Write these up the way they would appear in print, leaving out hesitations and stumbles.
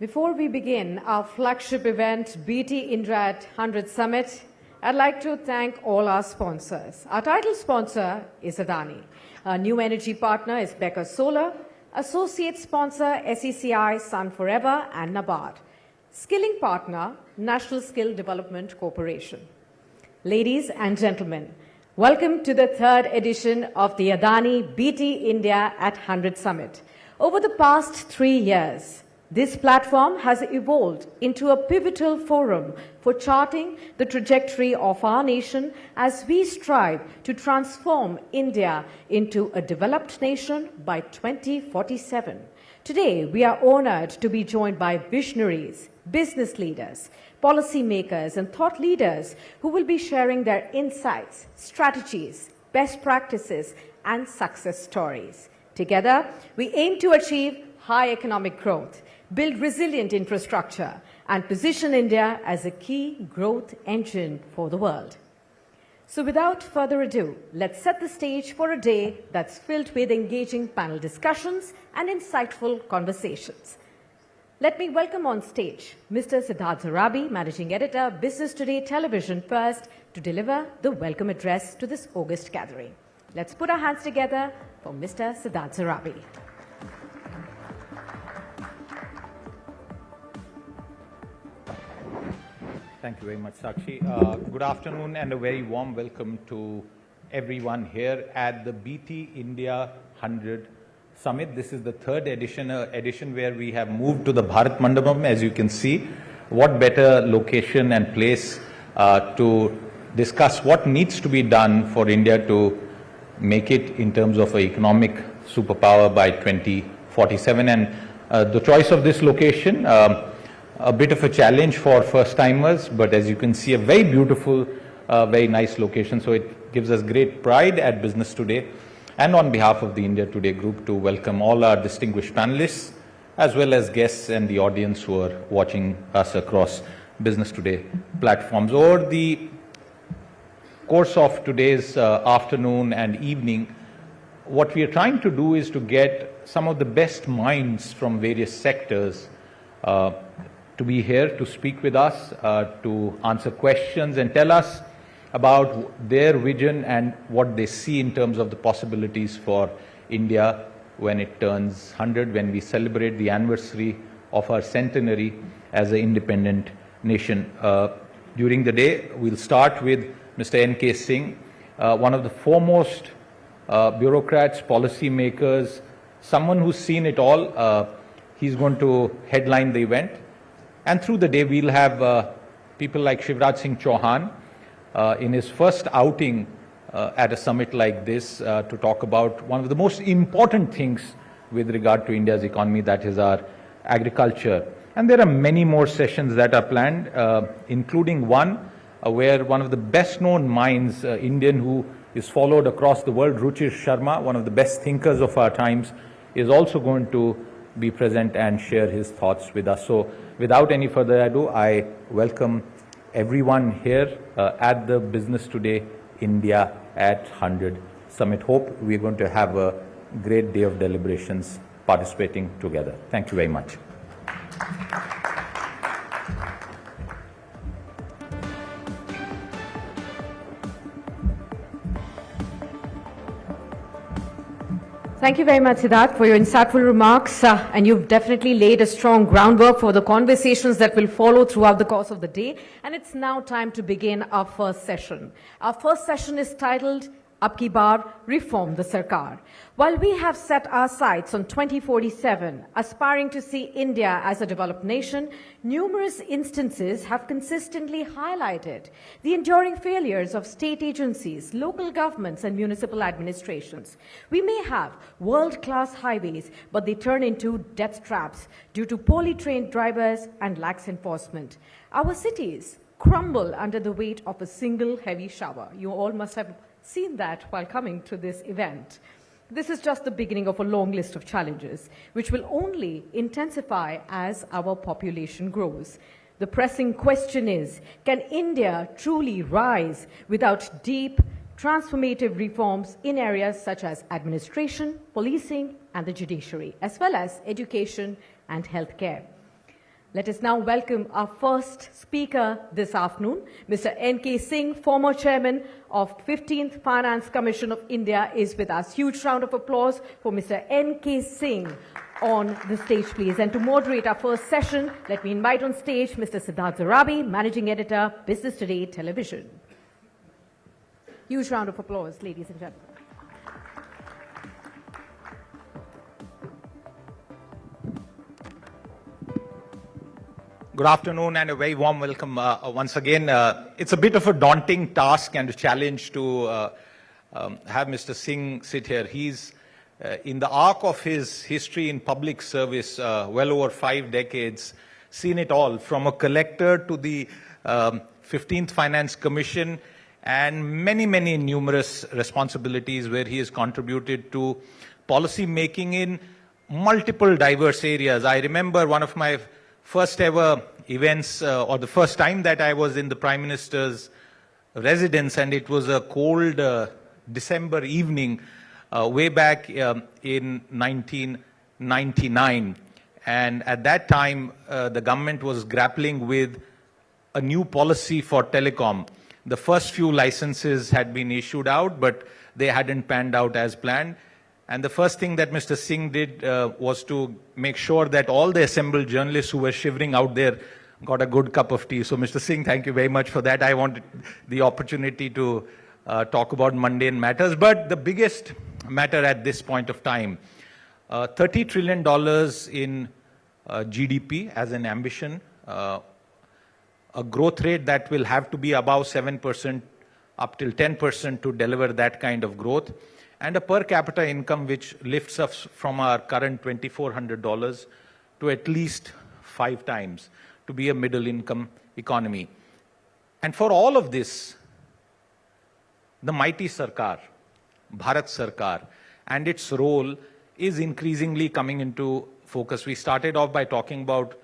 Before we begin our flagship event, BT India at 100 Summit, I'd like to thank all our sponsors. Our title sponsor is Adani. Our new energy partner is Becker Solar. Associate sponsor, SECI, Sun Forever, and NABARD. Skilling partner, National Skill Development Corporation. Ladies and gentlemen, welcome to the third edition of the Adani BT India at 100 Summit. Over the past 3 years, this platform has evolved into a pivotal forum for charting the trajectory of our nation as we strive to transform India into a developed nation by 2047. Today, we are honored to be joined by visionaries, business leaders, policymakers, and thought leaders who will be sharing their insights, strategies, best practices, and success stories. Together, we aim to achieve high economic growth, build resilient infrastructure, and position India as a key growth engine for the world. So without further ado, let's set the stage for a day that's filled with engaging panel discussions and insightful conversations. Let me welcome on stage Mr. Siddharth Zarabi, Managing Editor, Business Today Television First, to deliver the welcome address to this August gathering. Let's put our hands together for Mr. Siddharth Zarabi. Thank you very much, Sakshi. Good afternoon and a very warm welcome to everyone here at the BT India 100 Summit. This is the third edition where we have moved to the Bharat Mandapam, as you can see. What better location and place to discuss what needs to be done for India to make it in terms of an economic superpower by 2047. And the choice of this location, a bit of a challenge for first-timers, but as you can see, a very beautiful, very nice location. So it gives us great pride at Business Today and on behalf of the India Today group to welcome all our distinguished panelists as well as guests and the audience who are watching us across Business Today platforms. Over the course of today's afternoon and evening, what we are trying to do is to get some of the best minds from various sectors to be here to speak with us, to answer questions and tell us about their vision and what they see in terms of the possibilities for India when it turns 100, when we celebrate the anniversary of our centenary as an independent nation. During the day, we'll start with Mr. N.K. Singh, one of the foremost bureaucrats, policymakers, someone who's seen it all. He's going to headline the event. And through the day, we'll have people like Shivraj Singh Chauhan in his first outing at a summit like this to talk about one of the most important things with regard to India's economy, that is our agriculture. And there are many more sessions that are planned, including one where one of the best-known minds, Indian who is followed across the world, Ruchir Sharma, one of the best thinkers of our times, is also going to be present and share his thoughts with us. So without any further ado, I welcome everyone here at the Business Today India at 100 Summit. Hope we're going to have a great day of deliberations participating together. Thank you very much. Thank you very much, Siddharth, for your insightful remarks. And you've definitely laid a strong groundwork for the conversations that will follow throughout the course of the day. And it's now time to begin our first session. Our first session is titled, Ab Ki Baar, Reform the Sarkar. While we have set our sights on 2047, aspiring to see India as a developed nation, numerous instances have consistently highlighted the enduring failures of state agencies, local governments, and municipal administrations. We may have world-class highways, but they turn into death traps due to poorly trained drivers and lax enforcement. Our cities crumble under the weight of a single heavy shower. You all must have seen that while coming to this event. This is just the beginning of a long list of challenges, which will only intensify as our population grows. The pressing question is, can India truly rise without deep, transformative reforms in areas such as administration, policing, and the judiciary, as well as education and healthcare? Let us now welcome our first speaker this afternoon, Mr. N.K. Singh, former chairman of 15th Finance Commission of India, is with us. Huge round of applause for Mr. N.K. Singh on the stage, please. And to moderate our first session, let me invite on stage Mr. Siddharth Zarabi, Managing Editor, Business Today Television. Huge round of applause, ladies and gentlemen. Good afternoon and a very warm welcome once again. It's a bit of a daunting task and a challenge to have Mr. Singh sit here. He's in the arc of his history in public service, well over 5 decades, seen it all, from a collector to the 15th Finance Commission and many, many numerous responsibilities where he has contributed to policy making in multiple diverse areas. I remember one of my first ever events, or the first time that I was in the Prime Minister's residence, and it was a cold December evening way back in 1999. And at that time, the government was grappling with a new policy for telecom. The first few licenses had been issued out, but they hadn't panned out as planned. And the first thing that Mr. Singh did was to make sure that all the assembled journalists who were shivering out there got a good cup of tea. So, Mr. Singh, thank you very much for that. I wanted the opportunity to talk about mundane matters. But the biggest matter at this point of time, $30 trillion in GDP as an ambition, a growth rate that will have to be above 7% up till 10% to deliver that kind of growth, and a per capita income which lifts us from our current $2,400 to at least 5 times to be a middle income economy. And for all of this, the mighty Sarkar, Bharat Sarkar, and its role is increasingly coming into focus. We started off by talking about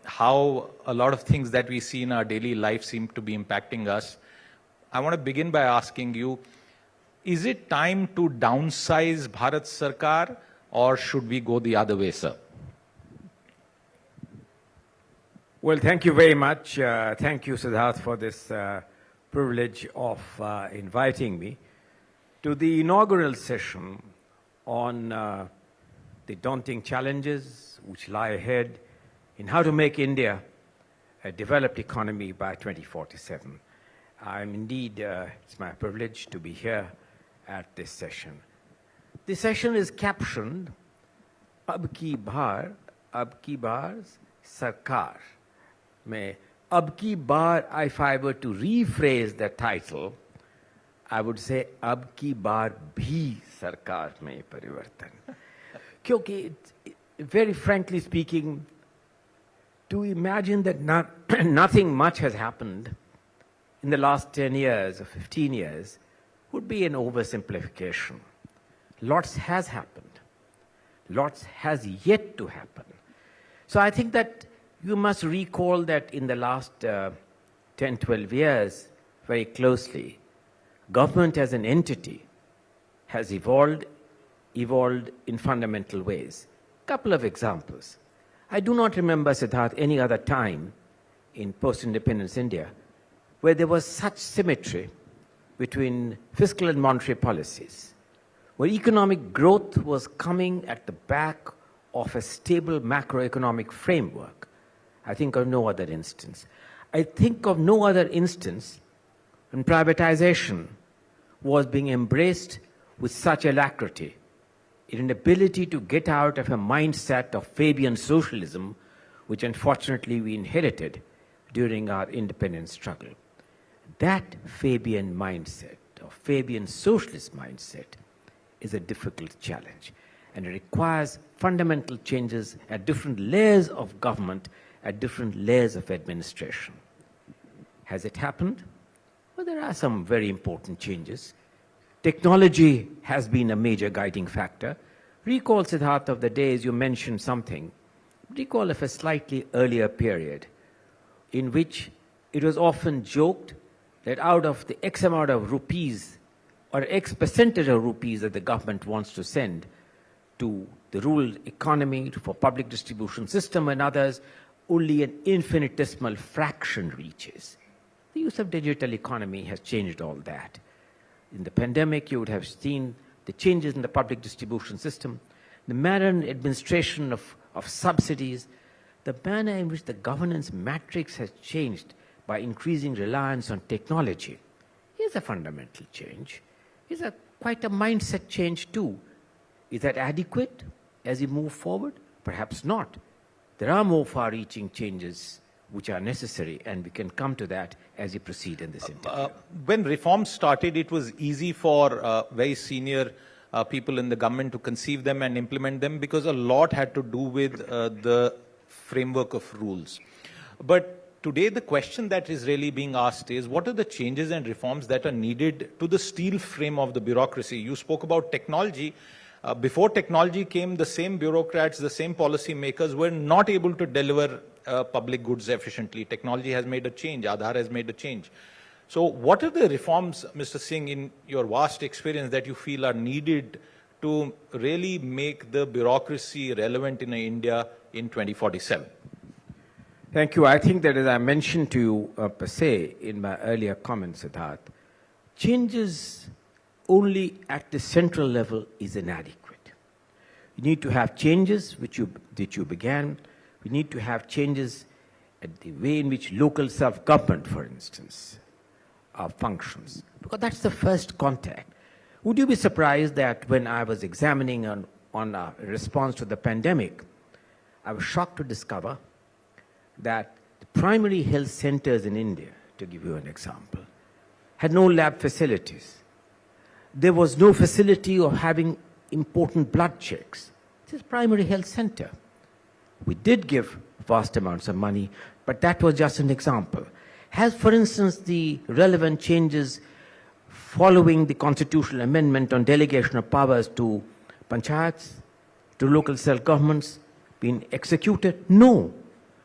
how a lot of things that we see in our daily life seem to be impacting us. I want to begin by asking you, is it time to downsize Bharat Sarkar, or should we go the other way, sir? Well, thank you very much. Thank you, Siddharth, for this privilege of inviting me to the inaugural session on the daunting challenges which lie ahead in how to make India a developed economy by 2047. I'm indeed, it's my privilege to be here at this session. This session is captioned Ab Ki Baar Sarkar. Ab Ki Baar, if I were to rephrase the title, I would say Ab Ki Baar Bhi Sarkar Mein Parivartan. Kyunki, very frankly speaking, to imagine that nothing much has happened in the last 10 years or 15 years would be an oversimplification. Lots has happened. Lots has yet to happen. So I think that you must recall that in the last 10, 12 years, very closely, government as an entity has evolved in fundamental ways. Couple of examples. I do not remember, Siddharth, any other time in post-independence India where there was such symmetry between fiscal and monetary policies, where economic growth was coming at the back of a stable macroeconomic framework. I think of no other instance. I think of no other instance when privatization was being embraced with such alacrity, in an ability to get out of a mindset of Fabian socialism, which unfortunately we inherited during our independence struggle. That Fabian mindset, or Fabian socialist mindset, is a difficult challenge, and it requires fundamental changes at different layers of government, at different layers of administration. Has it happened? Well, there are some very important changes. Technology has been a major guiding factor. Recall, Siddharth, of the days you mentioned something. Recall of a slightly earlier period in which it was often joked that out of the X amount of rupees or X percentage of rupees that the government wants to send to the rural economy, for public distribution system and others, only an infinitesimal fraction reaches. The use of digital economy has changed all that. In the pandemic, you would have seen the changes in the public distribution system, the manner in administration of subsidies, the manner in which the governance matrix has changed by increasing reliance on technology. Here's a fundamental change. Here's quite a mindset change too. Is that adequate as we move forward? Perhaps not. There are more far-reaching changes which are necessary, and we can come to that as we proceed in this interview. When reforms started, it was easy for very senior people in the government to conceive them and implement them because a lot had to do with the framework of rules. But today, the question that is really being asked is, what are the changes and reforms that are needed to the steel frame of the bureaucracy? You spoke about technology. Before technology came, the same bureaucrats, the same policy makers were not able to deliver public goods efficiently. Technology has made a change. Aadhaar has made a change. So what are the reforms, Mr. Singh, in your vast experience that you feel are needed to really make the bureaucracy relevant in India in 2047? Thank you. I think that, as I mentioned to you per se in my earlier comments, Siddharth, changes only at the central level is inadequate. You need to have changes that you began. We need to have changes at the way in which local self-government, for instance, functions, because that's the first contact. Would you be surprised that when I was examining on a response to the pandemic, I was shocked to discover that the primary health centers in India, to give you an example, had no lab facilities. There was no facility of having important blood checks. This is primary health center. We did give vast amounts of money, but that was just an example. Has, for instance, the relevant changes following the constitutional amendment on delegation of powers to panchayats, to local self-governments, been executed? No,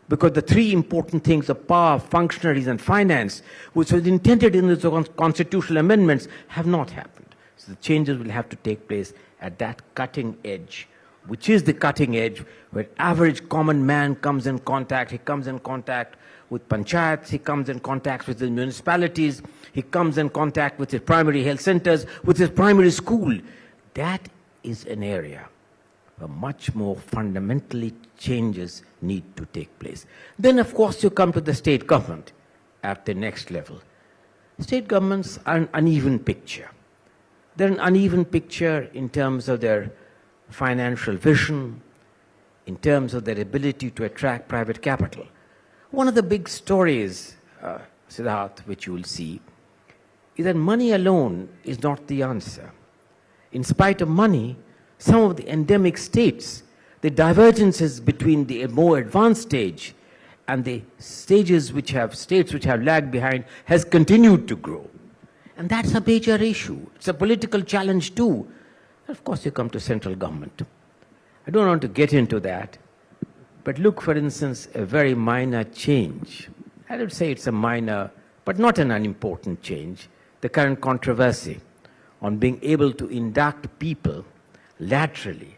because the three important things of power, functionaries, and finance, which was intended in the constitutional amendments, have not happened. So the changes will have to take place at that cutting edge, which is the cutting edge where average common man comes in contact. He comes in contact with panchayats, he comes in contact with the municipalities, he comes in contact with his primary health centers, with his primary school. That is an area where much more fundamentally changes need to take place. Then, of course, you come to the state government at the next level. State governments are an uneven picture. They're an uneven picture in terms of their financial vision, in terms of their ability to attract private capital. One of the big stories, Siddharth, which you will see, is that money alone is not the answer. In spite of money, some of the endemic states, the divergences between the more advanced stage and the states which have lagged behind has continued to grow. And that's a major issue. It's a political challenge too. And of course, you come to central government. I don't want to get into that, but look, for instance, a very minor change. I would say it's a minor, but not an unimportant change. The current controversy on being able to induct people laterally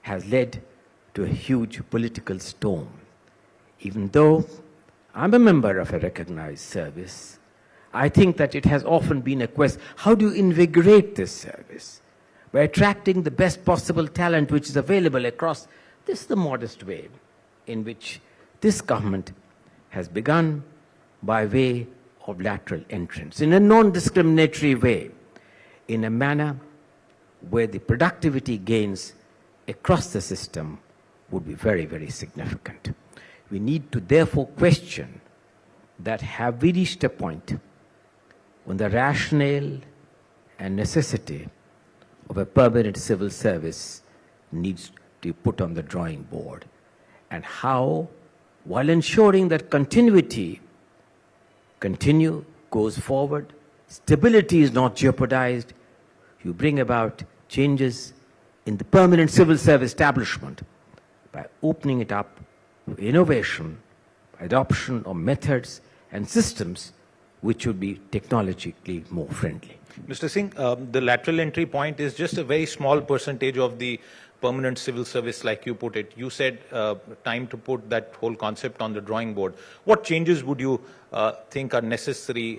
has led to a huge political storm. Even though I'm a member of a recognized service, I think that it has often been a quest, how do you invigorate this service? By attracting the best possible talent which is available across. This is the modest way in which this government has begun by way of lateral entrance, in a non-discriminatory way, in a manner where the productivity gains across the system would be very, very significant. We need to therefore question that, have we reached a point when the rationale and necessity of a permanent civil service needs to be put on the drawing board, and how, while ensuring that continuity goes forward, stability is not jeopardized, you bring about changes in the permanent civil service establishment by opening it up to innovation, adoption of methods and systems which would be technologically more friendly. Mr. Singh, the lateral entry point is just a very small percentage of the permanent civil service, like you put it. You said time to put that whole concept on the drawing board. What changes would you think are necessary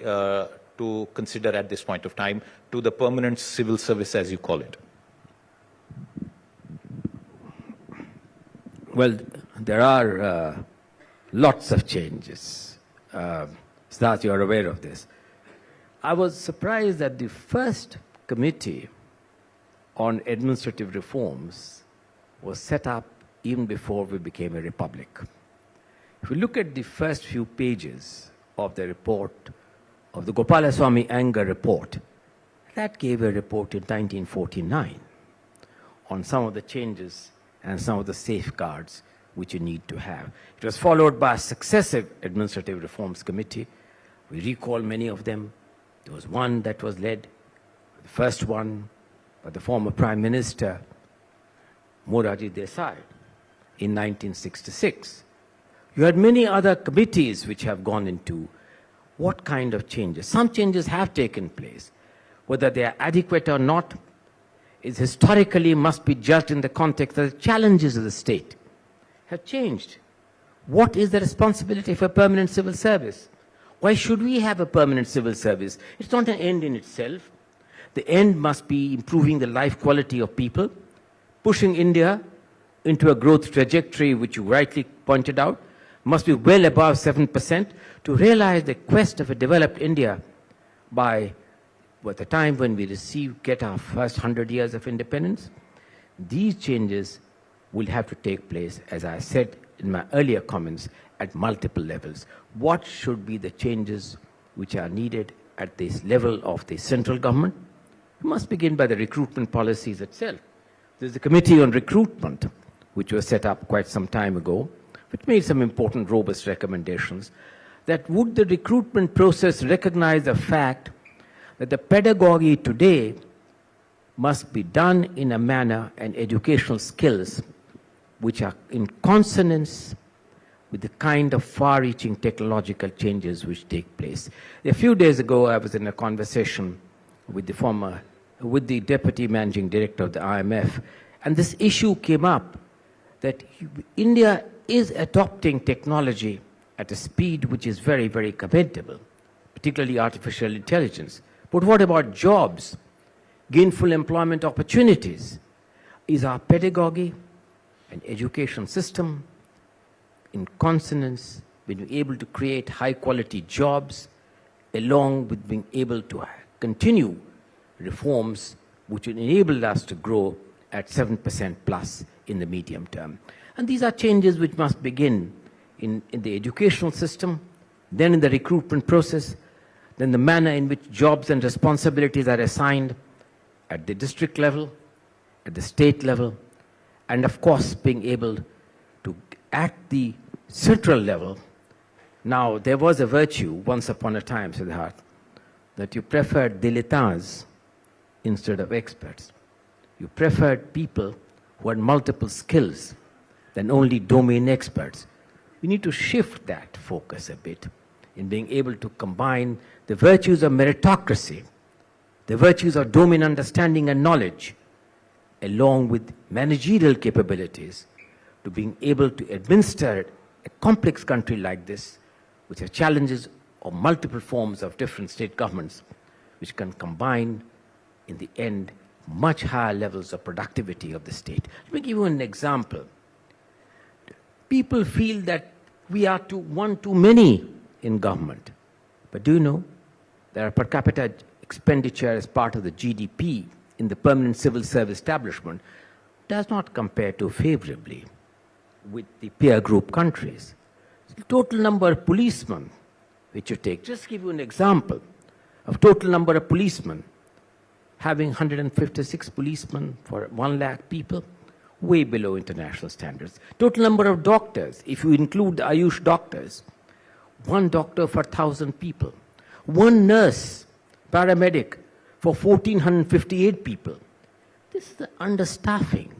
to consider at this point of time to the permanent civil service, as you call it? Well, there are lots of changes. Siddharth, you are aware of this. I was surprised that the first committee on administrative reforms was set up even before we became a republic. If you look at the first few pages of the report, of the Gopalaswamy Anger report, that gave a report in 1949 on some of the changes and some of the safeguards which you need to have. It was followed by a successive administrative reforms committee. We recall many of them. There was one that was led, the first one, by the former Prime Minister, Morarji Desai, in 1966. You had many other committees which have gone into what kind of changes. Some changes have taken place. Whether they are adequate or not is historically must be judged in the context that the challenges of the state have changed. What is the responsibility for permanent civil service? Why should we have a permanent civil service? It's not an end in itself. The end must be improving the life quality of people, pushing India into a growth trajectory, which you rightly pointed out, must be well above 7%, to realize the quest of a developed India by the time when we get our first 100 years of independence. These changes will have to take place, as I said in my earlier comments, at multiple levels. What should be the changes which are needed at this level of the central government? We must begin by the recruitment policies itself. There's a committee on recruitment, which was set up quite some time ago, which made some important, robust recommendations. That would the recruitment process recognize the fact that the pedagogy today must be done in a manner and educational skills which are in consonance with the kind of far-reaching technological changes which take place. A few days ago, I was in a conversation with the Deputy Managing Director of the IMF, and this issue came up that India is adopting technology at a speed which is very, very commendable, particularly artificial intelligence. But what about jobs, gainful employment opportunities? Is our pedagogy and education system in consonance with being able to create high-quality jobs, along with being able to continue reforms which will enable us to grow at 7% plus in the medium term? And these are changes which must begin in the educational system, then in the recruitment process, then the manner in which jobs and responsibilities are assigned at the district level, at the state level, and of course being able to, at the central level. Now, there was a virtue once upon a time, Siddharth, that you preferred dilettantes instead of experts. You preferred people who had multiple skills than only domain experts. We need to shift that focus a bit in being able to combine the virtues of meritocracy, the virtues of domain understanding and knowledge, along with managerial capabilities, to being able to administer a complex country like this, which has challenges of multiple forms of different state governments, which can combine, in the end, much higher levels of productivity of the state. Let me give you an example. People feel that we are one too many in government. But do you know that our per capita expenditure as part of the GDP in the permanent civil service establishment does not compare too favorably with the peer group countries? The total number of policemen which you take, just give you an example of total number of policemen, having 156 policemen for 1 lakh people, way below international standards. Total number of doctors, if you include the Ayush doctors, 1 doctor for 1,000 people. 1 nurse, paramedic, for 1,458 people. This is the understaffing.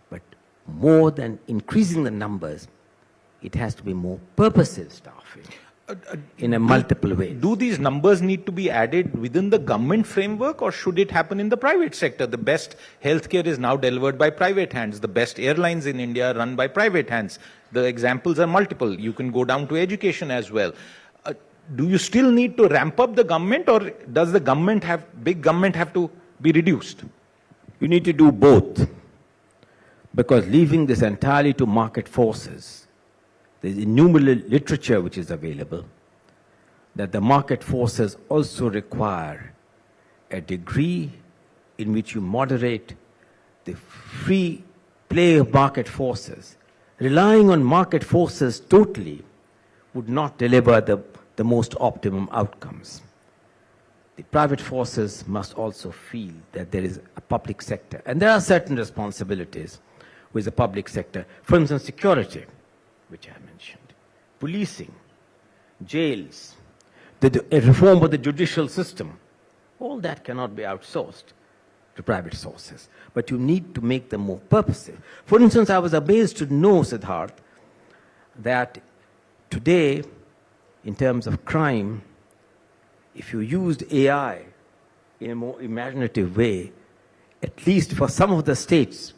But more than increasing the numbers, it has to be more purposive staffing. in a multiple way. Do these numbers need to be added within the government framework, or should it happen in the private sector? The best healthcare is now delivered by private hands. The best airlines in India are run by private hands. The examples are multiple. You can go down to education as well. Do you still need to ramp up the government, or does the government big government have to be reduced? You need to do both, because leaving this entirely to market forces, there's innumerable literature which is available that the market forces also require a degree in which you moderate the free play of market forces. Relying on market forces totally would not deliver the most optimum outcomes. The private forces must also feel that there is a public sector, and there are certain responsibilities with the public sector. For instance, security, which I mentioned, policing, jails, a reform of the judicial system. All that cannot be outsourced to private sources, but you need to make them more purposive. For instance, I was amazed to know, Siddharth, that today, in terms of crime, if you used AI in a more imaginative way, at least for some of the states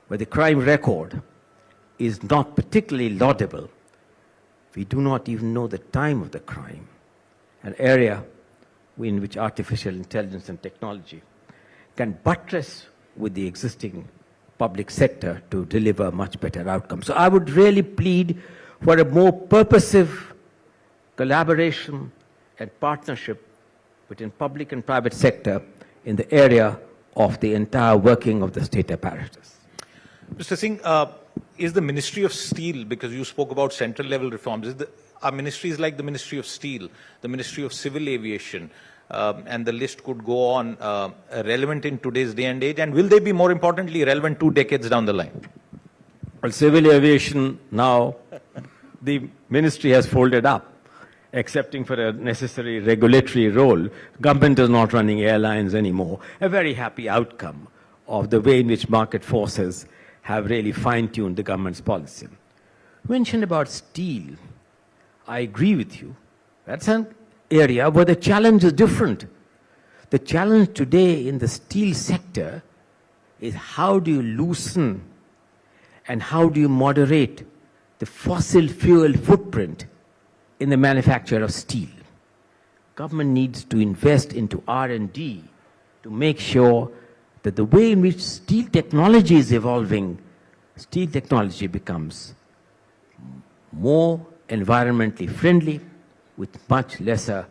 where the crime record is not particularly laudable, we do not even know the time of the crime, an area in which artificial intelligence and technology can buttress with the existing public sector to deliver much better outcomes. So I would really plead for a more purposive collaboration and partnership between public and private sector in the area of the entire working of the state apparatus. Mr. Singh, is the Ministry of Steel, because you spoke about central level reforms, our ministry is like the Ministry of Steel, the Ministry of Civil Aviation, and the list could go on, relevant in today's day and age, and will they be, more importantly, relevant 2 decades down the line? Well, civil aviation now, the ministry has folded up, excepting for a necessary regulatory role. Government is not running airlines anymore. A very happy outcome of the way in which market forces have really fine-tuned the government's policy. You mentioned about steel. I agree with you. That's an area where the challenge is different. The challenge today in the steel sector is how do you loosen and how do you moderate the fossil fuel footprint in the manufacture of steel. Government needs to invest into R&D to make sure that the way in which steel technology is evolving, steel technology becomes more environmentally friendly with much lesser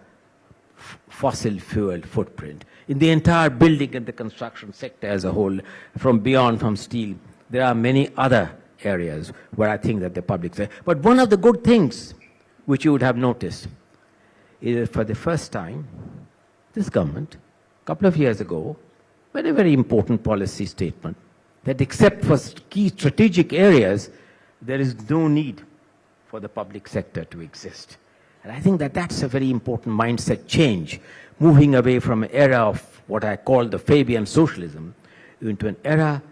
fossil fuel footprint. In the entire building and the construction sector as a whole, from steel, there are many other areas where I think that the public sector. But one of the good things which you would have noticed is that for the first time, this government, a couple of years ago, made a very important policy statement that except for key strategic areas, there is no need for the public sector to exist. And I think that that's a very important mindset change, moving away from an era of what I call the Fabian socialism into an era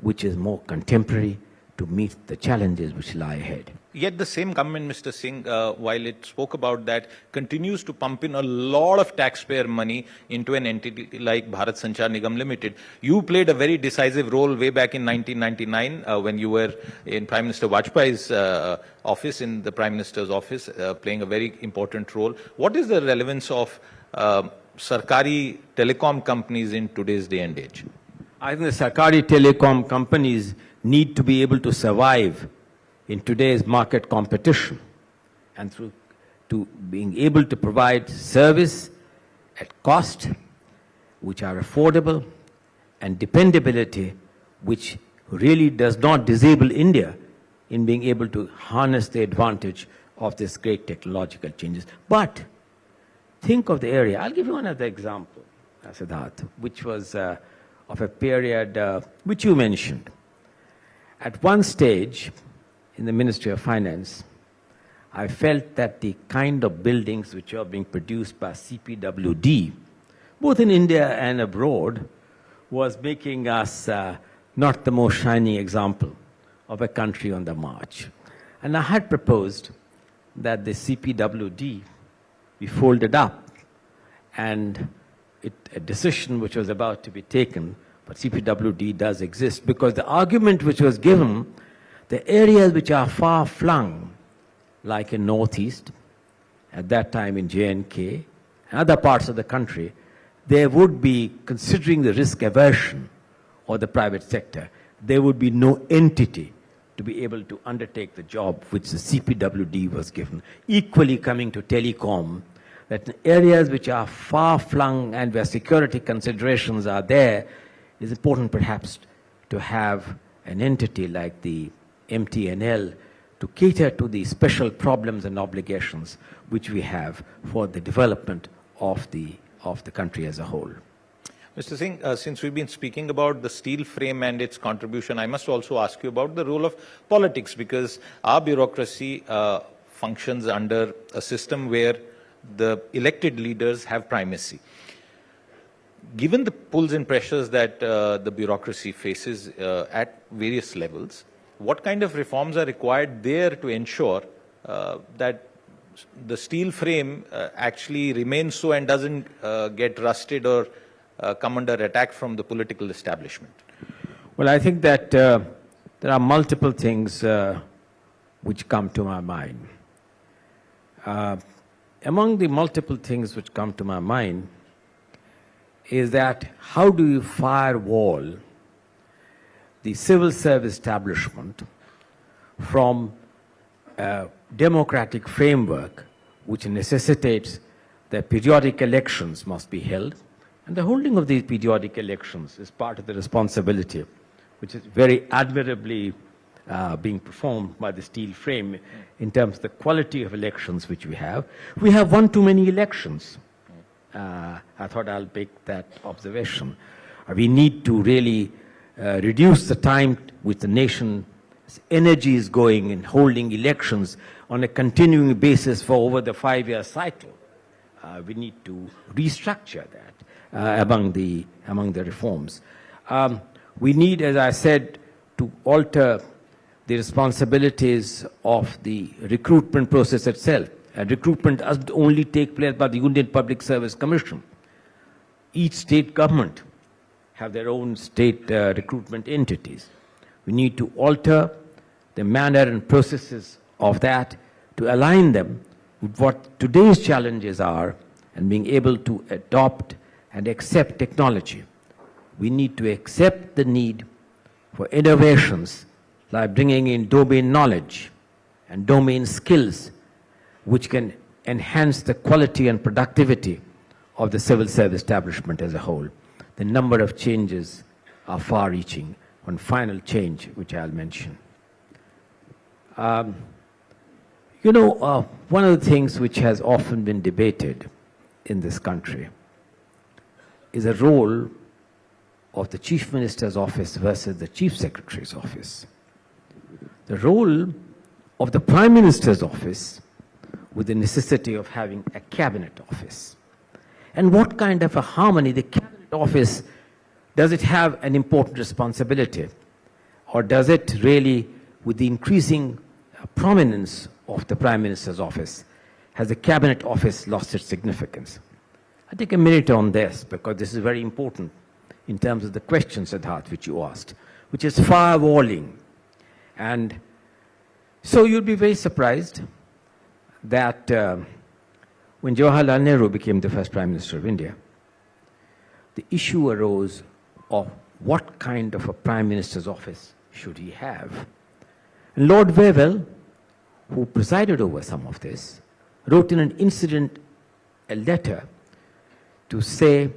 which is more contemporary to meet the challenges which lie ahead. Yet the same government, Mr. Singh, while it spoke about that, continues to pump in a lot of taxpayer money into an entity like Bharat Sanchar Nigam Limited. You played a very decisive role way back in 1999 when you were in Prime Minister Vajpayee's office, in the Prime Minister's office, playing a very important role. What is the relevance of Sarkari telecom companies in today's day and age? I think the Sarkari telecom companies need to be able to survive in today's market competition, and through to being able to provide service at cost which are affordable and dependability which really does not disable India in being able to harness the advantage of this great technological changes. But think of the area. I'll give you another example, Siddharth, which was of a period which you mentioned. At one stage, in the Ministry of Finance, I felt that the kind of buildings which are being produced by CPWD, both in India and abroad, was making us not the most shining example of a country on the march. And I had proposed that the CPWD be folded up and a decision which was about to be taken, but CPWD does exist, because the argument which was given, the areas which are far flung, like in Northeast, at that time in J&K, and other parts of the country, there would be, considering the risk aversion of the private sector, there would be no entity to be able to undertake the job which the CPWD was given. Equally coming to telecom, that in areas which are far-flung and where security considerations are there, it's important perhaps to have an entity like the MTNL to cater to the special problems and obligations which we have for the development of the country as a whole. Mr. Singh, since we've been speaking about the steel frame and its contribution, I must also ask you about the role of politics, because our bureaucracy functions under a system where the elected leaders have primacy. Given the pulls and pressures that the bureaucracy faces at various levels, what kind of reforms are required there to ensure that the steel frame actually remains so and doesn't get rusted or come under attack from the political establishment? Well, I think that there are multiple things which come to my mind. Among the multiple things which come to my mind is that how do you firewall the civil service establishment from a democratic framework which necessitates that periodic elections must be held, and the holding of these periodic elections is part of the responsibility which is very admirably being performed by the steel frame in terms of the quality of elections which we have. We have one too many elections. I thought I'll make that observation. We need to really reduce the time which the nation's energy is going in holding elections on a continuing basis for over the 5-year cycle. We need to restructure that among the reforms. We need, as I said, to alter the responsibilities of the recruitment process itself. And recruitment doesn't only take place by the Union Public Service Commission. Each state government have their own state recruitment entities. We need to alter the manner and processes of that to align them with what today's challenges are and being able to adopt and accept technology. We need to accept the need for innovations like bringing in domain knowledge and domain skills which can enhance the quality and productivity of the civil service establishment as a whole. The number of changes are far-reaching. One final change, which I'll mention. One of the things which has often been debated in this country is the role of the Chief Minister's office versus the Chief Secretary's office. The role of the Prime Minister's office with the necessity of having a cabinet office. And what kind of a harmony the cabinet office, does it have an important responsibility? Or does it really, with the increasing prominence of the Prime Minister's office, has the cabinet office lost its significance? I'll take a minute on this because this is very important in terms of the question, Siddharth, which you asked, which is firewalling. And so you'll be very surprised that when Jawaharlal Nehru became the first Prime Minister of India, the issue arose of what kind of a Prime Minister's office should he have. And Lord Wavell, who presided over some of this, wrote in an incident a letter to say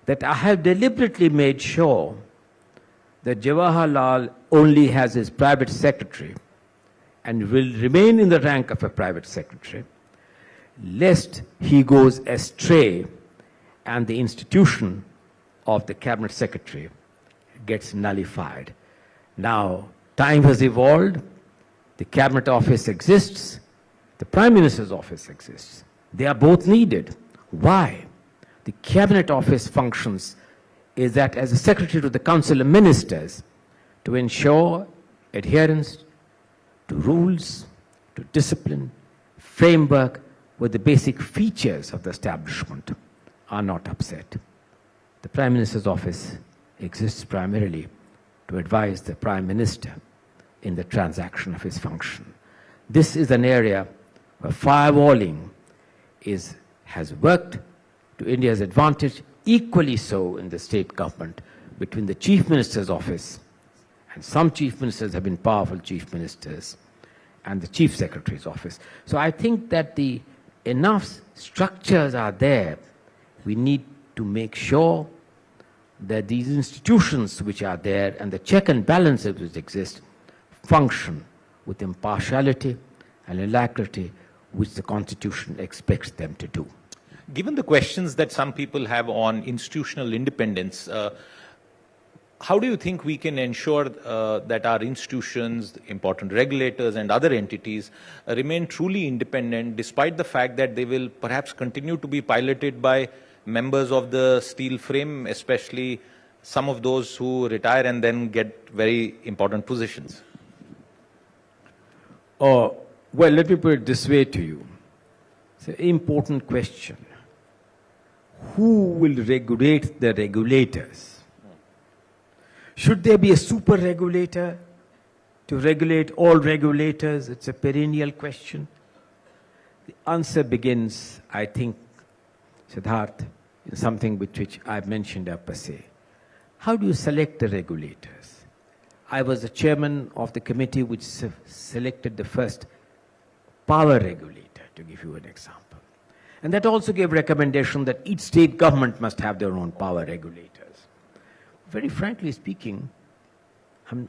that I have deliberately made sure that Jawaharlal only has his private secretary and will remain in the rank of a private secretary, lest he goes astray and the institution of the cabinet secretary gets nullified. Now, time has evolved. The cabinet office exists. The Prime Minister's office exists. They are both needed. Why? The cabinet office functions is that as a secretary to the Council of Ministers to ensure adherence to rules, to discipline, framework where the basic features of the establishment are not upset. The Prime Minister's office exists primarily to advise the Prime Minister in the transaction of his function. This is an area where firewalling has worked to India's advantage, equally so in the state government between the Chief Minister's office, and some Chief Ministers have been powerful Chief Ministers, and the Chief Secretary's office. So I think that enough structures are there. We need to make sure that these institutions which are there and the check and balances which exist function with impartiality and alacrity which the Constitution expects them to do. Given the questions that some people have on institutional independence, how do you think we can ensure that our institutions, important regulators and other entities remain truly independent despite the fact that they will perhaps continue to be piloted by members of the steel frame, especially some of those who retire and then get very important positions? Well, let me put it this way to you. It's an important question. Who will regulate the regulators? Should there be a super regulator to regulate all regulators? It's a perennial question. The answer begins, I think, Siddharth, in something which I've mentioned per se. How do you select the regulators? I was the chairman of the committee which selected the first power regulator, to give you an example. And that also gave recommendation that each state government must have their own power regulators. Very frankly speaking, I'm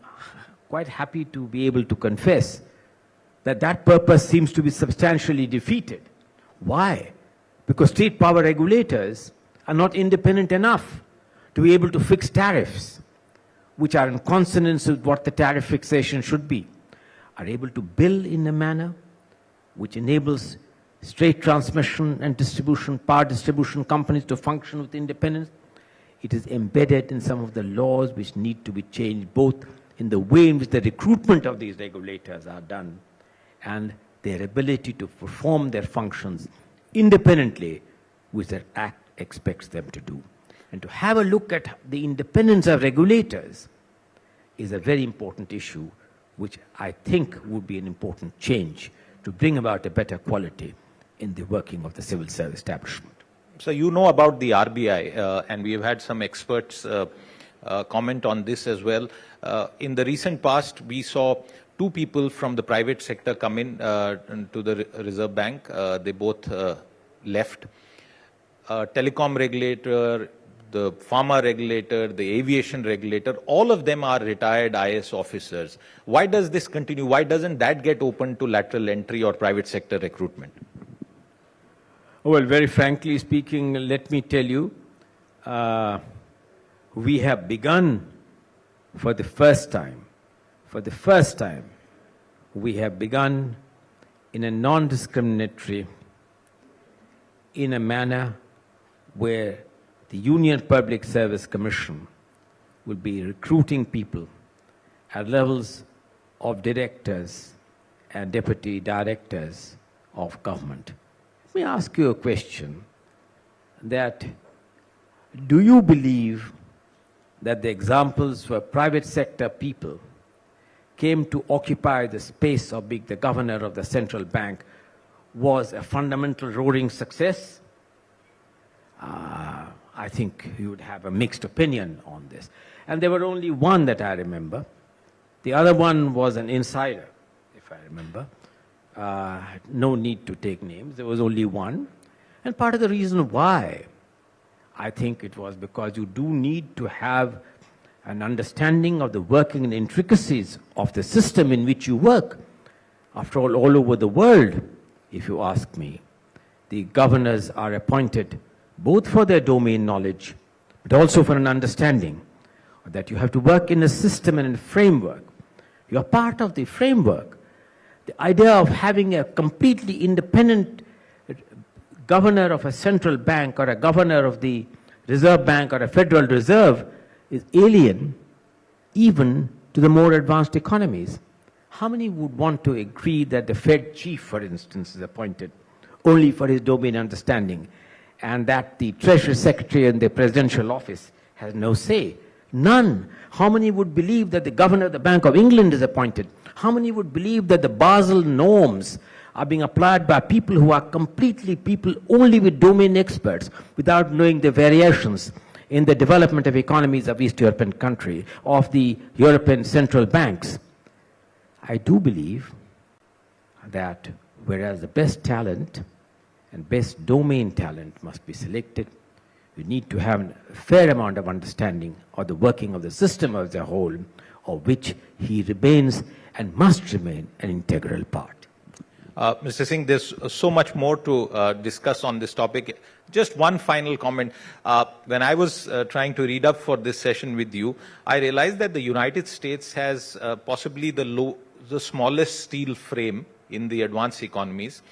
quite happy to be able to confess that that purpose seems to be substantially defeated. Why? Because state power regulators are not independent enough to be able to fix tariffs, which are in consonance with what the tariff fixation should be, are able to bill in a manner which enables straight transmission and distribution, power distribution companies to function with independence. It is embedded in some of the laws which need to be changed, both in the way in which the recruitment of these regulators are done and their ability to perform their functions independently, which the Act expects them to do. And to have a look at the independence of regulators is a very important issue, which I think would be an important change to bring about a better quality in the working of the civil service establishment. So you know about the RBI, and we have had some experts comment on this as well. In the recent past, we saw two people from the private sector come in to the Reserve Bank. They both left. Telecom regulator, the pharma regulator, the aviation regulator, all of them are retired IS officers. Why does this continue? Why doesn't that get open to lateral entry or private sector recruitment? Well, very frankly speaking, let me tell you, we have begun for the first time, we have begun in a non-discriminatory, in a manner where the Union Public Service Commission will be recruiting people at levels of directors and deputy directors of government. Let me ask you a question, that do you believe that the examples where private sector people came to occupy the space of being the governor of the central bank was a fundamental roaring success? I think you would have a mixed opinion on this. And there were only one that I remember. The other one was an insider, if I remember. No need to take names. There was only one. And part of the reason why, I think it was because you do need to have an understanding of the working and intricacies of the system in which you work. After all over the world, if you ask me, the governors are appointed both for their domain knowledge, but also for an understanding that you have to work in a system and in a framework. You are part of the framework. The idea of having a completely independent governor of a central bank or a governor of the Reserve Bank or a Federal Reserve is alien even to the more advanced economies. how many would want to agree that the Fed chief, for instance, is appointed only for his domain understanding, and that the Treasury Secretary in the presidential office has no say? None. How many would believe that the governor of the Bank of England is appointed? How many would believe that the Basel norms are being applied by people who are completely people only with domain experts, without knowing the variations in the development of economies of East European countries, of the European central banks? I do believe that whereas the best talent and best domain talent must be selected, we need to have a fair amount of understanding of the working of the system as a whole, of which he remains and must remain an integral part. Mr. Singh, there's so much more to discuss on this topic. Just one final comment. When I was trying to read up for this session with you, I realized that the United States has possibly the smallest steel frame in the advanced economies.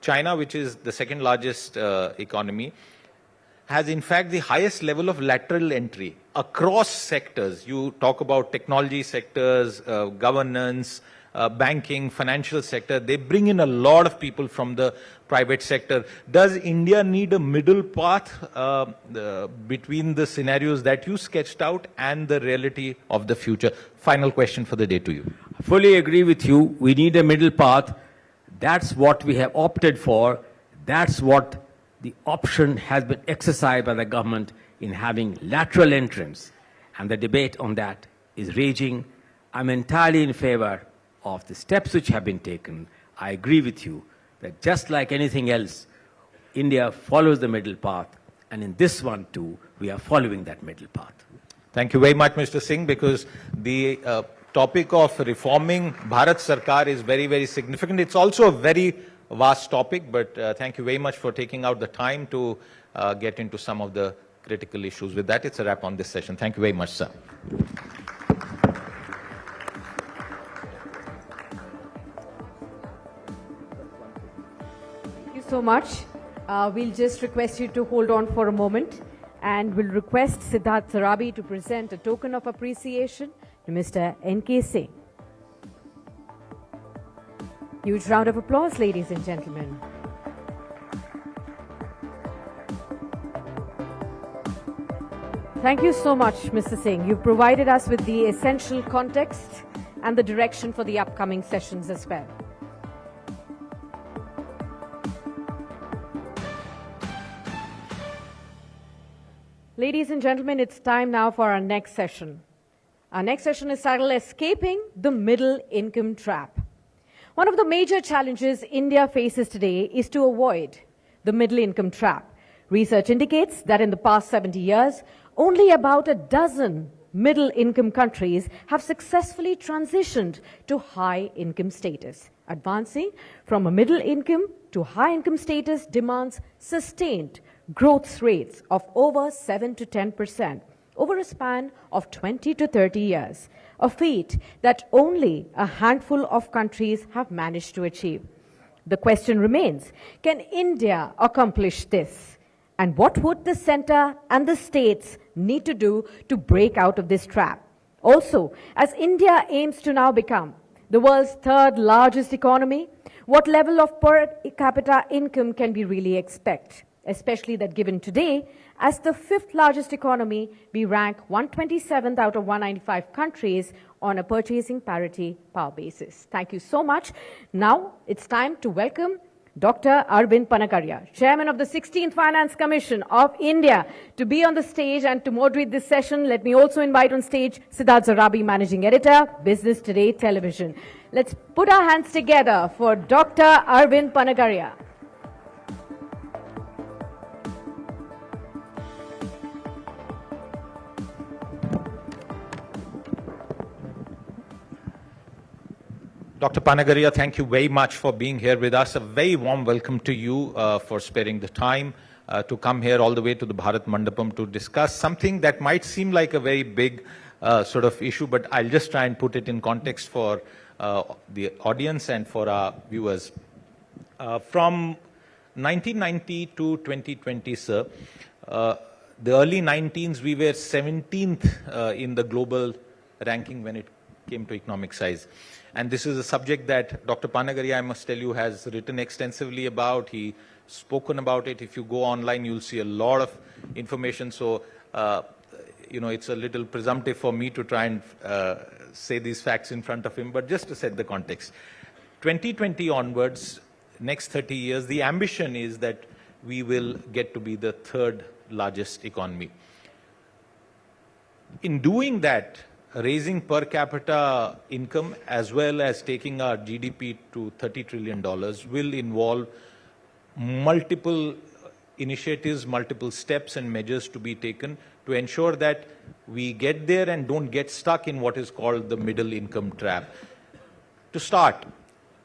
China, which is the second largest economy, has in fact the highest level of lateral entry across sectors. You talk about technology sectors, governance, banking, financial sector. They bring in a lot of people from the private sector. Does India need a middle path between the scenarios that you sketched out and the reality of the future? Final question for the day to you. I fully agree with you. We need a middle path. That's what we have opted for. That's what the option has been exercised by the government in having lateral entrance. And the debate on that is raging. I'm entirely in favor of the steps which have been taken. I agree with you that just like anything else, India follows the middle path, and in this one too, we are following that middle path. Thank you very much, Mr. Singh, because the topic of reforming Bharat Sarkar is very, very significant. It's also a very vast topic, but thank you very much for taking out the time to get into some of the critical issues. With that, it's a wrap on this session. Thank you very much, sir. So much. We'll just request you to hold on for a moment, and we'll request Siddharth Sarabi to present a token of appreciation to Mr. N.K. Singh. Huge round of applause, ladies and gentlemen. Thank you so much, Mr. Singh. You've provided us with the essential context and the direction for the upcoming sessions as well. Ladies and gentlemen, it's time now for our next session. Our next session is titled Escaping the Middle Income Trap. One of the major challenges India faces today is to avoid the middle income trap. Research indicates that in the past 70 years, only about a dozen middle income countries have successfully transitioned to high income status. Advancing from a middle income to high income status demands sustained growth rates of over 7 to 10% over a span of 20 to 30 years, a feat that only a handful of countries have managed to achieve. The question remains, can India accomplish this? And what would the center and the states need to do to break out of this trap? Also, as India aims to now become the world's third largest economy, what level of per capita income can we really expect? Especially that given today, as the fifth largest economy, we rank 127th out of 195 countries on a purchasing parity power basis. Thank you so much. Now it's time to welcome Dr. Arvind Panagaria, Chairman of the 16th Finance Commission of India, to be on the stage and to moderate this session. Let me also invite on stage Siddharth Sarabi, Managing Editor, Business Today Television. Let's put our hands together for Dr. Arvind Panagaria. Dr. Panagaria, thank you very much for being here with us. A very warm welcome to you for sparing the time to come here all the way to the Bharat Mandapam to discuss something that might seem like a very big sort of issue, but I'll just try and put it in context for the audience and for our viewers. From 1990 to 2020, sir, the early 19s, we were 17th in the global ranking when it came to economic size. And this is a subject that Dr. Panagari, I must tell you, has written extensively about. He's spoken about it. If you go online, you'll see a lot of information. So, it's a little presumptive for me to try and say these facts in front of him, but just to set the context. 2020 onwards, next 30 years, the ambition is that we will get to be the third largest economy. In doing that, raising per capita income as well as taking our GDP to $30 trillion will involve multiple initiatives, multiple steps and measures to be taken to ensure that we get there and don't get stuck in what is called the middle income trap. To start,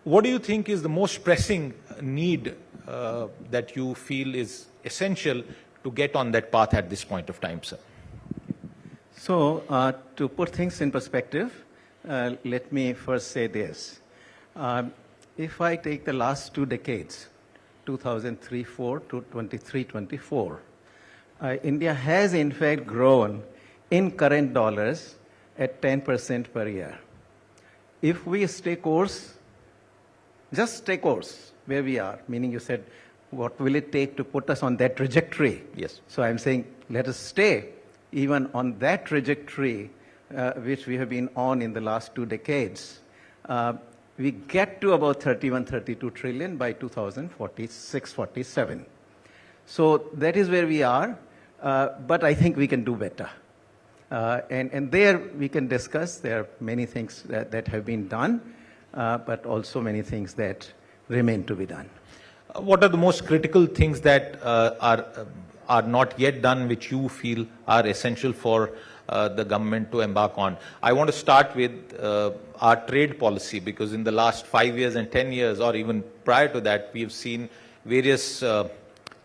what do you think is the most pressing need that you feel is essential to get on that path at this point of time, sir? So, to put things in perspective, let me first say this. If I take the last 2 decades, 2003-4 to 23-24, India has in fact grown in current dollars at 10% per year. If we stay course, just stay course where we are, meaning you said, what will it take to put us on that trajectory? Yes. So I'm saying, let us stay even on that trajectory which we have been on in the last 2 decades. We get to about 31, 32 trillion by 2046, 47. So that is where we are, but I think we can do better. And there we can discuss, there are many things that have been done, but also many things that remain to be done. What are the most critical things that are not yet done, which you feel are essential for the government to embark on? I want to start with our trade policy, because in the last 5 years and 10 years, or even prior to that, we have seen various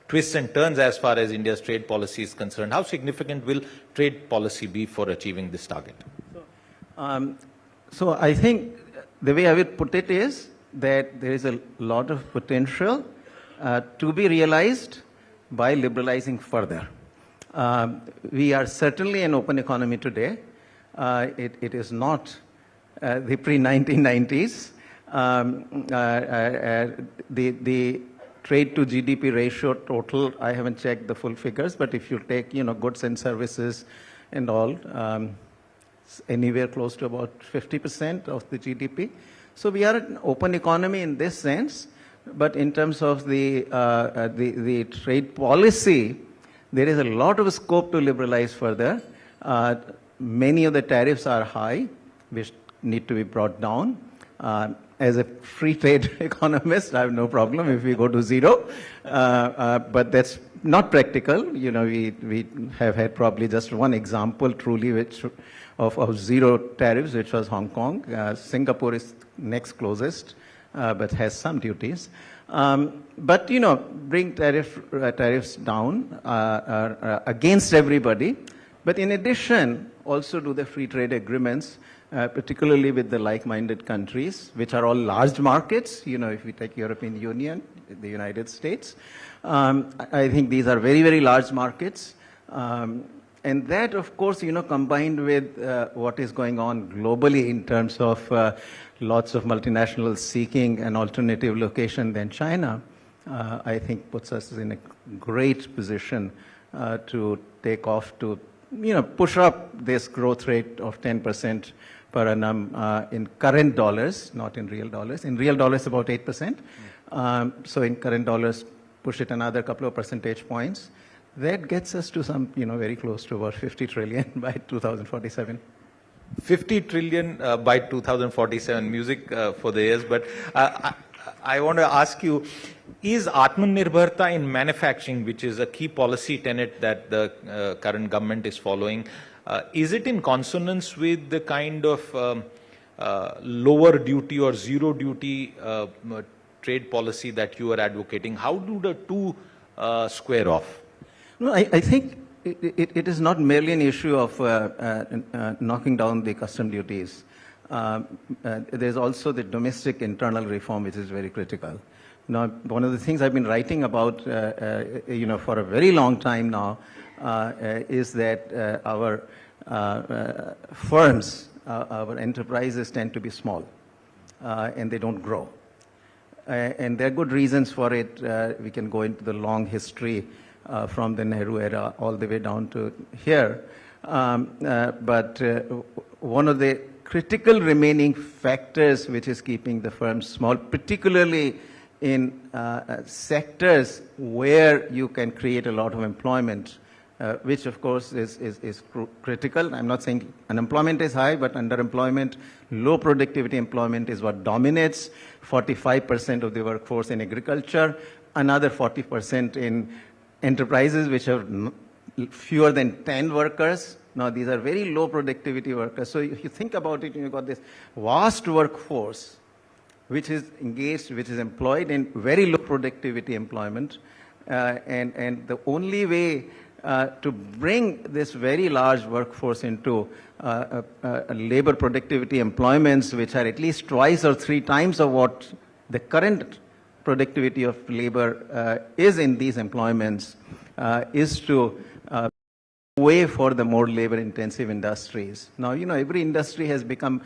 twists and turns as far as India's trade policy is concerned. How significant will trade policy be for achieving this target? So I think the way I would put it is that there is a lot of potential to be realized by liberalizing further. We are certainly an open economy today. It is not the pre-1990s. The trade to GDP ratio total, I haven't checked the full figures, but if you take goods and services and all, anywhere close to about 50% of the GDP. So we are an open economy in this sense, but in terms of the trade policy, there is a lot of scope to liberalize further. Many of the tariffs are high, which need to be brought down. As a free trade economist, I have no problem if we go to zero, but that's not practical. We have had probably just one example truly of zero tariffs, which was Hong Kong. Singapore is next closest, but has some duties. But bring tariffs down against everybody. But in addition, also do the free trade agreements, particularly with the like-minded countries, which are all large markets. If we take European Union, the United States, I think these are very, very large markets. And that, of course, combined with what is going on globally in terms of lots of multinationals seeking an alternative location than China, I think puts us in a great position to take off, to push up this growth rate of 10% per annum in current dollars, not in real dollars. In real dollars, about 8%. So in current dollars, push it another couple of percentage points. That gets us to some, very close to about 50 trillion by 2047. 50 trillion by 2047, music for the ears. But I want to ask you, is Atmanirbharta in manufacturing, which is a key policy tenet that the current government is following, is it in consonance with the kind of lower duty or zero duty trade policy that you are advocating? How do the two square off? No, I think it is not merely an issue of knocking down the custom duties. There's also the domestic internal reform, which is very critical. Now, one of the things I've been writing about, for a very long time now, is that our firms our enterprises tend to be small and they don't grow. And there are good reasons for it. We can go into the long history from the Nehru era all the way down to here. But one of the critical remaining factors which is keeping the firms small, particularly in sectors where you can create a lot of employment, which of course is critical. I'm not saying unemployment is high, but underemployment, low productivity employment is what dominates. 45% of the workforce in agriculture, another 40% in enterprises which have fewer than 10 workers. Now these are very low productivity workers. So if you think about it, you've got this vast workforce which is engaged, which is employed in very low productivity employment. And the only way to bring this very large workforce into labor productivity employments, which are at least twice or three times of what the current productivity of labor is in these employments, is to way for the more labor-intensive industries. Now, every industry has become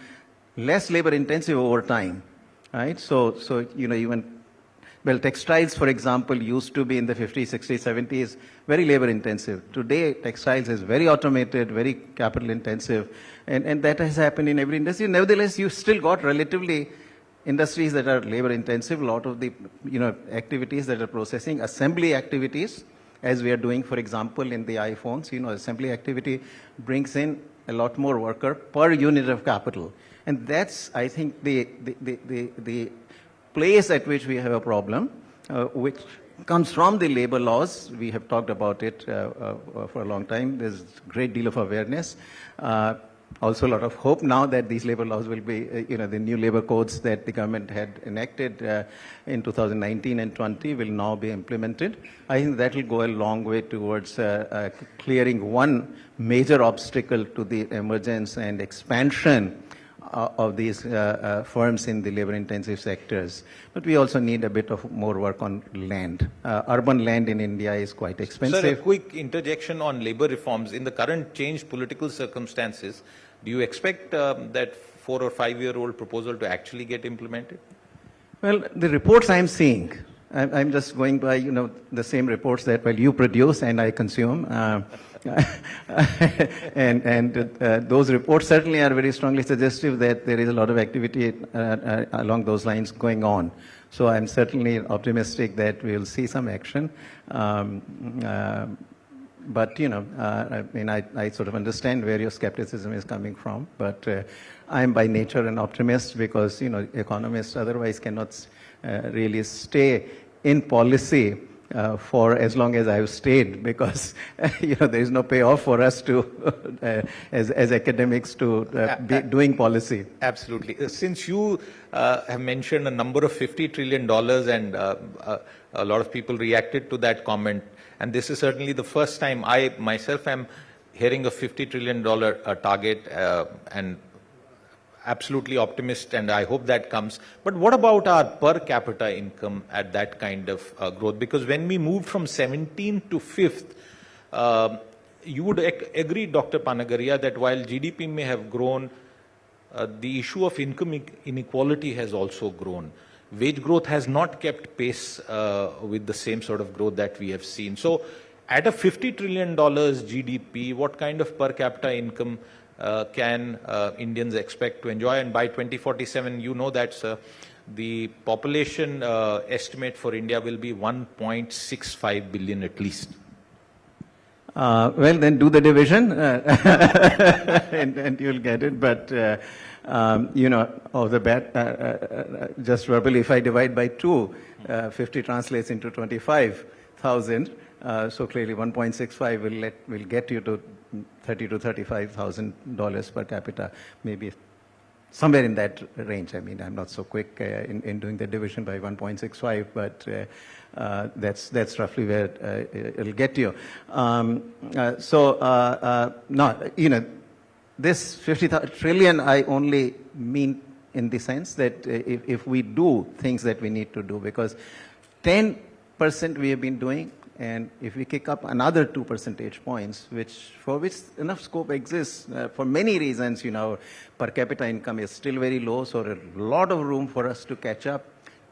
less labor-intensive over time, right? So even, well, textiles, for example, used to be in the 50s, 60s, 70s, very labor-intensive. Today, textiles is very automated, very capital-intensive, and that has happened in every industry. Nevertheless, you still got relatively industries that are labor-intensive. A lot of the, activities that are processing, assembly activities, as we are doing, for example, in the iPhones, assembly activity brings in a lot more worker per unit of capital. And that's, I think, the place at which we have a problem, which comes from the labor laws. We have talked about it for a long time. There's a great deal of awareness. Also a lot of hope now that these labor laws will be, the new labor codes that the government had enacted in 2019 and 20 will now be implemented. I think that will go a long way towards clearing one major obstacle to the emergence and expansion of these firms in the labor-intensive sectors. But we also need a bit of more work on land. Urban land in India is quite expensive. Sir, a quick interjection on labor reforms. In the current changed political circumstances, do you expect that 4 or 5 year old proposal to actually get implemented? Well, the reports I'm seeing, I'm just going by, the same reports that, you produce and I consume. And those reports certainly are very strongly suggestive that there is a lot of activity along those lines going on. So I'm certainly optimistic that we'll see some action. But, I sort of understand where your skepticism is coming from. But I'm by nature an optimist because, economists otherwise cannot really stay in policy for as long as I've stayed, because there is no payoff for us to, as academics, to be doing policy. Absolutely. Since you have mentioned a number of $50 trillion and a lot of people reacted to that comment, and this is certainly the first time I myself am hearing a $50 trillion target, and absolutely optimist, and I hope that comes. But what about our per capita income at that kind of growth? Because when we moved from 17th to 5th, you would agree, Dr. Panagaria, that while GDP may have grown, the issue of income inequality has also grown. Wage growth has not kept pace with the same sort of growth that we have seen. So at a $50 trillion GDP, what kind of per capita income can Indians expect to enjoy? And by 2047, that the population estimate for India will be 1.65 billion at least. Well, then do the division and you'll get it. But, just verbally, if I divide by 2, 50 translates into 25,000. So clearly 1.65 will get you to $30,000 to $35,000 per capita, maybe somewhere in that range. I mean, I'm not so quick in doing the division by 1.65, but that's roughly where it'll get you. This 50 trillion I only mean in the sense that if we do things that we need to do, because 10% we have been doing And if we kick up another 2 percentage points, for which enough scope exists for many reasons, per capita income is still very low, so a lot of room for us to catch up.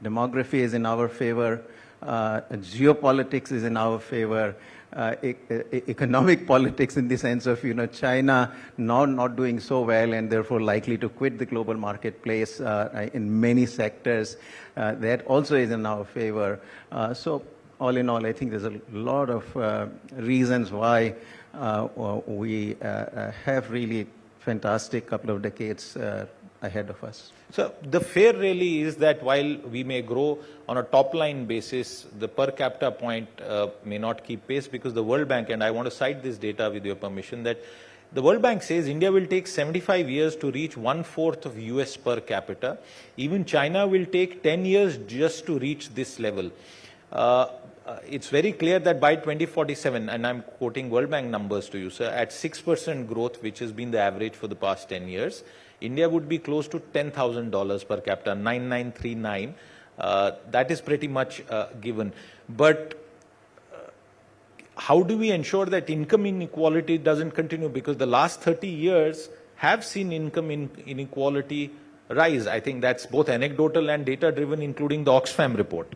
Demography is in our favor. Geopolitics is in our favor. Economic politics in the sense of, China now not doing so well and therefore likely to quit the global marketplace in many sectors. That also is in our favor. So all in all, I think there's a lot of reasons why we have really fantastic couple of decades ahead of us. So the fear really is that while we may grow on a top line basis, the per capita point may not keep pace, because the World Bank, and I want to cite this data with your permission, that the World Bank says India will take 75 years to reach 1/4 of US per capita. Even China will take 10 years just to reach this level. It's very clear that by 2047, and I'm quoting World Bank numbers to you, sir, at 6% growth, which has been the average for the past 10 years, India would be close to $10,000 per capita, 9939. That is pretty much given. But how do we ensure that income inequality doesn't continue? Because the last 30 years have seen income inequality rise. I think that's both anecdotal and data driven, including the Oxfam report.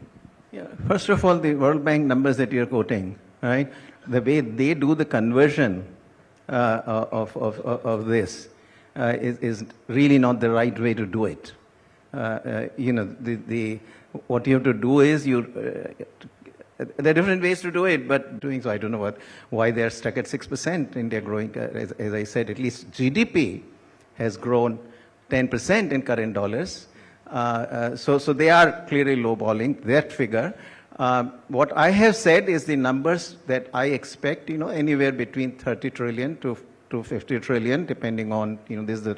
Yeah. First of all, the World Bank numbers that you're quoting, right? The way they do the conversion of this is really not the right way to do it. What you have to do is there are different ways to do it, but doing so, I don't know why they're stuck at 6%. India growing, as I said, at least GDP has grown 10% in current dollars. So they are clearly lowballing that figure. What I have said is the numbers that I expect, anywhere between 30 trillion to 50 trillion, depending on, this is the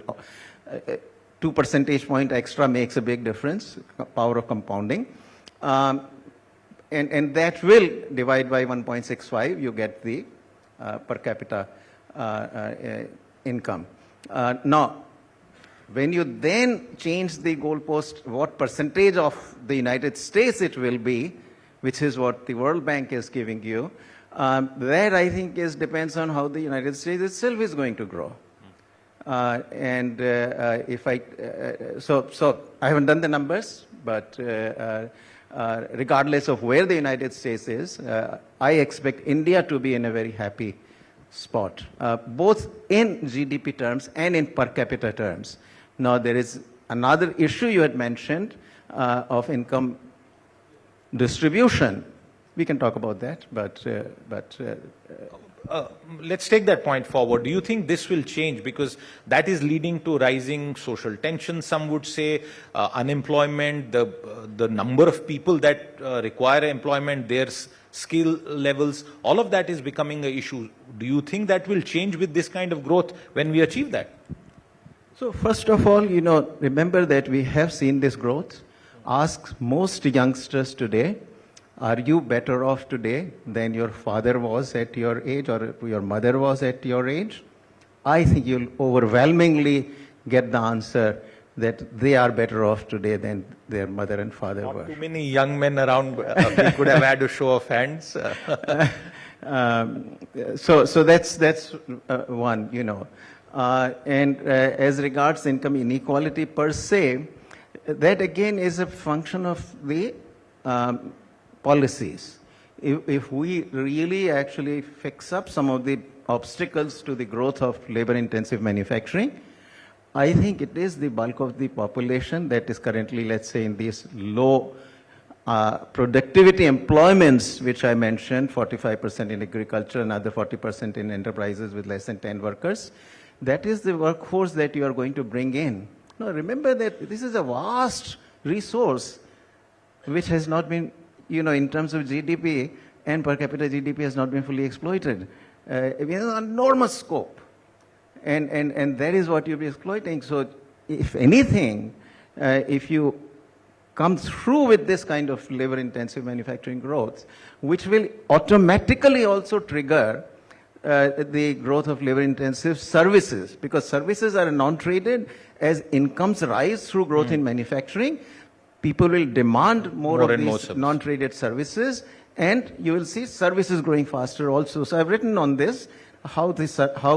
2 percentage point extra makes a big difference, power of compounding. And that will divide by 1.65, you get the per capita income. Now, when you then change the goalpost, what percentage of the United States it will be, which is what the World Bank is giving you, that I think depends on how the United States itself is going to grow. So I haven't done the numbers, but regardless of where the United States is, I expect India to be in a very happy spot, both in GDP terms and in per capita terms. Now, there is another issue you had mentioned of income distribution. We can talk about that, but let's take that point forward. Do you think this will change? Because that is leading to rising social tension, some would say, unemployment, the number of people that require employment, their skill levels, all of that is becoming an issue. Do you think that will change with this kind of growth when we achieve that? So first of all, remember that we have seen this growth. Ask most youngsters today, are you better off today than your father was at your age or your mother was at your age? I think you'll overwhelmingly get the answer that they are better off today than their mother and father were. Not too many young men around. We could have had a show of hands. So that's one, and as regards income inequality per se, that again is a function of the policies. If we really actually fix up some of the obstacles to the growth of labor-intensive manufacturing, I think it is the bulk of the population that is currently, let's say, in these low productivity employments, which I mentioned, 45% in agriculture, another 40% in enterprises with less than 10 workers. That is the workforce that you are going to bring in. Now, remember that this is a vast resource which has not been, in terms of GDP and per capita GDP has not been fully exploited. It has an enormous scope. And that is what you'll be exploiting. So if anything, if you come through with this kind of labor-intensive manufacturing growth, which will automatically also trigger the growth of labor-intensive services, because services are non-traded. As incomes rise through growth in manufacturing, people will demand more of these non-traded services, And you will see services growing faster also. So I've written on this, how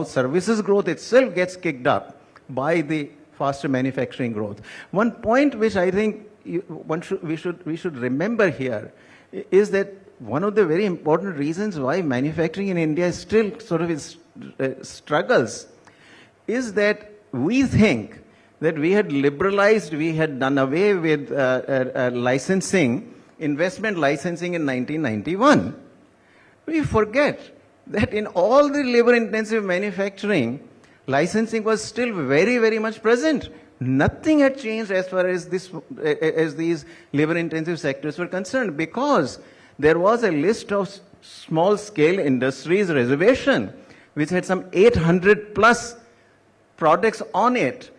services growth itself gets kicked up by the faster manufacturing growth. One point which I think we should remember here is that one of the very important reasons why manufacturing in India is still sort of struggles is that we think that we had liberalized, we had done away with licensing, investment licensing in 1991. We forget that in all the labor-intensive manufacturing, licensing was still very, very much present. Nothing had changed as far as these labor-intensive sectors were concerned, because there was a list of small-scale industries reservation, which had some 800 plus products on it,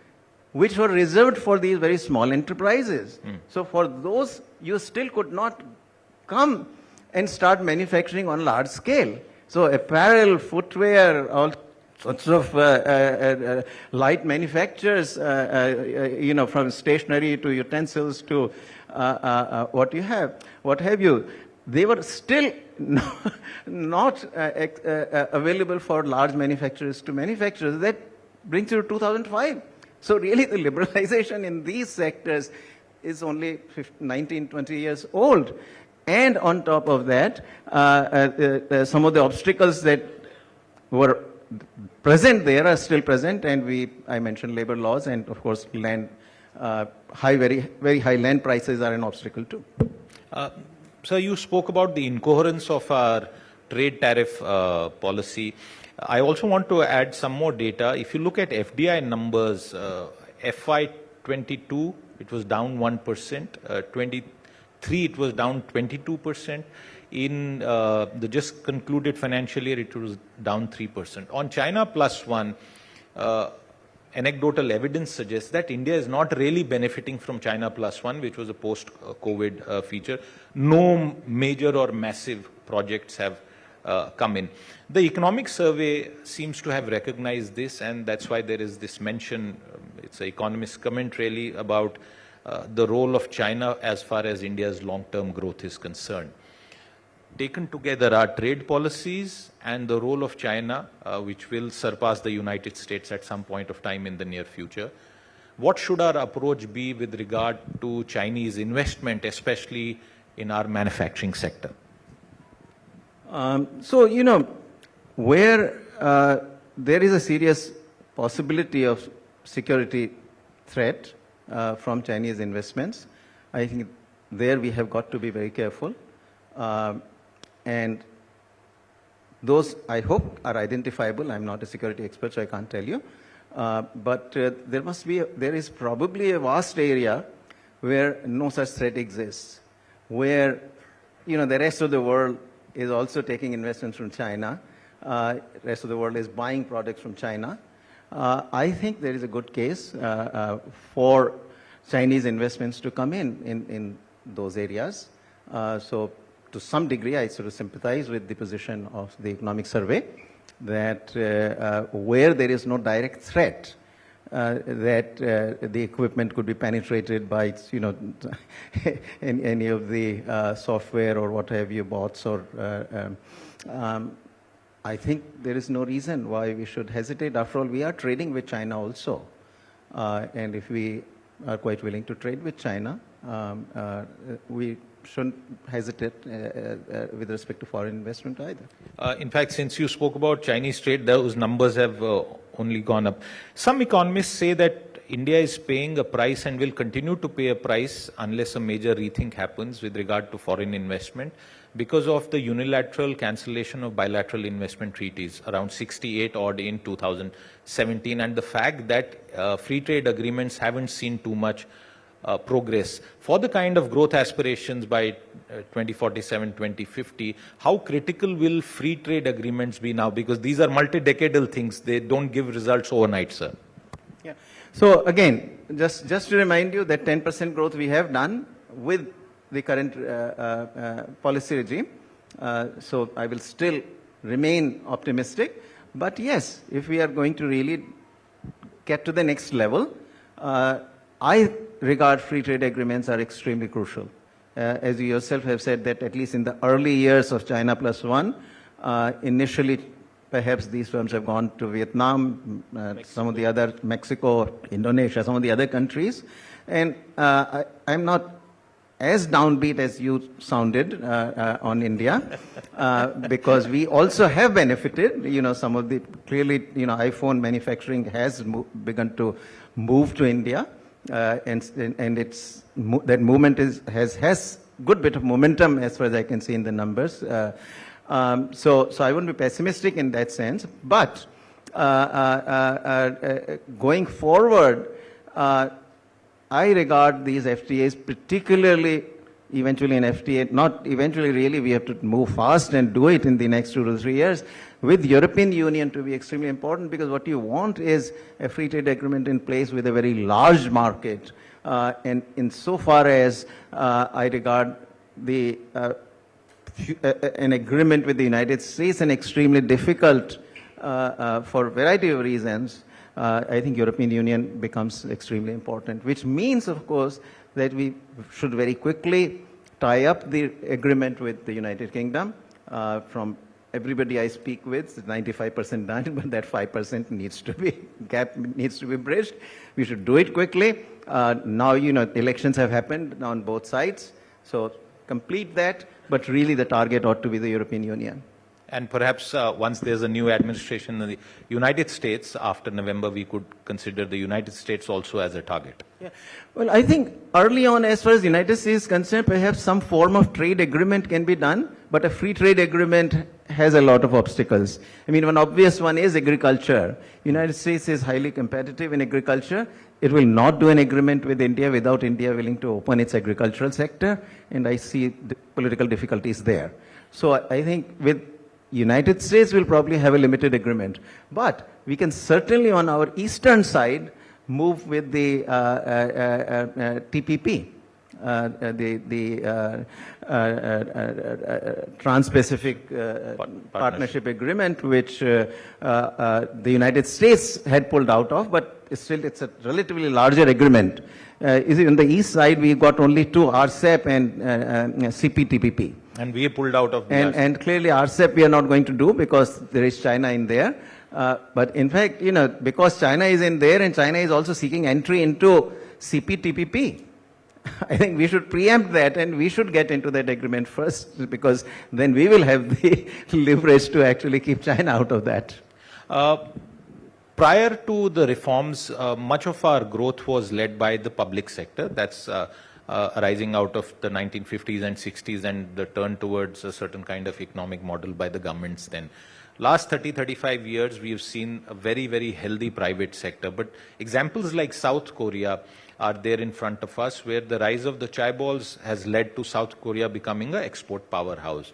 which were reserved for these very small enterprises. So for those, you still could not come and start manufacturing on large scale. So apparel, footwear, all sorts of light manufacturers, from stationery to utensils to what have you. They were still not available for large manufacturers to manufacture. That brings you to 2005. So really the liberalization in these sectors is only 19, 20 years old. And on top of that, some of the obstacles that were present there are still present, and I mentioned labor laws, and of course land, very, very high land prices are an obstacle too. Sir, you spoke about the incoherence of our trade tariff policy. I also want to add some more data. If you look at FDI numbers, FY22, it was down 1%, 23, it was down 22%. In the just concluded financial year, it was down 3%. On China Plus One, anecdotal evidence suggests that India is not really benefiting from China Plus One, which was a post-COVID feature. No major or massive projects have come in. The economic survey seems to have recognized this, and that's why there is this mention, it's an economist comment really, about the role of China as far as India's long-term growth is concerned. Taken together, our trade policies and the role of China, which will surpass the United States at some point of time in the near future, what should our approach be with regard to Chinese investment, especially in our manufacturing sector? Where there is a serious possibility of security threat from Chinese investments, I think there we have got to be very careful. And those, I hope, are identifiable. I'm not a security expert, so I can't tell you. But there is probably a vast area where no such threat exists, where, the rest of the world is also taking investments from China. Rest of the world is buying products from China. I think there is a good case for Chinese investments to come in those areas. So to some degree, I sort of sympathize with the position of the economic survey that where there is no direct threat, that the equipment could be penetrated by, any of the software or what have you, bots or, I think there is no reason why we should hesitate. After all, we are trading with China also. And if we are quite willing to trade with China, we shouldn't hesitate with respect to foreign investment either. In fact, since you spoke about Chinese trade, those numbers have only gone up. Some economists say that India is paying a price and will continue to pay a price unless a major rethink happens with regard to foreign investment because of the unilateral cancellation of bilateral investment treaties, around 68 odd in 2017, and the fact that free trade agreements haven't seen too much progress. For the kind of growth aspirations by 2047, 2050, how critical will free trade agreements be now? Because these are multi-decadal things. They don't give results overnight, sir. Yeah. So again, just to remind you that 10% growth we have done with the current policy regime. So I will still remain optimistic. But yes, if we are going to really get to the next level, I regard free trade agreements are extremely crucial. as you yourself have said, that at least in the early years of China Plus One, initially perhaps these firms have gone to Vietnam, some of the other, Mexico, Indonesia, some of the other countries. And I'm not as downbeat as you sounded on India, because we also have benefited. Some of the, clearly, iPhone manufacturing has begun to move to India, and it's that movement has good bit of momentum as far as I can see in the numbers. So I wouldn't be pessimistic in that sense, but going forward, I regard these FTAs, particularly eventually an FTA, not eventually really, we have to move fast and do it in the next 2 to 3 years, with European Union to be extremely important, because what you want is a free trade agreement in place with a very large market. And insofar as I regard the an agreement with the United States an extremely difficult for a variety of reasons, I think European Union becomes extremely important, which means, of course, that we should very quickly tie up the agreement with the United Kingdom. From everybody I speak with, it's 95% done, but that 5% needs to be, gap needs to be bridged. We should do it quickly. Now, elections have happened on both sides, so complete that, but really the target ought to be the European Union. And perhaps once there's a new administration in the United States, after November, we could consider the United States also as a target. Yeah. Well, I think early on, as far as the United States is concerned, perhaps some form of trade agreement can be done, but a free trade agreement has a lot of obstacles. I mean, one obvious one is agriculture. United States is highly competitive in agriculture. It will not do an agreement with India without India willing to open its agricultural sector, and I see the political difficulties there. So I think with United States will probably have a limited agreement, but we can certainly on our eastern side move with the TPP, the Trans-Pacific Partnership Agreement, which the United States had pulled out of, but still it's a relatively larger agreement. On the east side, we got only two, RCEP and CPTPP. And we pulled out of the and clearly RCEP we are not going to do because there is China in there. But in fact, because China is in there and China is also seeking entry into CPTPP, I think we should preempt that and we should get into that agreement first, because then we will have the leverage to actually keep China out of that. Prior to the reforms, much of our growth was led by the public sector. That's arising out of the 1950s and 60s and the turn towards a certain kind of economic model by the governments then. Last 30-35 years, we've seen a very, very healthy private sector. But examples like South Korea are there in front of us, where the rise of the chaeballs has led to South Korea becoming an export powerhouse.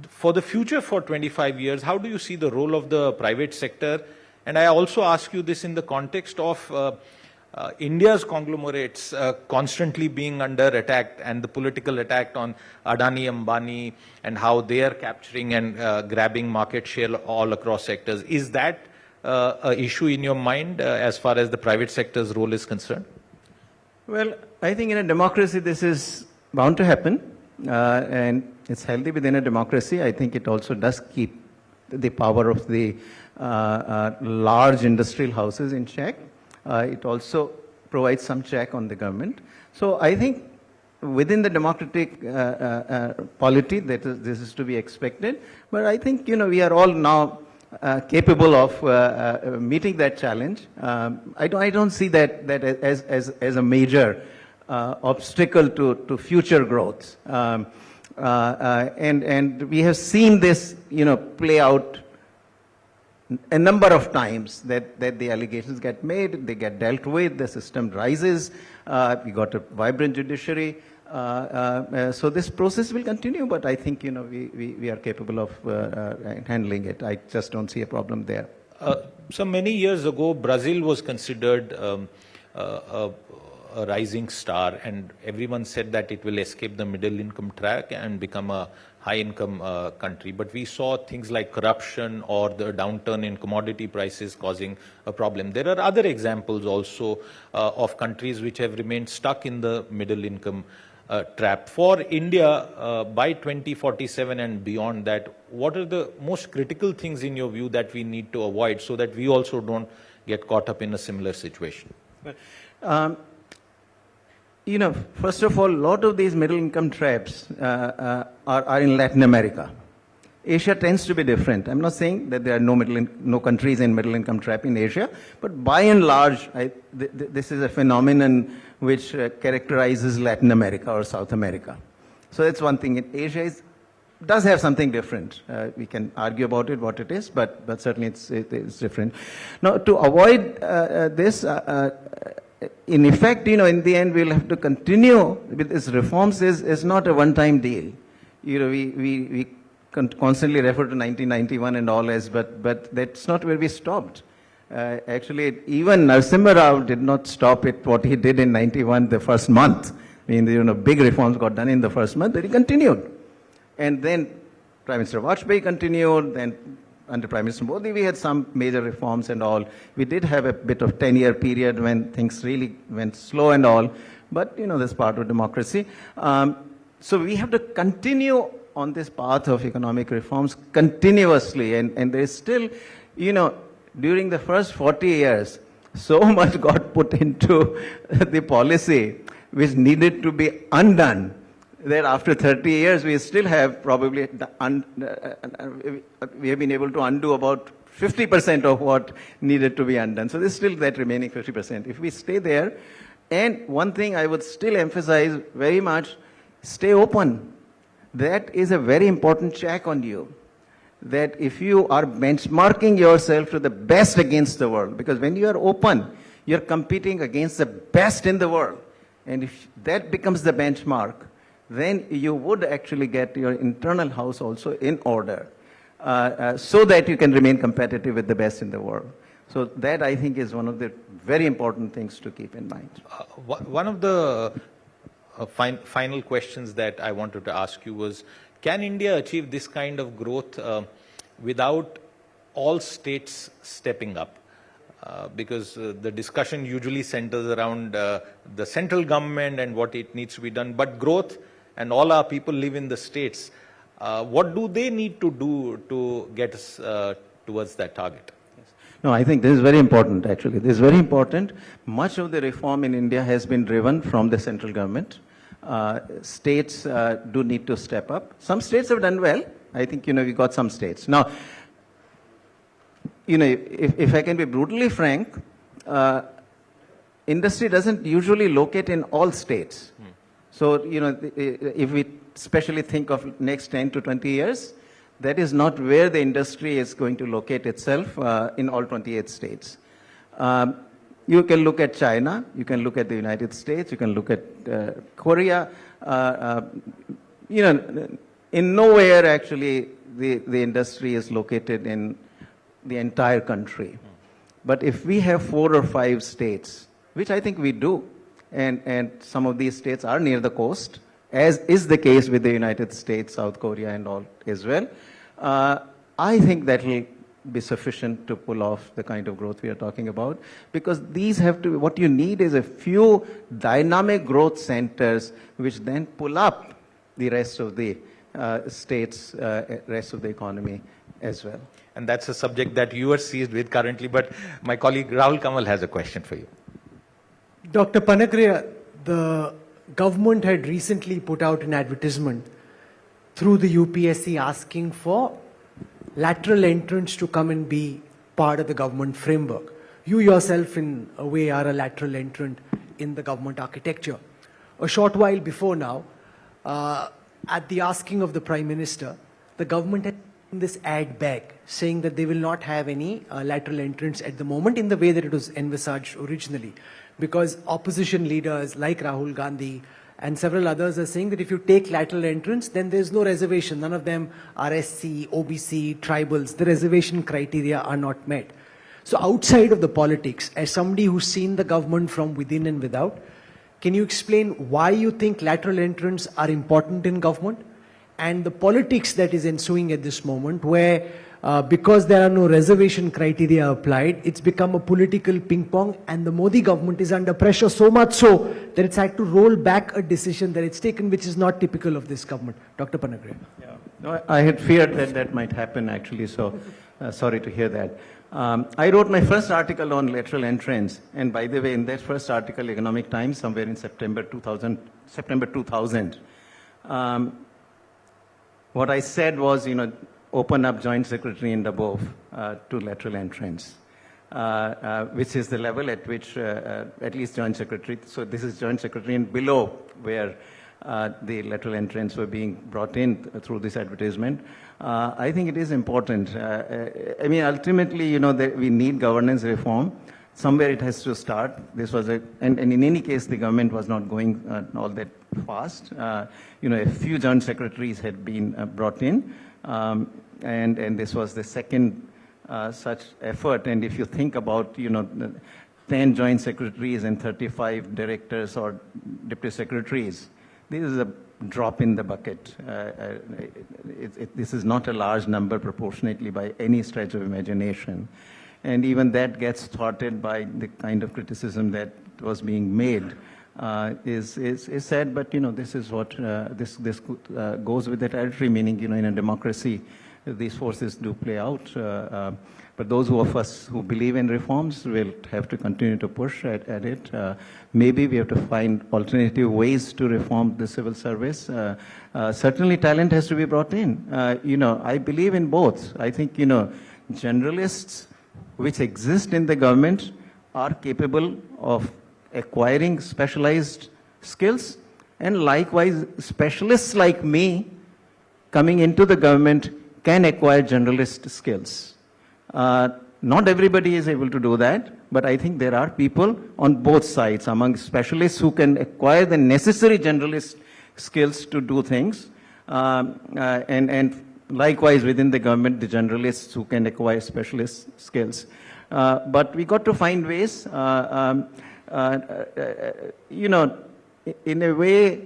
For the future for 25 years, how do you see the role of the private sector? And I also ask you this in the context of India's conglomerates constantly being under attack, and the political attack on Adani, Ambani, and how they are capturing and grabbing market share all across sectors. Is that an issue in your mind as far as the private sector's role is concerned? Well, I think in a democracy this is bound to happen, and it's healthy within a democracy. I think it also does keep the power of the large industrial houses in check. It also provides some check on the government. So I think within the democratic polity, this is to be expected. But I think, we are all now capable of meeting that challenge. I don't see that as a major obstacle to future growth. And we have seen this, play out a number of times, that the allegations get made, they get dealt with, the system rises, we got a vibrant judiciary. So this process will continue, but I think, we are capable of handling it. I just don't see a problem there. So many years ago, Brazil was considered a rising star, and everyone said that it will escape the middle income track and become a high-income country. But we saw things like corruption or the downturn in commodity prices causing a problem. There are other examples also of countries which have remained stuck in the middle-income trap. For India, by 2047 and beyond that, what are the most critical things in your view that we need to avoid so that we also don't get caught up in a similar situation? You know, first of all, a lot of these middle-income traps are in Latin America. Asia tends to be different. I'm not saying that there are no countries in middle-income trap in Asia, but by and large, this is a phenomenon which characterizes Latin America or South America. So that's one thing. Asia does have something different. We can argue about it, what it is, but certainly it's different. Now, to avoid this, in effect, you know, in the end, we'll have to continue with these reforms. Is not a one-time deal. You know, we constantly refer to 1991 and all as, but that's not where we stopped. Actually, even Narasimha Rao did not stop at what he did in 91 the first month. I mean, you know, big reforms got done in the first month, but he continued. And then Prime Minister Vajpayee continued, then under Prime Minister Modi, we had some major reforms and all. We did have a bit of 10-year period when things really went slow and all, but, you know, that's part of democracy. So we have to continue on this path of economic reforms continuously, and there is still, you know, during the first 40 years, so much got put into the policy which needed to be undone, that after 30 years, we still have probably, we have been able to undo about 50% of what needed to be undone. So there's still that remaining 50%. If we stay there, and one thing I would still emphasize very much, stay open. That is a very important check on you. That if you are benchmarking yourself to the best against the world, because when you are open, you're competing against the best in the world. And if that becomes the benchmark, then you would actually get your internal house also in order so that you can remain competitive with the best in the world. So that, I think, is one of the very important things to keep in mind. One of the final questions that I wanted to ask you was, can India achieve this kind of growth without all states stepping up? Because the discussion usually centers around the central government and what it needs to be done. But growth, and all our people live in the states, what do they need to do to get us towards that target? No, I think this is very important, actually. This is very important. Much of the reform in India has been driven from the central government. States do need to step up. Some states have done well. I think, you know, we got some states. Now, you know, if I can be brutally frank, industry doesn't usually locate in all states. So, you know, if we especially think of next 10 to 20 years, that is not where the industry is going to locate itself in all 28 states. You can look at China, you can look at the United States, you can look at Korea. You know, in nowhere actually the industry is located in the entire country. But if we have 4 or 5 states, which I think we do, and some of these states are near the coast, as is the case with the United States, South Korea and all as well, I think that will be sufficient to pull off the kind of growth we are talking about, because these have to, what you need is a few dynamic growth centers which then pull up the rest of the states, rest of the economy as well. And that's a subject that you are seized with currently, but my colleague Rahul Kamal has a question for you. Dr. Panagriya, the government had recently put out an advertisement through the UPSC asking for lateral entrants to come and be part of the government framework. You yourself, in a way, are a lateral entrant in the government architecture. A short while before now, at the asking of the Prime Minister, the government had this ad back saying that they will not have any lateral entrants at the moment in the way that it was envisaged originally. Because opposition leaders like Rahul Gandhi and several others are saying that if you take lateral entrants, then there's no reservation. None of them are SC, OBC, tribals. The reservation criteria are not met. So outside of the politics, as somebody who's seen the government from within and without, can you explain why you think lateral entrants are important in government? and the politics that is ensuing at this moment, where because there are no reservation criteria applied, it's become a political ping pong, and the Modi government is under pressure so much so that it's had to roll back a decision that it's taken, which is not typical of this government. Dr. Panagria. Yeah. No, I had feared that that might happen actually, so sorry to hear that. I wrote my first article on lateral entrance, and by the way, in that first article, Economic Times, somewhere in September 2000, what I said was, open up joint secretary and above to lateral entrance, which is the level at which at least joint secretary, so this is joint secretary and below where the lateral entrance were being brought in through this advertisement. I think it is important. I mean, ultimately, we need governance reform. Somewhere it has to start. This was and in any case, the government was not going all that fast. A few joint secretaries had been brought in, and this was the second such effort. And if you think about, 10 joint secretaries and 35 directors or deputy secretaries, this is a drop in the bucket. This is not a large number proportionately by any stretch of imagination. And even that gets thwarted by the kind of criticism that was being made. Is sad, but this is what this goes with the territory. Meaning, in a democracy, these forces do play out. But those of us who believe in reforms will have to continue to push at it. Maybe we have to find alternative ways to reform the civil service. Certainly, talent has to be brought in. I believe in both. I think generalists which exist in the government are capable of acquiring specialized skills, and likewise specialists like me coming into the government can acquire generalist skills. Not everybody is able to do that, but I think there are people on both sides among specialists who can acquire the necessary generalist skills to do things, and likewise within the government, the generalists who can acquire specialist skills. But we got to find ways. In a way,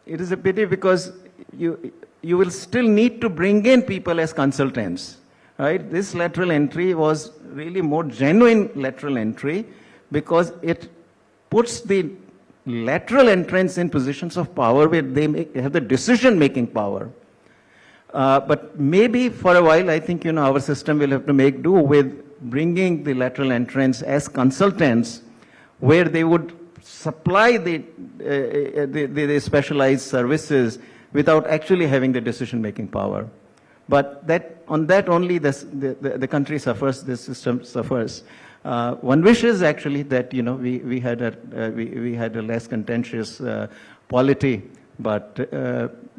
it is a pity because you will still need to bring in people as consultants, right? This lateral entry was really more genuine lateral entry because it puts the lateral entrance in positions of power where they have the decision-making power. But maybe for a while, I think, our system will have to make do with bringing the lateral entrance as consultants where they would supply the specialized services without actually having the decision-making power. But on that only the country suffers, the system suffers. One wishes actually that we had a less contentious polity, but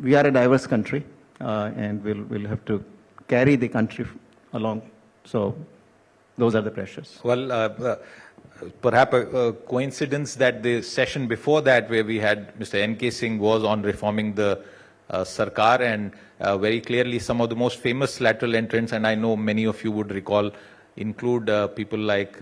we are a diverse country, and we'll have to carry the country along. So those are the pressures. Well, perhaps a coincidence that the session before that, where we had Mr. N.K. Singh, was on reforming the Sarkar, and very clearly some of the most famous lateral entrants, and I know many of you would recall, include people like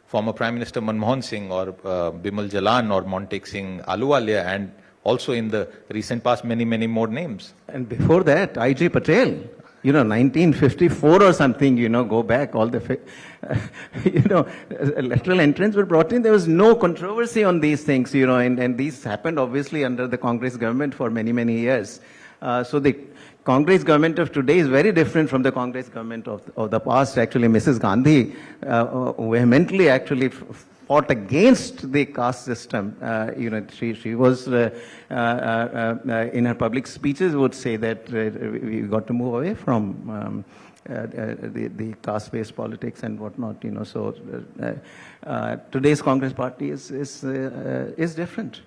former Prime Minister Manmohan Singh or Bimal Jalan or Montek Singh Ahluwalia, and also in the recent past many more names. And before that, I.G. Patel. 1954 or something, go back, all the, lateral entrants were brought in. There was no controversy on these things, and these happened obviously under the Congress government for many years. So the Congress government of today is very different from the Congress government of the past. Actually, Mrs. Gandhi vehemently actually fought against the caste system. She was, in her public speeches, would say that we got to move away from the caste-based politics and whatnot. So today's Congress party is different.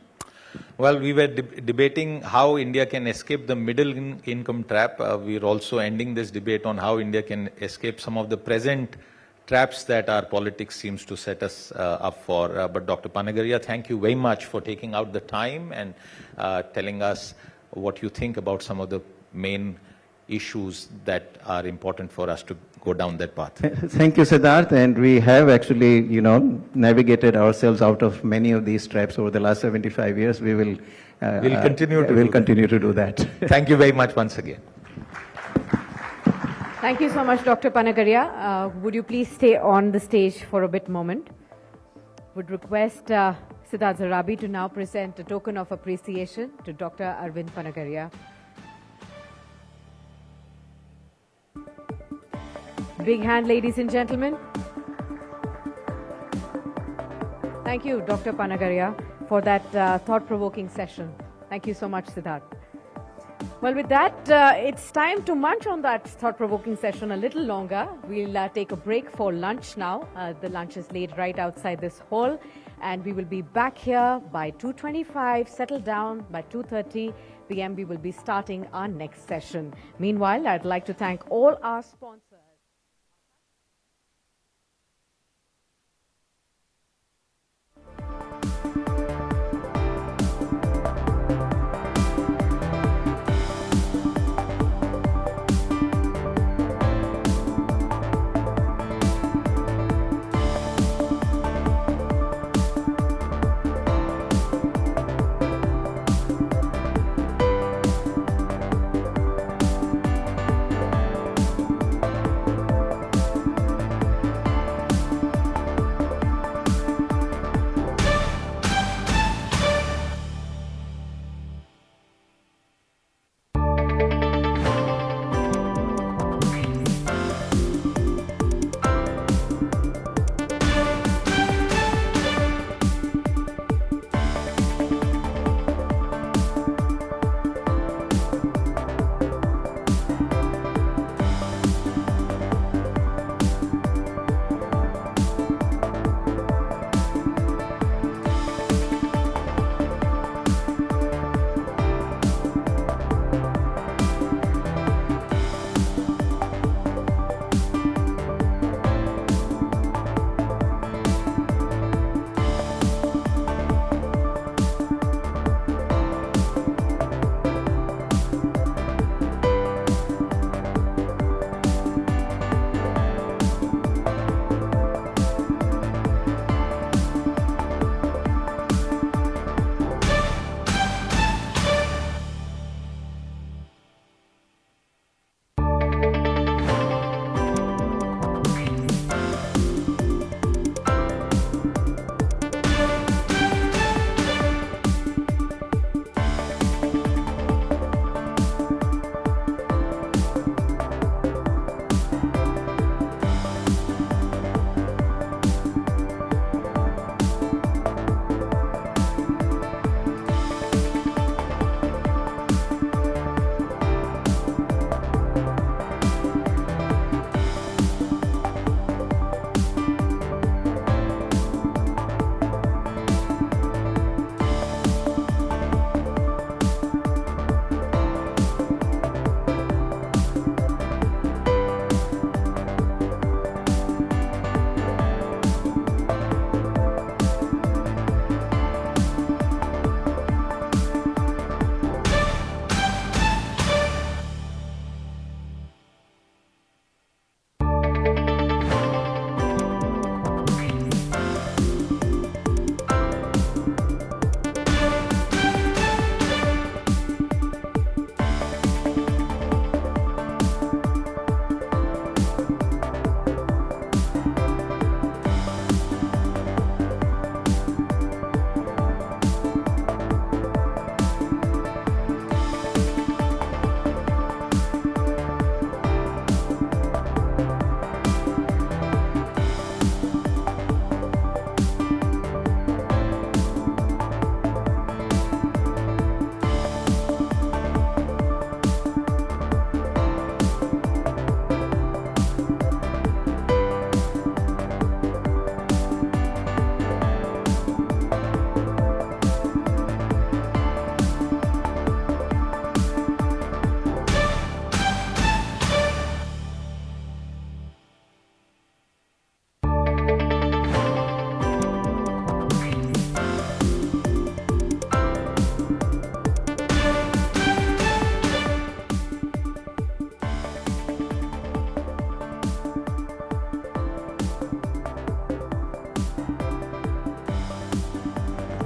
Well, we were debating how India can escape the middle income trap. We're also ending this debate on how India can escape some of the present traps that our politics seems to set us up for. But Dr. Panagria, thank you very much for taking out the time and telling us what you think about some of the main issues that are important for us to go down that path. Thank you, Siddharth. And we have actually, navigated ourselves out of many of these traps over the last 75 years. We will We'll continue to we'll do that. continue to do that. Thank you very much once again. Thank you so much, Dr. Panagaria. Would you please stay on the stage for a bit moment? Would request Siddharth Zarabi to now present a token of appreciation to Dr. Arvind Panagaria. Big hand, ladies and gentlemen. Thank you, Dr. Panagaria, for that thought-provoking session. Thank you so much, Siddharth. Well, with that, it's time to munch on that thought-provoking session a little longer. We'll take a break for lunch now. The lunch is laid right outside this hall, and we will be back here by 2:25, settle down by 2:30 p.m. We will be starting our next session. Meanwhile, I'd like to thank all our sponsors.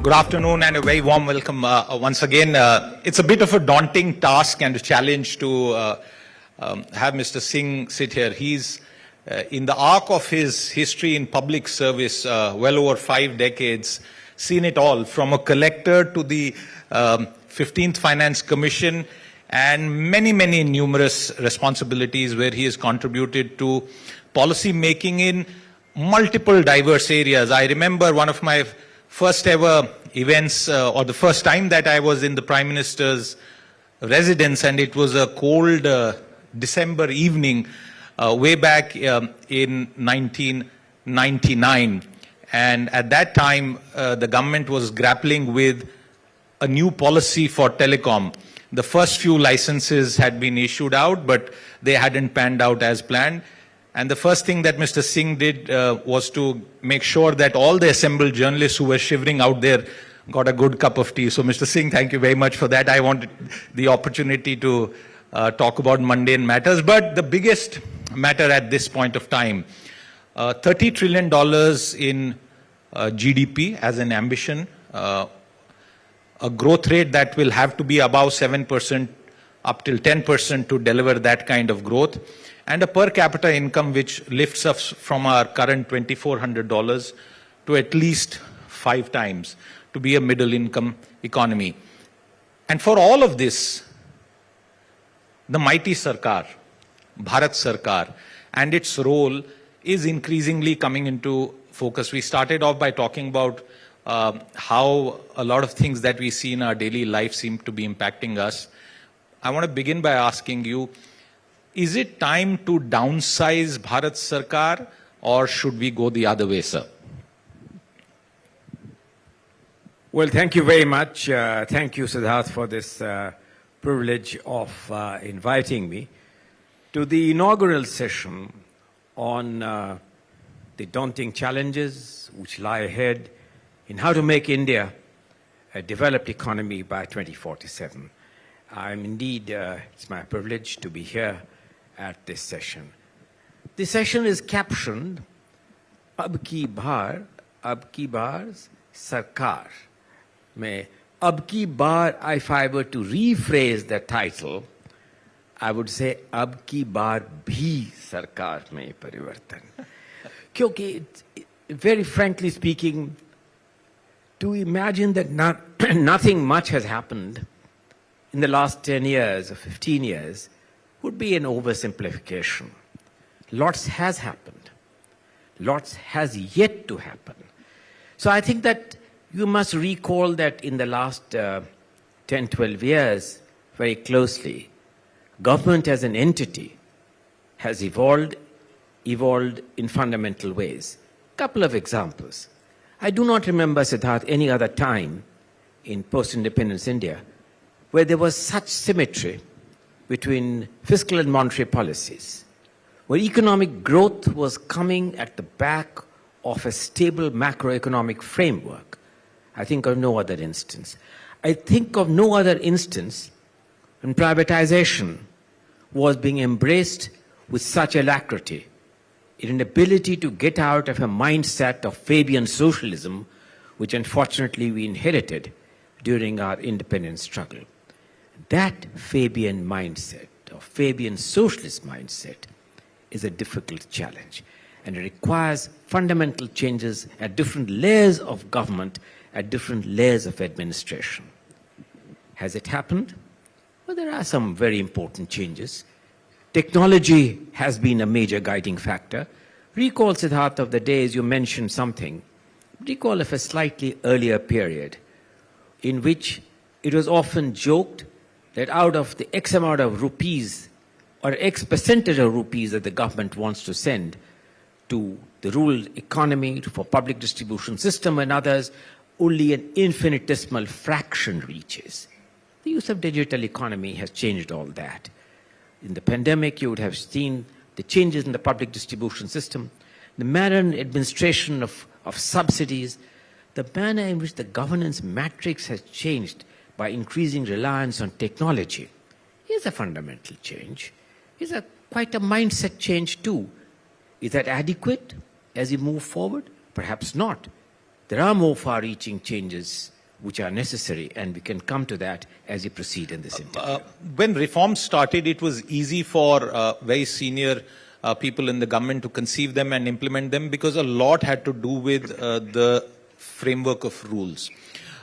Good afternoon and a very warm welcome once again. It's a bit of a daunting task and a challenge to have Mr. Singh sit here. He's in the arc of his history in public service, well over 5 decades, seen it all, from a collector to the 15th Finance Commission, and many, many numerous responsibilities where he has contributed to policy making in multiple diverse areas. I remember one of my first ever events, or the first time that I was in the Prime Minister's residence, and it was a cold December evening way back in 1999. And at that time, the government was grappling with a new policy for telecom. The first few licenses had been issued out, but they hadn't panned out as planned. And the first thing that Mr. Singh did was to make sure that all the assembled journalists who were shivering out there got a good cup of tea. So, Mr. Singh, thank you very much for that. I wanted the opportunity to talk about mundane matters. But the biggest matter at this point of time, $30 trillion in GDP as an ambition, a growth rate that will have to be above 7% up till 10% to deliver that kind of growth, and a per capita income which lifts us from our current $2,400 to at least 5 times to be a middle income economy. And for all of this, the mighty Sarkar, Bharat Sarkar, and its role is increasingly coming into focus. We started off by talking about how a lot of things that we see in our daily life seem to be impacting us. I want to begin by asking you, is it time to downsize Bharat Sarkar, or should we go the other way, sir? Well, thank you very much. Thank you, Siddharth, for this privilege of inviting me to the inaugural session on the daunting challenges which lie ahead in how to make India a developed economy by 2047. I'm indeed, it's my privilege to be here at this session. This session is captioned, Ab ki baar Sarkar. Ab ki baar, if I were to rephrase the title, I would say, Ab ki baar bhi Sarkar mein parivartan. Kyunki, very frankly speaking, to imagine that nothing much has happened in the last 10 years or 15 years would be an oversimplification. Lots has happened. Lots has yet to happen. So I think that you must recall that in the last 10, 12 years, very closely, government as an entity has evolved in fundamental ways. Couple of examples. I do not remember, Siddharth, any other time in post-independence India where there was such symmetry between fiscal and monetary policies, where economic growth was coming at the back of a stable macroeconomic framework. I think of no other instance. I think of no other instance when privatization was being embraced with such alacrity, in an ability to get out of a mindset of Fabian socialism, which unfortunately we inherited during our independence struggle. That Fabian mindset, or Fabian socialist mindset, is a difficult challenge, and it requires fundamental changes at different layers of government, at different layers of administration. Has it happened? Well, there are some very important changes. Technology has been a major guiding factor. Recall, Siddharth, of the days you mentioned something. Recall of a slightly earlier period in which it was often joked that out of the X amount of rupees or X percentage of rupees that the government wants to send to the rural economy, for public distribution system and others, only an infinitesimal fraction reaches. The use of digital economy has changed all that. In the pandemic, you would have seen the changes in the public distribution system, the manner in administration of subsidies, the manner in which the governance matrix has changed by increasing reliance on technology is a fundamental change. It's quite a mindset change too. Is that adequate as we move forward? Perhaps not. There are more far-reaching changes which are necessary, and we can come to that as we proceed in this interview. When reforms started, it was easy for very senior people in the government to conceive them and implement them because a lot had to do with the framework of rules.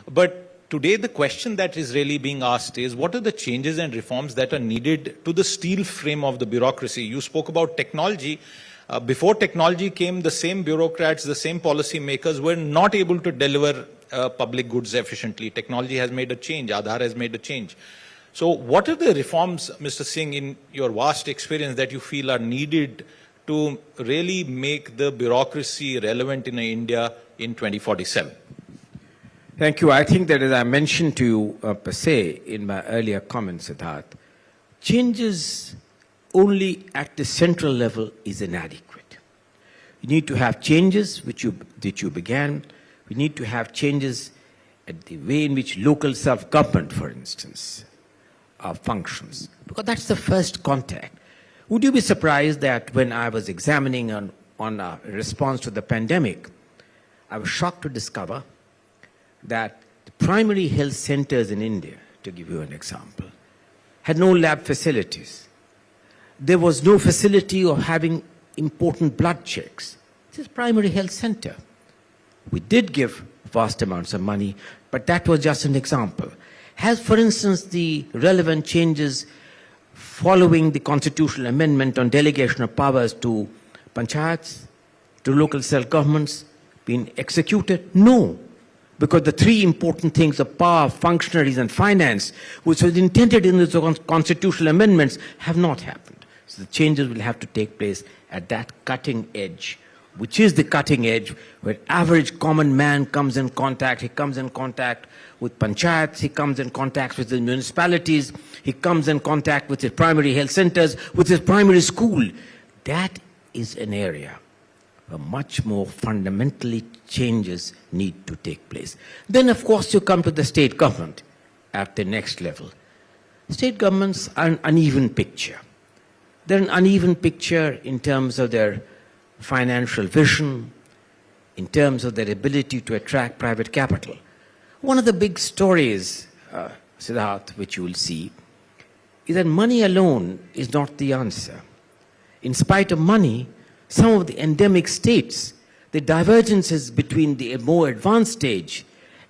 But today, the question that is really being asked is, what are the changes and reforms that are needed to the steel frame of the bureaucracy? You spoke about technology. Before technology came, the same bureaucrats, the same policymakers were not able to deliver public goods efficiently. Technology has made a change. Aadhaar has made a change. So what are the reforms, Mr. Singh, in your vast experience that you feel are needed to really make the bureaucracy relevant in India in 2047? Thank you. I think that, as I mentioned to you per se in my earlier comments, Siddharth, changes only at the central level is inadequate. You need to have changes that you began. We need to have changes at the way in which local self-government, for instance, functions, because that's the first contact. Would you be surprised that when I was examining on a response to the pandemic, I was shocked to discover that the primary health centers in India, to give you an example, had no lab facilities. There was no facility of having important blood checks. This is primary health center. We did give vast amounts of money, but that was just an example. Has, for instance, the relevant changes following the constitutional amendment on delegation of powers to panchayats, to local self-governments, been executed? No. Because the three important things of power, functionaries, and finance, which was intended in the constitutional amendments, have not happened. So the changes will have to take place at that cutting edge, which is the cutting edge where average common man comes in contact. He comes in contact with panchayats, he comes in contact with the municipalities, he comes in contact with his primary health centers, with his primary school. That is an area where much more fundamentally changes need to take place. Then, of course, you come to the state government at the next level. State governments are an uneven picture. They're an uneven picture in terms of their financial vision, in terms of their ability to attract private capital. One of the big stories, Siddharth, which you will see, is that money alone is not the answer. In spite of money, some of the endemic states, the divergences between the more advanced stage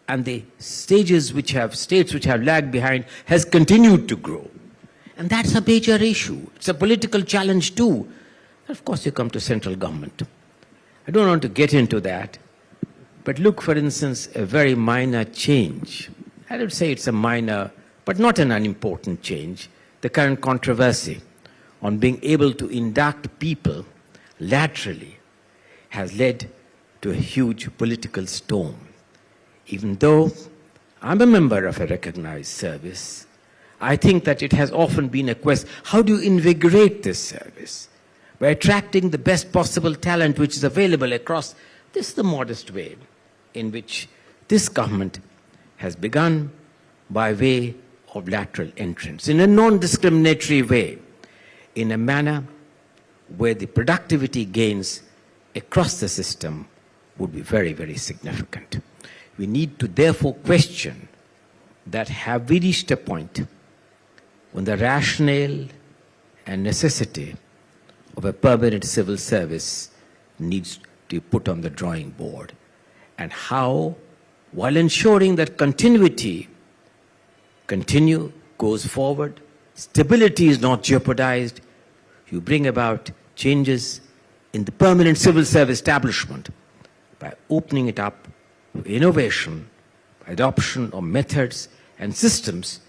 and the states which have lagged behind has continued to grow. And that's a major issue. It's a political challenge too. And of course, you come to central government. I don't want to get into that, but look, for instance, a very minor change. I would say it's a minor, but not an unimportant change. The current controversy on being able to induct people laterally has led to a huge political storm. Even though I'm a member of a recognized service, I think that it has often been a quest, how do you invigorate this service? By attracting the best possible talent which is available across. This is the modest way in which this government has begun by way of lateral entrance, in a non-discriminatory way, in a manner where the productivity gains across the system would be very, very significant. We need to therefore question that, have we reached a point when the rationale and necessity of a permanent civil service needs to be put on the drawing board, and how, while ensuring that continuity goes forward, stability is not jeopardized, you bring about changes in the permanent civil service establishment by opening it up to innovation, adoption of methods and systems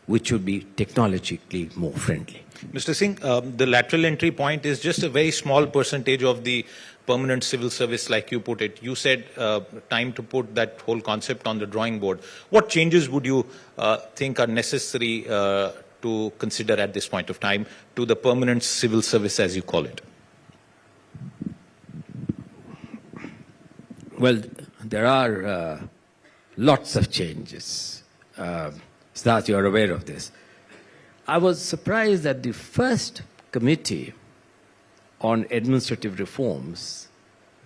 which would be technologically more friendly. Mr. Singh, the lateral entry point is just a very small percentage of the permanent civil service, like you put it. You said time to put that whole concept on the drawing board. What changes would you think are necessary to consider at this point of time to the permanent civil service, as you call it? Well, there are lots of changes. Siddharth, you are aware of this. I was surprised that the first committee on administrative reforms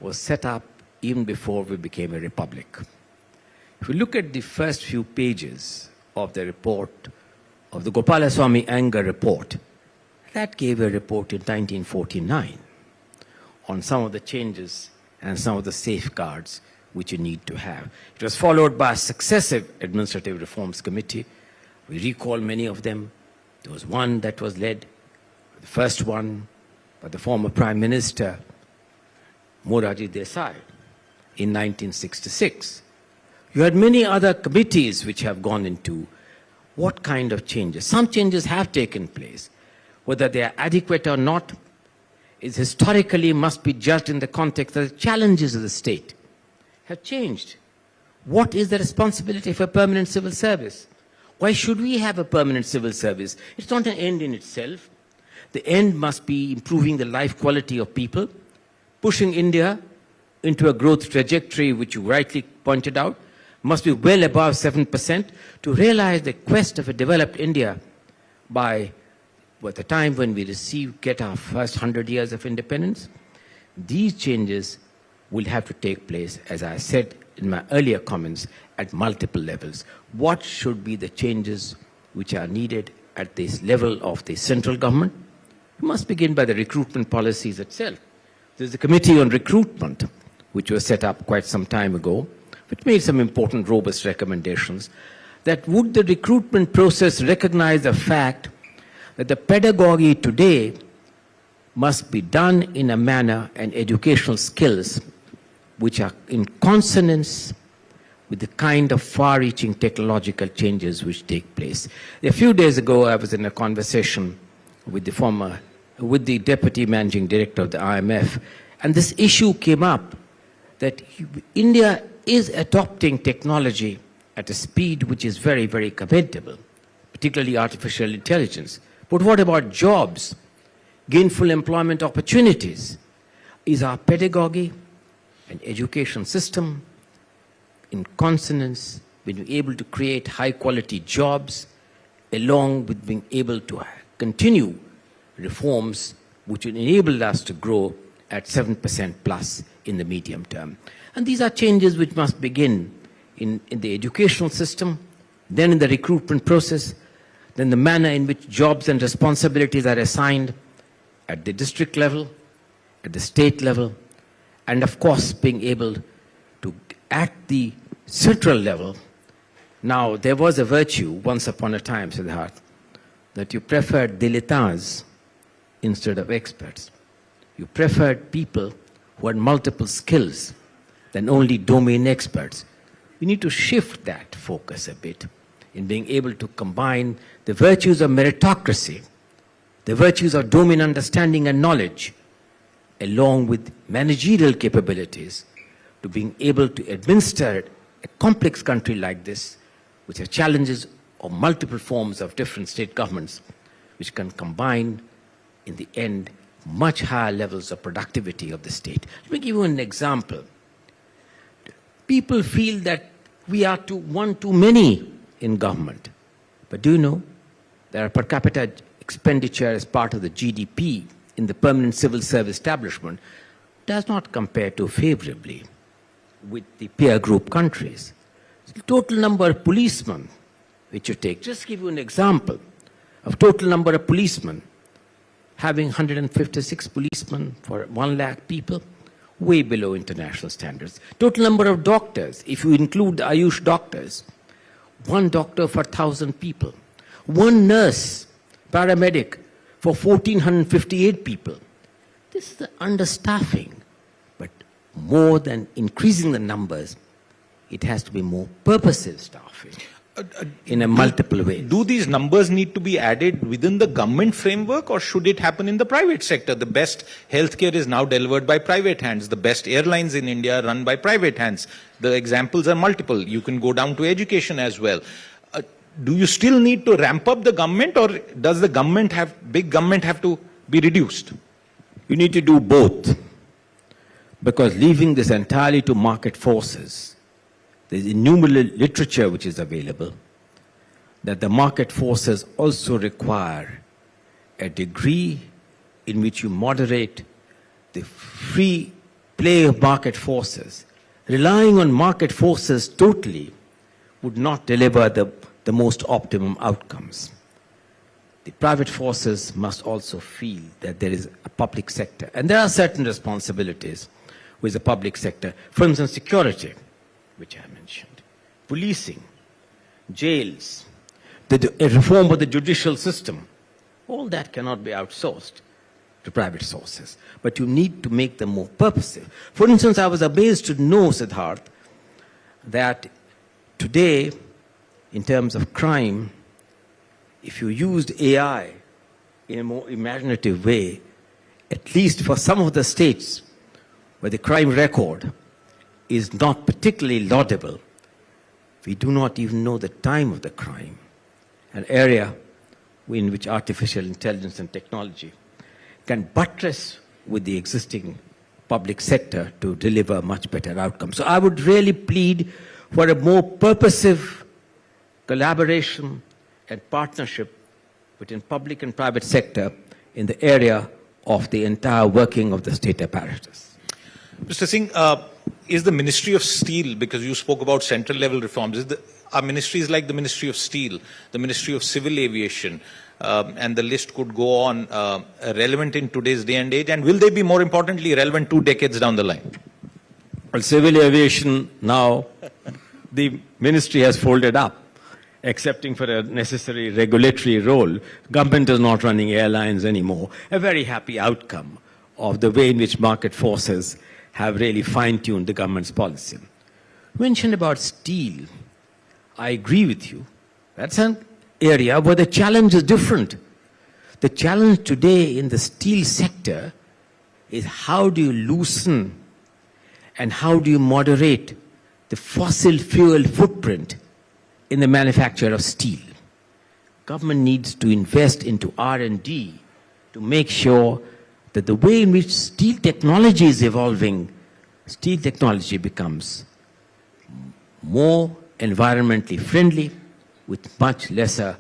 was set up even before we became a republic. If we look at the first few pages of the report, of the Gopalaswamy Anger report, that gave a report in 1949 on some of the changes and some of the safeguards which you need to have. It was followed by a successive administrative reforms committee. We recall many of them. There was one that was led, the first one by the former Prime Minister Morarji Desai in 1966. You had many other committees which have gone into what kind of changes. Some changes have taken place. Whether they are adequate or not is historically must be judged in the context that the challenges of the state have changed. What is the responsibility for permanent civil service? Why should we have a permanent civil service? It's not an end in itself. The end must be improving the life quality of people, pushing India into a growth trajectory which you rightly pointed out, must be well above 7% to realize the quest of a developed India by the time when we get our first 100 years of independence. These changes will have to take place, as I said in my earlier comments, at multiple levels. What should be the changes which are needed at this level of the central government? We must begin by the recruitment policies itself. There's a committee on recruitment which was set up quite some time ago, which made some important robust recommendations that would the recruitment process recognize the fact that the pedagogy today must be done in a manner and educational skills which are in consonance with the kind of far-reaching technological changes which take place. A few days ago, I was in a conversation with the Deputy Managing Director of the IMF, and this issue came up that India is adopting technology at a speed which is very, very commendable, particularly artificial intelligence. But what about jobs, gainful employment opportunities? Is our pedagogy and education system in consonance with being able to create high-quality jobs, along with being able to continue reforms which will enable us to grow at 7% plus in the medium term? And these are changes which must begin in the educational system, then in the recruitment process, then the manner in which jobs and responsibilities are assigned at the district level, at the state level, and of course being able to, at the central level. Now, there was a virtue once upon a time, Siddharth, that you preferred dilettantes instead of experts. You preferred people who had multiple skills than only domain experts. We need to shift that focus a bit in being able to combine the virtues of meritocracy, the virtues of domain understanding and knowledge, along with managerial capabilities, to being able to administer a complex country like this, which has challenges of multiple forms of different state governments, which can combine, in the end, much higher levels of productivity of the state. Let me give you an example. People feel that we are one too many in government. But do you know that our per capita expenditure as part of the GDP in the permanent civil service establishment does not compare too favorably with the peer group countries? The total number of policemen which you take, just give you an example of total number of policemen, having 156 policemen for 1 lakh people, way below international standards. Total number of doctors, if you include the Ayush doctors, 1 doctor for 1,000 people. 1 nurse, paramedic, for 1,458 people. This is the understaffing. But more than increasing the numbers, it has to be more purposive staffing in a multiple way. Do these numbers need to be added within the government framework, or should it happen in the private sector? The best healthcare is now delivered by private hands. The best airlines in India are run by private hands. The examples are multiple. You can go down to education as well. Do you still need to ramp up the government, or does the government big government have to be reduced? You need to do both, because leaving this entirely to market forces, there's innumerable literature which is available that the market forces also require a degree in which you moderate the free play of market forces. Relying on market forces totally would not deliver the most optimum outcomes. The private forces must also feel that there is a public sector. And there are certain responsibilities with the public sector. For instance, security, which I mentioned, policing, jails, the reform of the judicial system. All that cannot be outsourced to private sources. But you need to make them more purposive. For instance, I was amazed to know, Siddharth, that today, in terms of crime, if you used AI in a more imaginative way, at least for some of the states where the crime record is not particularly laudable, we do not even know the time of the crime, an area in which artificial intelligence and technology can buttress with the existing public sector to deliver much better outcomes. So I would really plead for a more purposive collaboration and partnership between public and private sector in the area of the entire working of the state apparatus. Mr. Singh, is the Ministry of Steel, because you spoke about central level reforms, are ministries like the Ministry of Steel, the Ministry of Civil Aviation, and the list could go on, relevant in today's day and age? And will they be, more importantly, relevant 2 decades down the line? Well, civil aviation now, the ministry has folded up, excepting for a necessary regulatory role. Government is not running airlines anymore. A very happy outcome of the way in which market forces have really fine-tuned the government's policy. You mentioned about steel. I agree with you. That's an area where the challenge is different. The challenge today in the steel sector is how do you loosen and how do you moderate the fossil fuel footprint in the manufacture of steel. Government needs to invest into R&D to make sure that the way in which steel technology is evolving, steel technology becomes more environmentally friendly with much lesser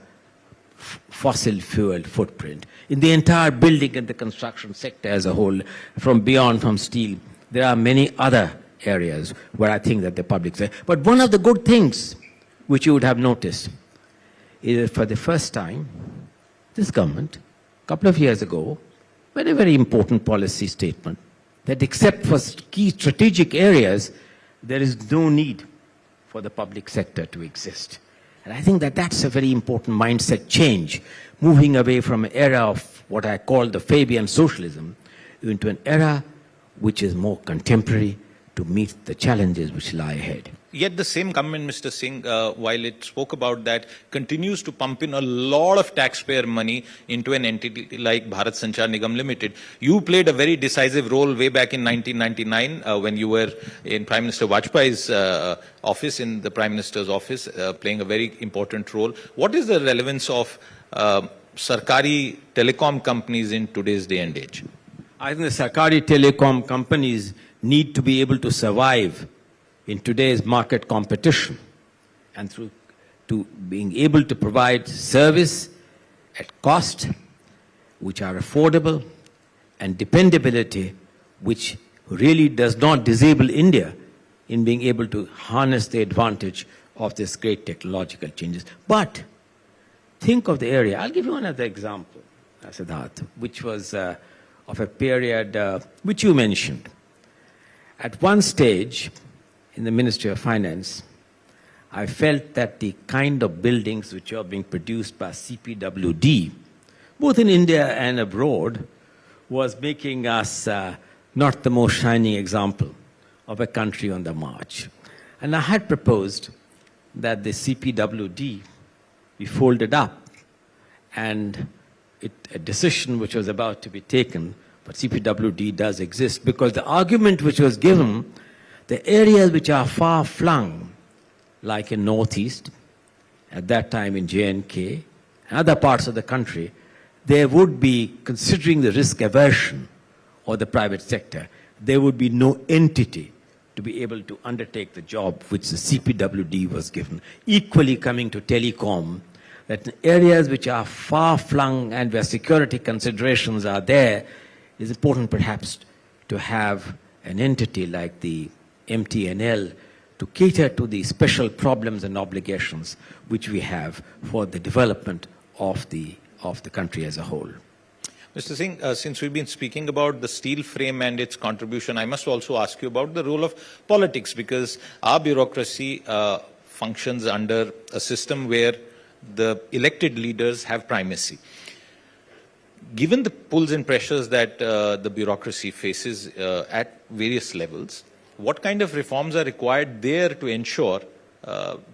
fossil fuel footprint. In the entire building and the construction sector as a whole, from steel, there are many other areas where I think that the public sector. But one of the good things which you would have noticed is that for the first time, this government, a couple of years ago, made a very important policy statement that except for key strategic areas, there is no need for the public sector to exist. And I think that that's a very important mindset change, moving away from an era of what I call the Fabian socialism into an era which is more contemporary to meet the challenges which lie ahead. Yet the same government, Mr. Singh, while it spoke about that, continues to pump in a lot of taxpayer money into an entity like Bharat Sanchar Nigam Limited. You played a very decisive role way back in 1999 when you were in Prime Minister Vajpayee's office, in the Prime Minister's office, playing a very important role. What is the relevance of Sarkari telecom companies in today's day and age? I think the Sarkari telecom companies need to be able to survive in today's market competition and through to being able to provide service at cost which are affordable and dependability which really does not disable India in being able to harness the advantage of this great technological changes. But think of the area. I'll give you another example, Siddharth, which was of a period which you mentioned. At one stage, in the Ministry of Finance, I felt that the kind of buildings which are being produced by CPWD, both in India and abroad, was making us not the most shining example of a country on the march. And I had proposed that the CPWD be folded up and a decision which was about to be taken, but CPWD does exist because the argument which was given, the areas which are far-flung, like in Northeast, at that time in J&K, and other parts of the country, there would be, considering the risk aversion of the private sector, there would be no entity to be able to undertake the job which the CPWD was given. Equally coming to telecom, that in areas which are far-flung and where security considerations are there, it's important perhaps to have an entity like the MTNL to cater to the special problems and obligations which we have for the development of the country as a whole. Mr. Singh, since we've been speaking about the steel frame and its contribution, I must also ask you about the role of politics, because our bureaucracy functions under a system where the elected leaders have primacy. Given the pulls and pressures that the bureaucracy faces at various levels, what kind of reforms are required there to ensure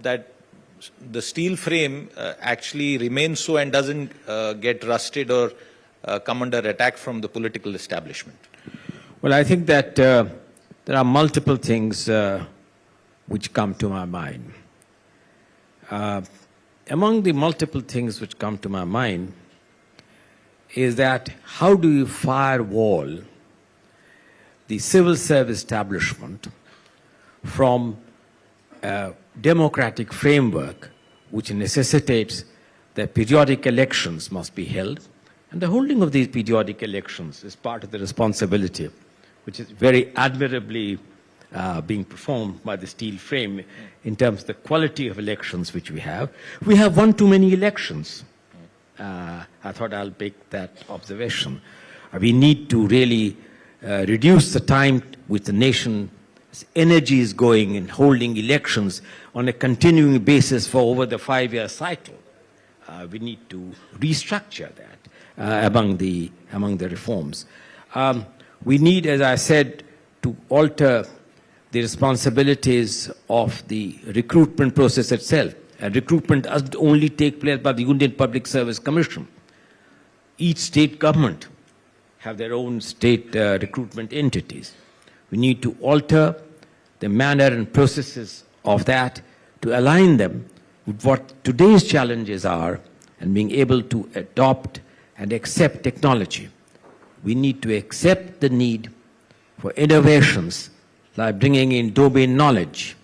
that the steel frame actually remains so and doesn't get rusted or come under attack from the political establishment? Well, I think that there are multiple things which come to my mind. Among the multiple things which come to my mind is that how do you firewall the civil service establishment from a democratic framework which necessitates that periodic elections must be held, and the holding of these periodic elections is part of the responsibility which is very admirably being performed by the steel frame in terms of the quality of elections which we have. We have one too many elections. I thought I'll make that observation. We need to really reduce the time with the nation's energy is going in holding elections on a continuing basis for over the 5-year cycle. We need to restructure that among the reforms. We need, as I said, to alter the responsibilities of the recruitment process itself. And recruitment doesn't only take place by the Union Public Service Commission. Each state government have their own state recruitment entities. We need to alter the manner and processes of that to align them with what today's challenges are and being able to adopt and accept technology. We need to accept the need for innovations like bringing in domain knowledge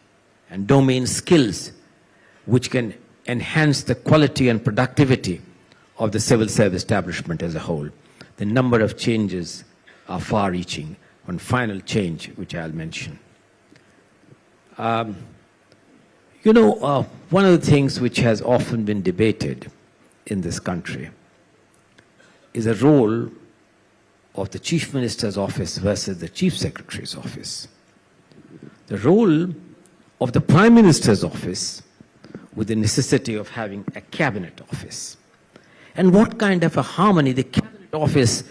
and domain skills which can enhance the quality and productivity of the civil service establishment as a whole. The number of changes are far-reaching. One final change, which I'll mention. One of the things which has often been debated in this country is the role of the Chief Minister's office versus the Chief Secretary's office. The role of the Prime Minister's office with the necessity of having a cabinet office. And what kind of a harmony the cabinet office,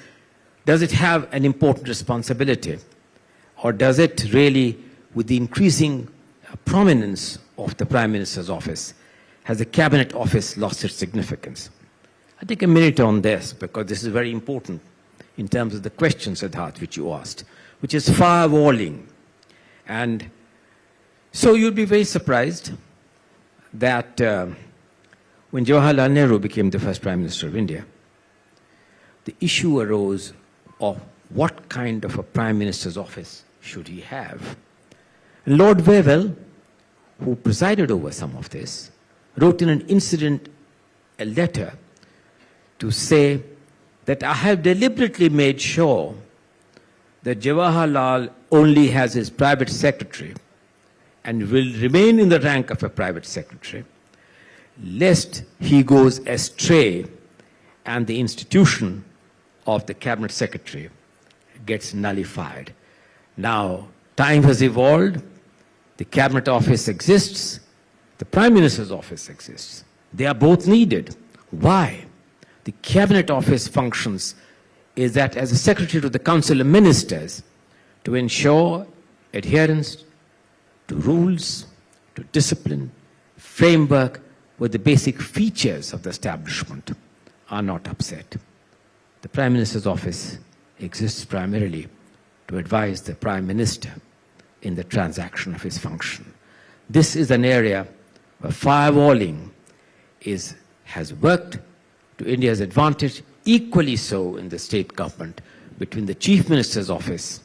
does it have an important responsibility? Or does it really, with the increasing prominence of the Prime Minister's office, has the cabinet office lost its significance? I'll take a minute on this because this is very important in terms of the question, Siddharth, which you asked, which is firewalling. And so you'll be very surprised that when Jawaharlal Nehru became the first Prime Minister of India, the issue arose of what kind of a Prime Minister's office should he have. And Lord Wavell, who presided over some of this, wrote in an incident a letter to say that I have deliberately made sure that Jawaharlal only has his private secretary and will remain in the rank of a private secretary, lest he goes astray and the institution of the cabinet secretary gets nullified. Now, time has evolved, the cabinet office exists, the Prime Minister's office exists. They are both needed. Why? The cabinet office functions is that as a secretary to the Council of Ministers to ensure adherence to rules, to discipline, framework, where the basic features of the establishment are not upset. The Prime Minister's office exists primarily to advise the Prime Minister in the transaction of his function. This is an area where firewalling has worked to India's advantage, equally so in the state government between the Chief Minister's office,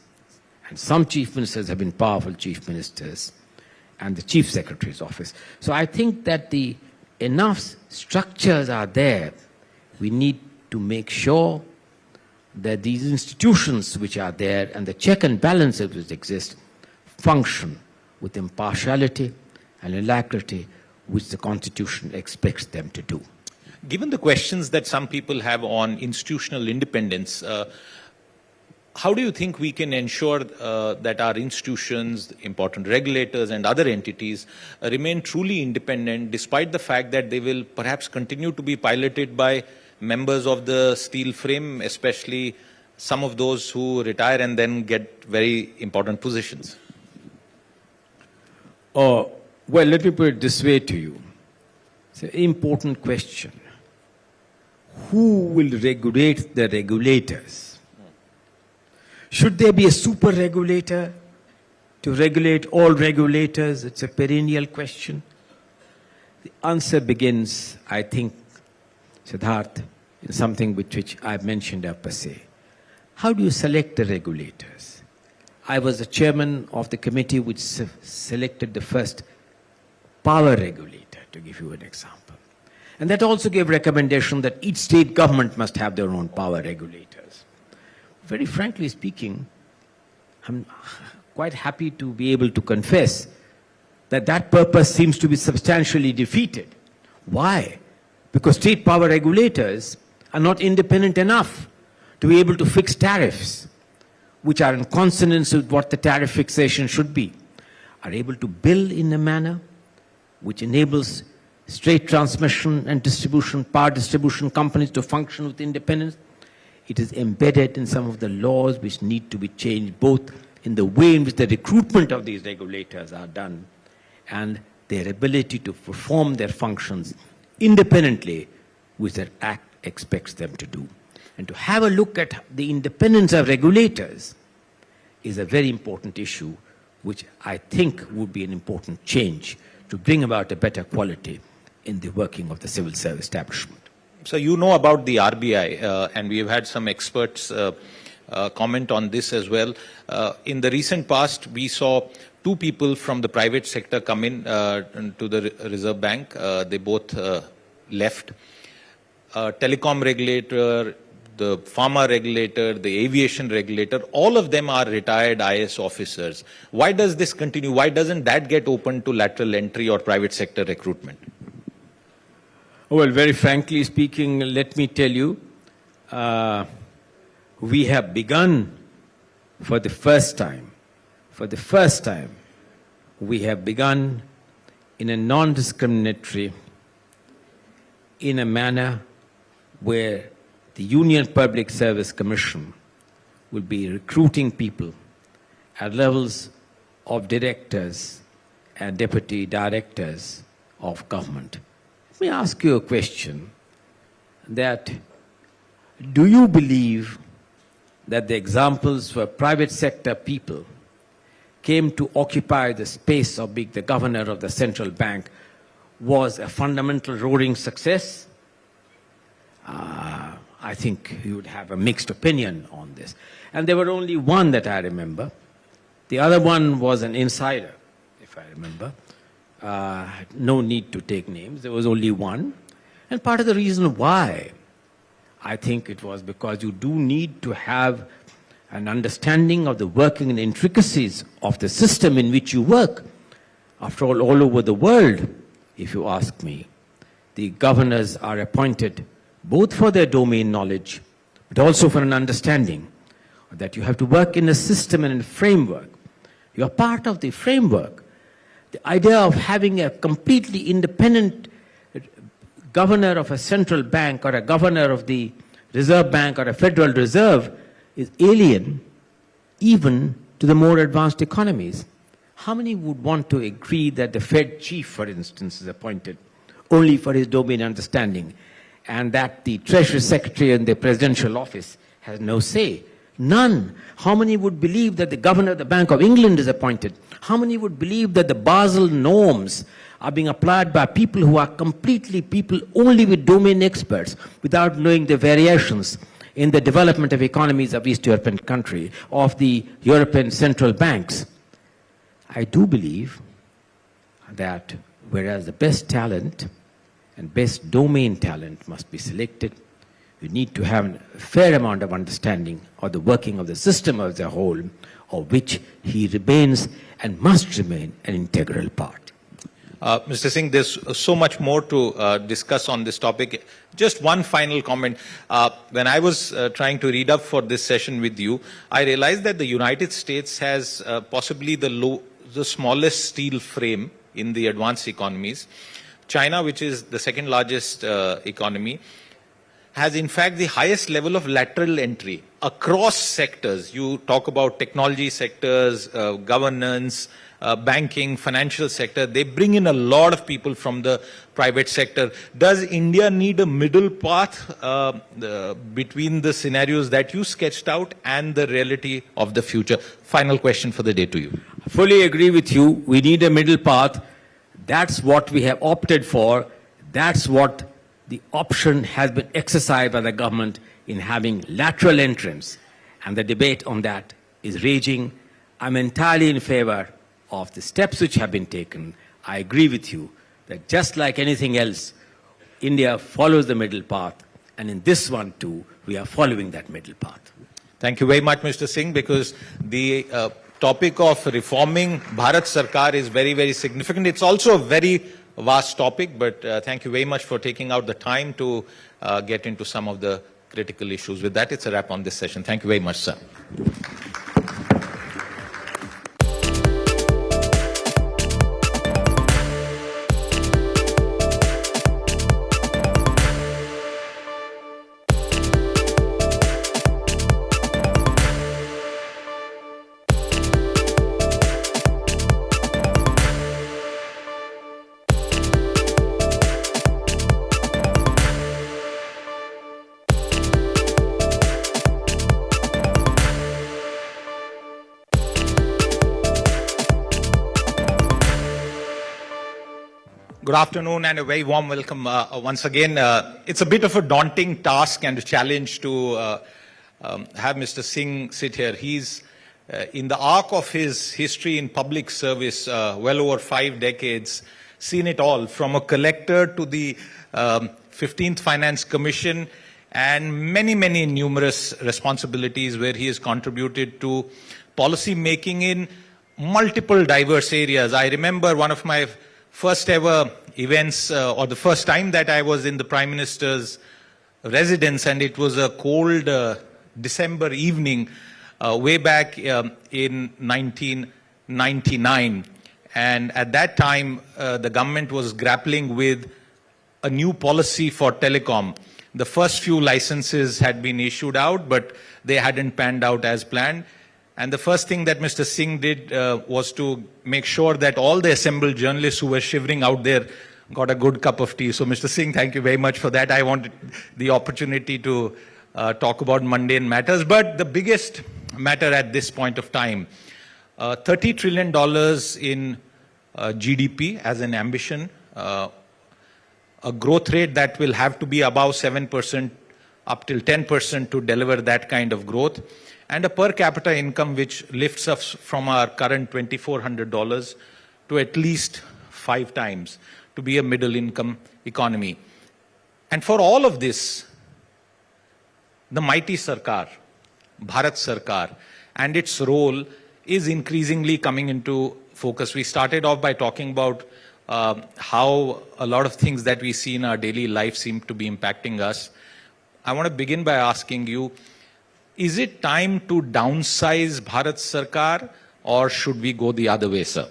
and some Chief Ministers have been powerful Chief Ministers, and the Chief Secretary's office. So I think that enough structures are there. We need to make sure that these institutions which are there and the check and balances which exist function with impartiality and alacrity which the Constitution expects them to do. Given the questions that some people have on institutional independence, how do you think we can ensure that our institutions, important regulators and other entities remain truly independent despite the fact that they will perhaps continue to be piloted by members of the steel frame, especially some of those who retire and then get very important positions? Well, let me put it this way to you. It's an important question. Who will regulate the regulators? Should there be a super regulator to regulate all regulators? It's a perennial question. The answer begins, I think, Siddharth, in something which I've mentioned per se. How do you select the regulators? I was the chairman of the committee which selected the first power regulator, to give you an example. And that also gave recommendation that each state government must have their own power regulators. Very frankly speaking, I'm quite happy to be able to confess that that purpose seems to be substantially defeated. Why? Because state power regulators are not independent enough to be able to fix tariffs, which are in consonance with what the tariff fixation should be, are able to bill in a manner which enables straight transmission and distribution, power distribution companies to function with independence. It is embedded in some of the laws which need to be changed, both in the way in which the recruitment of these regulators are done and their ability to perform their functions independently, which their Act expects them to do. And to have a look at the independence of regulators is a very important issue, which I think would be an important change to bring about a better quality in the working of the civil service establishment. So you know about the RBI, and we have had some experts comment on this as well. In the recent past, we saw two people from the private sector come in to the Reserve Bank. They both left. Telecom regulator, the pharma regulator, the aviation regulator, all of them are retired IS officers. Why does this continue? Why doesn't that get open to lateral entry or private sector recruitment? Well, very frankly speaking, let me tell you, we have begun for the first time, we have begun in a non-discriminatory, in a manner where the Union Public Service Commission will be recruiting people at levels of directors and deputy directors of government. Let me ask you a question, that do you believe that the examples where private sector people came to occupy the space of being the governor of the central bank was a fundamental roaring success? I think you would have a mixed opinion on this. And there were only one that I remember. The other one was an insider, if I remember. No need to take names. There was only one. And part of the reason why, I think it was because you do need to have an understanding of the working and intricacies of the system in which you work. After all over the world, if you ask me, the governors are appointed both for their domain knowledge, but also for an understanding that you have to work in a system and in a framework. You are part of the framework. The idea of having a completely independent governor of a central bank or a governor of the Reserve Bank or a Federal Reserve is alien even to the more advanced economies. How many would want to agree that the Fed chief, for instance, is appointed only for his domain understanding, and that the Treasury Secretary in the presidential office has no say? None. How many would believe that the governor of the Bank of England is appointed? How many would believe that the Basel norms are being applied by people who are completely people only with domain experts, without knowing the variations in the development of economies of East European country, of the European central banks? I do believe that whereas the best talent and best domain talent must be selected, you need to have a fair amount of understanding of the working of the system as a whole, of which he remains and must remain an integral part. Mr. Singh, there's so much more to discuss on this topic. Just one final comment. When I was trying to read up for this session with you, I realized that the United States has possibly the smallest steel frame in the advanced economies. China, which is the second largest economy, has in fact the highest level of lateral entry across sectors. You talk about technology sectors, governance, banking, financial sector. They bring in a lot of people from the private sector. Does India need a middle path between the scenarios that you sketched out and the reality of the future? Final question for the day to you. I fully agree with you. We need a middle path. That's what we have opted for. That's what the option has been exercised by the government in having lateral entrance. And the debate on that is raging. I'm entirely in favor of the steps which have been taken. I agree with you that just like anything else, India follows the middle path. And in this one too, we are following that middle path. Thank you very much, Mr. Singh, because the topic of reforming Bharat Sarkar is very, very significant. It's also a very vast topic, but thank you very much for taking out the time to get into some of the critical issues. With that, it's a wrap on this session. Thank you very much, sir. Good afternoon and a very warm welcome once again. It's a bit of a daunting task and a challenge to have Mr. Singh sit here. He's in the arc of his history in public service, well over 5 decades, seen it all from a collector to the 15th Finance Commission and many, many numerous responsibilities where he has contributed to policy making in multiple diverse areas. I remember one of my first ever events, or the first time that I was in the Prime Minister's residence, and it was a cold December evening way back in 1999. And at that time, the government was grappling with a new policy for telecom. The first few licenses had been issued out, but they hadn't panned out as planned. And the first thing that Mr. Singh did was to make sure that all the assembled journalists who were shivering out there got a good cup of tea. So, Mr. Singh, thank you very much for that. I wanted the opportunity to talk about mundane matters. But the biggest matter at this point of time, $30 trillion in GDP as an ambition, a growth rate that will have to be above 7%, up till 10% to deliver that kind of growth, and a per capita income which lifts us from our current $2,400 to at least 5 times to be a middle income economy. And for all of this, the mighty Sarkar, Bharat Sarkar, and its role is increasingly coming into focus. We started off by talking about how a lot of things that we see in our daily life seem to be impacting us. I want to begin by asking you, is it time to downsize Bharat Sarkar, or should we go the other way, sir?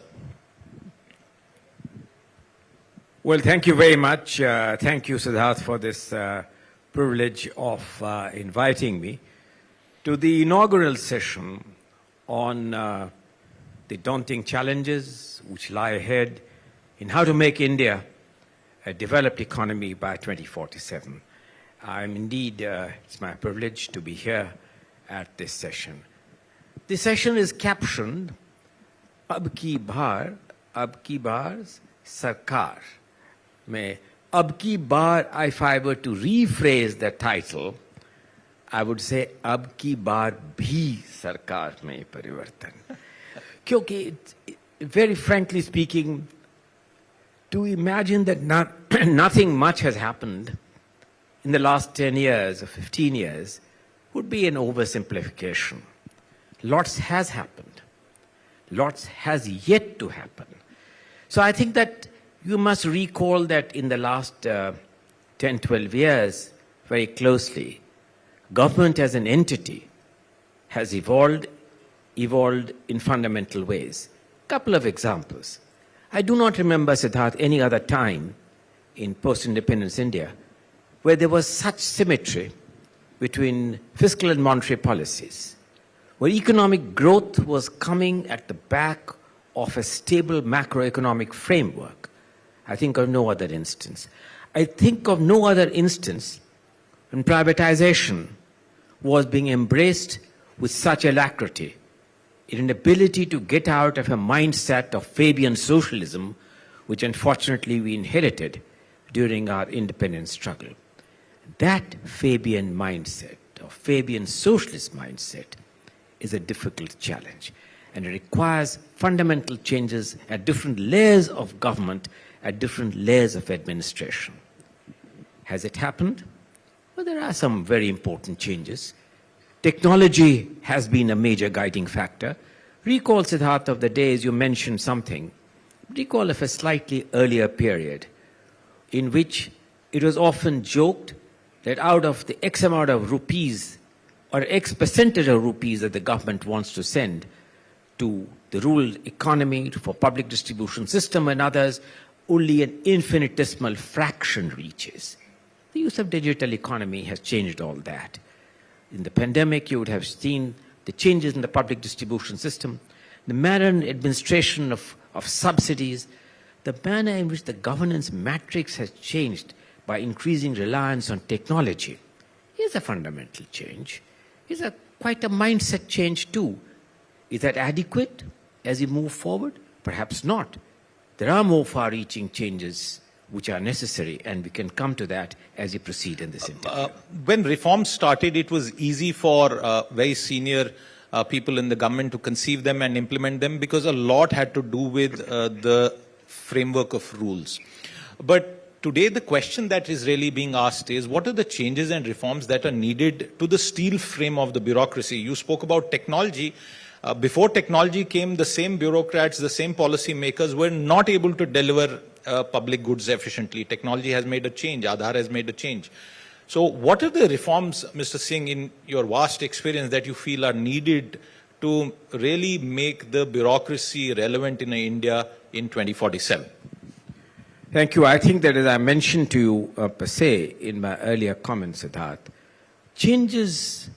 Well, thank you very much. Thank you, Siddharth, for this privilege of inviting me to the inaugural session on the daunting challenges which lie ahead in how to make India a developed economy by 2047. I'm indeed, it's my privilege to be here at this session. This session is captioned Ab Ki Baar Sarkar. Ab Ki Baar, if I were to rephrase the title, I would say Ab Ki Baar Bhi Sarkar Mein Parivartan. Kyunki, very frankly speaking, to imagine that nothing much has happened in the last 10 years or 15 years would be an oversimplification. Lots has happened. Lots has yet to happen. So I think that you must recall that in the last 10, 12 years, very closely, government as an entity has evolved in fundamental ways. Couple of examples. I do not remember, Siddharth, any other time in post-independence India where there was such symmetry between fiscal and monetary policies, where economic growth was coming at the back of a stable macroeconomic framework. I think of no other instance. I think of no other instance when privatization was being embraced with such alacrity, in an ability to get out of a mindset of Fabian socialism, which unfortunately we inherited during our independence struggle. That Fabian mindset, or Fabian socialist mindset, is a difficult challenge, and it requires fundamental changes at different layers of government, at different layers of administration. Has it happened? Well, there are some very important changes. Technology has been a major guiding factor. Recall, Siddharth, of the days you mentioned something. Recall of a slightly earlier period in which it was often joked that out of the X amount of rupees or X percentage of rupees that the government wants to send to the rural economy, for public distribution system and others, only an infinitesimal fraction reaches. The use of digital economy has changed all that. In the pandemic, you would have seen the changes in the public distribution system, the manner in administration of subsidies, the manner in which the governance matrix has changed by increasing reliance on technology. Is a fundamental change. Is quite a mindset change too. Is that adequate as we move forward? Perhaps not. There are more far-reaching changes which are necessary, and we can come to that as we proceed in this interview. When reforms started, it was easy for very senior people in the government to conceive them and implement them because a lot had to do with the framework of rules. But today, the question that is really being asked is, what are the changes and reforms that are needed to the steel frame of the bureaucracy? You spoke about technology. Before technology came, the same bureaucrats, the same policymakers were not able to deliver public goods efficiently. Technology has made a change. Aadhaar has made a change. So what are the reforms, Mr. Singh, in your vast experience that you feel are needed to really make the bureaucracy relevant in India in 2047? Thank you. I think that, as I mentioned to you per se in my earlier comments, Siddharth, changes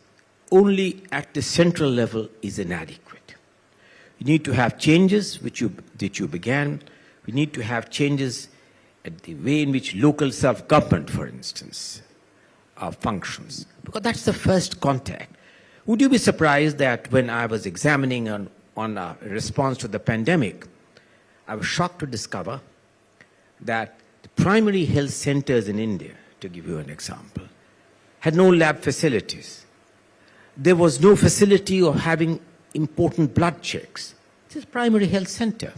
only at the central level is inadequate. You need to have changes that you began. We need to have changes at the way in which local self-government, for instance, functions, because that's the first contact. Would you be surprised that when I was examining on a response to the pandemic, I was shocked to discover that the primary health centers in India, to give you an example, had no lab facilities. There was no facility of having important blood checks. This is primary health center.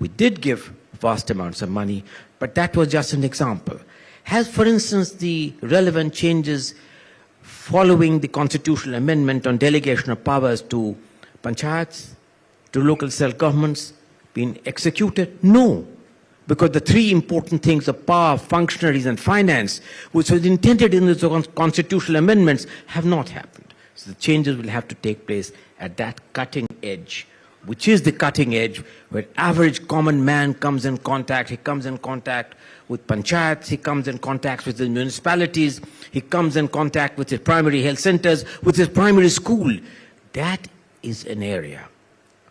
We did give vast amounts of money, but that was just an example. Has, for instance, the relevant changes following the constitutional amendment on delegation of powers to panchayats, to local self-governments, been executed? No. Because the three important things of power, functionaries, and finance, which was intended in the constitutional amendments, have not happened. So the changes will have to take place at that cutting edge, which is the cutting edge where average common man comes in contact. He comes in contact with panchayats, he comes in contact with the municipalities, he comes in contact with his primary health centers, with his primary school. That is an area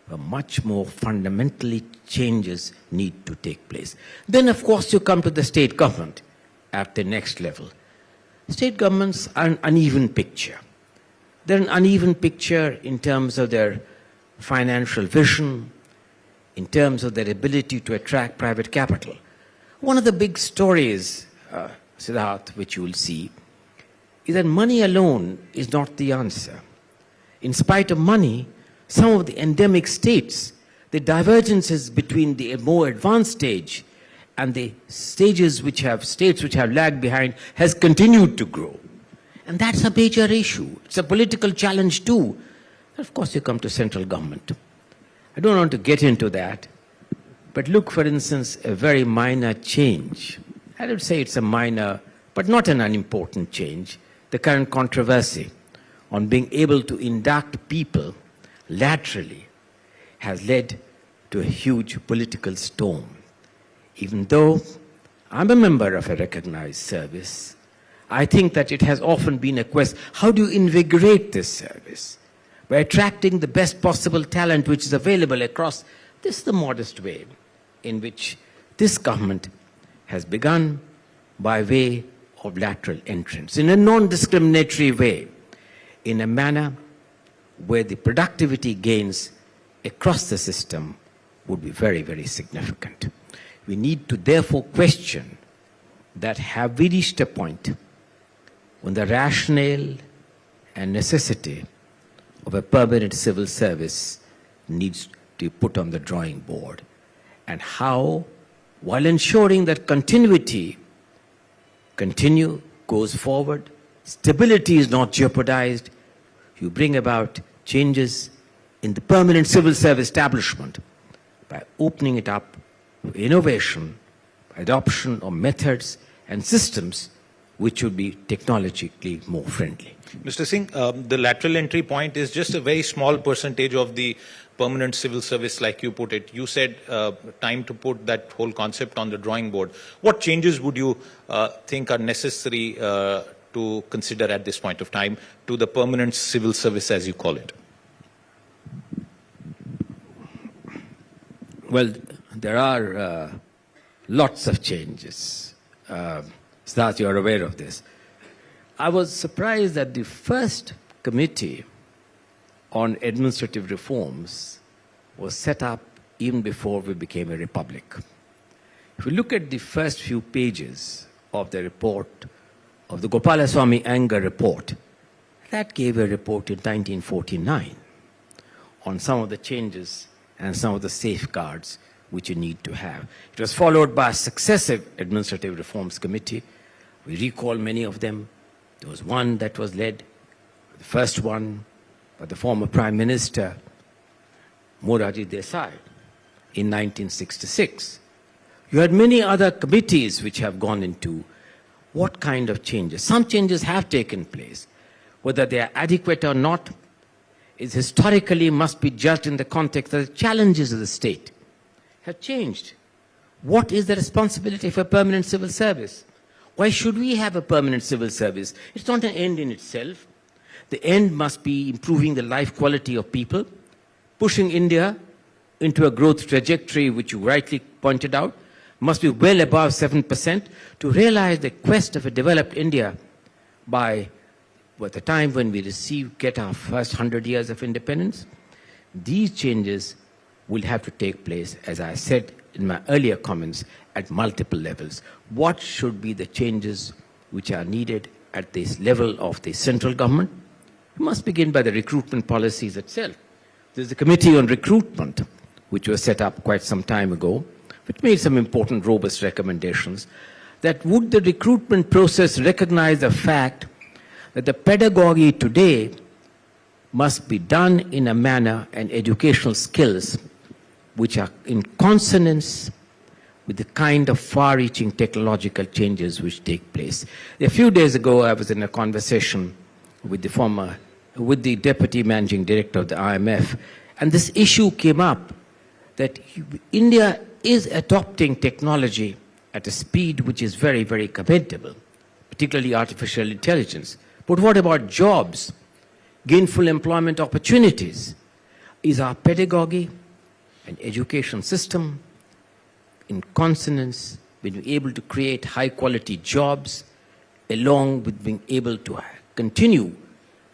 where much more fundamentally changes need to take place. Then, of course, you come to the state government at the next level. State governments are an uneven picture. They're an uneven picture in terms of their financial vision, in terms of their ability to attract private capital. One of the big stories, Siddharth, which you will see, is that money alone is not the answer. In spite of money, some of the endemic states, the divergences between the more advanced stage and the states which have lagged behind has continued to grow. And that's a major issue. It's a political challenge too. And of course, you come to central government. I don't want to get into that, but look, for instance, a very minor change. I would say it's a minor, but not an unimportant change. The current controversy on being able to induct people laterally has led to a huge political storm. Even though I'm a member of a recognized service, I think that it has often been a quest, how do you invigorate this service? By attracting the best possible talent which is available across. This is the modest way in which this government has begun by way of lateral entrance, in a non-discriminatory way, in a manner where the productivity gains across the system would be very, very significant. We need to therefore question that, have we reached a point when the rationale and necessity of a permanent civil service needs to be put on the drawing board, and how, while ensuring that continuity goes forward, stability is not jeopardized, you bring about changes in the permanent civil service establishment by opening it up to innovation, adoption of methods and systems which would be technologically more friendly. Mr. Singh, the lateral entry point is just a very small percentage of the permanent civil service, like you put it. You said time to put that whole concept on the drawing board. What changes would you think are necessary to consider at this point of time to the permanent civil service, as you call it? Well, there are lots of changes. Siddharth, you're aware of this. I was surprised that the first committee on administrative reforms was set up even before we became a republic. If we look at the first few pages of the report, of the Gopalaswamy Anger report, that gave a report in 1949 on some of the changes and some of the safeguards which you need to have. It was followed by a successive administrative reforms committee. We recall many of them. There was one that was led, the first one, by the former Prime Minister, Morarji Desai, in 1966. You had many other committees which have gone into what kind of changes. Some changes have taken place. Whether they are adequate or not is historically must be judged in the context that the challenges of the state have changed. What is the responsibility for permanent civil service? Why should we have a permanent civil service? It's not an end in itself. The end must be improving the life quality of people, pushing India into a growth trajectory which you rightly pointed out, must be well above 7% to realize the quest of a developed India by the time when we get our first 100 years of independence. These changes will have to take place, as I said in my earlier comments, at multiple levels. What should be the changes which are needed at this level of the central government? We must begin by the recruitment policies itself. There's a committee on recruitment, which was set up quite some time ago, which made some important, robust recommendations. That would the recruitment process recognize the fact that the pedagogy today must be done in a manner and educational skills which are in consonance with the kind of far-reaching technological changes which take place. A few days ago, I was in a conversation with the Deputy Managing Director of the IMF, and this issue came up that India is adopting technology at a speed which is very, very commendable, particularly artificial intelligence. But what about jobs, gainful employment opportunities? Is our pedagogy and education system in consonance with being able to create high-quality jobs, along with being able to continue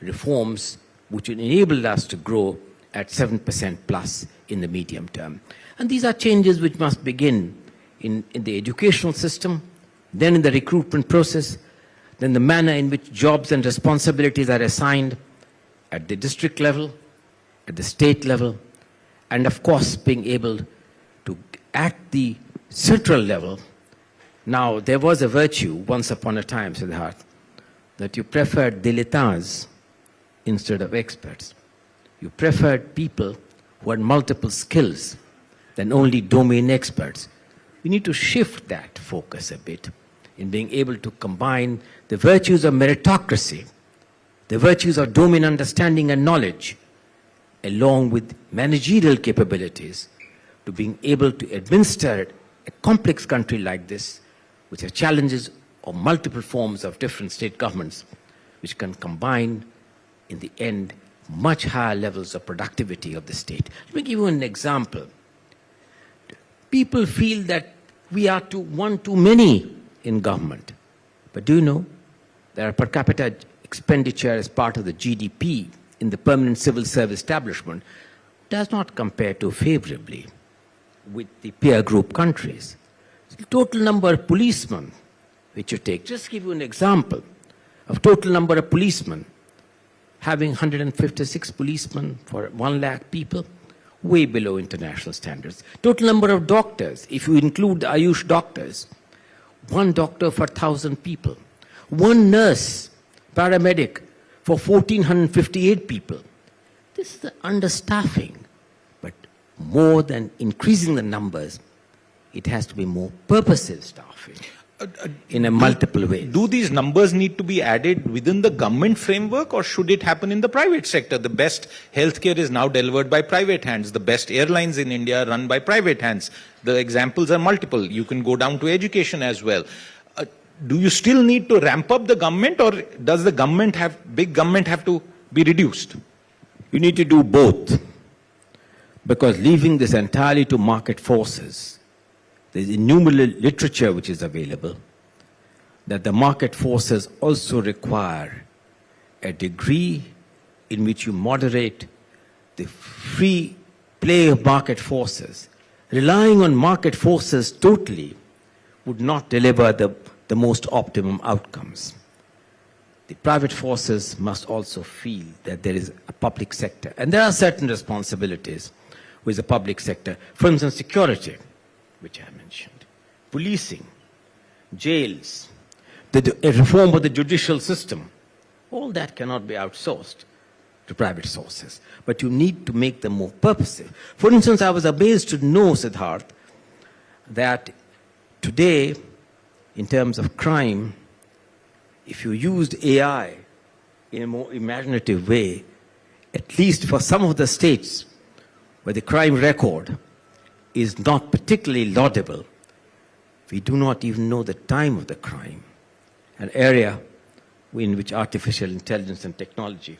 reforms which will enable us to grow at 7% plus in the medium term? And these are changes which must begin in the educational system, then in the recruitment process, then the manner in which jobs and responsibilities are assigned at the district level, at the state level, and of course being able to, at the central level, Now, there was a virtue once upon a time, Siddharth, that you preferred dilettantes instead of experts. You preferred people who had multiple skills than only domain experts. We need to shift that focus a bit in being able to combine the virtues of meritocracy, the virtues of domain understanding and knowledge, along with managerial capabilities, to being able to administer a complex country like this, which has challenges of multiple forms of different state governments, which can combine, in the end, much higher levels of productivity of the state. Let me give you an example. People feel that we are one too many in government. But do you know that our per capita expenditure as part of the GDP in the permanent civil service establishment does not compare too favorably with the peer group countries? The total number of policemen, which you take, just give you an example of total number of policemen, having 156 policemen for 1 lakh people, way below international standards. Total number of doctors, if you include the Ayush doctors, 1 doctor for 1,000 people. 1 nurse, paramedic, for 1,458 people. This is the understaffing. But more than increasing the numbers, it has to be more purposive staffing in a multiple way. Do these numbers need to be added within the government framework, or should it happen in the private sector? The best healthcare is now delivered by private hands. The best airlines in India are run by private hands. The examples are multiple. You can go down to education as well. Do you still need to ramp up the government, or does the big government have to be reduced? You need to do both, because leaving this entirely to market forces, there's innumerable literature which is available that the market forces also require a degree in which you moderate the free play of market forces. Relying on market forces totally would not deliver the most optimum outcomes. The private forces must also feel that there is a public sector, and there are certain responsibilities with the public sector. For instance, security, which I mentioned, policing, jails, the reform of the judicial system. All that cannot be outsourced to private sources, but you need to make them more purposive. For instance, I was amazed to know, Siddharth, that today, in terms of crime, if you used AI in a more imaginative way, at least for some of the states where the crime record is not particularly laudable, we do not even know the time of the crime, an area in which artificial intelligence and technology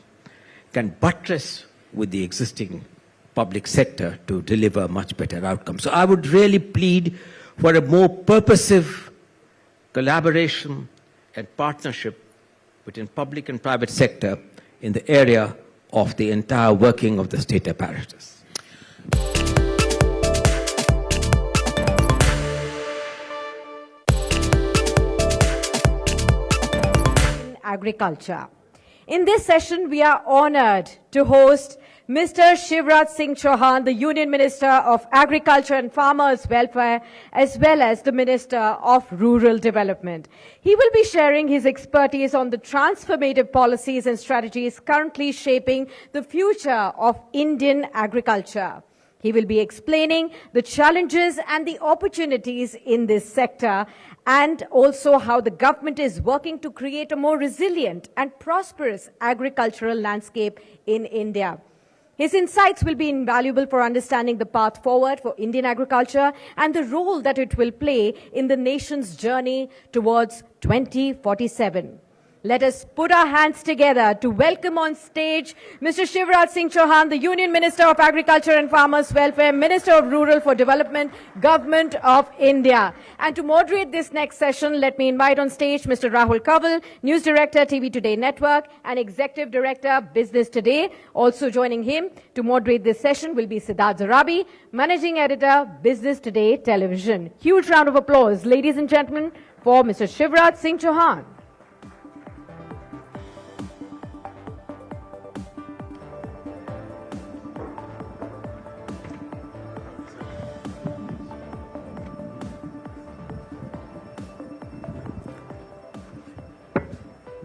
can buttress with the existing public sector to deliver much better outcomes. So I would really plead for a more purposive collaboration and partnership between public and private sector in the area of the entire working of the state apparatus. Agriculture. In this session, we are honored to host Mr. Shivraj Singh Chauhan, the Union Minister of Agriculture and Farmers Welfare, as well as the Minister of Rural Development. He will be sharing his expertise on the transformative policies and strategies currently shaping the future of Indian agriculture. He will be explaining the challenges and the opportunities in this sector, and also how the government is working to create a more resilient and prosperous agricultural landscape in India. His insights will be invaluable for understanding the path forward for Indian agriculture and the role that it will play in the nation's journey towards 2047. Let us put our hands together to welcome on stage Mr. Shivraj Singh Chauhan, the Union Minister of Agriculture and Farmers Welfare, Minister of Rural for Development, Government of India. And to moderate this next session, let me invite on stage Mr. Rahul Kaval, News Director, TV Today Network, and Executive Director, Business Today. Also joining him to moderate this session will be Siddharth Zarabi, Managing Editor, Business Today Television. Huge round of applause, ladies and gentlemen, for Mr. Shivraj Singh Chauhan.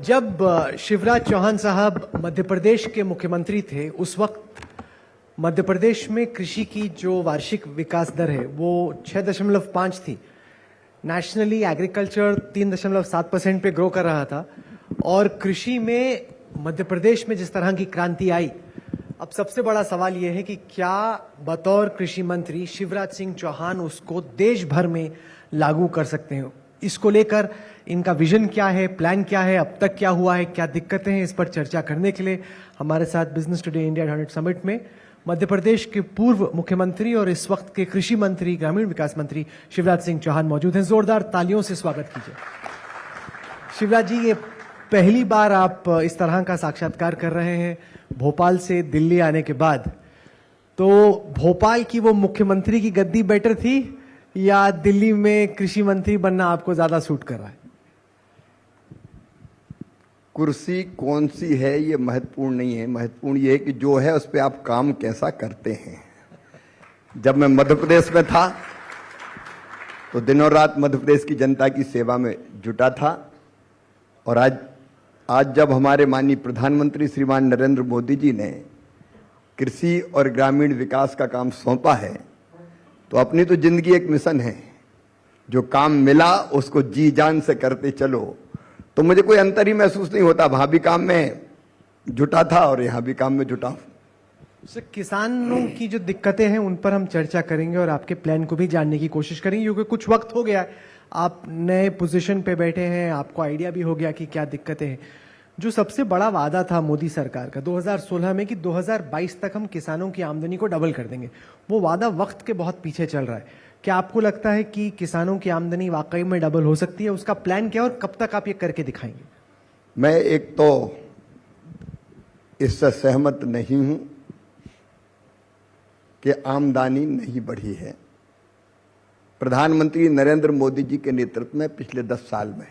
जब शिवराज चौहान साहब मध्य प्रदेश के मुख्यमंत्री थे, उस वक्त मध्य प्रदेश में कृषि की जो वार्षिक विकास दर है वो 6.5 थी। नेशनली एग्रीकल्चर 3.7% पे ग्रो कर रहा था और कृषि में मध्य प्रदेश में जिस तरह की क्रांति आई, अब सबसे बड़ा सवाल यह है कि क्या बतौर कृषि मंत्री शिवराज सिंह चौहान उसको देश भर में लागू कर सकते हैं? इसको लेकर इनका विजन क्या है, प्लान क्या है, अब तक क्या हुआ है, क्या दिक्कतें हैं, इस पर चर्चा करने के लिए हमारे साथ बिजनेस टुडे इंडिया 100 समिट में मध्य प्रदेश के पूर्व मुख्यमंत्री और इस वक्त के कृषि मंत्री, ग्रामीण विकास मंत्री शिवराज सिंह चौहान मौजूद हैं। जोरदार तालियों से स्वागत कीजिए। शिवराज जी, ये पहली बार आप इस तरह का साक्षात्कार कर रहे हैं भोपाल से दिल्ली आने के बाद, तो भोपाल की वो मुख्यमंत्री की गद्दी बेटर थी या दिल्ली में कृषि मंत्री बनना आपको ज्यादा सूट कर रहा है? कुर्सी कौन सी है ये महत्वपूर्ण नहीं है, महत्वपूर्ण ये है कि जो है उस पर आप काम कैसा करते हैं। जब मैं मध्य प्रदेश में था तो दिनों रात मध्य प्रदेश की जनता की सेवा में जुटा था और आज जब हमारे माननीय प्रधानमंत्री श्रीमान नरेंद्र मोदी जी ने कृषि और ग्रामीण विकास का काम सौंपा है तो अपनी तो जिंदगी एक मिशन है, जो काम मिला उसको जी जान से करते चलो। तो मुझे कोई अंतर ही महसूस नहीं होता, वहां भी काम में जुटा था और यहां भी काम में जुटा हूं। सर, किसानों की जो दिक्कतें हैं उन पर हम चर्चा करेंगे और आपके प्लान को भी जानने की कोशिश करेंगे, क्योंकि कुछ वक्त हो गया, आप नए पोजीशन पे बैठे हैं, आपको आइडिया भी हो गया कि क्या दिक्कतें हैं। जो सबसे बड़ा वादा था मोदी सरकार का 2016 में कि 2022 तक हम किसानों की आमदनी को डबल कर देंगे, वो वादा वक्त के बहुत पीछे चल रहा है। क्या आपको लगता है कि किसानों की आमदनी वाकई में डबल हो सकती है? उसका प्लान क्या है और कब तक आप ये करके दिखाएंगे? मैं एक तो इससे सहमत नहीं हूं कि आमदनी नहीं बढ़ी है। प्रधानमंत्री नरेंद्र मोदी जी के नेतृत्व में पिछले 10 साल में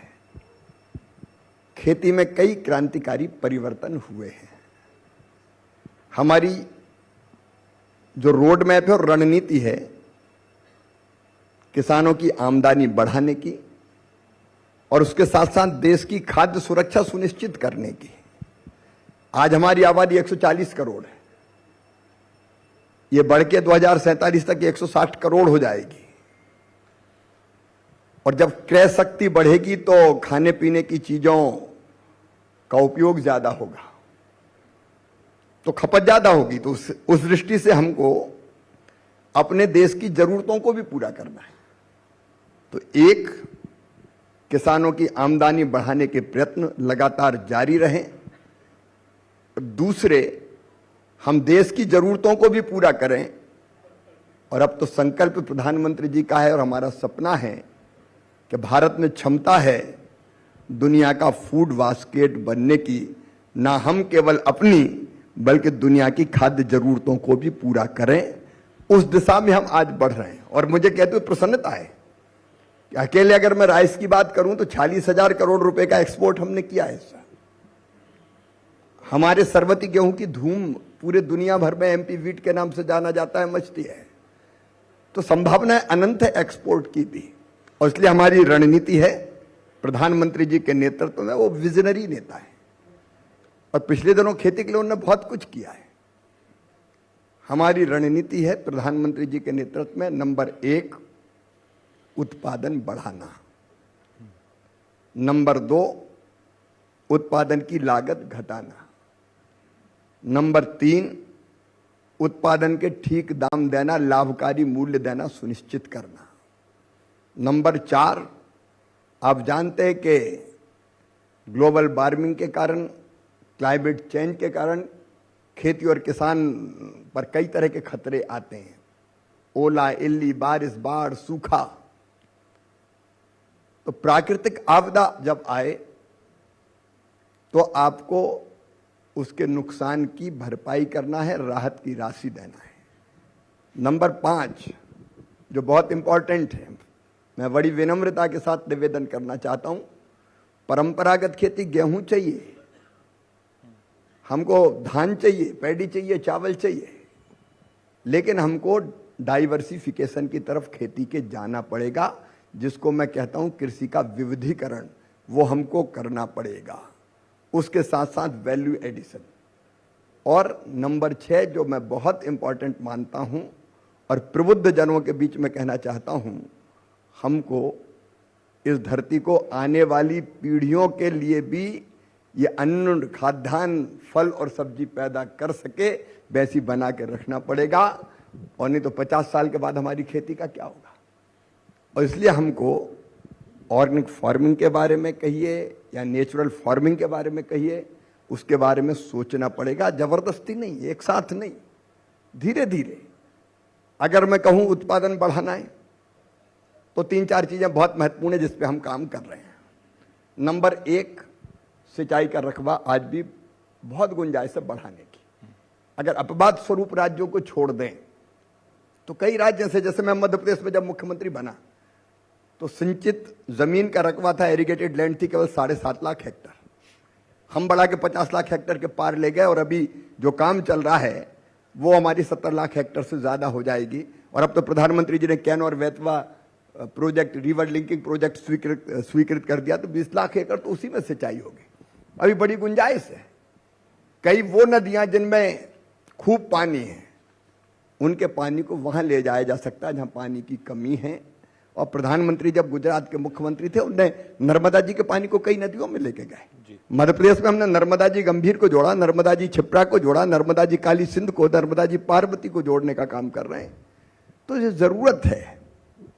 खेती में कई क्रांतिकारी परिवर्तन हुए हैं। हमारी जो रोड मैप है और रणनीति है किसानों की आमदनी बढ़ाने की और उसके साथ साथ देश की खाद्य सुरक्षा सुनिश्चित करने की। आज हमारी आबादी 140 करोड़ है, ये बढ़ के 2047 तक 160 करोड़ हो जाएगी और जब क्रय शक्ति बढ़ेगी तो खाने पीने की चीजों का उपयोग ज्यादा होगा, तो खपत ज्यादा होगी। तो उस दृष्टि से हमको अपने देश की जरूरतों को भी पूरा करना है। तो एक, किसानों की आमदनी बढ़ाने के प्रयत्न लगातार जारी रहें। दूसरे, हम देश की जरूरतों को भी पूरा करें और अब तो संकल्प प्रधानमंत्री जी का है और हमारा सपना है कि भारत में क्षमता है दुनिया का फूड बास्केट बनने की। ना हम केवल अपनी बल्कि दुनिया की खाद्य जरूरतों को भी पूरा करें, उस दिशा में हम आज बढ़ रहे हैं। और मुझे कहते हुए प्रसन्नता है कि अकेले अगर मैं राइस की बात करूं तो 46,000 करोड़ रुपए का एक्सपोर्ट हमने किया है। हमारे सरबती गेहूं की धूम पूरे दुनिया भर में एमपी वीट के नाम से जाना जाता है, मचती है। तो संभावनाएं अनंत है एक्सपोर्ट की भी, और इसलिए हमारी रणनीति है प्रधानमंत्री जी के नेतृत्व में, वो विजनरी नेता है और पिछले दिनों खेती के लिए उन्होंने बहुत कुछ किया है। हमारी रणनीति है प्रधानमंत्री जी के नेतृत्व में, नंबर 1 उत्पादन बढ़ाना, नंबर 2 उत्पादन की लागत घटाना, नंबर 3 उत्पादन के ठीक दाम देना, लाभकारी मूल्य देना सुनिश्चित करना, नंबर 4 आप जानते हैं कि ग्लोबल वार्मिंग के कारण, क्लाइमेट चेंज के कारण खेती और किसान पर कई तरह के खतरे आते हैं। ओला, इल्ली, बारिश, बाढ़, सूखा। तो प्राकृतिक आपदा जब आए तो आपको उसके नुकसान की भरपाई करना है, राहत की राशि देना है। नंबर 5 जो बहुत इंपॉर्टेंट है, मैं बड़ी विनम्रता के साथ निवेदन करना चाहता हूं, परंपरागत खेती गेहूं चाहिए, हमको धान चाहिए, पैडी चाहिए, चावल चाहिए, लेकिन हमको डाइवर्सिफिकेशन की तरफ खेती के जाना पड़ेगा, जिसको मैं कहता हूं कृषि का विविधीकरण, वो हमको करना पड़ेगा। उसके साथ साथ वैल्यू एडिशन। और नंबर 6 जो मैं बहुत इंपॉर्टेंट मानता हूं और प्रबुद्ध जनों के बीच में कहना चाहता हूं, हमको इस धरती को आने वाली पीढ़ियों के लिए भी ये अन्न, खाद्यान्न, फल और सब्जी पैदा कर सके वैसी बना के रखना पड़ेगा, और नहीं तो 50 साल के बाद हमारी खेती का क्या होगा। और इसलिए हमको ऑर्गेनिक फार्मिंग के बारे में कहिए या नेचुरल फार्मिंग के बारे में कहिए, उसके बारे में सोचना पड़ेगा। जबरदस्ती नहीं, एक साथ नहीं, धीरे धीरे। अगर मैं कहूं उत्पादन बढ़ाना है तो 3-4 चीजें बहुत महत्वपूर्ण है जिस पे हम काम कर रहे हैं। नंबर 1, सिंचाई का रकबा आज भी बहुत गुंजाइश है बढ़ाने की। अगर अपवाद स्वरूप राज्यों को छोड़ दें तो कई राज्य से, जैसे मैं मध्य प्रदेश में जब मुख्यमंत्री बना तो सिंचित जमीन का रकबा था, एरिगेटेड लैंड थी केवल 7.5 लाख हेक्टर। हम बढ़ा के 50 लाख हेक्टर के पार ले गए, और अभी जो काम चल रहा है वो हमारी 70 लाख हेक्टर से ज्यादा हो जाएगी। और अब तो प्रधानमंत्री जी ने कैन और Betwa project, river linking project स्वीकृत कर दिया, तो 20 लाख एकड़ तो उसी में सिंचाई होगी। अभी बड़ी गुंजाइश है। कई वो नदियां जिनमें खूब पानी है, उनके पानी को वहां ले जाया जा सकता है जहां पानी की कमी है। और प्रधानमंत्री जब गुजरात के मुख्यमंत्री थे, उन्होंने नर्मदा जी के पानी को कई नदियों में लेके गए। मध्य प्रदेश में हमने नर्मदा जी गंभीर को जोड़ा, नर्मदा जी छिप्रा को जोड़ा, नर्मदा जी काली सिंध को, नर्मदा जी पार्वती को जोड़ने का काम कर रहे हैं। तो ये जरूरत है।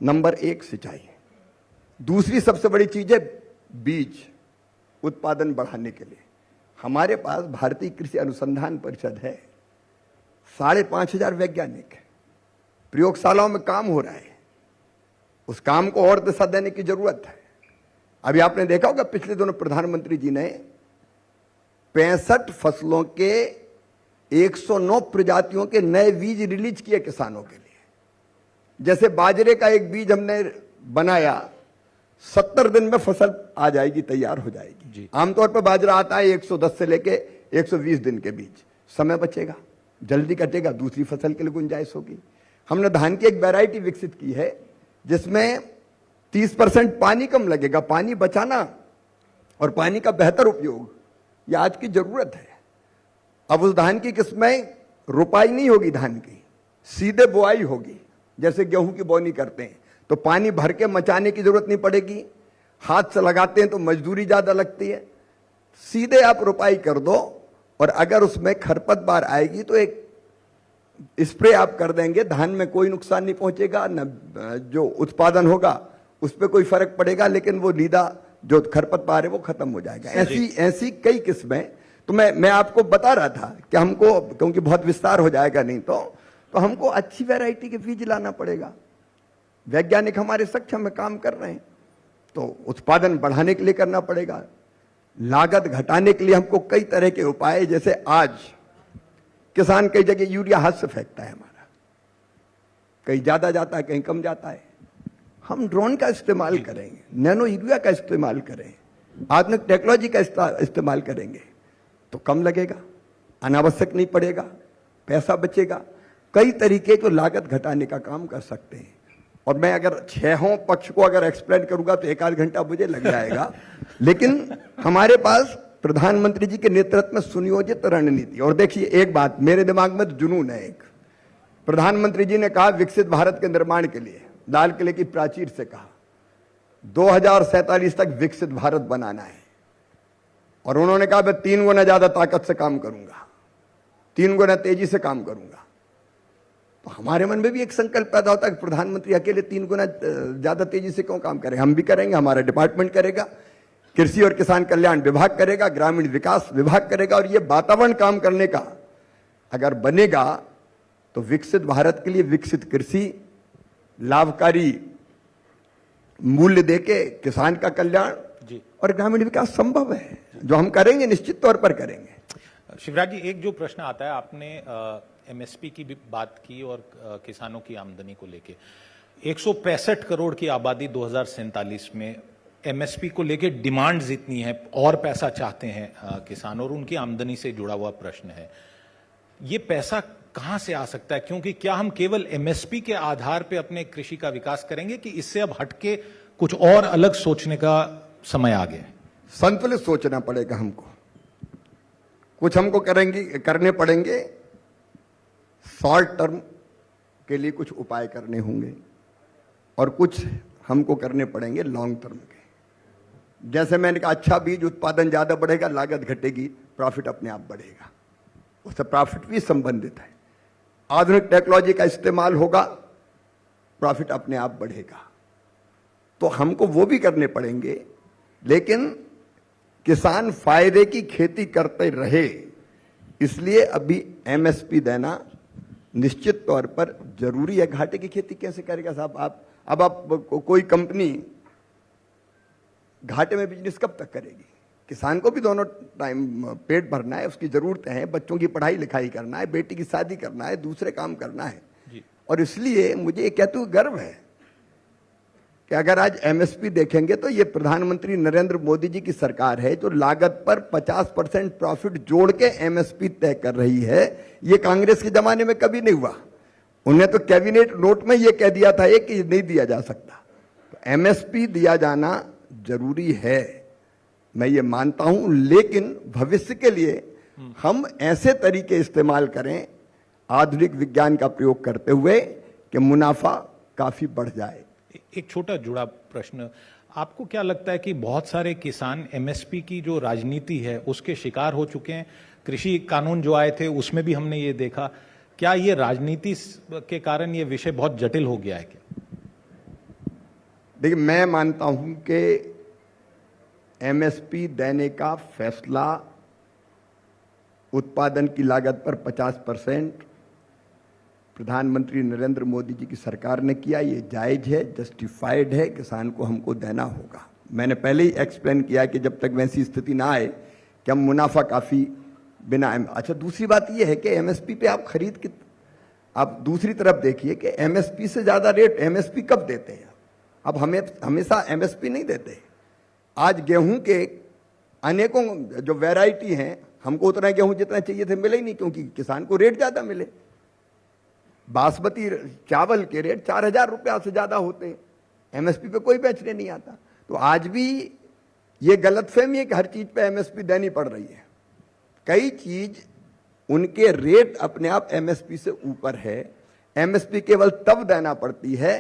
नंबर 1 सिंचाई। दूसरी सबसे बड़ी चीज है बीज उत्पादन बढ़ाने के लिए। हमारे पास भारतीय कृषि अनुसंधान परिषद है, 5,500 वैज्ञानिक है, प्रयोगशालाओं में काम हो रहा है। उस काम को और दिशा देने की जरूरत है। अभी आपने देखा होगा पिछले दिनों प्रधानमंत्री जी ने 65 फसलों के 109 प्रजातियों के नए बीज रिलीज किए किसानों के लिए। जैसे बाजरे का एक बीज हमने बनाया, 70 दिन में फसल आ जाएगी, तैयार हो जाएगी। आमतौर पर बाजरा आता है 110 से लेके 120 दिन के बीच। समय बचेगा, जल्दी कटेगा, दूसरी फसल के लिए गुंजाइश होगी। हमने धान की एक वैरायटी विकसित की है जिसमें 30% पानी कम लगेगा। पानी बचाना और पानी का बेहतर उपयोग, ये आज की जरूरत है। अब उस धान की किस्में रोपाई नहीं होगी, धान की सीधे बुआई होगी। जैसे गेहूं की बोनी करते हैं तो पानी भर के मचाने की जरूरत नहीं पड़ेगी, हाथ से लगाते हैं तो मजदूरी ज्यादा लगती है। सीधे आप रोपाई कर दो, और अगर उसमें खरपतवार आएगी तो एक स्प्रे आप कर देंगे, धान में कोई नुकसान नहीं पहुंचेगा, न जो उत्पादन होगा उस पर कोई फर्क पड़ेगा, लेकिन वो लीदा जो खरपतवार है वो खत्म हो जाएगा। ऐसी कई किस्में। तो मैं आपको बता रहा था कि हमको, क्योंकि बहुत विस्तार हो जाएगा नहीं तो हमको अच्छी वैरायटी के बीज लाना पड़ेगा। वैज्ञानिक हमारे सक्षम में काम कर रहे हैं, तो उत्पादन बढ़ाने के लिए करना पड़ेगा। लागत घटाने के लिए हमको कई तरह के उपाय, जैसे आज किसान कई जगह यूरिया हाथ से फेंकता है हमारा, कहीं ज्यादा जाता है, कहीं कम जाता है। हम ड्रोन का इस्तेमाल करेंगे, नैनो यूरिया का इस्तेमाल करें, आधुनिक टेक्नोलॉजी का इस्तेमाल करेंगे तो कम लगेगा, अनावश्यक नहीं पड़ेगा, पैसा बचेगा। कई तरीके जो लागत घटाने का काम कर सकते हैं। और मैं अगर 6 पक्ष को अगर एक्सप्लेन करूंगा तो 1 आध घंटा मुझे लग जाएगा। लेकिन हमारे पास प्रधानमंत्री जी के नेतृत्व में सुनियोजित रणनीति। और देखिए एक बात मेरे दिमाग में जुनून है एक, प्रधानमंत्री जी ने कहा विकसित भारत के निर्माण के लिए, लाल किले की प्राचीर से कहा 2047 तक विकसित भारत बनाना है। और उन्होंने कहा मैं 3 गुना ज्यादा ताकत से काम करूंगा, 3 गुना तेजी से काम करूंगा। तो हमारे मन में भी एक संकल्प पैदा होता है कि प्रधानमंत्री अकेले 3 गुना ज्यादा तेजी से क्यों काम करें। हम भी करेंगे, हमारा डिपार्टमेंट करेगा, कृषि और किसान कल्याण विभाग करेगा, ग्रामीण विकास विभाग करेगा। और ये वातावरण काम करने का अगर बनेगा तो विकसित भारत के लिए विकसित कृषि, लाभकारी मूल्य देके किसान का कल्याण और ग्रामीण विकास संभव है, जो हम करेंगे, निश्चित तौर पर करेंगे। शिवराज जी, एक जो प्रश्न आता है, आपने एमएसपी की भी बात की और किसानों की आमदनी को लेके 165 करोड़ की आबादी 2047 में, एमएसपी को लेके डिमांड्स इतनी है और पैसा चाहते हैं किसान, और उनकी आमदनी से जुड़ा हुआ प्रश्न है, ये पैसा कहां से आ सकता है? क्योंकि क्या हम केवल एमएसपी के आधार पे अपने कृषि का विकास करेंगे कि इससे अब हटके कुछ और अलग सोचने का समय आ गया है? संतुलित सोचना पड़ेगा हमको। कुछ हमको करने पड़ेंगे, शॉर्ट टर्म के लिए कुछ उपाय करने होंगे और कुछ हमको करने पड़ेंगे लॉन्ग टर्म के। जैसे मैंने कहा, अच्छा बीज उत्पादन ज्यादा बढ़ेगा, लागत घटेगी, प्रॉफिट अपने आप बढ़ेगा, उससे प्रॉफिट भी संबंधित है। आधुनिक टेक्नोलॉजी का इस्तेमाल होगा, प्रॉफिट अपने आप बढ़ेगा। तो हमको वो भी करने पड़ेंगे, लेकिन किसान फायदे की खेती करते रहे, इसलिए अभी एमएसपी देना निश्चित तौर पर जरूरी है। घाटे की खेती कैसे करेगा साहब? आप कोई कंपनी घाटे में बिजनेस कब तक करेगी? किसान को भी दोनों टाइम पेट भरना है, उसकी जरूरतें हैं, बच्चों की पढ़ाई लिखाई करना है, बेटी की शादी करना है, दूसरे काम करना है। और इसलिए मुझे ये कहते हुए गर्व है कि अगर आज एमएसपी देखेंगे तो ये प्रधानमंत्री नरेंद्र मोदी जी की सरकार है जो लागत पर 50% प्रॉफिट जोड़ के एमएसपी तय कर रही है। ये कांग्रेस के जमाने में कभी नहीं हुआ। उन्हें तो कैबिनेट नोट में ये कह दिया था कि नहीं दिया जा सकता। तो एमएसपी दिया जाना जरूरी है, मैं ये मानता हूं, लेकिन भविष्य के लिए हम ऐसे तरीके इस्तेमाल करें आधुनिक विज्ञान का प्रयोग करते हुए कि मुनाफा काफी बढ़ जाए। एक छोटा जुड़ा प्रश्न, आपको क्या लगता है कि बहुत सारे किसान एमएसपी की जो राजनीति है उसके शिकार हो चुके हैं? कृषि कानून जो आए थे उसमें भी हमने ये देखा, क्या ये राजनीति के कारण ये विषय बहुत जटिल हो गया है क्या? देखिए, मैं मानता हूं कि एमएसपी देने का फैसला उत्पादन की लागत पर 50% प्रधानमंत्री नरेंद्र मोदी जी की सरकार ने किया। ये जायज है, जस्टिफाइड है, किसान को हमको देना होगा। मैंने पहले ही एक्सप्लेन किया कि जब तक वैसी स्थिति ना आए कि हम मुनाफा काफी बिना। अच्छा, दूसरी बात ये है कि एमएसपी पे आप आप दूसरी तरफ देखिए कि एमएसपी से ज्यादा रेट एमएसपी कब देते हैं? अब हमें हमेशा एमएसपी नहीं देते। आज गेहूं के अनेकों जो वैरायटी हैं, हमको उतना गेहूं जितना चाहिए थे मिले ही नहीं, क्योंकि किसान को रेट ज्यादा मिले। बासमती चावल के रेट 4000 रुपया से ज्यादा होते हैं, एमएसपी पे कोई बेचने नहीं आता। तो आज भी ये गलतफहमी है कि हर चीज पे एमएसपी देनी पड़ रही है। कई चीज उनके रेट अपने आप एमएसपी से ऊपर है। एमएसपी केवल तब देना पड़ती है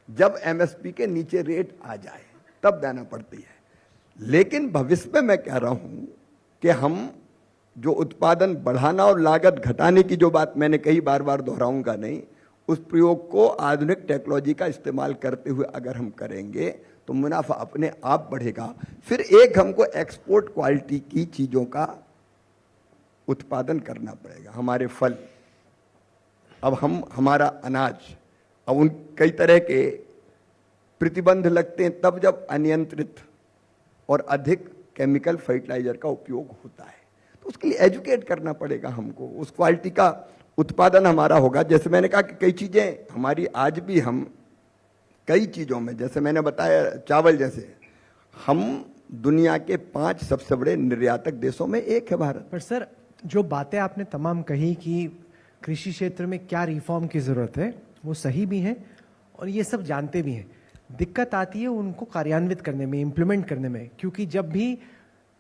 जब एमएसपी के नीचे रेट आ जाए, तब देना पड़ती है। लेकिन भविष्य में मैं कह रहा हूं कि हम जो उत्पादन बढ़ाना और लागत घटाने की जो बात मैंने कई बार दोहराऊंगा नहीं, उस प्रयोग को आधुनिक टेक्नोलॉजी का इस्तेमाल करते हुए अगर हम करेंगे तो मुनाफा अपने आप बढ़ेगा। फिर एक हमको एक्सपोर्ट क्वालिटी की चीजों का उत्पादन करना पड़ेगा। हमारे फल, अब हमारा अनाज, अब उन कई तरह के प्रतिबंध लगते हैं तब जब अनियंत्रित और अधिक केमिकल फर्टिलाइजर का उपयोग होता है। तो उसके लिए एजुकेट करना पड़ेगा हमको, उस क्वालिटी का उत्पादन हमारा होगा। जैसे मैंने कहा कि कई चीजें हमारी आज भी हम कई चीजों में, जैसे मैंने बताया चावल जैसे, हम दुनिया के 5 सबसे बड़े निर्यातक देशों में एक है भारत। पर सर, जो बातें आपने तमाम कही कि कृषि क्षेत्र में क्या रिफॉर्म की जरूरत है, वो सही भी है और ये सब जानते भी हैं। दिक्कत आती है उनको कार्यान्वित करने में, इम्प्लीमेंट करने में, क्योंकि जब भी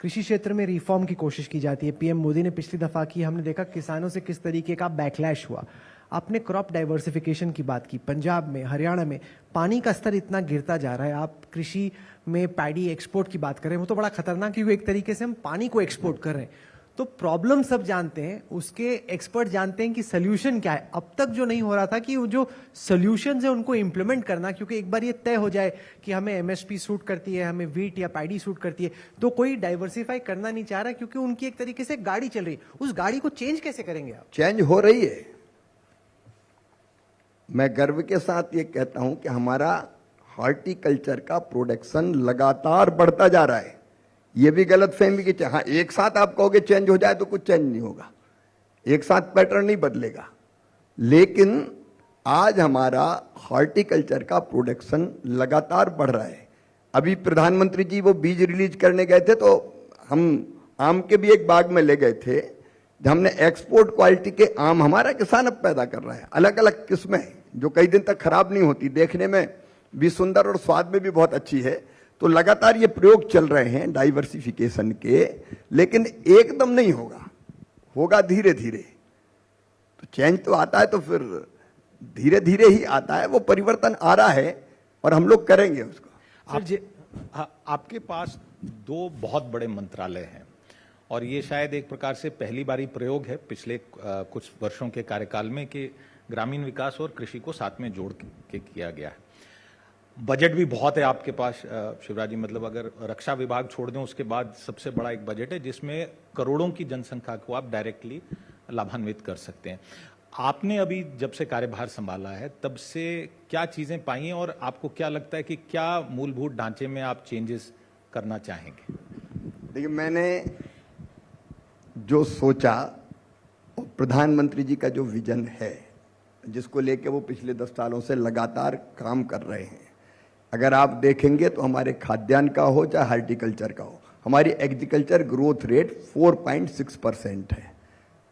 कृषि क्षेत्र में रिफॉर्म की कोशिश की जाती है, पीएम मोदी ने पिछली दफा की, हमने देखा किसानों से किस तरीके का बैकलैश हुआ। आपने क्रॉप डाइवर्सिफिकेशन की बात की, पंजाब में, हरियाणा में पानी का स्तर इतना गिरता जा रहा है, आप कृषि में पैडी एक्सपोर्ट की बात करें, वो तो बड़ा खतरनाक, क्योंकि एक तरीके से हम पानी को एक्सपोर्ट कर रहे हैं। तो प्रॉब्लम सब जानते हैं, उसके एक्सपर्ट जानते हैं कि सोल्यूशन क्या है। अब तक जो नहीं हो रहा था कि वो जो सोल्यूशन है उनको इंप्लीमेंट करना, क्योंकि एक बार ये तय हो जाए कि हमें एमएसपी सूट करती है, हमें वीट या पैडी सूट करती है, तो कोई डाइवर्सिफाई करना नहीं चाह रहा, क्योंकि उनकी एक तरीके से गाड़ी चल रही है। उस गाड़ी को चेंज कैसे करेंगे आप? चेंज हो रही है। मैं गर्व के साथ ये कहता हूं कि हमारा हॉर्टिकल्चर का प्रोडक्शन लगातार बढ़ता जा रहा है। ये भी गलत फहमी की, हाँ एक साथ आप कहोगे चेंज हो जाए तो कुछ चेंज नहीं होगा, एक साथ पैटर्न नहीं बदलेगा। लेकिन आज हमारा हॉर्टिकल्चर का प्रोडक्शन लगातार बढ़ रहा है। अभी प्रधानमंत्री जी वो बीज रिलीज करने गए थे, तो हम आम के भी एक बाग में ले गए थे, हमने एक्सपोर्ट क्वालिटी के आम हमारा किसान अब पैदा कर रहा है। अलग अलग किस्में जो कई दिन तक खराब नहीं होती, देखने में भी सुंदर और स्वाद में भी बहुत अच्छी है। तो लगातार ये प्रयोग चल रहे हैं डाइवर्सिफिकेशन के, लेकिन एकदम नहीं होगा। होगा धीरे धीरे। तो चेंज तो आता है तो फिर धीरे धीरे ही आता है, वो परिवर्तन आ रहा है और हम लोग करेंगे उसको। आपके पास दो बहुत बड़े मंत्रालय हैं और ये शायद एक प्रकार से पहली बारी प्रयोग है पिछले कुछ वर्षों के कार्यकाल में कि ग्रामीण विकास और कृषि को साथ में जोड़ के किया गया है। बजट भी बहुत है आपके पास शिवराज जी, मतलब अगर रक्षा विभाग छोड़ दें उसके बाद सबसे बड़ा एक बजट है जिसमें करोड़ों की जनसंख्या को आप डायरेक्टली लाभान्वित कर सकते हैं। आपने अभी जब से कार्यभार संभाला है तब से क्या चीजें पाई हैं और आपको क्या लगता है कि क्या मूलभूत ढांचे में आप चेंजेस करना चाहेंगे? देखिए, मैंने जो सोचा और प्रधानमंत्री जी का जो विजन है जिसको लेके वो पिछले 10 सालों से लगातार काम कर रहे हैं, अगर आप देखेंगे तो हमारे खाद्यान्न का हो चाहे हार्टिकल्चर का हो, हमारी एग्रीकल्चर ग्रोथ रेट 4.6% है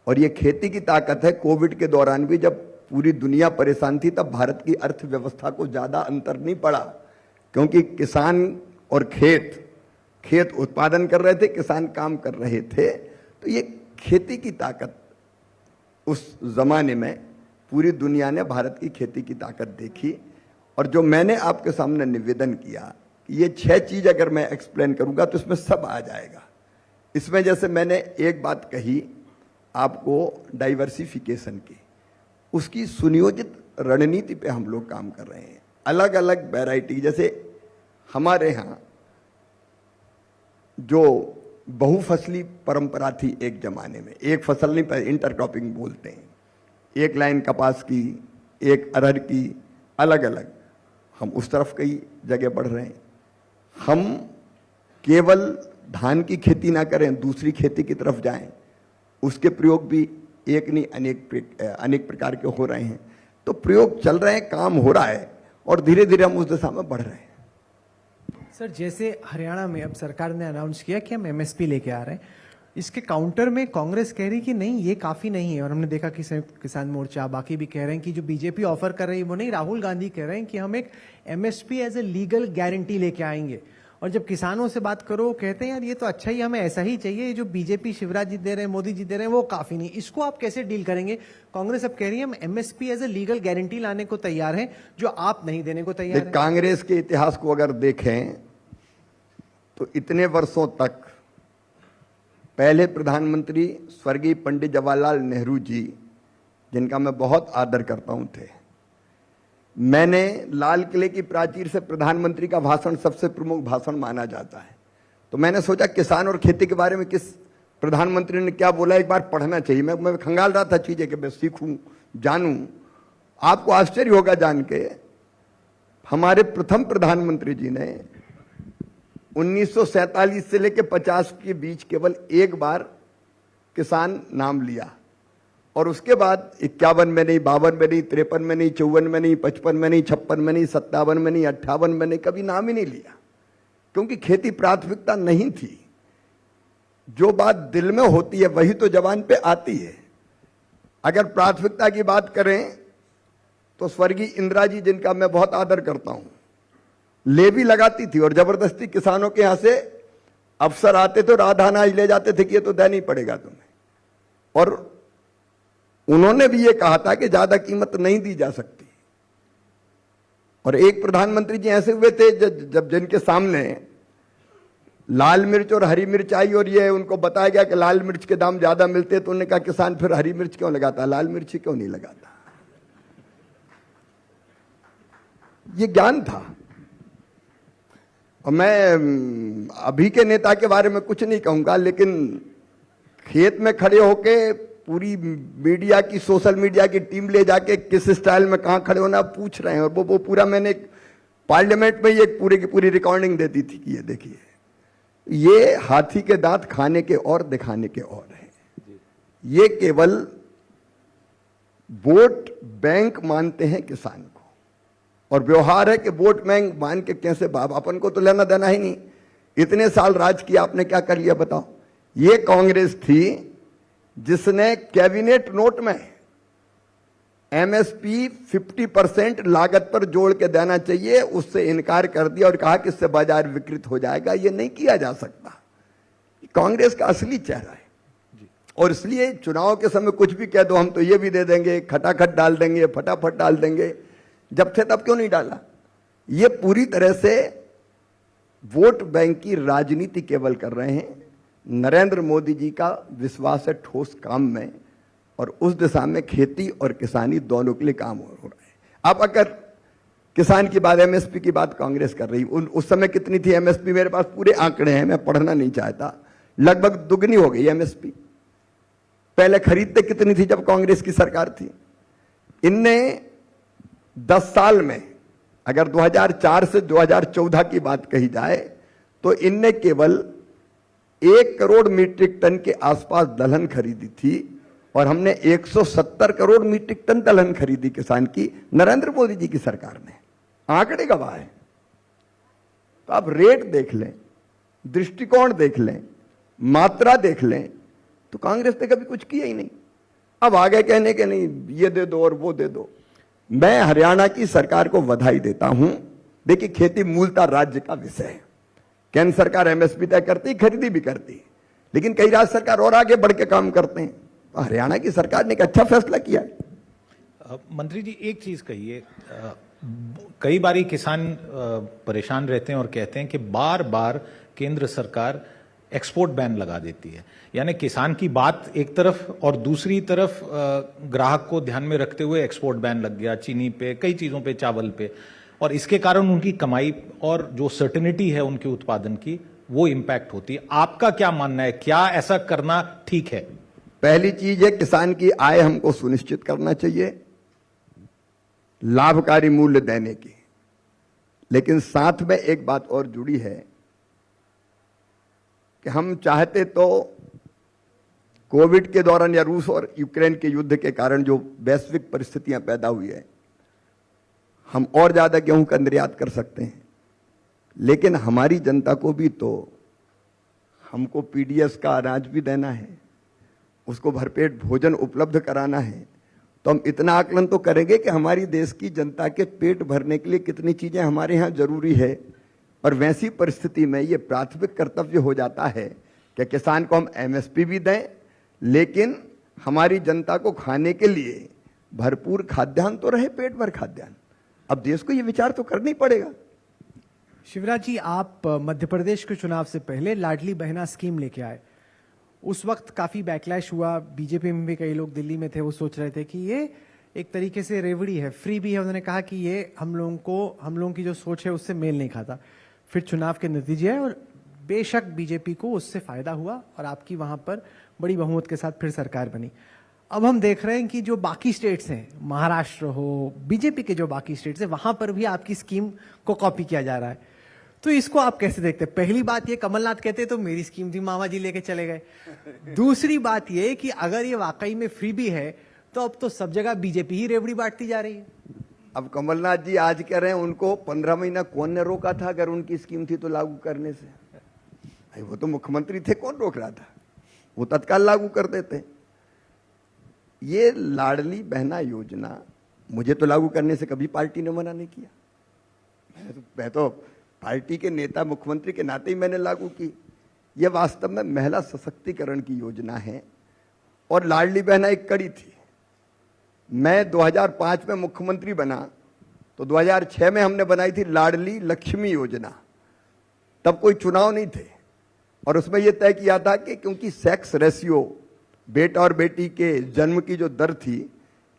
और ये खेती की ताकत है। कोविड के दौरान भी जब पूरी दुनिया परेशान थी तब भारत की अर्थव्यवस्था को ज्यादा अंतर नहीं पड़ा, क्योंकि किसान और खेत उत्पादन कर रहे थे, किसान काम कर रहे थे। तो ये खेती की ताकत उस जमाने में पूरी दुनिया ने भारत की खेती की ताकत देखी। और जो मैंने आपके सामने निवेदन किया, ये 6 चीज अगर मैं एक्सप्लेन करूंगा तो इसमें सब आ जाएगा। इसमें जैसे मैंने एक बात कही आपको डाइवर्सिफिकेशन की, उसकी सुनियोजित रणनीति पे हम लोग काम कर रहे हैं। अलग अलग वैरायटी, जैसे हमारे यहाँ जो बहुफसली परंपरा थी एक जमाने में, एक फसल नहीं पर इंटरक्रॉपिंग बोलते हैं, एक लाइन कपास की, एक अरहर की, अलग अलग, हम उस तरफ कई जगह बढ़ रहे हैं। हम केवल धान की खेती ना करें, दूसरी खेती की तरफ जाएं, उसके प्रयोग भी एक नहीं अनेक प्रकार के हो रहे हैं। तो प्रयोग चल रहे हैं, काम हो रहा है और धीरे धीरे हम उस दिशा में बढ़ रहे हैं। सर, जैसे हरियाणा में अब सरकार ने अनाउंस किया कि हम एमएसपी लेके आ रहे हैं, इसके काउंटर में कांग्रेस कह रही कि नहीं, ये काफी नहीं है। और हमने देखा कि संयुक्त किसान मोर्चा बाकी भी कह रहे हैं कि जो बीजेपी ऑफर कर रही है वो नहीं, राहुल गांधी कह रहे हैं कि हम एक MSP as a legal guarantee लेके आएंगे। और जब किसानों से बात करो, कहते हैं यार ये तो अच्छा ही, हमें ऐसा ही चाहिए, जो बीजेपी शिवराज जी दे रहे हैं, मोदी जी दे रहे हैं, वो काफी नहीं। इसको आप कैसे डील करेंगे? कांग्रेस अब कह रही है हम MSP as a legal guarantee लाने को तैयार हैं, जो आप नहीं देने को तैयार हैं। कांग्रेस के इतिहास को अगर देखें तो इतने वर्षों तक पहले प्रधानमंत्री स्वर्गीय पंडित जवाहरलाल नेहरू जी, जिनका मैं बहुत आदर करता हूं, थे। मैंने लाल किले की प्राचीर से प्रधानमंत्री का भाषण सबसे प्रमुख भाषण माना जाता है। तो मैंने सोचा किसान और खेती के बारे में किस प्रधानमंत्री ने क्या बोला, एक बार पढ़ना चाहिए। मैं खंगाल रहा था चीजें कि मैं सीखूं, जानूं। आपको आश्चर्य होगा जान के, हमारे प्रथम प्रधानमंत्री जी ने 1947 से लेकर 50 के बीच केवल एक बार किसान नाम लिया और उसके बाद 51 में नहीं, 52 में नहीं, 53 में नहीं, 54 में नहीं, 55 में नहीं, 56 में नहीं, 57 में नहीं, 58 में नहीं, कभी नाम ही नहीं लिया, क्योंकि खेती प्राथमिकता नहीं थी। जो बात दिल में होती है वही तो जबान पे आती है। अगर प्राथमिकता की बात करें तो स्वर्गीय इंदिरा जी, जिनका मैं बहुत आदर करता हूं, ले भी लगाती थी और जबरदस्ती किसानों के यहां से अफसर आते तो राधा अनाज ले जाते थे कि ये तो देना ही पड़ेगा तुम्हें। और उन्होंने भी ये कहा था कि ज्यादा कीमत नहीं दी जा सकती। और एक प्रधानमंत्री जी ऐसे हुए थे जब जिनके सामने लाल मिर्च और हरी मिर्च आई और ये उनको बताया गया कि लाल मिर्च के दाम ज्यादा मिलते, तो उन्होंने कहा किसान फिर हरी मिर्च क्यों लगाता, लाल मिर्च क्यों नहीं लगाता। ये ज्ञान था। और मैं अभी के नेता के बारे में कुछ नहीं कहूंगा, लेकिन खेत में खड़े होके पूरी मीडिया की, सोशल मीडिया की टीम ले जाके किस स्टाइल में कहां खड़े होना पूछ रहे हैं। और वो पूरा मैंने पार्लियामेंट में ये पूरी की पूरी रिकॉर्डिंग देती थी कि ये देखिए, ये हाथी के दांत खाने के और दिखाने के और है। ये केवल वोट बैंक मानते हैं किसान को, और व्यवहार है कि वोट बैंक मान के कैसे, बाप अपन को तो लेना देना ही नहीं। इतने साल राज किया, आपने क्या कर लिया बताओ। ये कांग्रेस थी जिसने कैबिनेट नोट में एमएसपी 50% लागत पर जोड़ के देना चाहिए, उससे इनकार कर दिया और कहा कि इससे बाजार विकृत हो जाएगा। ये नहीं किया जा सकता। कांग्रेस का असली चेहरा है। और इसलिए चुनाव के समय कुछ भी कह दो, हम तो ये भी दे देंगे, खटाखट डाल देंगे, फटाफट डाल देंगे। जब थे तब क्यों नहीं डाला? ये पूरी तरह से वोट बैंक की राजनीति केवल कर रहे हैं। नरेंद्र मोदी जी का विश्वास है ठोस काम में, और उस दिशा में खेती और किसानी दोनों के लिए काम हो रहा है। अब अगर किसान की बात, एमएसपी की बात कांग्रेस कर रही, उस समय कितनी थी एमएसपी? मेरे पास पूरे आंकड़े हैं, मैं पढ़ना नहीं चाहता। लगभग दुगनी हो गई एमएसपी। पहले खरीदते कितनी थी जब कांग्रेस की सरकार थी? इनने 10 साल में, अगर 2004 से 2014 की बात कही जाए, तो इनने केवल 1 करोड़ मीट्रिक टन के आसपास दलहन खरीदी थी, और हमने 170 करोड़ मीट्रिक टन दलहन खरीदी किसान की, नरेंद्र मोदी जी की सरकार ने। आंकड़े गवाह है। तो आप रेट देख लें, दृष्टिकोण देख लें, मात्रा देख लें, तो कांग्रेस ने कभी कुछ किया ही नहीं। अब आगे कहने के नहीं, ये दे दो और वो दे दो। मैं हरियाणा की सरकार को बधाई देता हूं। देखिए, खेती मूलतः राज्य का विषय है। केंद्र सरकार एमएसपी तय करती, खरीदी भी करती, लेकिन कई राज्य सरकार और आगे बढ़ के काम करते हैं। तो हरियाणा की सरकार ने एक अच्छा फैसला किया है। मंत्री जी, एक चीज कहिए, कई बारी किसान परेशान रहते हैं और कहते हैं कि बार बार केंद्र सरकार एक्सपोर्ट बैन लगा देती है। यानी किसान की बात एक तरफ, और दूसरी तरफ ग्राहक को ध्यान में रखते हुए एक्सपोर्ट बैन लग गया, चीनी पे, कई चीजों पे, चावल पे, और इसके कारण उनकी कमाई और जो सर्टेनिटी है उनके उत्पादन की, वो इंपैक्ट होती है। आपका क्या मानना है, क्या ऐसा करना ठीक है? पहली चीज है, किसान की आय हमको सुनिश्चित करना चाहिए, लाभकारी मूल्य देने की। लेकिन साथ में एक बात और जुड़ी है कि हम चाहते तो कोविड के दौरान या रूस और यूक्रेन के युद्ध के कारण जो वैश्विक परिस्थितियां पैदा हुई है, हम और ज्यादा गेहूं का निर्यात कर सकते हैं। लेकिन हमारी जनता को भी तो हमको पीडीएस का अनाज भी देना है, उसको भरपेट भोजन उपलब्ध कराना है। तो हम इतना आकलन तो करेंगे कि हमारी देश की जनता के पेट भरने के लिए कितनी चीजें हमारे यहाँ जरूरी है। और वैसी परिस्थिति में ये प्राथमिक कर्तव्य हो जाता है कि किसान को हम एमएसपी भी दें, लेकिन हमारी जनता को खाने के लिए भरपूर खाद्यान्न तो रहे, पेट भर खाद्यान्न। अब देश को ये विचार तो करना ही पड़ेगा। शिवराज जी, आप मध्य प्रदेश के चुनाव से पहले लाडली बहना स्कीम लेके आए। उस वक्त काफी बैकलैश हुआ, बीजेपी में भी कई लोग दिल्ली में थे, वो सोच रहे थे कि ये एक तरीके से रेवड़ी है, फ्री भी है। उन्होंने कहा कि ये हम लोगों की जो सोच है उससे मेल नहीं खाता। फिर चुनाव के नतीजे आए और बेशक बीजेपी को उससे फायदा हुआ और आपकी वहां पर बड़ी बहुमत के साथ फिर सरकार बनी। अब हम देख रहे हैं कि जो बाकी स्टेट्स हैं, महाराष्ट्र हो, बीजेपी के जो बाकी स्टेट्स हैं, वहां पर भी आपकी स्कीम को कॉपी किया जा रहा है। तो इसको आप कैसे देखते हैं? पहली बात ये, कमलनाथ कहते तो मेरी स्कीम थी, मामा जी लेके चले गए। दूसरी बात ये कि अगर ये वाकई में फ्री भी है, तो अब तो सब जगह बीजेपी ही रेवड़ी बांटती जा रही है। अब कमलनाथ जी आज कह रहे हैं उनको 15 महीना कौन ने रोका था? अगर उनकी स्कीम थी तो लागू करने से। वो तो मुख्यमंत्री थे, कौन रोक रहा था? वो तत्काल लागू कर देते। ये लाडली बहना योजना मुझे तो लागू करने से कभी पार्टी ने मना नहीं किया। मैं तो पार्टी के नेता, मुख्यमंत्री के नाते ही मैंने लागू की। यह वास्तव में महिला सशक्तिकरण की योजना है और लाडली बहना एक कड़ी थी। मैं 2005 में मुख्यमंत्री बना तो 2006 में हमने बनाई थी लाडली लक्ष्मी योजना। तब कोई चुनाव नहीं थे और उसमें यह तय किया था कि क्योंकि सेक्स रेशियो, बेटा और बेटी के जन्म की जो दर थी,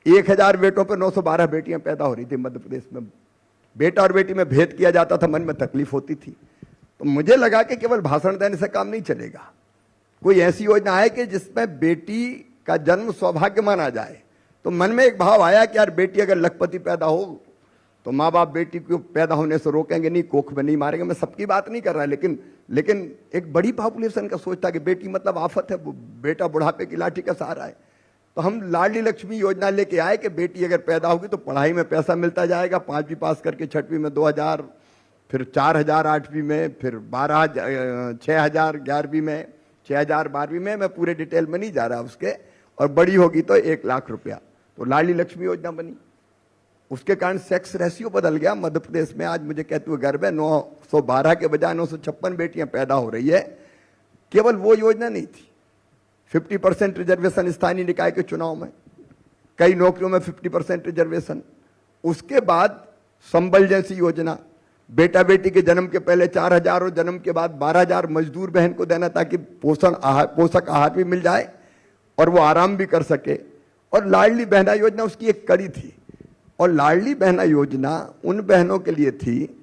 1000 बेटों पर 912 बेटियां पैदा हो रही थी मध्य प्रदेश में। बेटा और बेटी में भेद किया जाता था, मन में तकलीफ होती थी। तो मुझे लगा कि केवल भाषण देने से काम नहीं चलेगा, कोई ऐसी योजना है कि जिसमें बेटी का जन्म सौभाग्य माना जाए। तो मन में एक भाव आया कि यार बेटी अगर लखपति पैदा हो तो माँ बाप बेटी को पैदा होने से रोकेंगे नहीं, कोख में नहीं मारेंगे। मैं सबकी बात नहीं कर रहा, लेकिन एक बड़ी पॉपुलेशन का सोच था कि बेटी मतलब आफत है, बेटा बुढ़ापे की लाठी का सहारा है। तो हम लाडली लक्ष्मी योजना लेके आए कि बेटी अगर पैदा होगी तो पढ़ाई में पैसा मिलता जाएगा। 5वीं पास करके 6वीं में 2000, फिर 4000 8वीं में, फिर 6000 11वीं में, 6000 12वीं में। मैं पूरे डिटेल में नहीं जा रहा उसके। और बड़ी होगी तो 1 लाख रुपया। तो लाडली लक्ष्मी योजना बनी। उसके कारण सेक्स रेशियो बदल गया मध्य प्रदेश में। आज मुझे कहते हुए गर्व है, 912 के बजाय 956 बेटियां पैदा हो रही है। केवल वो योजना नहीं थी, 50% रिजर्वेशन स्थानीय निकाय के चुनाव में, कई नौकरियों में 50% रिजर्वेशन। उसके बाद संबल जैसी योजना, बेटा बेटी के जन्म के पहले 4,000 और जन्म के बाद 12,000 मजदूर बहन को देना, ताकि पोषक आहार भी मिल जाए और वो आराम भी कर सके। और लाडली बहना योजना उसकी एक कड़ी थी। और लाडली बहना योजना उन बहनों के लिए थी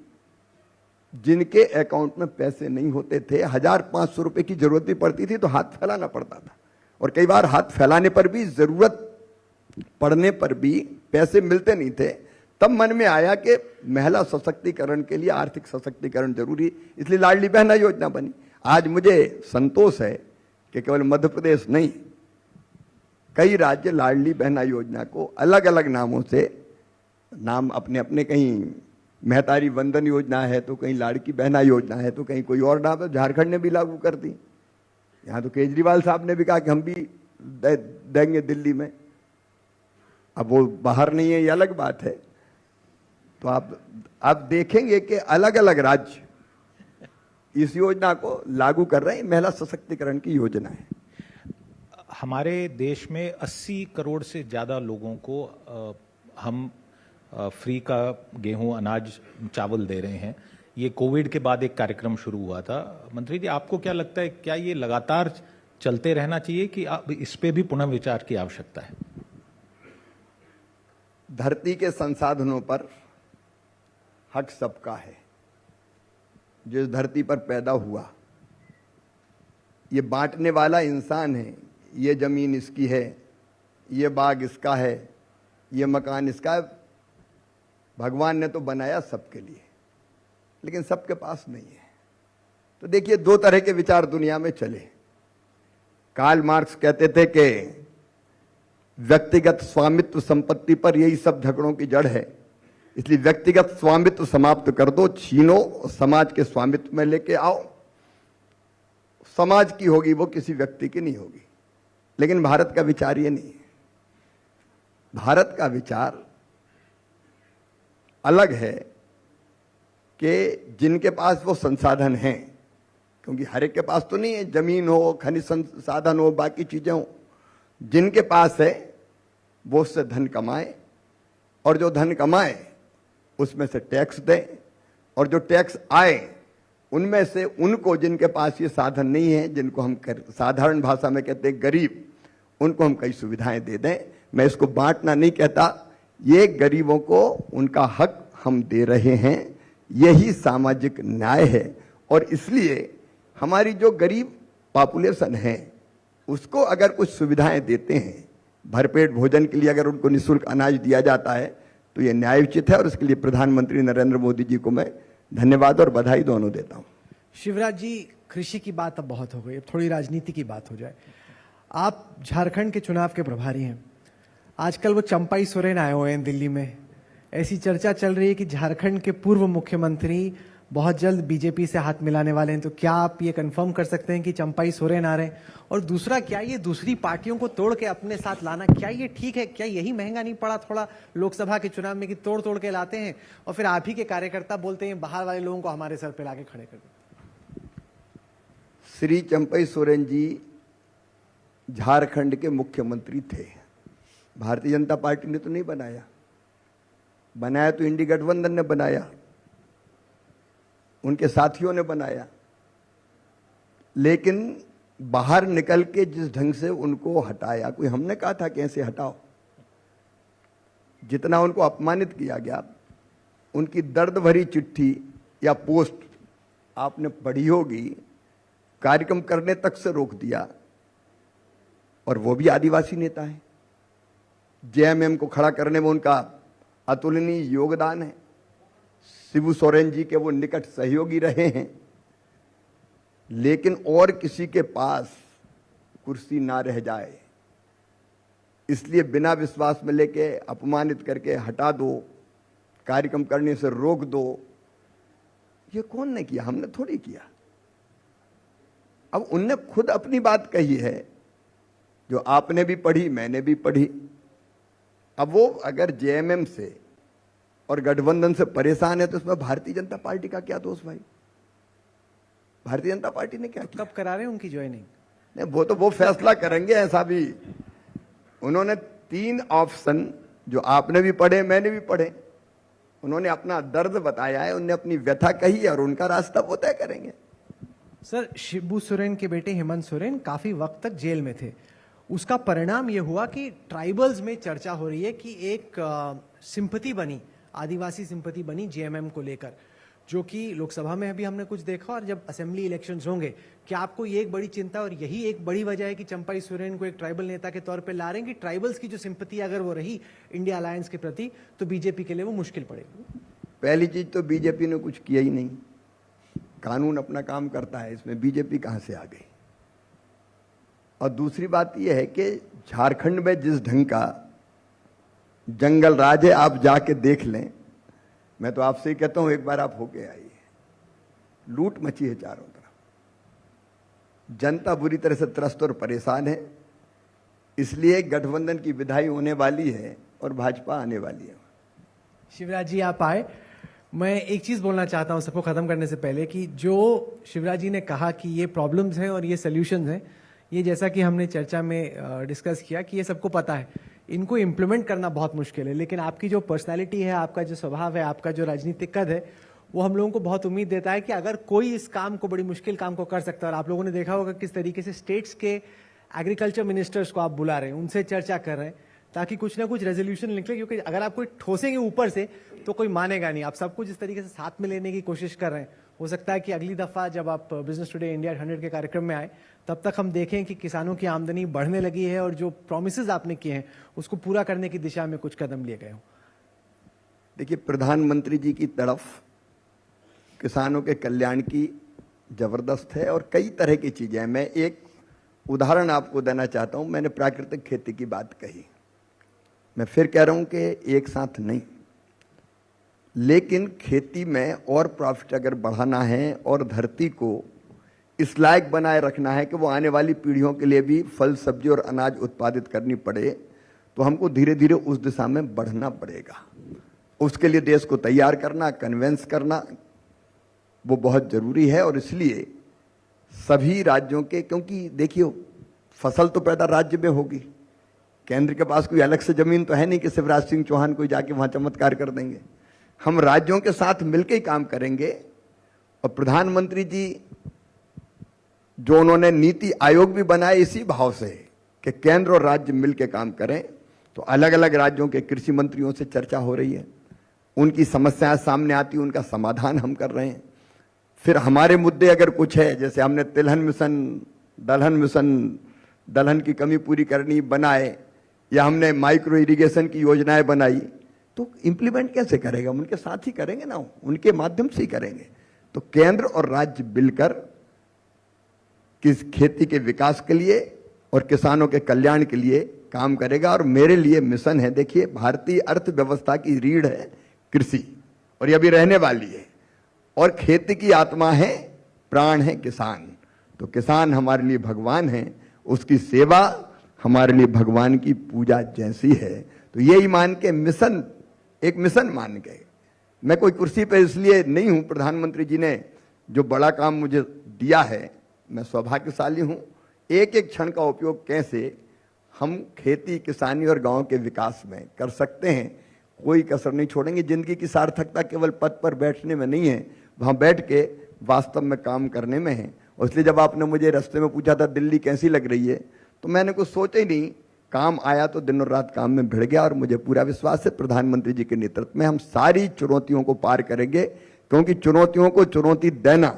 जिनके अकाउंट में पैसे नहीं होते थे। 1,500 रुपए की जरूरत भी पड़ती थी तो हाथ फैलाना पड़ता था, और कई बार हाथ फैलाने पर भी, जरूरत पड़ने पर भी पैसे मिलते नहीं थे। तब मन में आया कि महिला सशक्तिकरण के लिए आर्थिक सशक्तिकरण जरूरी, इसलिए लाडली बहना योजना बनी। आज मुझे संतोष है कि केवल मध्य प्रदेश नहीं, कई राज्य लाडली बहना योजना को अलग अलग नामों से, नाम अपने अपने, कहीं महतारी वंदन योजना है तो कहीं लाड़की बहना योजना है तो कहीं कोई और नाम है। झारखंड ने भी लागू कर दी। यहाँ तो केजरीवाल साहब ने भी कहा कि हम भी देंगे दिल्ली में। अब वो बाहर नहीं है, ये अलग बात है। तो आप देखेंगे कि अलग अलग राज्य इस योजना को लागू कर रहे हैं। महिला सशक्तिकरण की योजना है। हमारे देश में 80 करोड़ से ज़्यादा लोगों को हम फ्री का गेहूं, अनाज, चावल दे रहे हैं। ये कोविड के बाद एक कार्यक्रम शुरू हुआ था। मंत्री जी, आपको क्या लगता है, क्या ये लगातार चलते रहना चाहिए कि अब इस पे भी पुनः विचार की आवश्यकता है? धरती के संसाधनों पर हक सबका है। जिस धरती पर पैदा हुआ, ये बांटने वाला इंसान है। ये जमीन इसकी है, ये बाग इसका है, ये मकान इसका है। भगवान ने तो बनाया सबके लिए, लेकिन सबके पास नहीं है। तो देखिए, दो तरह के विचार दुनिया में चले। कार्ल मार्क्स कहते थे कि व्यक्तिगत स्वामित्व संपत्ति पर यही सब झगड़ों की जड़ है, इसलिए व्यक्तिगत स्वामित्व समाप्त कर दो, छीनो, समाज के स्वामित्व में लेके आओ। समाज की होगी वो, किसी व्यक्ति की नहीं होगी। लेकिन भारत का विचार ये नहीं है। भारत का विचार अलग है कि जिनके पास वो संसाधन हैं, क्योंकि हर एक के पास तो नहीं है, जमीन हो, खनिज संसाधन हो, बाकी चीजें हो। जिनके पास है वो उससे धन कमाए, और जो धन कमाए उसमें से टैक्स दें, और जो टैक्स आए उनमें से उनको, जिनके पास ये साधन नहीं है, जिनको हम साधारण भाषा में कहते हैं गरीब, उनको हम कई सुविधाएं दे दें। मैं इसको बांटना नहीं कहता, ये गरीबों को उनका हक हम दे रहे हैं। यही सामाजिक न्याय है। और इसलिए हमारी जो गरीब पॉपुलेशन है उसको अगर कुछ सुविधाएं देते हैं, भरपेट भोजन के लिए अगर उनको निःशुल्क अनाज दिया जाता है, तो ये न्यायोचित है। और इसके लिए प्रधानमंत्री नरेंद्र मोदी जी को मैं धन्यवाद और बधाई दोनों देता हूं। शिवराज जी, कृषि की बात अब बहुत हो गई, अब थोड़ी राजनीति की बात हो जाए। आप झारखंड के चुनाव के प्रभारी हैं। आजकल वो चंपाई सोरेन आए हुए हैं दिल्ली में। ऐसी चर्चा चल रही है कि झारखंड के पूर्व मुख्यमंत्री बहुत जल्द बीजेपी से हाथ मिलाने वाले हैं। तो क्या आप ये कंफर्म कर सकते हैं कि चंपाई सोरेन आ रहे हैं? और दूसरा, क्या ये दूसरी पार्टियों को तोड़ के अपने साथ लाना, क्या ये ठीक है? क्या यही महंगा नहीं पड़ा थोड़ा लोकसभा के चुनाव में कि तोड़ तोड़ के लाते हैं और फिर आप ही के कार्यकर्ता बोलते हैं बाहर वाले लोगों को हमारे सर पे लाके खड़े कर दो? श्री चंपाई सोरेन जी झारखंड के मुख्यमंत्री थे। भारतीय जनता पार्टी ने तो नहीं बनाया, बनाया तो इंडी गठबंधन ने बनाया, उनके साथियों ने बनाया। लेकिन बाहर निकल के जिस ढंग से उनको हटाया, कोई हमने कहा था कि ऐसे हटाओ, जितना उनको अपमानित किया गया, उनकी दर्द भरी चिट्ठी या पोस्ट आपने पढ़ी होगी, कार्यक्रम करने तक से रोक दिया। और वो भी आदिवासी नेता है। जेएमएम को खड़ा करने में उनका अतुलनीय योगदान है। शिबू सोरेन जी के वो निकट सहयोगी रहे हैं। लेकिन और किसी के पास कुर्सी ना रह जाए, इसलिए बिना विश्वास में लेके अपमानित करके हटा दो, कार्यक्रम करने से रोक दो। ये कौन ने किया? हमने थोड़ी किया। अब उनने खुद अपनी बात कही है, जो आपने भी पढ़ी, मैंने भी पढ़ी। अब वो अगर जेएमएम से और गठबंधन से परेशान है तो उसमें भारतीय जनता पार्टी का क्या दोष भाई? भारतीय जनता पार्टी ने क्या किया? कब करा रहे हैं उनकी ज्वाइनिंग? नहीं, वो फैसला करेंगे। ऐसा भी उन्होंने 3 ऑप्शन जो आपने भी पढ़े, मैंने भी पढ़े, उन्होंने अपना दर्द बताया है, उन्होंने अपनी व्यथा कही है और उनका रास्ता वो तय करेंगे। सर, शिबू सोरेन के बेटे हेमंत सोरेन काफी वक्त तक जेल में थे। उसका परिणाम यह हुआ कि ट्राइबल्स में चर्चा हो रही है कि एक सिंपैथी बनी, आदिवासी सिंपैथी बनी जेएमएम को लेकर, जो कि लोकसभा में अभी हमने कुछ देखा और जब असेंबली इलेक्शंस होंगे, क्या आपको ये एक बड़ी चिंता और यही एक बड़ी वजह है कि चंपाई सोरेन को एक ट्राइबल नेता के तौर पे ला रहे हैं कि ट्राइबल्स की जो सिंपैथी अगर वो रही इंडिया अलायंस के प्रति तो बीजेपी के लिए वो मुश्किल पड़ेगी? पहली चीज तो बीजेपी ने कुछ किया ही नहीं, कानून अपना काम करता है, इसमें बीजेपी कहां से आ गई। और दूसरी बात यह है कि झारखंड में जिस ढंग का जंगल राज है, आप जाके देख लें। मैं तो आपसे ही कहता हूं, एक बार आप होके आइए। लूट मची है चारों तरफ, जनता बुरी तरह से त्रस्त और परेशान है। इसलिए गठबंधन की विदाई होने वाली है और भाजपा आने वाली है। शिवराज जी, आप आए। मैं एक चीज बोलना चाहता हूं सबको खत्म करने से पहले कि जो शिवराज जी ने कहा कि ये प्रॉब्लम्स हैं और ये सोल्यूशंस हैं, ये जैसा कि हमने चर्चा में डिस्कस किया कि ये सबको पता है, इनको इम्प्लीमेंट करना बहुत मुश्किल है। लेकिन आपकी जो पर्सनालिटी है, आपका जो स्वभाव है, आपका जो राजनीतिक कद है, वो हम लोगों को बहुत उम्मीद देता है कि अगर कोई इस काम को, बड़ी मुश्किल काम को कर सकता है। और आप लोगों ने देखा होगा किस तरीके से स्टेट्स के एग्रीकल्चर मिनिस्टर्स को आप बुला रहे हैं, उनसे चर्चा कर रहे हैं ताकि कुछ ना कुछ रेजोल्यूशन निकले। क्योंकि अगर आप कोई ठोसेंगे ऊपर से तो कोई मानेगा नहीं। आप सब कुछ इस तरीके से साथ में लेने की कोशिश कर रहे हैं। हो सकता है कि अगली दफा जब आप बिजनेस टुडे इंडिया 100 के कार्यक्रम में आए, तब तक हम देखें कि किसानों की आमदनी बढ़ने लगी है और जो प्रॉमिसेस आपने किए हैं उसको पूरा करने की दिशा में कुछ कदम लिए गए हों। देखिए, प्रधानमंत्री जी की तरफ किसानों के कल्याण की जबरदस्त है और कई तरह की चीजें हैं। मैं एक उदाहरण आपको देना चाहता हूं। मैंने प्राकृतिक खेती की बात कही, मैं फिर कह रहा हूं कि एक साथ नहीं, लेकिन खेती में और प्रॉफिट अगर बढ़ाना है और धरती को इस लायक बनाए रखना है कि वो आने वाली पीढ़ियों के लिए भी फल, सब्जी और अनाज उत्पादित करनी पड़े, तो हमको धीरे धीरे उस दिशा में बढ़ना पड़ेगा। उसके लिए देश को तैयार करना, कन्वेंस करना, वो बहुत जरूरी है। और इसलिए सभी राज्यों के, क्योंकि देखिए फसल तो पैदा राज्य में होगी, केंद्र के पास कोई अलग से जमीन तो है नहीं कि शिवराज सिंह चौहान कोई जाके वहां चमत्कार कर देंगे। हम राज्यों के साथ मिलकर ही काम करेंगे। और प्रधानमंत्री जी जो उन्होंने नीति आयोग भी बनाए इसी भाव से कि केंद्र और राज्य मिलकर काम करें, तो अलग अलग राज्यों के कृषि मंत्रियों से चर्चा हो रही है, उनकी समस्याएं सामने आती, उनका समाधान हम कर रहे हैं। फिर हमारे मुद्दे अगर कुछ है, जैसे हमने तिलहन मिशन, दलहन की कमी पूरी करनी बनाए, या हमने माइक्रो इरिगेशन की योजनाएं बनाई, तो इंप्लीमेंट कैसे करेगा? उनके साथ ही करेंगे ना, उनके माध्यम से ही करेंगे। तो केंद्र और राज्य मिलकर किस खेती के विकास के लिए और किसानों के कल्याण के लिए काम करेगा। और मेरे लिए मिशन है, देखिए भारतीय अर्थव्यवस्था की रीढ़ है कृषि, और ये अभी रहने वाली है, और खेती की आत्मा है, प्राण है किसान। तो किसान हमारे लिए भगवान है, उसकी सेवा हमारे लिए भगवान की पूजा जैसी है। तो यही मान के मिशन, एक मिशन मान के, मैं कोई कुर्सी पे इसलिए नहीं हूं, प्रधानमंत्री जी ने जो बड़ा काम मुझे दिया है, मैं सौभाग्यशाली हूं। एक एक क्षण का उपयोग कैसे हम खेती, किसानी और गांव के विकास में कर सकते हैं, कोई कसर नहीं छोड़ेंगे। जिंदगी की सार्थकता केवल पद पर बैठने में नहीं है, वहां बैठ के वास्तव में काम करने में है। और इसलिए जब आपने मुझे रास्ते में पूछा था दिल्ली कैसी लग रही है, तो मैंने कुछ सोचा ही नहीं, काम आया तो दिन और रात काम में भिड़ गया। और मुझे पूरा विश्वास है प्रधानमंत्री जी के नेतृत्व में हम सारी चुनौतियों को पार करेंगे, क्योंकि चुनौतियों को चुनौती देना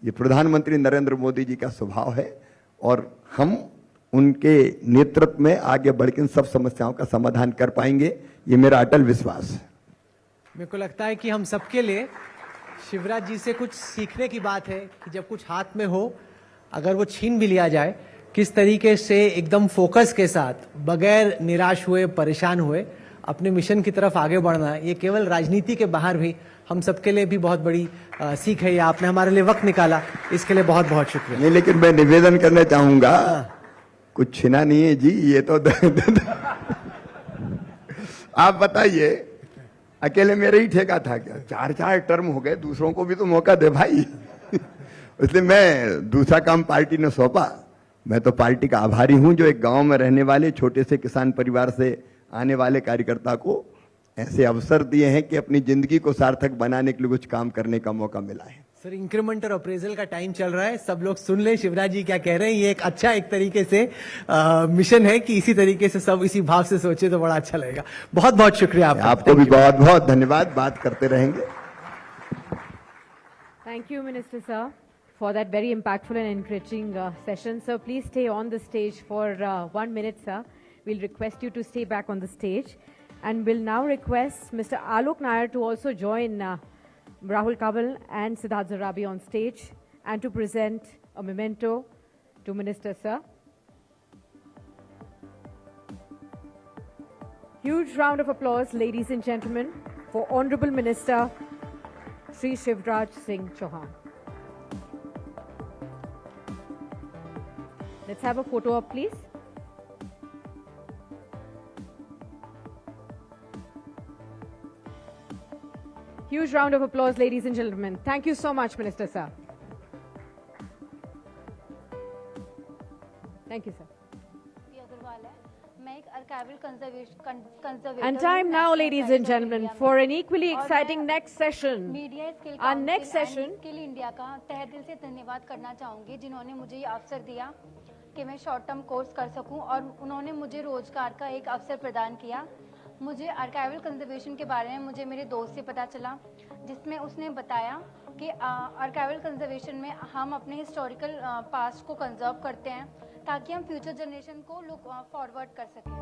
ये प्रधानमंत्री नरेंद्र मोदी जी का स्वभाव है। और हम उनके नेतृत्व में आगे बढ़ के इन सब समस्याओं का समाधान कर पाएंगे, ये मेरा अटल विश्वास है। मेरे को लगता है कि हम सबके लिए शिवराज जी से कुछ सीखने की बात है कि जब कुछ हाथ में हो, अगर वो छीन भी लिया जाए, किस तरीके से एकदम फोकस के साथ, बगैर निराश हुए, परेशान हुए, अपने मिशन की तरफ आगे बढ़ना। ये केवल राजनीति के बाहर भी हम सबके लिए भी बहुत बड़ी सीख है। ये आपने हमारे लिए वक्त निकाला, इसके लिए बहुत बहुत शुक्रिया। नहीं, लेकिन मैं निवेदन करना चाहूंगा, कुछ छिना नहीं है जी, ये तो आप बताइए, अकेले मेरे ही ठेका था क्या? 4 टर्म हो गए, दूसरों को भी तो मौका दे भाई। इसलिए मैं दूसरा काम पार्टी ने सौंपा, मैं तो पार्टी का आभारी हूं जो एक गांव में रहने वाले छोटे से किसान परिवार से आने वाले कार्यकर्ता को ऐसे अवसर दिए हैं कि अपनी जिंदगी को सार्थक बनाने के लिए कुछ काम करने का मौका मिला है। सर, इंक्रीमेंट और अप्रेजल का टाइम चल रहा है, सब लोग सुन लें शिवराज जी क्या कह रहे हैं। ये एक अच्छा एक तरीके से मिशन है कि इसी तरीके से सब इसी भाव से सोचे तो बड़ा अच्छा लगेगा। बहुत बहुत शुक्रिया आपको भी बहुत बहुत धन्यवाद। बात करते रहेंगे। Thank you, Minister Sir, for that very impactful and encouraging session. Sir, please stay on the stage for 1 minute, sir. We'll request you to stay back on the stage. And we'll now request Mr. Alok Nair to also join Rahul Kabul and Siddharth Zarabi on stage and to present a memento to Minister Sir. Huge round of applause, ladies and gentlemen, for Honorable Minister Sri Shivraj Singh Chauhan. Let's have a photo op, please. Huge round of applause, ladies and gentlemen. Thank you so much, Minister Sir. Thank you, sir. And time now, ladies and gentlemen, for an equally exciting next session. Our next session. Skill India का तहे दिल से धन्यवाद करना चाहूंगी जिन्होंने मुझे ये अवसर दिया कि मैं शॉर्ट टर्म कोर्स कर सकूं और उन्होंने मुझे रोजगार का एक अवसर प्रदान किया। मुझे आर्काइवल कंजर्वेशन के बारे में मुझे मेरे दोस्त से पता चला, जिसमें उसने बताया कि आर्काइवल कंजर्वेशन में हम अपने हिस्टोरिकल पास्ट को कंजर्व करते हैं ताकि हम फ्यूचर जनरेशन को लुक फॉरवर्ड कर सकें।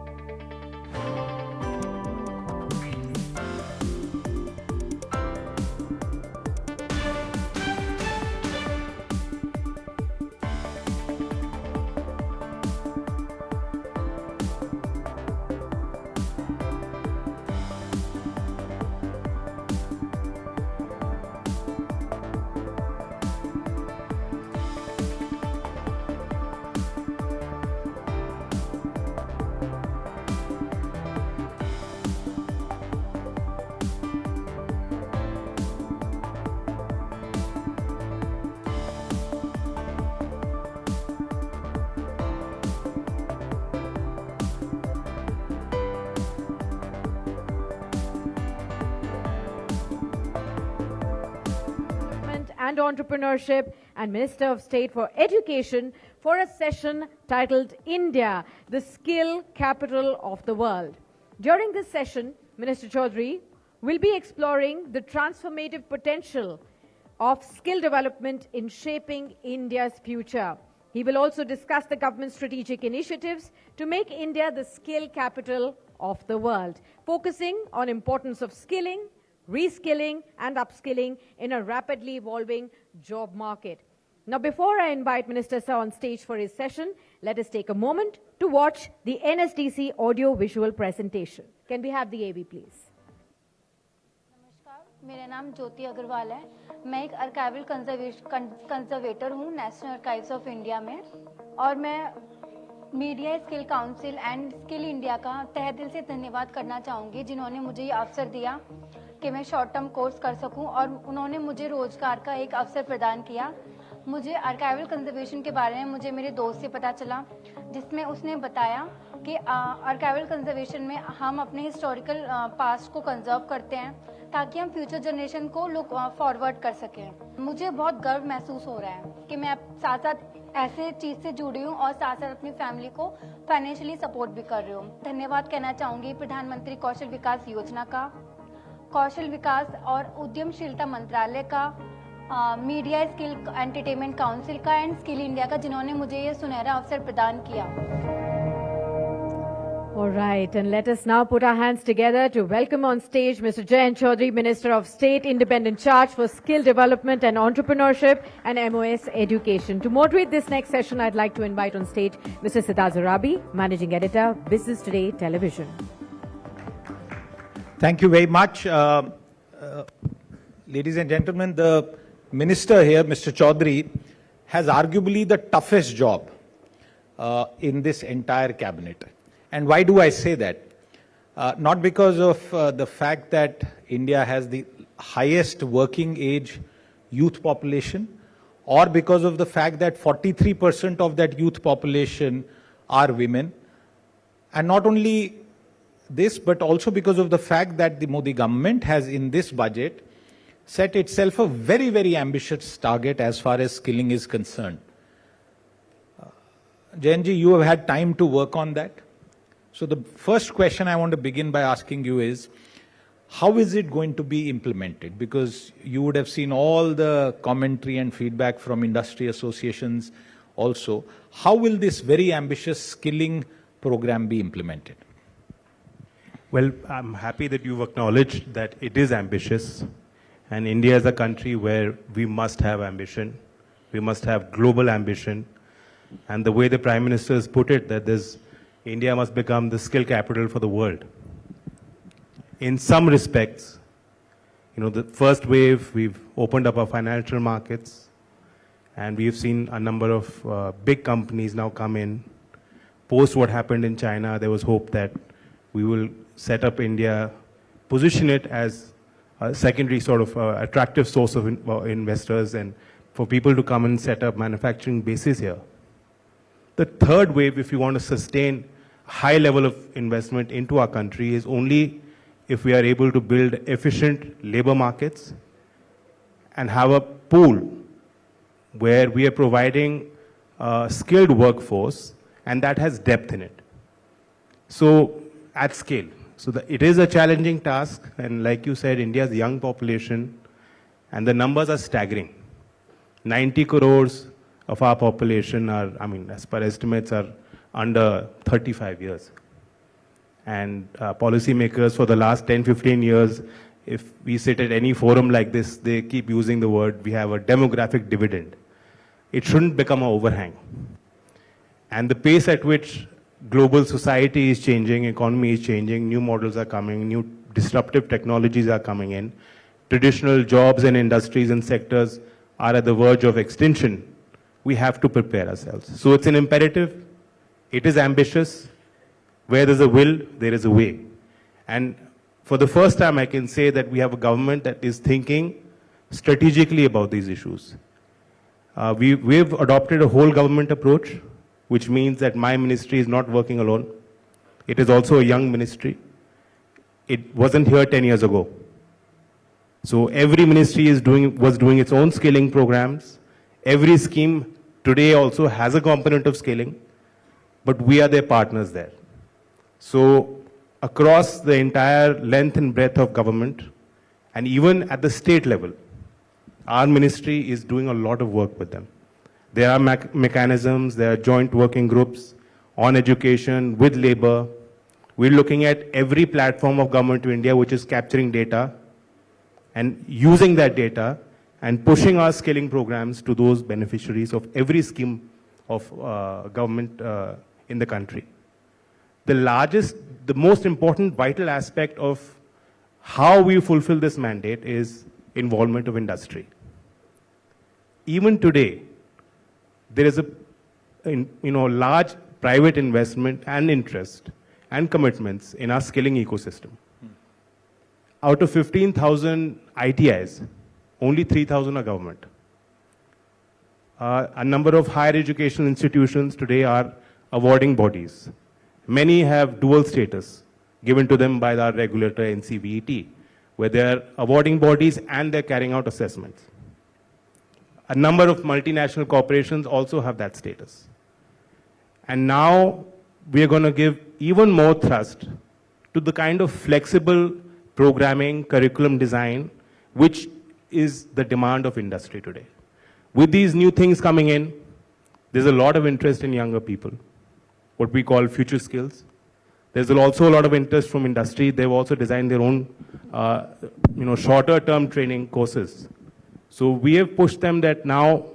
And Entrepreneurship and Minister of State for Education for a session titled India, the Skill Capital of the World. During this session, Minister Chaudhary will be exploring the transformative potential of skill development in shaping India's future. He will also discuss the government's strategic initiatives to make India the skill capital of the world, focusing on importance of skilling, reskilling and upskilling in a rapidly evolving job market. Now, before I invite Minister Sir on stage for his session, let us take a moment to watch the NSDC audio-visual presentation. Can we have the AV, please? नमस्कार, मेरा नाम ज्योति अग्रवाल है। मैं एक archival conservator हूँ national archives of India में, और मैं media skill council and skill India का तहे दिल से धन्यवाद करना चाहूँगी जिन्होंने मुझे ये अवसर दिया कि मैं शॉर्ट टर्म कोर्स कर सकूं और उन्होंने मुझे रोजगार का एक अवसर प्रदान किया। मुझे आर्काइवल कंजर्वेशन के बारे में मुझे मेरे दोस्त से पता चला, जिसमें उसने बताया कि आर्काइवल कंजर्वेशन में हम अपने हिस्टोरिकल पास्ट को कंजर्व करते हैं ताकि हम फ्यूचर जनरेशन को लुक फॉरवर्ड कर सकें। मुझे बहुत गर्व महसूस हो रहा है कि मैं साथ साथ ऐसे चीज़ से जुड़ी हूँ और साथ साथ अपनी फैमिली को फाइनेंशियली सपोर्ट भी कर रही हूँ। धन्यवाद कहना चाहूँगी प्रधानमंत्री कौशल विकास योजना का, कौशल विकास और उद्यमशीलता मंत्रालय का, मीडिया स्किल एंटरटेनमेंट काउंसिल का एंड स्किल इंडिया का, जिन्होंने मुझे ये सुनहरा अवसर प्रदान किया। All right, and let us now put our hands together to welcome on stage Mr. Jayant Chaudhary, Minister of State, Independent Charge for Skill Development and Entrepreneurship and MOS Education. To moderate this next session, I'd like to invite on stage Mr. Siddharth Zarabi, Managing Editor, Business Today Television. Thank you very much. Ladies and gentlemen, the Minister here, Mr. Chaudhary, has arguably the toughest job in this entire cabinet. And why do I say that? Not because of the fact that India has the highest working age youth population or because of the fact that 43% of that youth population are women. And not only this, but also because of the fact that the Modi government has in this budget set itself a very, very ambitious target as far as skilling is concerned. Jayanji, you have had time to work on that. So the first question I want to begin by asking you is, how is it going to be implemented? Because you would have seen all the commentary and feedback from industry associations also. How will this very ambitious skilling program be implemented? Well, I'm happy that you've acknowledged that it is ambitious. And India is a country where we must have ambition. We must have global ambition. And the way the Prime Minister has put it, that India must become the skill capital for the world. In some respects, the first wave, we've opened up our financial markets, and we've seen a number of big companies now come in. Post what happened in China, there was hope that we will set up India, position it as a secondary sort of attractive source of investors and for people to come and set up manufacturing bases here. The third wave, if you want to sustain high level of investment into our country, is only if we are able to build efficient labor markets and have a pool where we are providing a skilled workforce and that has depth in it. So at scale. So it is a challenging task, and like you said, India's young population, and the numbers are staggering. 90 crores of our population are, as per estimates, are under 35 years. And policymakers for the last 10, 15 years, if we sit at any forum like this, they keep using the word, we have a demographic dividend. It shouldn't become an overhang. And the pace at which global society is changing, economy is changing, new models are coming, new disruptive technologies are coming in, traditional jobs and industries and sectors are at the verge of extinction. We have to prepare ourselves. So it's an imperative. It is ambitious. Where there's a will, there is a way. And for the first time, I can say that we have a government that is thinking strategically about these issues. We've adopted a whole government approach, which means that my ministry is not working alone. It is also a young ministry. It wasn't here 10 years ago. So every ministry was doing its own skilling programs. Every scheme today also has a component of skilling, but we are their partners there. So across the entire length and breadth of government, and even at the state level, our ministry is doing a lot of work with them. There are mechanisms, there are joint working groups on education, with labor. We're looking at every platform of government to India which is capturing data and using that data and pushing our skilling programs to those beneficiaries of every scheme of government in the country. The most important vital aspect of how we fulfill this mandate is involvement of industry. Even today, there is a large private investment and interest and commitments in our skilling ecosystem. Out of 15,000 ITIs, only 3,000 are government. A number of higher educational institutions today are awarding bodies. Many have dual status given to them by our regulator NCVET, where they are awarding bodies and they're carrying out assessments. A number of multinational corporations also have that status. And now we are going to give even more thrust to the kind of flexible programming, curriculum design, which is the demand of industry today. With these new things coming in, there's a lot of interest in younger people, what we call future skills. There's also a lot of interest from industry. They've also designed their own, shorter term training courses. So we have pushed them that now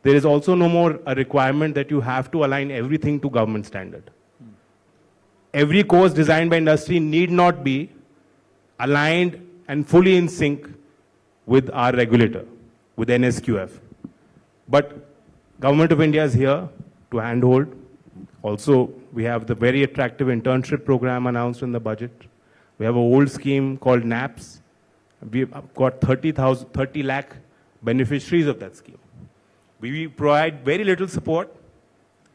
there is also no more a requirement that you have to align everything to government standard. Every course designed by industry need not be aligned and fully in sync with our regulator, with NSQF. But Government of India is here to handhold. Also, we have the very attractive internship program announced in the budget. We have an old scheme called NAPS. We've got 30 lakh beneficiaries of that scheme. We provide very little support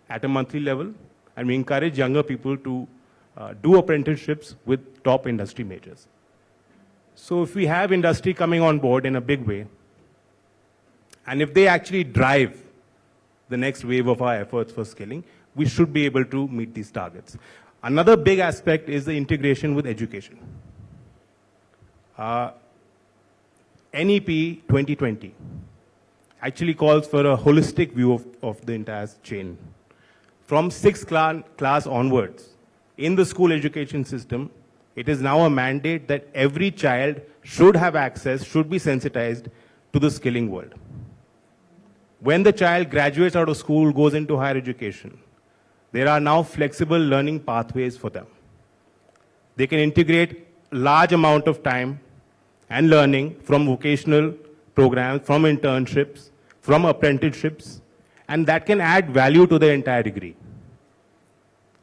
at a monthly level, and we encourage younger people to do apprenticeships with top industry majors. So if we have industry coming on board in a big way, and if they actually drive the next wave of our efforts for skilling, we should be able to meet these targets. Another big aspect is the integration with education. NEP 2020 actually calls for a holistic view of the entire chain. From 6th class onwards, in the school education system, it is now a mandate that every child should have access, should be sensitized to the skilling world. When the child graduates out of school, goes into higher education, there are now flexible learning pathways for them. They can integrate large amount of time and learning from vocational programs, from internships, from apprenticeships, and that can add value to the entire degree.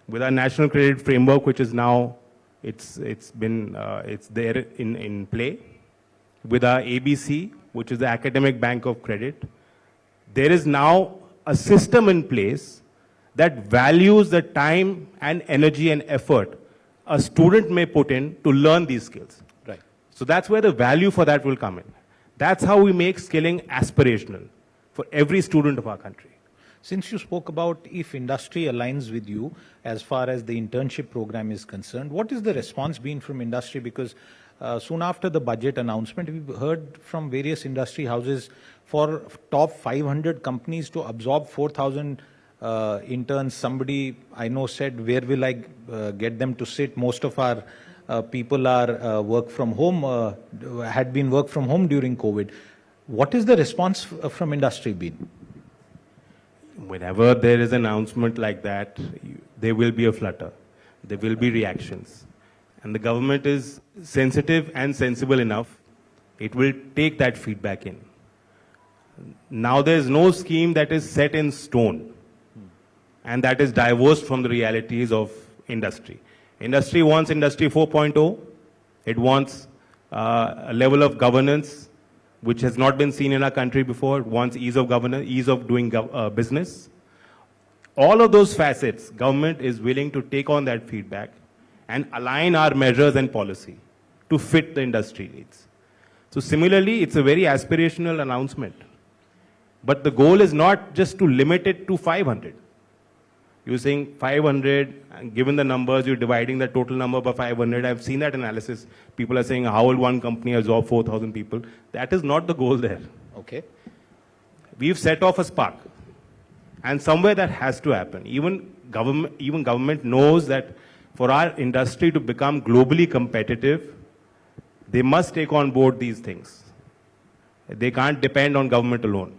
With our national credit framework, which is now, it's there in play, with our ABC, which is the Academic Bank of Credit, there is now a system in place that values the time and energy and effort a student may put in to learn these skills. Right. So that's where the value for that will come in. That's how we make skilling aspirational for every student of our country. Since you spoke about if industry aligns with you as far as the internship program is concerned, what is the response been from industry? Because soon after the budget announcement, we've heard from various industry houses for top 500 companies to absorb 4,000 interns. Somebody I know said, where will I get them to sit? Most of our people are work from home, had been work from home during COVID. What is the response from industry been? Whenever there is an announcement like that, there will be a flutter. There will be reactions. And the government is sensitive and sensible enough. It will take that feedback in. Now there is no scheme that is set in stone and that is divorced from the realities of industry. Industry wants Industry 4.0. It wants a level of governance which has not been seen in our country before. It wants ease of governance, ease of doing business. All of those facets, government is willing to take on that feedback and align our measures and policy to fit the industry needs. So similarly, it's a very aspirational announcement. But the goal is not just to limit it to 500. You're saying 500, and given the numbers, you're dividing the total number by 500. I've seen that analysis. People are saying, how will one company absorb 4,000 people? That is not the goal there. Okay. We've set off a spark. And somewhere that has to happen. Even government knows that for our industry to become globally competitive, they must take on board these things. They can't depend on government alone.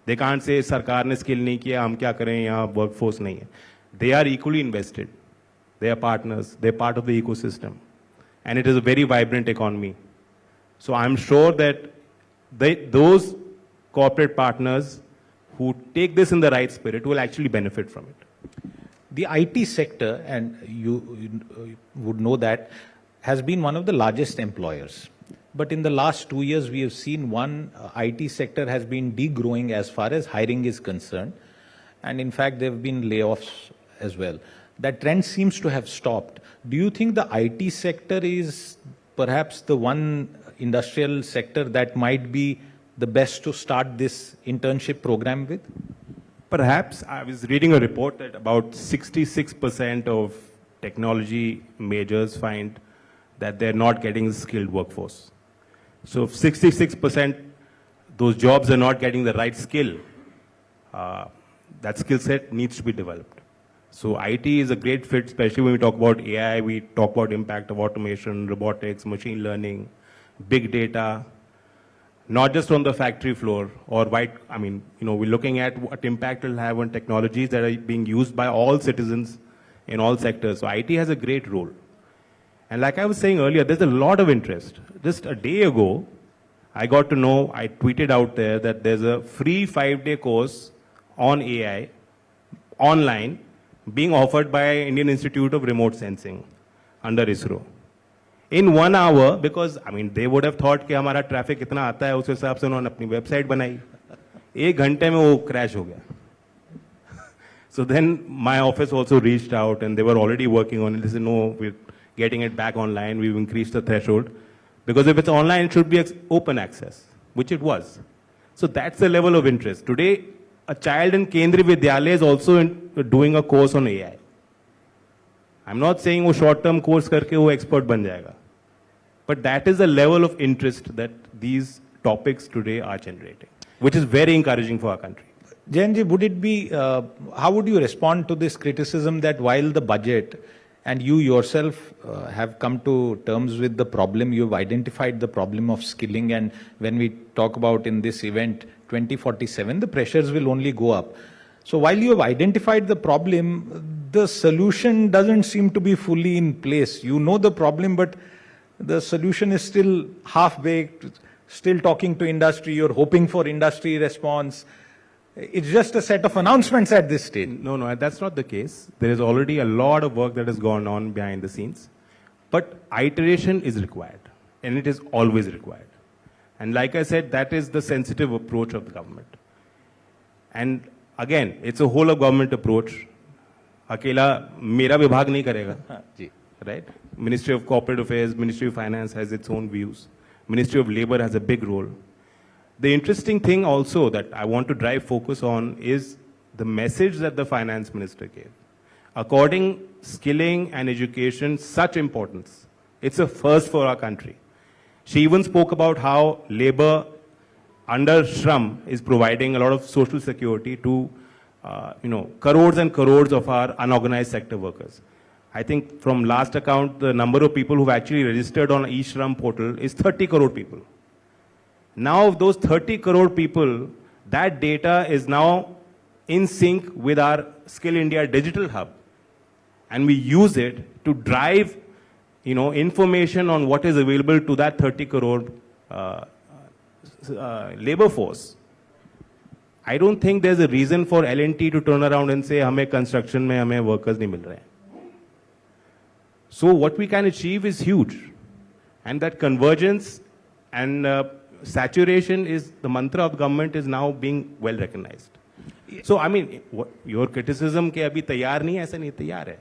They can't say, Sarkar ne skill nahi kiya, hum kya kare, yahan workforce nahi hai. They are equally invested. They are partners. They're part of the ecosystem. And it is a very vibrant economy. So I'm sure that those corporate partners who take this in the right spirit will actually benefit from it. The IT sector, and you would know that, has been one of the largest employers. But in the last 2 years, we have seen IT sector has been degrowing as far as hiring is concerned. And in fact, there have been layoffs as well. That trend seems to have stopped. Do you think the IT sector is perhaps the one industrial sector that might be the best to start this internship program with? Perhaps. I was reading a report that about 66% of technology majors find that they're not getting skilled workforce. So if 66% those jobs are not getting the right skill, that skill set needs to be developed. So IT is a great fit, especially when we talk about AI, we talk about impact of automation, robotics, machine learning, big data, not just on the factory floor or we're looking at what impact it will have on technologies that are being used by all citizens in all sectors. So IT has a great role. And like I was saying earlier, there's a lot of interest. Just a day ago, I got to know, I tweeted out there that there's a free 5-day course on AI, online, being offered by Indian Institute of Remote Sensing under ISRO. In 1 hour, because, they would have thought कि हमारा traffic इतना आता है, उस हिसाब से उन्होंने अपनी website बनाई. 1 घंटे में वो क्रैश हो गया. So then my office also reached out and they were already working on it. They said, no, we're getting it back online. We've increased the threshold. Because if it's online, it should be open access, which it was. So that's the level of interest. Today, a child in Kendriya Vidyalaya is also doing a course on AI. I'm not saying वो short term course करके वो expert बन जाएगा. But that is the level of interest that these topics today are generating, which is very encouraging for our country. Jayanji, would it be, how would you respond to this criticism that while the budget and you yourself have come to terms with the problem, you've identified the problem of skilling, and when we talk about in this event 2047, the pressures will only go up. So while you have identified the problem, the solution doesn't seem to be fully in place. You know the problem, but the solution is still half-baked, still talking to industry, you're hoping for industry response. It's just a set of announcements at this stage. No, that's not the case. There is already a lot of work that has gone on behind the scenes. But iteration is required, and it is always required. And like I said, that is the sensitive approach of the government. And again, it's a whole of government approach. Akela mera vibhag nahi karega. Right? Ministry of Corporate Affairs, Ministry of Finance has its own views. Ministry of Labor has a big role. The interesting thing also that I want to drive focus on is the message that the finance minister gave. According skilling and education such importance, it's a first for our country. She even spoke about how labor under Shram is providing a lot of social security to crores and crores of our unorganized sector workers. I think from last account, the number of people who've actually registered on eShram portal is 30 crore people. Now, of those 30 crore people, that data is now in sync with our Skill India digital hub. And we use it to drive, information on what is available to that 30 crore labor force. I don't think there's a reason for L&T to turn around and say, हमें construction में हमें workers नहीं मिल रहे हैं. So what we can achieve is huge. And that convergence and saturation is the mantra of government is now being well recognized. So I mean, your criticism के अभी तैयार नहीं है, ऐसा नहीं तैयार है.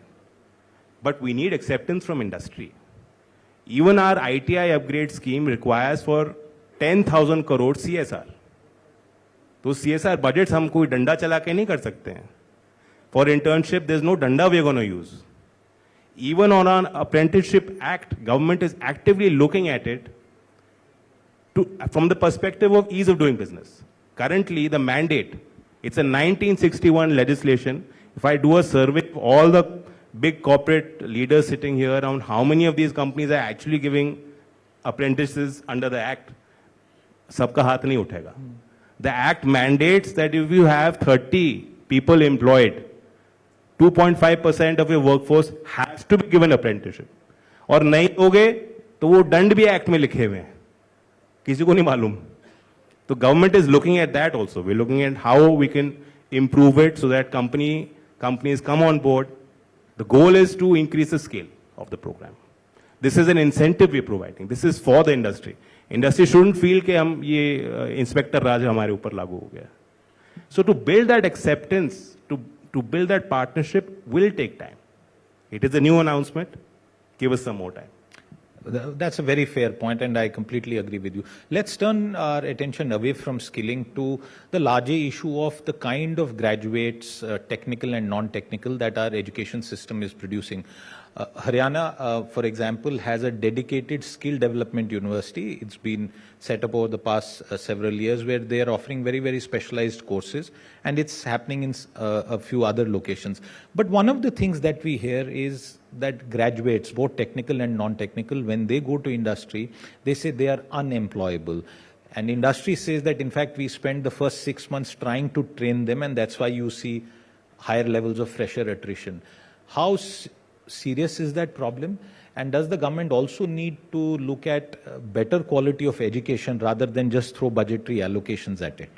But we need acceptance from industry. Even our ITI upgrade scheme requires for 10,000 crore CSR. तो CSR budgets हम कोई डंडा चला के नहीं कर सकते हैं. For internship, there's no danda we're going to use. Even on an apprenticeship act, government is actively looking at it from the perspective of ease of doing business. Currently, the mandate, it's a 1961 legislation. If I do a survey of all the big corporate leaders sitting here around how many of these companies are actually giving apprentices under the act, sabka haath nahi uthega. The act mandates that if you have 30 people employed, 2.5% of your workforce has to be given apprenticeship. और नहीं होगे तो वो दंड भी act में लिखे हुए हैं, किसी को नहीं मालूम. तो government is looking at that also. We're looking at how we can improve it so that companies come on board. The goal is to increase the scale of the program. This is an incentive we're providing. This is for the industry. Industry shouldn't feel कि हम ये inspector राज हमारे ऊपर लागू हो गया. So to build that acceptance, to build that partnership will take time. It is a new announcement. Give us some more time. That's a very fair point, and I completely agree with you. Let's turn our attention away from skilling to the larger issue of the kind of graduates, technical and non-technical, that our education system is producing. Haryana, for example, has a dedicated skill development university. It's been set up over the past several years, where they are offering very, very specialized courses, and it's happening in a few other locations. But one of the things that we hear is that graduates, both technical and non-technical, when they go to industry, they say they are unemployable. And industry says that, in fact, we spend the first 6 months trying to train them, and that's why you see higher levels of fresher attrition. How serious is that problem? And does the government also need to look at better quality of education rather than just throw budgetary allocations at it?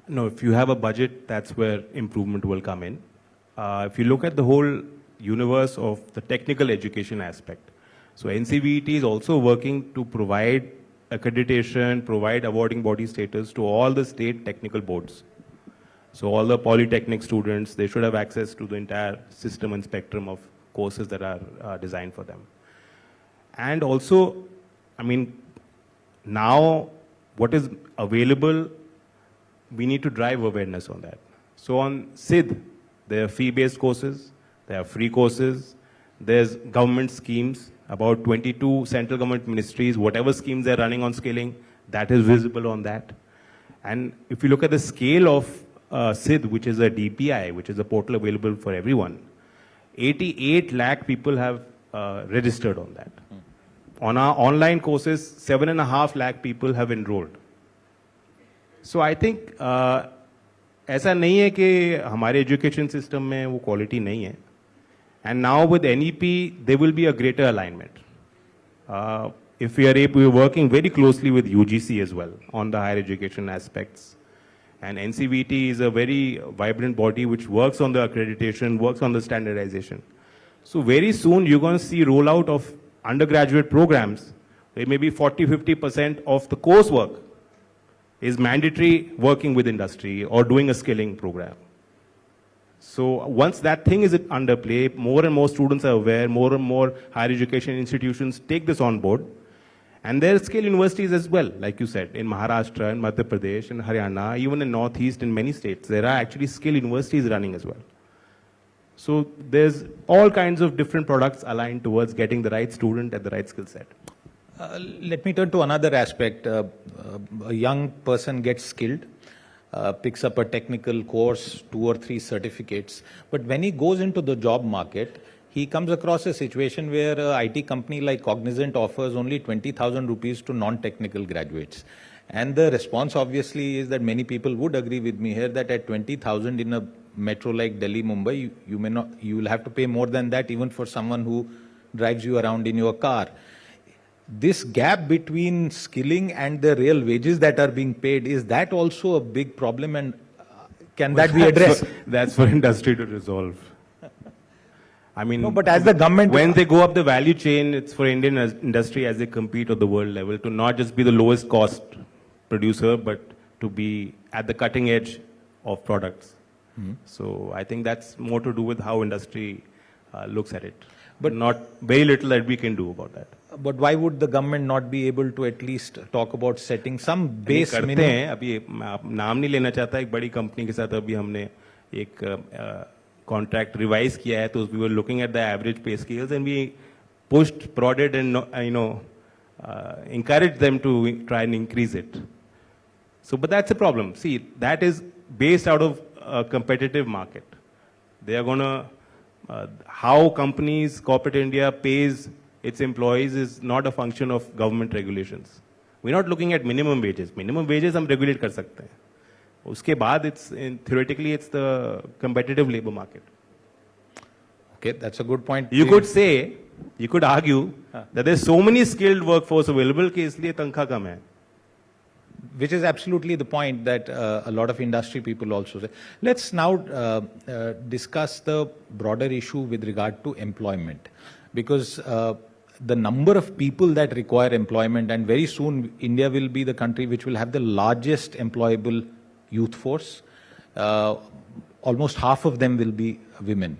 No, if you have a budget, that's where improvement will come in. If you look at the whole universe of the technical education aspect, so NCVET is also working to provide accreditation, provide awarding body status to all the state technical boards. So all the polytechnic students, they should have access to the entire system and spectrum of courses that are designed for them. And also, I mean, now what is available, we need to drive awareness on that. So on SID, there are fee-based courses, there are free courses, there's government schemes, about 22 central government ministries, whatever schemes they're running on skilling, that is visible on that. And if you look at the scale of SID, which is a DPI, which is a portal available for everyone, 88 lakh people have registered on that. On our online courses, 7.5 lakh people have enrolled. So I think ऐसा नहीं है कि हमारे education system में वो quality नहीं है. And now with NEP, there will be a greater alignment. If we are working very closely with UGC as well on the higher education aspects. And NCVT is a very vibrant body which works on the accreditation, works on the standardization. So very soon you're going to see rollout of undergraduate programs where maybe 40-50% of the coursework is mandatory working with industry or doing a skilling program. So once that thing is under play, more and more students are aware, more and more higher education institutions take this on board. And there are skill universities as well, like you said, in Maharashtra, in Madhya Pradesh, in Haryana, even in Northeast, in many states, there are actually skill universities running as well. So there's all kinds of different products aligned towards getting the right student at the right skill set. Let me turn to another aspect. A young person gets skilled, picks up a technical course, 2 or 3 certificates. But when he goes into the job market, he comes across a situation where an IT company like Cognizant offers only 20,000 rupees to non-technical graduates. And the response obviously is that many people would agree with me here that at 20,000 in a metro like Delhi, Mumbai, you will have to pay more than that even for someone who drives you around in your car. This gap between skilling and the real wages that are being paid, is that also a big problem, and can that be addressed? That's for industry to resolve. I mean, no, but as the government, when they go up the value chain, it's for Indian industry as they compete at the world level to not just be the lowest cost producer, but to be at the cutting edge of products. So I think that's more to do with how industry looks at it. But not very little that we can do about that. But why would the government not be able to at least talk about setting some base minimum? अभी नाम नहीं लेना चाहता, एक बड़ी company के साथ अभी हमने एक contract revise किया है, तो we were looking at the average pay scales and we pushed, prodded and encouraged them to try and increase it. So, but that's a problem. See, that is based out of a competitive market. They are going to, how companies, corporate India pays its employees is not a function of government regulations. We're not looking at minimum wages. Minimum wages हम regulate कर सकते हैं. उसके बाद theoretically it's the competitive labor market. Okay, that's a good point. You could argue that there's so many skilled workforce available कि इसलिए तनख्वाह कम है. Which is absolutely the point that a lot of industry people also say. Let's now discuss the broader issue with regard to employment, because the number of people that require employment, and very soon India will be the country which will have the largest employable youth force. Almost half of them will be women.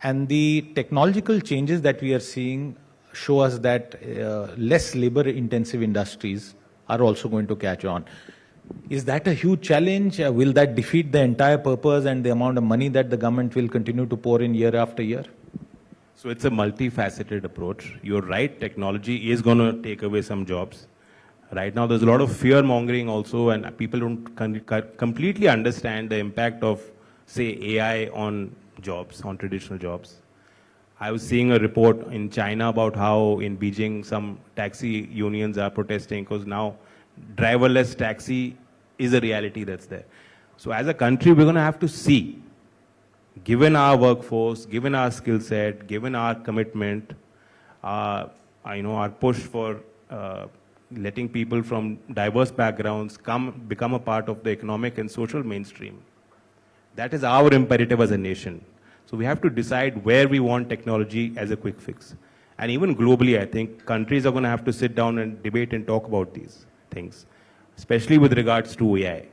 And the technological changes that we are seeing show us that less labor intensive industries are also going to catch on. Is that a huge challenge? Will that defeat the entire purpose and the amount of money that the government will continue to pour in year after year? So it's a multifaceted approach. You're right, technology is going to take away some jobs. Right now there's a lot of fear mongering also, and people don't completely understand the impact of, say, AI on jobs, on traditional jobs. I was seeing a report in China about how in Beijing some taxi unions are protesting because now driverless taxi is a reality that's there. So as a country, we're going to have to see, given our workforce, given our skill set, given our commitment, our push for letting people from diverse backgrounds become a part of the economic and social mainstream. That is our imperative as a nation. So we have to decide where we want technology as a quick fix. And even globally, I think countries are going to have to sit down and debate and talk about these things, especially with regards to AI.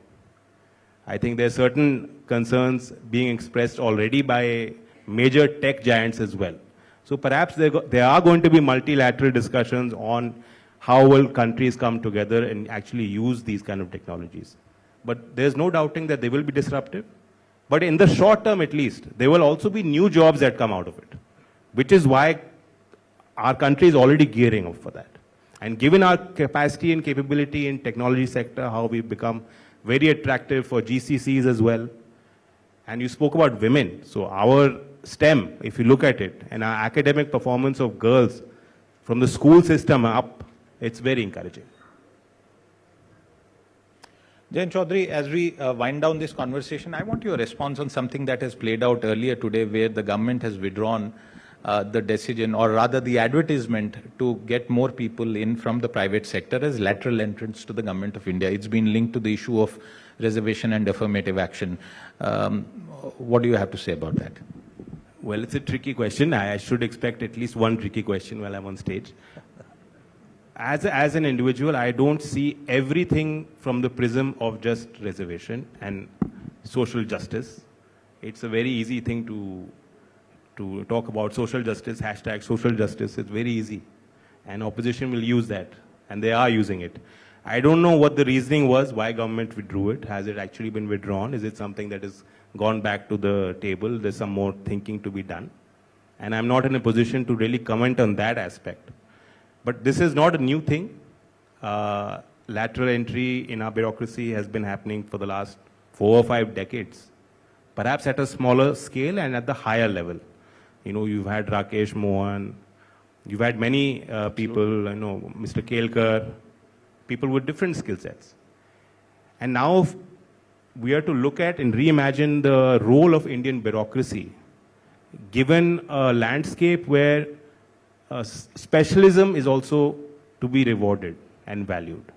I think there are certain concerns being expressed already by major tech giants as well. So perhaps there are going to be multilateral discussions on how will countries come together and actually use these kind of technologies. But there's no doubting that they will be disruptive. But in the short term at least, there will also be new jobs that come out of it, which is why our country is already gearing up for that. And given our capacity and capability in technology sector, how we've become very attractive for GCCs as well. And you spoke about women. So our STEM, if you look at it, and our academic performance of girls from the school system up, it's very encouraging. Jain Chaudhary, as we wind down this conversation, I want your response on something that has played out earlier today, where the government has withdrawn the decision, or rather the advertisement, to get more people in from the private sector as lateral entrants to the government of India. It's been linked to the issue of reservation and affirmative action. What do you have to say about that? Well, it's a tricky question. I should expect at least one tricky question while I'm on stage. As an individual, I don't see everything from the prism of just reservation and social justice. It's a very easy thing to talk about social justice, hashtag social justice. It's very easy. And opposition will use that, and they are using it. I don't know what the reasoning was, why government withdrew it. Has it actually been withdrawn? Is it something that has gone back to the table? There's some more thinking to be done. And I'm not in a position to really comment on that aspect. But this is not a new thing. Lateral entry in our bureaucracy has been happening for the last 4 or 5 decades, perhaps at a smaller scale and at the higher level. You know, you've had Rakesh Mohan, you've had many people, you know, Mr. Kelkar, people with different skill sets. And now we are to look at and reimagine the role of Indian bureaucracy, given a landscape where specialism is also to be rewarded and valued.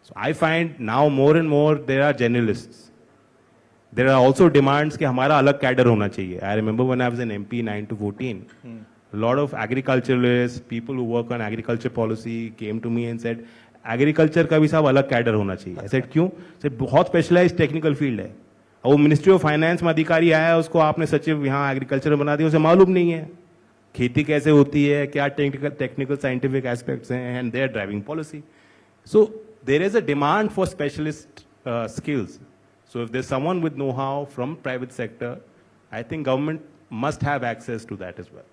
So I find now more and more there are generalists. There are also demands कि हमारा अलग cadre होना चाहिए. I remember when I was an MP 9 to 14, a lot of agriculturalists, people who work on agriculture policy came to me and said, agriculture का भी साहब अलग cadre होना चाहिए. I said क्यों? I said बहुत specialized technical field है. वो Ministry of Finance में अधिकारी आया, उसको आपने सचिव यहाँ agriculture बना दिया, उसे मालूम नहीं है खेती कैसे होती है, क्या technical scientific aspects हैं, and they are driving policy. So there is a demand for specialist skills. So if there's someone with know-how from private sector, I think government must have access to that as well.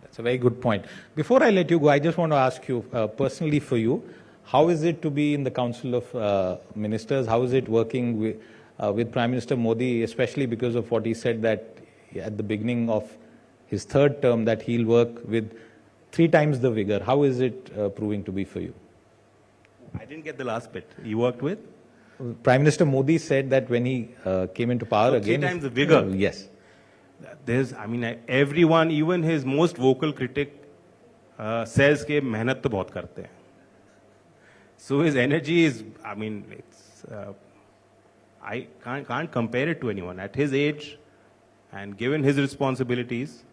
That's a very good point. Before I let you go, I just want to ask you, personally for you, how is it to be in the Council of Ministers? How is it working with Prime Minister Modi, especially because of what he said that at the beginning of his third term that he'll work with 3 times the vigor? How is it proving to be for you? I didn't get the last bit. You worked with? Prime Minister Modi said that when he came into power again... 3 times the vigor? Yes. There's, I mean, everyone, even his most vocal critic says कि मेहनत तो बहुत करते हैं. So his energy is, I mean, it's, I can't compare it to anyone. At his age and given his responsibilities,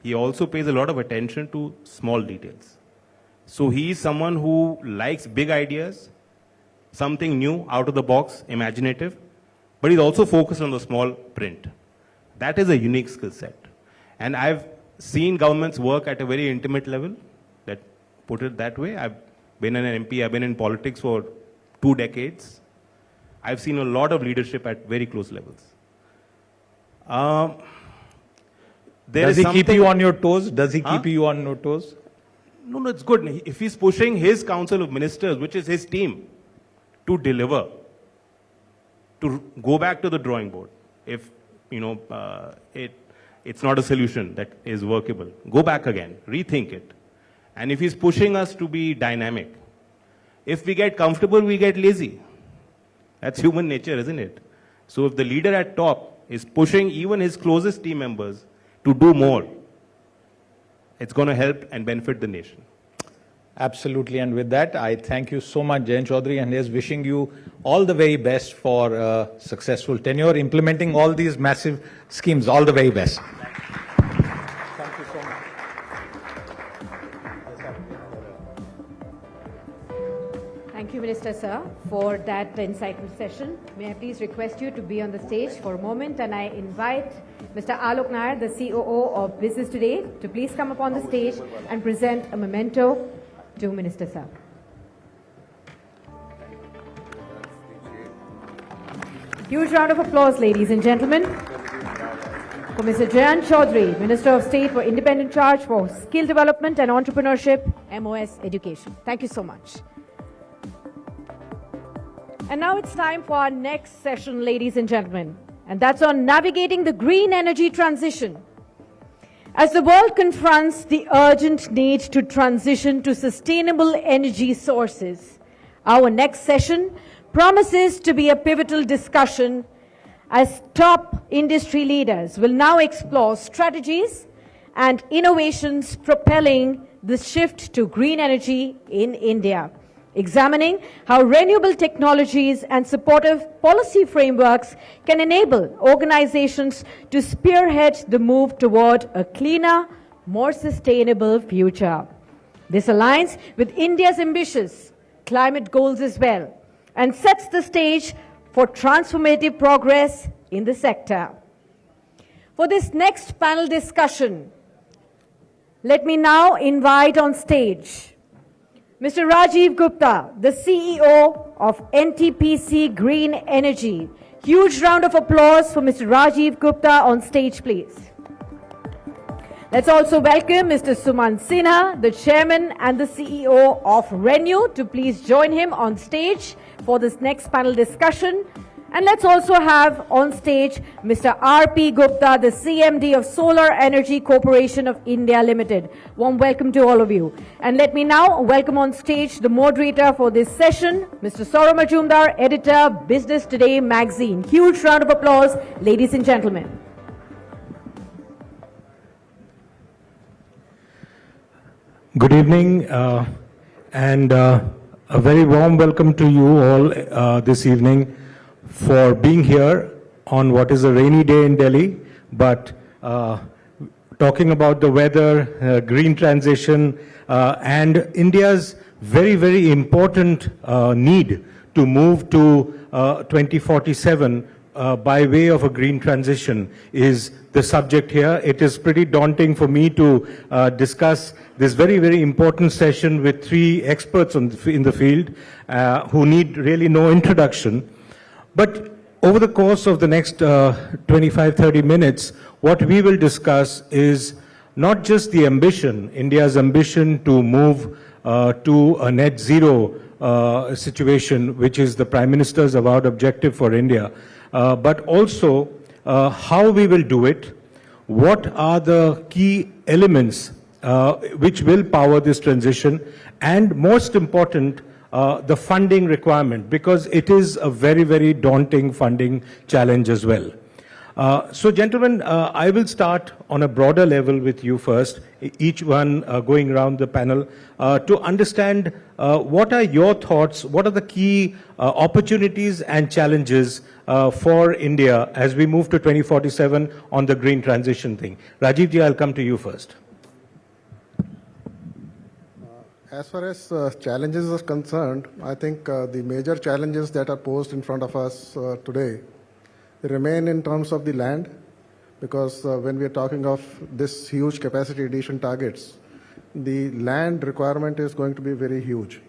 he also pays a lot of attention to small details. So he is someone who likes big ideas, something new, out of the box, imaginative, but he's also focused on the small print. That is a unique skill set. And I've seen governments work at a very intimate level, that put it that way. I've been an MP, I've been in politics for 2 decades. I've seen a lot of leadership at very close levels. Does he keep you on your toes? Does he keep you on your toes? No, it's good. If he's pushing his Council of Ministers, which is his team, to deliver, to go back to the drawing board, if you know it's not a solution that is workable, go back again, rethink it. And if he's pushing us to be dynamic, if we get comfortable, we get lazy. That's human nature, isn't it? So if the leader at top is pushing even his closest team members to do more, it's going to help and benefit the nation. Absolutely. And with that, I thank you so much, Jain Chaudhary, and is wishing you all the very best for a successful tenure, implementing all these massive schemes. All the very best. Thank you so much. Thank you, Minister Sir, for that insightful session. May I please request you to be on the stage for a moment, and I invite Mr. Alok Nair, the COO of Business Today, to please come upon the stage and present a memento to Minister Sir. Huge round of applause, ladies and gentlemen, for Mr. Jayant Chaudhary, Minister of State for Independent Charge for Skill Development and Entrepreneurship, MOS Education. Thank you so much. And now it's time for our next session, ladies and gentlemen, and that's on navigating the green energy transition. As the world confronts the urgent need to transition to sustainable energy sources, our next session promises to be a pivotal discussion as top industry leaders will now explore strategies and innovations propelling the shift to green energy in India, examining how renewable technologies and supportive policy frameworks can enable organizations to spearhead the move toward a cleaner, more sustainable future. This aligns with India's ambitious climate goals as well and sets the stage for transformative progress in the sector. For this next panel discussion, let me now invite on stage Mr. Rajiv Gupta, the CEO of NTPC Green Energy. Huge round of applause for Mr. Rajiv Gupta on stage, please. Let's also welcome Mr. Sumant Sinha, the Chairman and the CEO of ReNew, to please join him on stage for this next panel discussion. And let's also have on stage Mr. R.P. Gupta, the CMD of Solar Energy Corporation of India Limited. Warm welcome to all of you. And let me now welcome on stage the moderator for this session, Mr. Saurabh Majumdar, editor, Business Today magazine. Huge round of applause, ladies and gentlemen. Good evening, and a very warm welcome to you all this evening for being here on what is a rainy day in Delhi, but talking about the weather, green transition, and India's very, very important need to move to 2047 by way of a green transition is the subject here. It is pretty daunting for me to discuss this very, very important session with three experts in the field who need really no introduction. But over the course of the next 25-30 minutes, what we will discuss is not just the ambition, India's ambition to move to a net zero situation, which is the Prime Minister's avowed objective for India, but also how we will do it, what are the key elements which will power this transition, and most important, the funding requirement, because it is a very, very daunting funding challenge as well. So gentlemen, I will start on a broader level with you first, each one going around the panel, to understand what are your thoughts, what are the key opportunities and challenges for India as we move to 2047 on the green transition thing. Rajiv ji, I'll come to you first. As far as challenges are concerned, I think the major challenges that are posed in front of us today remain in terms of the land, because when we are talking of this huge capacity addition targets, the land requirement is going to be very huge,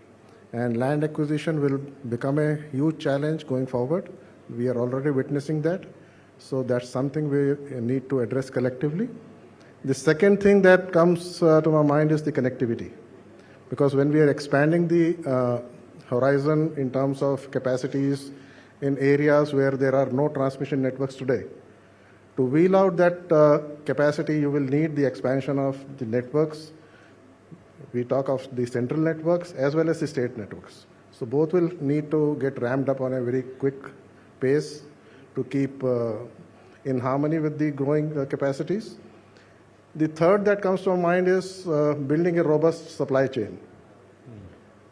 and land acquisition will become a huge challenge going forward. We are already witnessing that, so that's something we need to address collectively. The second thing that comes to my mind is the connectivity, because when we are expanding the horizon in terms of capacities in areas where there are no transmission networks today, to wheel out that capacity, you will need the expansion of the networks. We talk of the central networks as well as the state networks. So both will need to get ramped up on a very quick pace to keep in harmony with the growing capacities. The third that comes to mind is building a robust supply chain.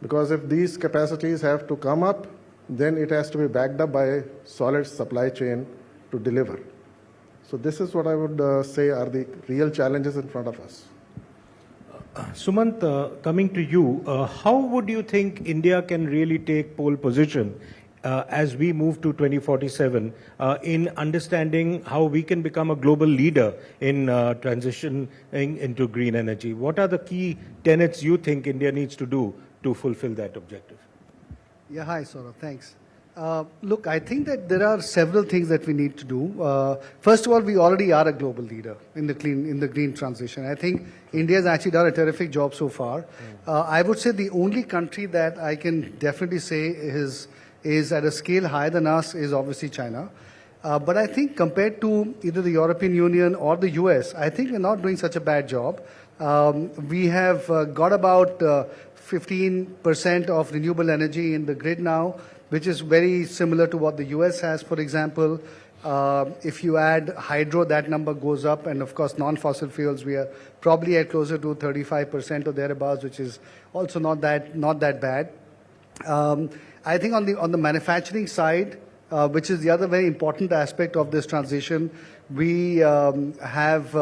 Because if these capacities have to come up, then it has to be backed up by a solid supply chain to deliver. So this is what I would say are the real challenges in front of us. Sumant, coming to you, how would you think India can really take pole position as we move to 2047 in understanding how we can become a global leader in transitioning into green energy? What are the key tenets you think India needs to do to fulfill that objective? Yeah, hi, Saurabh. Thanks. Look, I think that there are several things that we need to do. First of all, we already are a global leader in the green transition. I think India has actually done a terrific job so far. I would say the only country that I can definitely say is at a scale higher than us is obviously China. But I think compared to either the European Union or the US, I think we're not doing such a bad job. We have got about 15% of renewable energy in the grid now, which is very similar to what the US has, for example. If you add hydro, that number goes up. And of course, non-fossil fuels, we are probably at closer to 35% or thereabouts, which is also not that bad. I think on the manufacturing side, which is the other very important aspect of this transition, we have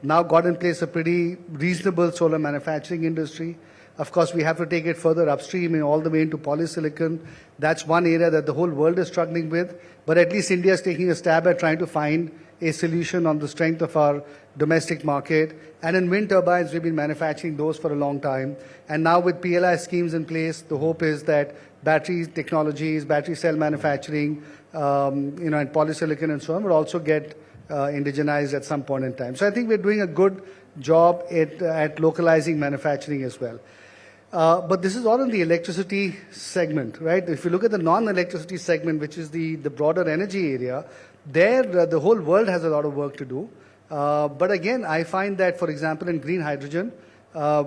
now got in place a pretty reasonable solar manufacturing industry. Of course, we have to take it further upstream and all the way into polysilicon. That's one area that the whole world is struggling with. But at least India is taking a stab at trying to find a solution on the strength of our domestic market. And in wind turbines, we've been manufacturing those for a long time. And now with PLI schemes in place, the hope is that battery technologies, battery cell manufacturing, and polysilicon and so on will also get indigenized at some point in time. So I think we're doing a good job at localizing manufacturing as well. But this is all in the electricity segment, right? If you look at the non-electricity segment, which is the broader energy area, there the whole world has a lot of work to do. But again, I find that, for example, in green hydrogen,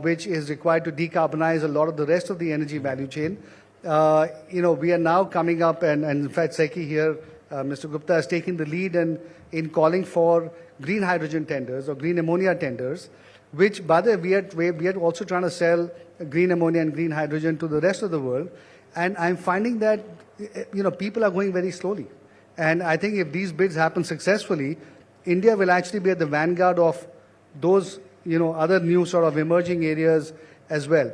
which is required to decarbonize a lot of the rest of the energy value chain, we are now coming up, and in fact, Seki here, Mr. Gupta has taken the lead in calling for green hydrogen tenders or green ammonia tenders, which, by the way, we are also trying to sell green ammonia and green hydrogen to the rest of the world. And I'm finding that, people are going very slowly. And I think if these bids happen successfully, India will actually be at the vanguard of those, other new sort of emerging areas as well.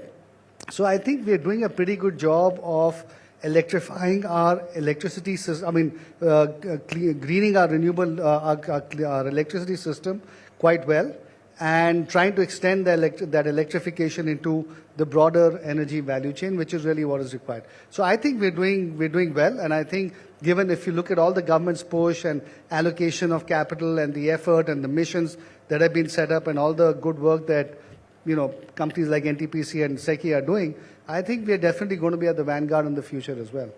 So I think we're doing a pretty good job of electrifying our electricity system, greening our renewable, our electricity system quite well, and trying to extend that electrification into the broader energy value chain, which is really what is required. So I think we're doing well, and I think given if you look at all the government's push and allocation of capital and the effort and the missions that have been set up and all the good work that companies like NTPC and Seki are doing, I think we are definitely going to be at the vanguard in the future as well.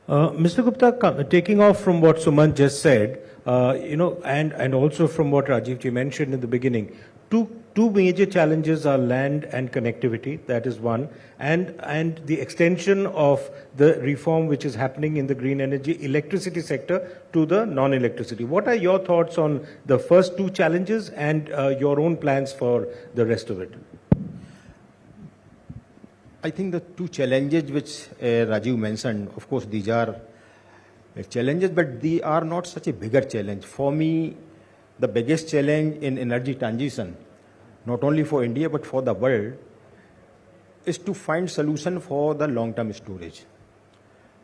Mr. Gupta, taking off from what Sumant just said, and also from what Rajiv ji mentioned in the beginning, two major challenges are land and connectivity, that is one, and the extension of the reform which is happening in the green energy electricity sector to the non-electricity. What are your thoughts on the first two challenges and your own plans for the rest of it? I think the two challenges which Rajiv mentioned, of course, these are challenges, but they are not such a bigger challenge. For me, the biggest challenge in energy transition, not only for India but for the world, is to find solution for the long-term storage.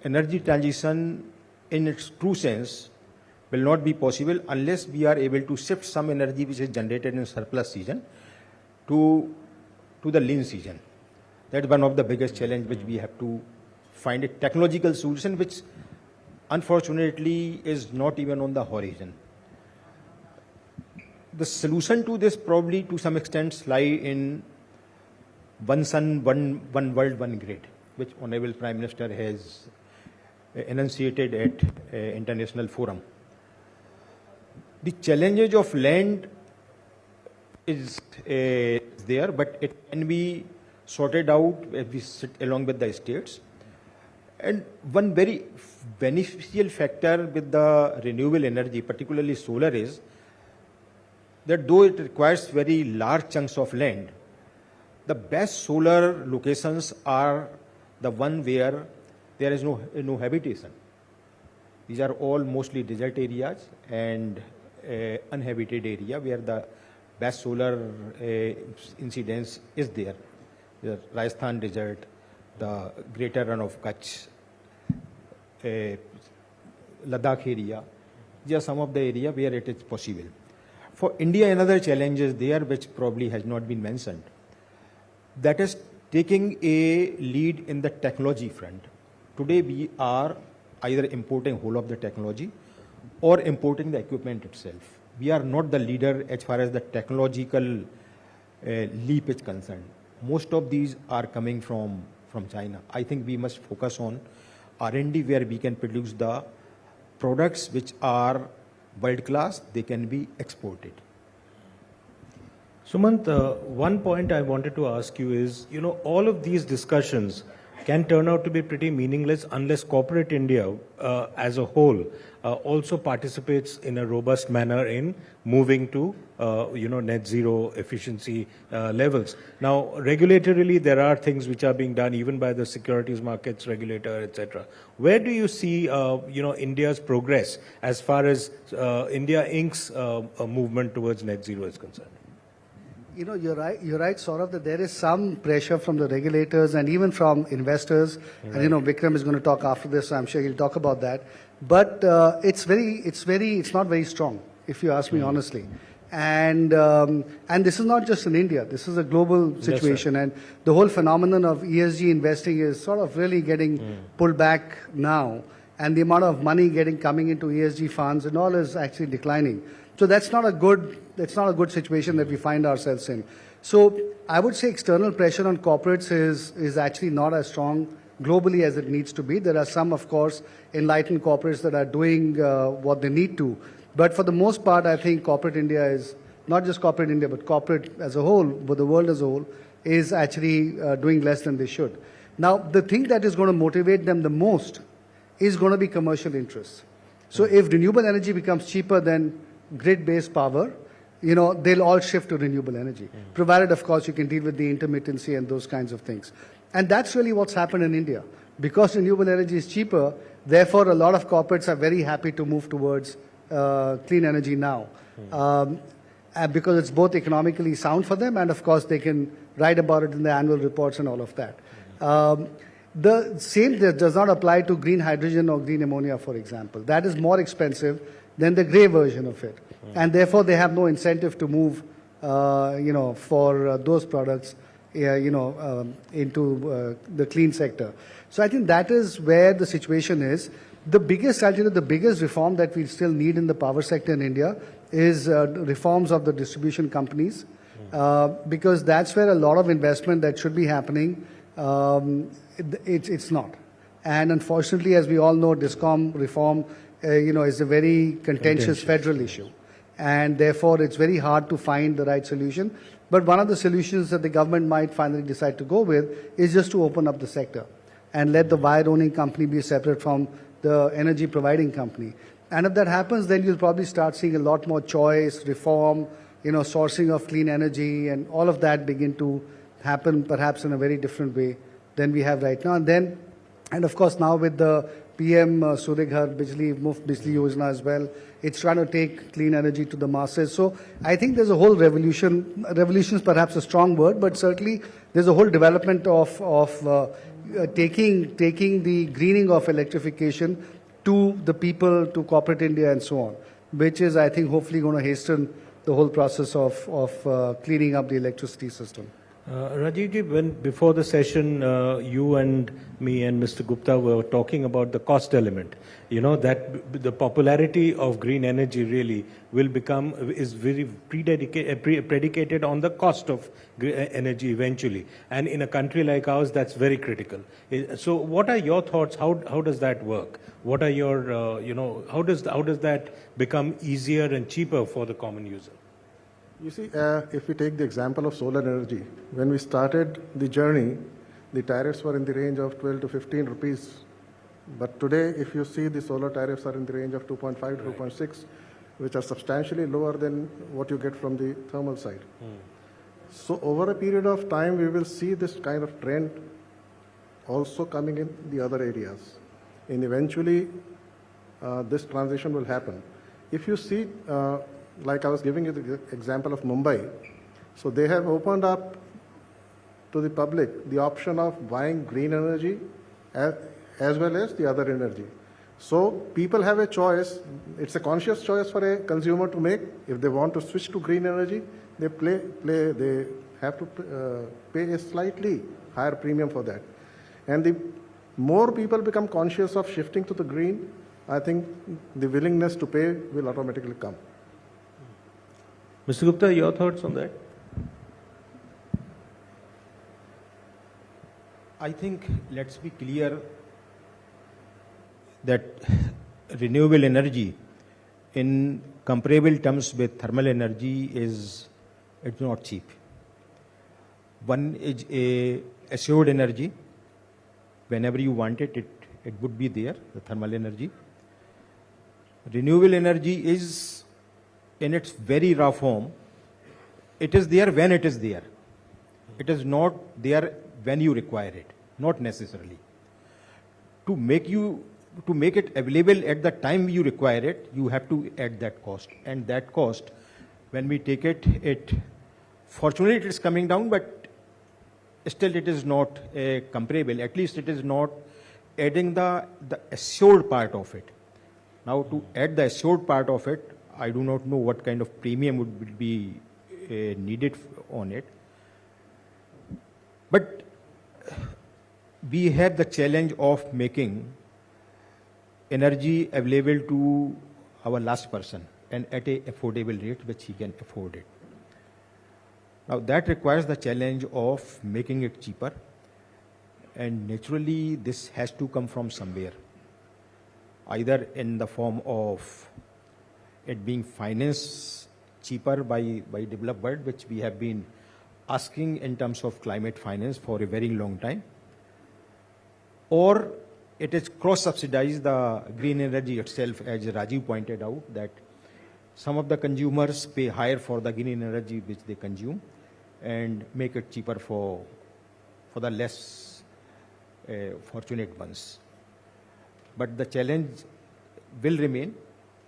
Energy transition, in its true sense, will not be possible unless we are able to shift some energy which is generated in surplus season to the lean season. That's one of the biggest challenges which we have to find a technological solution, which unfortunately is not even on the horizon. The solution to this probably to some extent lie in one sun, one world, one grid, which Honorable Prime Minister has enunciated at international forum. The challenges of land is there, but it can be sorted out as we sit along with the states. And one very beneficial factor with the renewable energy, particularly solar, is that though it requires very large chunks of land, the best solar locations are the one where there is no habitation. These are all mostly desert areas and uninhabited area where the best solar incidence is there. The Rajasthan desert, the greater run of Kutch, Ladakh area. These are some of the area where it is possible. For India, another challenge is there which probably has not been mentioned. That is taking a lead in the technology front. Today we are either importing whole of the technology or importing the equipment itself. We are not the leader as far as the technological leap is concerned. Most of these are coming from China. I think we must focus on R&D where we can produce the products which are world class, they can be exported. Sumant, one point I wanted to ask you is, all of these discussions can turn out to be pretty meaningless unless corporate India as a whole also participates in a robust manner in moving to, net zero efficiency levels. Now, regulatorily, there are things which are being done even by the securities markets regulator, etc. Where do you see, India's progress as far as India Inc.'s movement towards net zero is concerned? You're right, Saurabh, that there is some pressure from the regulators and even from investors. Right. And, Vikram is going to talk after this, so I'm sure he'll talk about that. But it's not very strong, if you ask me honestly. And this is not just in India. This is a global situation. Yes, and the whole phenomenon of ESG investing is sort of really getting pulled back now. And the amount of money coming into ESG funds and all is actually declining. So that's not a good situation that we find ourselves in. So I would say external pressure on corporates is actually not as strong globally as it needs to be. There are some, of course, enlightened corporates that are doing what they need to. But for the most part, I think corporate India is, not just corporate India, but corporate as a whole, but the world as a whole, is actually doing less than they should. Now, the thing that is going to motivate them the most is going to be commercial interests. So if renewable energy becomes cheaper than grid-based power, they'll all shift to renewable energy, provided, of course, you can deal with the intermittency and those kinds of things. And that's really what's happened in India. Because renewable energy is cheaper, therefore, a lot of corporates are very happy to move towards clean energy now. Because it's both economically sound for them, and, of course, they can write about it in the annual reports and all of that. The same does not apply to green hydrogen or green ammonia, for example. That is more expensive than the grey version of it. And therefore, they have no incentive to move, for those products, into the clean sector. So I think that is where the situation is. The biggest reform that we still need in the power sector in India is reforms of the distribution companies, because that's where a lot of investment that should be happening, it's not. And unfortunately, as we all know, DISCOM reform is a very contentious federal issue. And therefore, it's very hard to find the right solution. But one of the solutions that the government might finally decide to go with is just to open up the sector and let the wire-owning company be separate from the energy-providing company. And if that happens, then you'll probably start seeing a lot more choice, reform, sourcing of clean energy, and all of that begin to happen perhaps in a very different way than we have right now. And of course, now with the PM Surya Ghar Bijli Muft Bijli Yojana as well, it's trying to take clean energy to the masses. So I think there's a whole revolution. Revolution is perhaps a strong word, but certainly there's a whole development of taking the greening of electrification to the people, to corporate India and so on, which is, I think, hopefully going to hasten the whole process of cleaning up the electricity system. Rajiv, before the session, you and me and Mr. Gupta were talking about the cost element. That the popularity of green energy really is very predicated on the cost of energy eventually. And in a country like ours, that's very critical. So what are your thoughts? How does that work? What are your, how does that become easier and cheaper for the common user? You see, if we take the example of solar energy, when we started the journey, the tariffs were in the range of 12 to 15 rupees. But today, if you see, the solar tariffs are in the range of 2.5 to 2.6, which are substantially lower than what you get from the thermal side. So over a period of time, we will see this kind of trend also coming in the other areas. And eventually, this transition will happen. If you see, like I was giving you the example of Mumbai. So they have opened up to the public the option of buying green energy as well as the other energy. So people have a choice. It's a conscious choice for a consumer to make. If they want to switch to green energy, they have to pay a slightly higher premium for that. And the more people become conscious of shifting to the green, I think the willingness to pay will automatically come. Mr. Gupta, your thoughts on that? I think let's be clear that renewable energy in comparable terms with thermal energy it's not cheap. One is a assured energy. Whenever you want it, it would be there, the thermal energy. Renewable energy is in its very raw form. It is there when it is there. It is not there when you require it, not necessarily. To make it available at the time you require it, you have to add that cost. And that cost, when we take it fortunately it is coming down, but still it is not comparable. At least it is not adding the assured part of it. Now to add the assured part of it, I do not know what kind of premium would be needed on it. But we have the challenge of making energy available to our last person and at an affordable rate which he can afford it. Now that requires the challenge of making it cheaper, and naturally this has to come from somewhere, either in the form of it being financed cheaper by developed world, which we have been asking in terms of climate finance for a very long time, or it is cross-subsidized the green energy itself, as Rajiv pointed out, that some of the consumers pay higher for the green energy which they consume and make it cheaper for the less fortunate ones. But the challenge will remain.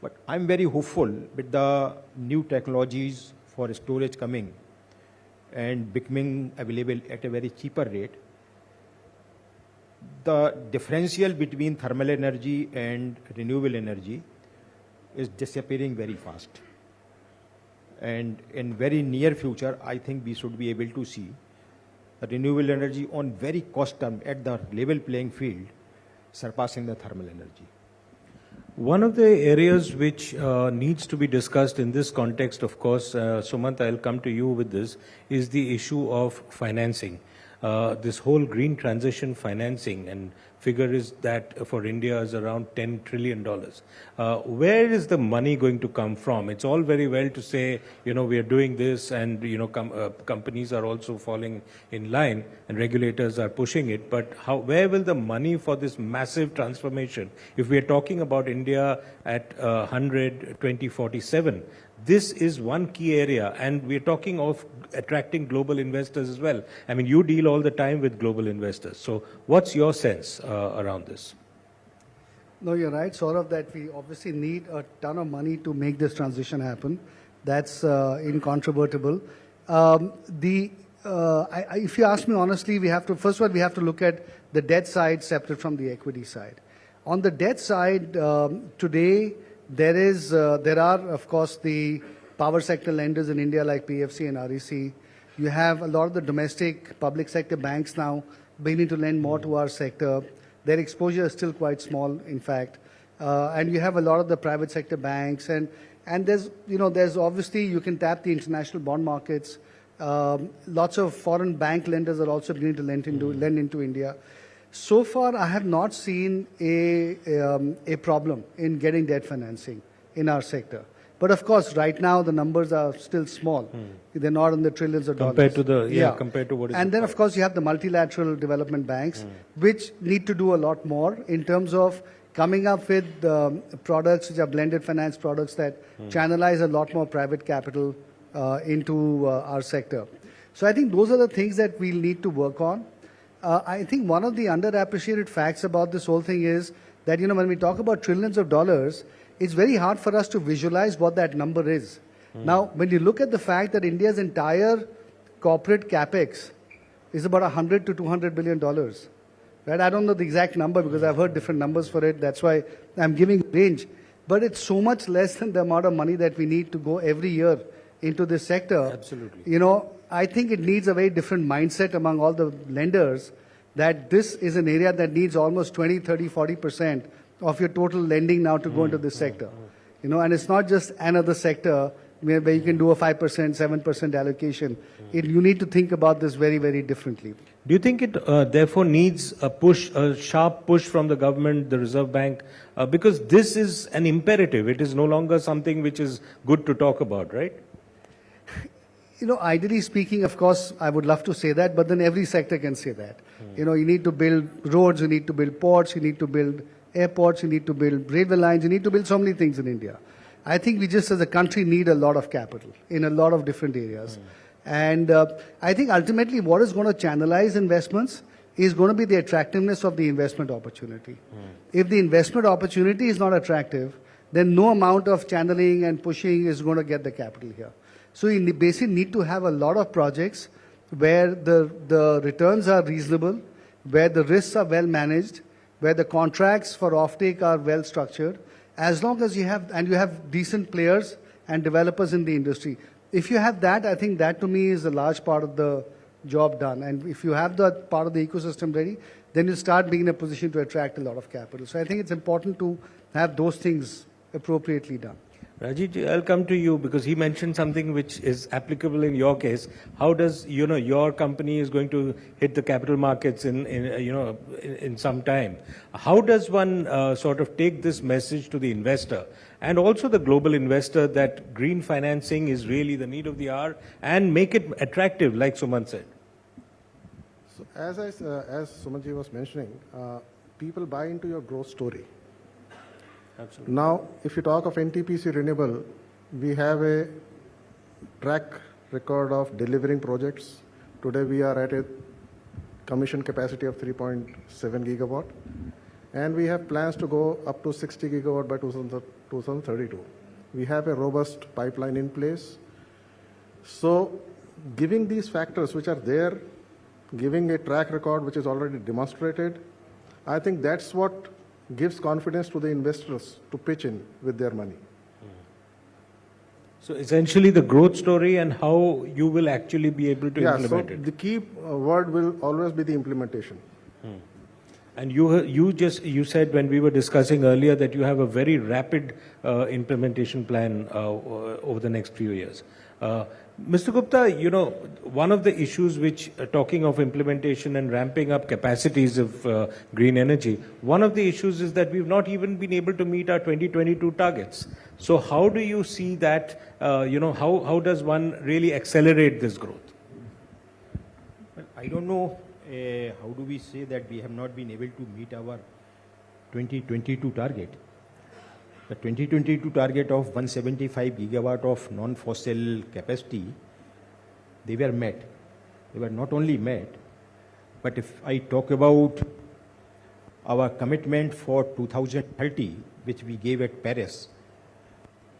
But I'm very hopeful with the new technologies for storage coming and becoming available at a very cheaper rate. The differential between thermal energy and renewable energy is disappearing very fast. And in very near future, I think we should be able to see the renewable energy on very cost term at the level playing field surpassing the thermal energy. One of the areas which needs to be discussed in this context, of course, Sumant, I'll come to you with this, is the issue of financing. This whole green transition financing, and figure is that for India is around $10 trillion. Where is the money going to come from? It's all very well to say, we are doing this, and, companies are also falling in line and regulators are pushing it. But where will the money for this massive transformation, if we are talking about India at 2047, this is one key area, and we're talking of attracting global investors as well. I mean, you deal all the time with global investors. So what's your sense around this? No, you're right, Saurabh, that we obviously need a ton of money to make this transition happen. That's incontrovertible. If you ask me honestly, first of all, we have to look at the debt side separate from the equity side. On the debt side, today, there are, of course, the power sector lenders in India like PFC and REC. You have a lot of the domestic public sector banks now beginning to lend more to our sector. Their exposure is still quite small, in fact. And you have a lot of the private sector banks. And there's obviously, you can tap the international bond markets. Lots of foreign bank lenders are also beginning to lend into India. So far, I have not seen a problem in getting debt financing in our sector. But of course, right now the numbers are still small. They're not in the trillions of dollars. Compared to what is. And then, of course, you have the multilateral development banks, which need to do a lot more in terms of coming up with products which are blended finance products that channelize a lot more private capital into our sector. So I think those are the things that we'll need to work on. I think one of the underappreciated facts about this whole thing is that, when we talk about trillions of dollars, it's very hard for us to visualize what that number is. Now, when you look at the fact that India's entire corporate capex is about $100 to $200 billion, right? I don't know the exact number because I've heard different numbers for it. That's why I'm giving range. But it's so much less than the amount of money that we need to go every year into this sector. Absolutely. You know, I think it needs a very different mindset among all the lenders that this is an area that needs almost 20, 30, 40% of your total lending now to go into this sector. You know, and it's not just another sector where you can do a 5%, 7% allocation. You need to think about this very, very differently. Do you think it therefore needs a push, a sharp push from the government, the Reserve Bank? Because this is an imperative. It is no longer something which is good to talk about, right? You know, ideally speaking, of course, I would love to say that, but then every sector can say that. You know, you need to build roads, you need to build ports, you need to build airports, you need to build railway lines, you need to build so many things in India. I think we just as a country need a lot of capital in a lot of different areas. And I think ultimately what is going to channelize investments is going to be the attractiveness of the investment opportunity. If the investment opportunity is not attractive, then no amount of channeling and pushing is going to get the capital here. So you basically need to have a lot of projects where the returns are reasonable, where the risks are well managed, where the contracts for offtake are well structured, as long as you have decent players and developers in the industry. If you have that, I think that to me is a large part of the job done. And if you have that part of the ecosystem ready, then you start being in a position to attract a lot of capital. So I think it's important to have those things appropriately done. Rajiv, I'll come to you because he mentioned something which is applicable in your case. How does, your company is going to hit the capital markets in some time. How does one sort of take this message to the investor and also the global investor that green financing is really the need of the hour and make it attractive, like Suman said? So as Sumanji was mentioning, people buy into your growth story. Absolutely. Now, if you talk of NTPC Renewable, we have a track record of delivering projects. Today we are at a commission capacity of 3.7 gigawatt, and we have plans to go up to 60 gigawatt by 2032. We have a robust pipeline in place. So, giving these factors which are there, giving a track record which is already demonstrated, I think that's what gives confidence to the investors to pitch in with their money. So essentially the growth story and how you will actually be able to implement it. The key word will always be the implementation. And you said when we were discussing earlier that you have a very rapid implementation plan over the next few years. Mr. Gupta, one of the issues which, talking of implementation and ramping up capacities of green energy, one of the issues is that we've not even been able to meet our 2022 targets. So how do you see that, how does one really accelerate this growth? Well, I don't know how do we say that we have not been able to meet our 2022 target. The 2022 target of 175 gigawatt of non-fossil capacity, they were met. They were not only met, but if I talk about our commitment for 2030, which we gave at Paris,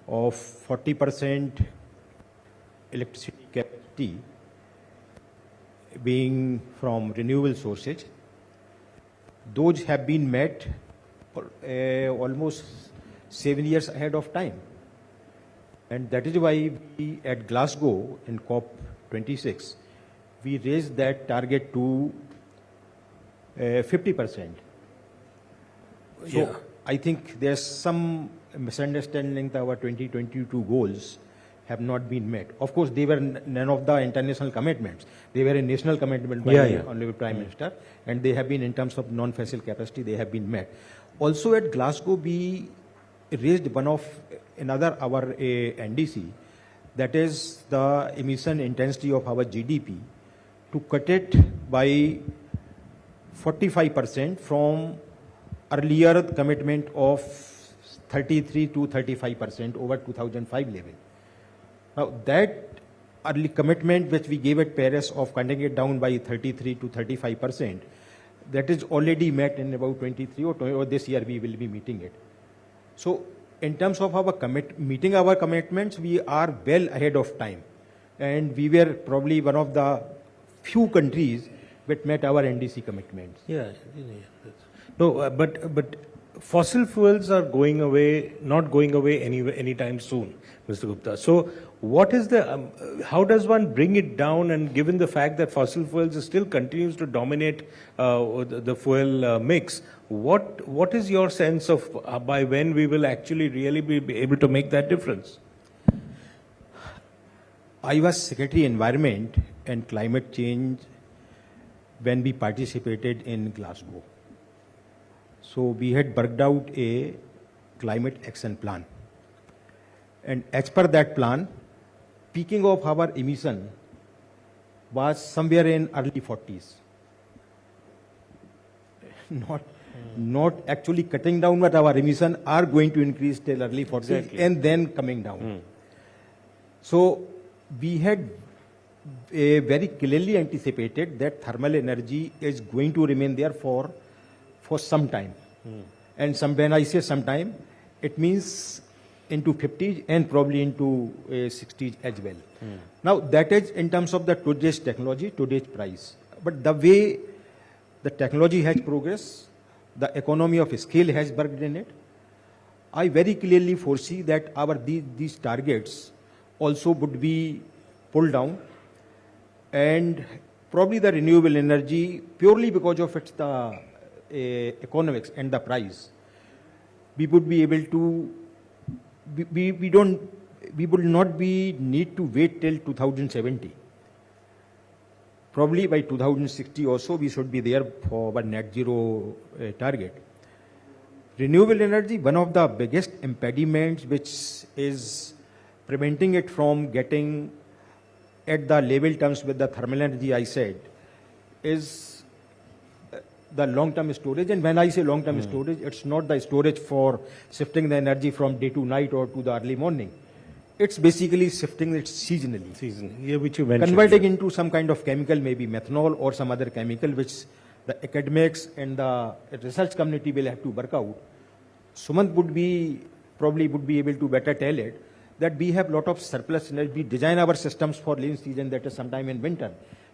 of 40% electricity capacity being from renewable sources, those have been met almost 7 years ahead of time. And that is why we at Glasgow in COP26, we raised that target to 50%. So I think there's some misunderstanding that our 2022 goals have not been met. Of course, they were none of the international commitments. They were a national commitment by the Honorable Prime Minister, and they have been, in terms of non-fossil capacity, they have been met. Also at Glasgow, we raised our NDC, that is the emission intensity of our GDP, to cut it by 45% from earlier commitment of 33 to 35% over 2005 level. Now that early commitment which we gave at Paris of cutting it down by 33 to 35%, that is already met in about 23 or this year we will be meeting it. So in terms of our meeting our commitments, we are well ahead of time. And we were probably one of the few countries that met our NDC commitments. Yeah. No, but fossil fuels are going away, not going away anytime soon, Mr. Gupta. So what is how does one bring it down, and given the fact that fossil fuels still continues to dominate the fuel mix, what is your sense of by when we will actually really be able to make that difference? I was Secretary Environment and Climate Change when we participated in Glasgow. So we had worked out a climate action plan. And as per that plan, peaking of our emission was somewhere in early 40s. Not actually cutting down, but our emission are going to increase till early 40s Exactly. and then coming down. So we had very clearly anticipated that thermal energy is going to remain there for some time. And when I say some time, it means into 50s and probably into 60s as well. Now that is in terms of the today's technology, today's price. But the way the technology has progressed, the economy of scale has worked in it, I very clearly foresee that these targets also would be pulled down, and probably the renewable energy, purely because of its economics and the price, we would be able to, we would not be need to wait till 2070. Probably by 2060 also we should be there for our net zero target. Renewable energy, one of the biggest impediments which is preventing it from getting at the level terms with the thermal energy I said, is the long-term storage. And when I say long-term storage, it's not the storage for shifting the energy from day to night or to the early morning. It's basically shifting it seasonally. Yeah, which you mentioned. Converting into some kind of chemical, maybe methanol or some other chemical, which the academics and the research community will have to work out. Sumant probably would be able to better tell it, that we have a lot of surplus energy. We design our systems for lean season, that is sometime in winter.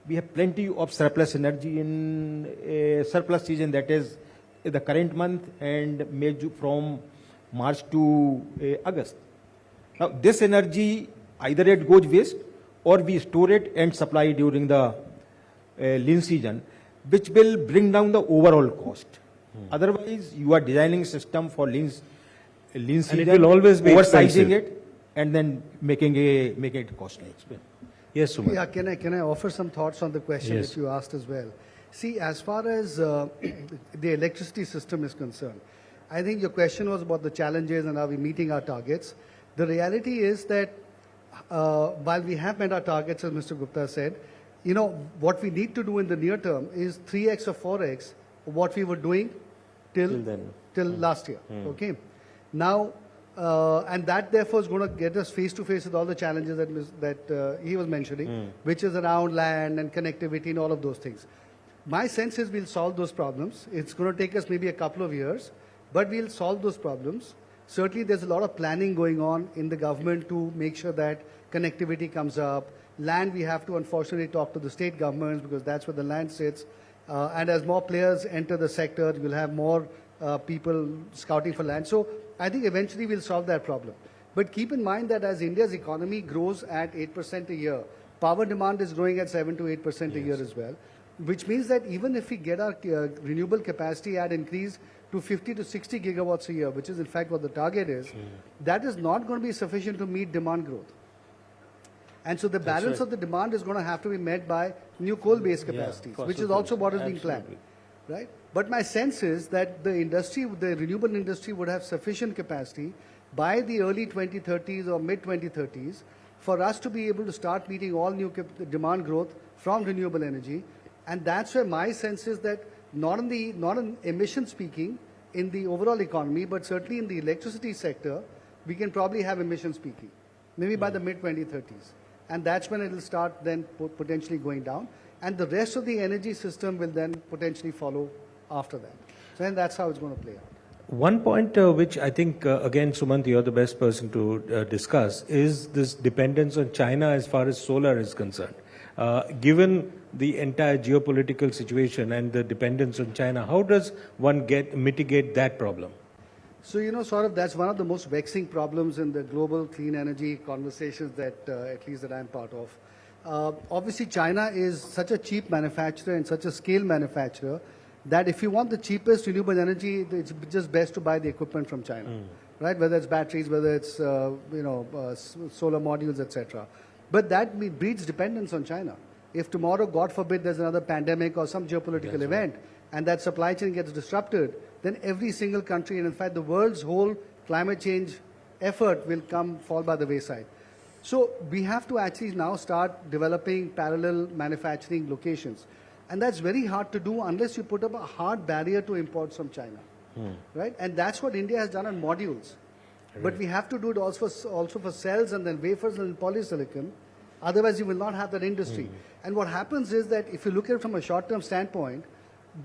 We have plenty of surplus energy in surplus season, that is the current month and from March to August. Now this energy, either it goes waste or we store it and supply during the lean season, which will bring down the overall cost. Otherwise, you are designing a system for lean season, it will always be oversizing expensive. it and then making it costly. Yes, Sumant. Yeah, can I offer some thoughts on the question Yes. that you asked as well? See, as far as the electricity system is concerned, I think your question was about the challenges and are we meeting our targets. The reality is that while we have met our targets, as Mr. Gupta said, what we need to do in the near term is 3x or 4x of what we were doing till last year. Okay. Now, and that therefore is going to get us face to face with all the challenges that he was mentioning, which is around land and connectivity and all of those things. My sense is we'll solve those problems. It's going to take us maybe a couple of years, but we'll solve those problems. Certainly there's a lot of planning going on in the government to make sure that connectivity comes up. Land, we have to unfortunately talk to the state governments because that's where the land sits. And as more players enter the sector, you'll have more people scouting for land. So I think eventually we'll solve that problem. But keep in mind that as India's economy grows at 8% a year, power demand is growing at 7 to 8% a year as well, which means that even if we get our renewable capacity at increase to 50 to 60 gigawatts a year, which is in fact what the target is, that is not going to be sufficient to meet demand growth. And so the balance of the demand is going to have to be met by new coal-based capacities, which is also what is being planned, right? But my sense is that the renewable industry would have sufficient capacity by the early 2030s or mid 2030s for us to be able to start meeting all new demand growth from renewable energy. And that's where my sense is that not in emission speaking in the overall economy, but certainly in the electricity sector, we can probably have emissions peaking, maybe by the mid 2030s. And that's when it will start then potentially going down. And the rest of the energy system will then potentially follow after that. So then that's how it's going to play out. One point which I think, again, Sumant, you're the best person to discuss, is this dependence on China as far as solar is concerned. Given the entire geopolitical situation and the dependence on China, how does one mitigate that problem? So, sort of that's one of the most vexing problems in the global clean energy conversations that, at least that I'm part of. Obviously, China is such a cheap manufacturer and such a scale manufacturer that if you want the cheapest renewable energy, it's just best to buy the equipment from China, right? Whether it's batteries, whether it's, solar modules, etc. But that breeds dependence on China. If tomorrow, God forbid, there's another pandemic or some geopolitical event, and that supply chain gets disrupted, then every single country, and in fact the world's whole climate change effort will fall by the wayside. So we have to actually now start developing parallel manufacturing locations. And that's very hard to do unless you put up a hard barrier to imports from China, right? And that's what India has done on modules. Right. But we have to do it also for cells and then wafers and polysilicon. Otherwise, you will not have that industry. And what happens is that if you look at it from a short-term standpoint,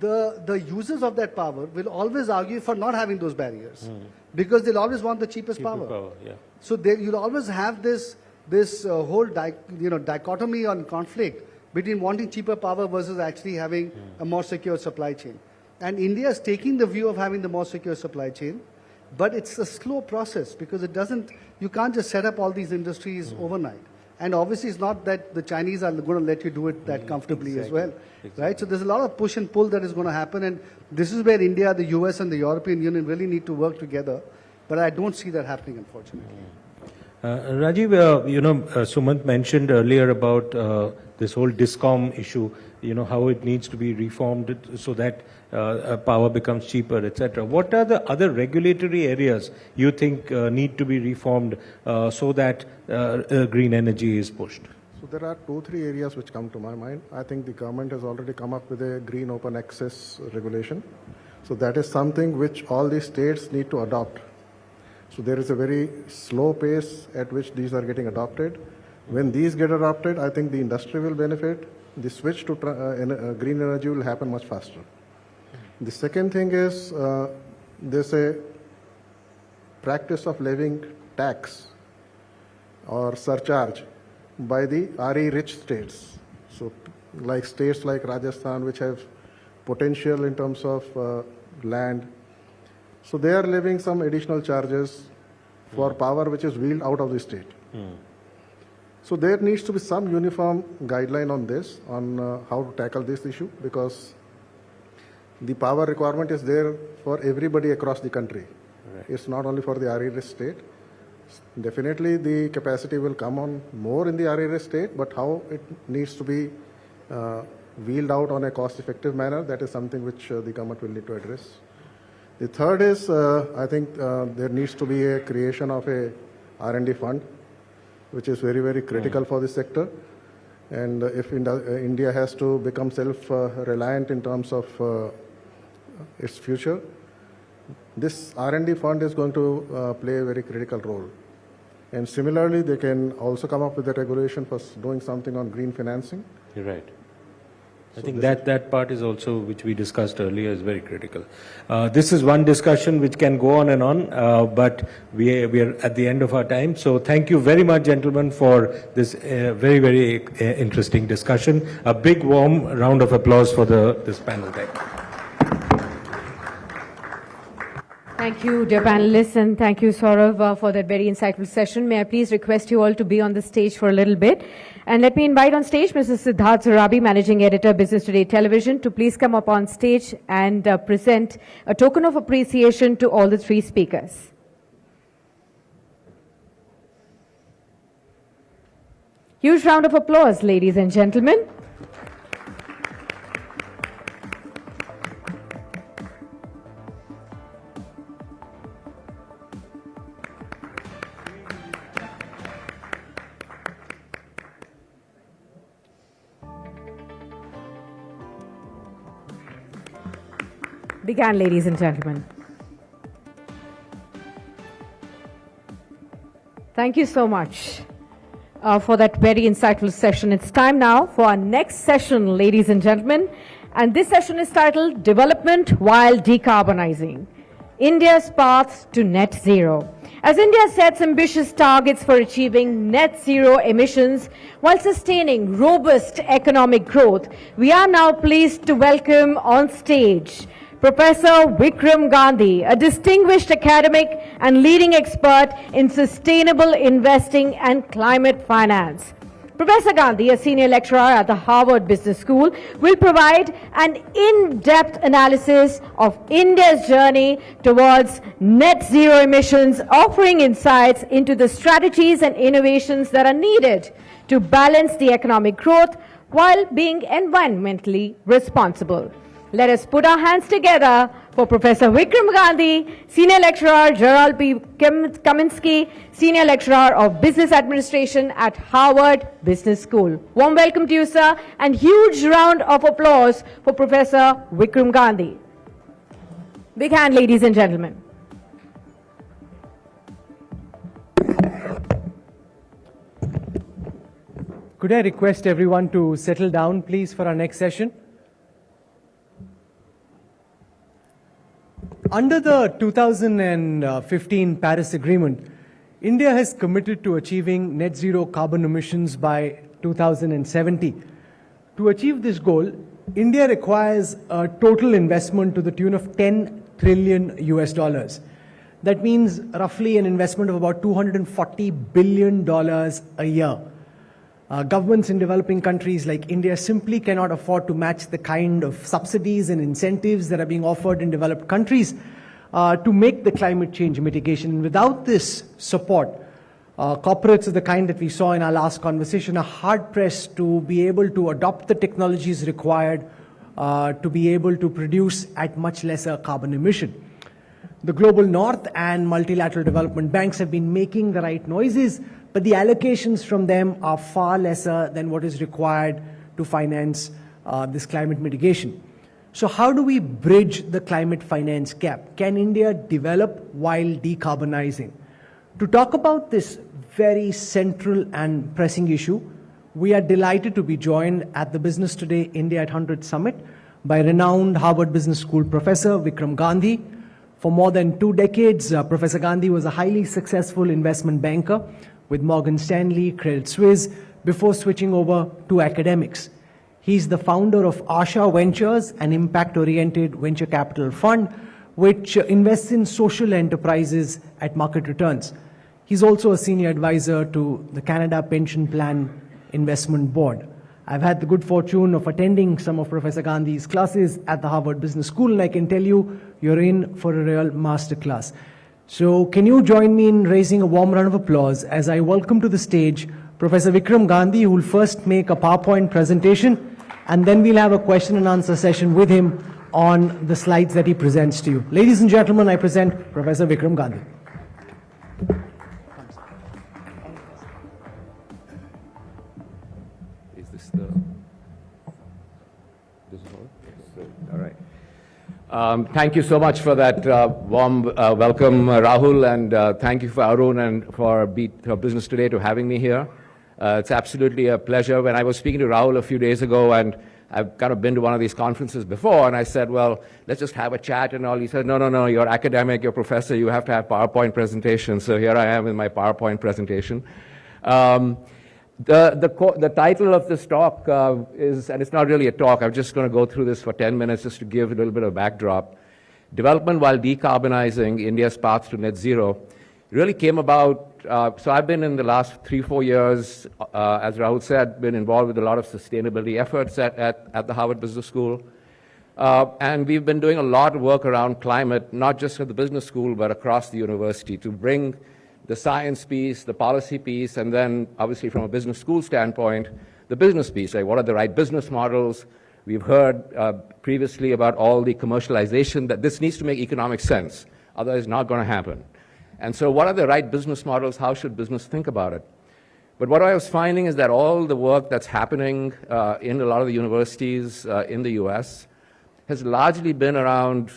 the users of that power will always argue for not having those barriers because they'll always want the cheapest power. Yeah. So you'll always have this whole dichotomy on conflict between wanting cheaper power versus actually having a more secure supply chain. And India is taking the view of having the more secure supply chain, but it's a slow process because you can't just set up all these industries overnight. And obviously it's not that the Chinese are going to let you do it that comfortably as well, right? So there's a lot of push and pull that is going to happen, and this is where India, the US and the European Union really need to work together, but I don't see that happening, unfortunately. Rajiv, Sumant mentioned earlier about this whole DISCOM issue, how it needs to be reformed so that power becomes cheaper, etc. What are the other regulatory areas you think need to be reformed so that green energy is pushed? So there are 2-3 areas which come to my mind. I think the government has already come up with a green open access regulation. So that is something which all the states need to adopt. So there is a very slow pace at which these are getting adopted. When these get adopted, I think the industry will benefit. The switch to green energy will happen much faster. The second thing is there's a practice of levying tax or surcharge by the RE-rich states. So like states like Rajasthan, which have potential in terms of land. So they are levying some additional charges for power which is wheeled out of the state. So there needs to be some uniform guideline on this, on how to tackle this issue, because the power requirement is there for everybody across the country. Right. It's not only for the RE-rich state. Definitely the capacity will come on more in the RE-rich state, but how it needs to be wheeled out on a cost-effective manner, that is something which the government will need to address. The third is, I think there needs to be a creation of a R&D fund, which is very, very critical for this sector. And if India has to become self-reliant in terms of its future, this R&D fund is going to play a very critical role. And similarly, they can also come up with a regulation for doing something on green financing. You're right. I think that part is also, which we discussed earlier, is very critical. This is one discussion which can go on and on, but we are at the end of our time. So thank you very much, gentlemen, for this very, very interesting discussion. A big warm round of applause for this panel. Thank you. Thank you, dear panelists, and thank you, Saurav, for that very insightful session. May I please request you all to be on the stage for a little bit. And let me invite on stage Mr. Siddharth Zarabi, Managing Editor, Business Today Television, to please come up on stage and present a token of appreciation to all the three speakers. Huge round of applause, ladies and gentlemen. Began, ladies and gentlemen. Thank you so much for that very insightful session. It's time now for our next session, ladies and gentlemen. And this session is titled Development While Decarbonizing. India's path to net zero. As India sets ambitious targets for achieving net zero emissions while sustaining robust economic growth, we are now pleased to welcome on stage Professor Vikram Gandhi, a distinguished academic and leading expert in sustainable investing and climate finance. Professor Gandhi, a senior lecturer at the Harvard Business School, will provide an in-depth analysis of India's journey towards net zero emissions, offering insights into the strategies and innovations that are needed to balance the economic growth while being environmentally responsible. Let us put our hands together for Professor Vikram Gandhi, Senior Lecturer, Gerald P. Kaminsky, Senior Lecturer of Business Administration at Harvard Business School. Warm welcome to you, sir, and huge round of applause for Professor Vikram Gandhi. Big hand, ladies and gentlemen. Could I request everyone to settle down, please, for our next session? Under the 2015 Paris Agreement, India has committed to achieving net zero carbon emissions by 2070. To achieve this goal, India requires a total investment to the tune of 10 trillion US dollars. That means roughly an investment of about $240 billion a year. Governments in developing countries like India simply cannot afford to match the kind of subsidies and incentives that are being offered in developed countries to make the climate change mitigation. And without this support, corporates of the kind that we saw in our last conversation are hard-pressed to be able to adopt the technologies required to be able to produce at much lesser carbon emission. The global north and multilateral development banks have been making the right noises, but the allocations from them are far lesser than what is required to finance this climate mitigation. So how do we bridge the climate finance gap? Can India develop while decarbonizing? To talk about this very central and pressing issue, we are delighted to be joined at the Business Today India at 100 Summit by renowned Harvard Business School professor Vikram Gandhi. For more than 2 decades, Professor Gandhi was a highly successful investment banker with Morgan Stanley, Credit Suisse, before switching over to academics. He's the founder of Asha Ventures, an impact-oriented venture capital fund which invests in social enterprises at market returns. He's also a senior advisor to the Canada Pension Plan Investment Board. I've had the good fortune of attending some of Professor Gandhi's classes at the Harvard Business School, and I can tell you, you're in for a real masterclass. So can you join me in raising a warm round of applause as I welcome to the stage Professor Vikram Gandhi, who will first make a PowerPoint presentation, and then we'll have a question and answer session with him on the slides that he presents to you. Ladies and gentlemen, I present Professor Vikram Gandhi. Is this the... This is all right. Thank you so much for that warm welcome, Rahul, and thank you for Arun and for Business Today to having me here. It's absolutely a pleasure. When I was speaking to Rahul a few days ago, and I've kind of been to one of these conferences before, and I said, well, let's just have a chat and all. He said, no, you're academic, you're professor, you have to have PowerPoint presentations. So here I am with my PowerPoint presentation. The title of this talk is, and it's not really a talk, I'm just going to go through this for 10 minutes just to give a little bit of backdrop. Development while decarbonizing India's path to net zero really came about, so I've been in the last 3-4 years, as Rahul said, been involved with a lot of sustainability efforts at the Harvard Business School. And we've been doing a lot of work around climate, not just at the business school, but across the university to bring the science piece, the policy piece, and then obviously from a business school standpoint, the business piece, like what are the right business models? We've heard previously about all the commercialization, that this needs to make economic sense, otherwise it's not going to happen. And so what are the right business models? How should business think about it? But what I was finding is that all the work that's happening in a lot of the universities in the US has largely been around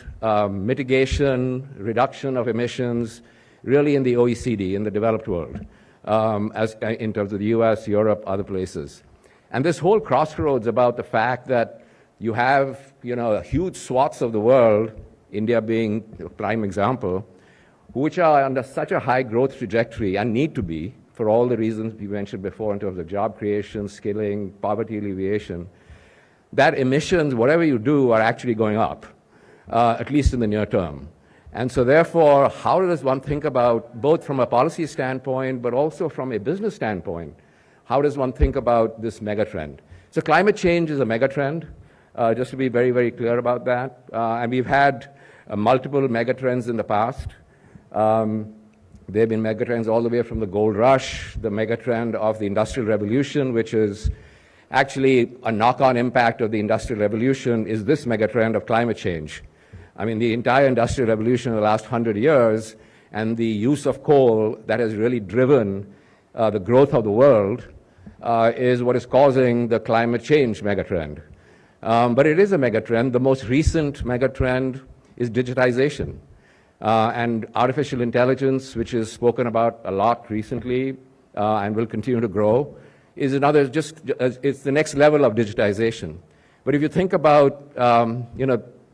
mitigation, reduction of emissions, really in the OECD, in the developed world, in terms of the US, Europe, other places. And this whole crossroads about the fact that you have, huge swaths of the world, India being a prime example, which are under such a high growth trajectory and need to be for all the reasons we mentioned before in terms of job creation, skilling, poverty alleviation, that emissions, whatever you do, are actually going up, at least in the near term. And so therefore, how does one think about, both from a policy standpoint, but also from a business standpoint, how does one think about this megatrend? So climate change is a megatrend, just to be very, very clear about that. And we've had multiple megatrends in the past. There have been megatrends all the way from the gold rush, the megatrend of the Industrial Revolution, which is actually a knock-on impact of the Industrial Revolution, is this megatrend of climate change. I mean, the entire Industrial Revolution in the last 100 years and the use of coal that has really driven the growth of the world is what is causing the climate change megatrend. But it is a megatrend. The most recent megatrend is digitization. And artificial intelligence, which is spoken about a lot recently and will continue to grow, is another, it's the next level of digitization. But if you think about,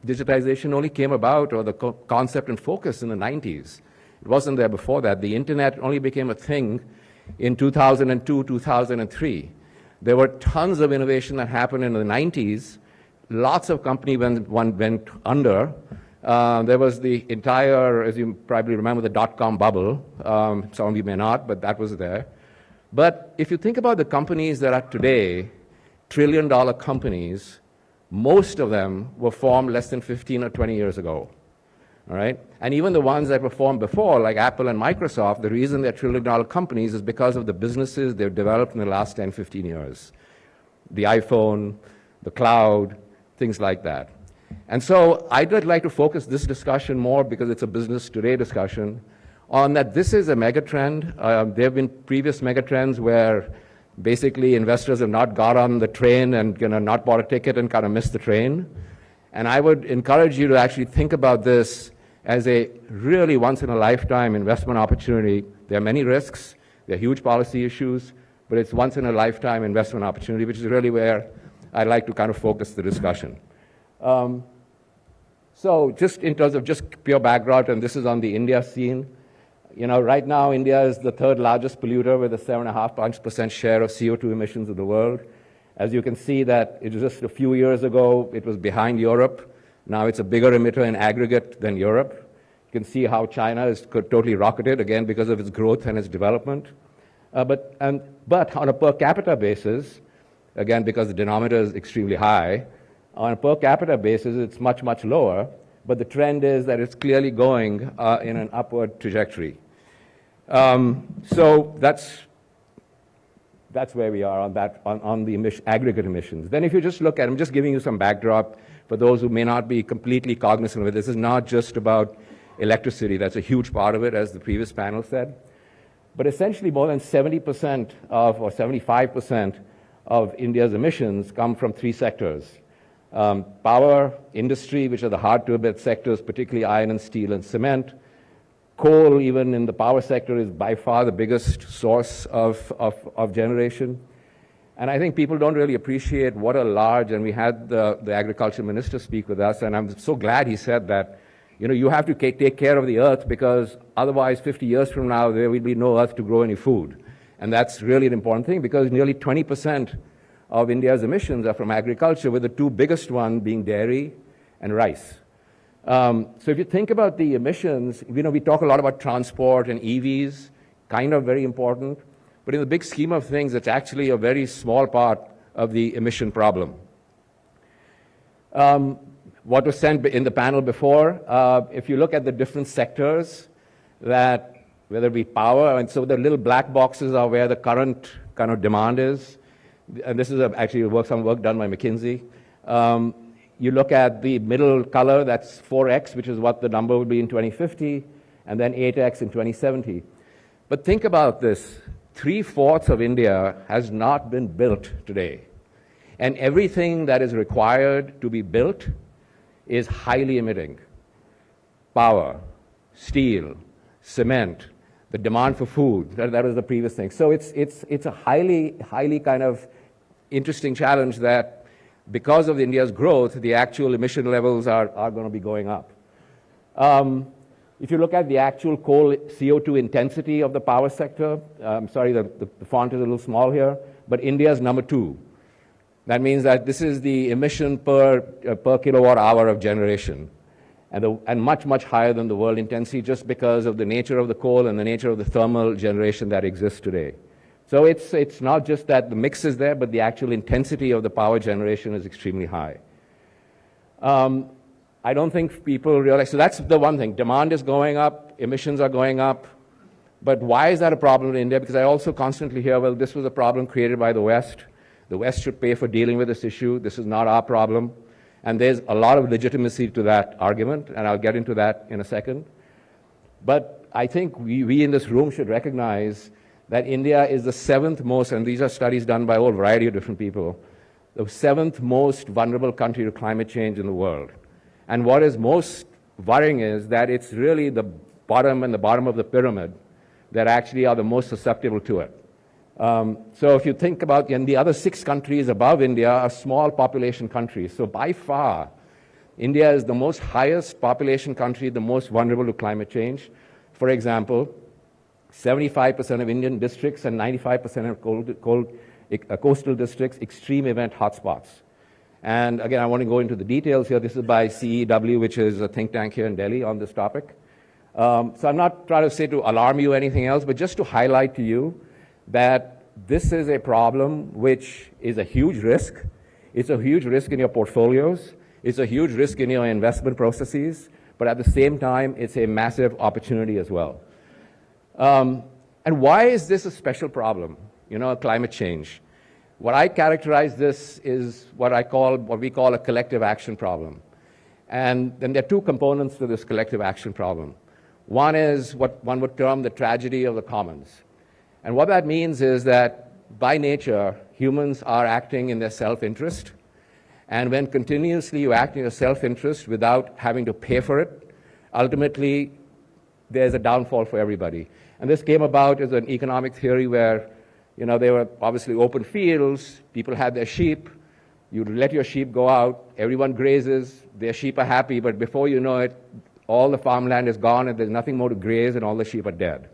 digitization only came about, or the concept and focus, in the 90s. It wasn't there before that. The internet only became a thing in 2002, 2003. There were tons of innovation that happened in the 90s. Lots of companies went under. There was the entire, as you probably remember, the dot-com bubble. Some of you may not, but that was there. But if you think about the companies that are today trillion-dollar companies, most of them were formed less than 15 or 20 years ago. All right? And even the ones that were formed before, like Apple and Microsoft, the reason they're trillion-dollar companies is because of the businesses they've developed in the last 10, 15 years. The iPhone, the cloud, things like that. And so I'd like to focus this discussion more, because it's a business today discussion, on that this is a megatrend. There have been previous megatrends where basically investors have not got on the train and not bought a ticket and kind of missed the train. And I would encourage you to actually think about this as a really once-in-a-lifetime investment opportunity. There are many risks, there are huge policy issues, but it's once-in-a-lifetime investment opportunity, which is really where I'd like to kind of focus the discussion. So just in terms of just pure background, and this is on the India scene, right now India is the third largest polluter with a 7.5% share of CO2 emissions of the world. As you can see that it was just a few years ago, it was behind Europe. Now it's a bigger emitter in aggregate than Europe. You can see how China is totally rocketed, again, because of its growth and its development. But on a per capita basis, again, because the denominator is extremely high, on a per capita basis, it's much, much lower. But the trend is that it's clearly going in an upward trajectory. So that's where we are on that, on the aggregate emissions. Then if you just look at, I'm just giving you some backdrop for those who may not be completely cognizant of it. This is not just about electricity. That's a huge part of it, as the previous panel said. But essentially more than 70% of, or 75% of India's emissions come from three sectors. Power, industry, which are the hard-to-abate sectors, particularly iron and steel and cement. Coal, even in the power sector, is by far the biggest source of generation. And I think people don't really appreciate what a large, and we had the agriculture minister speak with us, and I'm so glad he said that, you have to take care of the earth, because otherwise 50 years from now, there will be no earth to grow any food. And that's really an important thing, because nearly 20% of India's emissions are from agriculture, with the two biggest ones being dairy and rice. So if you think about the emissions, we talk a lot about transport and EVs, kind of very important, but in the big scheme of things, it's actually a very small part of the emission problem. What was said in the panel before, if you look at the different sectors, that whether it be power, and so the little black boxes are where the current kind of demand is, and this is actually some work done by McKinsey. You look at the middle color, that's 4x, which is what the number would be in 2050, and then 8x in 2070. But think about this. 3/4 of India has not been built today. And everything that is required to be built is highly emitting. Power, steel, cement, the demand for food, that was the previous thing. So it's a highly kind of interesting challenge that because of India's growth, the actual emission levels are going to be going up. If you look at the actual coal CO2 intensity of the power sector, sorry, the font is a little small here, but India is number 2. That means that this is the emission per kilowatt hour of generation, and much, much higher than the world intensity just because of the nature of the coal and the nature of the thermal generation that exists today. So it's not just that the mix is there, but the actual intensity of the power generation is extremely high. I don't think people realize, so that's the one thing. Demand is going up, emissions are going up. But why is that a problem in India? Because I also constantly hear, well, this was a problem created by the West. The West should pay for dealing with this issue. This is not our problem. And there's a lot of legitimacy to that argument, and I'll get into that in a second. But I think we in this room should recognize that India is the 7th most, and these are studies done by a whole variety of different people, the 7th most vulnerable country to climate change in the world. And what is most worrying is that it's really the bottom and the bottom of the pyramid that actually are the most susceptible to it. So if you think about, and the other 6 countries above India are small population countries. So by far, India is the most highest population country, the most vulnerable to climate change. For example, 75% of Indian districts and 95% of coastal districts, extreme event hotspots. And again, I want to go into the details here. This is by CEW, which is a think tank here in Delhi on this topic. So I'm not trying to say to alarm you or anything else, but just to highlight to you that this is a problem which is a huge risk. It's a huge risk in your portfolios. It's a huge risk in your investment processes. But at the same time, it's a massive opportunity as well. And why is this a special problem? Climate change. What I characterize this is what we call a collective action problem. And then there are 2 components to this collective action problem. One is what one would term the tragedy of the commons. And what that means is that by nature, humans are acting in their self-interest. And when continuously you act in your self-interest without having to pay for it, ultimately there's a downfall for everybody. And this came about as an economic theory where they were obviously open fields, people had their sheep, you let your sheep go out, everyone grazes, their sheep are happy, but before you know it, all the farmland is gone and there's nothing more to graze and all the sheep are dead.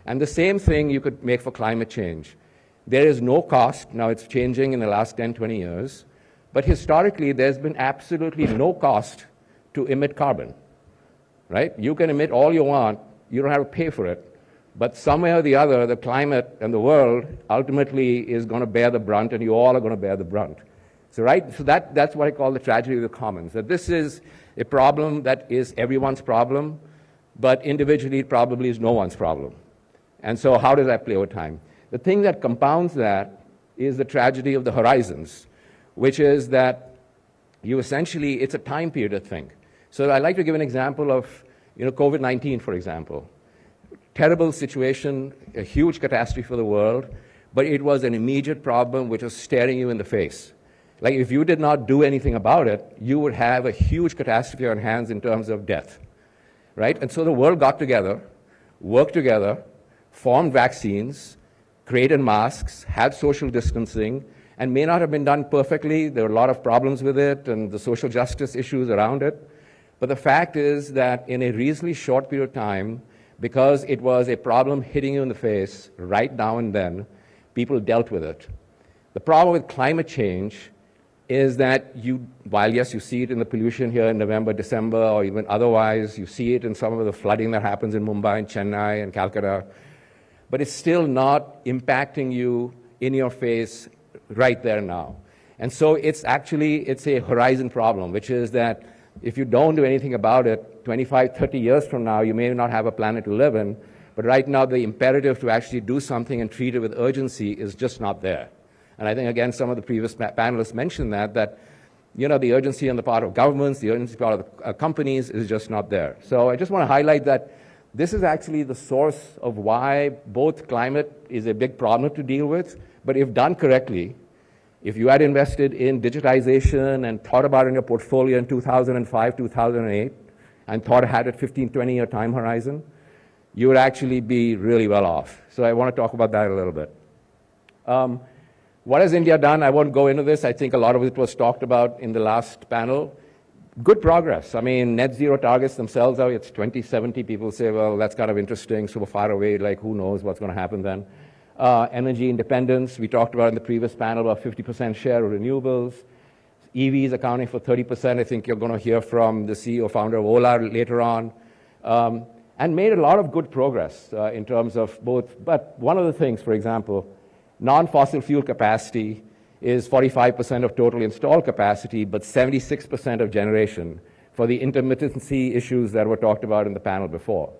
And the same thing you could make for climate change. There is no cost, now it's changing in the last 10, 20 years, but historically there's been absolutely no cost to emit carbon, right? You can emit all you want, you don't have to pay for it. But some way or the other, the climate and the world ultimately is going to bear the brunt, and you all are going to bear the brunt. So that's what I call the tragedy of the commons, that this is a problem that is everyone's problem, but individually it probably is no one's problem. And so how does that play over time? The thing that compounds that is the tragedy of the horizons, which is that it's a time period thing. So I'd like to give an example of COVID-19, for example. Terrible situation, a huge catastrophe for the world, but it was an immediate problem which was staring you in the face. Like if you did not do anything about it, you would have a huge catastrophe on hands in terms of death, right? And so the world got together, worked together, formed vaccines, created masks, had social distancing, and may not have been done perfectly. There were a lot of problems with it and the social justice issues around it. But the fact is that in a reasonably short period of time, because it was a problem hitting you in the face right now and then, people dealt with it. The problem with climate change is that while yes, you see it in the pollution here in November, December, or even otherwise, you see it in some of the flooding that happens in Mumbai and Chennai and Calcutta, but it's still not impacting you in your face right there now. And so it's a horizon problem, which is that if you don't do anything about it, 25, 30 years from now, you may not have a planet to live in, but right now the imperative to actually do something and treat it with urgency is just not there. And I think, again, some of the previous panelists mentioned that the urgency on the part of governments, the urgency on the part of companies is just not there. So I just want to highlight that this is actually the source of why both climate is a big problem to deal with, but if done correctly, if you had invested in digitization and thought about it in your portfolio in 2005, 2008, and had a 15, 20-year time horizon, you would actually be really well off. So I want to talk about that a little bit. What has India done? I won't go into this. I think a lot of it was talked about in the last panel. good progress. I mean, net zero targets themselves are, it's 2070. People say, well, that's kind of interesting, so far away, like who knows what's going to happen then. Energy independence, we talked about in the previous panel, about 50% share of renewables. EVs accounting for 30%. I think you're going to hear from the CEO, founder of Ola later on. And made a lot of good progress in terms of both. But one of the things, for example, non-fossil fuel capacity is 45% of total installed capacity, but 76% of generation for the intermittency issues that were talked about in the panel before.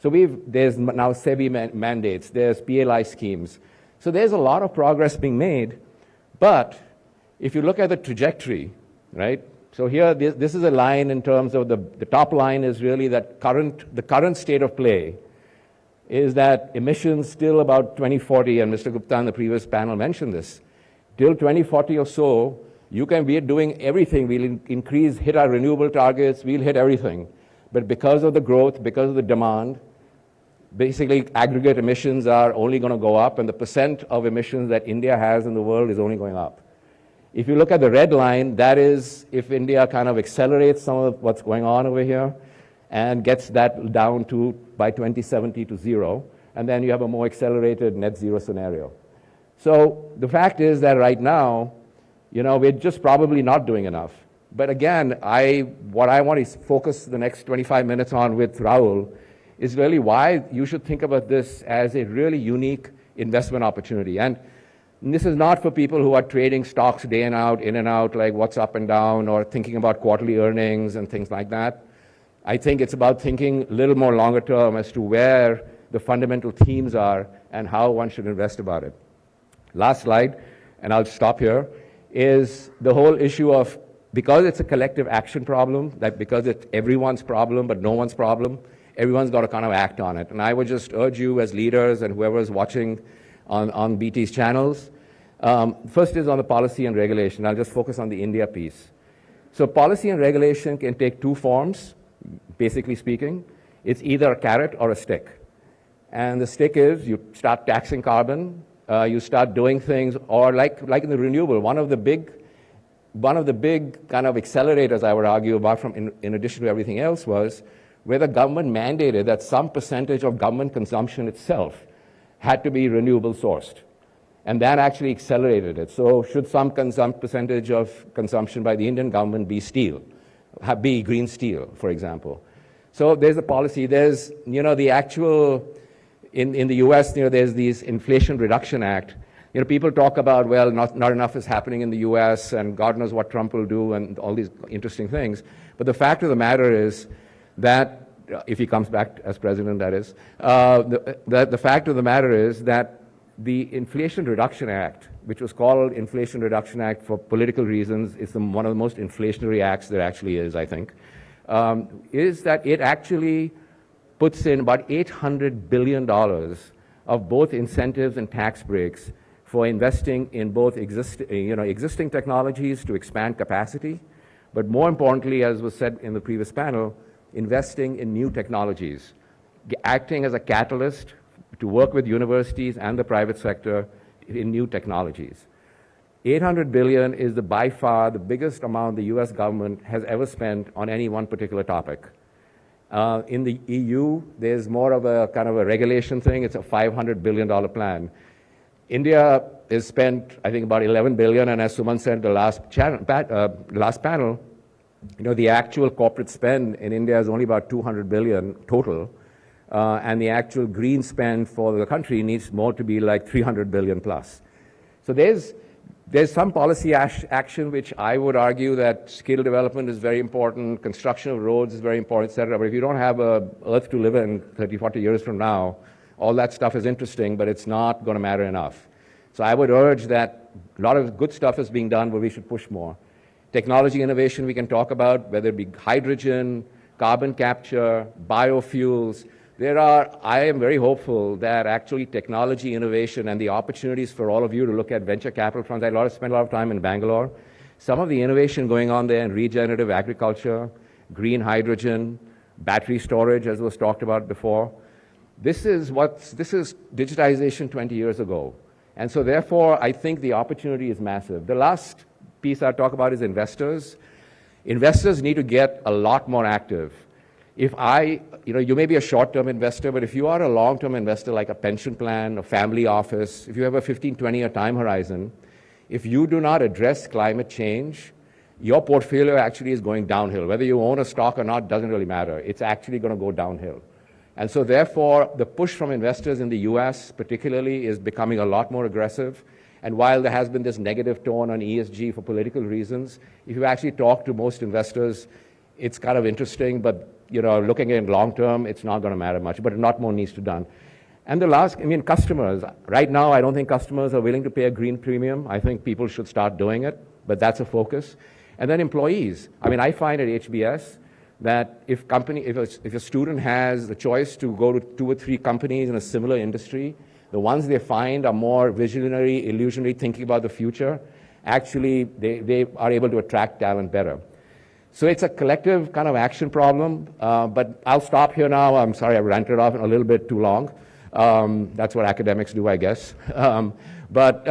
So there's now SEBI mandates, there's PLI schemes. So there's a lot of progress being made, but if you look at the trajectory, right? So here, this is a line in terms of the top line is really that the current state of play is that emissions still about 2040, and Mr. Gupta in the previous panel mentioned this, till 2040 or so, we are doing everything. We'll hit our renewable targets, we'll hit everything. But because of the growth, because of the demand, basically aggregate emissions are only going to go up, and the percent of emissions that India has in the world is only going up. If you look at the red line, that is if India kind of accelerates some of what's going on over here and gets that down to, by 2070 to zero, and then you have a more accelerated net zero scenario. So the fact is that right now, we're just probably not doing enough. But again, what I want to focus the next 25 minutes on with Rahul is really why you should think about this as a really unique investment opportunity. And this is not for people who are trading stocks day in and out, like what's up and down, or thinking about quarterly earnings and things like that. I think it's about thinking a little more longer term as to where the fundamental themes are and how one should invest about it. Last slide, and I'll stop here, is the whole issue of, because it's a collective action problem, that because it's everyone's problem but no one's problem, everyone's got to kind of act on it. And I would just urge you as leaders and whoever is watching on BT's channels. First is on the policy and regulation. I'll just focus on the India piece. So policy and regulation can take two forms, basically speaking. It's either a carrot or a stick. And the stick is you start taxing carbon, you start doing things, or like in the renewable, one of the big kind of accelerators, I would argue, apart from in addition to everything else, was where the government mandated that some percentage of government consumption itself had to be renewable sourced. And that actually accelerated it. So should some percentage of consumption by the Indian government be steel, be green steel, for example? So there's a policy. There's, the actual, in the US, there's these Inflation Reduction Act. People talk about, well, not enough is happening in the US, and God knows what Trump will do, and all these interesting things. But the fact of the matter is that, if he comes back as president, that is, the fact of the matter is that the Inflation Reduction Act, which was called Inflation Reduction Act for political reasons, is one of the most inflationary acts there actually is, I think, is that it actually puts in about $800 billion of both incentives and tax breaks for investing in both existing technologies to expand capacity, but more importantly, as was said in the previous panel, investing in new technologies, acting as a catalyst to work with universities and the private sector in new technologies. $800 billion is by far the biggest amount the US government has ever spent on any one particular topic. In the EU, there's more of a kind of a regulation thing. It's a $500 billion plan. India has spent, I think, about $11 billion, and as Suman said, the last panel, the actual corporate spend in India is only about $200 billion total, and the actual green spend for the country needs more to be like $300 billion plus. So there's some policy action which I would argue that skill development is very important, construction of roads is very important, etc. But if you don't have a earth to live in 30, 40 years from now, all that stuff is interesting, but it's not going to matter enough. So I would urge that a lot of good stuff is being done, but we should push more. Technology innovation we can talk about, whether it be hydrogen, carbon capture, biofuels. I am very hopeful that actually technology innovation and the opportunities for all of you to look at venture capital funds. I spent a lot of time in Bangalore. Some of the innovation going on there in regenerative agriculture, green hydrogen, battery storage, as was talked about before. This is digitization 20 years ago. And so therefore, I think the opportunity is massive. The last piece I'll talk about is investors. investors need to get a lot more active. If you may be a short-term investor, but if you are a long-term investor like a pension plan, a family office, if you have a 15, 20-year time horizon, if you do not address climate change, your portfolio actually is going downhill. Whether you own a stock or not doesn't really matter. It's actually going to go downhill. And so therefore, the push from investors in the US particularly is becoming a lot more aggressive. And while there has been this negative tone on ESG for political reasons, if you actually talk to most investors, it's kind of interesting, but looking at long term, it's not going to matter much, but a lot more needs to be done. And the last, customers. Right now, I don't think customers are willing to pay a green premium. I think people should start doing it, but that's a focus. And then employees. I find at HBS that if a student has the choice to go to 2 or 3 companies in a similar industry, the ones they find are more visionary, illusionary, thinking about the future, actually they are able to attract talent better. So it's a collective kind of action problem, but I'll stop here now. I'm sorry I ranted off a little bit too long. That's what academics do, I guess. But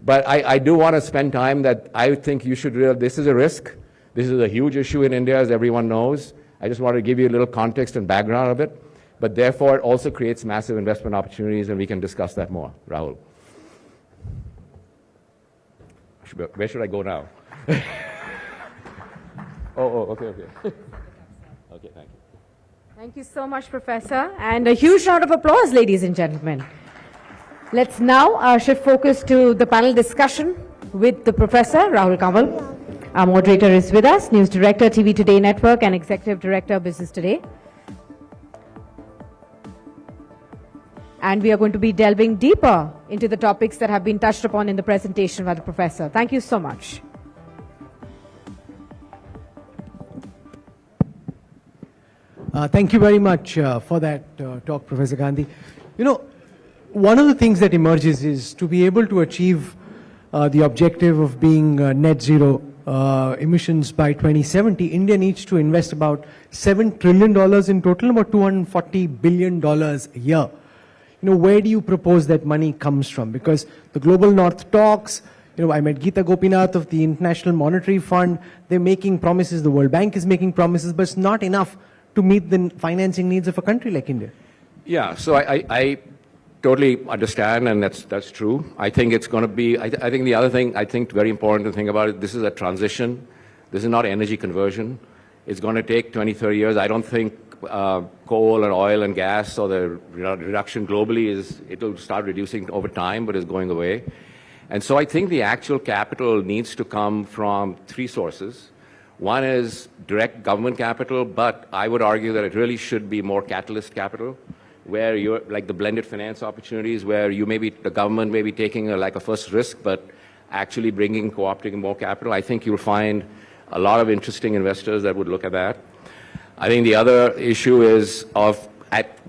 I do want to spend time that I think you should realize this is a risk. This is a huge issue in India, as everyone knows. I just want to give you a little context and background of it. But therefore, it also creates massive investment opportunities, and we can discuss that more. Rahul. Where should I go now? Okay. Okay, thank you. Thank you so much, Professor. And a huge round of applause, ladies and gentlemen. Let's now shift focus to the panel discussion with the Professor, Rahul Kanwal. Our moderator is with us, News Director, TV Today Network, and Executive Director, Business Today. And we are going to be delving deeper into the topics that have been touched upon in the presentation by the Professor. Thank you so much. Thank you very much for that talk, Professor Gandhi. One of the things that emerges is to be able to achieve the objective of being net zero emissions by 2070, India needs to invest about $7 trillion in total, about $240 billion a year. Where do you propose that money comes from? Because the Global North talks, I met Geeta Gopinath of the International Monetary Fund. They're making promises. The World Bank is making promises, but it's not enough to meet the financing needs of a country like India. Yeah, so I totally understand, and that's true. I think it's going to be, I think the other thing I think very important to think about is this is a transition. This is not energy conversion. It's going to take 20, 30 years. I don't think coal and oil and gas or the reduction globally it'll start reducing over time, but it's going away. And so I think the actual capital needs to come from 3 sources. One is direct government capital, but I would argue that it really should be more catalyst capital, where you're like the blended finance opportunities, where the government may be taking a first risk, but actually co-opting more capital. I think you'll find a lot of interesting investors that would look at that. I think the other issue is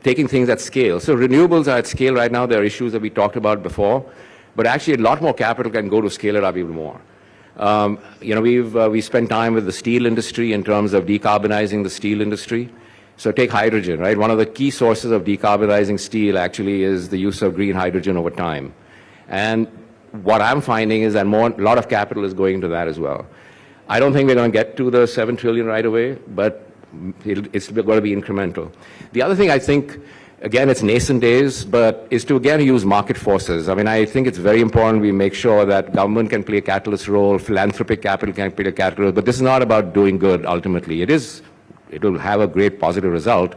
taking things at scale. So renewables are at scale right now. There are issues that we talked about before, but actually a lot more capital can go to scale it up even more. We spent time with the steel industry in terms of decarbonizing the steel industry. So take hydrogen, right? One of the key sources of decarbonizing steel actually is the use of green hydrogen over time. And what I'm finding is that a lot of capital is going into that as well. I don't think we're going to get to the 7 trillion right away, but it's going to be incremental. The other thing I think, again, it's nascent days, but is to again use market forces. I think it's very important we make sure that government can play a catalyst role, philanthropic capital can play a catalyst role, but this is not about doing good ultimately. It will have a great positive result,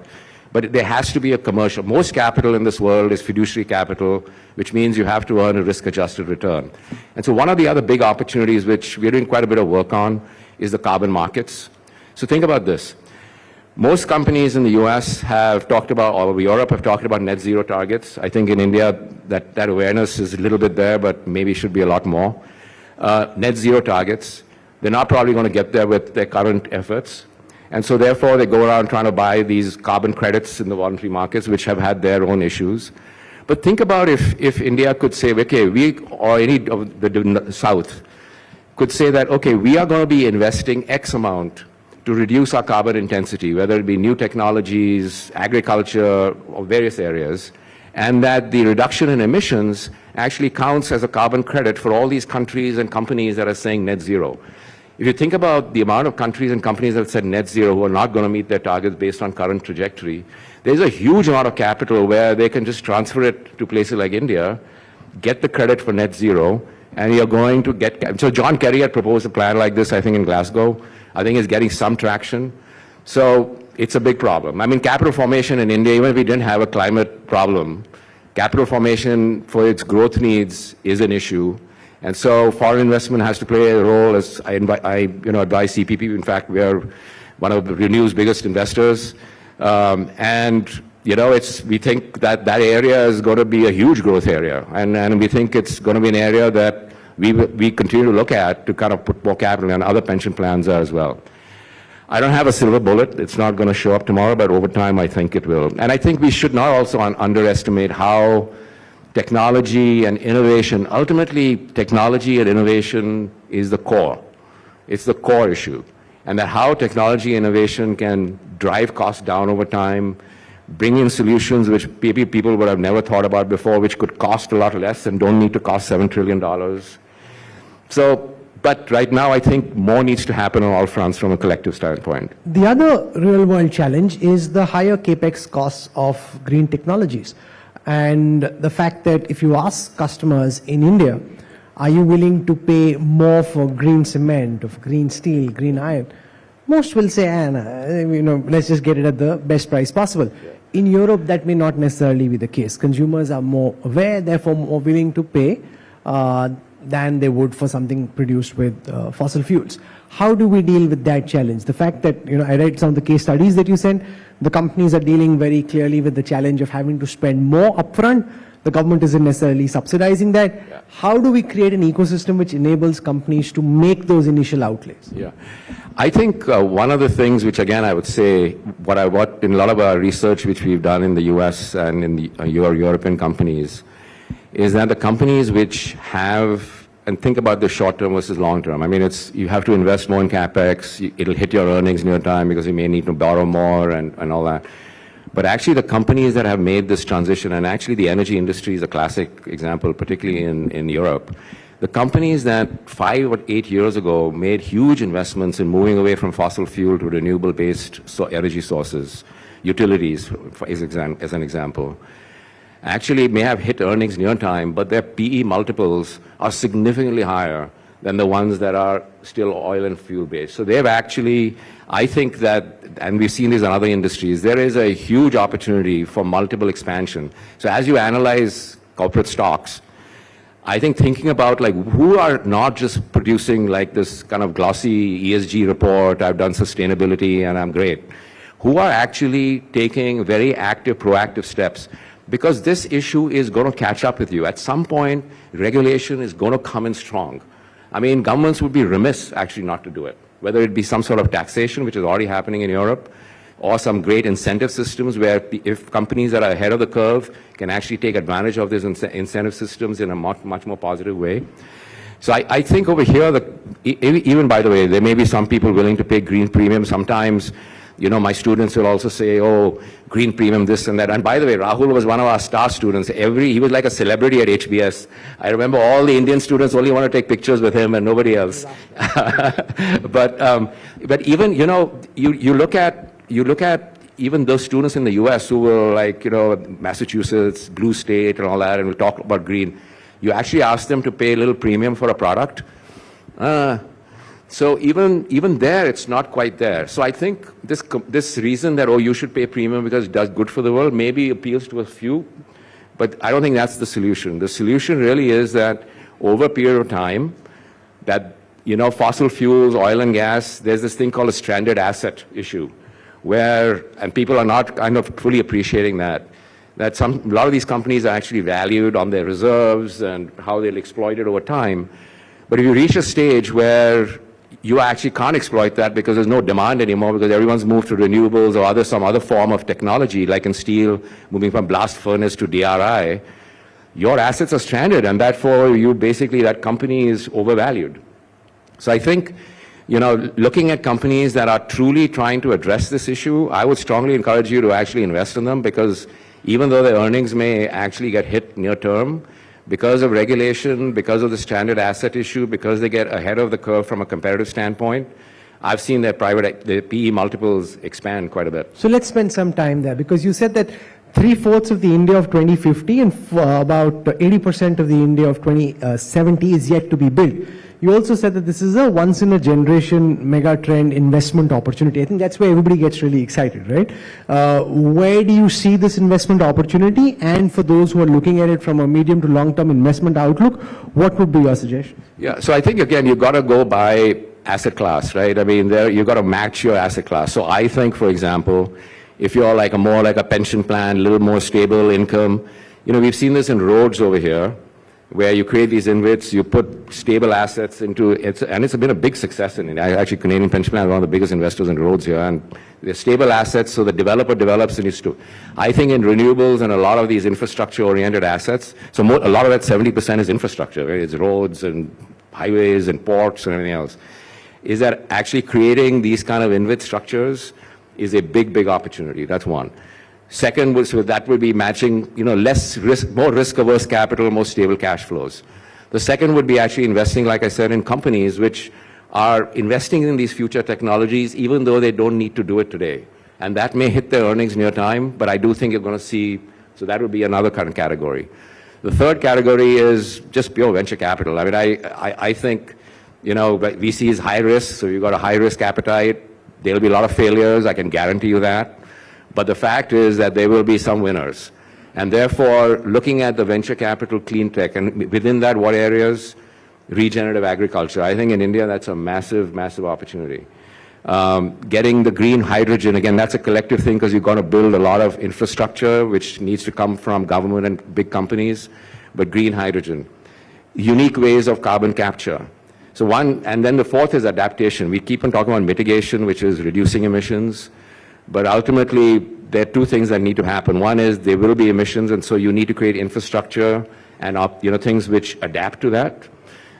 but there has to be a commercial. Most capital in this world is fiduciary capital, which means you have to earn a risk-adjusted return. And so one of the other big opportunities, which we're doing quite a bit of work on, is the carbon markets. So think about this. Most companies in the US have talked about, or Europe have talked about net zero targets. I think in India that awareness is a little bit there, but maybe should be a lot more. Net zero targets. They're not probably going to get there with their current efforts. And so therefore they go around trying to buy these carbon credits in the voluntary markets, which have had their own issues. But think about if India could say, okay, or any of the South could say that, okay, we are going to be investing X amount to reduce our carbon intensity, whether it be new technologies, agriculture, or various areas, and that the reduction in emissions actually counts as a carbon credit for all these countries and companies that are saying net zero. If you think about the amount of countries and companies that have said net zero who are not going to meet their targets based on current trajectory, there's a huge amount of capital where they can just transfer it to places like India, get the credit for net zero, and you're going to get... So John Kerry had proposed a plan like this, I think, in Glasgow. I think it's getting some traction. So it's a big problem. I mean, capital formation in India, even if we didn't have a climate problem, capital formation for its growth needs is an issue. And so foreign investment has to play a role. As I advise CPP. In fact, we are one of Renew's biggest investors. We think that area is going to be a huge growth area. And we think it's going to be an area that we continue to look at to kind of put more capital, and other pension plans are as well. I don't have a silver bullet. It's not going to show up tomorrow, but over time I think it will. And I think we should not also underestimate how technology and innovation, ultimately technology and innovation is the core. It's the core issue. And that how technology innovation can drive costs down over time, bring in solutions which maybe people would have never thought about before, which could cost a lot less and don't need to cost $7 trillion. But right now I think more needs to happen on all fronts from a collective standpoint. The other real world challenge is the higher capex costs of green technologies. And the fact that if you ask customers in India, are you willing to pay more for green cement, of green steel, green iron? Most will say, let's just get it at the best price possible. Yeah. In Europe, that may not necessarily be the case. Consumers are more aware, therefore more willing to pay than they would for something produced with fossil fuels. How do we deal with that challenge? The fact that, I read some of the case studies that you sent, the companies are dealing very clearly with the challenge of having to spend more upfront. The government isn't necessarily subsidizing that. Yeah. How do we create an ecosystem which enables companies to make those initial outlays? Yeah, I think one of the things which, again, I would say, what in a lot of our research which we've done in the US and in your European companies, is that the companies which have, and think about the short term versus long term. I mean, you have to invest more in CapEx. It'll hit your earnings near time because you may need to borrow more and all that. But actually the companies that have made this transition, and actually the energy industry is a classic example, particularly in Europe, the companies that 5 or 8 years ago made huge investments in moving away from fossil fuel to renewable-based energy sources, utilities, as an example, actually may have hit earnings near time, but their PE multiples are significantly higher than the ones that are still oil and fuel based. So they've actually, I think that, and we've seen this in other industries, there is a huge opportunity for multiple expansion. So as you analyze corporate stocks, I think thinking about like who are not just producing like this kind of glossy ESG report, I've done sustainability and I'm great, who are actually taking very active, proactive steps. Because this issue is going to catch up with you. At some point, regulation is going to come in strong. I mean, governments would be remiss actually not to do it, whether it be some sort of taxation, which is already happening in Europe, or some great incentive systems where if companies that are ahead of the curve can actually take advantage of these incentive systems in a much more positive way. So I think over here, even by the way, there may be some people willing to pay green premium. Sometimes, my students will also say, oh, green premium, this and that. And by the way, Rahul was one of our star students. He was like a celebrity at HBS. I remember all the Indian students only want to take pictures with him and nobody else. But even, you look at even those students in the US who were like, Massachusetts, blue state and all that, and we'll talk about green. You actually ask them to pay a little premium for a product. So even there, it's not quite there. So I think this reason that, oh, you should pay premium because it does good for the world, maybe appeals to a few, but I don't think that's the solution. The solution really is that over a period of time, that, fossil fuels, oil and gas, there's this thing called a stranded asset issue, and people are not kind of fully appreciating that a lot of these companies are actually valued on their reserves and how they'll exploit it over time. But if you reach a stage where you actually can't exploit that because there's no demand anymore because everyone's moved to renewables or some other form of technology, like in steel, moving from blast furnace to DRI, your assets are stranded, and therefore that company is overvalued. So I think, looking at companies that are truly trying to address this issue, I would strongly encourage you to actually invest in them, because even though their earnings may actually get hit near term, because of regulation, because of the stranded asset issue, because they get ahead of the curve from a competitive standpoint, I've seen their the PE multiples expand quite a bit. So let's spend some time there, because you said that 3/4 of the India of 2050 and about 80% of the India of 2070 is yet to be built. You also said that this is a once-in-a-generation mega-trend investment opportunity. I think that's where everybody gets really excited, right? Where do you see this investment opportunity? And for those who are looking at it from a medium to long-term investment outlook, what would be your suggestion? Yeah, so I think, again, you've got to go by asset class, right? I mean, you've got to match your asset class. So I think, for example, if you're like more like a pension plan, a little more stable income, we've seen this in roads over here, where you create these InvITs, you put stable assets into it, and it's been a big success in India. Actually, Canadian Pension Plan is one of the biggest investors in roads here, and they're stable assets, so the developer develops and needs to. I think in renewables and a lot of these infrastructure-oriented assets, so a lot of that 70% is infrastructure, right? It's roads and highways and ports and everything else. Is that actually creating these kind of InvIT structures is a big, big opportunity. That's one. Second, so that would be matching, less risk, more risk-averse capital, more stable cash flows. The second would be actually investing, like I said, in companies which are investing in these future technologies, even though they don't need to do it today. And that may hit their earnings near time, but I do think you're going to see, so that would be another kind of category. The third category is just pure venture capital. I mean, I think, VC is high risk, so you've got a high risk appetite. There'll be a lot of failures, I can guarantee you that. But the fact is that there will be some winners. And therefore, looking at the venture capital clean tech, and within that, what areas? Regenerative agriculture. I think in India, that's a massive, massive opportunity. Getting the green hydrogen, again, that's a collective thing because you're going to build a lot of infrastructure, which needs to come from government and big companies, but green hydrogen. Unique ways of carbon capture. So and then the fourth is adaptation. We keep on talking about mitigation, which is reducing emissions. But ultimately, there are two things that need to happen. One is there will be emissions, and so you need to create infrastructure and things which adapt to that.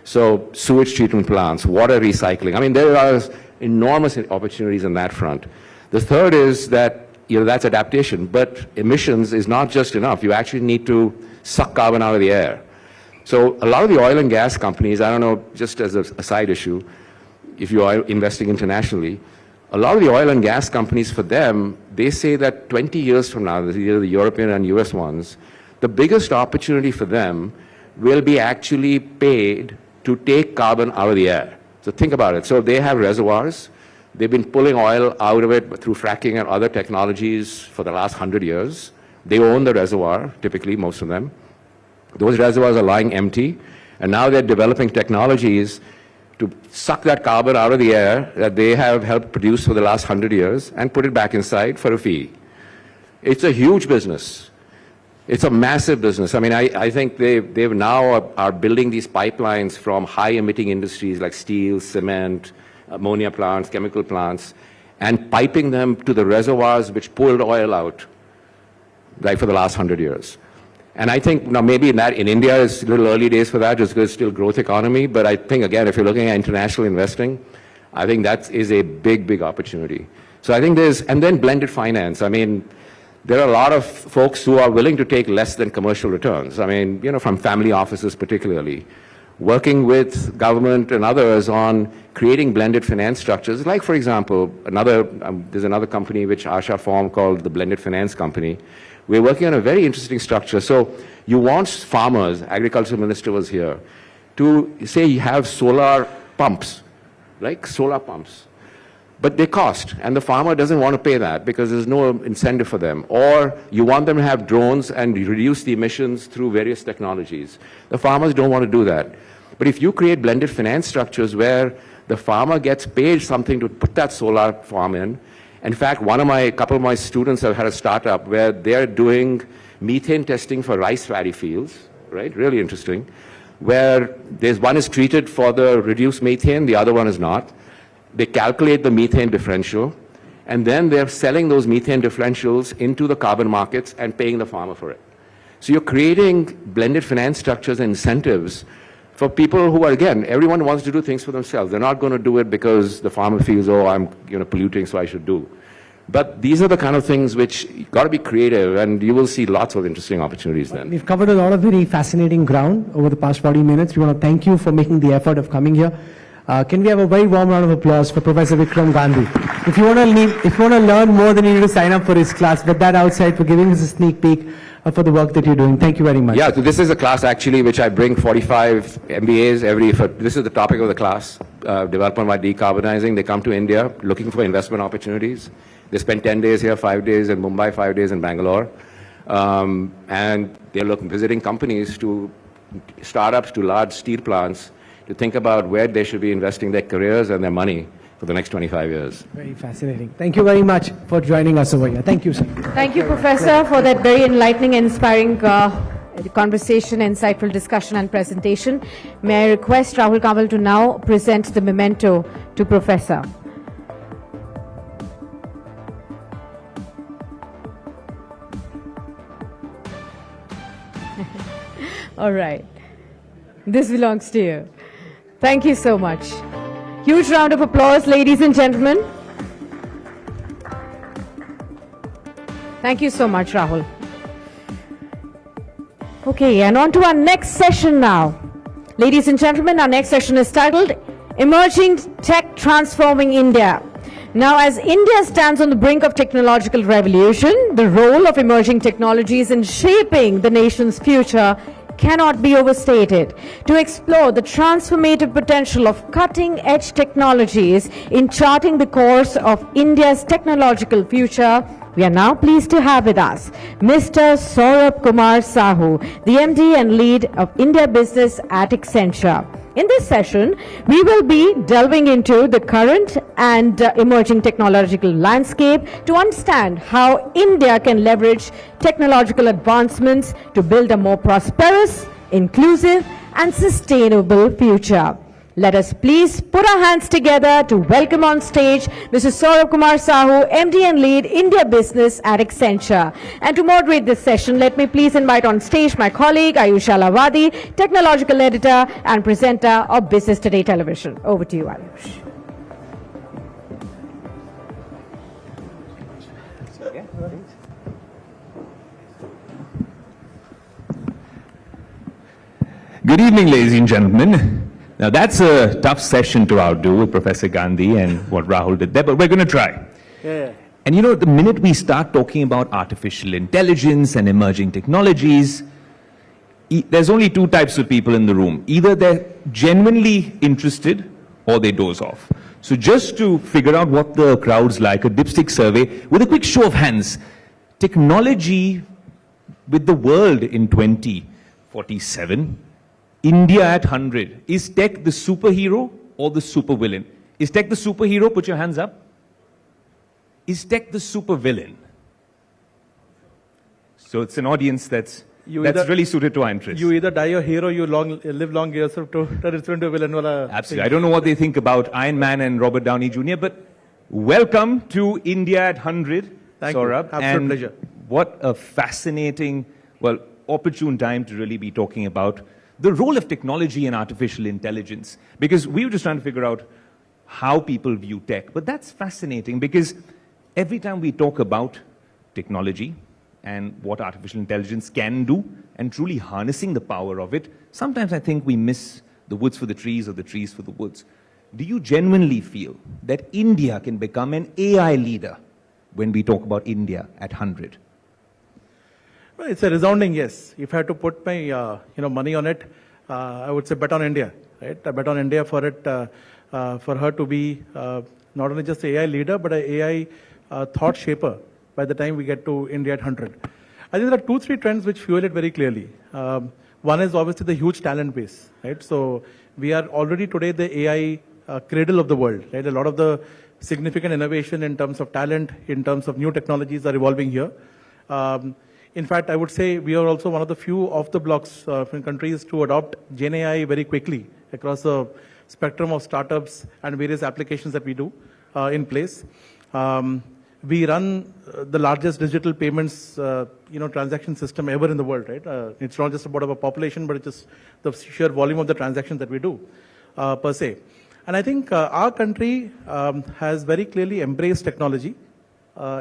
So sewage treatment plants, water recycling. I mean, there are enormous opportunities on that front. The third is that that's adaptation, but emissions is not just enough. You actually need to suck carbon out of the air. So a lot of the oil and gas companies, I don't know, just as a side issue, if you are investing internationally, a lot of the oil and gas companies, for them, they say that 20 years from now, the European and US ones, the biggest opportunity for them will be actually paid to take carbon out of the air. So think about it. So they have reservoirs. They've been pulling oil out of it through fracking and other technologies for the last 100 years. They own the reservoir, typically, most of them. Those reservoirs are lying empty, and now they're developing technologies to suck that carbon out of the air that they have helped produce for the last 100 years and put it back inside for a fee. It's a huge business. It's a massive business. I mean, I think they've now are building these pipelines from high-emitting industries like steel, cement, ammonia plants, chemical plants, and piping them to the reservoirs which pulled oil out, like for the last 100 years. And I think now maybe in India it's a little early days for that, just because it's still growth economy. But I think, again, if you're looking at international investing, I think that is a big, big opportunity. So I think and then blended finance. I mean, there are a lot of folks who are willing to take less than commercial returns. I mean, from family offices particularly, working with government and others on creating blended finance structures. Like, for example, there's another company which Asha formed called the Blended Finance Company. We're working on a very interesting structure. So you want farmers, agriculture minister was here, to say you have solar pumps, like solar pumps. But they cost, and the farmer doesn't want to pay that because there's no incentive for them. Or you want them to have drones and reduce the emissions through various technologies. The farmers don't want to do that. But if you create blended finance structures where the farmer gets paid something to put that solar farm in. In fact, a couple of my students have had a startup where they're doing methane testing for rice paddy fields, right? Really interesting. Where one is treated for the reduced methane, the other one is not. They calculate the methane differential, and then they're selling those methane differentials into the carbon markets and paying the farmer for it. So you're creating blended finance structures and incentives for people who are, again, everyone wants to do things for themselves. They're not going to do it because the farmer feels, oh, I'm polluting, so I should do. But these are the kind of things which got to be creative, and you will see lots of interesting opportunities then. We've covered a lot of very fascinating ground over the past 40 minutes. We want to thank you for making the effort of coming here. Can we have a very warm round of applause for Professor Vikram Gandhi? If you want to learn more, then you need to sign up for his class. But that outside for giving us a sneak peek for the work that you're doing. Thank you very much. Yeah, so this is a class actually which I bring 45 MBAs this is the topic of the class, development by decarbonizing. They come to India looking for investment opportunities. They spend 10 days here, 5 days in Mumbai, 5 days in Bangalore. And they're visiting companies, to startups, to large steel plants, to think about where they should be investing their careers and their money for the next 25 years. Very fascinating. Thank you very much for joining us over here. Thank you, sir. Thank you, Professor, for that very enlightening and inspiring conversation, insightful discussion and presentation. May I request Rahul Kamal to now present the memento to Professor. All right. This belongs to you. Thank you so much. Huge round of applause, ladies and gentlemen. Thank you so much, Rahul. Okay, and on to our next session now. Ladies and gentlemen, our next session is titled Emerging Tech Transforming India. Now, as India stands on the brink of technological revolution, the role of emerging technologies in shaping the nation's future cannot be overstated. To explore the transformative potential of cutting-edge technologies in charting the course of India's technological future, we are now pleased to have with us Mr. Saurabh Kumar Sahu, the MD and lead of India Business at Accenture. In this session, we will be delving into the current and emerging technological landscape to understand how India can leverage technological advancements to build a more prosperous, inclusive, and sustainable future. Let us please put our hands together to welcome on stage Mr. Saurabh Kumar Sahu, MD and lead India Business at Accenture. And to moderate this session, let me please invite on stage my colleague Ayush Alavadi, technological editor and presenter of Business Today Television. Over to you, Ayush. Good evening, ladies and gentlemen. Now, that's a tough session to outdo with Professor Gandhi and what Rahul did there, but we're going to try. Yeah. And you know, the minute we start talking about artificial intelligence and emerging technologies, there's only two types of people in the room. Either they're genuinely interested or they doze off. So just to figure out what the crowd's like, a dipstick survey with a quick show of hands. Technology with the world in 2047. India at 100. Is tech the superhero or the supervillain? Is tech the superhero? Put your hands up. Is tech the supervillain? So it's an audience that's really suited to our interests. You either die a hero, you live long years to turn into a villain. Absolutely. I don't know what they think about Iron Man and Robert Downey Jr., but welcome to India at 100, Saurabh. Absolute pleasure. What a fascinating, opportune time to really be talking about the role of technology and artificial intelligence, because we were just trying to figure out how people view tech. But that's fascinating because every time we talk about technology and what artificial intelligence can do and truly harnessing the power of it, sometimes I think we miss the woods for the trees or the trees for the woods. Do you genuinely feel that India can become an AI leader when we talk about India at 100? Well, it's a resounding yes. If I had to put my money on it, I would say bet on India. Right? I bet on India for it, for her to be not only just an AI leader, but an AI thought shaper by the time we get to India at 100. I think there are 2-3 trends which fuel it very clearly. One is obviously the huge talent base. Right? So we are already today the AI cradle of the world. Right? A lot of the significant innovation in terms of talent, in terms of new technologies are evolving here. In fact, I would say we are also one of the few off-the-blocks countries to adopt Gen AI very quickly across the spectrum of startups and various applications that we do in place. We run the largest digital payments transaction system ever in the world. Right? It's not just about our population, but it's just the sheer volume of the transactions that we do per se. And I think our country has very clearly embraced technology.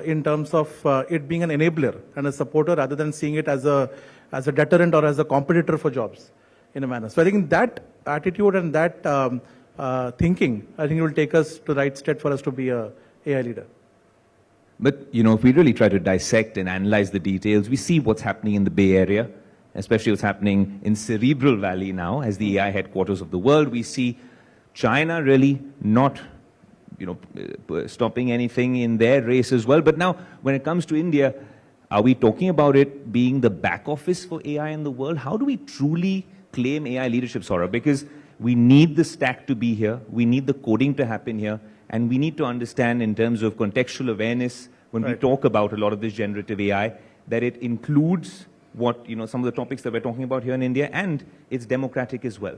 in terms of it being an enabler and a supporter rather than seeing it as a deterrent or as a competitor for jobs in a manner. So I think that attitude and that thinking, I think it will take us to the right step for us to be a AI leader. But, you know, if we really try to dissect and analyze the details, we see what's happening in the Bay Area, especially what's happening in Cerebral Valley now as the AI headquarters of the world. We see China really not, you know, stopping anything in their race as well. But now, when it comes to India, are we talking about it being the back office for AI in the world? How do we truly claim AI leadership, Saurabh? Because we need the stack to be here, we need the coding to happen here, and we need to understand in terms of contextual awareness when we talk about a lot of this generative AI, that it includes what, you know, some of the topics that we're talking about here in India, and it's democratic as well.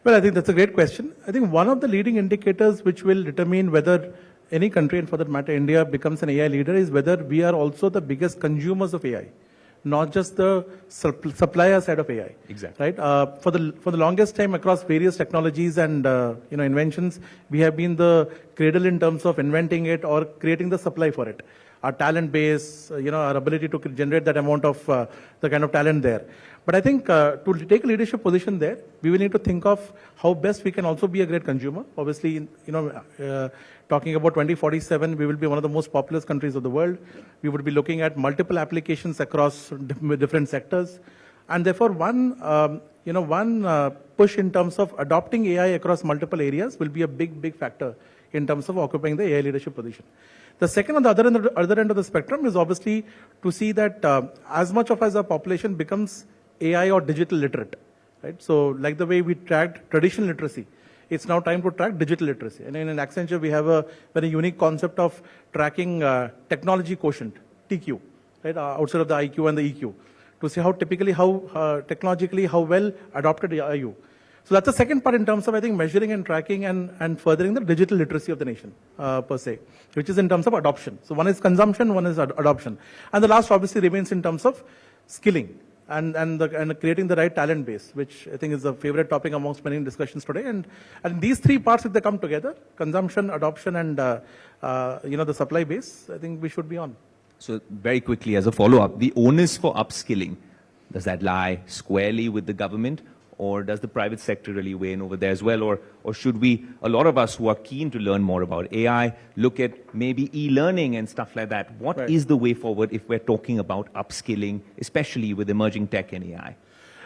Well, I think that's a great question. I think one of the leading indicators which will determine whether any country, and for that matter India, becomes an AI leader is whether we are also the biggest consumers of AI, not just the supplier side of AI. Exactly. Right? For the longest time across various technologies and you know, inventions, we have been the cradle in terms of inventing it or creating the supply for it. Our talent base, you know, our ability to generate that amount of the kind of talent there. But I think to take a leadership position there, we will need to think of how best we can also be a great consumer. Obviously, you know, talking about 2047, we will be one of the most populous countries of the world. We would be looking at multiple applications across different sectors. And therefore, one push in terms of adopting AI across multiple areas will be a big factor in terms of occupying the AI leadership position. The second, on the other end of the spectrum, is obviously to see that as much of as our population becomes AI or digital literate, right? So like the way we tracked traditional literacy, it's now time to track digital literacy. And in Accenture, we have a very unique concept of tracking technology quotient, TQ, right? Outside of the IQ and the EQ, to see how technologically, how well adopted are you. So that's the second part in terms of, I think, measuring and tracking and furthering the digital literacy of the nation, per se, which is in terms of adoption. So one is consumption, one is adoption. And the last obviously remains in terms of skilling and creating the right talent base, which I think is a favorite topic amongst many discussions today. And these three parts, if they come together, consumption, adoption, and you know, the supply base, I think we should be on. So very quickly, as a follow-up, the onus for upskilling, does that lie squarely with the government? Or does the private sector really weigh in over there as well? Or should we, a lot of us who are keen to learn more about AI, look at maybe e-learning and stuff like that? What is the way forward if we're talking about upskilling, especially with emerging tech and AI?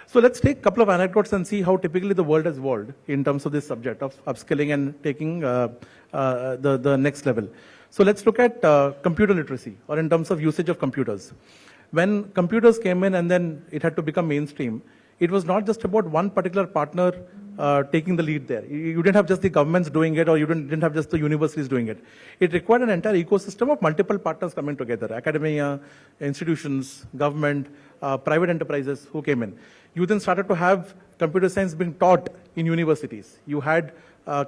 So let's take a couple of anecdotes and see how typically the world has evolved in terms of this subject of upskilling and taking the next level. So let's look at computer literacy, or in terms of usage of computers. When computers came in and then it had to become mainstream, it was not just about one particular partner taking the lead there. You didn't have just the governments doing it, or you didn't have just the universities doing it. It required an entire ecosystem of multiple partners coming together: academia, institutions, government, private enterprises who came in. You then started to have computer science being taught in universities. You had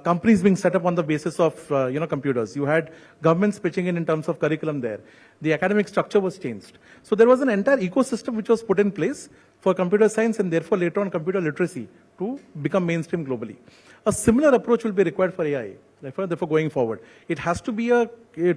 companies being set up on the basis of computers. You had governments pitching in terms of curriculum there. The academic structure was changed. So there was an entire ecosystem which was put in place for computer science and therefore later on computer literacy to become mainstream globally. A similar approach will be required for AI, therefore going forward. It has to be a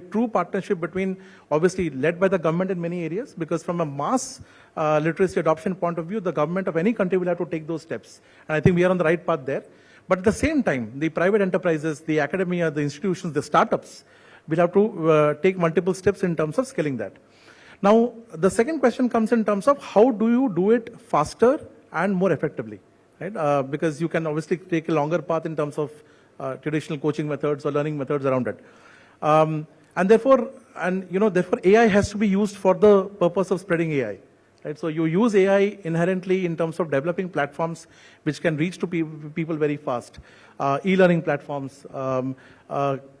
true partnership between, obviously led by the government in many areas, because from a mass literacy adoption point of view, the government of any country will have to take those steps. And I think we are on the right path there. But at the same time, the private enterprises, the academia, the institutions, the startups will have to take multiple steps in terms of scaling that. Now, the second question comes in terms of how do you do it faster and more effectively, right? Because you can obviously take a longer path in terms of traditional coaching methods or learning methods around it. And therefore AI has to be used for the purpose of spreading AI. Right? So you use AI inherently in terms of developing platforms which can reach to people very fast. E-learning platforms,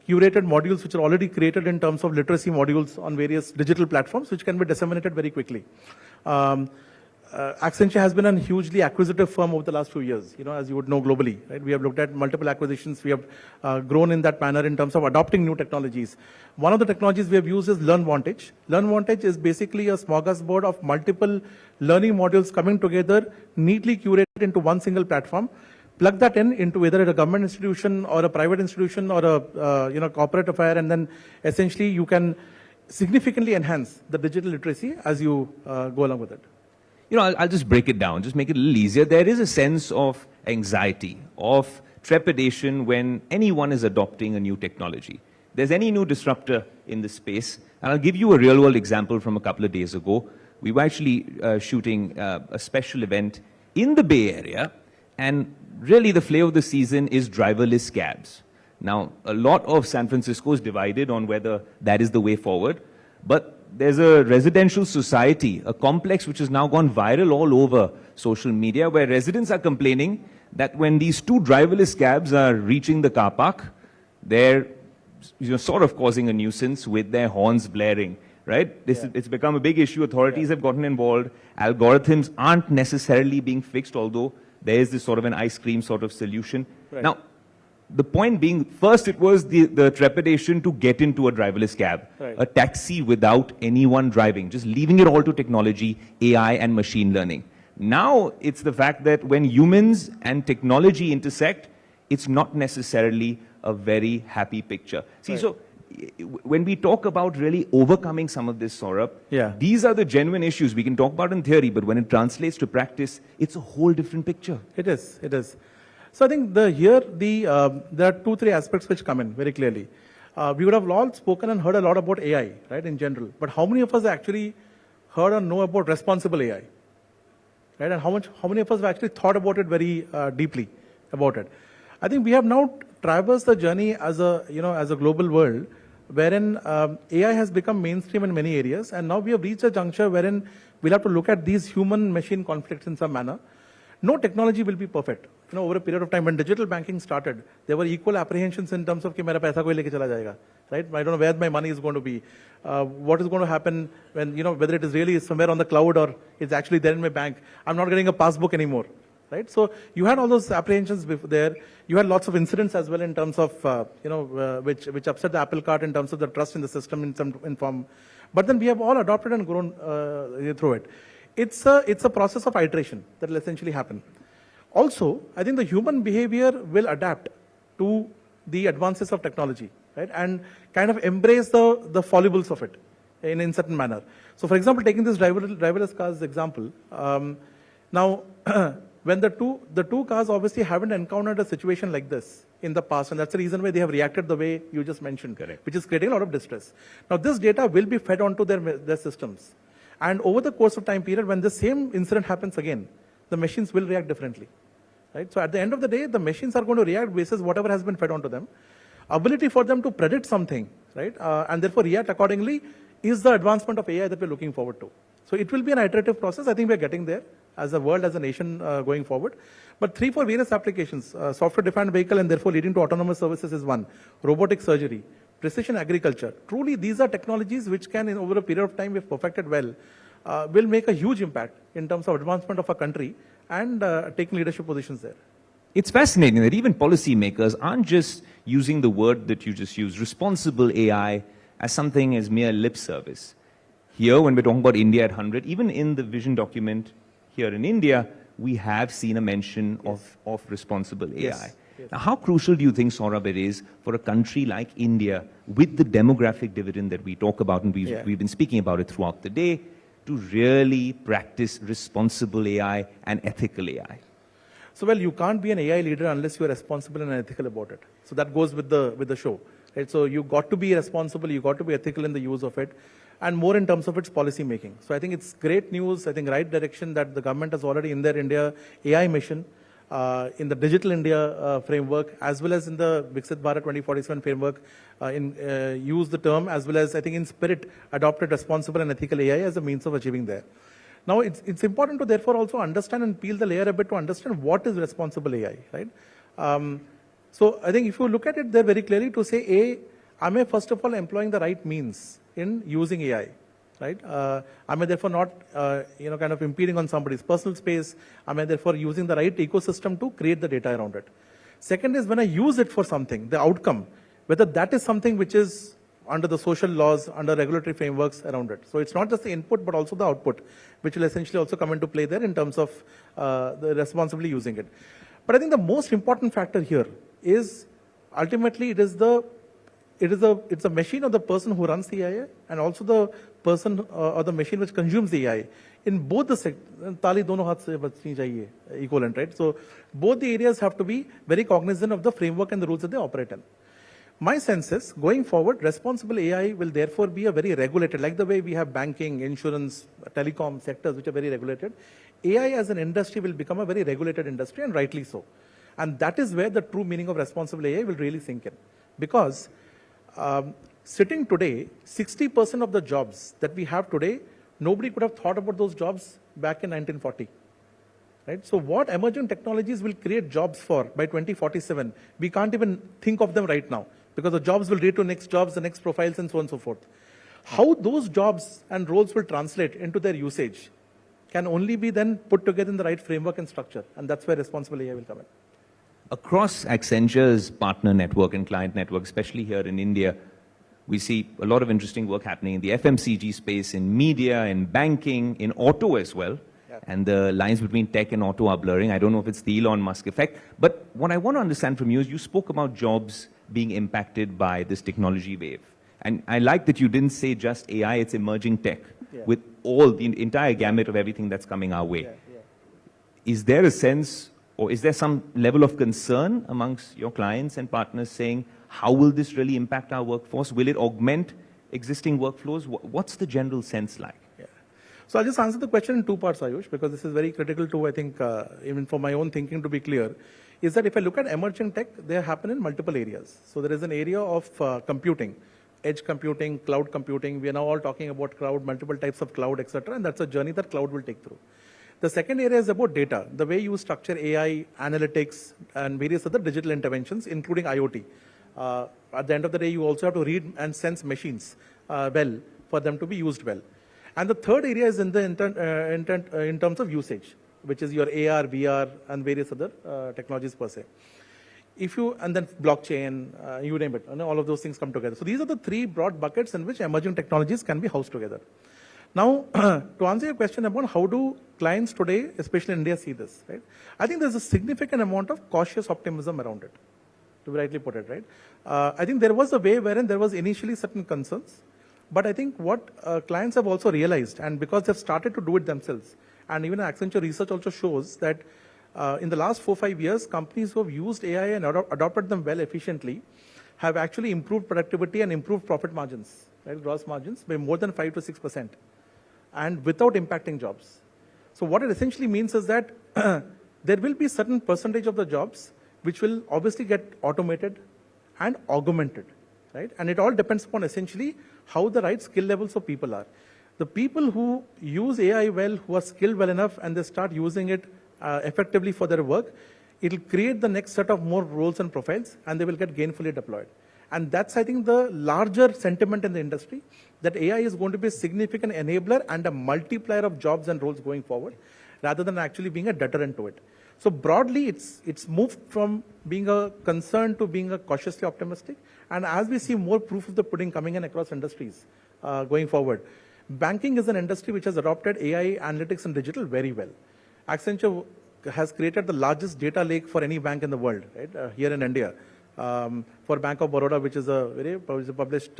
curated modules which are already created in terms of literacy modules on various digital platforms which can be disseminated very quickly. Accenture has been a hugely acquisitive firm over the last few years, as you would know globally. Right? We have looked at multiple acquisitions. We have grown in that manner in terms of adopting new technologies. One of the technologies we have used is LearnVantage. LearnVantage is basically a smorgasbord of multiple learning modules coming together, neatly curated into one single platform. Plug that into either a government institution or a private institution or a corporate affair, and then essentially you can significantly enhance the digital literacy as you go along with it? You know, I'll just break it down, just make it a little easier. There is a sense of anxiety, of trepidation when anyone is adopting a new technology. There's any new disruptor in this space. And I'll give you a real-world example from a couple of days ago. We were actually shooting a special event in the Bay Area, and really the flavor of the season is driverless cabs. Now, a lot of San Francisco is divided on whether that is the way forward, but there's a residential society, a complex which has now gone viral all over social media, where residents are complaining that when these two driverless cabs are reaching the car park, they're sort of causing a nuisance with their horns blaring, right? It's become a big issue. Authorities have gotten involved. Algorithms aren't necessarily being fixed, although there is this sort of an ice cream sort of solution. Right. Now, the point being, first it was the trepidation to get into a driverless cab, Right. a taxi without anyone driving, just leaving it all to technology, AI and machine learning. Now it's the fact that when humans and technology intersect, it's not necessarily a very happy picture. See, Right. so when we talk about really overcoming some of this, Saurabh, Yeah. these are the genuine issues we can talk about in theory, but when it translates to practice, it's a whole different picture. It is, it is. So I think there are 2-3 aspects which come in very clearly. We would have all spoken and heard a lot about AI, right, in general. But how many of us actually heard or know about responsible AI? Right, and how many of us have actually thought about it very deeply about it? I think we have now traversed the journey as a global world, wherein AI has become mainstream in many areas, and now we have reached a juncture wherein we'll have to look at these human-machine conflicts in some manner. No technology will be perfect. Over a period of time, when digital banking started, there were equal apprehensions in terms of कि मेरा पैसा कोई लेके चला जाएगा, right? I don't know where my money is going to be. What is going to happen when, whether it is really somewhere on the cloud or it's actually there in my bank. I'm not getting a passbook anymore, right? So you had all those apprehensions there. You had lots of incidents as well in terms of, which upset the apple cart in terms of the trust in the system in form. But then we have all adopted and grown through it. It's a process of iteration that will essentially happen. Also, I think the human behavior will adapt to the advances of technology, right? And kind of embrace the foibles of it in certain manner. So, for example, taking this driverless cars example, now when the two cars obviously haven't encountered a situation like this in the past, and that's the reason why they have reacted the way you just mentioned, correct, which is creating a lot of distress. Now, this data will be fed onto their systems. And over the course of time period, when the same incident happens again, the machines will react differently, right? So at the end of the day, the machines are going to react basis whatever has been fed onto them. Ability for them to predict something, right, and therefore react accordingly is the advancement of AI that we're looking forward to. So it will be an iterative process. I think we're getting there as a world, as a nation going forward. But 3-4 various applications, software-defined vehicle and therefore leading to autonomous services is one. Robotic surgery, precision agriculture. Truly, these are technologies which can, over a period of time, if perfected well, will make a huge impact in terms of advancement of our country and taking leadership positions there. It's fascinating that even policymakers aren't just using the word that you just used, responsible AI, as something as mere lip service. Here, when we're talking about India at 100, even in the vision document here in India, we have seen a mention of responsible AI. Yes. Now, how crucial do you think, Saurabh, it is for a country like India, with the demographic dividend that we talk about, and we've been speaking about it throughout the day, to really practice responsible AI and ethical AI? So, well, you can't be an AI leader unless you are responsible and ethical about it. So that goes with the show, right? So you got to be responsible, you got to be ethical in the use of it, and more in terms of its policy making. So I think it's great news, I think right direction that the government has already in their India AI mission, in the Digital India framework, as well as in the Viksit Bharat 2047 framework, use the term, as well as I think in spirit adopted responsible and ethical AI as a means of achieving there. Now, it's important to therefore also understand and peel the layer a bit to understand what is responsible AI, right? So I think if you look at it there very clearly to say, am I first of all employing the right means in using AI, right? Am I therefore not, kind of impeding on somebody's personal space? Am I therefore using the right ecosystem to create the data around it? Second is when I use it for something, the outcome, whether that is something which is under the social laws, under regulatory frameworks around it. So it's not just the input, but also the output, which will essentially also come into play there in terms of the responsibly using it. But I think the most important factor here is ultimately it is the it's a machine of the person who runs the AI and also the person or the machine which consumes the AI. In both the tali dono haath se bachni chahiye, equivalent, right? So both the areas have to be very cognizant of the framework and the rules that they operate in. My sense is, going forward, responsible AI will therefore be a very regulated, like the way we have banking, insurance, telecom sectors which are very regulated. AI as an industry will become a very regulated industry, and rightly so. And that is where the true meaning of responsible AI will really sink in. Because sitting today, 60% of the jobs that we have today, nobody could have thought about those jobs back in 1940. Right? So what emerging technologies will create jobs for by 2047, we can't even think of them right now, because the jobs will lead to next jobs, the next profiles, and so on and so forth. How those jobs and roles will translate into their usage can only be then put together in the right framework and structure, and that's where responsible AI will come in. Across Accenture's partner network and client network, especially here in India, we see a lot of interesting work happening in the FMCG space, in media, in banking, in auto as well. And the lines between tech and auto are blurring. I don't know if it's the Elon Musk effect. But what I want to understand from you is you spoke about jobs being impacted by this technology wave. And I like that you didn't say just AI, it's emerging tech, with all the entire gamut of everything that's coming our way. Is there a sense, or is there some level of concern amongst your clients and partners saying, how will this really impact our workforce? Will it augment existing workflows? What's the general sense like? So I'll just answer the question in two parts, Ayush, because this is very critical to, I think, even for my own thinking to be clear, is that if I look at emerging tech, they happen in multiple areas. So there is an area of computing, edge computing, cloud computing. We are now all talking about cloud, multiple types of cloud, etc., and that's a journey that cloud will take through. The second area is about data, the way you structure AI, analytics, and various other digital interventions, including IoT. At the end of the day, you also have to read and sense machines well for them to be used well. And the third area is in terms of usage, which is your AR, VR, and various other technologies per se. And then blockchain, you name it, all of those things come together. So these are the three broad buckets in which emerging technologies can be housed together. Now, to answer your question about how do clients today, especially in India, see this, right? I think there's a significant amount of cautious optimism around it, to rightly put it, right? I think there was a way wherein there was initially certain concerns. But I think what clients have also realized, and because they've started to do it themselves, and even Accenture research also shows that in the last 4-5 years, companies who have used AI and adopted them well efficiently have actually improved productivity and improved profit margins, right, gross margins, by more than 5 to 6%, and without impacting jobs. So what it essentially means is that there will be certain percentage of the jobs which will obviously get automated and augmented. Right? And it all depends upon essentially how the right skill levels of people are. The people who use AI well, who are skilled well enough, and they start using it effectively for their work, it will create the next set of more roles and profiles, and they will get gainfully deployed. And that's, I think, the larger sentiment in the industry, that AI is going to be a significant enabler and a multiplier of jobs and roles going forward, rather than actually being a deterrent to it. So broadly, it's moved from being a concern to being a cautiously optimistic. And as we see more proof of the pudding coming in across industries going forward, banking is an industry which has adopted AI, analytics, and digital very well. Accenture has created the largest data lake for any bank in the world, right, here in India, for Bank of Baroda, which is a very published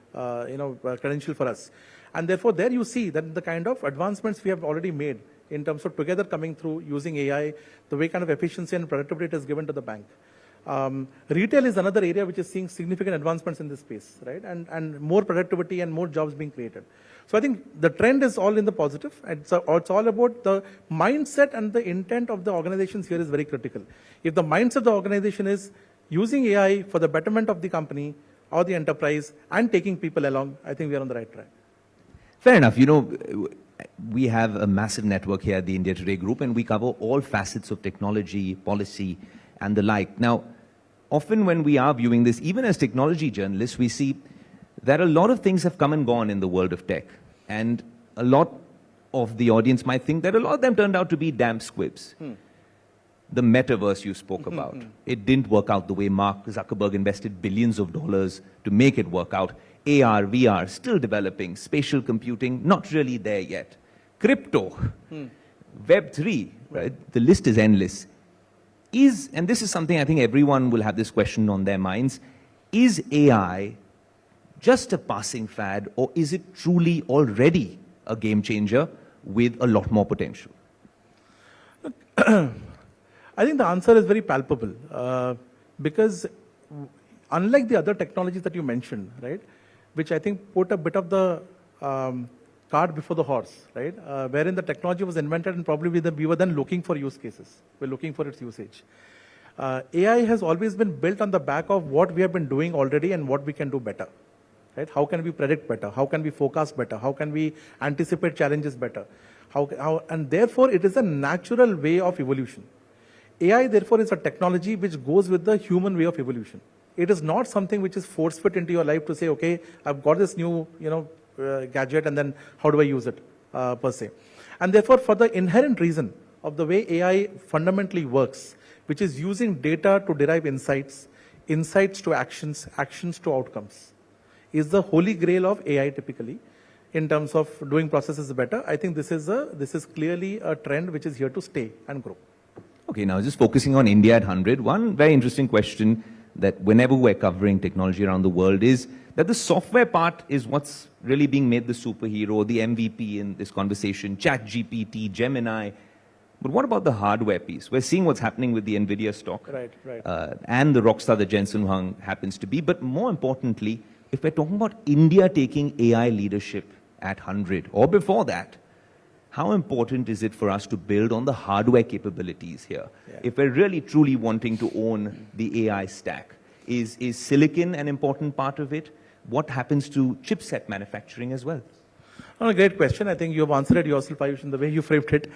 credential for us. And therefore, there you see that the kind of advancements we have already made in terms of together coming through using AI, the way kind of efficiency and productivity it has given to the bank. Retail is another area which is seeing significant advancements in this space, right? And more productivity and more jobs being created. So I think the trend is all in the positive. It's all about the mindset, and the intent of the organizations here is very critical. If the mindset of the organization is using AI for the betterment of the company or the enterprise and taking people along, I think we are on the right track. Fair enough. You know, we have a massive network here at the India Today Group, and we cover all facets of technology, policy, and the like. Now, often when we are viewing this, even as technology journalists, we see that a lot of things have come and gone in the world of tech. And a lot of the audience might think that a lot of them turned out to be damn squibs. The metaverse you spoke about, it didn't work out the way Mark Zuckerberg invested billions of dollars to make it work out. AR, VR, still developing. Spatial computing, not really there yet. Crypto, Web3, right? The list is endless. And this is something I think everyone will have this question on their minds, is AI just a passing fad, or is it truly already a game changer with a lot more potential? I think the answer is very palpable because unlike the other technologies that you mentioned, right, which I think put a bit of the cart before the horse, right, wherein the technology was invented and probably we were then looking for use cases. We're looking for its usage. AI has always been built on the back of what we have been doing already and what we can do better. Right? How can we predict better? How can we forecast better? How can we anticipate challenges better? And therefore, it is a natural way of evolution. AI, therefore, is a technology which goes with the human way of evolution. It is not something which is force-fit into your life to say, okay, I've got this new, gadget, and then how do I use it, per se. And therefore, for the inherent reason of the way AI fundamentally works, which is using data to derive insights, insights to actions, actions to outcomes, is the holy grail of AI typically in terms of doing processes better. I think this is clearly a trend which is here to stay and grow. Okay, now just focusing on India at 100, one very interesting question that whenever we're covering technology around the world is that the software part is what's really being made the superhero, the MVP in this conversation, ChatGPT, Gemini. But what about the hardware piece? We're seeing what's happening with the NVIDIA stock. Right. And the rockstar that Jensen Huang happens to be. But more importantly, if we're talking about India taking AI leadership at 100 or before that, how important is it for us to build on the hardware capabilities here? Yeah. If we're really truly wanting to own the AI stack, is silicon an important part of it? What happens to chipset manufacturing as well? Oh, a great question. I think you have answered it yourself, Ayush, in the way you framed it.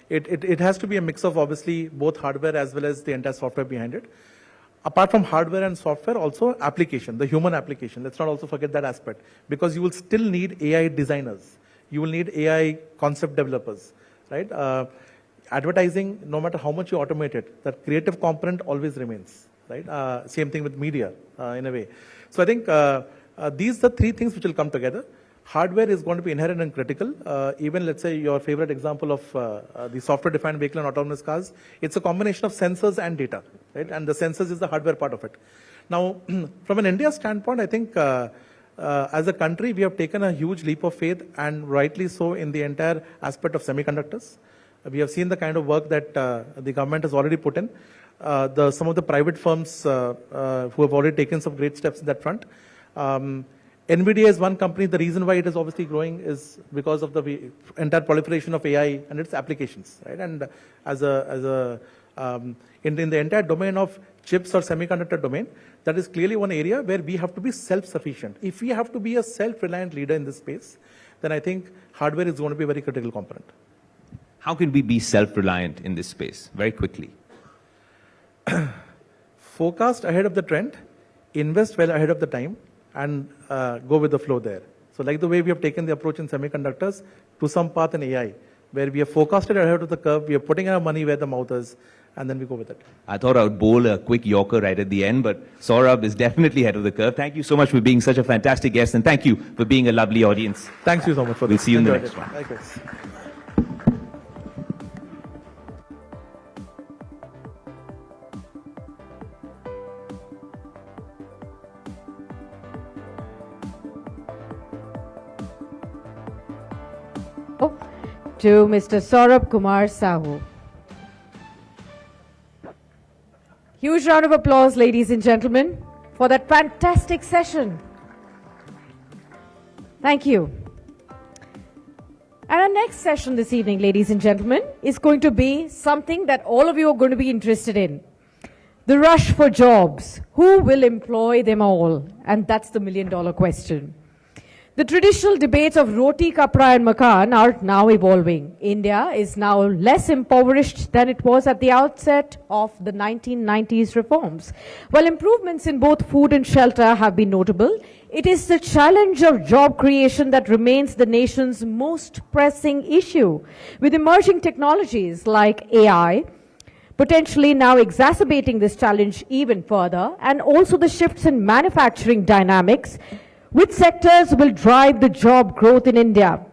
It has to be a mix of obviously both hardware as well as the entire software behind it. Apart from hardware and software, also application, the human application. Let's not also forget that aspect, because you will still need AI designers. You will need AI concept developers, right? Advertising, no matter how much you automate it, that creative component always remains, right? Same thing with media, in a way. So I think these are the three things which will come together. Hardware is going to be inherent and critical. Even, let's say, your favorite example of the software-defined vehicle and autonomous cars, it's a combination of sensors and data, right? And the sensors is the hardware part of it. Now, from an India standpoint, I think as a country, we have taken a huge leap of faith, and rightly so, in the entire aspect of semiconductors. We have seen the kind of work that the government has already put in. Some of the private firms who have already taken some great steps in that front. NVIDIA is one company. The reason why it is obviously growing is because of the entire proliferation of AI and its applications, right? And in the entire domain of chips or semiconductor domain, that is clearly one area where we have to be self-sufficient. If we have to be a self-reliant leader in this space, then I think hardware is going to be a very critical component. How can we be self-reliant in this space? Very quickly. Forecast ahead of the trend, invest well ahead of the time, and go with the flow there. So like the way we have taken the approach in semiconductors to some path in AI, where we have forecasted ahead of the curve, we are putting our money where the mouth is, and then we go with it. I thought I would bowl a quick Yorker right at the end, but Saurabh is definitely ahead of the curve. Thank you so much for being such a fantastic guest, and thank you for being a lovely audience. Thanks you so much for this. We'll see you in the next one. Likewise. To Mr. Saurabh Kumar Sahu. Huge round of applause, ladies and gentlemen, for that fantastic session. Thank you. And our next session this evening, ladies and gentlemen, is going to be something that all of you are going to be interested in. The rush for jobs. Who will employ them all? And that's the million-dollar question. The traditional debates of roti, kapra and makan are now evolving. India is now less impoverished than it was at the outset of the 1990s reforms. While improvements in both food and shelter have been notable, it is the challenge of job creation that remains the nation's most pressing issue. With emerging technologies like AI, potentially now exacerbating this challenge even further, and also the shifts in manufacturing dynamics, which sectors will drive the job growth in India?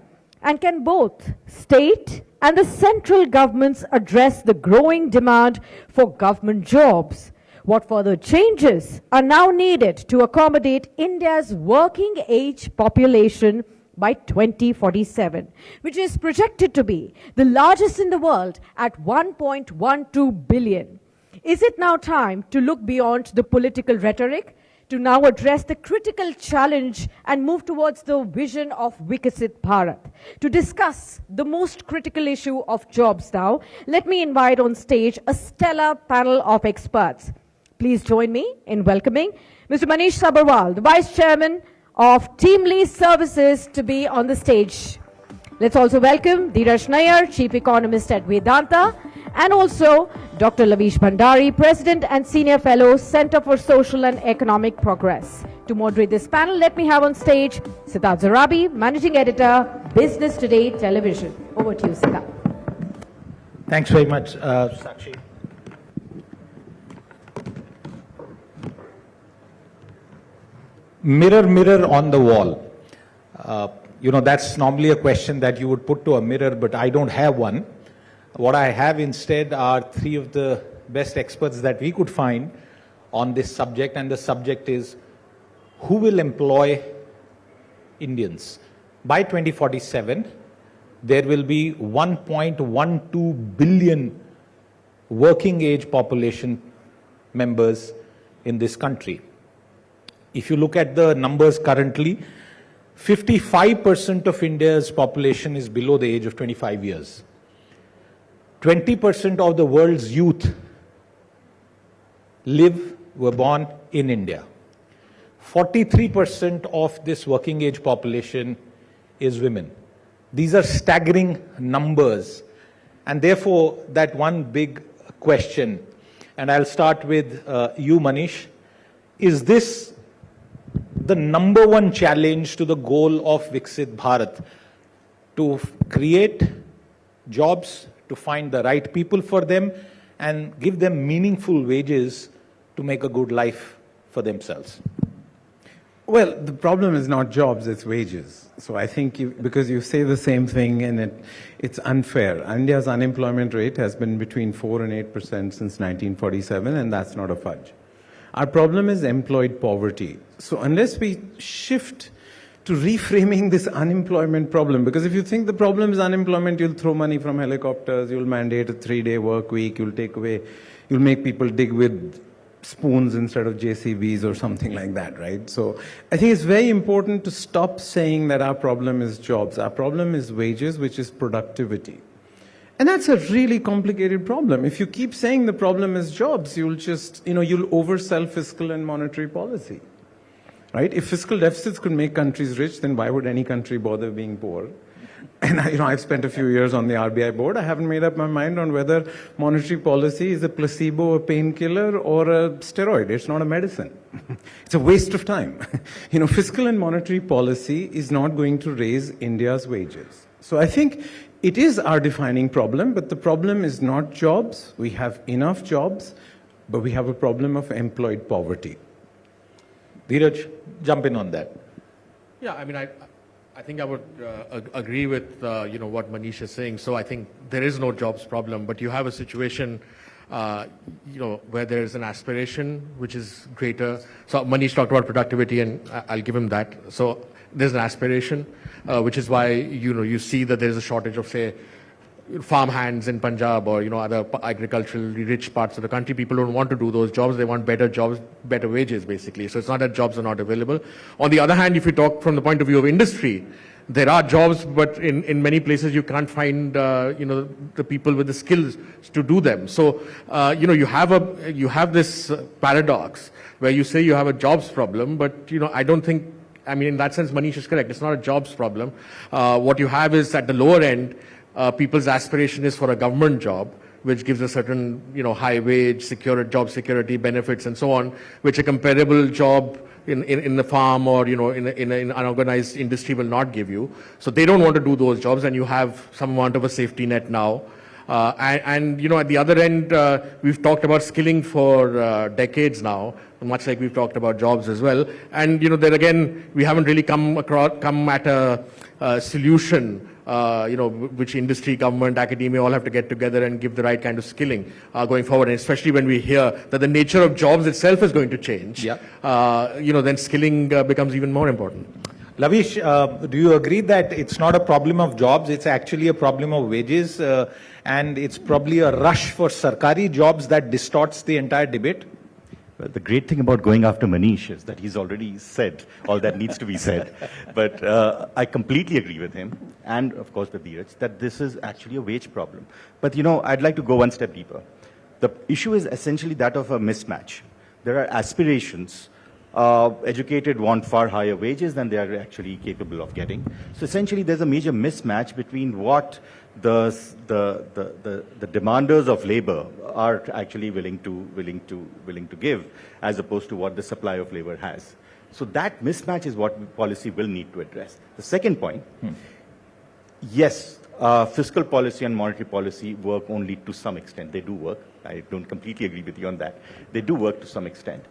And can both state and the central governments address the growing demand for government jobs? What further changes are now needed to accommodate India's working age population by 2047, which is projected to be the largest in the world at 1.12 billion. Is it now time to look beyond the political rhetoric to now address the critical challenge and move towards the vision of Viksit Bharat? To discuss the most critical issue of jobs now, let me invite on stage a stellar panel of experts. Please join me in welcoming Mr. Manish Sabharwal, the Vice Chairman of Team Lease Services, to be on the stage. Let's also welcome Dheeraj Nair, Chief Economist at Vedanta, and also Dr. Lavish Bhandari, President and Senior Fellow, Center for Social and Economic Progress. To moderate this panel, let me have on stage Siddharth Zarabi, Managing Editor, Business Today Television. Over to you, Siddharth. Thanks very much, Sakshi. Mirror, mirror on the wall. That's normally a question that you would put to a mirror, but I don't have one. What I have instead are three of the best experts that we could find on this subject, and the subject is who will employ Indians. By 2047, there will be 1.12 billion working age population members in this country. If you look at the numbers currently, 55% of India's population is below the age of 25 years. 20% of the world's youth were born in India. 43% of this working age population is women. These are staggering numbers. And therefore, that one big question, and I'll start with you, Manish, is this the number one challenge to the goal of Viksit Bharat, to create jobs, to find the right people for them, and give them meaningful wages to make a good life for themselves? Well, the problem is not jobs, it's wages. So I think because you say the same thing and it's unfair. India's unemployment rate has been between 4 and 8% since 1947, and that's not a fudge. Our problem is employed poverty. So unless we shift to reframing this unemployment problem, because if you think the problem is unemployment, you'll throw money from helicopters, you'll mandate a 3-day work week, you'll make people dig with spoons instead of JCBs or something like that, right? So I think it's very important to stop saying that our problem is jobs. Our problem is wages, which is productivity. And that's a really complicated problem. If you keep saying the problem is jobs, you'll oversell fiscal and monetary policy, right? If fiscal deficits could make countries rich, then why would any country bother being poor? And I've spent a few years on the RBI board. I haven't made up my mind on whether monetary policy is a placebo, a painkiller, or a steroid. It's not a medicine. It's a waste of time. Fiscal and monetary policy is not going to raise India's wages. So I think it is our defining problem, but the problem is not jobs. We have enough jobs, but we have a problem of employed poverty. Dheeraj, jump in on that. Yeah, I think I would agree with what Manish is saying. So I think there is no jobs problem, but you have a situation where there is an aspiration which is greater. So Manish talked about productivity, and I'll give him that. So there's an aspiration, which is why you see that there is a shortage of, say, farm hands in Punjab or other agriculturally rich parts of the country. People don't want to do those jobs. They want better jobs, better wages, basically. So it's not that jobs are not available. On the other hand, if you talk from the point of view of industry, there are jobs, but in many places you can't find the people with the skills to do them. So you have this paradox where you say you have a jobs problem, but I don't think. In that sense, Manish is correct. It's not a jobs problem. What you have is at the lower end, people's aspiration is for a government job, which gives a certain, high wage, job security, benefits, and so on, which a comparable job in the farm or, in an unorganized industry will not give you. So they don't want to do those jobs, and you have some amount of a safety net now. At the other end, we've talked about skilling for decades now, much like we've talked about jobs as well. And, there again, we haven't really come at a solution which industry, government, academia all have to get together and give the right kind of skilling going forward. And especially when we hear that the nature of jobs itself is going to change, then skilling becomes even more important. Lavish, do you agree that it's not a problem of jobs, it's actually a problem of wages, and it's probably a rush for Sarkari jobs that distorts the entire debate? Well, the great thing about going after Manish is that he's already said all that needs to be said. But I completely agree with him, and of course with Dheeraj, that this is actually a wage problem. But I'd like to go one step deeper. The issue is essentially that of a mismatch. There are aspirations. Educated want far higher wages than they are actually capable of getting. So essentially there's a major mismatch between what the demanders of labor are actually willing to give, as opposed to what the supply of labor has. So that mismatch is what policy will need to address. The second point, yes, fiscal policy and monetary policy work only to some extent. They do work. I don't completely agree with you on that. They do work to some extent.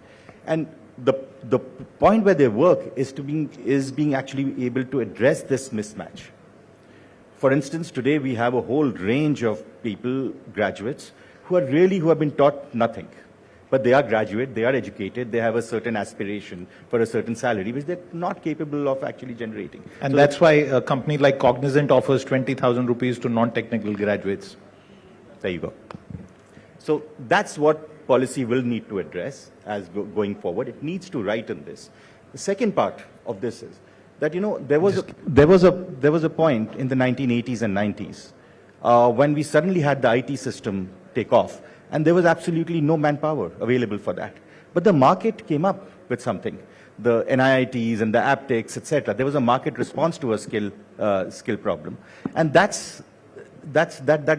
And the point where they work is being actually able to address this mismatch. For instance, today we have a whole range of people, graduates, who have been taught nothing. But they are graduate, they are educated, they have a certain aspiration for a certain salary, which they're not capable of actually generating. And so that's why a company like Cognizant offers 20,000 rupees to non-technical graduates. There you go. So that's what policy will need to address as going forward. It needs to write in this. The second part of this is that there was a point in the 1980s and 90s when we suddenly had the IT system take off, and there was absolutely no manpower available for that. But the market came up with something. The NIITs and the aptics, etc. There was a market response to a skill problem, and that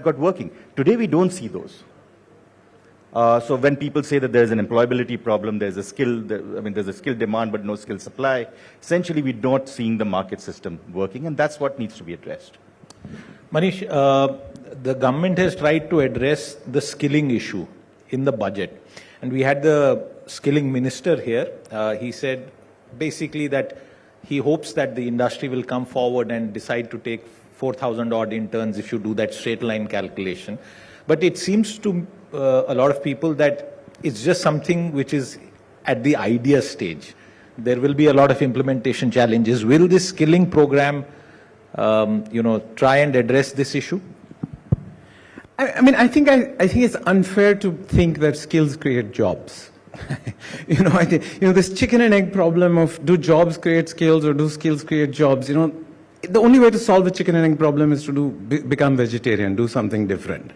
got working. Today we don't see those. So when people say that there's an employability problem, there's a skill demand but no skill supply, essentially we're not seeing the market system working, and that's what needs to be addressed. Manish, the government has tried to address the skilling issue in the budget. And we had the skilling minister here. He said basically that he hopes that the industry will come forward and decide to take 4,000 odd interns if you do that straight line calculation. But it seems to a lot of people that it's just something which is at the idea stage. There will be a lot of implementation challenges. Will this skilling program, try and address this issue? I think it's unfair to think that skills create jobs. I think, this chicken and egg problem of do jobs create skills or do skills create jobs, the only way to solve the chicken and egg problem is to become vegetarian, do something different.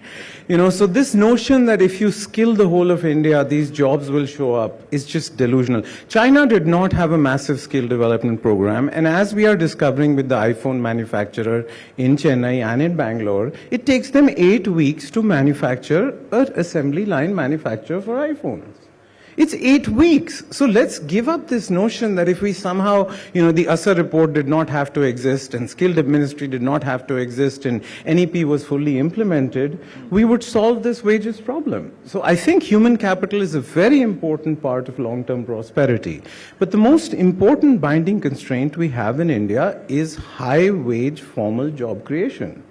So this notion that if you skill the whole of India, these jobs will show up is just delusional. China did not have a massive skill development program, and as we are discovering with the iPhone manufacturer in Chennai and in Bangalore, it takes them 8 weeks to manufacture an assembly line manufacturer for iPhones. It's 8 weeks. So let's give up this notion that if we somehow, the ASA report did not have to exist and skilled ministry did not have to exist and NEP was fully implemented, we would solve this wages problem. So I think human capital is a very important part of long-term prosperity. But the most important binding constraint we have in India is high-wage formal job creation.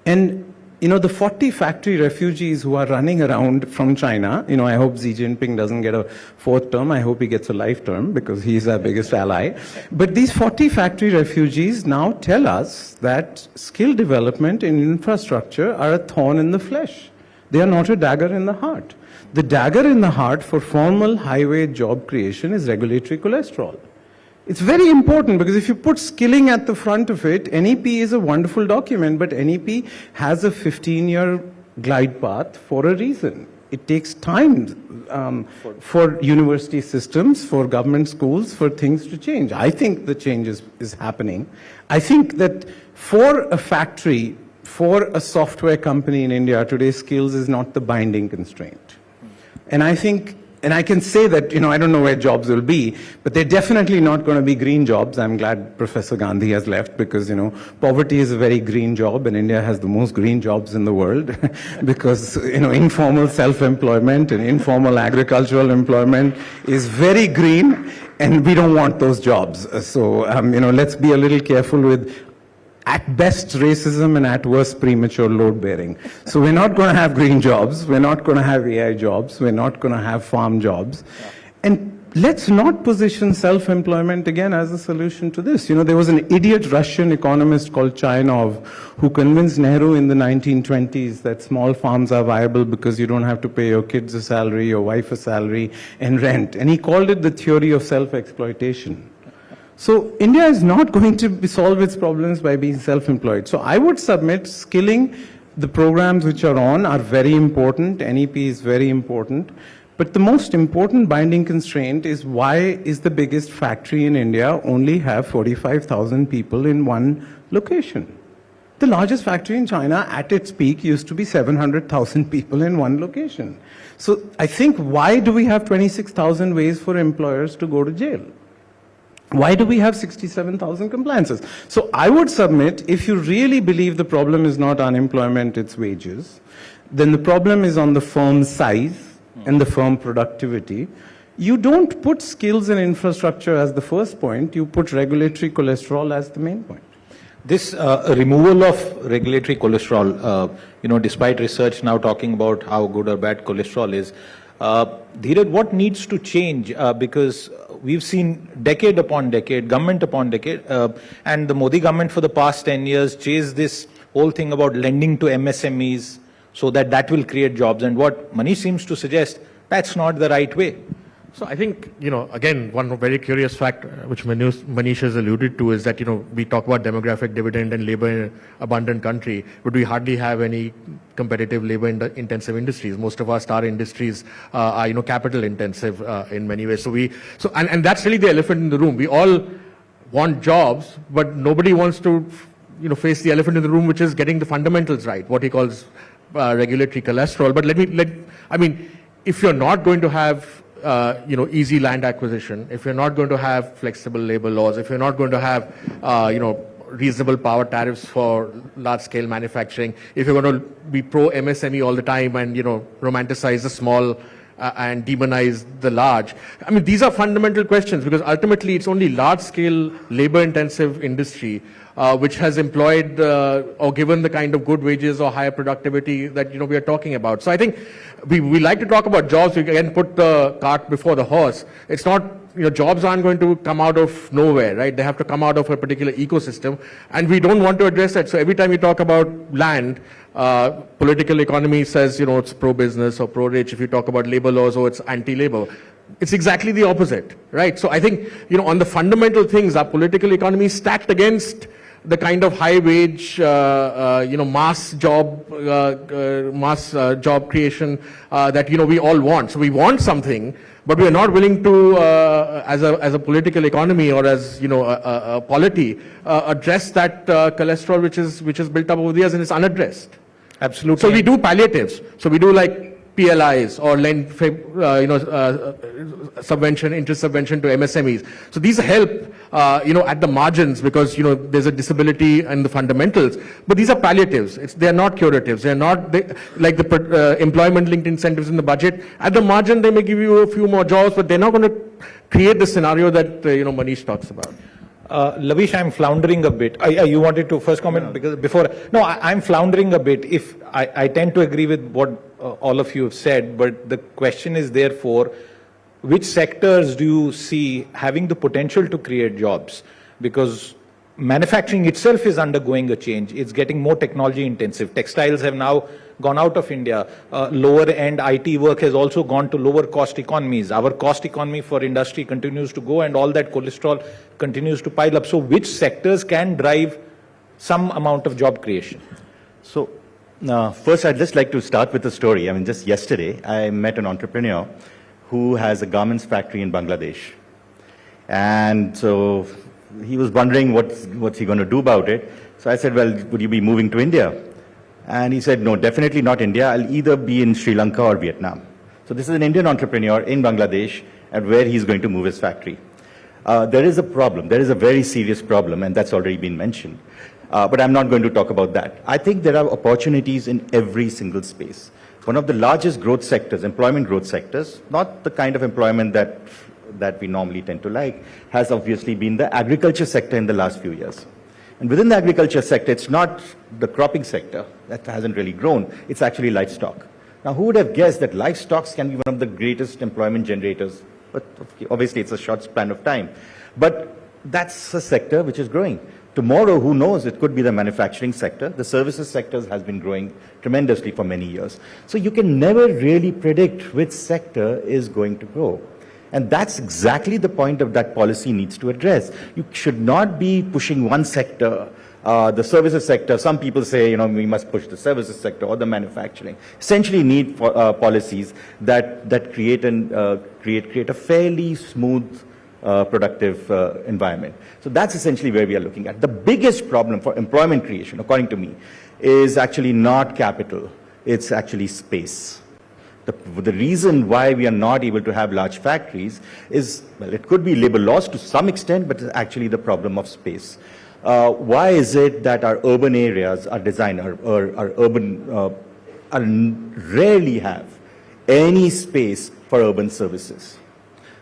And the 40 factory refugees who are running around from China, I hope Xi Jinping doesn't get a 4th term. I hope he gets a life term because he's our biggest ally. But these 40 factory refugees now tell us that skill development and infrastructure are a thorn in the flesh. They are not a dagger in the heart. The dagger in the heart for formal high-wage job creation is regulatory cholesterol. It's very important because if you put skilling at the front of it, NEP is a wonderful document, but NEP has a 15-year glide path for a reason. It takes time for university systems, for government schools, for things to change. I think the change is happening. I think that for a factory, for a software company in India, today skills is not the binding constraint. And I think And I can say that, I don't know where jobs will be, but they're definitely not going to be green jobs. I'm glad Professor Gandhi has left because, poverty is a very green job and India has the most green jobs in the world because, informal self-employment and informal agricultural employment is very green and we don't want those jobs. So, let's be a little careful with at best racism and at worst premature load bearing. So we're not going to have green jobs, we're not going to have AI jobs, we're not going to have farm jobs. And let's not position self-employment again as a solution to this. You know, there was an idiot Russian economist called Chainov who convinced Nehru in the 1920s that small farms are viable because you don't have to pay your kids a salary, your wife a salary, and rent. And he called it the theory of self-exploitation. So India is not going to solve its problems by being self-employed. So I would submit skilling, the programs which are on are very important. NEP is very important. But the most important binding constraint is why is the biggest factory in India only have 45,000 people in one location? The largest factory in China at its peak used to be 700,000 people in one location. So I think why do we have 26,000 ways for employers to go to jail? Why do we have 67,000 compliances? So I would submit, if you really believe the problem is not unemployment, it's wages, then the problem is on the firm's size and the firm productivity. You don't put skills and infrastructure as the first point, you put regulatory cholesterol as the main point. This removal of regulatory cholesterol, despite research now talking about how good or bad cholesterol is, Dheeraj, what needs to change? Because we've seen decade upon decade, government upon decade, and the Modi government for the past 10 years chased this whole thing about lending to MSMEs so that will create jobs. And what Manish seems to suggest, that's not the right way. So I think, again, one very curious fact which Manish has alluded to is that, we talk about demographic dividend and labor abundant country, but we hardly have any competitive labor intensive industries. Most of our star industries are, capital intensive in many ways. And that's really the elephant in the room. We all want jobs, but nobody wants to, face the elephant in the room, which is getting the fundamentals right, what he calls regulatory cholesterol. But if you're not going to have easy land acquisition, if you're not going to have flexible labor laws, if you're not going to have, reasonable power tariffs for large-scale manufacturing, if you're going to be pro-MSME all the time and, romanticize the small and demonize the large. These are fundamental questions because ultimately it's only large-scale labor-intensive industry which has employed or given the kind of good wages or higher productivity that we are talking about. So I think we like to talk about jobs. We again put the cart before the horse. It's not jobs aren't going to come out of nowhere, right? They have to come out of a particular ecosystem, and we don't want to address that. So every time we talk about land, political economy says it's pro-business or pro-rich. If you talk about labor laws, it's anti-labor. It's exactly the opposite, right? So I think on the fundamental things, our political economy is stacked against the kind of high wage, mass job creation that we all want. So we want something, but we are not willing to, as a political economy or as a polity, address that cholesterol which is built up over the years and it's unaddressed. Absolutely. So we do palliatives. So we do like PLIs or lend, subvention, interest subvention to MSMEs. So these help, at the margins because, there's a disability and the fundamentals. But these are palliatives. They are not curatives. They are not like the employment-linked incentives in the budget. At the margin, they may give you a few more jobs, but they're not going to create the scenario that, Manish talks about. Lavish, I'm floundering a bit. You wanted to first comment? Because before, no, I'm floundering a bit. If I tend to agree with what all of you have said, but the question is therefore, which sectors do you see having the potential to create jobs? Because manufacturing itself is undergoing a change. It's getting more technology intensive. Textiles have now gone out of India. Lower end IT work has also gone to lower cost economies. Our cost economy for industry continues to go and all that cholesterol continues to pile up. So which sectors can drive some amount of job creation? So first I'd just like to start with a story. Just yesterday I met an entrepreneur who has a garments factory in Bangladesh. And so he was wondering what's he going to do about it. So I said, well, would you be moving to India? And he said, no, definitely not India. I'll either be in Sri Lanka or Vietnam. So this is an Indian entrepreneur in Bangladesh and where he's going to move his factory. There is a problem. There is a very serious problem, and that's already been mentioned. But I'm not going to talk about that. I think there are opportunities in every single space. One of the largest growth sectors, employment growth sectors, not the kind of employment that we normally tend to like, has obviously been the agriculture sector in the last few years. And within the agriculture sector, it's not the cropping sector that hasn't really grown, it's actually livestock. Now, who would have guessed that livestock can be one of the greatest employment generators? But obviously, it's a short span of time. But that's a sector which is growing. Tomorrow, who knows, it could be the manufacturing sector. The services sector has been growing tremendously for many years. So you can never really predict which sector is going to grow. And that's exactly the point of that policy needs to address. You should not be pushing one sector, the services sector. Some people say, we must push the services sector or the manufacturing. Essentially need policies that create a fairly smooth, productive environment. So that's essentially where we are looking at. The biggest problem for employment creation, according to me, is actually not capital. It's actually space. The reason why we are not able to have large factories is, well, it could be labor laws to some extent, but it's actually the problem of space. Why is it that our urban areas are designed, or our urban rarely have any space for urban services?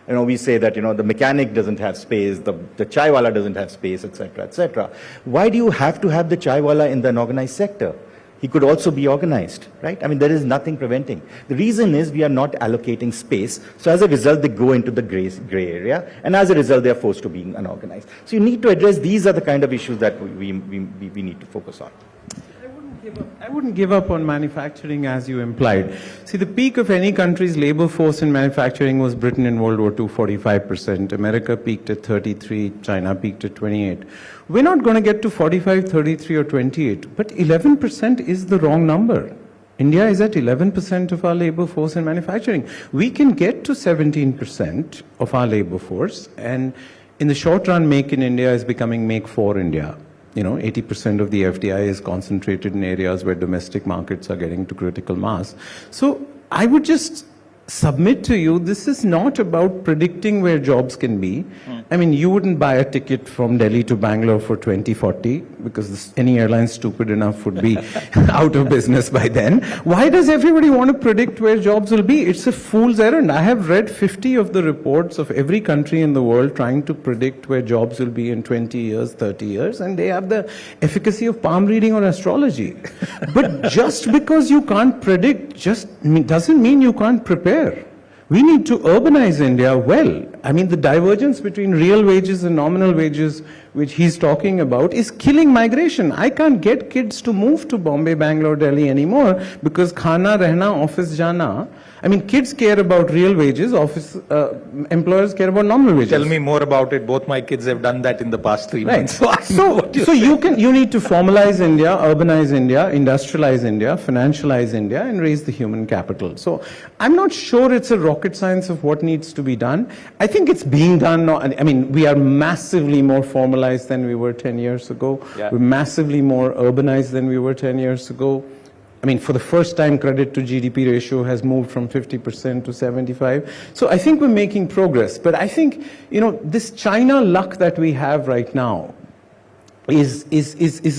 We say that, the mechanic doesn't have space, the chaiwala doesn't have space, etc., etc. Why do you have to have the chaiwala in the unorganized sector? He could also be organized, right? There is nothing preventing. The reason is we are not allocating space. So as a result, they go into the gray area. And as a result, they are forced to be unorganized. So you need to address, these are the kind of issues that we need to focus on. I wouldn't give up on manufacturing as you implied. See, the peak of any country's labor force in manufacturing was Britain in World War II, 45%. America peaked at 33, China peaked at 28. We're not going to get to 45, 33 or 28, but 11% is the wrong number. India is at 11% of our labor force in manufacturing. We can get to 17% of our labor force, and in the short run, Make in India is becoming Make for India. 80% of the FDI is concentrated in areas where domestic markets are getting to critical mass. So I would just submit to you, this is not about predicting where jobs can be. You wouldn't buy a ticket from Delhi to Bangalore for 2040 because any airline stupid enough would be out of business by then. Why does everybody want to predict where jobs will be? It's a fool's errand. I have read 50 of the reports of every country in the world trying to predict where jobs will be in 20 years, 30 years, and they have the efficacy of palm reading or astrology. But just because you can't predict doesn't mean you can't prepare. We need to urbanize India well. The divergence between real wages and nominal wages, which he's talking about, is killing migration. I can't get kids to move to Bombay, Bangalore, Delhi anymore because khana, rehna, office jana. Kids care about real wages, employers care about nominal wages. Tell me more about it. Both my kids have done that in the past 3 months. So you need to formalize India, urbanize India, industrialize India, financialize India, and raise the human capital. So I'm not sure it's a rocket science of what needs to be done. I think it's being done now. We are massively more formalized than we were 10 years ago. Yeah. We're massively more urbanized than we were 10 years ago. For the first time, credit to GDP ratio has moved from 50% to 75. So I think we're making progress. But I think, this China luck that we have right now is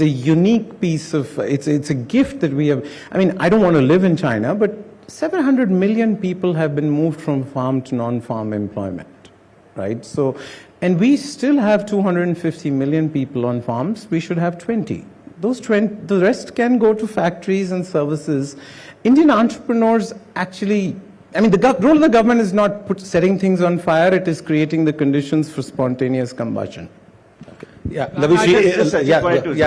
a unique piece of, it's a gift that we have. I don't want to live in China, but 700 million people have been moved from farm to non-farm employment, right? So, and we still have 250 million people on farms. We should have 20. The rest can go to factories and services. Indian entrepreneurs actually, the role of the government is not setting things on fire, it is creating the conditions for spontaneous combustion. Okay. Yeah,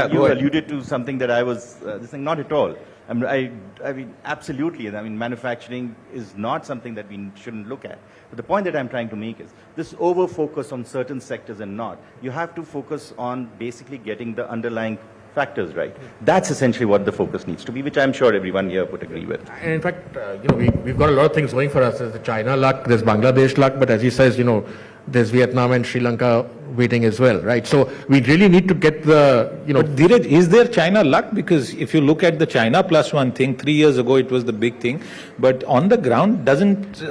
you alluded to something that I was saying, not at all. Absolutely. Manufacturing is not something that we shouldn't look at. But the point that I'm trying to make is this over-focus on certain sectors and not. You have to focus on basically getting the underlying factors right. That's essentially what the focus needs to be, which I'm sure everyone here would agree with. And in fact, we've got a lot of things going for us. There's the China luck, there's Bangladesh luck, but as he says, there's Vietnam and Sri Lanka waiting as well, right? So we really need to get the, But Dheeraj, is there China luck? Because if you look at the China plus one thing, 3 years ago it was the big thing, but on the ground doesn't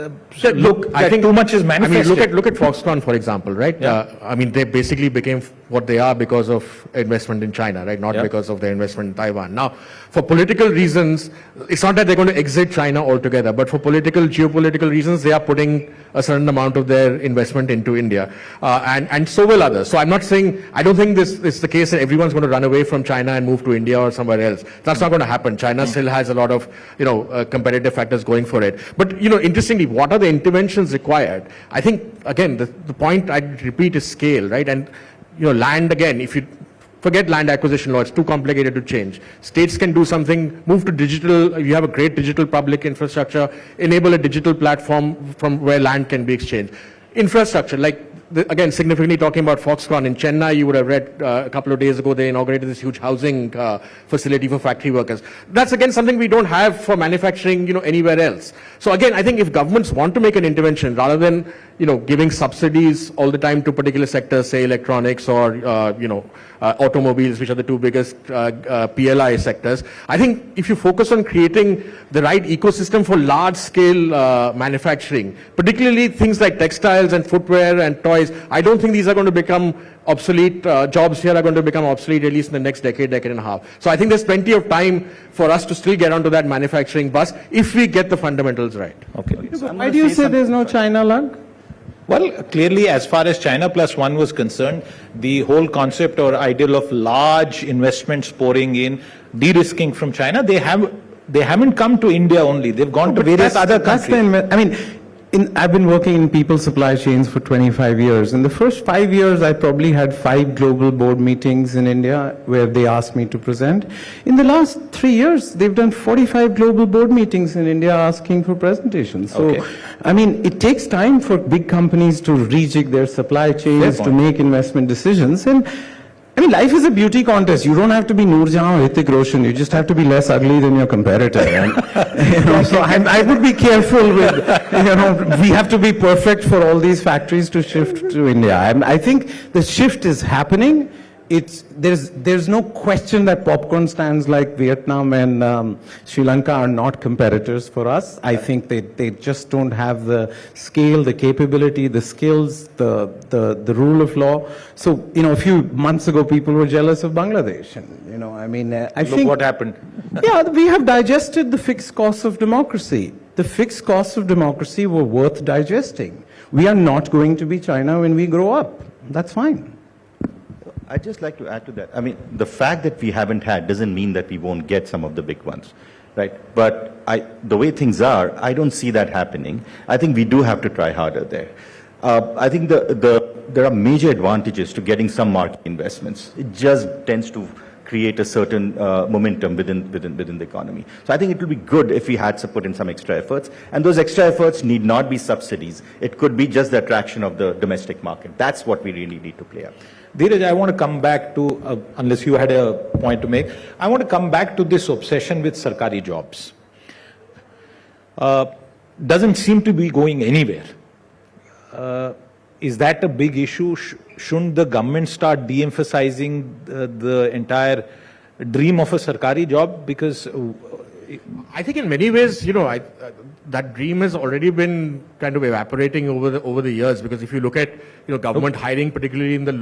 I think too much is manifested. Look at Foxconn, for example, right? Yeah. They basically became what they are because of investment in China, right? Not because of their investment in Taiwan. Now, for political reasons, it's not that they're going to exit China altogether, but for geopolitical reasons, they are putting a certain amount of their investment into to India, and so will others. So I'm not saying, I don't think this is the case that everyone's going to run away from China and move to India or somewhere else. That's not going to happen. China still has a lot of, competitive factors going for it. But, interestingly, what are the interventions required? I think, again, the point I'd repeat is scale, right? And, land, again, if you forget land acquisition law, it's too complicated to change. States can do something, move to digital, you have a great digital public infrastructure, enable a digital platform from where land can be exchanged. Infrastructure, like, again, significantly talking about Foxconn in Chennai, you would have read a couple of days ago, they inaugurated this huge housing facility for factory workers. That's, again, something we don't have for manufacturing, anywhere else. So, again, I think if governments want to make an intervention, rather than, giving subsidies all the time to particular sectors, say electronics or, automobiles, which are the two biggest PLI sectors, I think if you focus on creating the right ecosystem for large-scale manufacturing, particularly things like textiles and footwear and toys, I don't think these are going to become obsolete. Jobs here are going to become obsolete at least in the next decade and a half. So I think there's plenty of time for us to still get onto that manufacturing bus if we get the fundamentals right. Okay. Why do you say there's no China lug? Well, clearly, as far as China Plus One was concerned, the whole concept or ideal of large investments pouring in, de-risking from China, they haven't come to India only. They've gone to various other countries. I've been working in people supply chains for 25 years. In the first 5 years, I probably had 5 global board meetings in India where they asked me to present. In the last 3 years, they've done 45 global board meetings in India asking for presentations. So, it takes time for big companies to rejig their supply chains, to make investment decisions. And life is a beauty contest. You don't have to be Noorjahan or Hrithik Roshan. You just have to be less ugly than your competitor. And, so I would be careful with, we have to be perfect for all these factories to shift to India. I think the shift is happening. There's no question that popcorn stands like Vietnam and Sri Lanka are not competitors for us. I think they just don't have the scale, the capability, the skills, the rule of law. So, a few months ago, people were jealous of Bangladesh. And, I think... Look what happened. Yeah, we have digested the fixed costs of democracy. The fixed costs of democracy were worth digesting. We are not going to be China when we grow up. That's fine. I'd just like to add to that. The fact that we haven't had doesn't mean that we won't get some of the big ones, right? But the way things are, I don't see that happening. I think we do have to try harder there. I think there are major advantages to getting some market investments. It just tends to create a certain momentum within the economy. So I think it will be good if we had to put in some extra efforts. And those extra efforts need not be subsidies. It could be just the attraction of the domestic market. That's what we really need to play out. Dheeraj, I want to come back to, unless you had a point to make, I want to come back to this obsession with Sarkari jobs. Doesn't seem to be going anywhere. Is that a big issue? Shouldn't the government start de-emphasizing the entire dream of a Sarkari job? Because I think in many ways, that dream has already been kind of evaporating over the years, because if you look at government hiring, particularly in the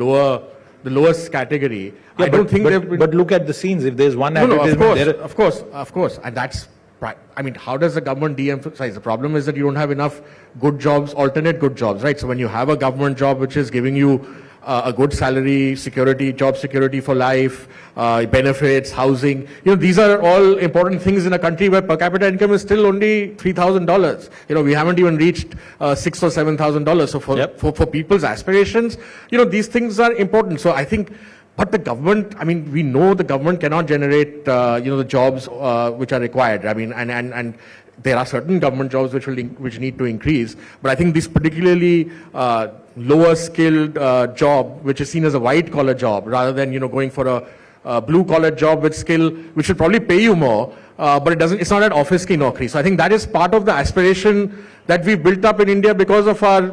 lowest category, I don't think but look at the scenes. If there's one advertisement, of course, and that's. How does the government de-emphasize? The problem is that you don't have enough good jobs, alternate good jobs, right? So when you have a government job which is giving you a good salary, security, job security for life, benefits, housing, these are all important things in a country where per capita income is still only $3,000. We haven't even reached $6,000 or $7,000. So for people's aspirations, these things are important. So I think. But the government, we know the government cannot generate, the jobs which are required. And there are certain government jobs which need to increase. But I think this particularly lower skilled job, which is seen as a white collar job, rather than going for a blue collar job with skill, which should probably pay you more, but it's not an office ki naukri. So I think that is part of the aspiration that we've built up in India because of our,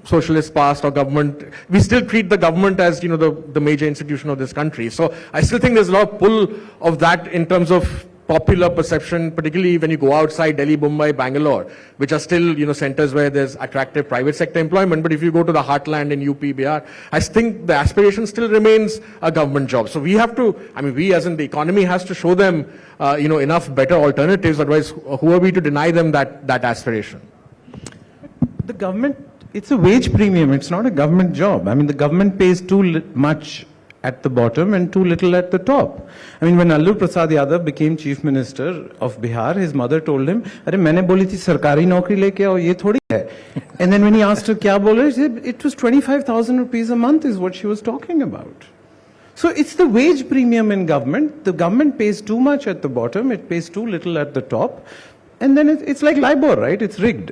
socialist past or government. We still treat the government as, the major institution of this country. So I still think there's a lot of pull of that in terms of popular perception, particularly when you go outside Delhi, Mumbai, Bangalore, which are still, centers where there's attractive private sector employment. But if you go to the heartland in UP, Bihar, I think the aspiration still remains a government job. So we have to, we as in the economy has to show them, enough better alternatives. Otherwise, who are we to deny them that aspiration? The government It's a wage premium. It's not a government job. I mean, the government pays too much at the bottom and too little at the top. I mean, when Lalu Prasad Yadav became chief minister of Bihar, his mother told him, "Arey, maine boli thi sarkari naukri leke aao, ye thodi hai." And then when he asked her, "Kya bol rahe?" She said, it was 25,000 rupees a month is what she was talking about. So it's the wage premium in government. The government pays too much at the bottom, it pays too little at the top. And then it's like LIBOR, right? It's rigged.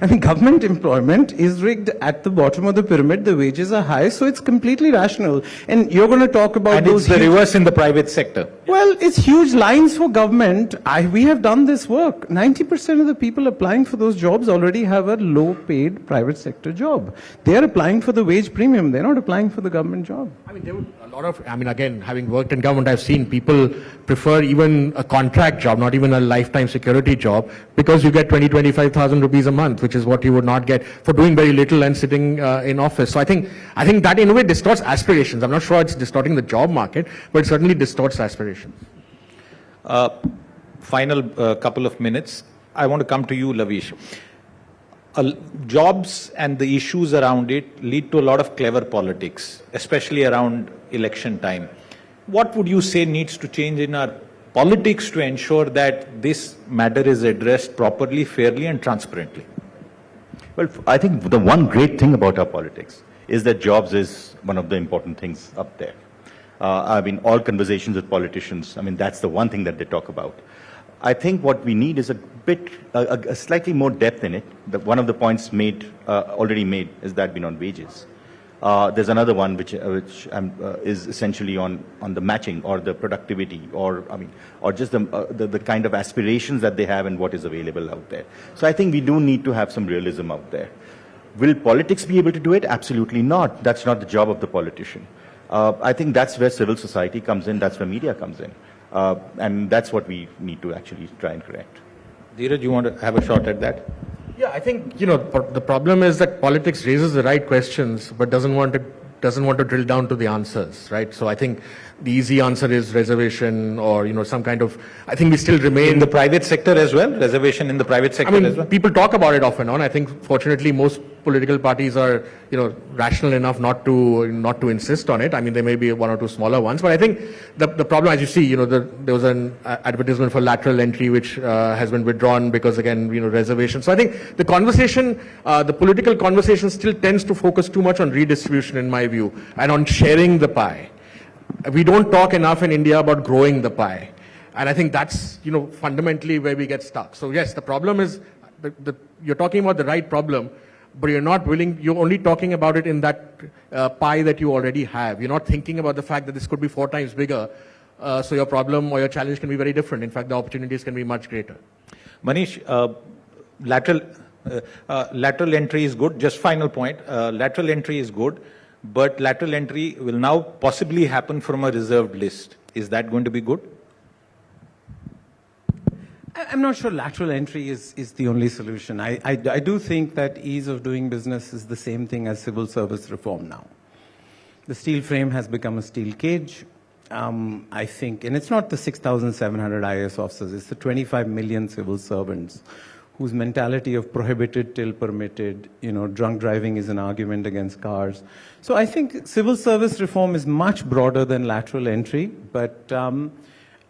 I mean, government employment is rigged at the bottom of the pyramid. The wages are high, so it's completely rational. And you're going to talk about and those. And it's the reverse in the private sector. Well, it's huge lines for government. We have done this work. 90% of the people applying for those jobs already have a low-paid private sector job. They are applying for the wage premium. They're not applying for the government job. I mean, there would a lot of, I mean, again, having worked in government, I've seen people prefer even a contract job, not even a lifetime security job, because you get 25,000 rupees a month, which is what you would not get for doing very little and sitting in office. So I think that in a way distorts aspirations. I'm not sure it's distorting the job market, but it certainly distorts aspirations. Final couple of minutes. I want to come to you, Lavish. Jobs and the issues around it lead to a lot of clever politics, especially around election time. What would you say needs to change in our politics to ensure that this matter is addressed properly, fairly, and transparently? Well, I think the one great thing about our politics is that jobs is one of the important things up there. I mean, all conversations with politicians, I mean, that's the one thing that they talk about. I think what we need is a slightly more depth in it. One of the points already made is that been on wages. There's another one which is essentially on the matching or the productivity or just the kind of aspirations that they have and what is available out there. So I think we do need to have some realism out there. Will politics be able to do it? Absolutely not. That's not the job of the politician. I think that's where civil society comes in. That's where media comes in. And that's what we need to actually try and correct. Dheeraj, you want to have a shot at that? Yeah, I think, the problem is that politics raises the right questions, but doesn't want to drill down to the answers, right? So I think the easy answer is reservation or, some kind of, I think we still remain... In the private sector as well? Reservation in the private sector as well? People talk about it off and on. I think, fortunately, most political parties are, rational enough not to insist on it. I mean, there may be one or two smaller ones, but I think the problem, as you see, there was an advertisement for lateral entry, which has been withdrawn because, again, reservation. So I think the conversation, the political conversation still tends to focus too much on redistribution, in my view, and on sharing the pie. We don't talk enough in India about growing the pie. And I think that's, fundamentally where we get stuck. So yes, the problem is, you're talking about the right problem, but you're only talking about it in that pie that you already have. You're not thinking about the fact that this could be 4 times bigger. So your problem or your challenge can be very different. In fact, the opportunities can be much greater. Manish, lateral entry is good. Just final point. Lateral entry is good, but lateral entry will now possibly happen from a reserved list. Is that going to be good? I'm not sure lateral entry is the only solution. I do think that ease of doing business is the same thing as civil service reform now. The steel frame has become a steel cage. I think, and it's not the 6,700 IAS officers, it's the 25 million civil servants whose mentality of prohibited till permitted, drunk driving is an argument against cars. So I think civil service reform is much broader than lateral entry, but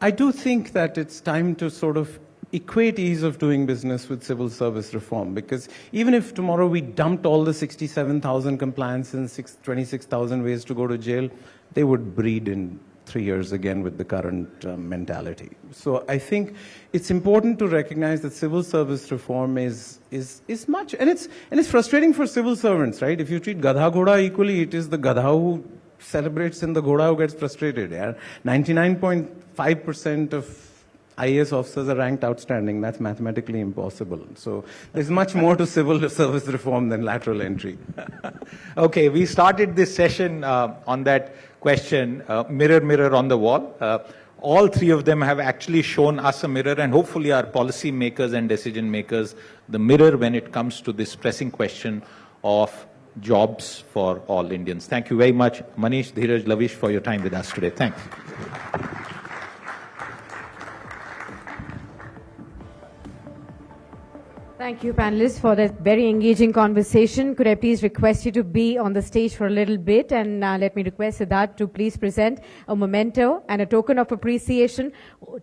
I do think that it's time to sort of equate ease of doing business with civil service reform, because even if tomorrow we dumped all the 67,000 compliance and 26,000 ways to go to jail, they would breed in 3 years again with the current mentality. So I think it's important to recognize that civil service reform is much, and it's frustrating for civil servants, right? If you treat Gadha Ghoda equally, it is the Gadha who celebrates and the Ghoda who gets frustrated. Yeah? 99.5% of IAS officers are ranked outstanding. That's mathematically impossible. So there's much more to civil service reform than lateral entry. Okay, we started this session on that question, mirror, mirror on the wall. All three of them have actually shown us a mirror, and hopefully our policy makers and decision makers, the mirror when it comes to this pressing question of jobs for all Indians. Thank you very much, Manish, Dheeraj, Lavish, for your time with us today. Thanks. Thank you, panelists, for that very engaging conversation. Could I please request you to be on the stage for a little bit, and let me request Siddharth to please present a memento and a token of appreciation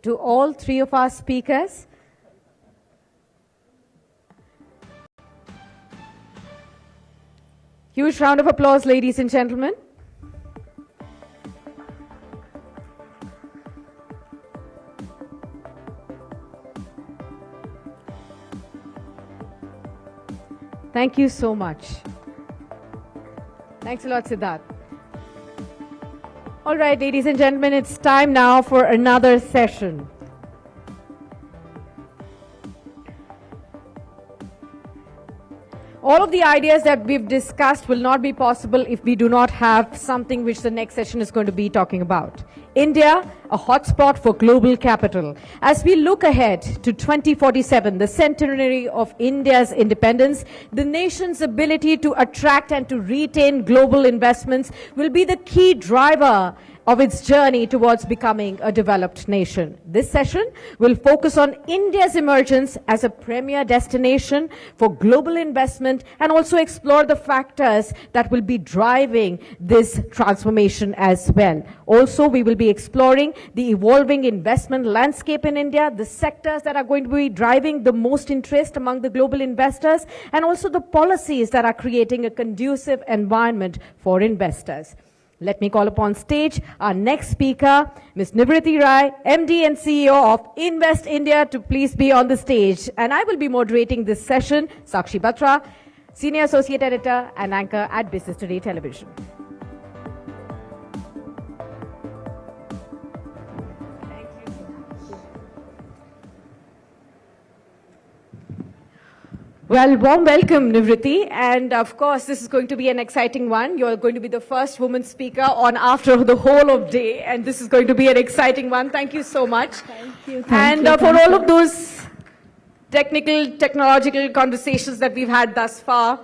to all three of our speakers. Huge round of applause, ladies and gentlemen. Thank you so much. Thanks a lot, Siddharth. All right, ladies and gentlemen, it's time now for another session. All of the ideas that we've discussed will not be possible if we do not have something which the next session is going to be talking about. India, a hotspot for global capital. As we look ahead to 2047, the centenary of India's independence, the nation's ability to attract and to retain global investments will be the key driver of its journey towards becoming a developed nation. This session will focus on India's emergence as a premier destination for global investment and also explore the factors that will be driving this transformation as well. Also, we will be exploring the evolving investment landscape in India, the sectors that are going to be driving the most interest among the global investors, and also the policies that are creating a conducive environment for investors. Let me call upon stage our next speaker, Ms. Nivriti Rai, MD and CEO of Invest India, to please be on the stage. And I will be moderating this session, Sakshi Batra, Senior Associate Editor and Anchor at Business Today Television. Well, warm welcome, Nivriti. And of course, this is going to be an exciting one. You're going to be the first woman speaker on after the whole of day. And this is going to be an exciting one. Thank you so much. Thank you. For all of those technological conversations that we've had thus far,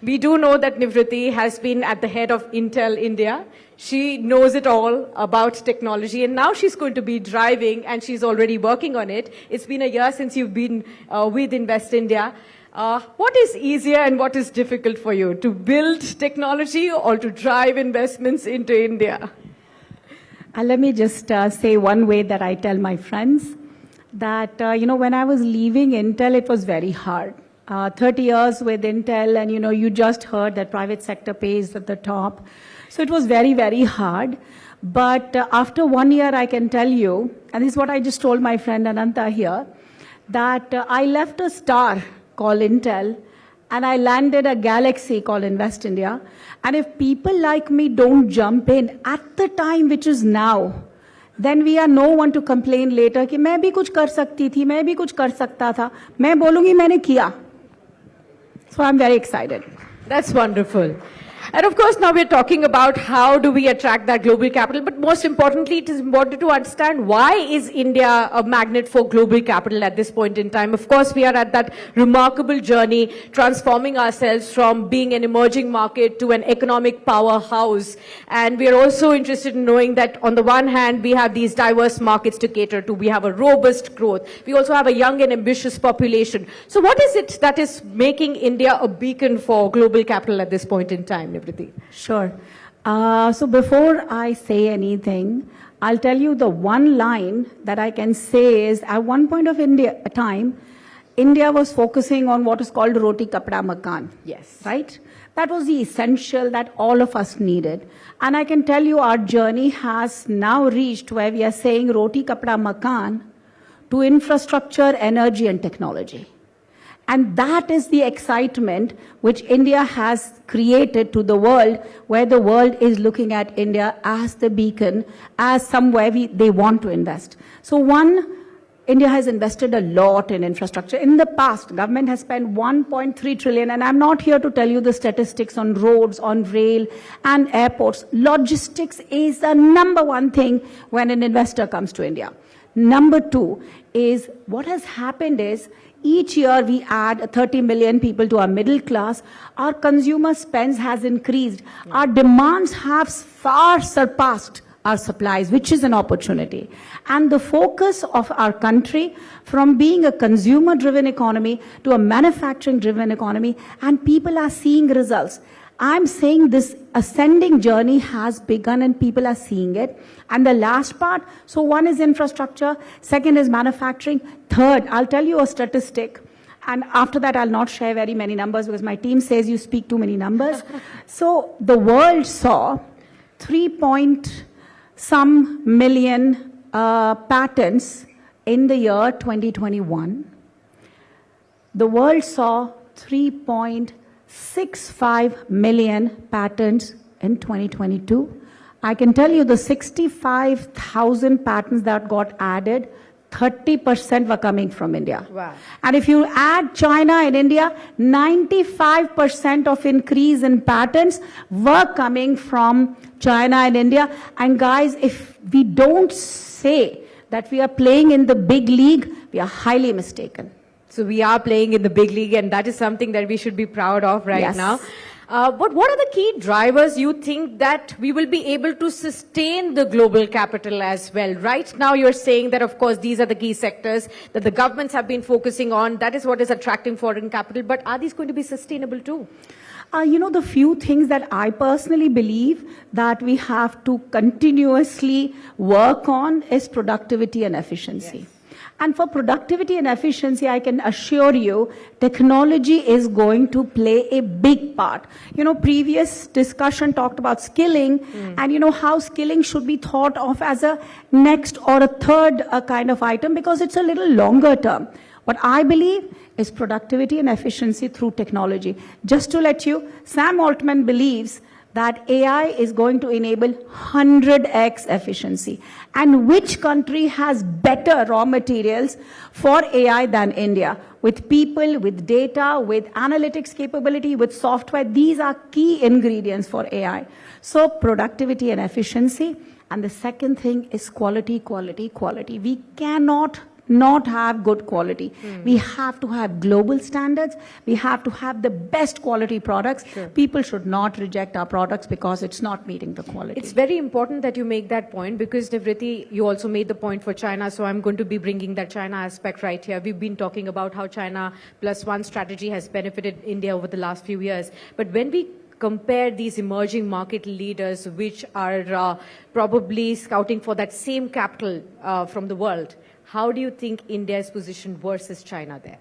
we do know that Nivriti has been at the head of Intel India. She knows it all about technology, and now she's going to be driving, and she's already working on it. It's been a year since you've been with Invest India. What is easier and what is difficult for you, to build technology or to drive investments into India? Let me just say one way that I tell my friends that, when I was leaving Intel, it was very hard. 30 years with Intel, and, you just heard that private sector pays at the top. So it was very, very hard. But after 1 year, I can tell you, and this is what I just told my friend Ananta here, that I left a star called Intel, and I landed a galaxy called Invest India. And if people like me don't jump in at the time which is now, then we are no one to complain later कि मैं भी कुछ कर सकती थी, मैं भी कुछ कर सकता था, मैं बोलूँगी मैंने किया. So I'm very excited. That's wonderful. And of course, now we're talking about how do we attract that global capital, but most importantly, it is important to understand why is India a magnet for global capital at this point in time. Of course, we are at that remarkable journey, transforming ourselves from being an emerging market to an economic powerhouse. And we are also interested in knowing that on the one hand, we have these diverse markets to cater to. We have a robust growth. We also have a young and ambitious population. So what is it that is making India a beacon for global capital at this point in time? Sure. So before I say anything, I'll tell you the one line that I can say is at one point of time, India was focusing on what is called roti kapda makan. Yes. Right? That was the essential that all of us needed. And I can tell you our journey has now reached where we are saying roti kapda makan to infrastructure, energy and technology. And that is the excitement which India has created to the world, where the world is looking at India as the beacon, as somewhere they want to invest. So India has invested a lot in infrastructure. In the past, government has spent 1.3 trillion, and I'm not here to tell you the statistics on roads, on rail, and airports. Logistics is the number one thing when an investor comes to India. Number two is what has happened is each year we add 30 million people to our middle class. Our consumer spends has increased. Our demands have far surpassed our supplies, which is an opportunity. And the focus of our country from being a consumer-driven economy to a manufacturing-driven economy, and people are seeing results. I'm saying this ascending journey has begun and people are seeing it. And the last part, so one is infrastructure, second is manufacturing, third, I'll tell you a statistic. And after that, I'll not share very many numbers because my team says you speak too many numbers. So the world saw 3-some million patents in the year 2021. The world saw 3.65 million patents in 2022. I can tell you the 65,000 patents that got added, 30% were coming from India. Wow. And if you add China and India, 95% of increase in patents were coming from China and India. And guys, if we don't say that we are playing in the big league, we are highly mistaken. So we are playing in the big league, and that is something that we should be proud of right now. But what are the key drivers you think that we will be able to sustain the global capital as well? Right now you're saying that, of course, these are the key sectors that the governments have been focusing on. That is what is attracting foreign capital. But are these going to be sustainable too? The few things that I personally believe that we have to continuously work on is productivity and efficiency. Yes. And for productivity and efficiency, I can assure you, technology is going to play a big part. Previous discussion talked about skilling, and how skilling should be thought of as a next or a third kind of item because it's a little longer term. What I believe is productivity and efficiency through technology. Just to let you, Sam Altman believes that AI is going to enable 100x efficiency. And which country has better raw materials for AI than India? With people, with data, with analytics capability, with software, these are key ingredients for AI. So productivity and efficiency. And the second thing is quality, quality, quality. We cannot not have good quality. We have to have global standards. We have to have the best quality products. Sure. People should not reject our products because it's not meeting the quality. It's very important that you make that point because, Nivriti, you also made the point for China, so I'm going to be bringing that China aspect right here. We've been talking about how China +1 strategy has benefited India over the last few years. But when we compare these emerging market leaders which are probably scouting for that same capital from the world, how do you think India is positioned versus China there?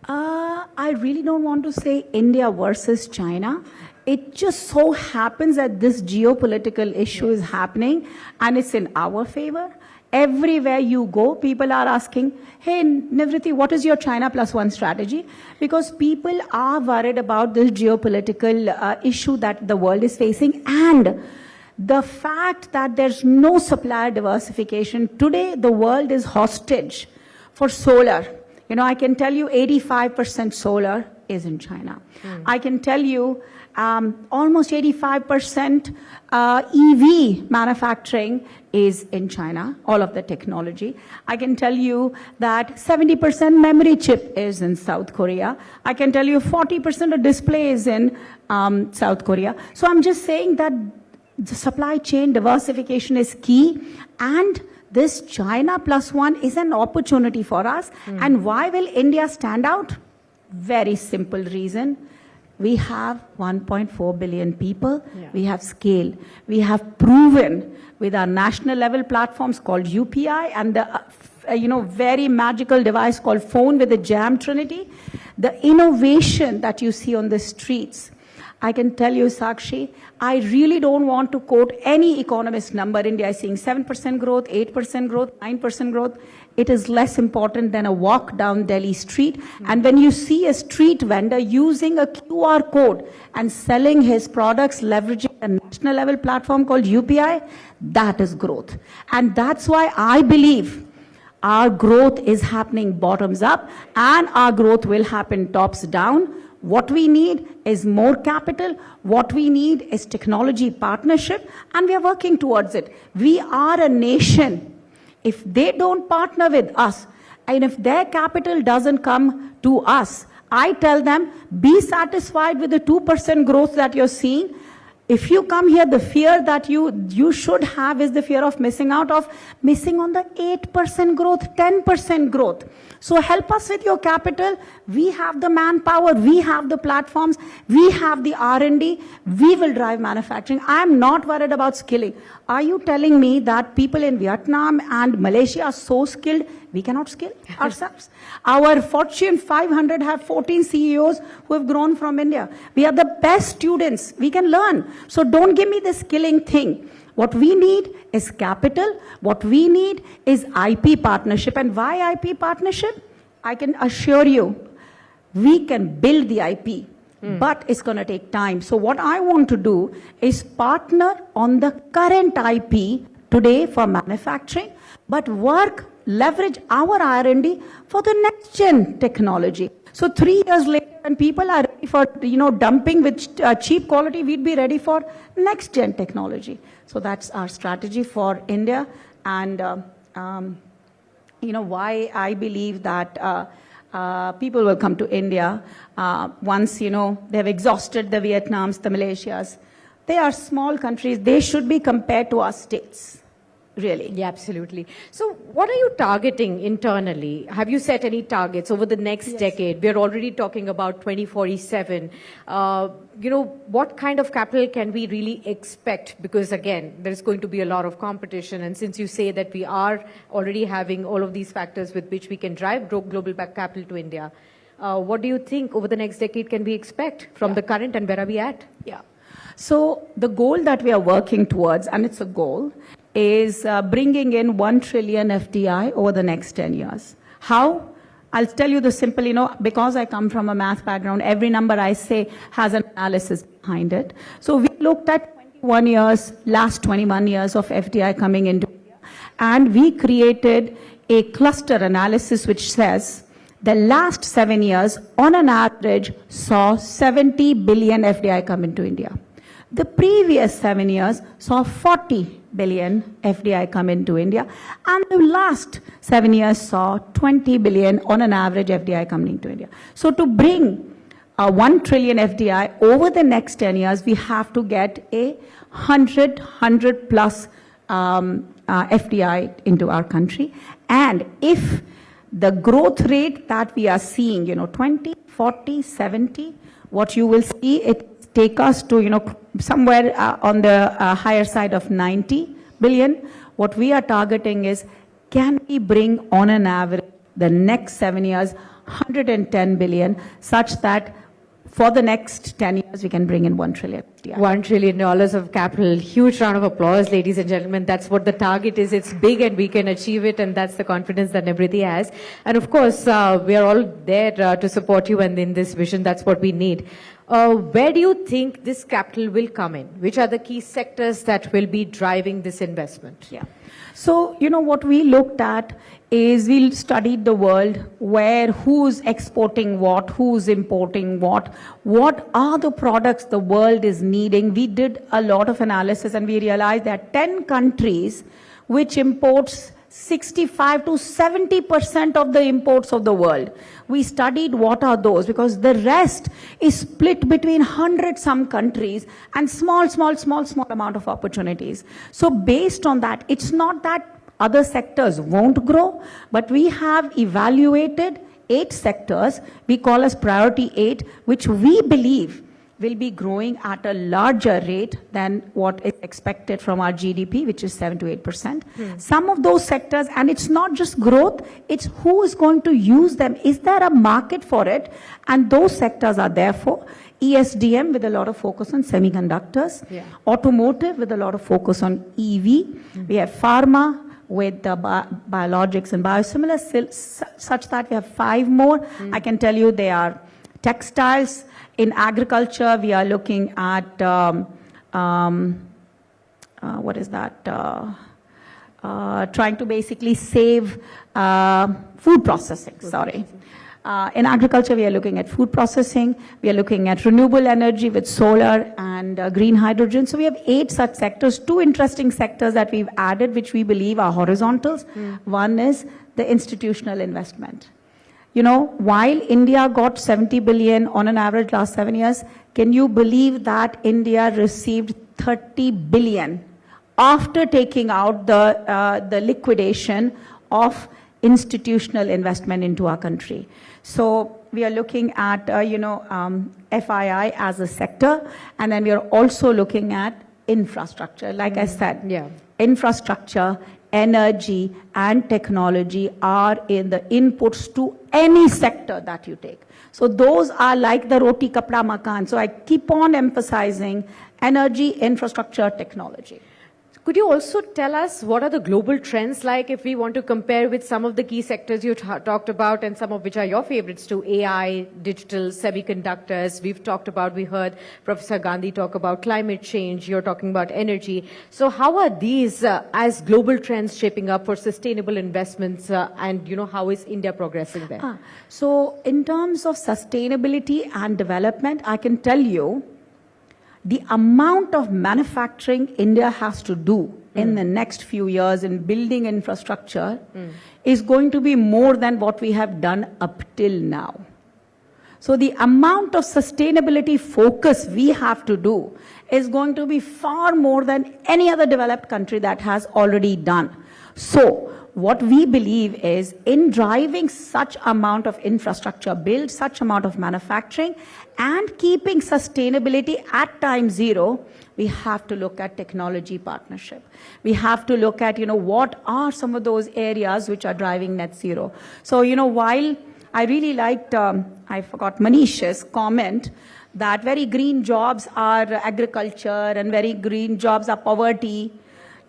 I really don't want to say India versus China. It just so happens that this geopolitical issue is happening and it's in our favor. Everywhere you go, people are asking, hey, Nivriti, what is your China +1 strategy? Because people are worried about this geopolitical issue that the world is facing and the fact that there's no supplier diversification. Today, the world is hostage for solar. I can tell you 85% solar is in China. I can tell you almost 85% EV manufacturing is in China, all of the technology. I can tell you that 70% memory chip is in South Korea. I can tell you 40% of display is in South Korea. So I'm just saying that the supply chain diversification is key, and this China +1 is an opportunity for us. And why will India stand out? Very simple reason. We have 1.4 billion people. Yeah. We have scale. We have proven with our national level platforms called UPI and the very magical device called phone with the Jam Trinity, the innovation that you see on the streets. I can tell you, Sakshi, I really don't want to quote any economist number. India is seeing 7% growth, 8% growth, 9% growth. It is less important than a walk down Delhi street. And when you see a street vendor using a QR code and selling his products, leveraging a national level platform called UPI, that is growth. And that's why I believe our growth is happening bottoms up and our growth will happen tops down. What we need is more capital. What we need is technology partnership, and we are working towards it. We are a nation. If they don't partner with us, and if their capital doesn't come to us, I tell them, be satisfied with the 2% growth that you're seeing. If you come here, the fear that you should have is the fear of missing on the 8% growth, 10% growth. So help us with your capital. We have the manpower, we have the platforms, we have the R&D, we will drive manufacturing. I am not worried about skilling. Are you telling me that people in Vietnam and Malaysia are so skilled, we cannot skill ourselves? Our Fortune 500 have 14 CEOs who have grown from India. We are the best students. We can learn. So don't give me the skilling thing. What we need is capital. What we need is IP partnership. And why IP partnership? I can assure you, we can build the IP, but it's going to take time. So what I want to do is partner on the current IP today for manufacturing, but leverage our R&D for the next gen technology. So 3 years later, when people are ready for, dumping with cheap quality, we'd be ready for next gen technology. So that's our strategy for India. And, why I believe that people will come to India once, they've exhausted the Vietnams, the Malaysias. They are small countries. They should be compared to our states. Really? Yeah, absolutely. So what are you targeting internally? Have you set any targets over the next decade? We're already talking about 2047. What kind of capital can we really expect? Because again, there's going to be a lot of competition. And since you say that we are already having all of these factors with which we can drive global capital to India, what do you think over the next decade can we expect from the current and where are we at? Yeah. So the goal that we are working towards, and it's a goal, is bringing in 1 trillion FDI over the next 10 years. How? I'll tell you the simple, because I come from a math background, every number I say has an analysis behind it. So we looked at last 21 years of FDI coming into India, and we created a cluster analysis which says the last 7 years, on an average, saw 70 billion FDI come into India. The previous 7 years saw 40 billion FDI come into India, and the last 7 years saw 20 billion on an average FDI coming into India. So to bring 1 trillion FDI over the next 10 years, we have to get a 100 plus FDI into our country. And if the growth rate that we are seeing, 20, 40, 70, what you will see, it take us to, somewhere on the higher side of 90 billion. What we are targeting is, can we bring on an average the next 7 years 110 billion, such that for the next 10 years we can bring in 1 trillion. Yeah. $1 trillion of capital. Huge round of applause, ladies and gentlemen. That's what the target is. It's big and we can achieve it, and that's the confidence that Nibriti has. And of course, we are all there to support you, and in this vision, that's what we need. Where do you think this capital will come in? Which are the key sectors that will be driving this investment? Yeah. So, what we looked at is we studied the world where who's exporting what, who's importing what are the products the world is needing. We did a lot of analysis and we realized that 10 countries which imports 65 to 70% of the imports of the world. We studied what are those, because the rest is split between 100 some countries and small amount of opportunities. So based on that, it's not that other sectors won't grow, but we have evaluated 8 sectors we call as priority 8, which we believe will be growing at a larger rate than what is expected from our GDP, which is 7 to 8%. Some of those sectors, and it's not just growth, it's who is going to use them. Is there a market for it? And those sectors are therefore ESDM with a lot of focus on semiconductors, automotive with a lot of focus on EV, we have pharma with biologics and biosimilars, such that we have 5 more. I can tell you they are textiles. In agriculture, we are looking at, what is that? Trying to basically save food processing, sorry. In agriculture, we are looking at food processing. We are looking at renewable energy with solar and green hydrogen. So we have 8 such sectors. 2 interesting sectors that we've added, which we believe are horizontals. One is the institutional investment. While India got 70 billion on an average last 7 years, can you believe that India received 30 billion after taking out the liquidation of institutional investment into our country. So we are looking at, FII as a sector, and then we are also looking at infrastructure. Like I said, infrastructure, energy, and technology are in the inputs to any sector that you take. So those are like the roti, kapda, makan. So I keep on emphasizing energy, infrastructure, technology. Could you also tell us what are the global trends like if we want to compare with some of the key sectors you talked about and some of which are your favorites too, AI, digital, semiconductors, we heard Professor Gandhi talk about climate change, you're talking about energy. So how are these as global trends shaping up for sustainable investments and how is India progressing there? So in terms of sustainability and development, I can tell you the amount of manufacturing India has to do in the next few years in building infrastructure is going to be more than what we have done up till now. So the amount of sustainability focus we have to do is going to be far more than any other developed country that has already done. So what we believe is in driving such amount of infrastructure build, such amount of manufacturing, and keeping sustainability at time zero, we have to look at technology partnership. We have to look at, what are some of those areas which are driving net zero. So, while I really liked, I forgot Manish's comment that very green jobs are agriculture and very green jobs are poverty.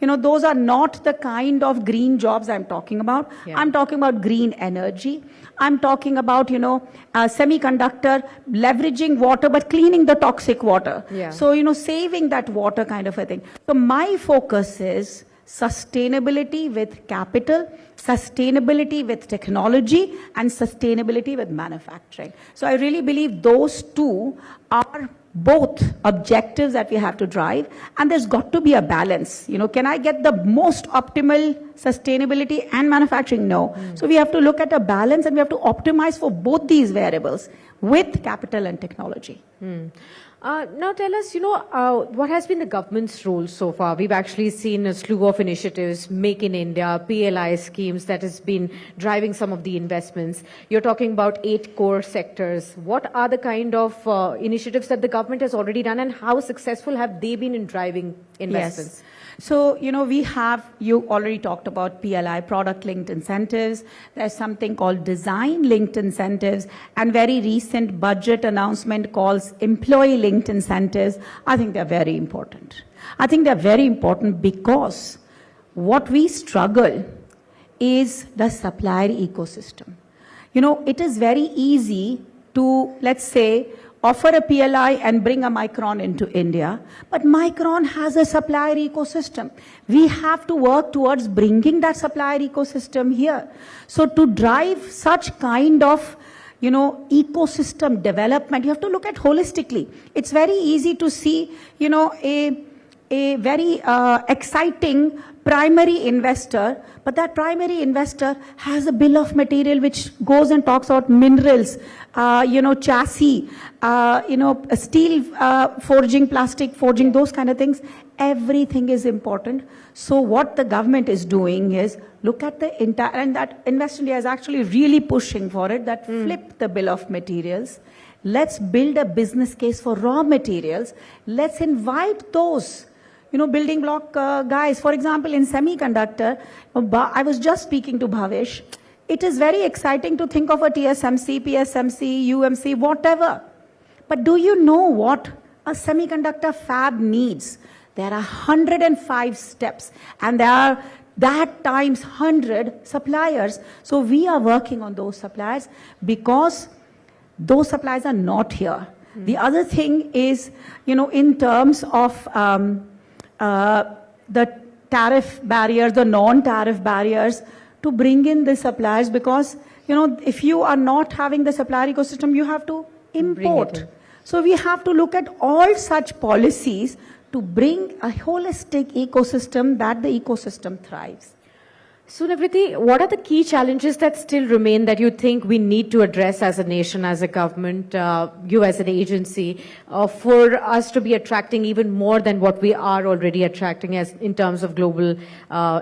Those are not the kind of green jobs I'm talking about. I'm talking about green energy. I'm talking about, semiconductor, leveraging water, but cleaning the toxic water. So, saving that water kind of a thing. So my focus is sustainability with capital, sustainability with technology, and sustainability with manufacturing. So I really believe those two are both objectives that we have to drive, and there's got to be a balance. Can I get the most optimal sustainability and manufacturing? No. So we have to look at a balance, and we have to optimize for both these variables with capital and technology. Now tell us, what has been the government's role so far? We've actually seen a slew of initiatives, Make in India, PLI schemes that has been driving some of the investments. You're talking about 8 core sectors. What are the kind of initiatives that the government has already done, and how successful have they been in driving investments? Yes. So, you already talked about PLI, product-linked incentives. There's something called design-linked incentives, and very recent budget announcement calls employee-linked incentives. I think they're very important. I think they're very important because what we struggle is the supplier ecosystem. It is very easy to, let's say, offer a PLI and bring a Micron into India, but Micron has a supplier ecosystem. We have to work towards bringing that supplier ecosystem here. So to drive such kind of, ecosystem development, you have to look at holistically. It's very easy to see, a very exciting primary investor, but that primary investor has a bill of material which goes and talks about minerals, chassis, steel forging, plastic forging, those kind of things. Everything is important. So what the government is doing is look at the entire, and that Invest India is actually really pushing for it, that flip the bill of materials. Let's build a business case for raw materials. Let's invite those building block guys. For example, in semiconductor, I was just speaking to Bhavesh. It is very exciting to think of a TSMC, PSMC, UMC, whatever. But do you know what a semiconductor fab needs? There are 105 steps, and there are that times 100 suppliers. So we are working on those suppliers because those suppliers are not here. The other thing is, in terms of the tariff barriers, the non-tariff barriers, to bring in the suppliers, because, if you are not having the supplier ecosystem, you have to import. So we have to look at all such policies to bring a holistic ecosystem that the ecosystem thrives. So, Nivriti, what are the key challenges that still remain that you think we need to address as a nation, as a government, you as an agency, for us to be attracting even more than what we are already attracting as in terms of global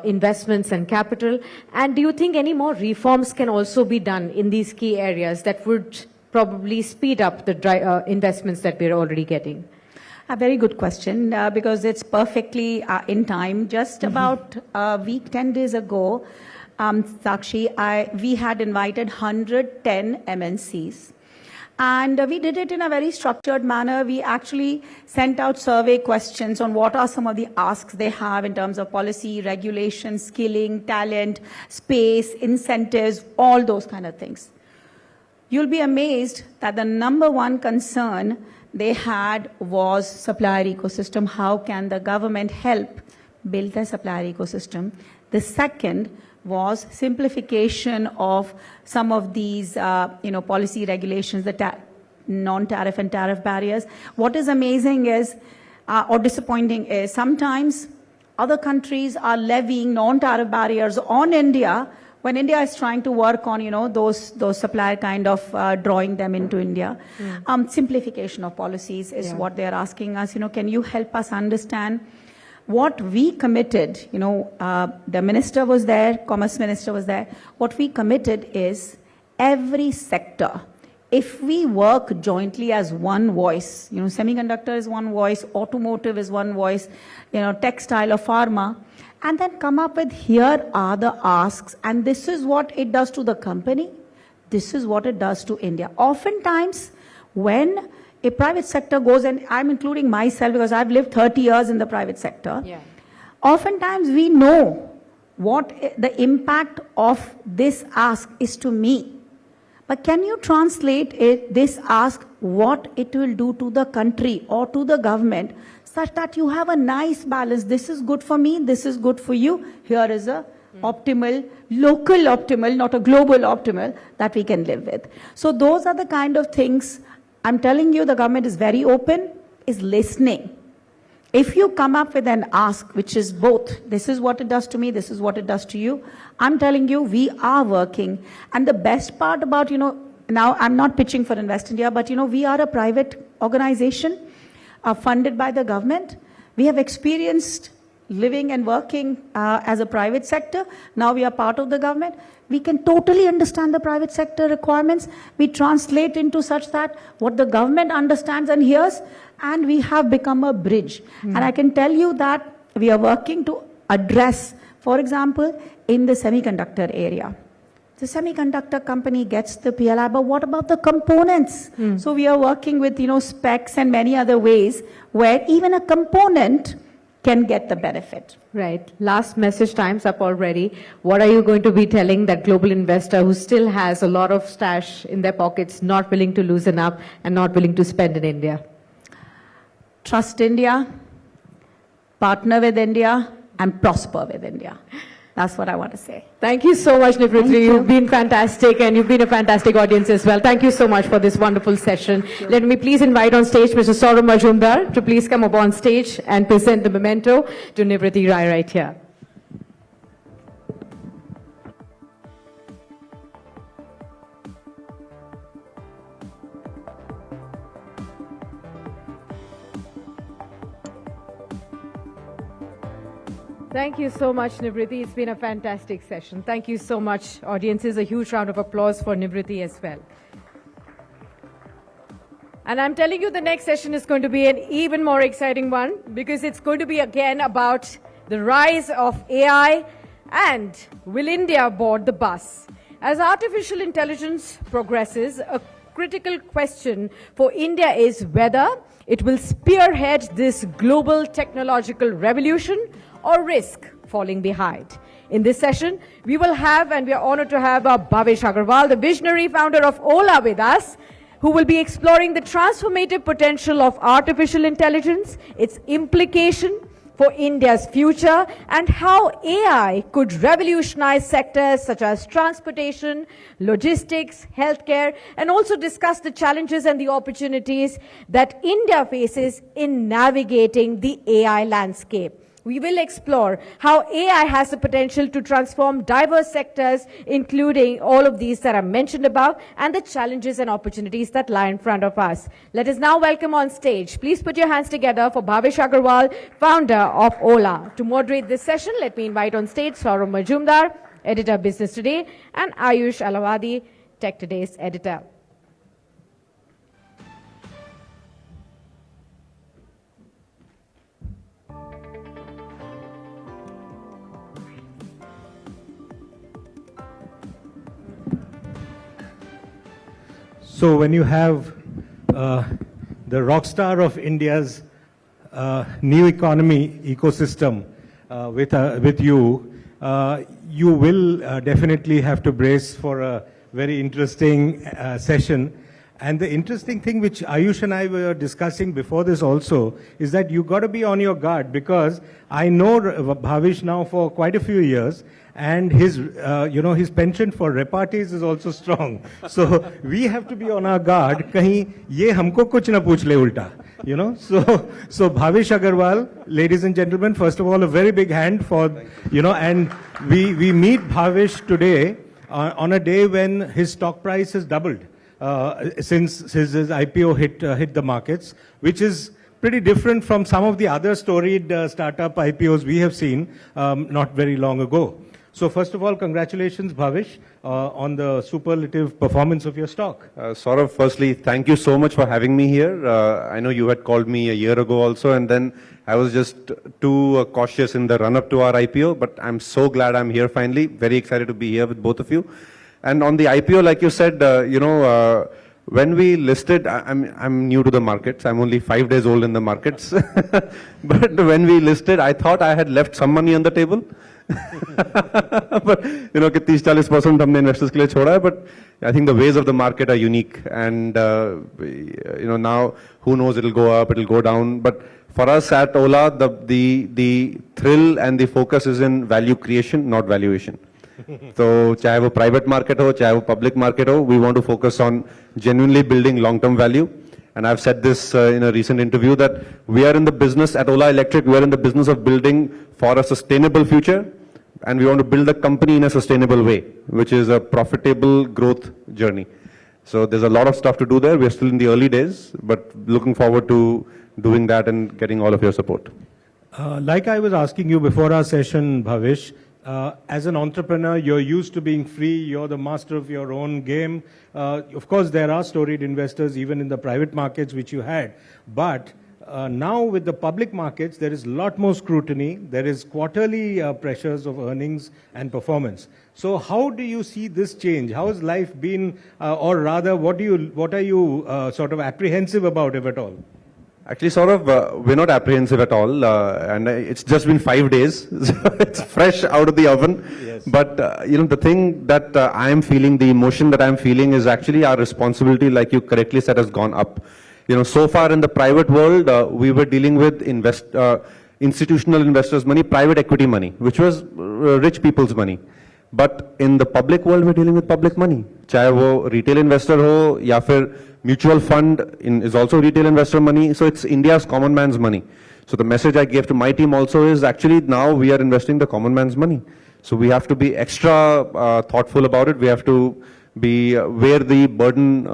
investments and capital? And do you think any more reforms can also be done in these key areas that would probably speed up the investments that we're already getting? A very good question, because it's perfectly in time. Just about a week, 10 days ago, Sakshi, we had invited 110 MNCs. And we did it in a very structured manner. We actually sent out survey questions on what are some of the asks they have in terms of policy, regulation, skilling, talent, space, incentives, all those kind of things. You'll be amazed that the number one concern they had was supplier ecosystem. How can the government help build the supplier ecosystem? The second was simplification of some of these, policy regulations, the non-tariff and tariff barriers. What is amazing is, or disappointing is, sometimes other countries are levying non-tariff barriers on India when India is trying to work on, those supplier kind of drawing them into India. Simplification of policies is what they're asking us. Can you help us understand what we committed? The minister was there, commerce minister was there. What we committed is every sector, if we work jointly as one voice, semiconductor is one voice, automotive is one voice, textile or pharma, and then come up with, here are the asks, and this is what it does to the company, this is what it does to India. Oftentimes, when a private sector goes, and I'm including myself because I've lived 30 years in the private sector, oftentimes we know what the impact of this ask is to me. But can you translate this ask, what it will do to the country or to the government, such that you have a nice balance? This is good for me, this is good for you. Here is a optimal, local optimal, not a global optimal that we can live with. So those are the kind of things, I'm telling you, the government is very open, is listening. If you come up with an ask, which is both, this is what it does to me, this is what it does to you, I'm telling you, we are working. And the best part about, now I'm not pitching for Invest India, but we are a private organization funded by the government. We have experienced living and working as a private sector. Now we are part of the government. We can totally understand the private sector requirements. We translate into such that what the government understands and hears, and we have become a bridge. And I can tell you that we are working to address, for example, in the semiconductor area. The semiconductor company gets the PLI, but what about the components? So we are working with, specs and many other ways where even a component can get the benefit. Right. Last message, time's up already. What are you going to be telling that global investor who still has a lot of stash in their pockets, not willing to loosen up and not willing to spend in India? Trust India, partner with India, and prosper with India. That's what I want to say. Thank you so much, Nivriti. You've been fantastic, and you've been a fantastic audience as well. Thank you so much for this wonderful session. Let me please invite on stage Mr. Saurabh Majumdar to please come up on stage and present the memento to Nivriti Rai right here. Thank you so much, Nivriti. It's been a fantastic session. Thank you so much, audiences. A huge round of applause for Nivriti as well. And I'm telling you, the next session is going to be an even more exciting one, because it's going to be again about the rise of AI and will India board the bus? As artificial intelligence progresses, a critical question for India is whether it will spearhead this global technological revolution or risk falling behind. In this session, we will have, and we are honored to have Bhavesh Agarwal, the visionary founder of Ola, with us, who will be exploring the transformative potential of artificial intelligence, its implication for India's future, and how AI could revolutionize sectors such as transportation, logistics, healthcare, and also discuss the challenges and the opportunities that India faces in navigating the AI landscape. We will explore how AI has the potential to transform diverse sectors, including all of these that are mentioned above, and the challenges and opportunities that lie in front of us. Let us now welcome on stage. Please put your hands together for Bhavish Agarwal, founder of Ola. To moderate this session, let me invite on stage Saurav Majumdar, editor Business Today, and Ayush Alawadi, Tech Today's editor. So when you have the rock star of India's new economy ecosystem with you, you will definitely have to brace for a very interesting session. And the interesting thing which Ayush and I were discussing before this also is that you got to be on your guard, because I know Bhavish now for quite a few years, and his his penchant for repartees is also strong. So we have to be on our guard. Kahin ye humko kuch na pooch le ulta. So Bhavish Agarwal, ladies and gentlemen, first of all, a very big hand for, and we meet Bhavish today on a day when his stock price has doubled since his IPO hit the markets, which is pretty different from some of the other storied startup IPOs we have seen not very long ago. So first of all, congratulations, Bhavish, on the superlative performance of your stock. Saurav, firstly, thank you so much for having me here. I know you had called me a year ago also, and then I was just too cautious in the run-up to our IPO, but I'm so glad I'm here finally. Very excited to be here with both of you. And on the IPO, like you said, when we listed, I'm new to the markets. I'm only 5 days old in the markets. But when we listed, I thought I had left some money on the table. But कि 30-40% हमने investors के लिए छोड़ा है, but I think the ways of the market are unique, and now who knows, it'll go up, it'll go down, but for us at Ola, the thrill and the focus is in value creation, not valuation. So चाहे वो private market हो, चाहे वो public market हो, we want to focus on genuinely building long-term value. And I've said this in a recent interview that we are in the business at Ola Electric, we are in the business of building for a sustainable future, and we want to build the company in a sustainable way, which is a profitable growth journey. So there's a lot of stuff to do there. We're still in the early days, but looking forward to doing that and getting all of your support. Like I was asking you before our session, Bhavish, as an entrepreneur, you're used to being free, you're the master of your own game. Of course, there are storied investors even in the private markets, which you had. But now with the public markets, there is a lot more scrutiny. There is quarterly pressures of earnings and performance. So how do you see this change? How has life been, or rather, what are you sort of apprehensive about, if at all? Actually, Saurav, we're not apprehensive at all, and it's just been 5 days, so it's fresh out of the oven. Yes. But the thing that I am feeling, the emotion that I'm feeling, is actually our responsibility, like you correctly said, has gone up. So far in the private world, we were dealing with institutional investors' money, private equity money, which was rich people's money. But in the public world, we're dealing with public money. चाहे वो retail investor हो या फिर mutual fund is also retail investor money. So it's India's common man's money. So the message I gave to my team also is actually now we are investing the common man's money. So we have to be extra thoughtful about it. We have to wear the burden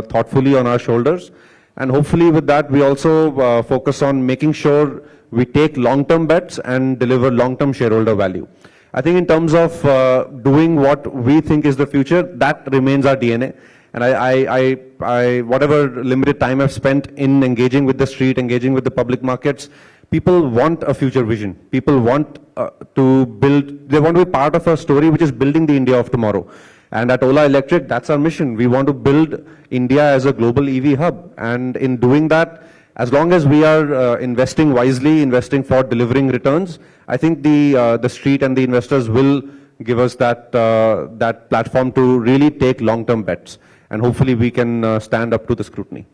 thoughtfully on our shoulders. And hopefully with that, we also focus on making sure we take long-term bets and deliver long-term shareholder value. I think in terms of doing what we think is the future, that remains our DNA. And I whatever limited time I've spent in engaging with the street, engaging with the public markets, people want a future vision. People want to build, they want to be part of a story which is building the India of tomorrow. And at Ola Electric, that's our mission. We want to build India as a global EV hub. And in doing that, as long as we are investing wisely, investing for delivering returns, I think the street and the investors will give us that platform to really take long-term bets. And hopefully we can stand up to the scrutiny.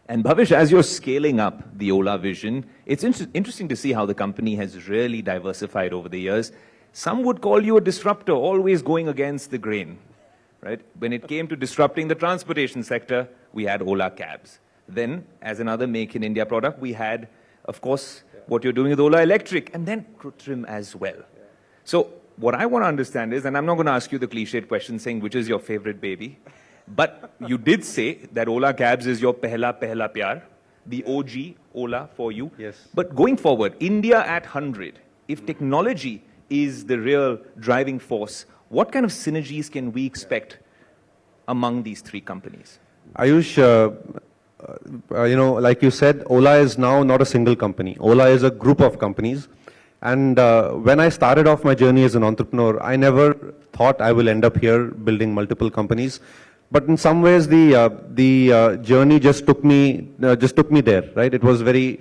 And Bhavish, as you're scaling up the Ola vision, it's interesting to see how the company has really diversified over the years. Some would call you a disruptor, always going against the grain, right? When it came to disrupting the transportation sector, we had Ola Cabs. Then, as another Make in India product, we had, of course, what you're doing with Ola Electric, and then Kritrim as well. So what I want to understand is, and I'm not going to ask you the cliched question saying which is your favorite baby, but you did say that Ola Cabs is your pehla pyar, the OG Ola for you. Yes. But going forward, India at 100, if technology is the real driving force, what kind of synergies can we expect among these three companies? Ayush, like you said, Ola is now not a single company. Ola is a group of companies. And when I started off my journey as an entrepreneur, I never thought I will end up here building multiple companies. But in some ways, the journey just took me there, right? It was very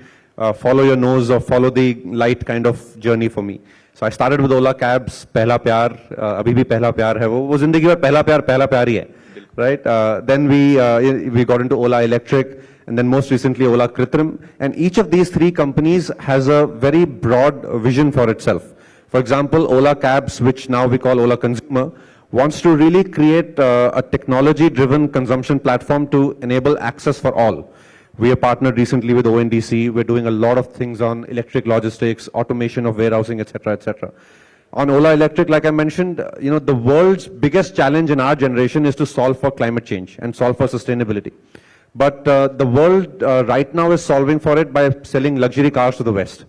follow your nose or follow the light kind of journey for me. So I started with Ola Cabs, pehla pyar, abhi bhi pehla pyar hai, wo zindagi mein pehla pyar hi hai, right? Then we got into Ola Electric, and then most recently Ola Kritrim. And each of these three companies has a very broad vision for itself. For example, Ola Cabs, which now we call Ola Consumer, wants to really create a technology-driven consumption platform to enable access for all. We have partnered recently with ONDC. We're doing a lot of things on electric logistics, automation of warehousing, etc., etc. On Ola Electric, like I mentioned, the world's biggest challenge in our generation is to solve for climate change and solve for sustainability. But the world right now is solving for it by selling luxury cars to the West.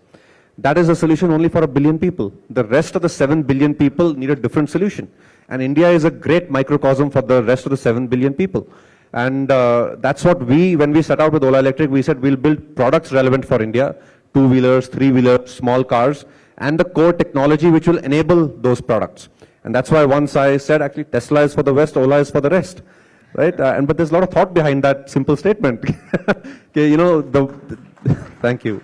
That is a solution only for 1 billion people. The rest of the 7 billion people need a different solution. And India is a great microcosm for the rest of the 7 billion people. And that's what when we set out with Ola Electric, we said we'll build products relevant for India, two-wheelers, three-wheelers, small cars, and the core technology which will enable those products. And that's why once I said, actually, Tesla is for the West, Ola is for the rest. Right? But there's a lot of thought behind that simple statement. Okay, thank you.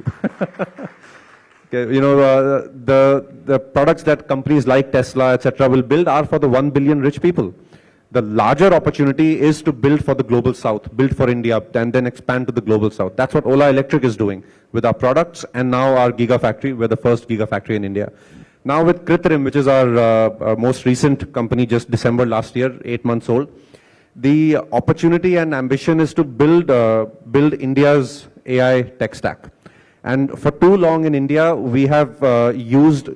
Okay, the products that companies like Tesla, etc., will build are for the 1 billion rich people. The larger opportunity is to build for the global south, build for India, and then expand to the global south. That's what Ola Electric is doing with our products and now our gigafactory. We're the first gigafactory in India. Now with Kritrim, which is our most recent company, just December last year, 8 months old, the opportunity and ambition is to build India's AI tech stack. And for too long in India, we have used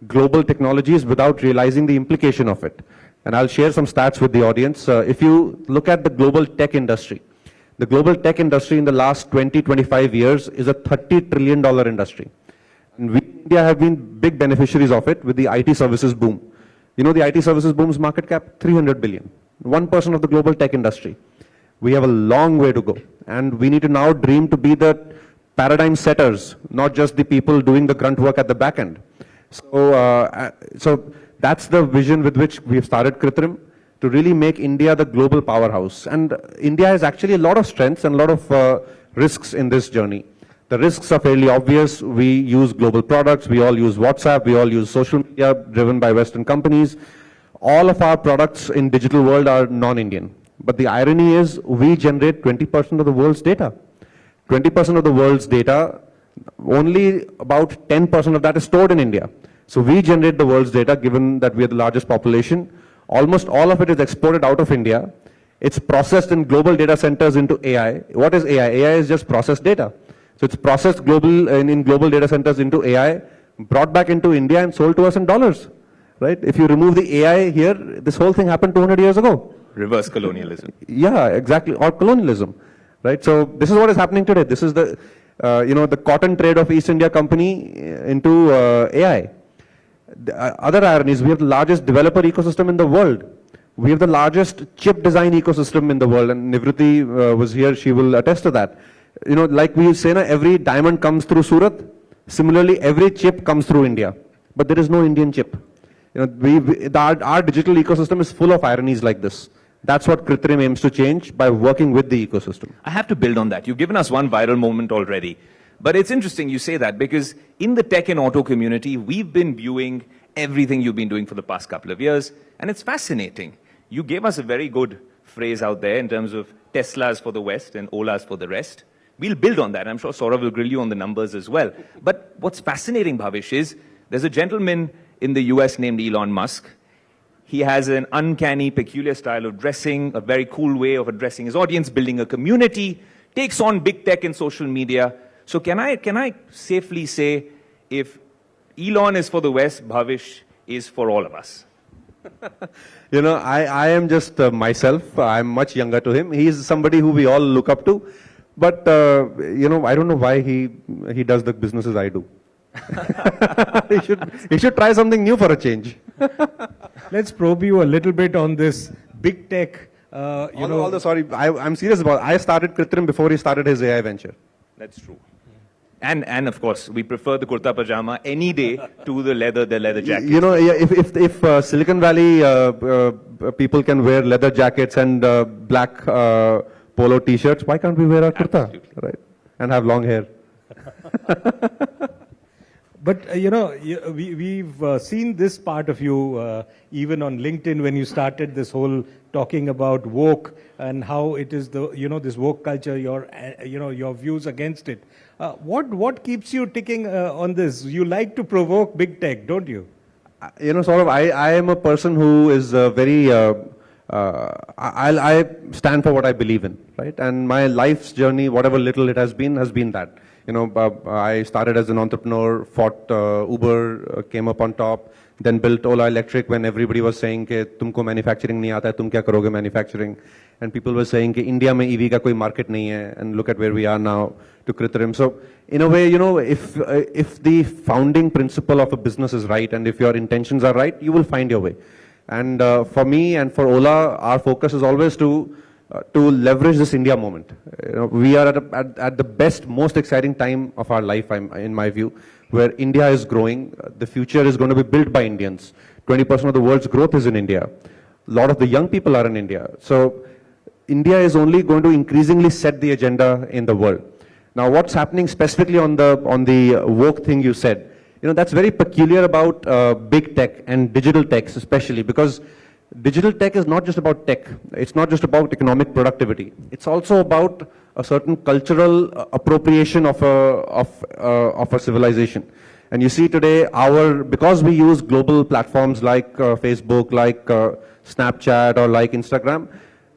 global technologies without realizing the implication of it. And I'll share some stats with the audience. If you look at the global tech industry in the last 20-25 years is a $30 trillion industry. And we in India have been big beneficiaries of it with the IT services boom. The IT services boom's market cap, 300 billion. 1% of the global tech industry. We have a long way to go. And we need to now dream to be the paradigm setters, not just the people doing the grunt work at the back end. So that's the vision with which we have started Kritrim, to really make India the global powerhouse. And India has actually a lot of strengths and a lot of risks in this journey. The risks are fairly obvious. We use global products. We all use WhatsApp. We all use social media driven by Western companies. All of our products in digital world are non-Indian. But the irony is we generate 20% of the world's data. 20% of the world's data, only about 10% of that is stored in India. So we generate the world's data, given that we are the largest population. Almost all of it is exported out of India. It's processed in global data centers into AI. What is AI? AI is just processed data. So it's processed in global data centers into AI, brought back into India and sold to us in dollars. Right? If you remove the AI here, this whole thing happened 200 years ago. Reverse colonialism. Yeah, exactly. Or colonialism. Right? So this is what is happening today. This is the, the cotton trade of East India Company into AI. The other ironies, we have the largest developer ecosystem in the world. We have the largest chip design ecosystem in the world. And Nivriti was here, she will attest to that. Like we say, every diamond comes through Surat. Similarly, every chip comes through India. But there is no Indian chip. Our digital ecosystem is full of ironies like this. That's what Kritrim aims to change by working with the ecosystem. I have to build on that. You've given us one viral moment already. But it's interesting you say that, because in the tech and auto community, we've been viewing everything you've been doing for the past couple of years, and it's fascinating. You gave us a very good phrase out there in terms of Teslas for the West and Olas for the rest. We'll build on that. I'm sure Saurav will grill you on the numbers as well. But what's fascinating, Bhavish, is there's a gentleman in the US named Elon Musk. He has an uncanny, peculiar style of dressing, a very cool way of addressing his audience, building a community, takes on big tech and social media. So can I safely say, if Elon is for the West, Bhavish is for all of us? You know, I am just myself. I'm much younger to him. He is somebody who we all look up to. But, you know, I don't know why he does the businesses I do. he should try something new for a change. Let's probe you a little bit on this big tech. Sorry, I'm serious about it. I started Kritrim before he started his AI venture. That's true. And of course, we prefer the kurta pajama any day to the leather jacket. You know, if Silicon Valley people can wear leather jackets and black polo t-shirts, why can't we wear our kurta, right? And have long hair. But, we've seen this part of you even on LinkedIn when you started this whole talking about woke and how it is this woke culture, your views against it. What keeps you ticking on this? You like to provoke big tech, don't you? You know, sort of, I am a person who is very, I stand for what I believe in, right? And my life's journey, whatever little it has been that. You know, I started as an entrepreneur, fought Uber, came up on top, then built Ola Electric when everybody was saying कि तुमको manufacturing नहीं आता है, तुम क्या करोगे manufacturing? And people were saying कि India में EV का कोई market नहीं है, and look at where we are now to Kritrim. So in a way, you know, if the founding principle of a business is right and if your intentions are right, you will find your way. And for me and for Ola, our focus is always to leverage this India moment. You know, we are at the best, most exciting time of our life, in my view, where India is growing. The future is going to be built by Indians. 20% of the world's growth is in India. A lot of the young people are in India. So India is only going to increasingly set the agenda in the world. Now, what's happening specifically on the woke thing you said, you know, that's very peculiar about big tech and digital techs especially, because digital tech is not just about tech. It's not just about economic productivity. It's also about a certain cultural appropriation of a civilization. And you see today, because we use global platforms like Facebook, like Snapchat, or like Instagram,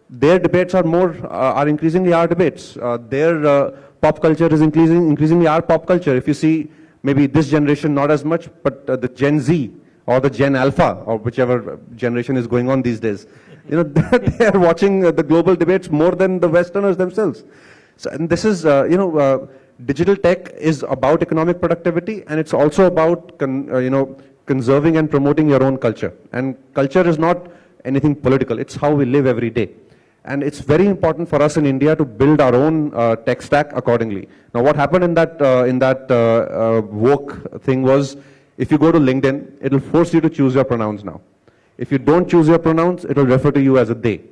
their debates are increasingly our debates. Their pop culture is increasingly our pop culture. If you see, maybe this generation not as much, but the Gen Z, or the Gen Alpha, or whichever generation is going on these days. You know, they are watching the global debates more than the Westerners themselves. So, and this is, digital tech is about economic productivity, and it's also about, conserving and promoting your own culture. And culture is not anything political. It's how we live every day. And it's very important for us in India to build our own tech stack accordingly. Now, what happened in that woke thing was, if you go to LinkedIn, it'll force you to choose your pronouns now. If you don't choose your pronouns, it'll refer to you as a they,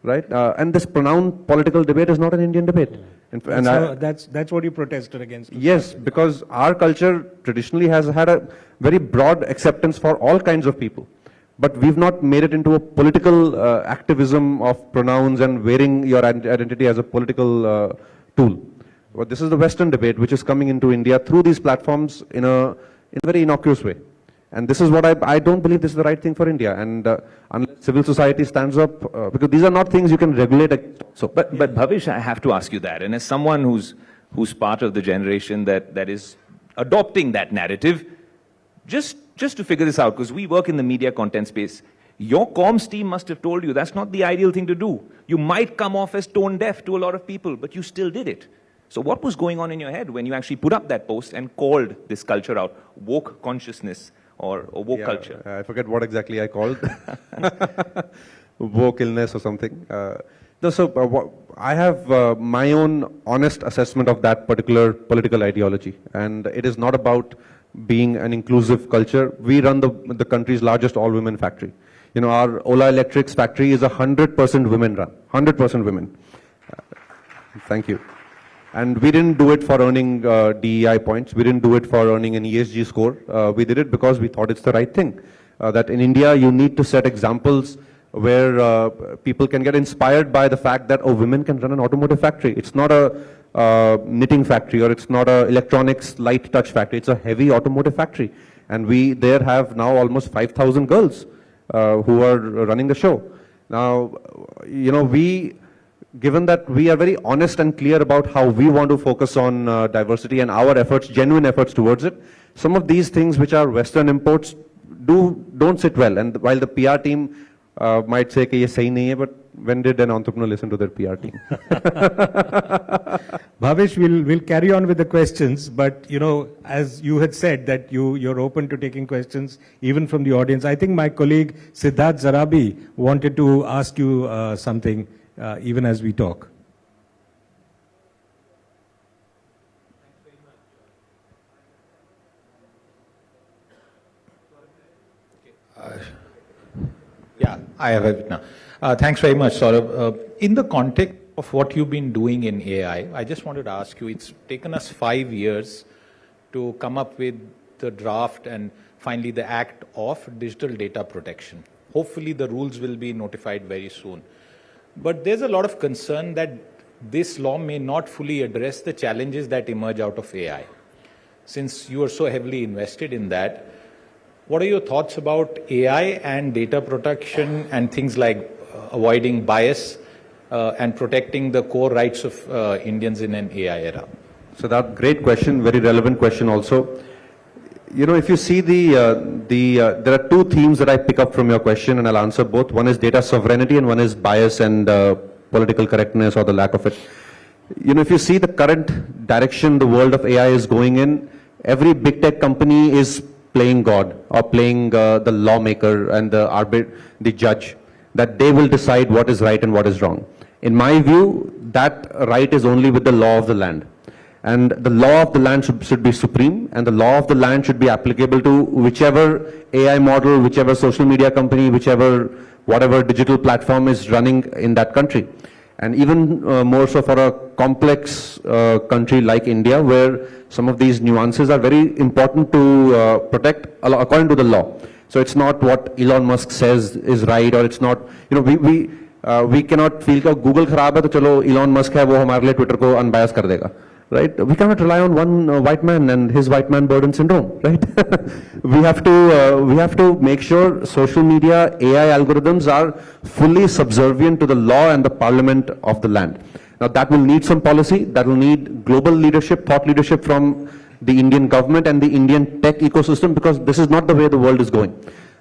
right? And this pronoun political debate is not an Indian debate. That's what you protested against. Yes, because our culture traditionally has had a very broad acceptance for all kinds of people. But we've not made it into a political activism of pronouns and wearing your identity as a political tool. But this is the Western debate which is coming into India through these platforms in a very innocuous way. And this is what I don't believe this is the right thing for India. And unless civil society stands up, because these are not things you can regulate. So, but Bhavish, I have to ask you that. And as someone who's part of the generation that is adopting that narrative, just to figure this out, because we work in the media content space, your comms team must have told you that's not the ideal thing to do. You might come off as tone deaf to a lot of people, but you still did it. So what was going on in your head when you actually put up that post and called this culture out, woke consciousness or woke culture? I forget what exactly I called. Woke illness or something. I have my own honest assessment of that particular political ideology. And it is not about being an inclusive culture. We run the country's largest all-women factory. You know, our Ola Electric's factory is 100% women run. 100% women. Thank you. And we didn't do it for earning DEI points. We didn't do it for earning an ESG score. We did it because we thought it's the right thing. That in India, you need to set examples where people can get inspired by the fact that, oh, women can run an automotive factory. It's not a knitting factory, or it's not a electronics light touch factory. It's a heavy automotive factory. And we there have now almost 5,000 girls who are running the show. Now, you know, we given that we are very honest and clear about how we want to focus on diversity and our efforts, genuine efforts towards it, some of these things which are Western imports don't sit well. And while the PR team might say that this is not, but when did an entrepreneur listen to their PR team? Bhavesh, we'll carry on with the questions, but you know, as you had said that you're open to taking questions even from the audience. I think my colleague Siddharth Zarabi wanted to ask you something even as we talk. Yeah, I have it now. Thanks very much, Saurabh. In the context of what you've been doing in AI, I just wanted to ask you, it's taken us 5 years to come up with the draft and finally the act of digital data protection. Hopefully the rules will be notified very soon. But there's a lot of concern that this law may not fully address the challenges that emerge out of AI. Since you are so heavily invested in that, what are your thoughts about AI and data protection and things like avoiding bias and protecting the core rights of Indians in an AI era? So that great question, very relevant question also. You know, if you see there are two themes that I pick up from your question and I'll answer both. One is data sovereignty and one is bias and political correctness or the lack of it. You know, if you see the current direction the world of AI is going in, every big tech company is playing God or playing the lawmaker and the judge, that they will decide what is right and what is wrong. In my view, that right is only with the law of the land. And the law of the land should be supreme, and the law of the land should be applicable to whichever AI model, whichever social media company, whatever digital platform is running in that country. And even more so for a complex country like India, where some of these nuances are very important to protect according to the law. So it's not what Elon Musk says is right, or it's not, you know, we cannot feel that Google kharab hai, to chalo Elon Musk hai, wo hamare liye Twitter ko unbiased kar dega. Right? We cannot rely on one white man and his white man burden syndrome, right? we have to make sure social media AI algorithms are fully subservient to the law and the parliament of the land. Now that will need some policy, that will need global leadership, thought leadership from the Indian government and the Indian tech ecosystem, because this is not the way the world is going.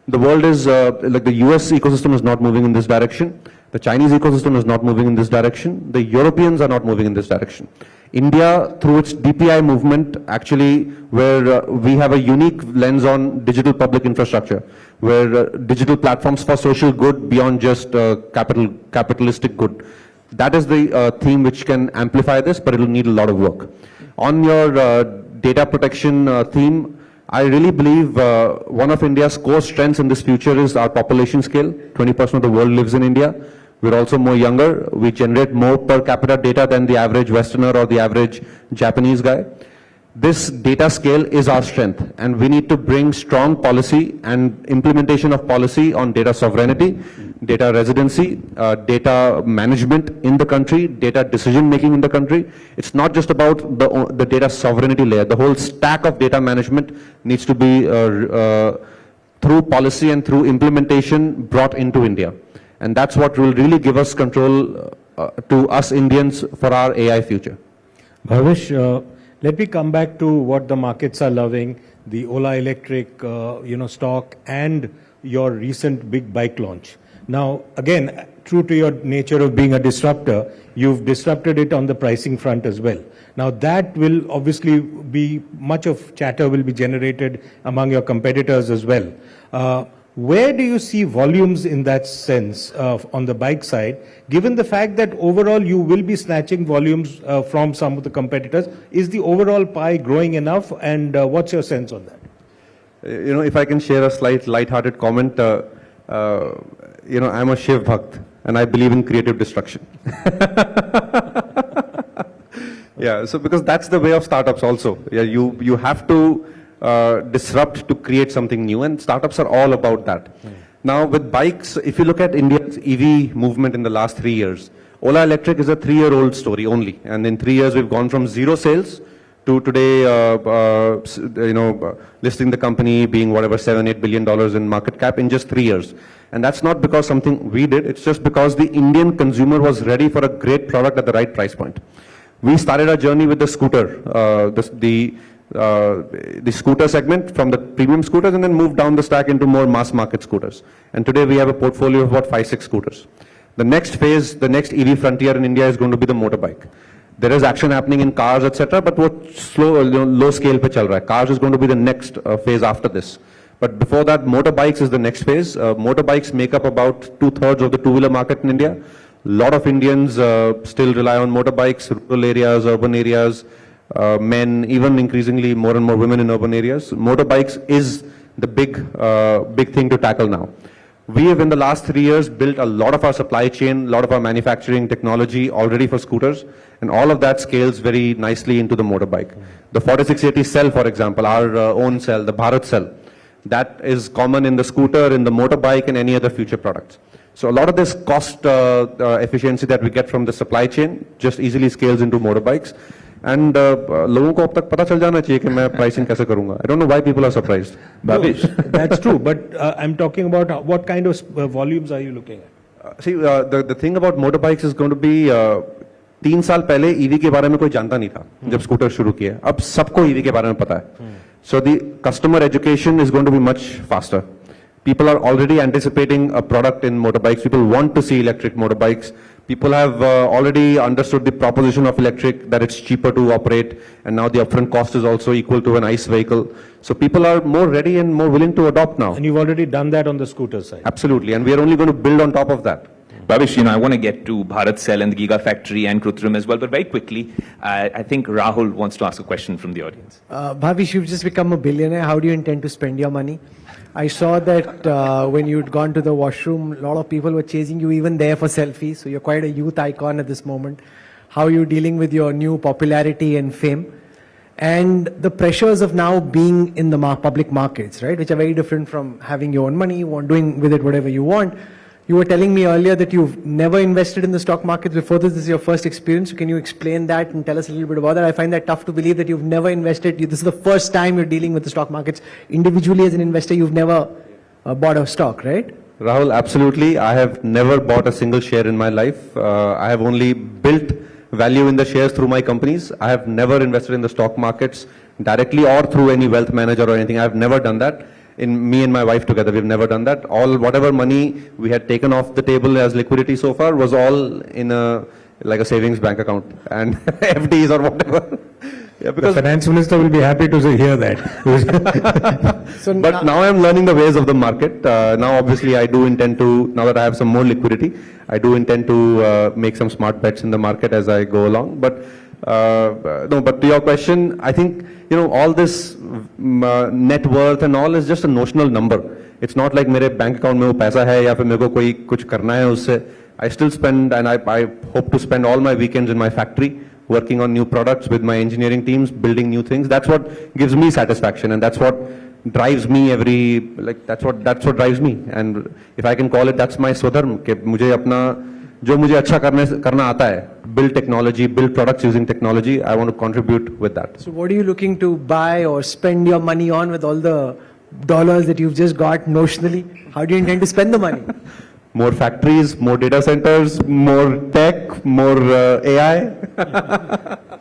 The world is, like the US ecosystem is not moving in this direction. The Chinese ecosystem is not moving in this direction. The Europeans are not moving in this direction. India, through its DPI movement, actually, where we have a unique lens on digital public infrastructure, where digital platforms for social good beyond just capitalistic good. That is the theme which can amplify this, but it will need a lot of work. On your data protection theme, I really believe one of India's core strengths in this future is our population scale. 20% of the world lives in India. We're also more younger. We generate more per capita data than the average Westerner or the average Japanese guy. This data scale is our strength, and we need to bring strong policy and implementation of policy on data sovereignty, data residency, data management in the country, data decision making in the country. It's not just about the data sovereignty layer. The whole stack of data management needs to be through policy and through implementation brought into India. And that's what will really give us control to us Indians for our AI future. Bhavesh, let me come back to what the markets are loving, the Ola Electric stock and your recent big bike launch. Now, again, true to your nature of being a disruptor, you've disrupted it on the pricing front as well. Now, that will obviously be, much of chatter will be generated among your competitors as well. Where do you see volumes in that sense on the bike side, given the fact that overall you will be snatching volumes from some of the competitors? Is the overall pie growing enough, and what's your sense on that? You know, if I can share a slight light-hearted comment, I'm a Shiv Bhakt and I believe in creative destruction. Yeah, so because that's the way of startups also. Yeah, you have to disrupt to create something new, and startups are all about that. Now with bikes, if you look at India's EV movement in the last 3 years, Ola Electric is a 3-year-old story only, and in 3 years we've gone from 0 sales to today, listing the company being whatever $7-8 billion in market cap in just 3 years. And that's not because something we did, it's just because the Indian consumer was ready for a great product at the right price point. We started our journey with the scooter, the scooter segment from the premium scooters, and then moved down the stack into more mass market scooters. And today we have a portfolio of about 5-6 scooters. The next phase, the next EV frontier in India is going to be the motorbike. There is action happening in cars, etc., but what low scale pe chal raha hai. Cars is going to be the next phase after this. But before that, motorbikes is the next phase. Motorbikes make up about 2/3 of the two-wheeler market in India. A lot of Indians still rely on motorbikes, rural areas, urban areas, men, even increasingly more and more women in urban areas. Motorbikes is the big thing to tackle now. We have in the last 3 years built a lot of our supply chain, a lot of our manufacturing technology already for scooters, and all of that scales very nicely into the motorbike. The 4680 cell, for example, our own cell, the Bharat cell, that is common in the scooter, in the motorbike, and any other future products. So a lot of this cost efficiency that we get from the supply chain just easily scales into motorbikes. And लोगों को अब तक पता चल जाना चाहिए कि मैं pricing कैसे करूँगा. I don't know why people are surprised. Bhavish, that's true, but I'm talking about what kind of volumes are you looking at? See, the thing about motorbikes is going to be 3 साल पहले EV के बारे में कोई जानता नहीं था जब स्कूटर शुरू किया. अब सबको EV के बारे में पता है. So the customer education is going to be much faster. People are already anticipating a product in motorbikes. People want to see electric motorbikes. People have already understood the proposition of electric, that it's cheaper to operate, and now the upfront cost is also equal to an ICE vehicle. So people are more ready and more willing to adopt now. And you've already done that on the scooter side. Absolutely, and we are only going to build on top of that. Bhavish, I want to get to Bharat Cell and the Gigafactory and Krutrim as well, but very quickly, I think Rahul wants to ask a question from the audience. Bhavish, you've just become a billionaire. How do you intend to spend your money? I saw that when you'd gone to the washroom, a lot of people were chasing you even there for selfies. So you're quite a youth icon at this moment. How are you dealing with your new popularity and fame? And the pressures of now being in the public markets, right? Which are very different from having your own money, doing with it whatever you want. You were telling me earlier that you've never invested in the stock market before this. This is your first experience. So can you explain that and tell us a little bit about that? I find that tough to believe that you've never invested. This is the first time you're dealing with the stock markets. Individually as an investor, you've never bought a stock, right? Rahul, absolutely. I have never bought a single share in my life. I have only built value in the shares through my companies. I have never invested in the stock markets directly or through any wealth manager or anything. I have never done that. Me and my wife together, we've never done that. Whatever money we had taken off the table as liquidity so far was all in like a savings bank account and FDs or whatever. Yeah, because the finance minister will be happy to hear that. But now I'm learning the ways of the market. Now obviously I do intend to, now that I have some more liquidity, I do intend to make some smart bets in the market as I go along. But but to your question, I think, all this net worth and all is just a notional number. It's not like मेरे bank account में वो पैसा है या फिर मेरे को कोई कुछ करना है उससे. I still spend and I hope to spend all my weekends in my factory working on new products with my engineering teams, building new things. That's what gives me satisfaction, and that's what drives me that's what drives me. And if I can call it, that's my swadharm, कि मुझे अपना जो मुझे अच्छा करना आता है, build technology, build products using technology, I want to contribute with that. So what are you looking to buy or spend your money on with all the dollars that you've just got notionally? How do you intend to spend the money? More factories, more data centers, more tech, more AI.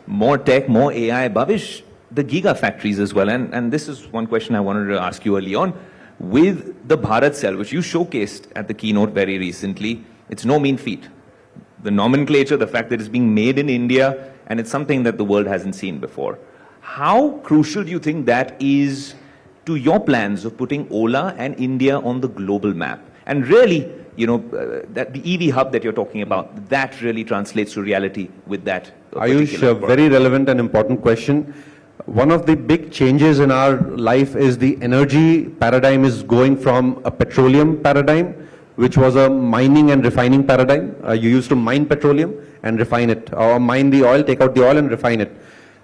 More tech, more AI. Bhavish, the gigafactories as well, and this is one question I wanted to ask you early on. With the Bharat Cell, which you showcased at the keynote very recently, it's no mean feat. The nomenclature, the fact that it's being made in India, and it's something that the world hasn't seen before. How crucial do you think that is to your plans of putting Ola and India on the global map? And really, that the EV hub that you're talking about, that really translates to reality with that. Ayush, a very relevant and important question. One of the big changes in our life is the energy paradigm is going from a petroleum paradigm, which was a mining and refining paradigm. You used to mine petroleum and refine it, or mine the oil, take out the oil and refine it,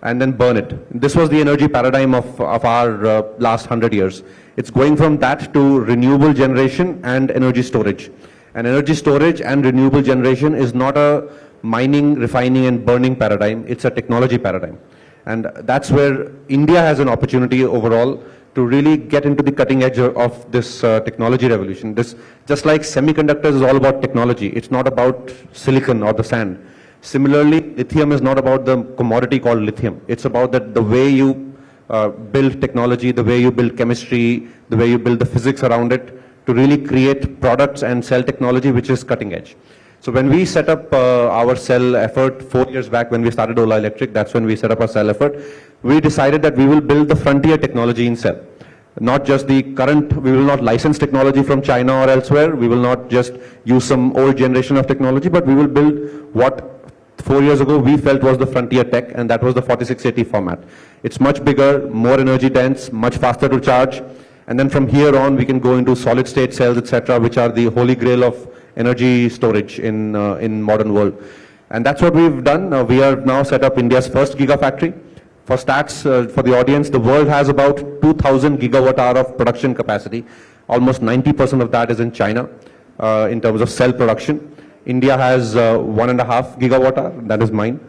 and then burn it. This was the energy paradigm of our last 100 years. It's going from that to renewable generation and energy storage. And energy storage and renewable generation is not a mining, refining and burning paradigm, it's a technology paradigm. And that's where India has an opportunity overall to really get into the cutting edge of this technology revolution. This, just like semiconductors is all about technology, it's not about silicon or the sand. Similarly, lithium is not about the commodity called lithium. It's about the way you build technology, the way you build chemistry, the way you build the physics around it to really create products and sell technology which is cutting edge. So when we set up our cell effort 4 years back when we started Ola Electric, that's when we set up our cell effort, we decided that we will build the frontier technology in cell. Not just the current, we will not license technology from China or elsewhere, we will not just use some old generation of technology, but we will build what 4 years ago we felt was the frontier tech, and that was the 4680 format. It's much bigger, more energy dense, much faster to charge, and then from here on we can go into solid state cells, etc., which are the holy grail of energy storage in modern world. And that's what we've done. We have now set up India's first gigafactory. For stats, for the audience, the world has about 2,000 gigawatt hour of production capacity. Almost 90% of that is in China in terms of cell production. India has 1.5 gigawatt hour, that is mine.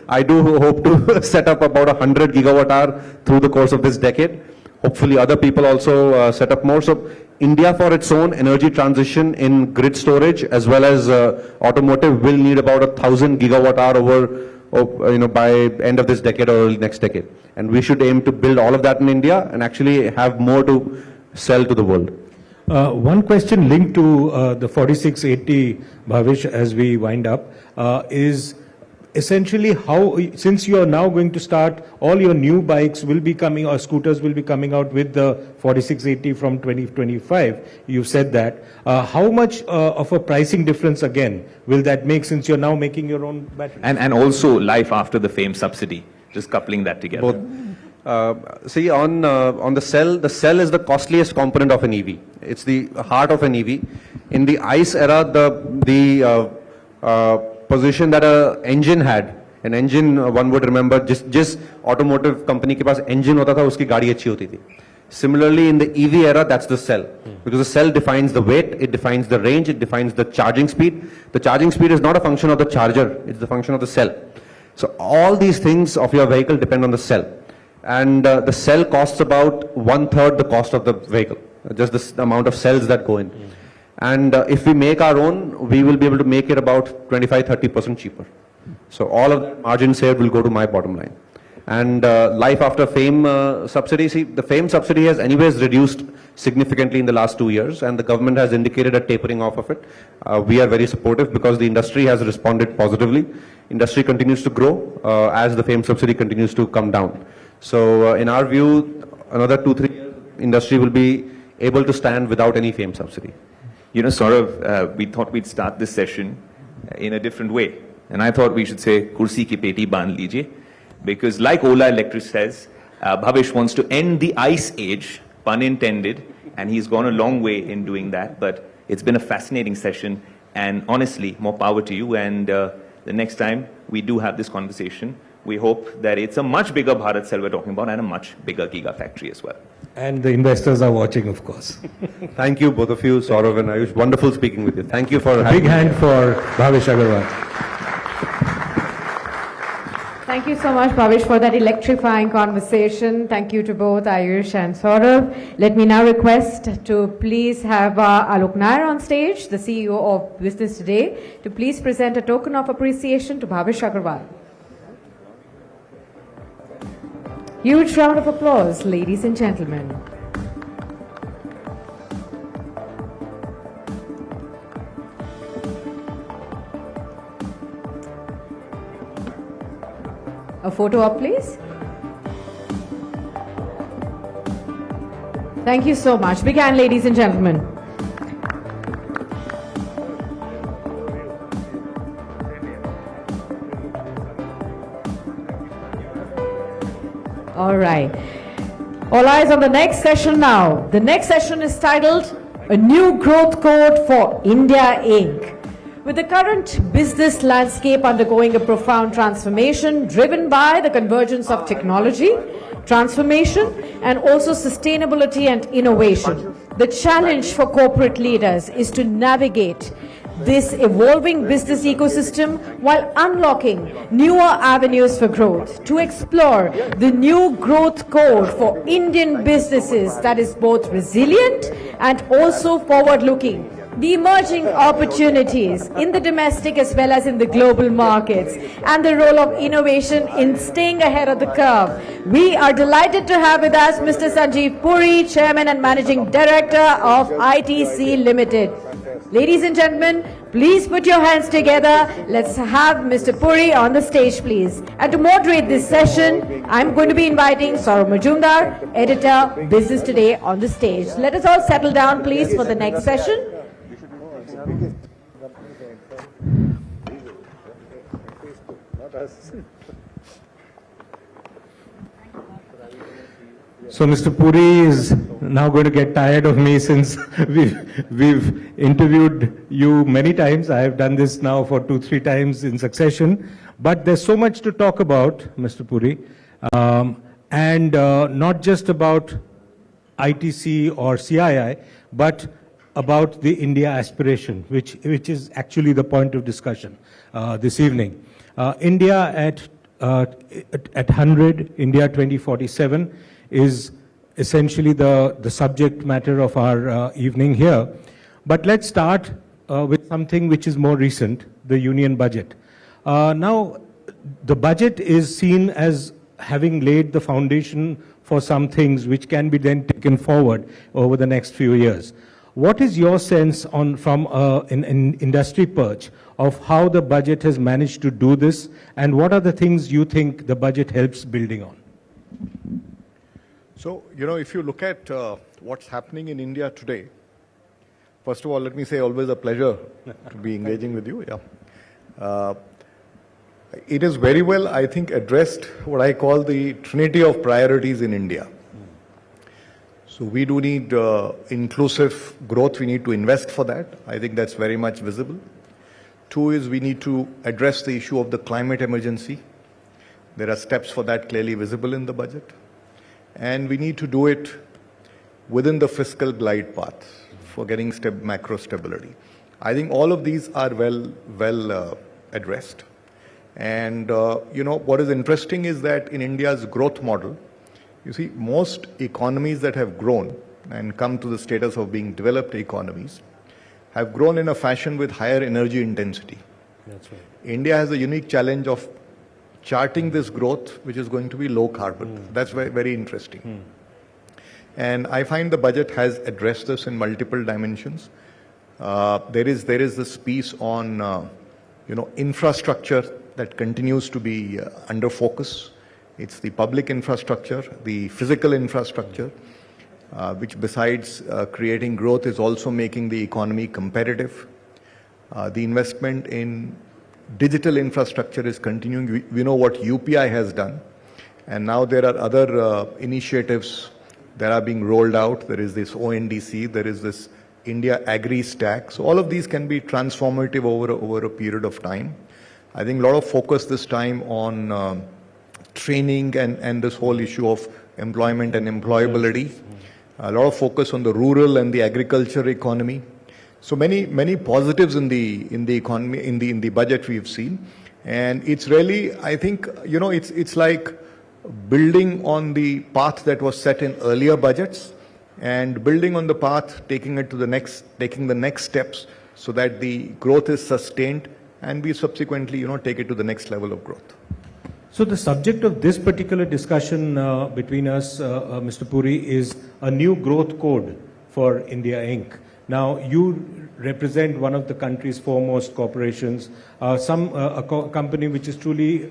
I do hope to set up about 100 gigawatt hour through the course of this decade. Hopefully other people also set up more. So India for its own energy transition in grid storage as well as automotive will need about 1,000 gigawatt hour over by end of this decade or early next decade. And we should aim to build all of that in India and actually have more to sell to the world. One question linked to the 4680, Bhavish, as we wind up, is essentially how, since you are now going to start, all your new bikes will be coming, or scooters will be coming out with the 4680 from 2025, you said that. How much of a pricing difference again will that make, since you're now making your own battery? And also life after the FAME subsidy, just coupling that together. Both. See, on the cell is the costliest component of an EV. It's the heart of an EV. In the ICE era, the position that an engine had, an engine, one would remember, just automotive company के पास engine होता था, उसकी गाड़ी अच्छी होती थी. Similarly, in the EV era, that's the cell. Because the cell defines the weight, it defines the range, it defines the charging speed. The charging speed is not a function of the charger, it's the function of the cell. So all these things of your vehicle depend on the cell. And the cell costs about 1/3 the cost of the vehicle, just the amount of cells that go in. And if we make our own, we will be able to make it about 25-30% cheaper. So all of that margin saved will go to my bottom line. And life after FAME subsidy, see, the FAME subsidy has anyways reduced significantly in the last 2 years, and the government has indicated a tapering off of it. We are very supportive because the industry has responded positively. Industry continues to grow as the FAME subsidy continues to come down. So in our view, another 2-3 years, industry will be able to stand without any FAME subsidy. You know, Saurav, we thought we'd start this session in a different way. And I thought we should say, kursi ki peti bandh lijiye. Because like Ola Electric says, Bhavish wants to end the ice age, pun intended, and he's gone a long way in doing that. But it's been a fascinating session, and honestly, more power to you. And the next time we do have this conversation, we hope that it's a much bigger Bharat cell we're talking about and a much bigger gigafactory as well. And the investors are watching, of course. Thank you, both of you, Saurav and Ayush. Wonderful speaking with you. Thank you for having me. Big hand for Bhavish Agarwal. Thank you so much, Bhavish, for that electrifying conversation. Thank you to both Ayush and Saurav. Let me now request to please have Alok Nair on stage, the CEO of Business Today, to please present a token of appreciation to Bhavish Agarwal. Huge round of applause, ladies and gentlemen. A photo up, please. Thank you so much. Big hand, ladies and gentlemen. All right. All eyes on the next session now. The next session is titled A New Growth Code for India Inc. With the current business landscape undergoing a profound transformation driven by the convergence of technology, transformation, and also sustainability and innovation, the challenge for corporate leaders is to navigate this evolving business ecosystem while unlocking newer avenues for growth, to explore the new growth code for Indian businesses that is both resilient and also forward-looking, the emerging opportunities in the domestic as well as in the global markets, and the role of innovation in staying ahead of the curve. We are delighted to have with us Mr. Sanjeev Puri, Chairman and Managing Director of ITC Limited. Ladies and gentlemen, please put your hands together. Let's have Mr. Puri on the stage, please. And to moderate this session, I'm going to be inviting Saurav Majumdar, Editor, Business Today, on the stage. Let us all settle down, please, for the next session. So Mr. Puri is now going to get tired of me since we've interviewed you many times. I have done this now for 2-3 times in succession. But there's so much to talk about, Mr. Puri, and not just about ITC or CII, but about the India aspiration, which is actually the point of discussion this evening. India at 100, India 2047 is essentially the subject matter of our evening here. But let's start with something which is more recent, the Union Budget. Now, the budget is seen as having laid the foundation for some things which can be then taken forward over the next few years. What is your sense from an industry perch of how the budget has managed to do this, and what are the things you think the budget helps building on? So, if you look at what's happening in India today, first of all, let me say always a pleasure to be engaging with you. Yeah. It is very well, I think, addressed what I call the trinity of priorities in India. So we do need inclusive growth. We need to invest for that. I think that's very much visible. 2 is we need to address the issue of the climate emergency. There are steps for that clearly visible in the budget. And we need to do it within the fiscal glide path for getting macro stability. I think all of these are well addressed. And, what is interesting is that in India's growth model, you see, most economies that have grown and come to the status of being developed economies have grown in a fashion with higher energy intensity. That's right. India has a unique challenge of charting this growth, which is going to be low carbon. That's very, very interesting. And I find the budget has addressed this in multiple dimensions. There is this piece on, infrastructure that continues to be under focus. It's the public infrastructure, the physical infrastructure, which besides creating growth is also making the economy competitive. The investment in digital infrastructure is continuing. We know what UPI has done. And now there are other initiatives that are being rolled out. There is this ONDC, there is this India Agri Stack. So all of these can be transformative over a period of time. I think a lot of focus this time on training and this whole issue of employment and employability. A lot of focus on the rural and the agriculture economy. So many positives in the economy, in the budget we've seen. And it's really, I think, it's like building on the path that was set in earlier budgets and building on the path, taking the next steps so that the growth is sustained and we subsequently, take it to the next level of growth. So the subject of this particular discussion between us, Mr. Puri, is a new growth code for India Inc. Now, you represent one of the country's foremost corporations, a company which is truly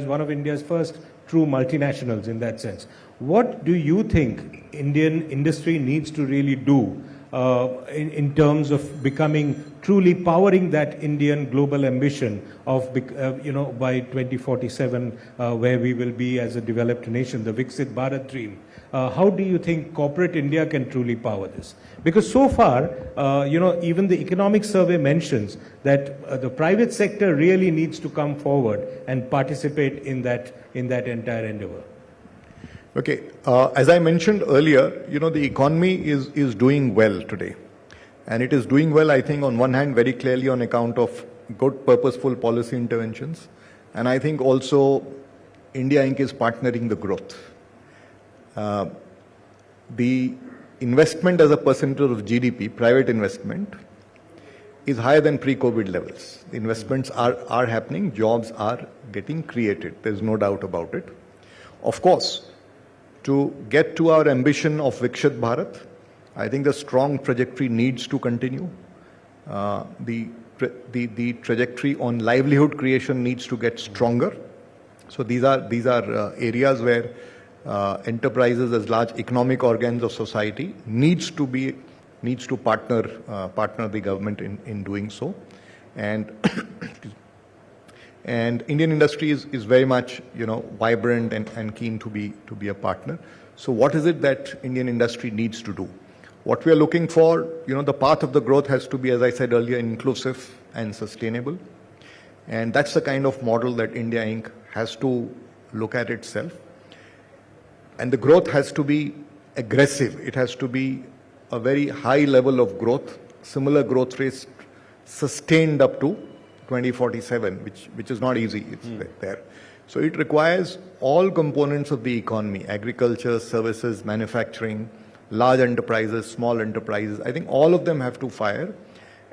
one of India's first true multinationals in that sense. What do you think Indian industry needs to really do in terms of becoming truly powering that Indian global ambition of, by 2047, where we will be as a developed nation, the Viksit Bharat dream? How do you think corporate India can truly power this? Because so far, even the economic survey mentions that the private sector really needs to come forward and participate in that entire endeavor. Okay, as I mentioned earlier, the economy is doing well today. And it is doing well, I think, on one hand, very clearly on account of good, purposeful policy interventions. And I think also India Inc. is partnering the growth. The investment as a percentage of GDP, private investment, is higher than pre-COVID levels. The investments are happening, jobs are getting created. There's no doubt about it. Of course, to get to our ambition of Viksit Bharat, I think the strong trajectory needs to continue. The trajectory on livelihood creation needs to get stronger. So these are areas where enterprises as large economic organs of society needs to partner the government in doing so. And and Indian industry is very much vibrant and keen to be a partner. So what is it that Indian industry needs to do? What we are looking for, the path of the growth has to be, as I said earlier, inclusive and sustainable. And that's the kind of model that India Inc. has to look at itself. And the growth has to be aggressive. It has to be a very high level of growth, similar growth rates sustained up to 2047, which is not easy. It's there. So it requires all components of the economy, agriculture, services, manufacturing, large enterprises, small enterprises. I think all of them have to fire.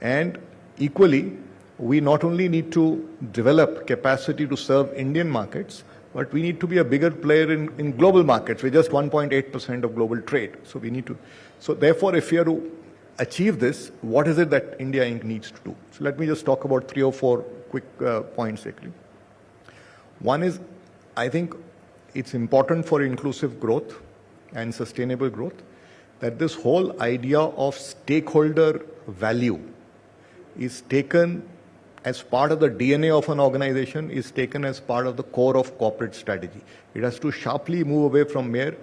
And equally, we not only need to develop capacity to serve Indian markets, but we need to be a bigger player in global markets. We're just 1.8% of global trade. So we need to. So therefore, if we are to achieve this, what is it that India Inc. needs to do? So let me just talk about 3 or 4 quick points quickly. One is, I think it's important for inclusive growth and sustainable growth that this whole idea of stakeholder value is taken as part of the DNA of an organization, is taken as part of the core of corporate strategy. It has to sharply move away from mere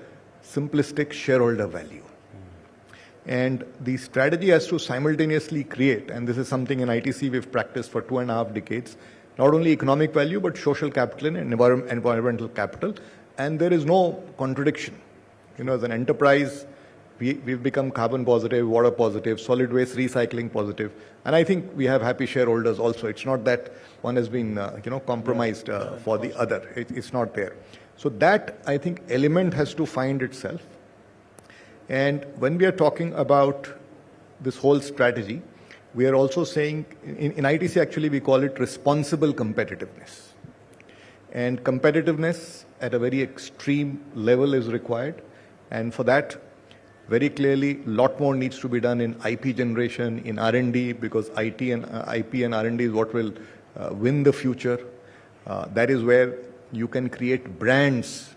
simplistic shareholder value. And the strategy has to simultaneously create, and this is something in ITC we've practiced for 2.5 decades, not only economic value, but social capital and environmental capital. And there is no contradiction. As an enterprise, we've become carbon positive, water positive, solid waste recycling positive. And I think we have happy shareholders also. It's not that one has been, compromised for the other. It's not there. So that, I think, element has to find itself. And when we are talking about this whole strategy, we are also saying, in ITC actually we call it responsible competitiveness. And competitiveness at a very extreme level is required. And for that, very clearly, a lot more needs to be done in IP generation, in R&D, because IP and R&D is what will win the future. That is where you can create brands,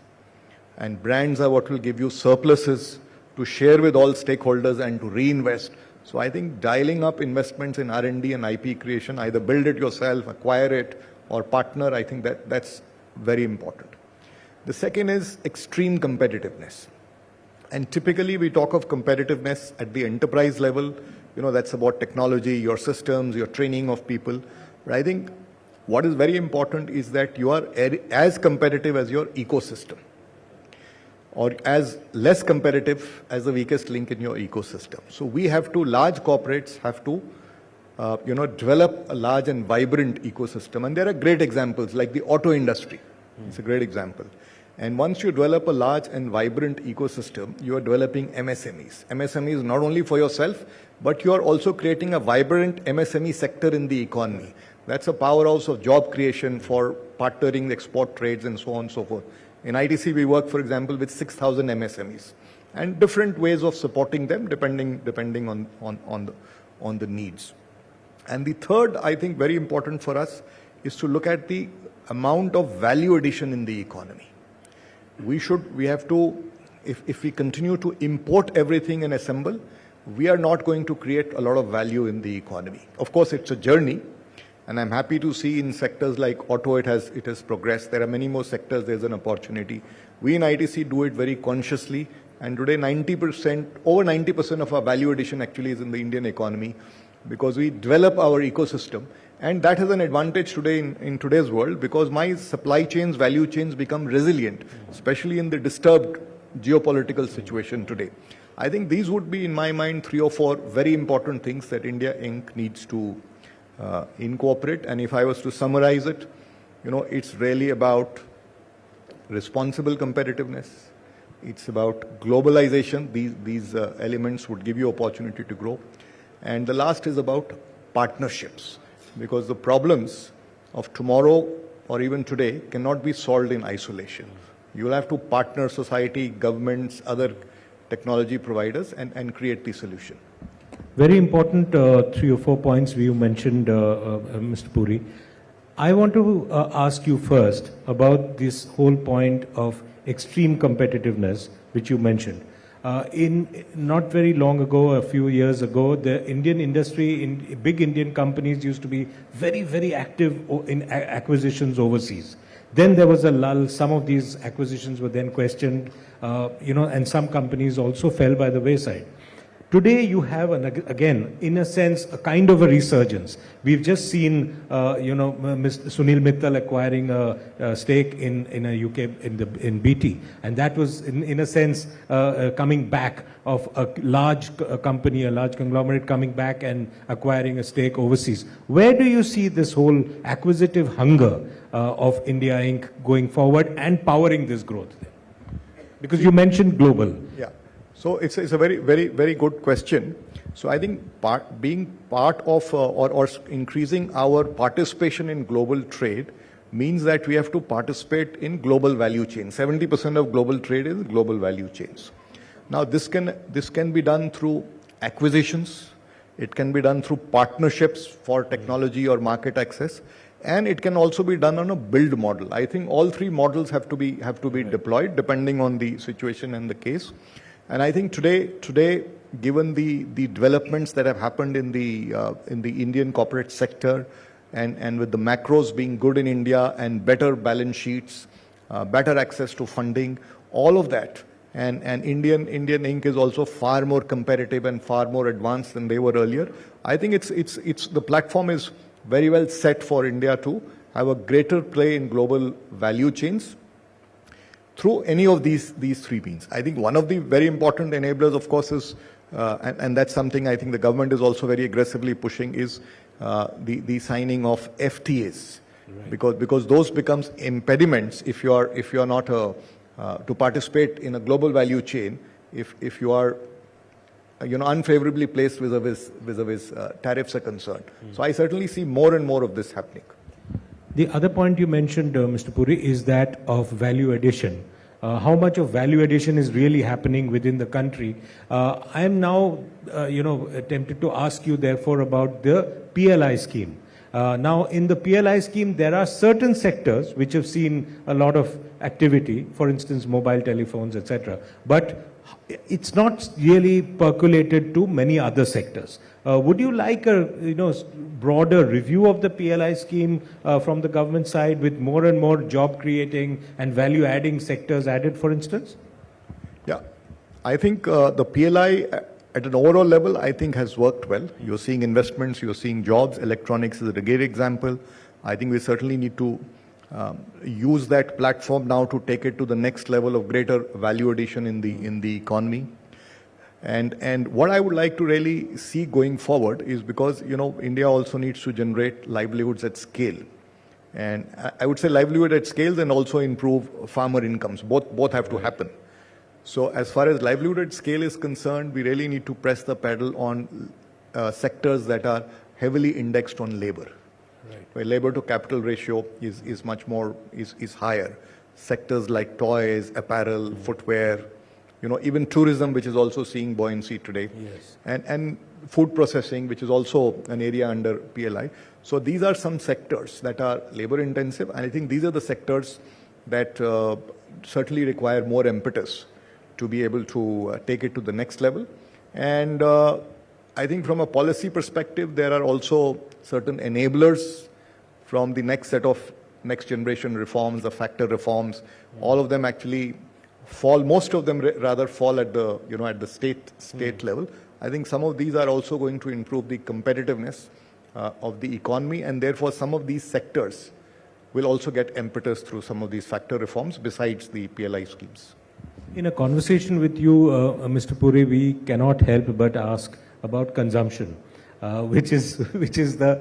and brands are what will give you surpluses to share with all stakeholders and to reinvest. So I think dialing up investments in R&D and IP creation, either build it yourself, acquire it, or partner, I think that's very important. The second is extreme competitiveness. And typically we talk of competitiveness at the enterprise level, that's about technology, your systems, your training of people. But I think what is very important is that you are as competitive as your ecosystem, or as less competitive as the weakest link in your ecosystem. So we have to, large corporates have to, develop a large and vibrant ecosystem. And there are great examples like the auto industry. It's a great example. And once you develop a large and vibrant ecosystem, you are developing MSMEs. MSMEs not only for yourself, but you are also creating a vibrant MSME sector in the economy. That's a powerhouse of job creation for partnering the export trades and so on and so forth. In ITC, we work, for example, with 6,000 MSMEs and different ways of supporting them depending on the needs. And the third, I think, very important for us is to look at the amount of value addition in the economy. We have to, if we continue to import everything and assemble, we are not going to create a lot of value in the economy. Of course, it's a journey, and I'm happy to see in sectors like auto, it has progressed. There are many more sectors, there's an opportunity. We in ITC do it very consciously, and today over 90% of our value addition actually is in the Indian economy, because we develop our ecosystem. And that has an advantage today in today's world, because my supply chains, value chains become resilient, especially in the disturbed geopolitical situation today. I think these would be, in my mind, 3 or 4 very important things that India Inc. needs to incorporate. And if I was to summarize it, it's really about responsible competitiveness. It's about globalization. These elements would give you opportunity to grow. And the last is about partnerships, because the problems of tomorrow or even today cannot be solved in isolation. You will have to partner society, governments, other technology providers and create the solution. Very important 3 or 4 points you mentioned, Mr. Puri. I want to ask you first about this whole point of extreme competitiveness, which you mentioned. In not very long ago, a few years ago, the Indian industry, big Indian companies used to be very, very active in acquisitions overseas. Then there was a lull. Some of these acquisitions were then questioned, and some companies also fell by the wayside. Today you have, again, in a sense, a kind of a resurgence. We've just seen, Mr. Sunil Mittal acquiring a stake in a UK, in BT. And that was, in a sense, coming back of a large company, a large conglomerate coming back and acquiring a stake overseas. Where do you see this whole acquisitive hunger of India Inc. going forward and powering this growth? Because you mentioned global. Yeah. So it's a very, very, very good question. So I think being part of or increasing our participation in global trade means that we have to participate in global value chains. 70% of global trade is global value chains. Now this can be done through acquisitions. It can be done through partnerships for technology or market access, and it can also be done on a build model. I think all 3 models have to be deployed depending on the situation and the case. And I think today, given the developments that have happened in the Indian corporate sector, and with the macros being good in India and better balance sheets, better access to funding, all of that, and Indian Inc. is also far more competitive and far more advanced than they were earlier. I think it's the platform is very well set for India to have a greater play in global value chains through any of these 3 means. I think one of the very important enablers, of course, is, and that's something I think the government is also very aggressively pushing, is the signing of FTAs, right. because those becomes impediments if you are not to participate in a global value chain, if you are unfavorably placed vis-a-vis tariffs are concerned. So I certainly see more and more of this happening. The other point you mentioned, Mr. Puri, is that of value addition. How much of value addition is really happening within the country? I am now, tempted to ask you, therefore, about the PLI scheme. Now, in the PLI scheme, there are certain sectors which have seen a lot of activity, for instance, mobile telephones, etc. But it's not really percolated to many other sectors. Would you like a broader review of the PLI scheme from the government side, with more and more job creating and value adding sectors added, for instance? Yeah, I think the PLI at an overall level, I think, has worked well. You're seeing investments, you're seeing jobs. Electronics is a great example. I think we certainly need to use that platform now to take it to the next level of greater value addition in the economy. And what I would like to really see going forward is, because India also needs to generate livelihoods at scale, and I would say livelihood at scale and also improve farmer incomes. Both have to happen. So as far as livelihood at scale is concerned, we really need to press the pedal on sectors that are heavily indexed on labor. Right. Where labor to capital ratio is much more is higher. Sectors like toys, apparel, footwear, even tourism, which is also seeing buoyancy today, yes. And food processing, which is also an area under PLI. So these are some sectors that are labor intensive, and I think these are the sectors that certainly require more impetus to be able to take it to the next level. And I think from a policy perspective, there are also certain enablers from the next set of next generation reforms, the factor reforms. All of them actually fall, most of them rather fall at the at the state level. I think some of these are also going to improve the competitiveness of the economy, and therefore some of these sectors will also get impetus through some of these factor reforms besides the PLI schemes. In a conversation with you, Mr. Puri, we cannot help but ask about consumption, which is the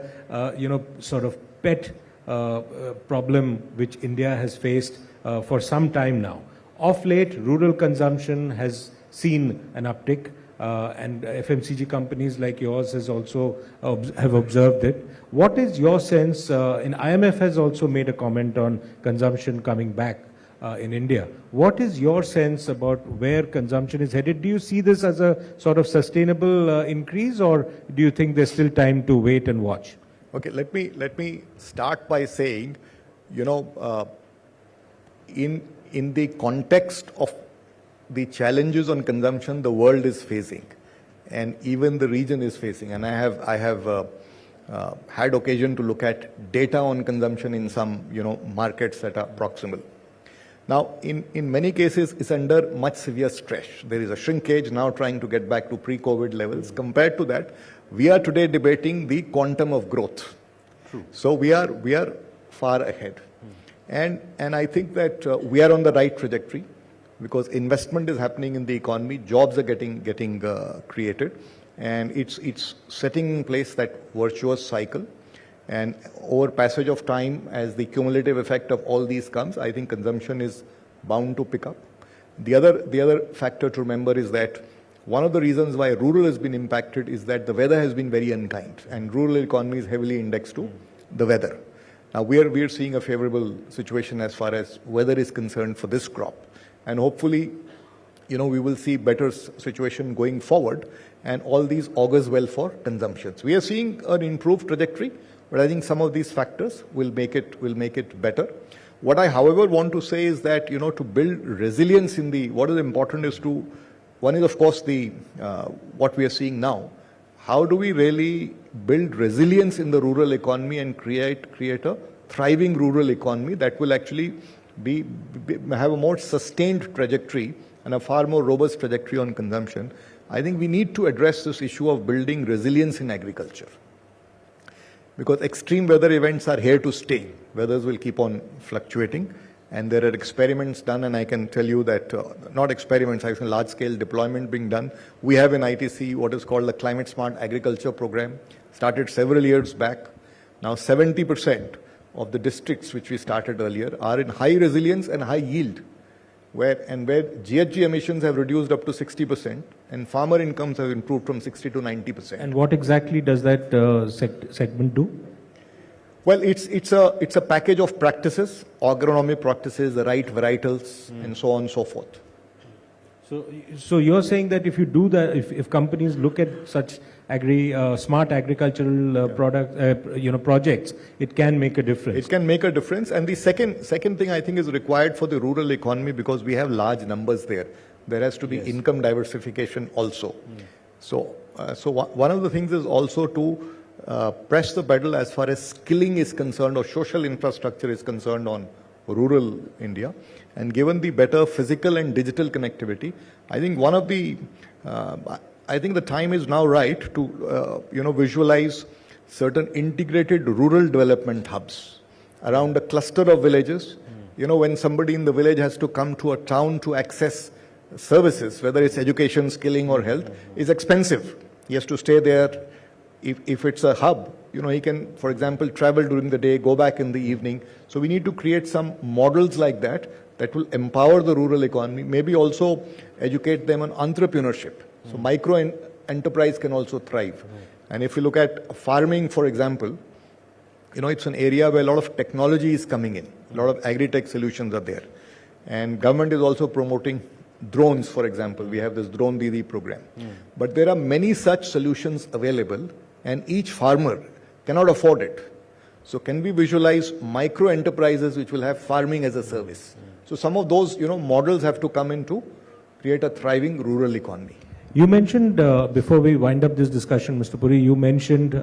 sort of pet problem which India has faced for some time now. Of late, rural consumption has seen an uptick, and FMCG companies like yours has also have observed it. What is your sense? And IMF has also made a comment on consumption coming back in India. What is your sense about where consumption is headed? Do you see this as a sort of sustainable increase, or do you think there's still time to wait and watch? Okay, let me start by saying, in the context of the challenges on consumption the world is facing, and even the region is facing, and I have had occasion to look at data on consumption in some markets that are proximal. Now, in many cases, it's under much severe stress. There is a shrinkage now trying to get back to pre-COVID levels. Compared to that, we are today debating the quantum of growth. True. So we are far ahead, and I think that we are on the right trajectory because investment is happening in the economy, jobs are getting created, and it's setting in place that virtuous cycle. And over passage of time, as the cumulative effect of all these comes, I think consumption is bound to pick up. The other factor to remember is that one of the reasons why rural has been impacted is that the weather has been very unkind, and rural economy is heavily indexed to the weather. Now we are seeing a favorable situation as far as weather is concerned for this crop, and hopefully, we will see better situation going forward, and all these augurs well for consumption. So we are seeing an improved trajectory. But I think some of these factors will make it better. What I, however, want to say is that to build resilience what is important is one is of course what we are seeing now. How do we really build resilience in the rural economy and create a thriving rural economy that will actually have a more sustained trajectory and a far more robust trajectory on consumption? I think we need to address this issue of building resilience in agriculture. Because extreme weather events are here to stay. Weathers will keep on fluctuating, and there are experiments done, and I can tell you that, not experiments, I think large-scale deployment being done. We have in ITC what is called the Climate Smart Agriculture Program, started several years back. Now 70% of the districts which we started earlier are in high resilience and high yield, where GHG emissions have reduced up to 60%, and farmer incomes have improved from 60 to 90%. And what exactly does that segment do? Well, it's a package of practices, agronomy practices, the right varietals, and so on and so forth. So you're saying that if you do that, if companies look at such smart agricultural projects, it can make a difference. It can make a difference. And the second thing I think is required for the rural economy, because we have large numbers there. There has to be income diversification also. So one of the things is also to press the pedal as far as skilling is concerned or social infrastructure is concerned on rural India. And given the better physical and digital connectivity, I think I think the time is now right to visualize certain integrated rural development hubs around a cluster of villages. When somebody in the village has to come to a town to access services, whether it's education, skilling or health, is expensive. He has to stay there. If it's a hub, he can, for example, travel during the day, go back in the evening. So we need to create some models like that will empower the rural economy, maybe also educate them on entrepreneurship. So micro enterprise can also thrive. And if you look at farming, for example, it's an area where a lot of technology is coming in. A lot of agri-tech solutions are there. And government is also promoting drones, for example. We have this Drone Didi program. But there are many such solutions available, and each farmer cannot afford it. So can we visualize micro enterprises which will have farming as a service? So some of those models have to come in to create a thriving rural economy. You mentioned, before we wind up this discussion, Mr. Puri, you mentioned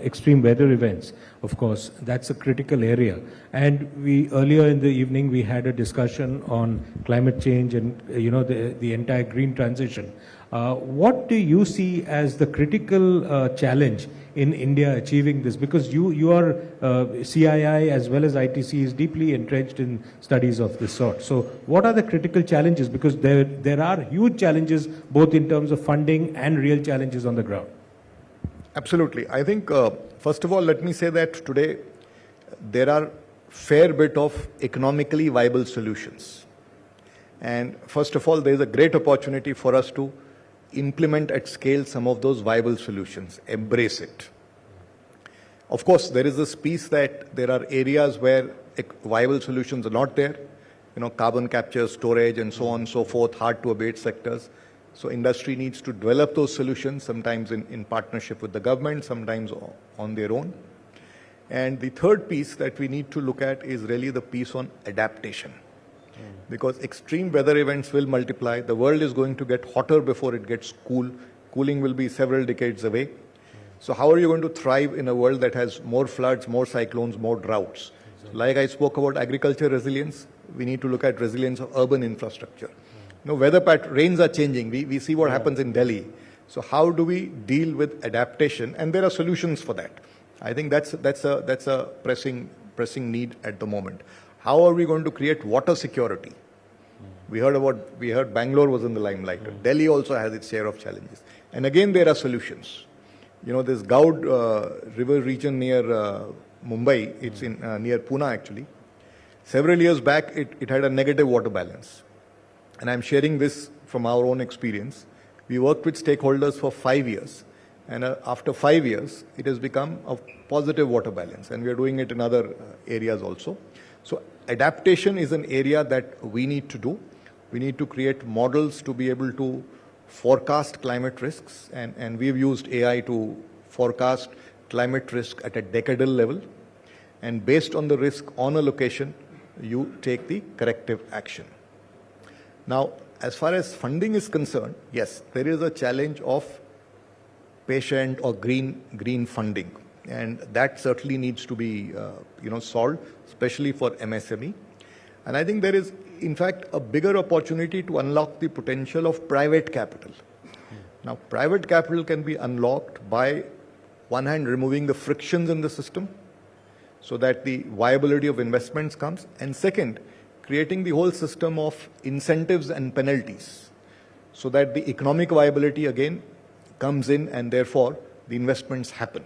extreme weather events. Of course, that's a critical area. And earlier in the evening, we had a discussion on climate change and, the entire green transition. What do you see as the critical challenge in India achieving this? Because you are CII as well as ITC is deeply entrenched in studies of this sort. So what are the critical challenges? Because there are huge challenges both in terms of funding and real challenges on the ground. Absolutely. I think, first of all, let me say that today there are fair bit of economically viable solutions. And first of all, there is a great opportunity for us to implement at scale some of those viable solutions, embrace it. Of course, there is this piece that there are areas where viable solutions are not there, carbon capture, storage, and so on and so forth, hard to abate sectors. So industry needs to develop those solutions, sometimes in partnership with the government, sometimes on their own. And the third piece that we need to look at is really the piece on adaptation. Because extreme weather events will multiply. The world is going to get hotter before it gets cool. Cooling will be several decades away. So how are you going to thrive in a world that has more floods, more cyclones, more droughts? Exactly. Like I spoke about agriculture resilience, we need to look at resilience of urban infrastructure. Weather rains are changing. We see what happens in Delhi. So how do we deal with adaptation? And there are solutions for that. I think that's a pressing need at the moment. How are we going to create water security? We heard Bangalore was in the limelight. Delhi also has its share of challenges. And again, there are solutions. This Gaud river region near Mumbai, it's near Pune actually. Several years back, it had a negative water balance. And I'm sharing this from our own experience. We worked with stakeholders for 5 years. And after 5 years, it has become a positive water balance. And we are doing it in other areas also. So adaptation is an area that we need to do. We need to create models to be able to forecast climate risks. And we've used AI to forecast climate risk at a decadal level. And based on the risk on a location, you take the corrective action. Now, as far as funding is concerned, yes, there is a challenge of patient or green funding. And that certainly needs to be solved, especially for MSME. And I think there is, in fact, a bigger opportunity to unlock the potential of private capital. Now, private capital can be unlocked by, one hand, removing the frictions in the system so that the viability of investments comes. And second, creating the whole system of incentives and penalties so that the economic viability again comes in and therefore the investments happen.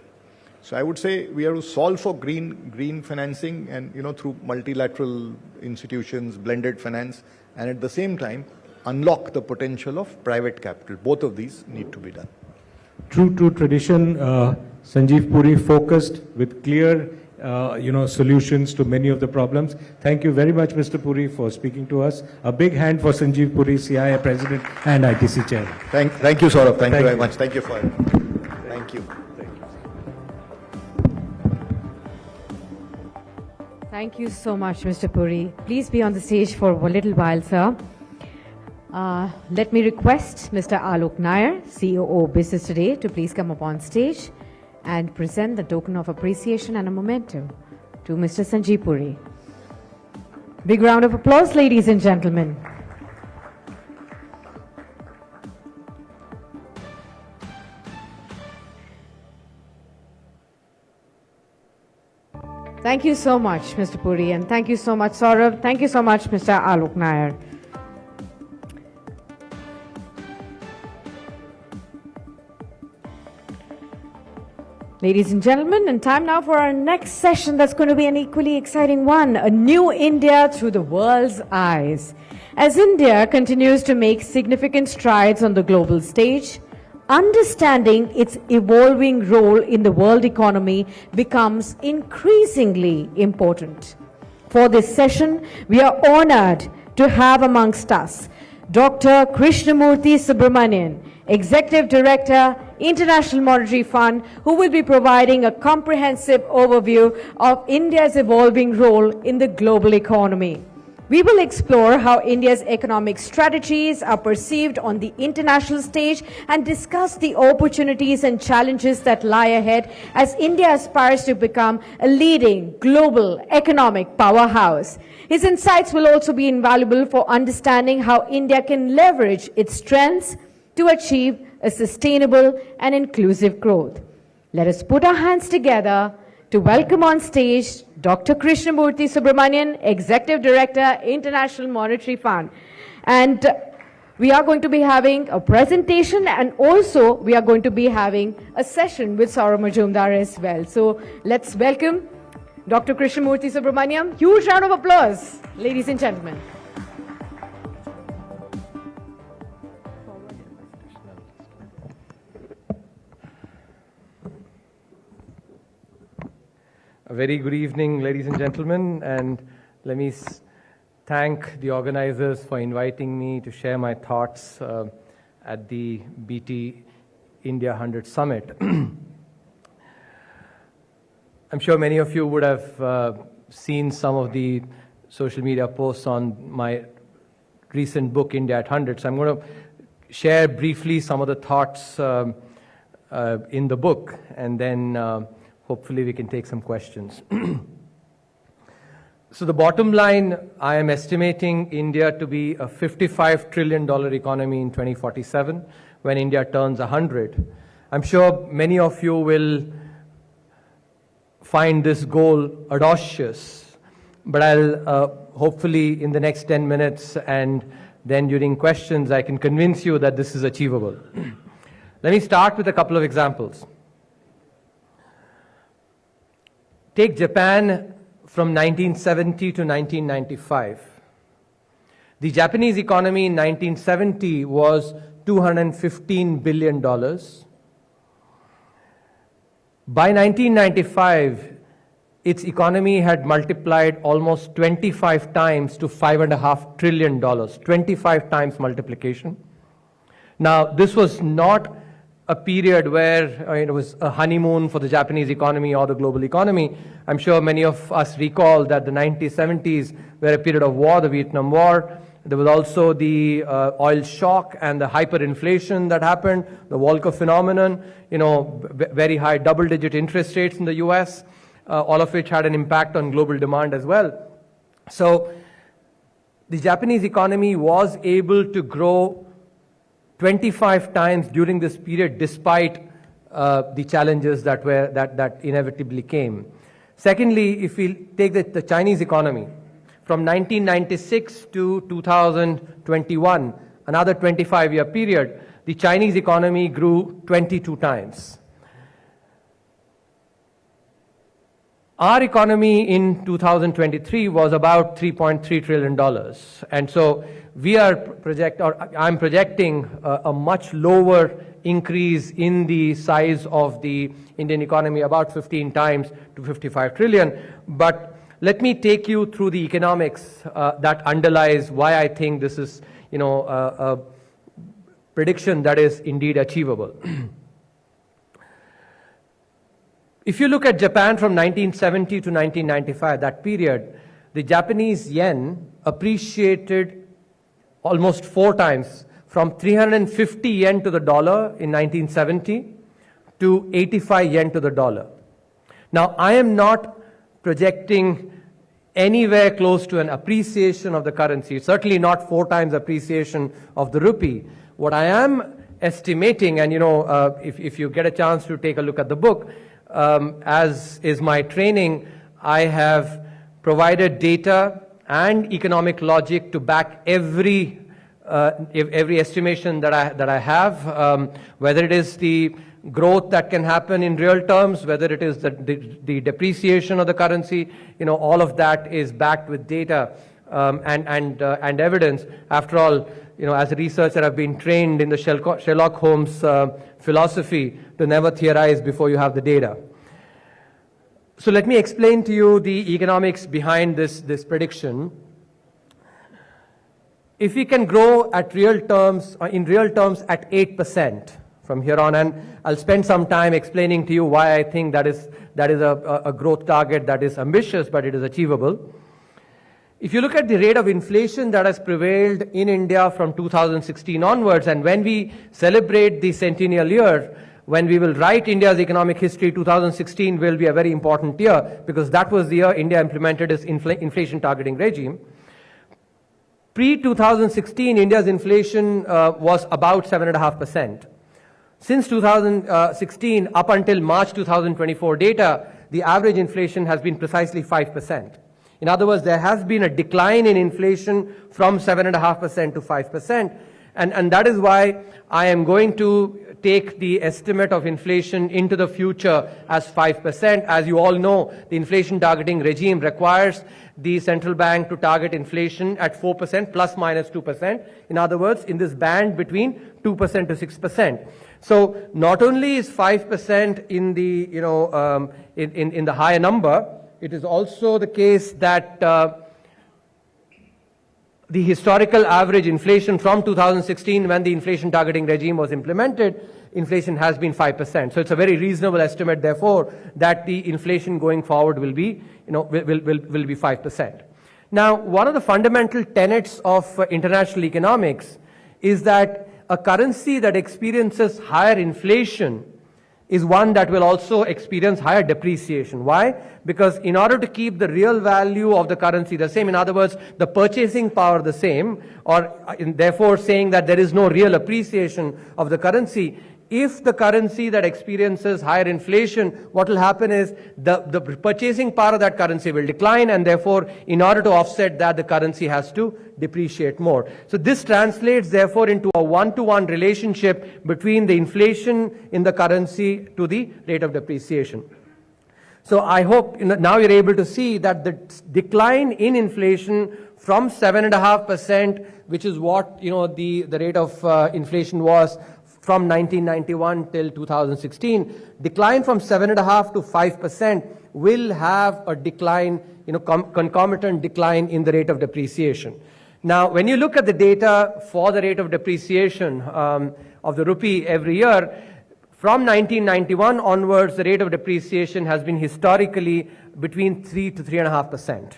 So I would say we have to solve for green financing and through multilateral institutions, blended finance, and at the same time unlock the potential of private capital. Both of these need to be done. True tradition, Sanjeev Puri focused with clear solutions to many of the problems. Thank you very much, Mr. Puri, for speaking to us. A big hand for Sanjeev Puri, CII President and ITC Chair. Thank you, Saurabh. Thank you very much. Thank you for it. Thank you. Thank you so much, Mr. Puri. Please be on the stage for a little while, sir. Let me request Mr. Alok Nair, CEO Business Today, to please come up on stage and present the token of appreciation and a memento to Mr. Sanjeev Puri. Big round of applause, ladies and gentlemen. Thank you so much, Mr. Puri, and thank you so much, Saurabh. Thank you so much, Mr. Alok Nair. Ladies and gentlemen, and time now for our next session that's going to be an equally exciting one, a new India through the world's eyes. As India continues to make significant strides on the global stage, understanding its evolving role in the world economy becomes increasingly important. For this session, we are honored to have amongst us Dr. Krishnamurthy Subramanian, Executive Director, International Monetary Fund, who will be providing a comprehensive overview of India's evolving role in the global economy. We will explore how India's economic strategies are perceived on the international stage and discuss the opportunities and challenges that lie ahead as India aspires to become a leading global economic powerhouse. His insights will also be invaluable for understanding how India can leverage its strengths, to achieve a sustainable and inclusive growth. Let us put our hands together to welcome on stage Dr. Krishnamurthy Subramanian, Executive Director, International Monetary Fund. And we are going to be having a presentation, and also we are going to be having a session with Saurabh Majumdar as well. So let's welcome Dr. Krishnamurthy Subramanian. Huge round of applause, ladies and gentlemen. A very good evening, ladies and gentlemen, and let me thank the organizers for inviting me to share my thoughts at the BT India 100 Summit. I'm sure many of you would have seen some of the social media posts on my recent book, India at 100. So I'm going to share briefly some of the thoughts in the book, and then hopefully we can take some questions. So the bottom line, I am estimating India to be a $55 trillion economy in 2047 when India turns 100. I'm sure many of you will find this goal audacious, but I'll hopefully in the next 10 minutes and then during questions I can convince you that this is achievable. Let me start with a couple of examples. Take Japan from 1970 to 1995. The Japanese economy in 1970 was $215 billion. By 1995, its economy had multiplied almost 25 times to $5.5 trillion, 25 times multiplication. Now, this was not a period where it was a honeymoon for the Japanese economy or the global economy. I'm sure many of us recall that the 1970s were a period of war, the Vietnam War. There was also the oil shock and the hyperinflation that happened, the Volcker phenomenon, very high double-digit interest rates in the US, all of which had an impact on global demand as well. So the Japanese economy was able to grow 25 times during this period, despite the challenges that inevitably came. Secondly, if we take the Chinese economy, from 1996 to 2021, another 25-year period, the Chinese economy grew 22 times. Our economy in 2023 was about $3.3 trillion. And so I'm projecting a much lower increase in the size of the Indian economy, about 15 times to 55 trillion. But let me take you through the economics that underlies why I think this is, a prediction that is indeed achievable. If you look at Japan from 1970 to 1995, that period, the Japanese yen appreciated almost 4 times, from 350 yen to the dollar in 1970 to 85 yen to the dollar. Now, I am not projecting anywhere close to an appreciation of the currency, certainly not 4 times appreciation of the rupee. What I am estimating, and if you get a chance to take a look at the book, as is my training, I have provided data and economic logic to back every estimation that I have, whether it is the growth that can happen in real terms, whether it is the depreciation of the currency, all of that is backed with data and evidence. After all, as a researcher, I've been trained in the Sherlock Holmes philosophy to never theorize before you have the data. So let me explain to you the economics behind this prediction. If we can grow at in real terms at 8% from here on, and I'll spend some time explaining to you why I think that is a growth target that is ambitious, but it is achievable. If you look at the rate of inflation that has prevailed in India from 2016 onwards, and when we celebrate the centennial year, when we will write India's economic history, 2016 will be a very important year, because that was the year India implemented its inflation targeting regime. Pre-2016, India's inflation was about 7.5%. Since 2016, up until March 2024 data, the average inflation has been precisely 5%. In other words, there has been a decline in inflation from 7.5% to 5%. And that is why I am going to take the estimate of inflation into the future as 5%. As you all know, the inflation targeting regime requires the central bank to target inflation at 4% plus minus 2%. In other words, in this band between 2% to 6%. So not only is 5% in the, in the higher number, it is also the case that the historical average inflation from 2016, when the inflation targeting regime was implemented, inflation has been 5%. So it's a very reasonable estimate, therefore, that the inflation going forward will be, will be 5%. Now, one of the fundamental tenets of international economics is that a currency that experiences higher inflation is one that will also experience higher depreciation. Why? Because in order to keep the real value of the currency the same, in other words, the purchasing power the same, or therefore saying that there is no real appreciation of the currency, if the currency that experiences higher inflation, what will happen is the purchasing power of that currency will decline, and therefore, in order to offset that, the currency has to depreciate more. So this translates, therefore, into a one-to-one relationship between the inflation in the currency to the rate of depreciation. So I hope now you're able to see that the decline in inflation from 7.5%, which is what the rate of inflation was from 1991 till 2016, decline from 7.5% to 5% will have a decline, concomitant decline in the rate of depreciation. Now, when you look at the data for the rate of depreciation of the rupee every year, from 1991 onwards, the rate of depreciation has been historically between 3 to 3.5%.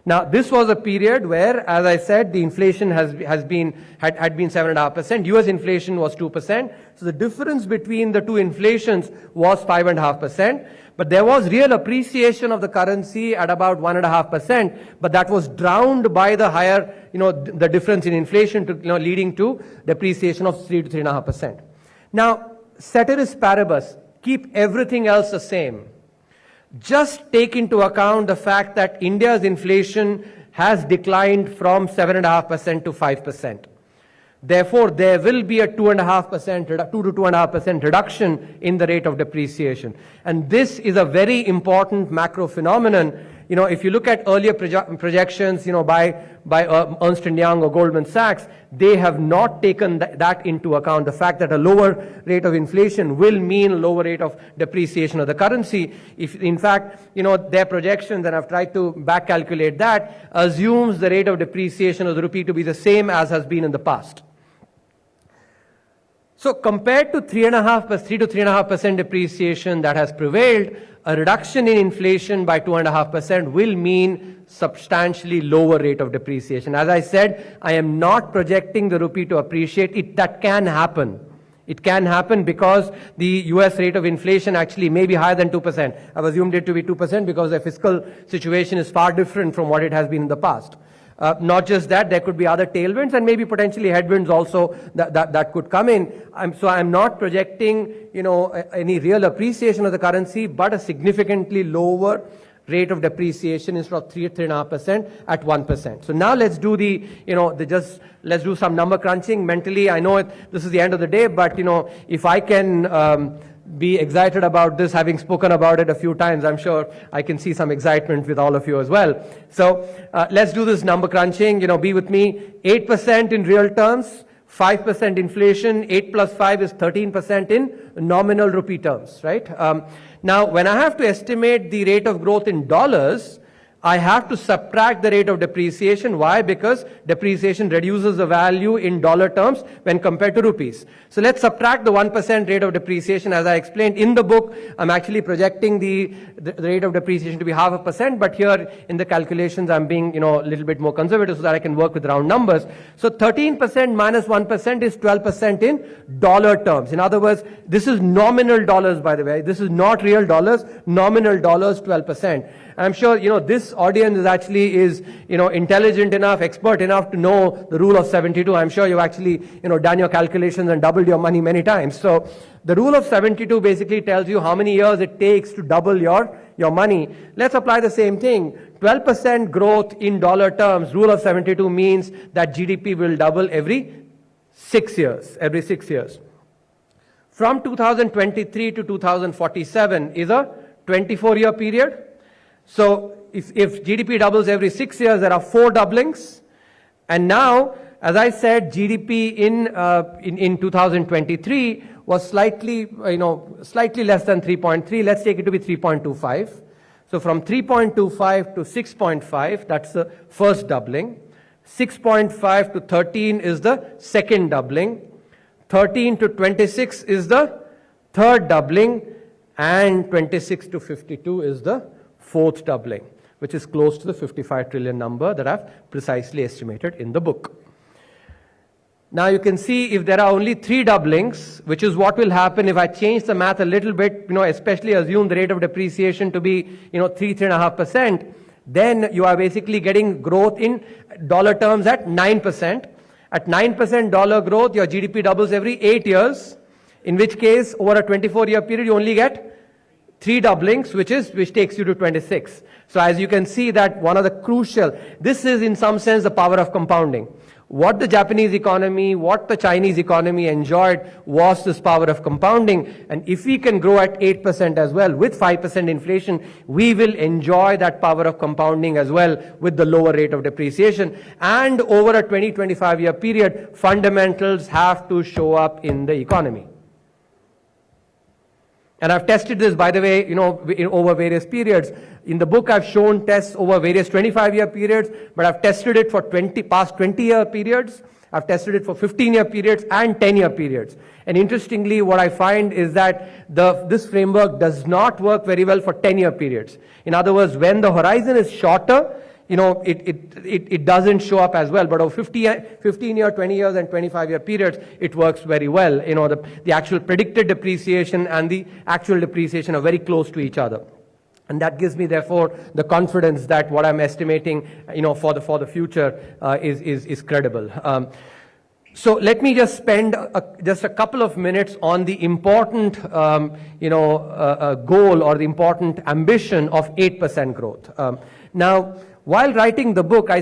Now, this was a period where, as I said, the inflation had been 7.5%. US inflation was 2%. So the difference between the two inflations was 5.5%. But there was real appreciation of the currency at about 1.5%. But that was drowned by the higher, the difference in inflation, leading to depreciation of 3 to 3.5%. Now, ceteris paribus, keep everything else the same. Just take into account the fact that India's inflation has declined from 7.5% to 5%. Therefore, there will be a 2 to 2.5% reduction in the rate of depreciation. And this is a very important macro phenomenon. If you look at earlier projections, by Ernst & Young or Goldman Sachs, they have not taken that into account. The fact that a lower rate of inflation will mean a lower rate of depreciation of the currency. If, in fact, their projections, and I've tried to back calculate that, assumes the rate of depreciation of the rupee to be the same as has been in the past. So compared to 3 to 3.5% depreciation that has prevailed, a reduction in inflation by 2.5% will mean substantially lower rate of depreciation. As I said, I am not projecting the rupee to appreciate. That can happen. It can happen because the US rate of inflation actually may be higher than 2%. I've assumed it to be 2% because the fiscal situation is far different from what it has been in the past. Not just that, there could be other tailwinds and maybe potentially headwinds also that could come in. So I'm not projecting, any real appreciation of the currency, but a significantly lower rate of depreciation instead of 3.5% at 1%. So now let's do let's do some number crunching mentally. I know this is the end of the day, but if I can be excited about this, having spoken about it a few times, I'm sure I can see some excitement with all of you as well. So let's do this number crunching. Be with me. 8% in real terms, 5% inflation, 8 plus 5 is 13% in nominal rupee terms, right? Now, when I have to estimate the rate of growth in dollars, I have to subtract the rate of depreciation. Why? Because depreciation reduces the value in dollar terms when compared to rupees. So let's subtract the 1% rate of depreciation. As I explained in the book, I'm actually projecting the rate of depreciation to be 0.5%, but here in the calculations, I'm being, a little bit more conservative so that I can work with round numbers. So 13% minus 1% is 12% in dollar terms. In other words, this is nominal dollars, by the way. This is not real dollars, nominal dollars, 12%. I'm sure, this this audience is intelligent enough, expert enough to know the rule of 72. I'm sure you've actually, done your calculations and doubled your money many times. So the rule of 72 basically tells you how many years it takes to double your money. Let's apply the same thing. 12% growth in dollar terms, rule of 72 means that GDP will double every 6 years, From 2023 to 2047 is a 24-year period. So if GDP doubles every 6 years, there are 4 doublings. And now, as I said, GDP in 2023 was slightly less than 3.3. Let's take it to be 3.25. So from 3.25 to 6.5, that's the first doubling. 6.5 to 13 is the second doubling. 13 to 26 is the third doubling. And 26 to 52 is the fourth doubling, which is close to the 55 trillion number that I've precisely estimated in the book. Now you can see if there are only 3 doublings, which is what will happen if I change the math a little bit, especially assume the rate of depreciation to be, 3.5%, then you are basically getting growth in dollar terms at 9%. At 9% dollar growth, your GDP doubles every 8 years, in which case, over a 24-year period, you only get 3 doublings, which takes you to 26. So as you can see that one of the crucial, this is in some sense the power of compounding. What the Japanese economy, what the Chinese economy enjoyed was this power of compounding. And if we can grow at 8% as well, with 5% inflation, we will enjoy that power of compounding as well with the lower rate of depreciation. And over a 20-25 year period, fundamentals have to show up in the economy. And I've tested this, by the way, over various periods. In the book, I've shown tests over various 25-year periods, but I've tested it for past 20-year periods. I've tested it for 15-year periods and 10-year periods. And interestingly, what I find is that this framework does not work very well for 10-year periods. In other words, when the horizon is shorter, it doesn't show up as well. But over 15-year, 20 years, and 25-year periods, it works very well. The actual predicted depreciation and the actual depreciation are very close to each other. And that gives me, therefore, the confidence that what I'm estimating, for the future is credible. So let me just spend just a couple of minutes on the important, goal or the important ambition of 8% growth. Now, while writing the book, I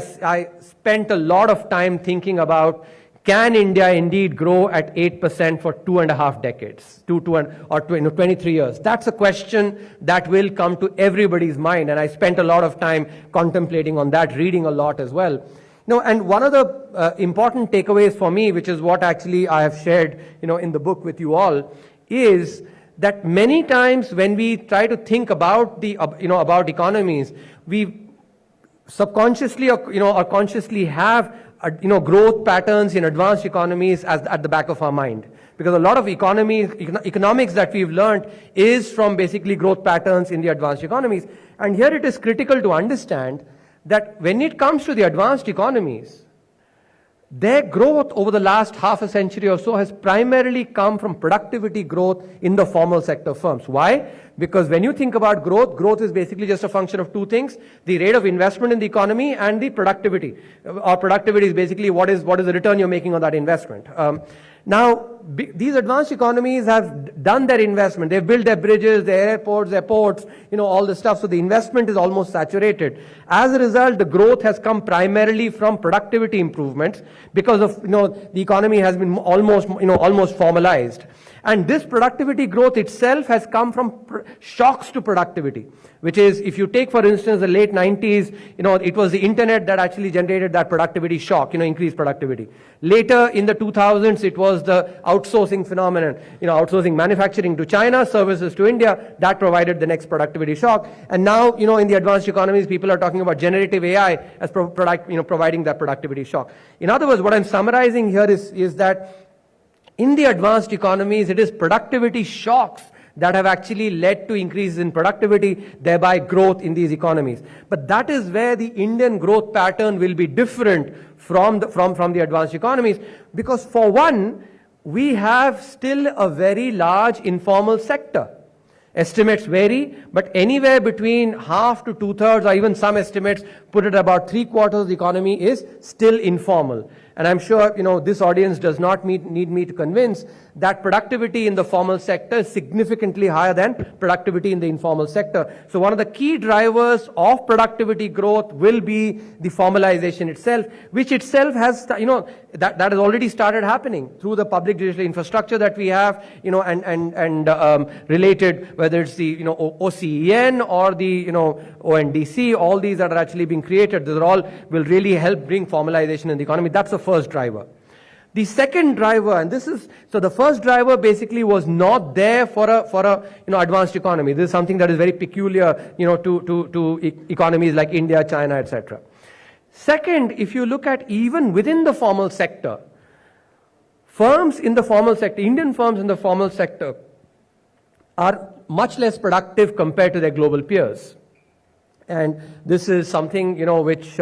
spent a lot of time thinking about, can India indeed grow at 8% for 2.5 decades, 23 years? That's a question that will come to everybody's mind, and I spent a lot of time contemplating on that, reading a lot as well. And one of the important takeaways for me, which is what actually I have shared, in the book with you all, is that many times when we try to think about about economies, we subconsciously or consciously have growth patterns in advanced economies at the back of our mind, because a lot of economics that we've learned is from basically growth patterns in the advanced economies. And here it is critical to understand that when it comes to the advanced economies, their growth over the last half a century or so has primarily come from productivity growth in the formal sector firms. Why? Because when you think about growth is basically just a function of 2 things: the rate of investment in the economy and the productivity. Or productivity is basically what is the return you're making on that investment. Now, these advanced economies have done their investment. They've built their bridges, their airports, their ports, all the stuff. So the investment is almost saturated. As a result, the growth has come primarily from productivity improvements because of, the economy has been almost formalized. And this productivity growth itself has come from shocks to productivity, which is, if you take, for instance, the late 90s, it was the internet that actually generated that productivity shock, increased productivity. Later in the 2000s, it was the outsourcing phenomenon, outsourcing manufacturing to China, services to India, that provided the next productivity shock. And now, in the advanced economies, people are talking about generative AI as providing that productivity shock. In other words, what I'm summarizing here is that in the advanced economies, it is productivity shocks that have actually led to increases in productivity, thereby growth in these economies. But that is where the Indian growth pattern will be different from the advanced economies, because for one, we have still a very large informal sector. Estimates vary, but anywhere between half to two-thirds, or even some estimates put it about three-quarters of the economy is still informal. And I'm sure, this audience does not need me to convince that productivity in the formal sector is significantly higher than productivity in the informal sector. So one of the key drivers of productivity growth will be the formalization itself, which itself has, that has already started happening through the public digital infrastructure that we have, and related, whether it's the, OCEN or the, ONDC, all these that are actually being created, these are all will really help bring formalization in the economy. That's the first driver. The second driver, and so the first driver basically was not there for a advanced economy. This is something that is very peculiar, to economies like India, China, etc. Second, if you look at even within the formal sector, firms in the formal sector, Indian firms in the formal sector are much less productive compared to their global peers. And this is something, which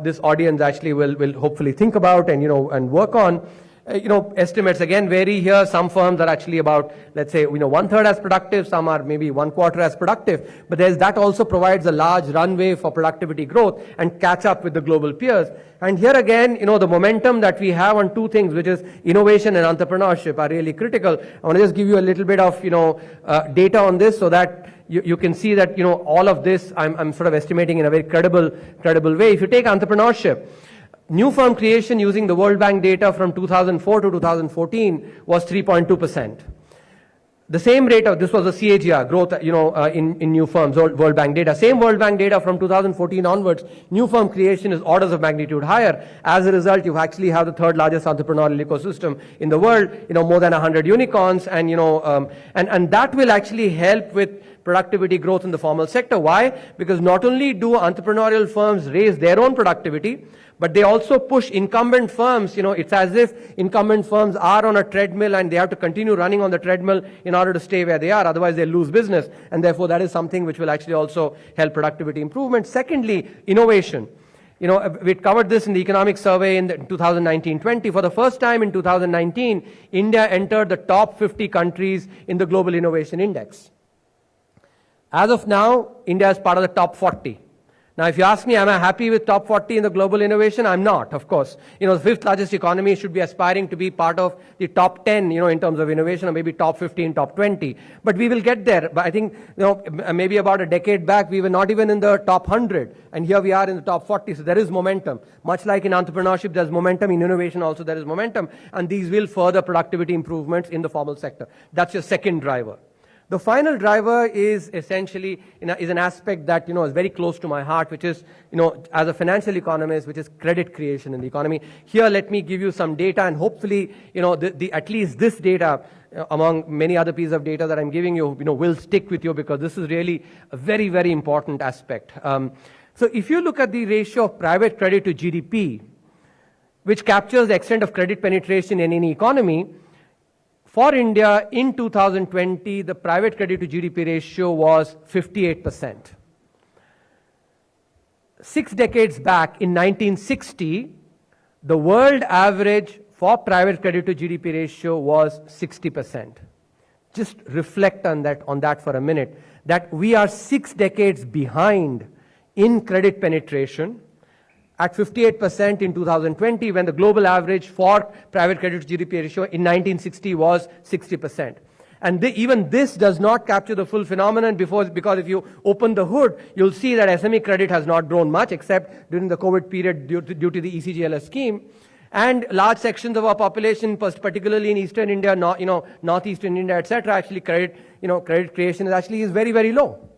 this audience actually will hopefully think about and, and work on. Estimates again vary here. Some firms are actually about, let's say, 1/3 as productive. Some are maybe 1/4 as productive. But that also provides a large runway for productivity growth and catch up with the global peers. And here again, the momentum that we have on two things, which is innovation and entrepreneurship, are really critical. I want to just give you a little bit of, data on this so that you can see that, all of this I'm sort of estimating in a very credible way. If you take entrepreneurship, new firm creation using the World Bank data from 2004 to 2014 was 3.2%. The same rate of, this was the CAGR growth, in new firms, World Bank data. Same World Bank data from 2014 onwards, new firm creation is orders of magnitude higher. As a result, you actually have the third largest entrepreneurial ecosystem in the world, more than 100 unicorns, and, and that will actually help with productivity growth in the formal sector. Why? Because not only do entrepreneurial firms raise their own productivity, but they also push incumbent firms. It's as if incumbent firms are on a treadmill and they have to continue running on the treadmill in order to stay where they are. Otherwise, they lose business. And therefore, that is something which will actually also help productivity improvement. Secondly, innovation. We covered this in the economic survey in 2019-20. For the first time in 2019, India entered the top 50 countries in the Global Innovation Index. As of now, India is part of the top 40. Now, if you ask me, am I happy with top 40 in the global innovation? I'm not, of course. The fifth largest economy should be aspiring to be part of the top 10, in terms of innovation, or maybe top 15, top 20. But we will get there. But I think, maybe about a decade back, we were not even in the top 100. And here we are in the top 40. So there is momentum. Much like in entrepreneurship, there's momentum. In innovation also, there is momentum. And these will further productivity improvements in the formal sector. That's your second driver. The final driver is essentially, is an aspect that, is very close to my heart, which is, as a financial economist, which is credit creation in the economy. Here, let me give you some data, and hopefully, at least this data, among many other pieces of data that I'm giving you, will stick with you, because this is really a very, very important aspect. So if you look at the ratio of private credit to GDP, which captures the extent of credit penetration in any economy, for India, in 2020, the private credit to GDP ratio was 58%. 6 decades back, in 1960, the world average for private credit to GDP ratio was 60%. Just reflect on that for a minute, that we are 6 decades behind in credit penetration, at 58% in 2020, when the global average for private credit to GDP ratio in 1960 was 60%. And even this does not capture the full phenomenon, because if you open the hood, you'll see that SME credit has not grown much, except during the COVID period due to the ECGLS scheme. And large sections of our population, particularly in Eastern India, Northeastern India, etc., actually credit creation is very, very low.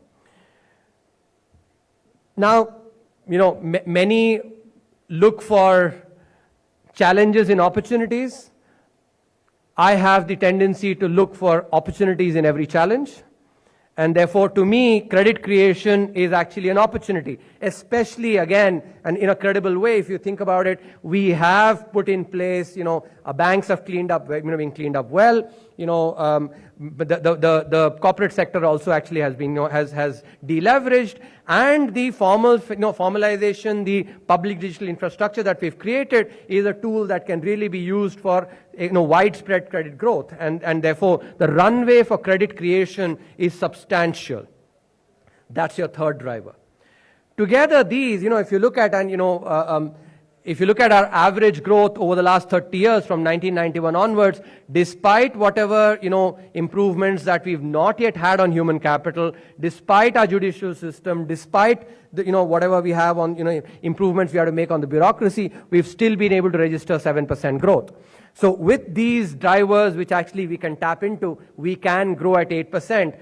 Now, many look for challenges in opportunities. I have the tendency to look for opportunities in every challenge. And therefore, to me, credit creation is actually an opportunity, especially, again, and in a credible way. If you think about it, we have put in place, our banks have been cleaned up well. the corporate sector also actually has been, has deleveraged, and the formalization, the public digital infrastructure that we've created is a tool that can really be used for, widespread credit growth, and therefore the runway for credit creation is substantial. That's your third driver. Together, these, if you look at, if you look at our average growth over the last 30 years from 1991 onwards, despite whatever, improvements that we've not yet had on human capital, despite our judicial system, despite the, whatever we have on, improvements we have to make on the bureaucracy, we've still been able to register 7% growth. So with these drivers, which actually we can tap into, we can grow at 8%.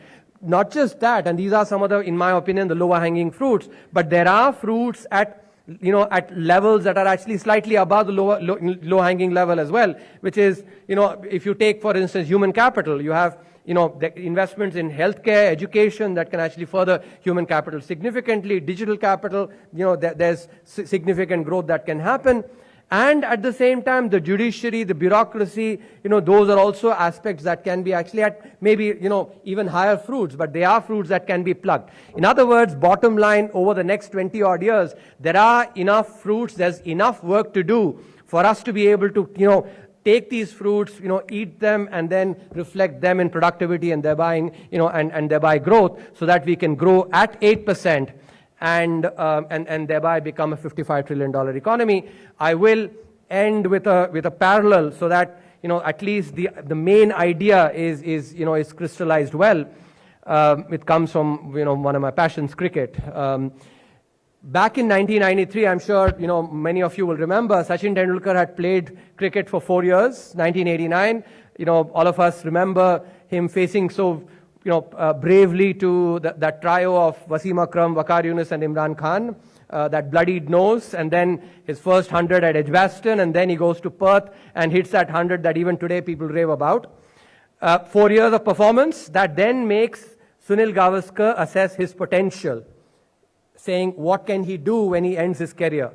Not just that, and these are some of the, in my opinion, the lower hanging fruits, but there are fruits at levels that are actually slightly above the low-hanging level as well, which is, if you take, for instance, human capital, you have, the investments in healthcare, education that can actually further human capital significantly, digital capital, there's significant growth that can happen. And at the same time, the judiciary, the bureaucracy, those are also aspects that can be actually at maybe, even higher fruits, but they are fruits that can be plucked. In other words, bottom line, over the next 20 odd years, there are enough fruits, there's enough work to do for us to be able to, take these fruits, eat them and then reflect them in productivity and thereby, and thereby growth, so that we can grow at 8%. And thereby become a $55 trillion economy. I will end with a parallel so that, at least the main idea is crystallized well. It comes from, one of my passions, cricket. Back in 1993, I'm sure, many of you will remember, Sachin Tendulkar had played cricket for 4 years, 1989. All of us remember him facing bravely to that trio of Wasim Akram, Waqar Yunus and Imran Khan, that bloodied nose, and then his first 100 at Edgbaston, and then he goes to Perth and hits that 100 that even today people rave about. 4 years of performance that then makes Sunil Gavaskar assess his potential, saying what can he do when he ends his career.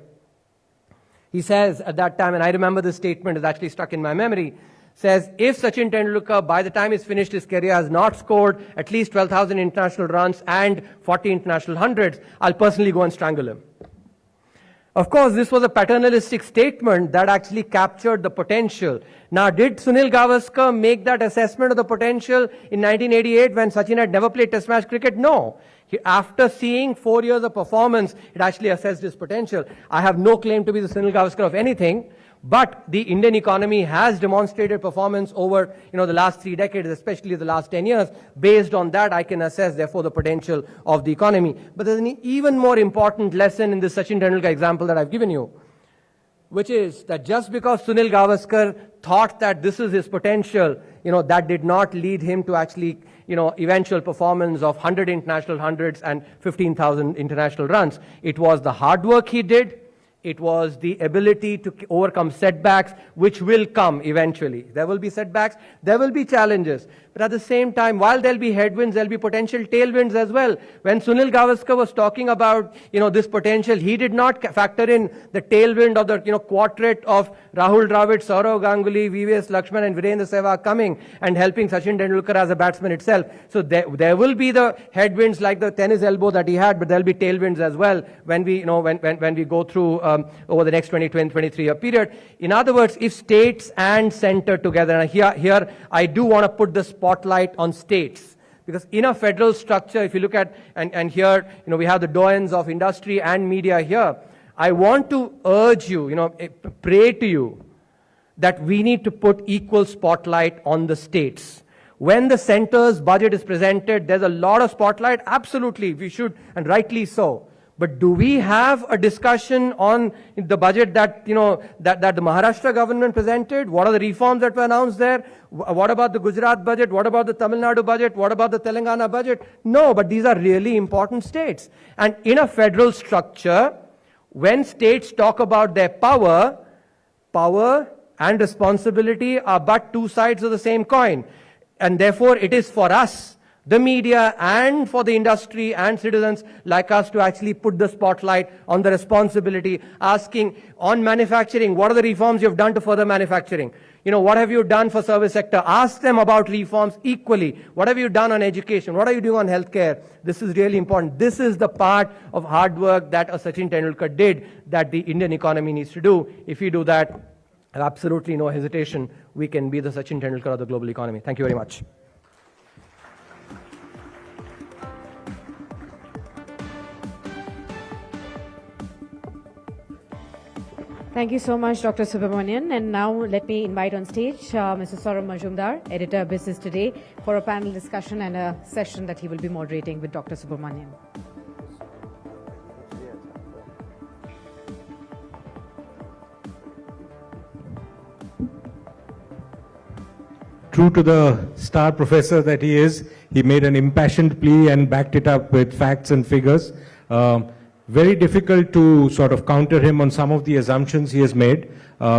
He says at that time, and I remember this statement is actually stuck in my memory, says, if Sachin Tendulkar, by the time he's finished his career, has not scored at least 12,000 international runs and 40 international hundreds, I'll personally go and strangle him. Of course, this was a paternalistic statement that actually captured the potential. Now, did Sunil Gavaskar make that assessment of the potential in 1988 when Sachin had never played Test match cricket? No. After seeing 4 years of performance, it actually assessed his potential. I have no claim to be the Sunil Gavaskar of anything, but the Indian economy has demonstrated performance over, the last 3 decades, especially the last 10 years. Based on that, I can assess, therefore, the potential of the economy. But there's an even more important lesson in this Sachin Tendulkar example that I've given you, which is that just because Sunil Gavaskar thought that this is his potential, that did not lead him to actually, eventual performance of 100 international hundreds and 15,000 international runs. It was the hard work he did. It was the ability to overcome setbacks, which will come eventually. There will be setbacks, there will be challenges. But at the same time, while there'll be headwinds, there'll be potential tailwinds as well. When Sunil Gavaskar was talking about, this potential, he did not factor in the tailwind of the, quartet of Rahul Dravid, Saurav Ganguly, VVS Lakshman and Virendra Sehwag coming and helping Sachin Tendulkar as a batsman itself. So there will be the headwinds like the tennis elbow that he had, but there'll be tailwinds as well when we, when we go through over the next 23 year period. In other words, if states and center together, and here I do want to put the spotlight on states, because in a federal structure, if you look at, and here, we have the doyens of industry and media here, I want to urge you, pray to you, that we need to put equal spotlight on the states. When the center's budget is presented, there's a lot of spotlight. Absolutely, we should, and rightly so. But do we have a discussion on the budget that, that the Maharashtra government presented? What are the reforms that were announced there? What about the Gujarat budget? What about the Tamil Nadu budget? What about the Telangana budget? No, but these are really important states. And in a federal structure, when states talk about their power and responsibility are but two sides of the same coin. And therefore, it is for us, the media and for the industry and citizens like us to actually put the spotlight on the responsibility, asking on manufacturing, what are the reforms you've done to further manufacturing? You know, what have you done for service sector? Ask them about reforms equally. What have you done on education? What are you doing on healthcare? This is really important. This is the part of hard work that a Sachin Tendulkar did that the Indian economy needs to do. If we do that, I have absolutely no hesitation, we can be the Sachin Tendulkar of the global economy. Thank you very much. Thank you so much, Dr. Subramanian. And now let me invite on stage Mr. Saurabh Majumdar, editor of Business Today, for a panel discussion and a session that he will be moderating with Dr. Subramanian. True to the star professor that he is, he made an impassioned plea and backed it up with facts and figures. Very difficult to sort of counter him on some of the assumptions he has made,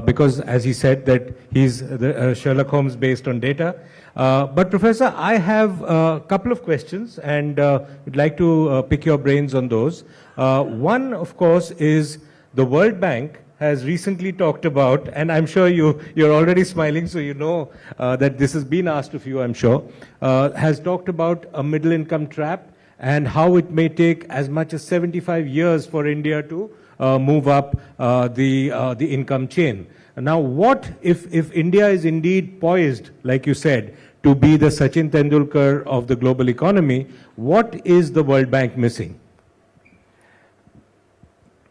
because as he said that he's the Sherlock Holmes based on data. But Professor, I have a couple of questions and would like to pick your brains on those. One, of course, is the World Bank has recently talked about, and I'm sure you're already smiling, so you know that this has been asked of you, I'm sure, has talked about a middle income trap and how it may take as much as 75 years for India to move up the income chain. Now, what if India is indeed poised, like you said, to be the Sachin Tendulkar of the global economy, what is the World Bank missing?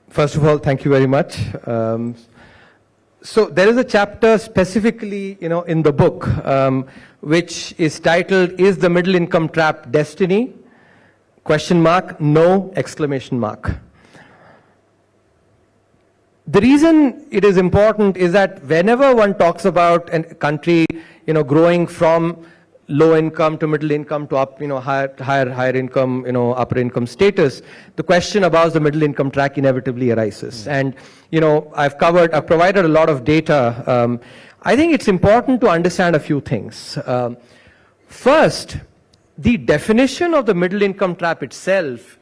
First of all, thank you very much. So there is a chapter specifically, in the book, which is titled, "Is the Middle Income Trap Destiny? ? No! ! The reason it is important is that whenever one talks about a country, growing from low income to middle income to up, higher income, upper income status, the question about the middle income track inevitably arises. And, I've provided a lot of data. I think it's important to understand a few things. First, the definition of the middle income trap itself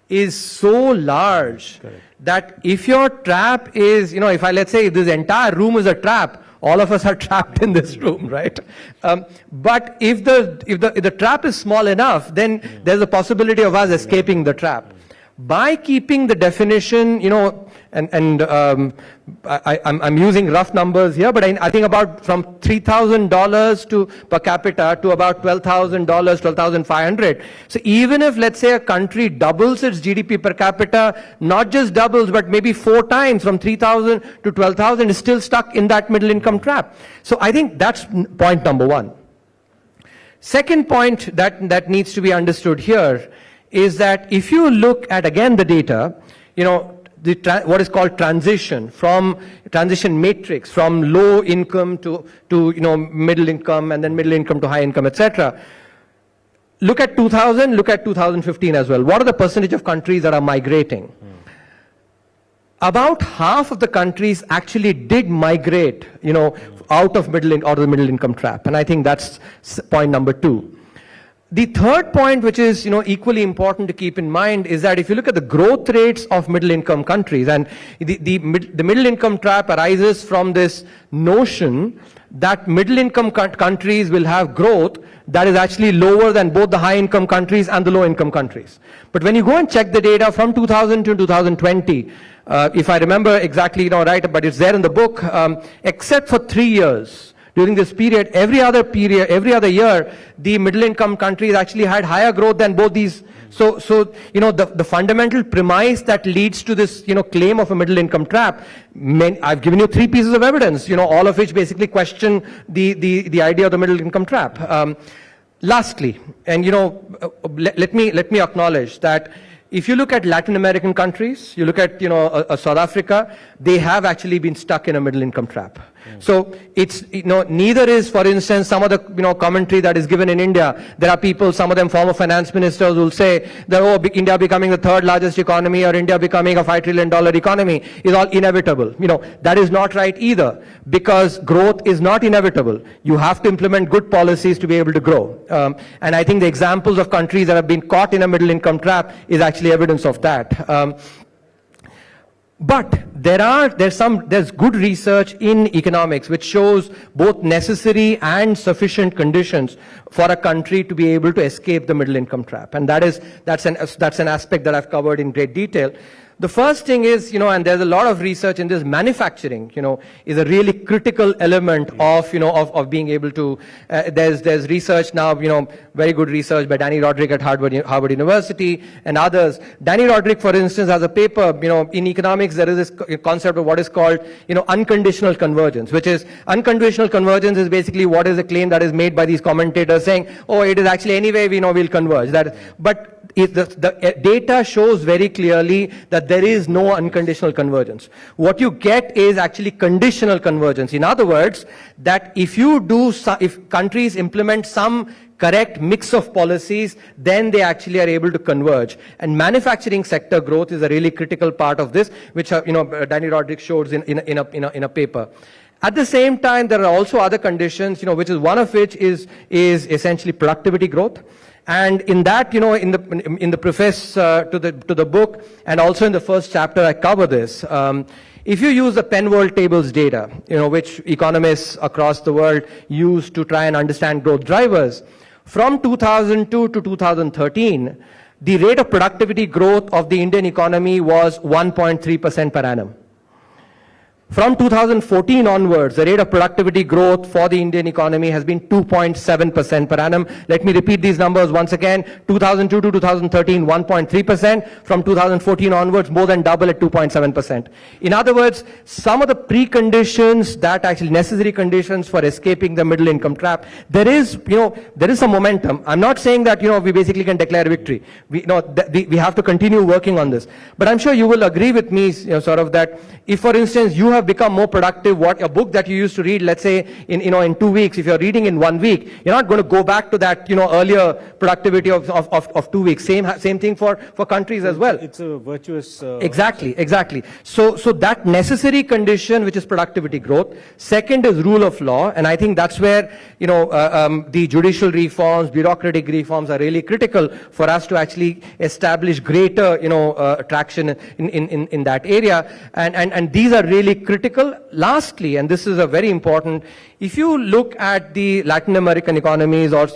is so large that if your trap is, let's say this entire room is a trap, all of us are trapped in this room, right? But if the trap is small enough, then there's a possibility of us escaping the trap. By keeping the definition, I'm using rough numbers here, but I think about from $3,000 per capita to about $12,000, $12,500. So even if, let's say, a country doubles its GDP per capita, not just doubles, but maybe 4 times from 3,000 to 12,000, is still stuck in that middle income trap. So I think that's point number one. Second point that needs to be understood here is that if you look at, again, the data, what is called transition matrix from low income to middle income, and then middle income to high income, etc. Look at 2000, look at 2015 as well. What are the percentage of countries that are migrating? About half of the countries actually did migrate, out of the middle income trap. And I think that's point number 2. The third point, which is equally important to keep in mind, is that if you look at the growth rates of middle income countries, and the middle income trap arises from this notion that middle income countries will have growth that is actually lower than both the high income countries and the low income countries. But when you go and check the data from 2000 to 2020, if I remember exactly right, but it's there in the book, except for 3 years. During this period, every other year, the middle income countries actually had higher growth than both these. So the fundamental premise that leads to this, claim of a middle income trap, I've given you 3 pieces of evidence, all of which basically question the idea of the middle income trap. Lastly, and let me acknowledge that if you look at Latin American countries, you look at South Africa, they have actually been stuck in a middle income trap. So it's, neither is, for instance, some of the, commentary that is given in India. There are people, some of them former finance ministers will say that, India becoming the third largest economy or India becoming a $5 trillion economy is all inevitable. That is not right either, because growth is not inevitable. You have to implement good policies to be able to grow. And I think the examples of countries that have been caught in a middle income trap is actually evidence of that. But there's good research in economics which shows both necessary and sufficient conditions for a country to be able to escape the middle income trap. And that's an aspect that I've covered in great detail. The first thing is, and there's a lot of research in this, manufacturing, is a really critical element of being able to, there's research now, very good research by Danny Roderick at Harvard University and others. Danny Roderick, for instance, has a paper, in economics, there is this concept of what is called, unconditional convergence, which is, unconditional convergence is basically what is a claim that is made by these commentators saying, it is actually anyway, we'll converge. But the data shows very clearly that there is no unconditional convergence. What you get is actually conditional convergence. In other words, that if countries implement some correct mix of policies, then they actually are able to converge. And manufacturing sector growth is a really critical part of this, which Danny Roderick shows in a paper. At the same time, there are also other conditions, which is one of which is essentially productivity growth. And in that, in the preface to the book, and also in the first chapter, I cover this. If you use the Penn World Tables data, which economists across the world use to try and understand growth drivers, from 2002 to 2013, the rate of productivity growth of the Indian economy was 1.3% per annum. From 2014 onwards, the rate of productivity growth for the Indian economy has been 2.7% per annum. Let me repeat these numbers once again. 2002 to 2013, 1.3%. From 2014 onwards, more than double at 2.7%. In other words, some of the preconditions that actually necessary conditions for escaping the middle income trap, there is some momentum. I'm not saying that, we basically can declare victory. We have to continue working on this. But I'm sure you will agree with me, that if, for instance, you have become more productive, a book that you used to read, let's say, in 2 weeks, if you're reading in 1 week, you're not going to go back to that, earlier productivity of 2 weeks. Same thing for countries as well. It's a virtuous... Exactly. So that necessary condition, which is productivity growth. Second is rule of law. And I think that's where, the judicial reforms, bureaucratic reforms are really critical for us to actually establish greater, traction in that area. And these are really critical. Lastly, and this is a very important, if you look at the Latin American economies or,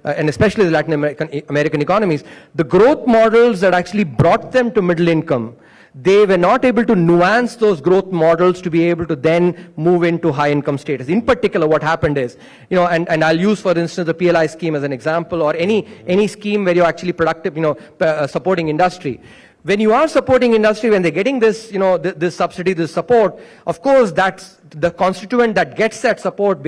and especially the Latin American economies, the growth models that actually brought them to middle income, they were not able to nuance those growth models to be able to then move into high income status. In particular, what happened is, and I'll use, for instance, the PLI scheme as an example, or any scheme where you're actually productive, supporting industry. When you are supporting industry, when they're getting this, this subsidy, this support, of course, that's the constituent that gets that support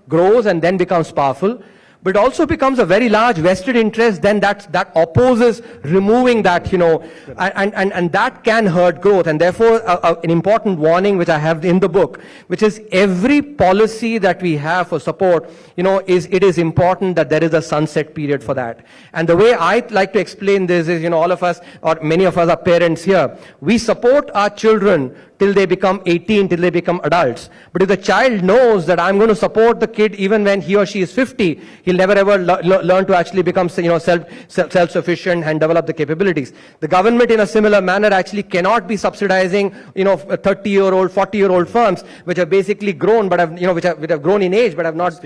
grows and then becomes powerful. But it also becomes a very large vested interest then that opposes removing that, and that can hurt growth. And therefore, an important warning which I have in the book, which is every policy that we have for support, it is important that there is a sunset period for that. And the way I like to explain this is, all of us, or many of us are parents here, we support our children till they become 18, till they become adults. But if the child knows that I'm going to support the kid even when he or she is 50, he'll never ever learn to actually become, self-sufficient and develop the capabilities. The government in a similar manner actually cannot be subsidizing, 30-year-old, 40-year-old firms which have basically grown, but have, which have grown in age, but have not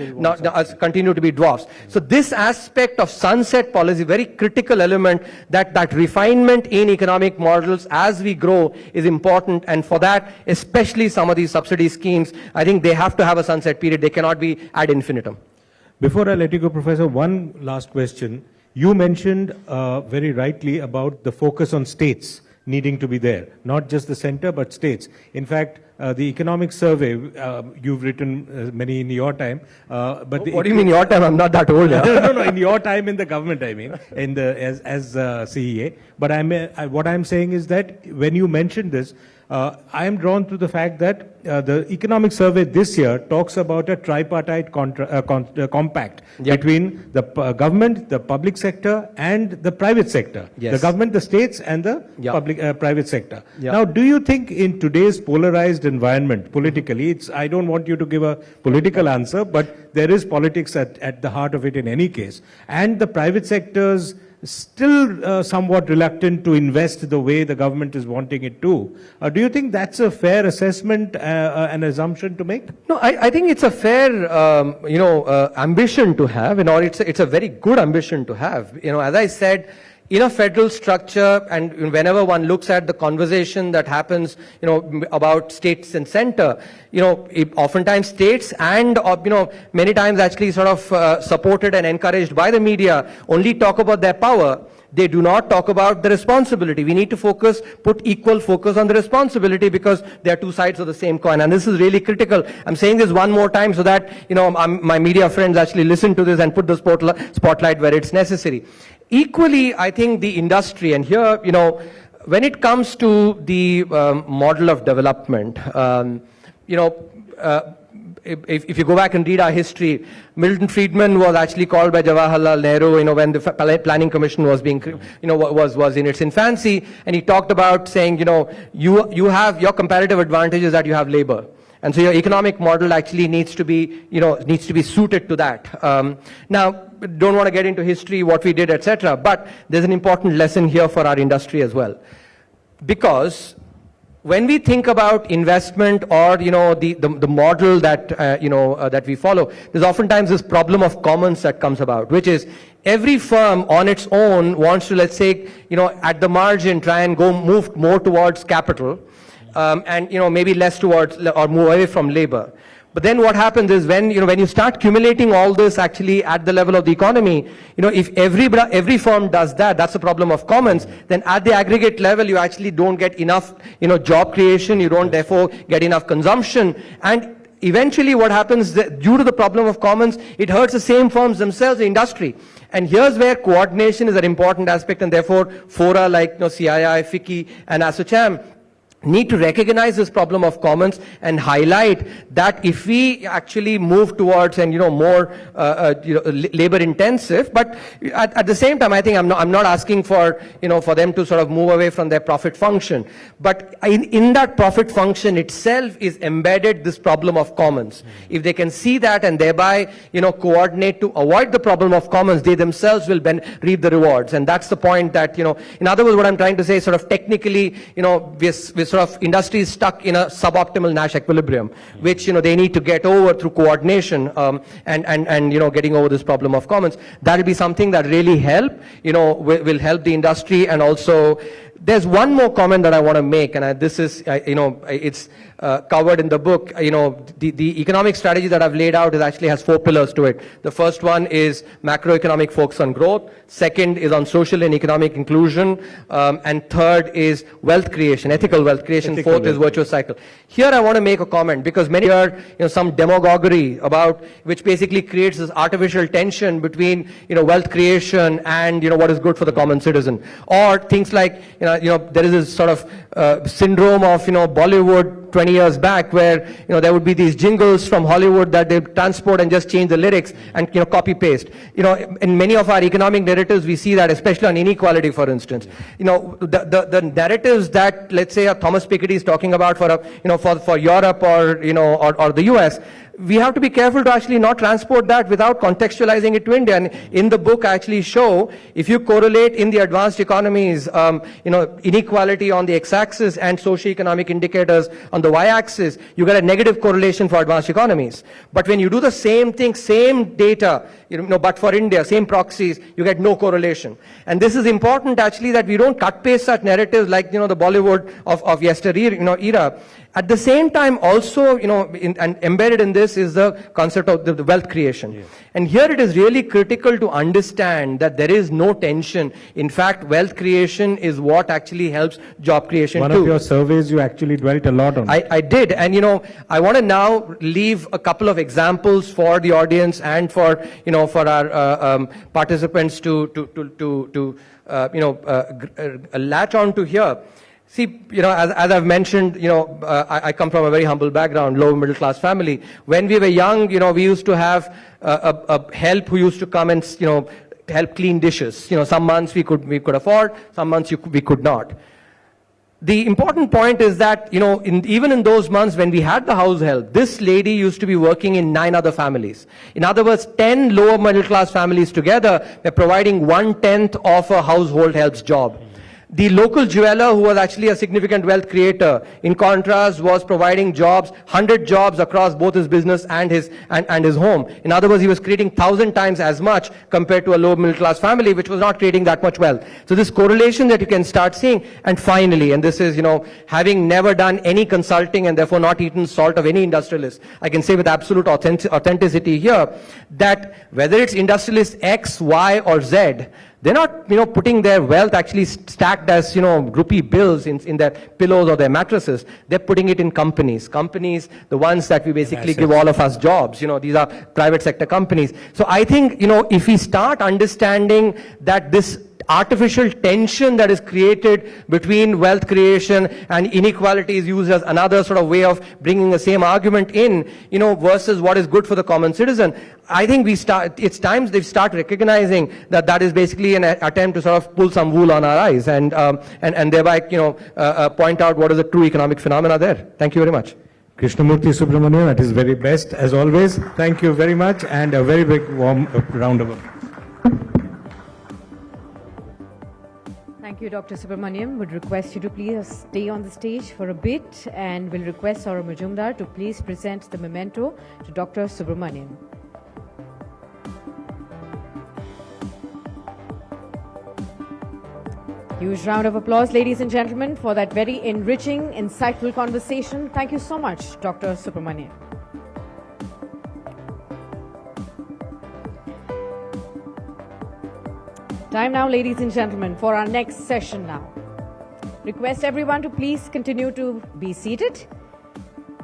continued to be dwarfs. So this aspect of sunset policy, very critical element, that refinement in economic models as we grow is important. And for that, especially some of these subsidy schemes, I think they have to have a sunset period. They cannot be ad infinitum. Before I let you go, Professor, one last question. You mentioned very rightly about the focus on states needing to be there, not just the center, but states. In fact, the economic survey, you've written many in your time. But what do you mean your time? I'm not that old. No, in your time in the government, I mean, as CEA. But what I'm saying is that when you mentioned this, I am drawn to the fact that the economic survey this year talks about a tripartite compact between the government, the public sector, and the private sector. Yes. The government, the states, and the private sector. Yeah. Now, do you think in today's polarized environment, politically, I don't want you to give a political answer, but there is politics at the heart of it in any case, and the private sector's still somewhat reluctant to invest the way the government is wanting it to. Do you think that's a fair assessment, an assumption to make? No, I think it's a fair, ambition to have, or it's a very good ambition to have. As I said, in a federal structure, and whenever one looks at the conversation that happens, about states and center, oftentimes states and, many times actually sort of supported and encouraged by the media only talk about their power. They do not talk about the responsibility. We need to put equal focus on the responsibility, because they are two sides of the same coin. And this is really critical. I'm saying this one more time so that, my media friends actually listen to this and put the spotlight where it's necessary. Equally, I think the industry, and here, when it comes to the model of development, if you go back and read our history, Milton Friedman was actually called by Jawaharlal Nehru, when the Planning Commission was being, was in its infancy, and he talked about saying, you have your comparative advantage is that you have labor. And so your economic model actually needs to be, suited to that. Now, don't want to get into history, what we did, etc. But there's an important lesson here for our industry as well. Because when we think about investment or, the model that, that we follow, there's oftentimes this problem of commons that comes about, which is every firm on its own wants to, let's say, at the margin, try and move more towards capital. And maybe less towards or move away from labor. But then what happens is when you start accumulating all this actually at the level of the economy, if every firm does that, that's the problem of commons, then at the aggregate level you actually don't get enough job creation, you don't therefore get enough consumption, and eventually what happens is that due to the problem of commons, it hurts the same firms themselves, the industry. And here's where coordination is an important aspect, and therefore fora like CII, FICCI and ASSOCHAM need to recognize this problem of commons and highlight that if we actually move towards and more labor intensive, but at the same time I think I'm not asking for for them to sort of move away from their profit function, but in that profit function itself is embedded this problem of commons. If they can see that and thereby coordinate to avoid the problem of commons, they themselves will reap the rewards. And that's the point that in other words, what I'm trying to say, sort of technically we're sort of industry is stuck in a suboptimal Nash equilibrium, which they need to get over through coordination and getting over this problem of commons. That will be something that really will help the industry. And also there's one more comment that I want to make, and this is it's covered in the book. The economic strategy that I've laid out actually has 4 pillars to it. The first one is macroeconomic focus on growth. Second is on social and economic inclusion. And third is wealth creation, ethical wealth creation. Fourth is virtuous cycle. Here I want to make a comment, because many are some demagoguery about which basically creates this artificial tension between wealth creation and what is good for the common citizen, or things like there is this sort of syndrome of Bollywood 20 years back, where there would be these jingles from Hollywood that they transport and just change the lyrics and copy paste. In many of our economic narratives we see that, especially on inequality, for instance. The narratives that, let's say, Thomas Piketty is talking about for Europe or the US, we have to be careful to actually not transport that without contextualizing it to India. And in the book I actually show, if you correlate in the advanced economies, inequality on the x-axis and socio-economic indicators on the y-axis, you get a negative correlation for advanced economies. But when you do the same thing, same data, but for India, same proxies, you get no correlation. And this is important actually, that we don't cut paste such narratives like, the Bollywood of yesteryear, era. At the same time also, and embedded in this is the concept of the wealth creation. Yes. And here it is really critical to understand that there is no tension. In fact, wealth creation is what actually helps job creation too. One of your surveys you actually dwelt a lot on. I did, and I want to now leave a couple of examples for the audience and for for our participants to latch on to here. See, as I've mentioned, I come from a very humble background, low middle class family. When we were young, we used to have a help who used to come and, help clean dishes. Some months we could afford, some months we could not. The important point is that, even in those months when we had the house help, this lady used to be working in 9 other families. In other words, 10 lower middle class families together were providing 1/10 of a household help's job. The local jeweler, who was actually a significant wealth creator, in contrast, was providing jobs, 100 jobs across both his business and his home. In other words, he was creating 1,000 times as much compared to a low middle class family, which was not creating that much wealth. So this correlation that you can start seeing, and finally, and this is, having never done any consulting and therefore not eaten salt of any industrialist, I can say with absolute authenticity here, that whether it's industrialist X, Y, or Z, they're not, putting their wealth actually stacked as, rupee bills in their pillows or their mattresses. They're putting it in companies. Companies, the ones that we basically give all of us jobs. These are private sector companies. So I think, if we start understanding that this artificial tension that is created between wealth creation and inequality is used as another sort of way of bringing the same argument in, versus what is good for the common citizen. I think it's time they start recognizing that that is basically an attempt to sort of pull some wool on our eyes and thereby, point out what is the true economic phenomena there. Thank you very much. Krishnamurthy Subramanian, at his very best, as always. Thank you very much, and a very big warm round of applause. Thank you, Dr. Subramaniam. Would request you to please stay on the stage for a bit, and will request Saurabh Majumdar to please present the memento to Dr. Subramaniam. Huge round of applause, ladies and gentlemen, for that very enriching, insightful conversation. Thank you so much, Dr. Subramaniam. Time now, ladies and gentlemen, for our next session now. Request everyone to please continue to be seated.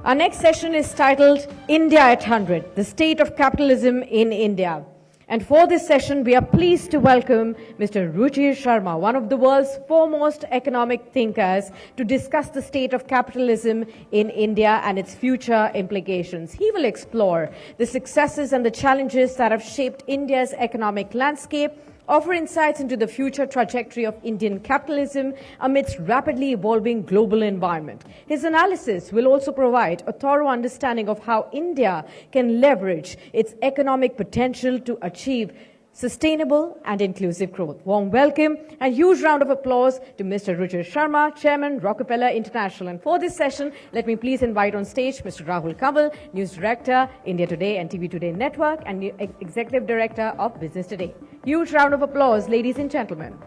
Our next session is titled India at 100, the State of Capitalism in India. And for this session, we are pleased to welcome Mr. Ruchir Sharma, one of the world's foremost economic thinkers, to discuss the state of capitalism in India and its future implications. He will explore the successes and the challenges that have shaped India's economic landscape, offer insights into the future trajectory of Indian capitalism amidst rapidly evolving global environment. His analysis will also provide a thorough understanding of how India can leverage its economic potential to achieve sustainable and inclusive growth. Warm welcome and huge round of applause to Mr. Ruchir Sharma, Chairman, Rockefeller International. And for this session, let me please invite on stage Mr. Rahul Kanwal, News Director, India Today and TV Today Network, and Executive Director of Business Today. Huge round of applause, ladies and gentlemen.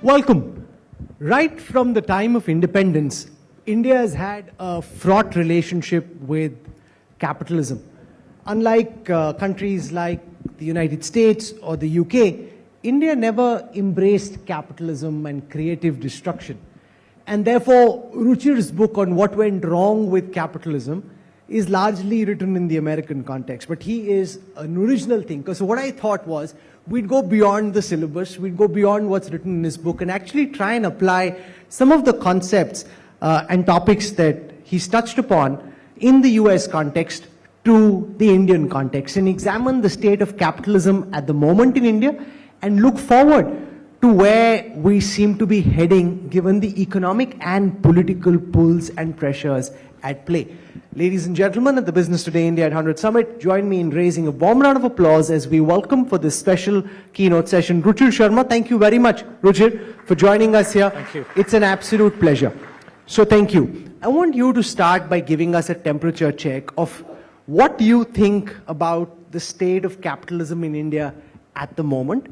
Welcome. Right from the time of independence, India has had a fraught relationship with capitalism. Unlike countries like the United States or the UK, India never embraced capitalism and creative destruction. And therefore, Ruchir's book on what went wrong with capitalism is largely written in the American context. But he is an original thinker. So what I thought was, we'd go beyond the syllabus, we'd go beyond what's written in his book and actually try and apply some of the concepts and topics that he's touched upon in the US context to the Indian context and examine the state of capitalism at the moment in India and look forward to where we seem to be heading given the economic and political pulls and pressures at play. Ladies and gentlemen, at the Business Today India at 100 Summit, join me in raising a warm round of applause as we welcome for this special keynote session Ruchir Sharma. Thank you very much, Ruchir, for joining us here. Thank you. It's an absolute pleasure. So thank you. I want you to start by giving us a temperature check of what you think about the state of capitalism in India at the moment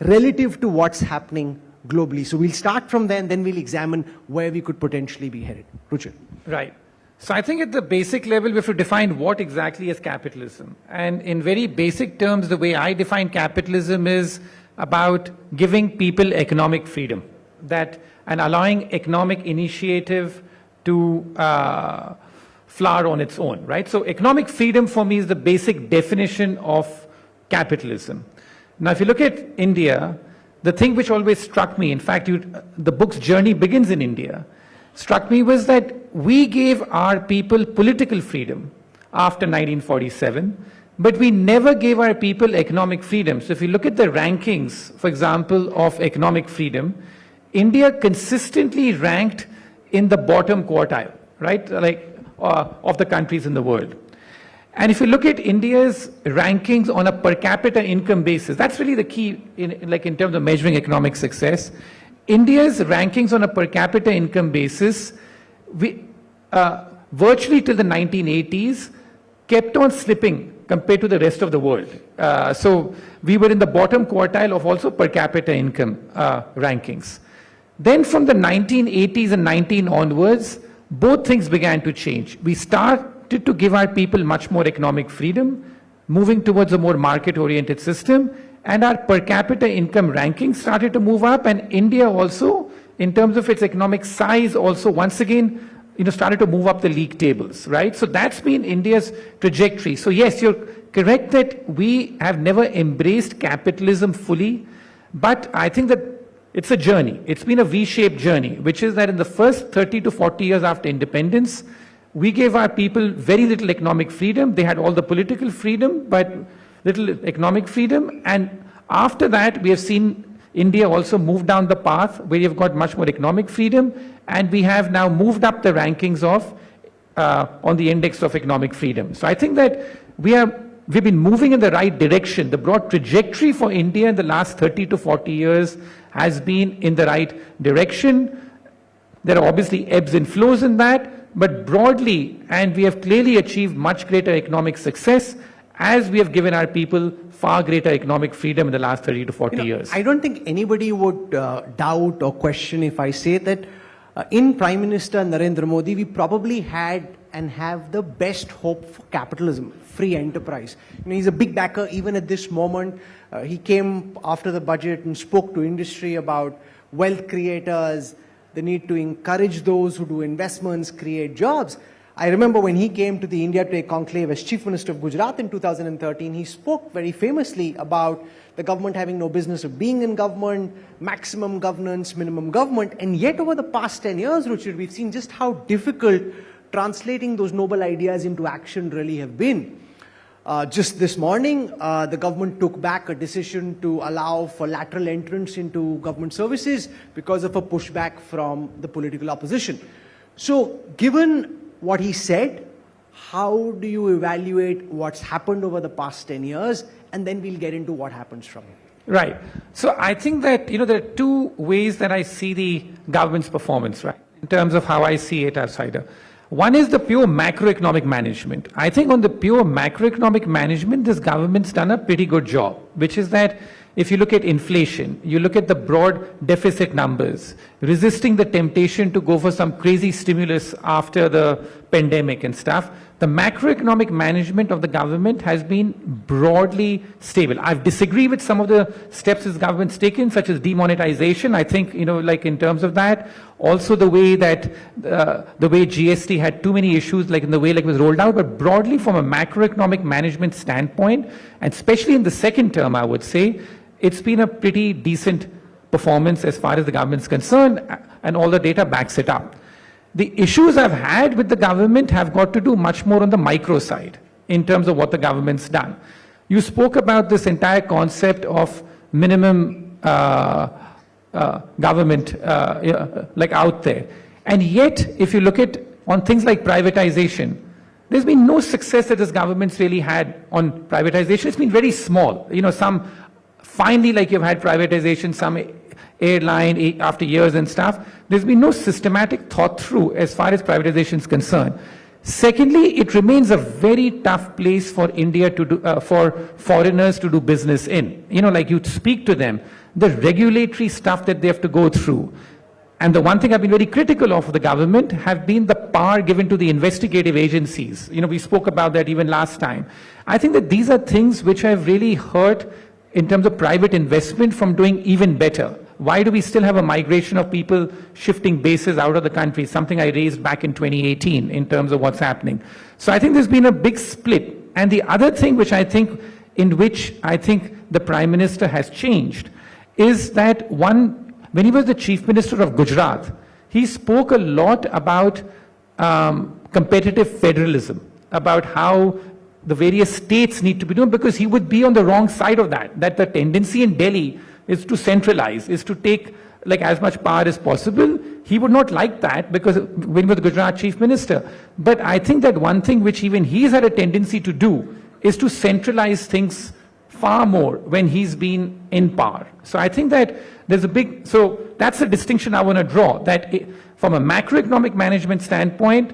relative to what's happening globally. So we'll start from there and then we'll examine where we could potentially be headed. Ruchir. Right. So I think at the basic level, we have to define what exactly is capitalism. And in very basic terms, the way I define capitalism is about giving people economic freedom, that and allowing economic initiative to flower on its own, right? So economic freedom for me is the basic definition of capitalism. Now, if you look at India, the thing which always struck me, in fact, the book's journey begins in India, struck me was that we gave our people political freedom after 1947, but we never gave our people economic freedom. So if you look at the rankings, for example, of economic freedom, India consistently ranked in the bottom quartile, right, of the countries in the world. And if you look at India's rankings on a per capita income basis, that's really the key in terms of measuring economic success. India's rankings on a per capita income basis, virtually till the 1980s, kept on slipping compared to the rest of the world. So we were in the bottom quartile of also per capita income rankings. Then from the 1980s and 19 onwards, both things began to change. We started to give our people much more economic freedom, moving towards a more market-oriented system, and our per capita income rankings started to move up, and India also, in terms of its economic size, also once again, started to move up the league tables, right? So that's been India's trajectory. So yes, you're correct that we have never embraced capitalism fully, but I think that it's a journey. It's been a V-shaped journey, which is that in the first 30 to 40 years after independence, we gave our people very little economic freedom. They had all the political freedom, but little economic freedom. And after that, we have seen India also move down the path where you've got much more economic freedom. And we have now moved up the rankings of, on the index of economic freedom. So I think that we've been moving in the right direction. The broad trajectory for India in the last 30 to 40 years has been in the right direction. There are obviously ebbs and flows in that, but broadly, and we have clearly achieved much greater economic success as we have given our people far greater economic freedom in the last 30 to 40 years. I don't think anybody would doubt or question if I say that in Prime Minister Narendra Modi, we probably had and have the best hope for capitalism, free enterprise. He's a big backer even at this moment. He came after the budget and spoke to industry about wealth creators, the need to encourage those who do investments, create jobs. I remember when he came to the India Today conclave as Chief Minister of Gujarat in 2013, he spoke very famously about the government having no business of being in government, maximum governance, minimum government. And yet over the past 10 years, Ruchir, we've seen just how difficult translating those noble ideas into action really have been. Just this morning, the government took back a decision to allow for lateral entrance into government services because of a pushback from the political opposition. So given what he said, how do you evaluate what's happened over the past 10 years? And then we'll get into what happens from it. Right. So I think that, there are two ways that I see the government's performance, right, in terms of how I see it outsider. One is the pure macroeconomic management. I think on the pure macroeconomic management, this government's done a pretty good job, which is that if you look at inflation, you look at the broad deficit numbers, resisting the temptation to go for some crazy stimulus after the pandemic and stuff, the macroeconomic management of the government has been broadly stable. I disagree with some of the steps this government's taken, such as demonetization. I think, like in terms of that, also the way that, the way GST had too many issues, like in the way it was rolled out, but broadly from a macroeconomic management standpoint, and especially in the second term, I would say, it's been a pretty decent performance as far as the government's concerned, and all the data backs it up. The issues I've had with the government have got to do much more on the micro side in terms of what the government's done. You spoke about this entire concept of minimum government like out there. And yet, if you look at on things like privatization, there's been no success that this government's really had on privatization. It's been very small. Some finally, like you've had privatization, some airline after years and stuff. There's been no systematic thought through as far as privatization is concerned. Secondly, it remains a very tough place for India to do, for foreigners to do business in. Like you speak to them, the regulatory stuff that they have to go through. And the one thing I've been very critical of the government have been the power given to the investigative agencies. We spoke about that even last time. I think that these are things which have really hurt in terms of private investment from doing even better. why do we still have a migration of people shifting bases out of the country, something I raised back in 2018 in terms of what's happening. So I think there's been a big split. And the other thing which I think the Prime Minister has changed is that when he was the Chief Minister of Gujarat, he spoke a lot about competitive federalism, about how the various states need to be doing, because he would be on the wrong side of that the tendency in Delhi is to centralize, is to take like as much power as possible. He would not like that because when he was the Gujarat Chief Minister. But I think that one thing which even he's had a tendency to do is to centralize things far more when he's been in power. So I think that there's so that's a distinction I want to draw, that from a macroeconomic management standpoint,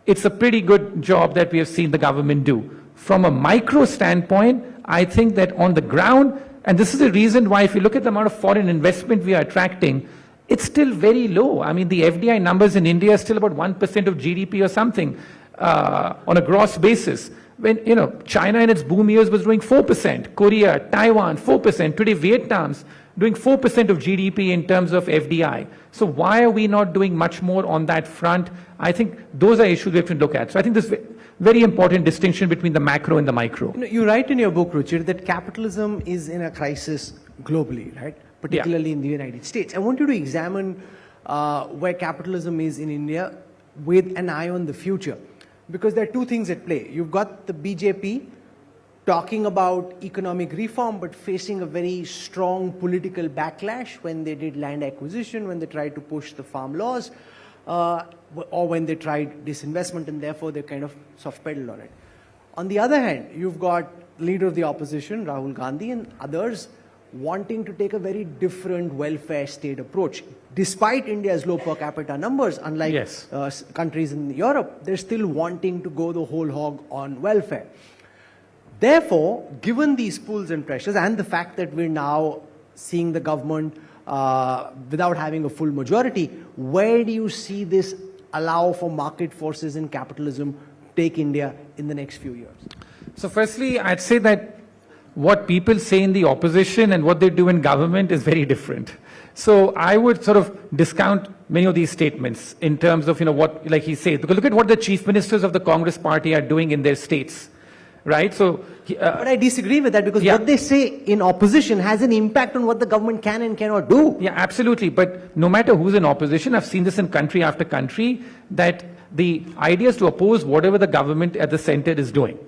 it's a pretty good job that we have seen the government do. From a micro standpoint, I think that on the ground, and this is the reason why if you look at the amount of foreign investment we are attracting, it's still very low. I mean, the FDI numbers in India are still about 1% of GDP or something on a gross basis. When, China in its boom years was doing 4%, Korea, Taiwan, 4%. Today, Vietnam's doing 4% of GDP in terms of FDI. So why are we not doing much more on that front? I think those are issues we have to look at. So I think this very important distinction between the macro and the micro. You write in your book, Ruchir, that capitalism is in a crisis globally, right? Particularly in the United States. I want you to examine where capitalism is in India with an eye on the future. Because there are two things at play. You've got the BJP talking about economic reform, but facing a very strong political backlash when they did land acquisition, when they tried to push the farm laws, or when they tried disinvestment, and therefore they kind of soft-pedaled on it. On the other hand, you've got leader of the opposition, Rahul Gandhi, and others wanting to take a very different welfare state approach. Despite India's low per capita numbers, unlike countries in Europe, they're still wanting to go the whole hog on welfare. Therefore, given these pulls and pressures and the fact that we're now seeing the government without having a full majority, where do you see this allow for market forces and capitalism take India in the next few years? So firstly, I'd say that what people say in the opposition and what they do in government is very different. So I would sort of discount many of these statements in terms of, what, like he said, because look at what the chief ministers of the Congress party are doing in their states, right? So, but I disagree with that because what they say in opposition has an impact on what the government can and cannot do. Yeah, absolutely. But no matter who's in opposition, I've seen this in country after country, that the idea is to oppose whatever the government at the center is doing.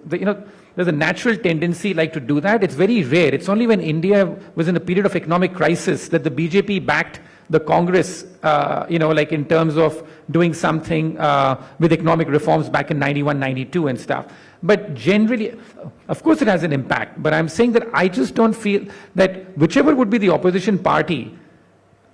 There's a natural tendency to do that. It's very rare. It's only when India was in a period of economic crisis that the BJP backed the Congress, in terms of doing something with economic reforms back in 91, 92 and stuff. But generally, of course it has an impact. But I'm saying that I just don't feel that whichever would be the opposition party,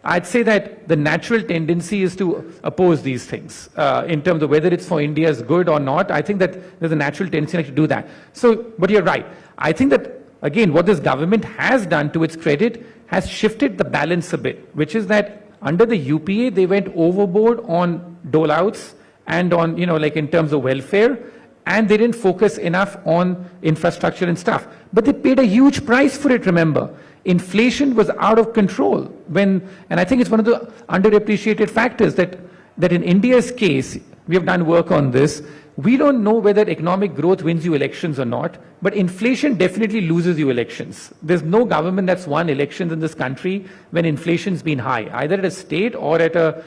I'd say that the natural tendency is to oppose these things in terms of whether it's for India's good or not. I think that there's a natural tendency to do that. So, but you're right. I think that, again, what this government has done to its credit has shifted the balance a bit, which is that under the UPA, they went overboard on dole-outs and on, in terms of welfare, and they didn't focus enough on infrastructure and stuff. But they paid a huge price for it, remember. Inflation was out of control and I think it's one of the underappreciated factors that in India's case, we have done work on this. We don't know whether economic growth wins you elections or not, but inflation definitely loses you elections. There's no government that's won elections in this country when inflation's been high, either at a state or at a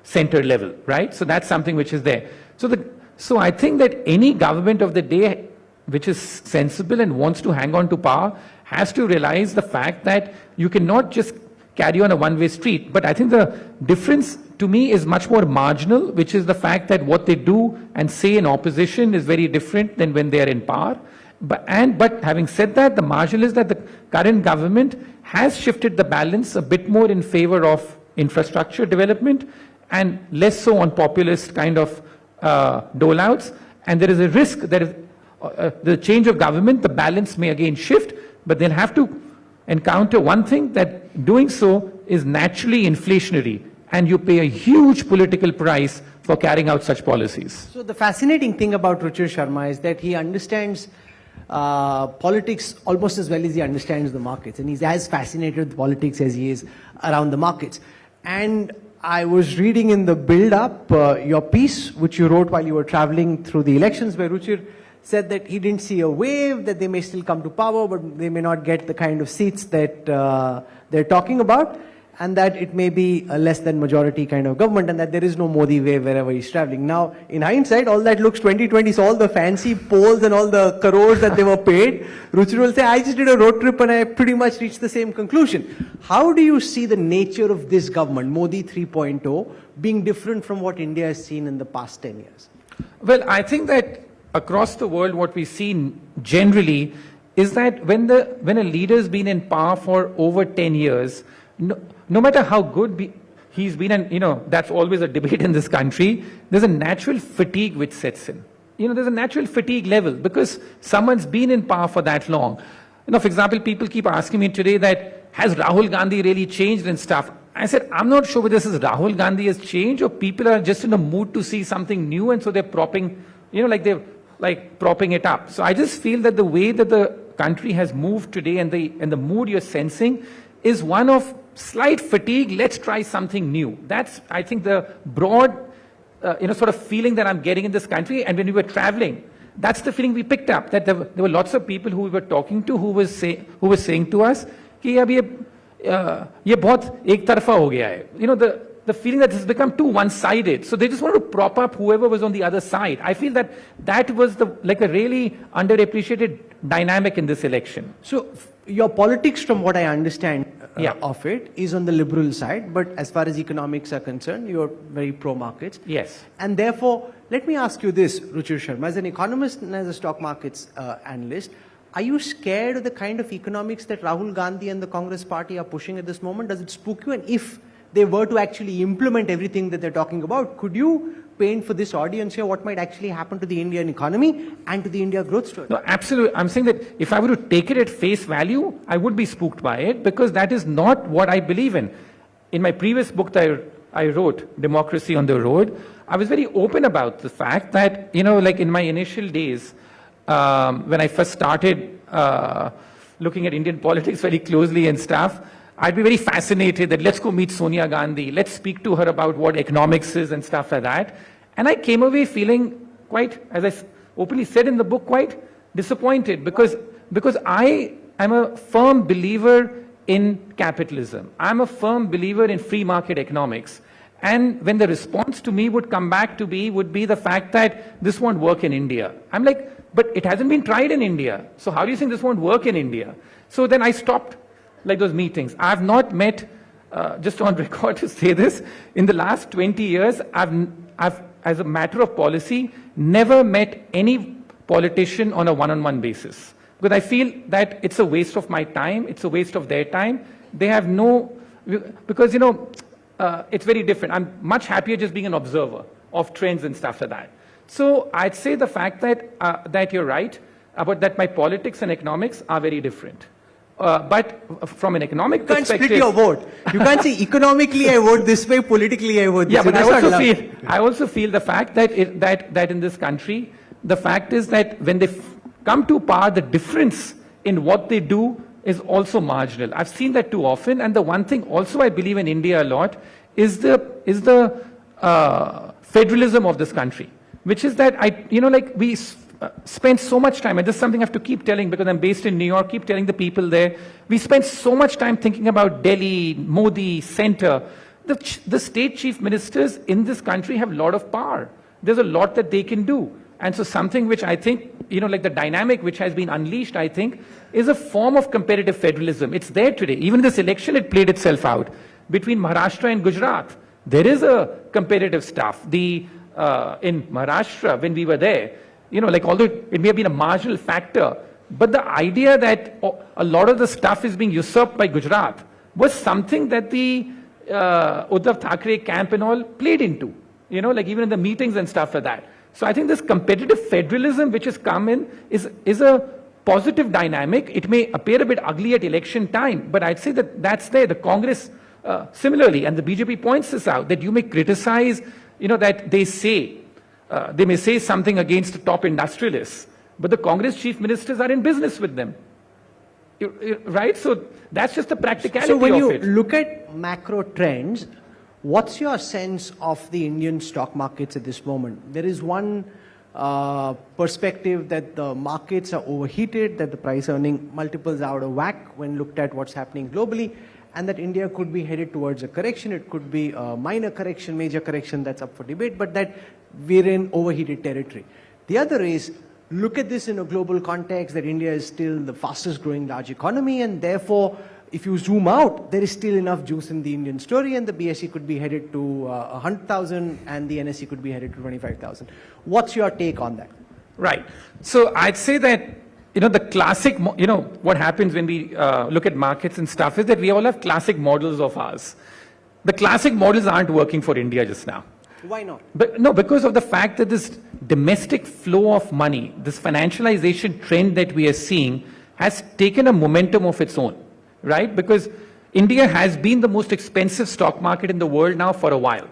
center level, right? So that's something which is there. So I think that any government of the day which is sensible and wants to hang on to power has to realize the fact that you cannot just carry on a one-way street. But I think the difference to me is much more marginal, which is the fact that what they do and say in opposition is very different than when they are in power. But having said that, the marginal is that the current government has shifted the balance a bit more in favor of infrastructure development and less so on populist kind of dole-outs. And there is a risk that the change of government, the balance may again shift, but they'll have to encounter one thing, that doing so is naturally inflationary, and you pay a huge political price for carrying out such policies. So the fascinating thing about Ruchir Sharma is that he understands politics almost as well as he understands the markets, and he's as fascinated with politics as he is around the markets. And I was reading in the build-up your piece, which you wrote while you were traveling through the elections, where Ruchir said that he didn't see a wave, that they may still come to power, but they may not get the kind of seats that they're talking about, and that it may be a less than majority kind of government, and that there is no Modi wave wherever he's traveling. Now, in hindsight, all that looks 2020, so all the fancy polls and all the crores that they were paid, Ruchir will say, I just did a road trip and I pretty much reached the same conclusion. How do you see the nature of this government, Modi 3.0, being different from what India has seen in the past 10 years? Well, I think that across the world, what we've seen generally is that when a leader's been in power for over 10 years, no matter how good he's been, and that's always a debate in this country, there's a natural fatigue which sets in. There's a natural fatigue level because someone's been in power for that long. For example, people keep asking me today that, has Rahul Gandhi really changed and stuff? I said, I'm not sure whether this is Rahul Gandhi has changed or people are just in a mood to see something new, and so they're propping, they're propping it up. So I just feel that the way that the country has moved today and the mood you're sensing is one of slight fatigue. Let's try something new. That's, I think, the broad, sort of feeling that I'm getting in this country. And when we were traveling, that's the feeling we picked up, that there were lots of people who we were talking to who were saying to us, कि अब ये बहुत एक तरफा हो गया है. The feeling that this has become too one-sided. So they just wanted to prop up whoever was on the other side. I feel that was a really underappreciated dynamic in this election. So your politics, from what I understand of it, is on the liberal side, but as far as economics are concerned, you're very pro-markets. Yes. And therefore, let me ask you this, Ruchir Sharma, as an economist and as a stock markets analyst, are you scared of the kind of economics that Rahul Gandhi and the Congress party are pushing at this moment? Does it spook you? And if they were to actually implement everything that they're talking about, could you paint for this audience here what might actually happen to the Indian economy and to the India growth story? No, absolutely. I'm saying that if I were to take it at face value, I would be spooked by it because that is not what I believe in. In my previous book that I wrote, Democracy on the Road, I was very open about the fact that, like in my initial days, when I first started looking at Indian politics very closely and stuff, I'd be very fascinated that let's go meet Sonia Gandhi, let's speak to her about what economics is and stuff like that. And I came away feeling quite, as I openly said in the book, quite disappointed because I am a firm believer in capitalism. I'm a firm believer in free market economics. And when the response to me would come back to be, would be the fact that this won't work in India. I'm like, but it hasn't been tried in India. So how do you think this won't work in India? So then I stopped those meetings. I've not met, just on record to say this, in the last 20 years, I've, as a matter of policy, never met any politician on a one-on-one basis. Because I feel that it's a waste of my time, it's a waste of their time. They have no, because, it's very different. I'm much happier just being an observer of trends and stuff like that. So I'd say the fact that, that you're right, about that my politics and economics are very different. But from an economic perspective... You can't split your vote. You can't say economically I vote this way, politically I vote this way. Yeah, but I also feel the fact that, that in this country, the fact is that when they come to power, the difference in what they do is also marginal. I've seen that too often. And the one thing also I believe in India a lot is the federalism of this country, which is that we spend so much time, and this is something I have to keep telling because I'm based in New York, keep telling the people there, we spend so much time thinking about Delhi, Modi, center. The state chief ministers in this country have a lot of power. There's a lot that they can do. And so something which I think, like the dynamic which has been unleashed, I think, is a form of competitive federalism. It's there today. Even this election, it played itself out. Between Maharashtra and Gujarat, there is a competitive stuff. In Maharashtra, when we were there, although it may have been a marginal factor, but the idea that a lot of the stuff is being usurped by Gujarat was something that the Uddhav Thackeray camp and all played into, even in the meetings and stuff like that. So I think this competitive federalism which has come in is a positive dynamic. It may appear a bit ugly at election time, but I'd say that that's there. The Congress, similarly, and the BJP points this out, that you may criticize, that they may say something against the top industrialists, but the Congress chief ministers are in business with them. Right? So that's just the practicality So when you of it. look at macro trends, what's your sense of the Indian stock markets at this moment? There is one perspective that the markets are overheated, that the price earning multiples are out of whack when looked at what's happening globally, and that India could be headed towards a correction. It could be a minor correction, major correction, that's up for debate, but that we're in overheated territory. The other is, look at this in a global context, that India is still the fastest growing large economy, and therefore, if you zoom out, there is still enough juice in the Indian story, and the BSE could be headed to 100,000 and the NSE could be headed to 25,000. What's your take on that? Right. So I'd say that, the classic, what happens when we look at markets and stuff is that we all have classic models of ours. The classic models aren't working for India just now. Why not? But no, because of the fact that this domestic flow of money, this financialization trend that we are seeing has taken a momentum of its own, right? Because India has been the most expensive stock market in the world now for a while.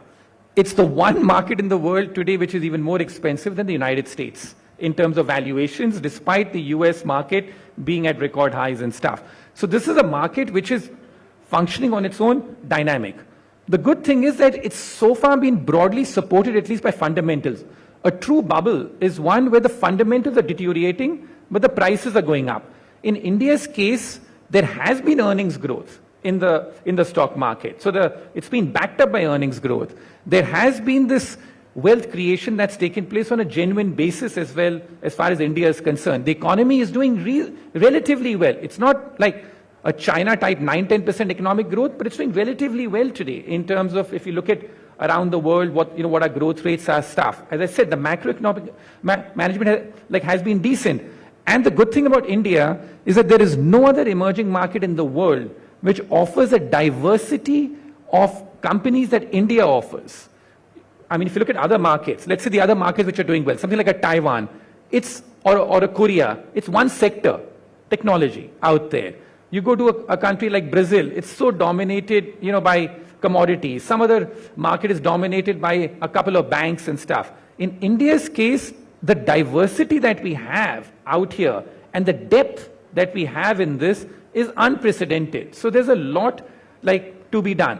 It's the one market in the world today which is even more expensive than the United States in terms of valuations, despite the US market being at record highs and stuff. So this is a market which is functioning on its own dynamic. The good thing is that it's so far been broadly supported, at least by fundamentals. A true bubble is one where the fundamentals are deteriorating, but the prices are going up. In India's case, there has been earnings growth in the stock market. So it's been backed up by earnings growth. There has been this wealth creation that's taken place on a genuine basis as well, as far as India is concerned. The economy is doing relatively well. It's not like a China-type 9-10% economic growth, but it's doing relatively well today in terms of, if you look at around the world, what our growth rates are, stuff. As I said, the macroeconomic management has been decent. And the good thing about India is that there is no other emerging market in the world which offers a diversity of companies that India offers. I mean, if you look at other markets, let's say the other markets which are doing well, something like a Taiwan, or a Korea, it's one sector, technology out there. You go to a country like Brazil, it's so dominated, by commodities. Some other market is dominated by a couple of banks and stuff. In India's case, the diversity that we have out here and the depth that we have in this is unprecedented. So there's a lot to be done.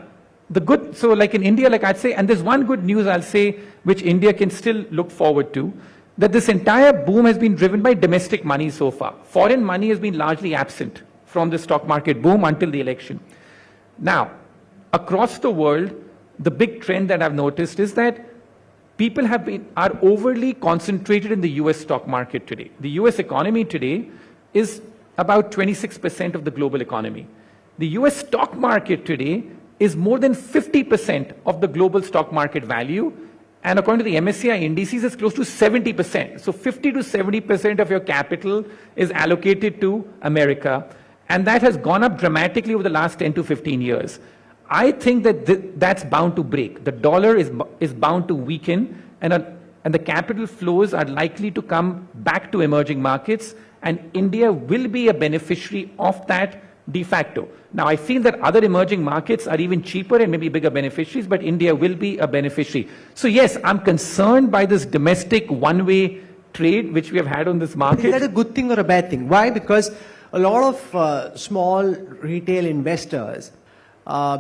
So in India, I'd say, and there's one good news I'll say, which India can still look forward to, that this entire boom has been driven by domestic money so far. Foreign money has been largely absent from the stock market boom until the election. Now, across the world, the big trend that I've noticed is that people are overly concentrated in the US stock market today. The US economy today is about 26% of the global economy. The US stock market today is more than 50% of the global stock market value, and according to the MSCI indices, it's close to 70%. So 50 to 70% of your capital is allocated to America, and that has gone up dramatically over the last 10 to 15 years. I think that that's bound to break. The dollar is bound to weaken, and the capital flows are likely to come back to emerging markets, and India will be a beneficiary of that de facto. Now, I feel that other emerging markets are even cheaper and maybe bigger beneficiaries, but India will be a beneficiary. So yes, I'm concerned by this domestic one-way trade which we have had on this market. Is that a good thing or a bad thing? Why? Because a lot of small retail investors,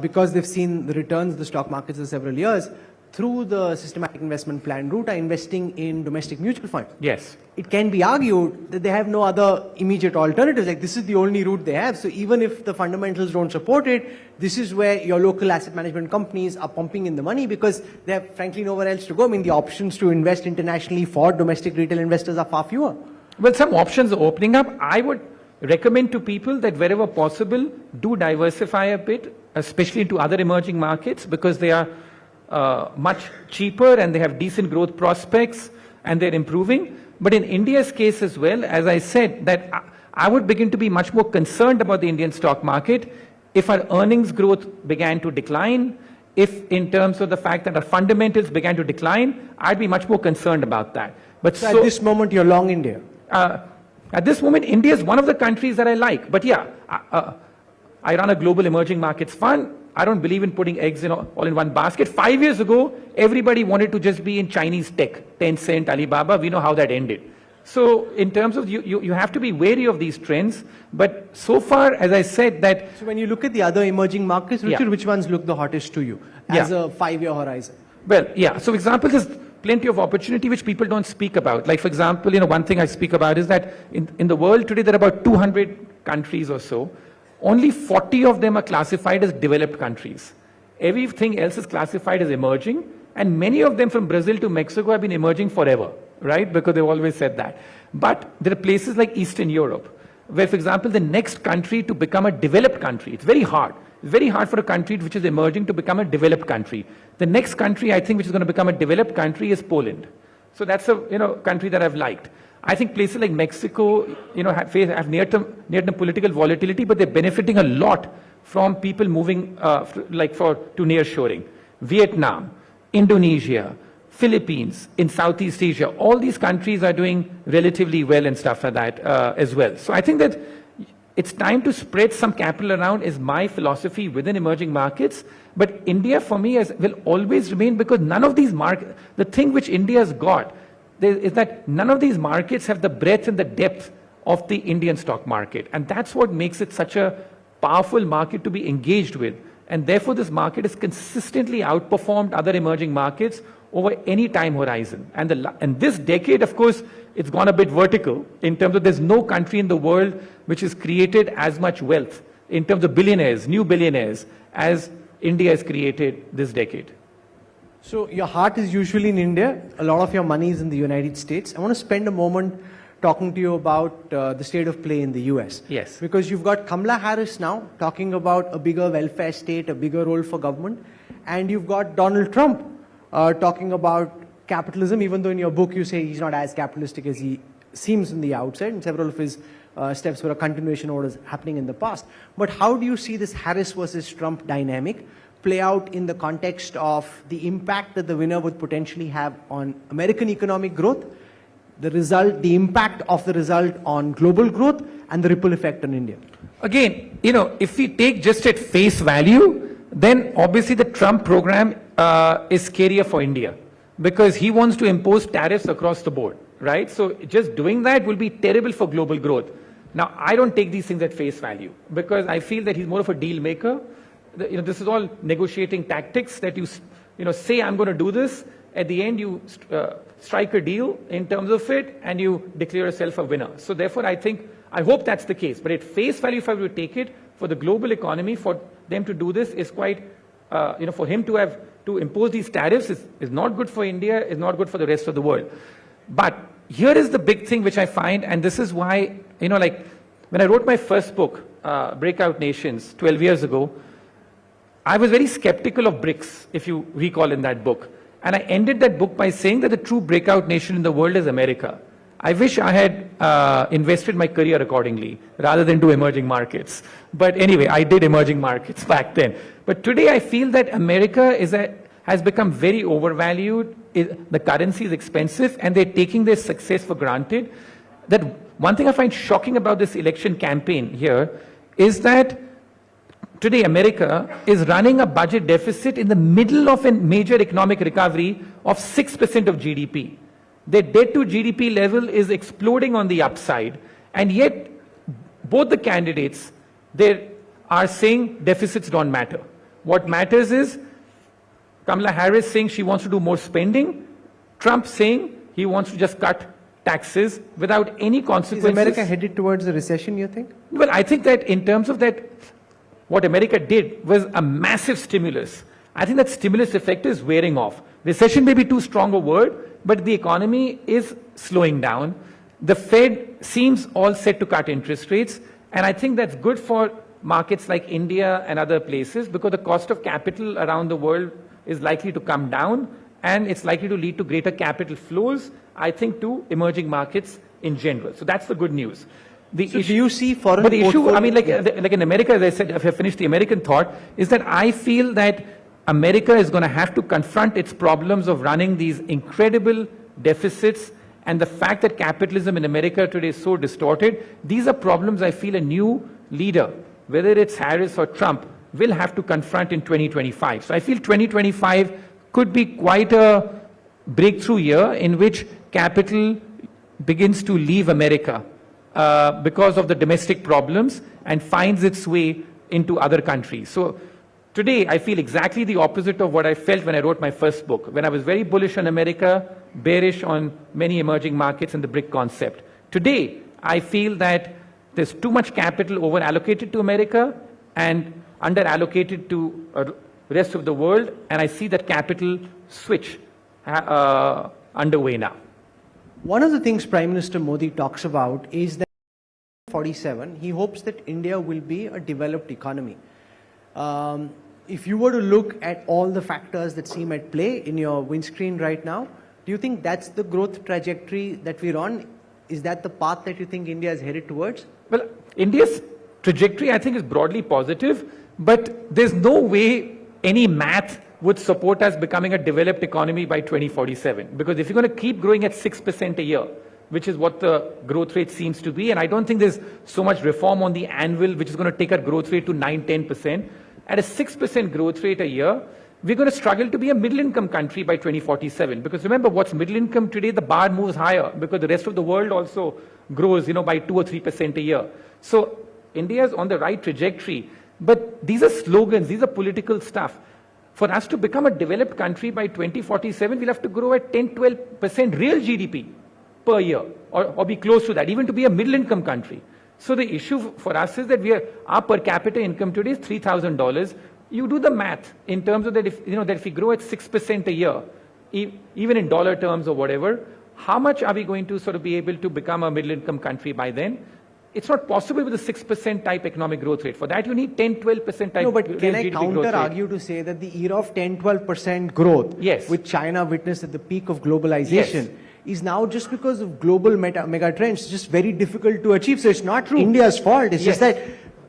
because they've seen the returns of the stock markets for several years, through the systematic investment plan route, are investing in domestic mutual funds. Yes. It can be argued that they have no other immediate alternatives, like this is the only route they have. So even if the fundamentals don't support it, this is where your local asset management companies are pumping in the money because they have frankly nowhere else to go. I mean, the options to invest internationally for domestic retail investors are far fewer. Well, some options are opening up. I would recommend to people that wherever possible, do diversify a bit, especially into other emerging markets, because they are much cheaper and they have decent growth prospects and they're improving. But in India's case as well, as I said, that I would begin to be much more concerned about the Indian stock market if our earnings growth began to decline, if in terms of the fact that our fundamentals began to decline, I'd be much more concerned about that. But so at this moment, you're long India? At this moment, India is one of the countries that I like. But yeah, I run a global emerging markets fund. I don't believe in putting eggs all in one basket. 5 years ago, everybody wanted to just be in Chinese tech, Tencent, Alibaba. We know how that ended. So in terms of, you have to be wary of these trends. But so far, as I said, that... So when you look at the other emerging markets, Richard, which ones look the hottest to you as a 5-year horizon? Well, yeah. So example, there's plenty of opportunity which people don't speak about. Like, for example, one thing I speak about is that in the world today, there are about 200 countries or so. Only 40 of them are classified as developed countries. Everything else is classified as emerging. And many of them from Brazil to Mexico have been emerging forever, right? Because they've always said that. But there are places like Eastern Europe, where, for example, the next country to become a developed country, it's very hard. It's very hard for a country which is emerging to become a developed country. The next country, I think, which is going to become a developed country is Poland. So that's a country that I've liked. I think places like Mexico, have near-term political volatility, but they're benefiting a lot from people moving to nearshoring. Vietnam, Indonesia, Philippines, in Southeast Asia, all these countries are doing relatively well and stuff like that as well. So I think that it's time to spread some capital around is my philosophy within emerging markets. But India, for me, will always remain, because none of these markets, the thing which India's got is that none of these markets have the breadth and the depth of the Indian stock market. And that's what makes it such a powerful market to be engaged with. And therefore, this market has consistently outperformed other emerging markets over any time horizon. And this decade, of course, it's gone a bit vertical in terms of there's no country in the world which has created as much wealth in terms of billionaires, new billionaires, as India has created this decade. So your heart is usually in India. A lot of your money is in the United States. I want to spend a moment talking to you about the state of play in the US. Yes. Because you've got Kamala Harris now talking about a bigger welfare state, a bigger role for government. And you've got Donald Trump talking about capitalism, even though in your book you say he's not as capitalistic as he seems in the outset, and several of his steps were a continuation of what was happening in the past. But how do you see this Harris versus Trump dynamic play out in the context of the impact that the winner would potentially have on American economic growth, the impact of the result on global growth, and the ripple effect on India? Again, if we take just at face value, then obviously the Trump program is scarier for India, because he wants to impose tariffs across the board, right? So just doing that will be terrible for global growth. Now, I don't take these things at face value, because I feel that he's more of a deal maker. This is all negotiating tactics that you say, I'm going to do this. At the end, you strike a deal in terms of it, and you declare yourself a winner. So therefore, I hope that's the case. But at face value, if I were to take it, for the global economy, for them to do this is quite, for him to impose these tariffs is not good for India, is not good for the rest of the world. But here is the big thing which I find, and this is why, like when I wrote my first book, Breakout Nations, 12 years ago, I was very skeptical of BRICS, if you recall in that book. And I ended that book by saying that the true breakout nation in the world is America. I wish I had invested my career accordingly, rather than do emerging markets. But anyway, I did emerging markets back then. But today I feel that America has become very overvalued. The currency is expensive, and they're taking their success for granted. That one thing I find shocking about this election campaign here is that today America is running a budget deficit in the middle of a major economic recovery of 6% of GDP. Their debt to GDP level is exploding on the upside, and yet both the candidates, they are saying deficits don't matter. What matters is Kamala Harris saying she wants to do more spending, Trump saying he wants to just cut taxes without any consequences. Is America headed towards a recession, you think? Well, I think that in terms of that, what America did was a massive stimulus. I think that stimulus effect is wearing off. Recession may be too strong a word, but the economy is slowing down. The Fed seems all set to cut interest rates, and I think that's good for markets like India and other places, because the cost of capital around the world is likely to come down, and it's likely to lead to greater capital flows, I think, to emerging markets in general. So that's the good news. Do you see foreign But the issue, portfolio- I mean, like in America, as I said, if I finish the American thought, is that I feel that America is going to have to confront its problems of running these incredible deficits, and the fact that capitalism in America today is so distorted. These are problems I feel a new leader, whether it's Harris or Trump, will have to confront in 2025. So I feel 2025 could be quite a breakthrough year in which capital begins to leave America because of the domestic problems and finds its way into other countries. So today, I feel exactly the opposite of what I felt when I wrote my first book, when I was very bullish on America, bearish on many emerging markets and the BRIC concept. Today, I feel that there's too much capital over allocated to America and under allocated to the rest of the world, and I see that capital switch underway now. One of the things Prime Minister Modi talks about is that in 2047, he hopes that India will be a developed economy. If you were to look at all the factors that seem at play in your windscreen right now, do you think that's the growth trajectory that we're on? Is that the path that you think India is headed towards? Well, India's trajectory, I think, is broadly positive, but there's no way any math would support us becoming a developed economy by 2047. Because if you're going to keep growing at 6% a year, which is what the growth rate seems to be, and I don't think there's so much reform on the anvil, which is going to take our growth rate to 9-10%. At a 6% growth rate a year, we're going to struggle to be a middle-income country by 2047. Because remember, what's middle income today, the bar moves higher because the rest of the world also grows, by 2 or 3% a year. So India is on the right trajectory. But these are slogans, these are political stuff. For us to become a developed country by 2047, we'll have to grow at 10-12% real GDP per year, or be close to that, even to be a middle-income country. So the issue for us is that our per capita income today is $3,000. You do the math in terms of that if we grow at 6% a year, even in dollar terms or whatever, how much are we going to sort of be able to become a middle-income country by then? It's not possible with a 6% type economic growth rate. For that, you need 10-12% type. No, but can I GDP counter-argue to say that the era of 10-12% growth, which China witnessed at the peak of globalization, is now just because of global mega trends, just very difficult to achieve. So it's not true. India's fault. It's just that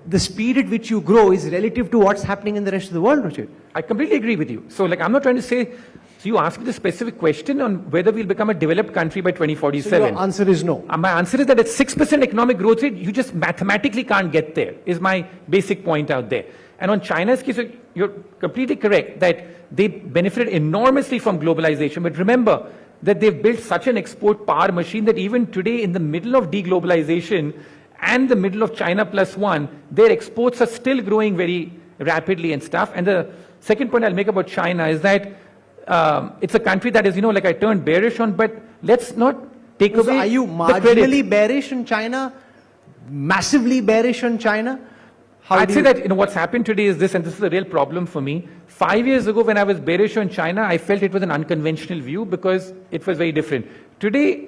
the speed at which you grow is relative to what's happening in the rest of the world, Richard. I completely agree with you. So I'm not trying to say, so you asked me the specific question on whether we'll become a developed country by 2047. So your answer is no. My answer is that at 6% economic growth rate, you just mathematically can't get there, is my basic point out there. And on China's case, you're completely correct that they benefited enormously from globalization. But remember that they've built such an export power machine that even today, in the middle of deglobalization and the middle of China +1, their exports are still growing very rapidly and stuff. And the second point I'll make about China is that it's a country that is, I turned bearish on, but let's not take away. Are you marginally bearish on China? Massively bearish on China? I'd say that what's happened today is this, and this is a real problem for me. 5 years ago, when I was bearish on China, I felt it was an unconventional view because it was very different. Today,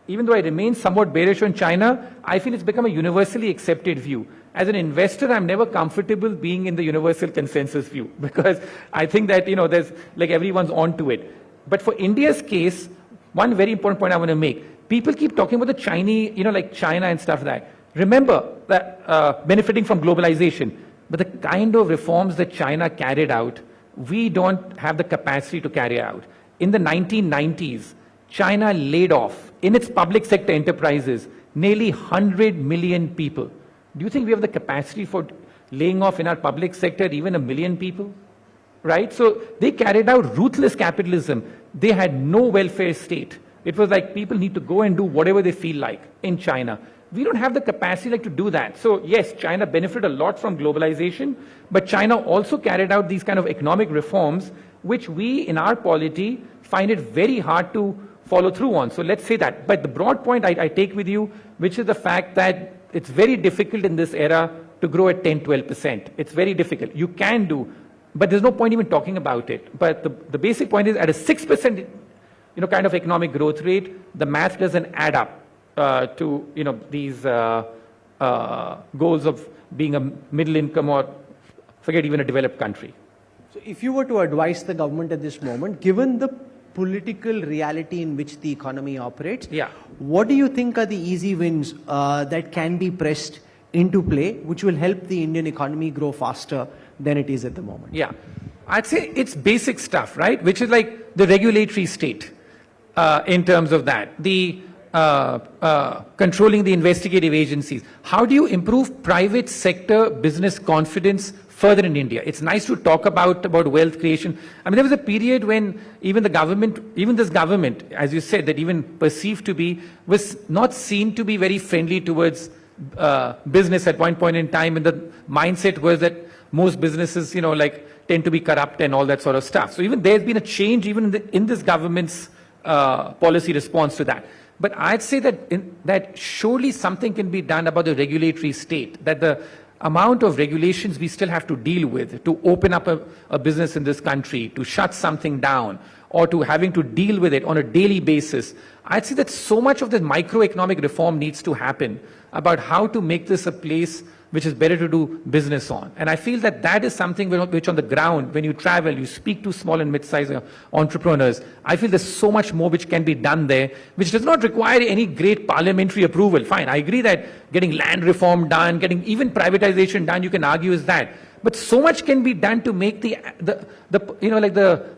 even though I remain somewhat bearish on China, I feel it's become a universally accepted view. As an investor, I'm never comfortable being in the universal consensus view because I think that, there's everyone's onto it. But for India's case, one very important point I want to make. People keep talking about the Chinese, like China and stuff like that. Remember that benefiting from globalization, but the kind of reforms that China carried out, we don't have the capacity to carry out. In the 1990s, China laid off in its public sector enterprises nearly 100 million people. Do you think we have the capacity for laying off in our public sector even 1 million people? Right? So they carried out ruthless capitalism. They had no welfare state. It was like people need to go and do whatever they feel like in China. We don't have the capacity to do that. So yes, China benefited a lot from globalization, but China also carried out these kind of economic reforms, which we in our polity find it very hard to follow through on. So let's say that. But the broad point I take with you, which is the fact that it's very difficult in this era to grow at 10-12%. It's very difficult. You can do, but there's no point even talking about it. But the basic point is at a 6% kind of economic growth rate, the math doesn't add up to these goals of being a middle income or forget even a developed country. So if you were to advise the government at this moment, given the political reality in which the economy operates, what do you think are the easy wins that can be pressed into play, which will help the Indian economy grow faster than it is at the moment? Yeah, I'd say it's basic stuff, right? Which is like the regulatory state in terms of that. The controlling the investigative agencies. How do you improve private sector business confidence further in India. It's nice to talk about wealth creation. I mean, there was a period when even the government, even this government, as you said, that even perceived to be, was not seen to be very friendly towards business at one point in time, and the mindset was that most businesses, tend to be corrupt and all that sort of stuff. So even there's been a change even in this government's policy response to that. But I'd say that surely something can be done about the regulatory state, that the amount of regulations we still have to deal with to open up a business in this country, to shut something down, or to having to deal with it on a daily basis. I'd say that so much of the microeconomic reform needs to happen about how to make this a place which is better to do business on. And I feel that that is something which on the ground, when you travel, you speak to small and mid-sized entrepreneurs, I feel there's so much more which can be done there, which does not require any great parliamentary approval. Fine, I agree that getting land reform done, getting even privatization done, you can argue is that. But so much can be done to make the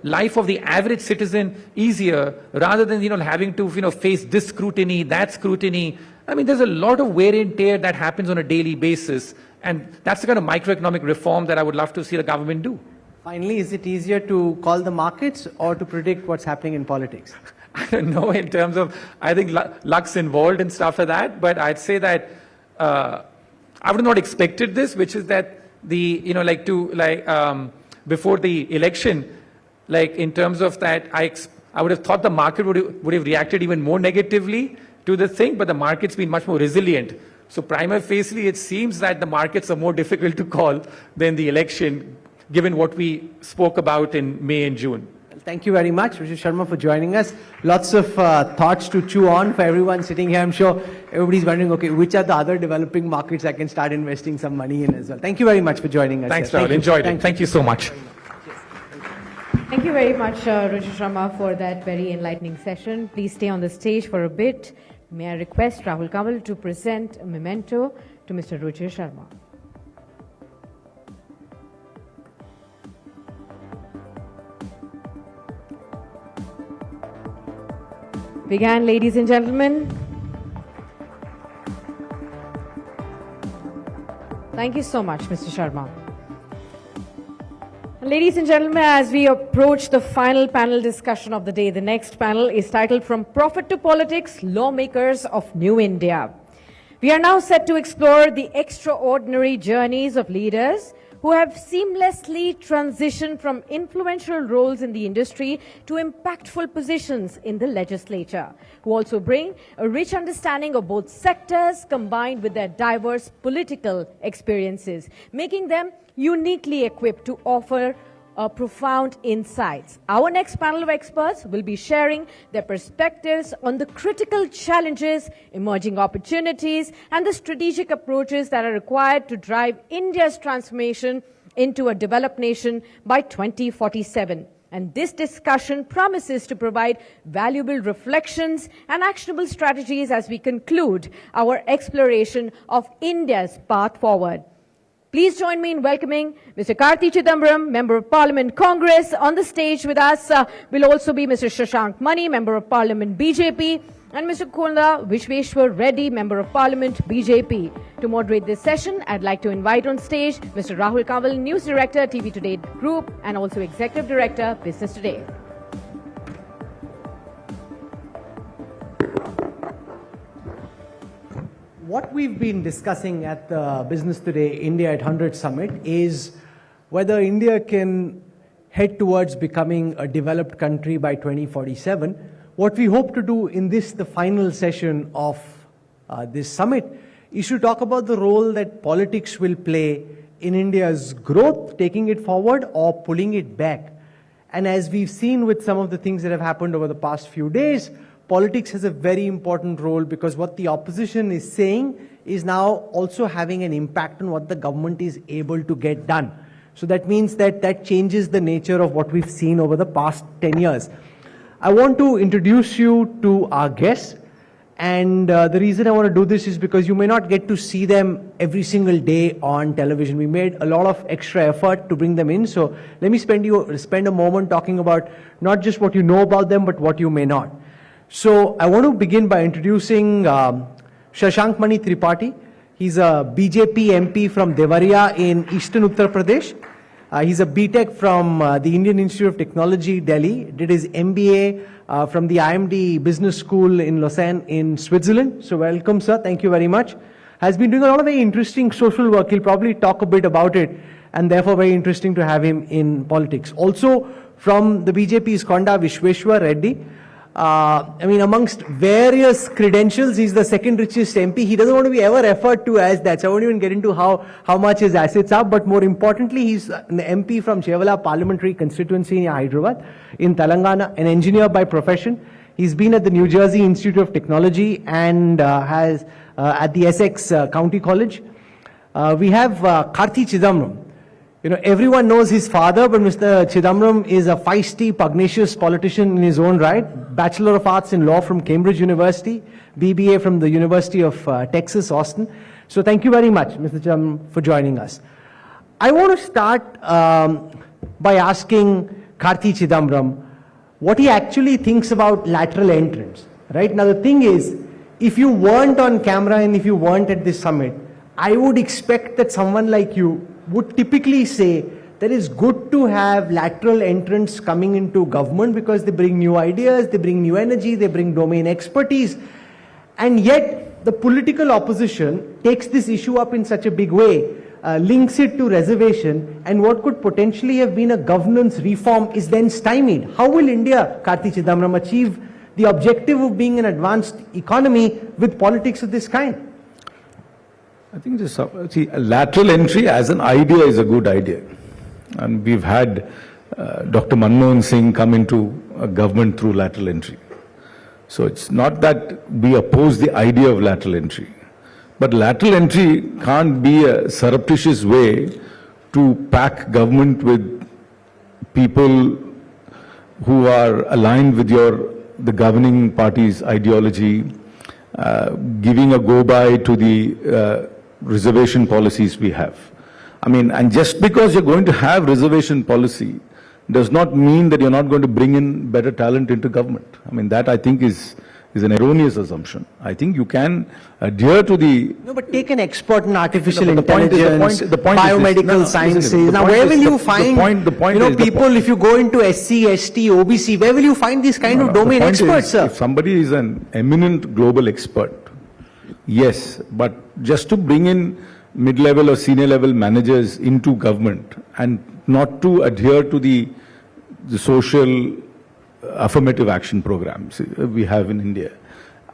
life of the average citizen easier, rather than having to face this scrutiny, that scrutiny. I mean, there's a lot of wear and tear that happens on a daily basis, and that's the kind of microeconomic reform that I would love to see the government do. Finally, is it easier to call the markets or to predict what's happening in politics? I don't know in terms of, I think luck's involved and stuff like that, but I'd say that I would have not expected this, which is that before the election, in terms of that, I would have thought the market would have reacted even more negatively to the thing, but the market's been much more resilient. So prima facie, it seems that the markets are more difficult to call than the election, given what we spoke about in May and June. Thank you very much, Mr. Sharma, for joining us. Lots of thoughts to chew on for everyone sitting here. I'm sure everybody's wondering, okay, which are the other developing markets I can start investing some money in as well. Thank you very much for joining us. Thanks, Rahul. Enjoyed it. Thank you so much. Thank you very much, Ruchi Sharma, for that very enlightening session. Please stay on the stage for a bit. May I request Rahul Kanwal to present a memento to Mr. Ruchi Sharma. Begin, ladies and gentlemen. Thank you so much, Mr. Sharma. Ladies and gentlemen, as we approach the final panel discussion of the day, the next panel is titled From Profit to Politics, Lawmakers of New India. We are now set to explore the extraordinary journeys of leaders who have seamlessly transitioned from influential roles in the industry to impactful positions in the legislature, who also bring a rich understanding of both sectors combined with their diverse political experiences, making them uniquely equipped to offer profound insights. Our next panel of experts will be sharing their perspectives on the critical challenges, emerging opportunities, and the strategic approaches that are required to drive India's transformation into a developed nation by 2047. And this discussion promises to provide valuable reflections and actionable strategies as we conclude our exploration of India's path forward. Please join me in welcoming Mr. Karthi Chidambaram, Member of Parliament, Congress. On the stage with us will also be Mr. Shashank Mani, Member of Parliament, BJP, and Mr. Konda Vishweshwar Reddy, Member of Parliament, BJP. To moderate this session, I'd like to invite on stage Mr. Rahul Kanwal, News Director, TV Today Group, and also Executive Director, Business Today. What we've been discussing at the Business Today India at 100 Summit is whether India can head towards becoming a developed country by 2047. What we hope to do in this, the final session of this summit, is to talk about the role that politics will play in India's growth, taking it forward or pulling it back. And as we've seen with some of the things that have happened over the past few days, politics has a very important role, because what the opposition is saying is now also having an impact on what the government is able to get done. So that means that changes the nature of what we've seen over the past 10 years. I want to introduce you to our guests. And the reason I want to do this is because you may not get to see them every single day on television. We made a lot of extra effort to bring them in. So let me spend a moment talking about not just what you know about them, but what you may not. So I want to begin by introducing Shashank Mani Tripathi. He's a BJP MP from Devariya in eastern Uttar Pradesh. He's a BTech from the Indian Institute of Technology, Delhi. Did his MBA from the IMD Business School in Lausanne in Switzerland. So welcome, sir. Thank you very much. Has been doing a lot of very interesting social work. He'll probably talk a bit about it, and therefore very interesting to have him in politics. Also from the BJP's Konda Vishweshwar Reddy. I mean, amongst various credentials, he's the second richest MP. He doesn't want to be ever referred to as that, so I won't even get into how much his assets are. But more importantly, he's an MP from Chevala Parliamentary Constituency in Hyderabad, in Telangana, an engineer by profession. He's been at the New Jersey Institute of Technology and has at the Essex County College. We have Karthi Chidambaram. You know, everyone knows his father, but Mr. Chidambaram is a feisty, pugnacious politician in his own right. Bachelor of Arts in Law from Cambridge University, BBA from the University of Texas, Austin. So thank you very much, Mr. Chidambaram, for joining us. I want to start by asking Karthi Chidambaram what he actually thinks about lateral entrance. Right? Now the thing is, if you weren't on camera and if you weren't at this summit, I would expect that someone like you would typically say that it's good to have lateral entrants coming into government because they bring new ideas, they bring new energy, they bring domain expertise. And yet the political opposition takes this issue up in such a big way, links it to reservation, and what could potentially have been a governance reform is then stymied. How will India, Karthi Chidambaram, achieve the objective of being an advanced economy with politics of this kind? I think this, see, lateral entry as an idea is a good idea. And we've had Dr. Manmohan Singh come into government through lateral entry. So it's not that we oppose the idea of lateral entry. But lateral entry can't be a surreptitious way to pack government with people who are aligned with the governing party's ideology, giving a go-by to the reservation policies we have. I mean, and just because you're going to have reservation policy does not mean that you're not going to bring in better talent into government. I mean, that I think is an erroneous assumption. I think you can adhere to the... No, but take an expert in artificial intelligence, biomedical sciences. Now, where will you find, people, if you go into SC, ST, OBC, where will you find these kind of domain experts, sir? If somebody is an eminent global expert, yes, but just to bring in mid-level or senior-level managers into government and not to adhere to the social affirmative action programs we have in India,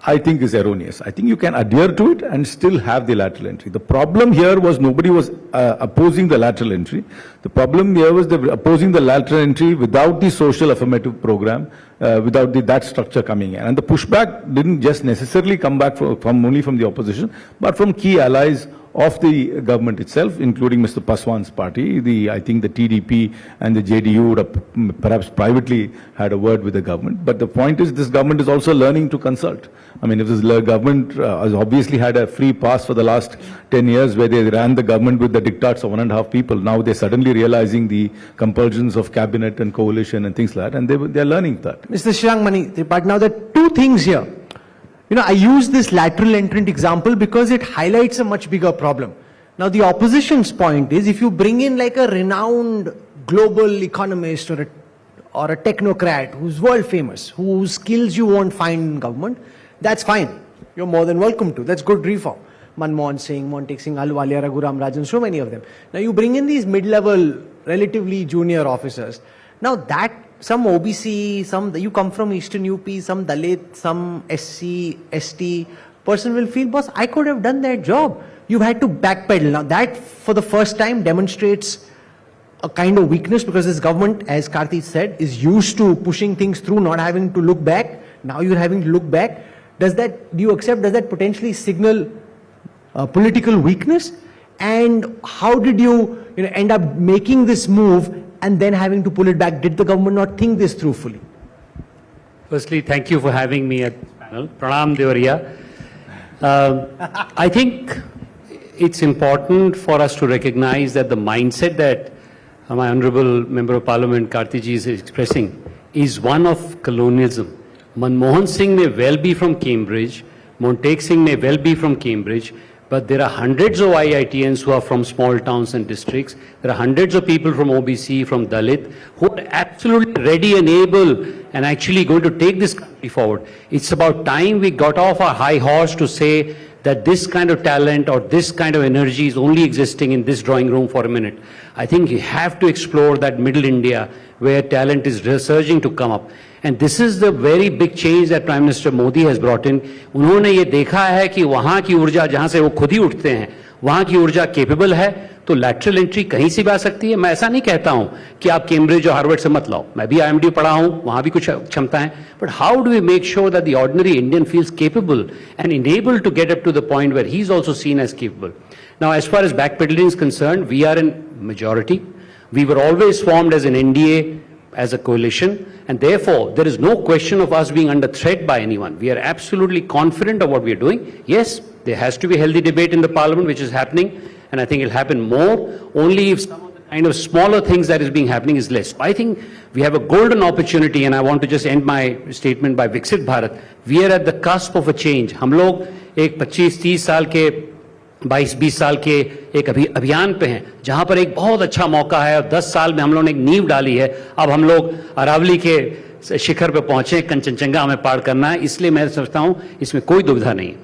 I think is erroneous. I think you can adhere to it and still have the lateral entry. The problem here was nobody was opposing the lateral entry. The problem here was they were opposing the lateral entry without the social affirmative program, without that structure coming in. And the pushback didn't just necessarily come back from only from the opposition, but from key allies of the government itself, including Mr. Paswan's party. I think the TDP and the JDU would have perhaps privately had a word with the government. But the point is, this government is also learning to consult. I mean, if this government has obviously had a free pass for the last 10 years where they ran the government with the diktats of 1.5 people, now they're suddenly realizing the compulsions of cabinet and coalition and things like that, and they're learning that. Mr. Shirangmani, but now there are two things here. You know, I use this lateral entrant example because it highlights a much bigger problem. Now, the opposition's point is, if you bring in like a renowned global economist or a technocrat who's world famous, whose skills you won't find in government, that's fine. You're more than welcome to. That's good reform. Manmohan Singh, Montek Singh Ahluwalia, Raghuram Rajan, so many of them. Now, you bring in these mid-level, relatively junior officers. Now, that some OBC, you come from Eastern UP, some Dalit, some SC, ST, person will feel, boss, I could have done that job. You've had to backpedal. Now that, for the first time, demonstrates a kind of weakness because this government, as Karthi said, is used to pushing things through, not having to look back. Now you're having to look back. Do you accept, does that potentially signal political weakness? And how did you end up making this move and then having to pull it back? Did the government not think this through fully? Firstly, thank you for having me at this panel. Pranam Devariya. I think it's important for us to recognize that the mindset that my Honorable Member of Parliament Karthi ji is expressing is one of colonialism. Manmohan Singh may well be from Cambridge, Montek Singh may well be from Cambridge, But there are hundreds of IITians who are from small towns and districts. There are hundreds of people from OBC, from Dalit, who are absolutely ready and able and actually going to take this country forward. It's about time we got off our high horse to say that this kind of talent or this kind of energy is only existing in this drawing room for a minute. I think you have to explore that middle India where talent is resurging to come up. And this is the very big change that Prime Minister Modi has brought in. उन्होंने ये देखा है कि वहाँ की ऊर्जा जहाँ से वो खुद ही उठते हैं, वहाँ की ऊर्जा केपेबल है, तो लैटरल एंट्री कहीं से भी आ सकती है. मैं ऐसा नहीं कहता हूँ कि आप कैम्ब्रिज और हार्वर्ड से मत लाओ. मैं भी IMD पढ़ा हूँ, वहाँ भी कुछ क्षमता है. But how do we make sure that the ordinary Indian feels capable and enabled to get up to the point where he's also seen as capable? Now, as far as backpedaling is concerned, we are in majority. We were always formed as an NDA, as a coalition, and therefore there is no question of us being under threat by anyone. We are absolutely confident of what we are doing. Yes, there has to be a healthy debate in the parliament, which is happening, and I think it'll happen more only if some of the kind of smaller things that is being happening is less. I think we have a golden opportunity, and I want to just end my statement by Viksit Bharat. We are at the cusp of a change. हम लोग एक 25-30 साल के 22-20 साल के एक अभियान पे हैं जहां पर एक बहुत अच्छा मौका है और 10 साल में हम लोगों ने एक नींव डाली है. अब हम लोग अरावली के शिखर पे पहुंचे, कंचनजंगा हमें पार करना है, इसलिए मैं समझता हूं इसमें कोई दुविधा नहीं.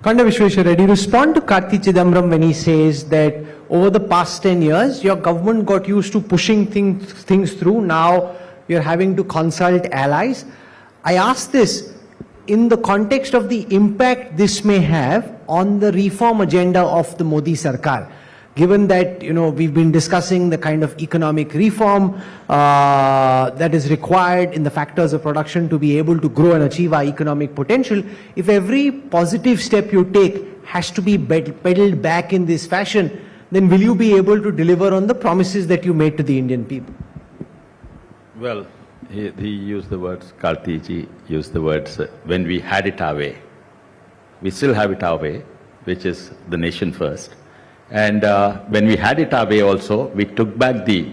Khanda Vishweshwar, do you respond to Karti Chidambaram when he says that over the past 10 years your government got used to pushing things through, now you're having to consult allies? I ask this in the context of the impact this may have on the reform agenda of the Modi Sarkar. Given that, we've been discussing the kind of economic reform that is required in the factors of production to be able to grow and achieve our economic potential, if every positive step you take has to be pedaled back in this fashion, then will you be able to deliver on the promises that you made to the Indian people? Well, he used the words, Karti ji used the words, when we had it our way. We still have it our way, which is the nation first. And when we had it our way also, we took back the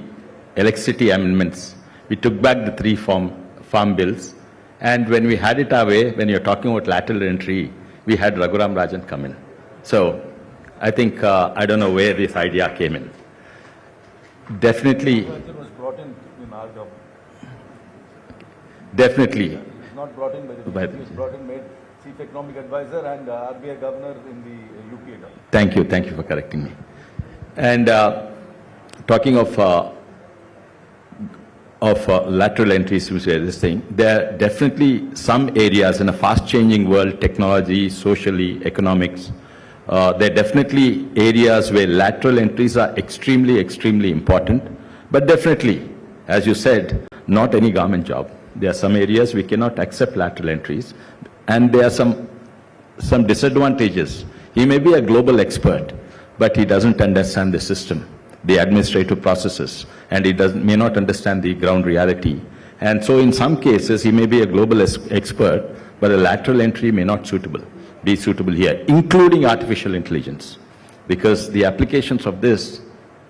electricity amendments. We took back the 3 farm bills. And when we had it our way, when you're talking about lateral entry, we had Raghuram Rajan come in. So I think, I don't know where this idea came in. Definitely. Definitely. It was not brought in by the it was brought in, made Chief Economic Advisor and RBI Governor in the UPA. Thank you for correcting me. And talking of lateral entries, which are this thing, there are definitely some areas in a fast-changing world, technology, socially, economics, there are definitely areas where lateral entries are extremely, extremely important. But definitely, as you said, not any government job. There are some areas we cannot accept lateral entries, and there are some disadvantages. He may be a global expert, but he doesn't understand the system, the administrative processes, and he may not understand the ground reality. And so in some cases, he may be a global expert, but a lateral entry may not be suitable here, including artificial intelligence, because the applications of this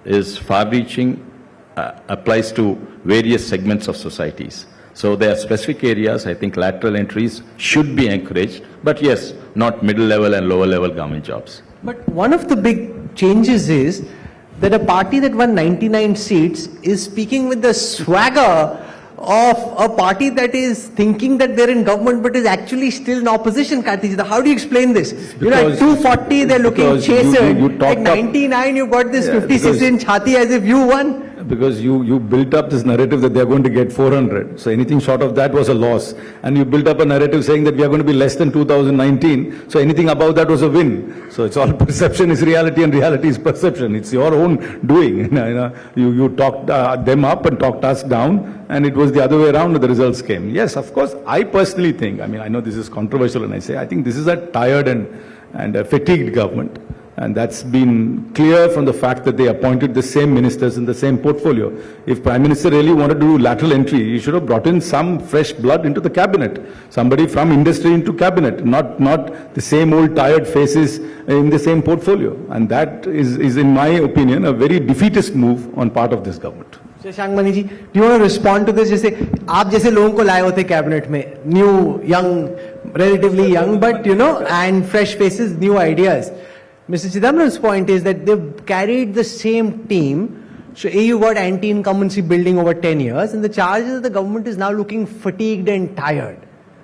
is far-reaching, applies to various segments of societies. So there are specific areas, I think lateral entries should be encouraged, but yes, not middle-level and lower-level government jobs. But one of the big changes is that a party that won 99 seats is speaking with the swagger of a party that is thinking that they're in government but is actually still in opposition. Kartiji, how do you explain this? At 240 they're looking chastened. At 99 you got this 56-inch hati as if you won. Because you built up this narrative that they're going to get 400. So anything short of that was a loss. And you built up a narrative saying that we are going to be less than 2019. So anything above that was a win. So it's all perception is reality and reality is perception. It's your own doing. You talked them up and talked us down, and it was the other way around when the results came. Yes, of course, I personally think, I know this is controversial and I think this is a tired and a fatigued government. And that's been clear from the fact that they appointed the same ministers in the same portfolio. If Prime Minister really wanted to do lateral entry, he should have brought in some fresh blood into the cabinet. Somebody from industry into cabinet, not the same old tired faces in the same portfolio. And that is in my opinion, a very defeatist move on part of this government. Shashank Mani ji, do you want to respond to this? जैसे आप जैसे लोगों को लाए होते cabinet में, new, young, relatively young, but and fresh faces, new ideas. Mr. Chidambaram's point is that they've carried the same team. So you got anti-incumbency building over 10 years, and the charge is that the government is now looking fatigued and tired.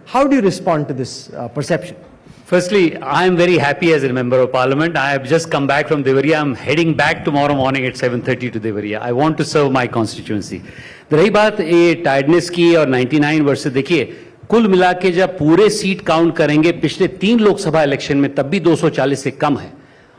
How do you respond to this perception? Firstly, I am very happy as a member of parliament. I have just come back from Devariya. I am heading back tomorrow morning at 7:30 to Devariya. I want to serve my constituency. रही बात ये tiredness की और 99 वर्ष, देखिए कुल मिला के जब पूरे सीट काउंट करेंगे पिछले 3 लोकसभा इलेक्शन में तब भी 240 से कम है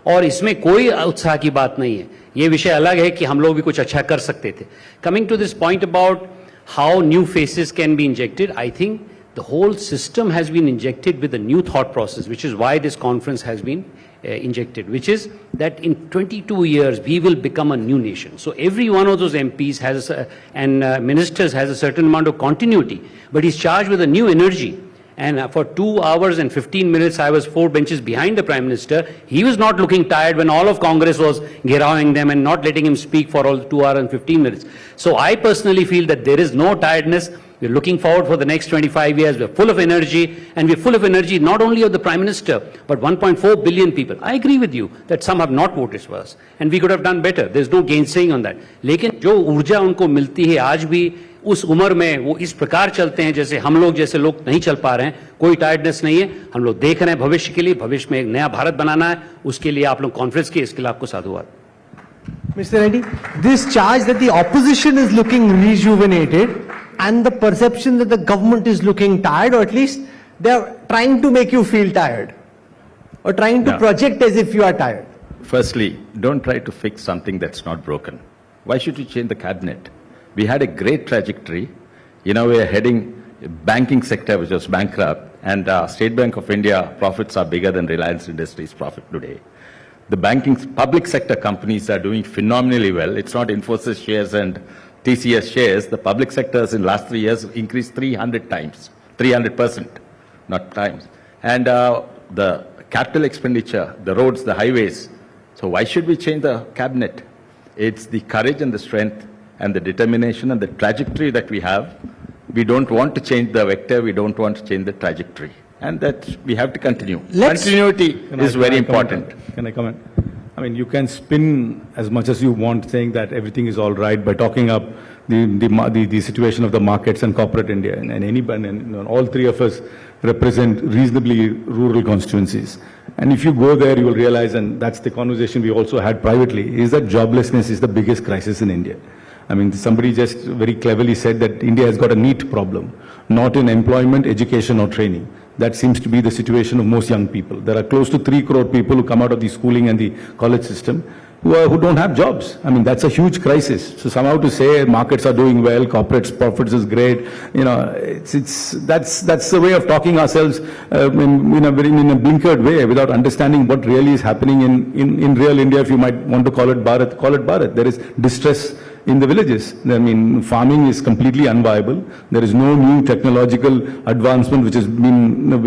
और इसमें कोई उत्साह की बात नहीं है. ये विषय अलग है कि हम लोग भी कुछ अच्छा कर सकते थे. Coming to this point about how new faces can be injected, I think the whole system has been injected with a new thought process, which is why this conference has been injected, which is that in 22 years we will become a new nation. So every one of those MPs has and ministers has a certain amount of continuity, but he's charged with a new energy. And for 2 hours and 15 minutes, I was 4 benches behind the Prime Minister. He was not looking tired when all of Congress was gherawing them and not letting him speak for all 2 hours and 15 minutes. So I personally feel that there is no tiredness. We're looking forward for the next 25 years. We're full of energy, and we're full of energy not only of the Prime Minister, but 1.4 billion people. I agree with you that some have not voted for us, and we could have done better. There's no gainsaying on that. लेकिन जो ऊर्जा उनको मिलती है आज भी उस उम्र में वो इस प्रकार चलते हैं जैसे हम लोग जैसे लोग नहीं चल पा रहे हैं. कोई टायर्डनेस नहीं है. हम लोग देख रहे हैं भविष्य के लिए, भविष्य में एक नया भारत बनाना है. उसके लिए आप लोग कॉन्फ्रेंस किए, इसके लिए आपको साधुवाद. Mr. Reddy, this charge that the opposition is looking rejuvenated and the perception that the government is looking tired, or at least they are trying to make you feel tired or trying to project as if you are tired. Firstly, don't try to fix something that's not broken. Why should you change the cabinet? We had a great trajectory. We are heading banking sector which was bankrupt, and State Bank of India profits are bigger than Reliance Industries' profit today. The banking public sector companies are doing phenomenally well. It's not Infosys shares and TCS shares. The public sectors in last 3 years increased 300 times, 300%, not times. And the capital expenditure, the roads, the highways. So why should we change the cabinet? It's the courage and the strength and the determination and the trajectory that we have. We don't want to change the vector. We don't want to change the trajectory. And that we have to continue. Continuity is very important. Can I comment? I mean, you can spin as much as you want, saying that everything is all right by talking up the situation of the markets and corporate India. And all three of us represent reasonably rural constituencies. And if you go there, you will realize, and that's the conversation we also had privately, is that joblessness is the biggest crisis in India. I mean, somebody just very cleverly said that India has got a NEET problem, not in employment, education or training. That seems to be the situation of most young people. There are close to 3 crore people who come out of the schooling and the college system who don't have jobs. I mean, that's a huge crisis. So somehow to say markets are doing well, corporate profits is great, that's the way of talking ourselves in a blinkered way without understanding what really is happening in real India. If you might want to call it Bharat, call it Bharat. There is distress in the villages. I mean, farming is completely unviable. There is no new technological advancement which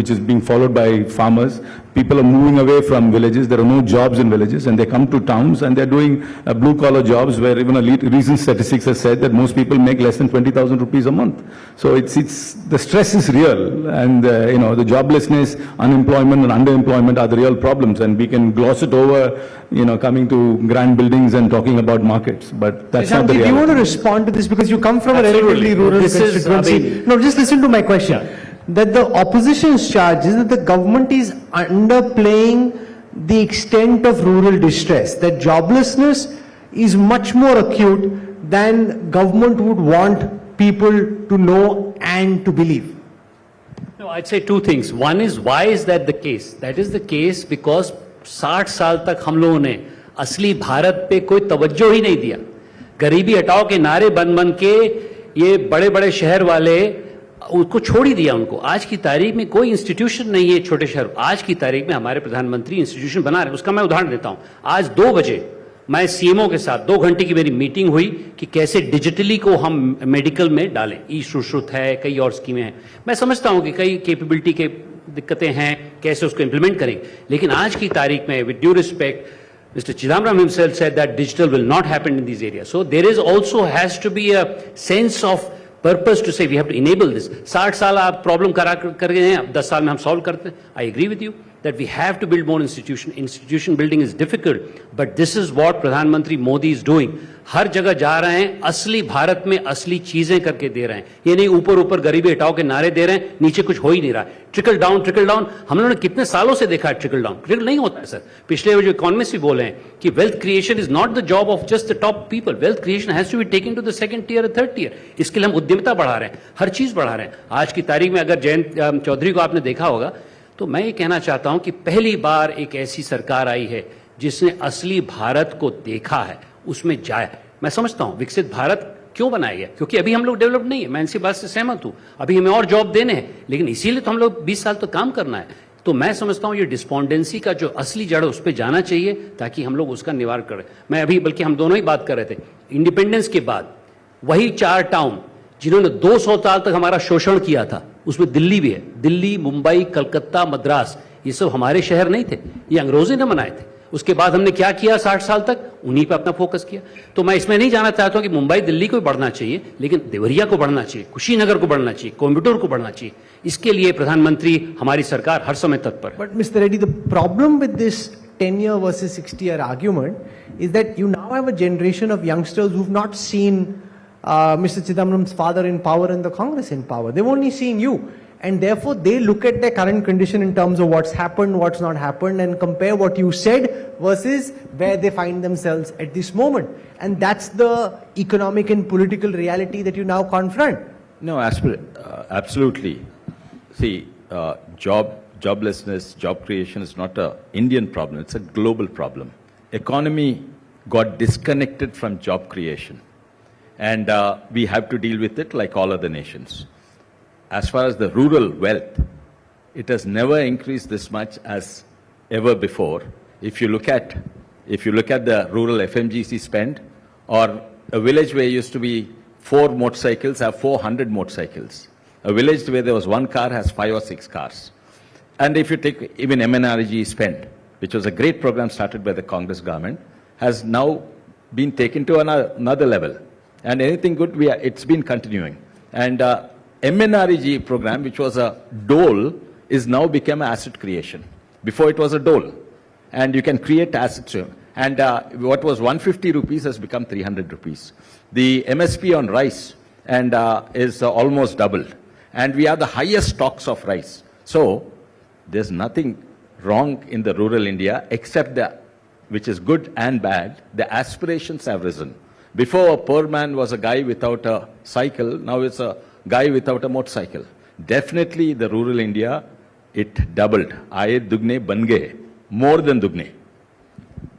is being followed by farmers. People are moving away from villages. There are no jobs in villages, and they come to towns and they're doing blue-collar jobs where even a recent statistics has said that most people make less than 20,000 rupees a month. So the stress is real, and the joblessness, unemployment, and underemployment are the real problems. And we can gloss it over, coming to grand buildings and talking about markets, but that's not the reality. Do you want to respond to this because you come from a relatively rural constituency? No, just listen to my question. Yeah. That the opposition's charge is that the government is underplaying the extent of rural distress, that joblessness is much more acute than government would want people to know and to believe. No, I'd say 2 things. One is, why is that the case? That is the case because 60 साल तक हम लोगों ने असली भारत पे कोई तवज्जो ही नहीं दिया. गरीबी हटाओ के नारे बन के ये बड़े बड़े शहर वाले उसको छोड़ ही दिया उनको. आज की तारीख में कोई इंस्टीट्यूशन नहीं है छोटे शहर. आज की तारीख में हमारे प्रधानमंत्री इंस्टीट्यूशन बना रहे हैं. उसका मैं उदाहरण देता हूं. आज 2 बजे मैं सीएमओ के साथ 2 घंटे की मेरी मीटिंग हुई कि कैसे डिजिटली को हम मेडिकल में डालें. ई सुश्रुत है, कई और स्कीमें हैं. मैं समझता हूं कि कई कैपेबिलिटी के दिक्कतें हैं, कैसे उसको इंप्लीमेंट करें. लेकिन आज की तारीख में with due respect Mr. Chidambaram himself said that digital will not happen in these areas. So there is also has to be a sense of purpose to say we have to enable this. 60 साल आप problem कर गए हैं, 10 साल में हम solve करते हैं. I agree with you that we have to build more institution. Institution building is difficult, but this is what Pradhan Mantri Modi is doing. हर जगह जा रहे हैं, असली भारत में असली चीजें करके दे रहे हैं. ये नहीं ऊपर ऊपर गरीबी हटाओ के नारे दे रहे हैं, नीचे कुछ हो ही नहीं रहा. ट्रिकल डाउन हम लोगों ने कितने सालों से देखा है ट्रिकल डाउन. ट्रिकल नहीं होता है सर. पिछले जो इकोनॉमिस्ट भी बोले हैं कि wealth creation is not the job of just the top people. Wealth creation has to be taken to the second tier, third tier. इसके लिए हम उद्यमिता बढ़ा रहे हैं, हर चीज बढ़ा रहे हैं. आज की तारीख में अगर जयंत चौधरी को आपने देखा होगा, तो मैं ये कहना चाहता हूं कि पहली बार एक ऐसी सरकार आई है जिसने असली भारत को देखा है, उसमें जाया. मैं समझता हूं विकसित भारत क्यों बनाया गया, क्योंकि अभी हम लोग डेवलप नहीं है. मैं इसी बात से सहमत हूं. अभी हमें और जॉब देने हैं, लेकिन इसीलिए तो हम लोग 20 साल तो काम करना है. तो मैं समझता हूं ये डिस्पोंडेंसी का जो असली जड़ है उस पर जाना चाहिए ताकि हम लोग उसका निवारण करें. मैं अभी बल्कि हम दोनों ही बात कर रहे थे, इंडिपेंडेंस के बाद वही 4 टाउन जिन्होंने 200 साल तक हमारा शोषण किया था, उसमें दिल्ली भी है. दिल्ली, मुंबई, कलकत्ता, मद्रास, ये सब हमारे शहर नहीं थे, ये अंग्रेजों ने बनाए थे. उसके बाद हमने क्या किया 60 साल तक, उन्हीं पे अपना फोकस किया. तो मैं इसमें नहीं जाना चाहता हूं कि मुंबई दिल्ली को बढ़ना चाहिए, लेकिन देवरिया को बढ़ना चाहिए, कुशीनगर को बढ़ना चाहिए, कोयम्बटूर को बढ़ना चाहिए. इसके लिए प्रधानमंत्री, हमारी सरकार हर समय तत्पर है. But Mr. Reddy, the problem with this 10-year versus 60-year argument is that you now have a generation of youngsters who've not seen Mr. Chidambaram's father in power and the Congress in power. They've only seen you. And therefore, they look at their current condition in terms of what's happened, what's not happened, and compare what you said versus where they find themselves at this moment. And that's the economic and political reality that you now confront. No, absolutely. See, joblessness, job creation is not an Indian problem, it's a global problem. Economy got disconnected from job creation. And we have to deal with it like all other nations. As far as the rural wealth, it has never increased this much as ever before. If you look at the rural FMGC spend, or a village where used to be 4 motorcycles have 400 motorcycles. A village where there was 1 car has 5 or 6 cars. And if you take even MNRG spend, which was a great program started by the Congress government, has now been taken to another level. And anything good, it's been continuing. And MNREG program, which was a dole, is now become asset creation. Before it was a dole. And you can create assets. And what was 150 rupees has become 300 rupees. The MSP on rice and is almost doubled. And we are the highest stocks of rice. So there's nothing wrong in the rural India except which is good and bad, the aspirations have risen. Before, a poor man was a guy without a cycle. Now it's a guy without a motorcycle. Definitely the rural India, it doubled. Aaye dugne ban gaye. More than dugne.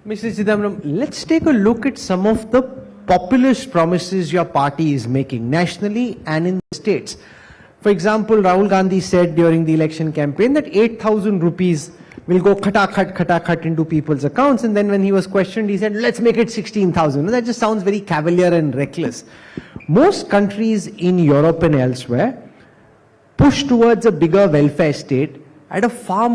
Mr. Chidambaram, let's take a look at some of the populist promises your party is making nationally and in the states. For example, Rahul Gandhi said during the election campaign that 8,000 rupees will go khatakhat into people's accounts, and then when he was questioned, he said, let's make it 16,000. That just sounds very cavalier and reckless. Most countries in Europe and elsewhere push towards a bigger welfare state at a far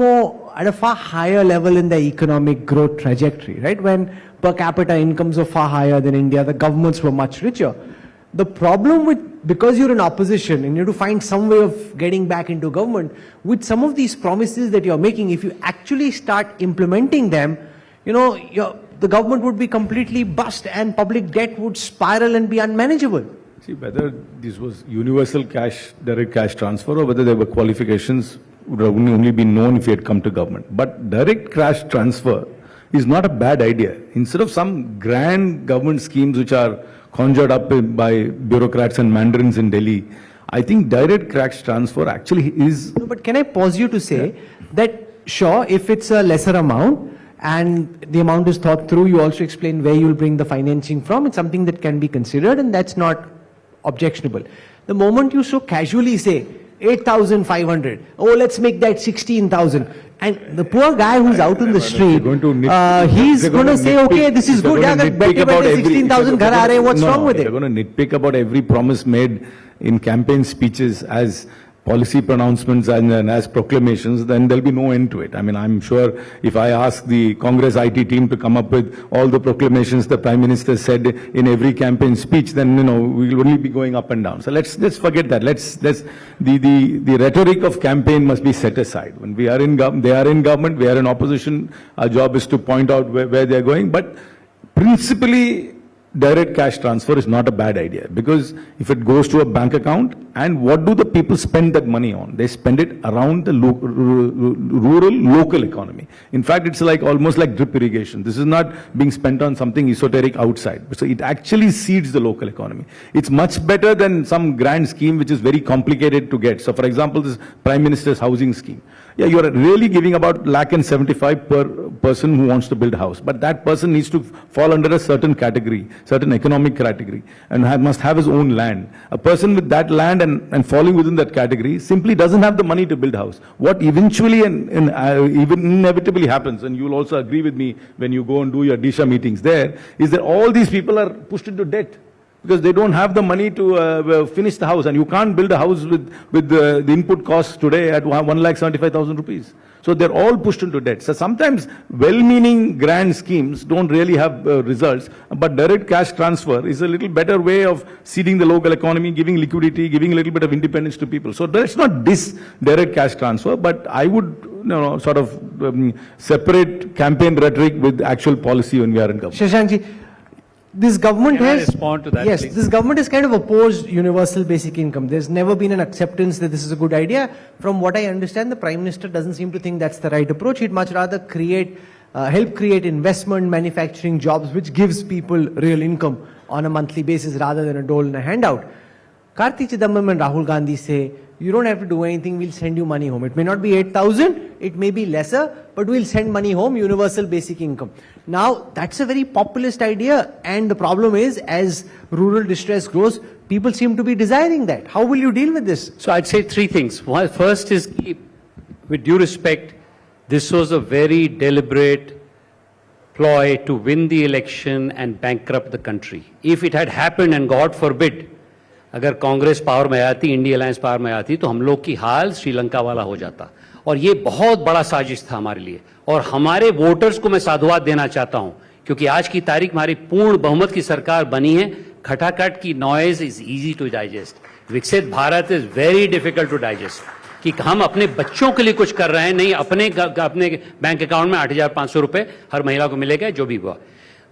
higher level in their economic growth trajectory, right? When per capita incomes were far higher than India, the governments were much richer. The problem because you're in opposition and you have to find some way of getting back into government, with some of these promises that you're making, if you actually start implementing them, the government would be completely bust and public debt would spiral and be unmanageable. See, whether this was universal direct cash transfer, or whether there were qualifications would have only been known if you had come to government. But direct cash transfer is not a bad idea. Instead of some grand government schemes which are conjured up by bureaucrats and mandarins in Delhi, I think direct cash transfer actually is... No, but can I pause you to say that, sure, if it's a lesser amount and the amount is thought through, you also explain where you'll bring the financing from, it's something that can be considered and that's not objectionable. The moment you so casually say 8,500, oh, let's make that 16,000, and the poor guy who's out in the street, he's going to say, okay, this is good, 16,000 ghar aa rahe, what's wrong with it? They're going to nitpick about every promise made in campaign speeches as policy pronouncements and as proclamations, then there'll be no end to it. I mean, I'm sure if I ask the Congress IT team to come up with all the proclamations the Prime Minister said in every campaign speech, then, we'll only be going up and down. So let's forget that. The rhetoric of campaign must be set aside. When they are in government, we are in opposition. Our job is to point out where they're going. But principally, direct cash transfer is not a bad idea, because if it goes to a bank account, and what do the people spend that money on? They spend it around the rural local economy. In fact, it's almost like drip irrigation. This is not being spent on something esoteric outside. So it actually seeds the local economy. It's much better than some grand scheme which is very complicated to get. So for example, this Prime Minister's housing scheme. Yeah, you're really giving about 1,75,000 per person who wants to build a house. But that person needs to fall under a certain category, certain economic category, and must have his own land. A person with that land and falling within that category simply doesn't have the money to build a house. What eventually and even inevitably happens, and you'll also agree with me when you go and do your Disha meetings there, is that all these people are pushed into debt, because they don't have the money to finish the house, and you can't build a house with the input costs today at 1,75,000 rupees. So they're all pushed into debt. So sometimes well-meaning grand schemes don't really have results, but direct cash transfer is a little better way of seeding the local economy, giving liquidity, giving a little bit of independence to people. So let's not diss direct cash transfer, but I would sort of separate campaign rhetoric with actual policy when we are in government. Shashankji, this government Can I has respond to that, yes, please? this government has kind of opposed universal basic income. There's never been an acceptance that this is a good idea. From what I understand, the Prime Minister doesn't seem to think that's the right approach. He'd much rather help create investment, manufacturing jobs, which gives people real income on a monthly basis rather than a dole and a handout. Karti Chidambaram and Rahul Gandhi say, you don't have to do anything, we'll send you money home. It may not be 8,000, it may be lesser, but we'll send money home, universal basic income. Now, that's a very populist idea, and the problem is, as rural distress grows, people seem to be desiring that. How will you deal with this? So I'd say three things. First is, with due respect, this was a very deliberate ploy to win the election and bankrupt the country. If it had happened, and God forbid, अगर Congress power में आती, India alliance power में आती, तो हम लोग की हाल श्रीलंका वाला हो जाता। और ये बहुत बड़ा साजिश था हमारे लिए, और हमारे वोटर्स को मैं साधुवाद देना चाहता हूं, क्योंकि आज की तारीख हमारी पूर्ण बहुमत की सरकार बनी है। खटाखट की noise is easy to digest, Viksit Bharat is very difficult to digest, कि हम अपने बच्चों के लिए कुछ कर रहे हैं, नहीं अपने बैंक अकाउंट में 8,500 रुपए हर महिला को मिलेगा, जो भी हुआ।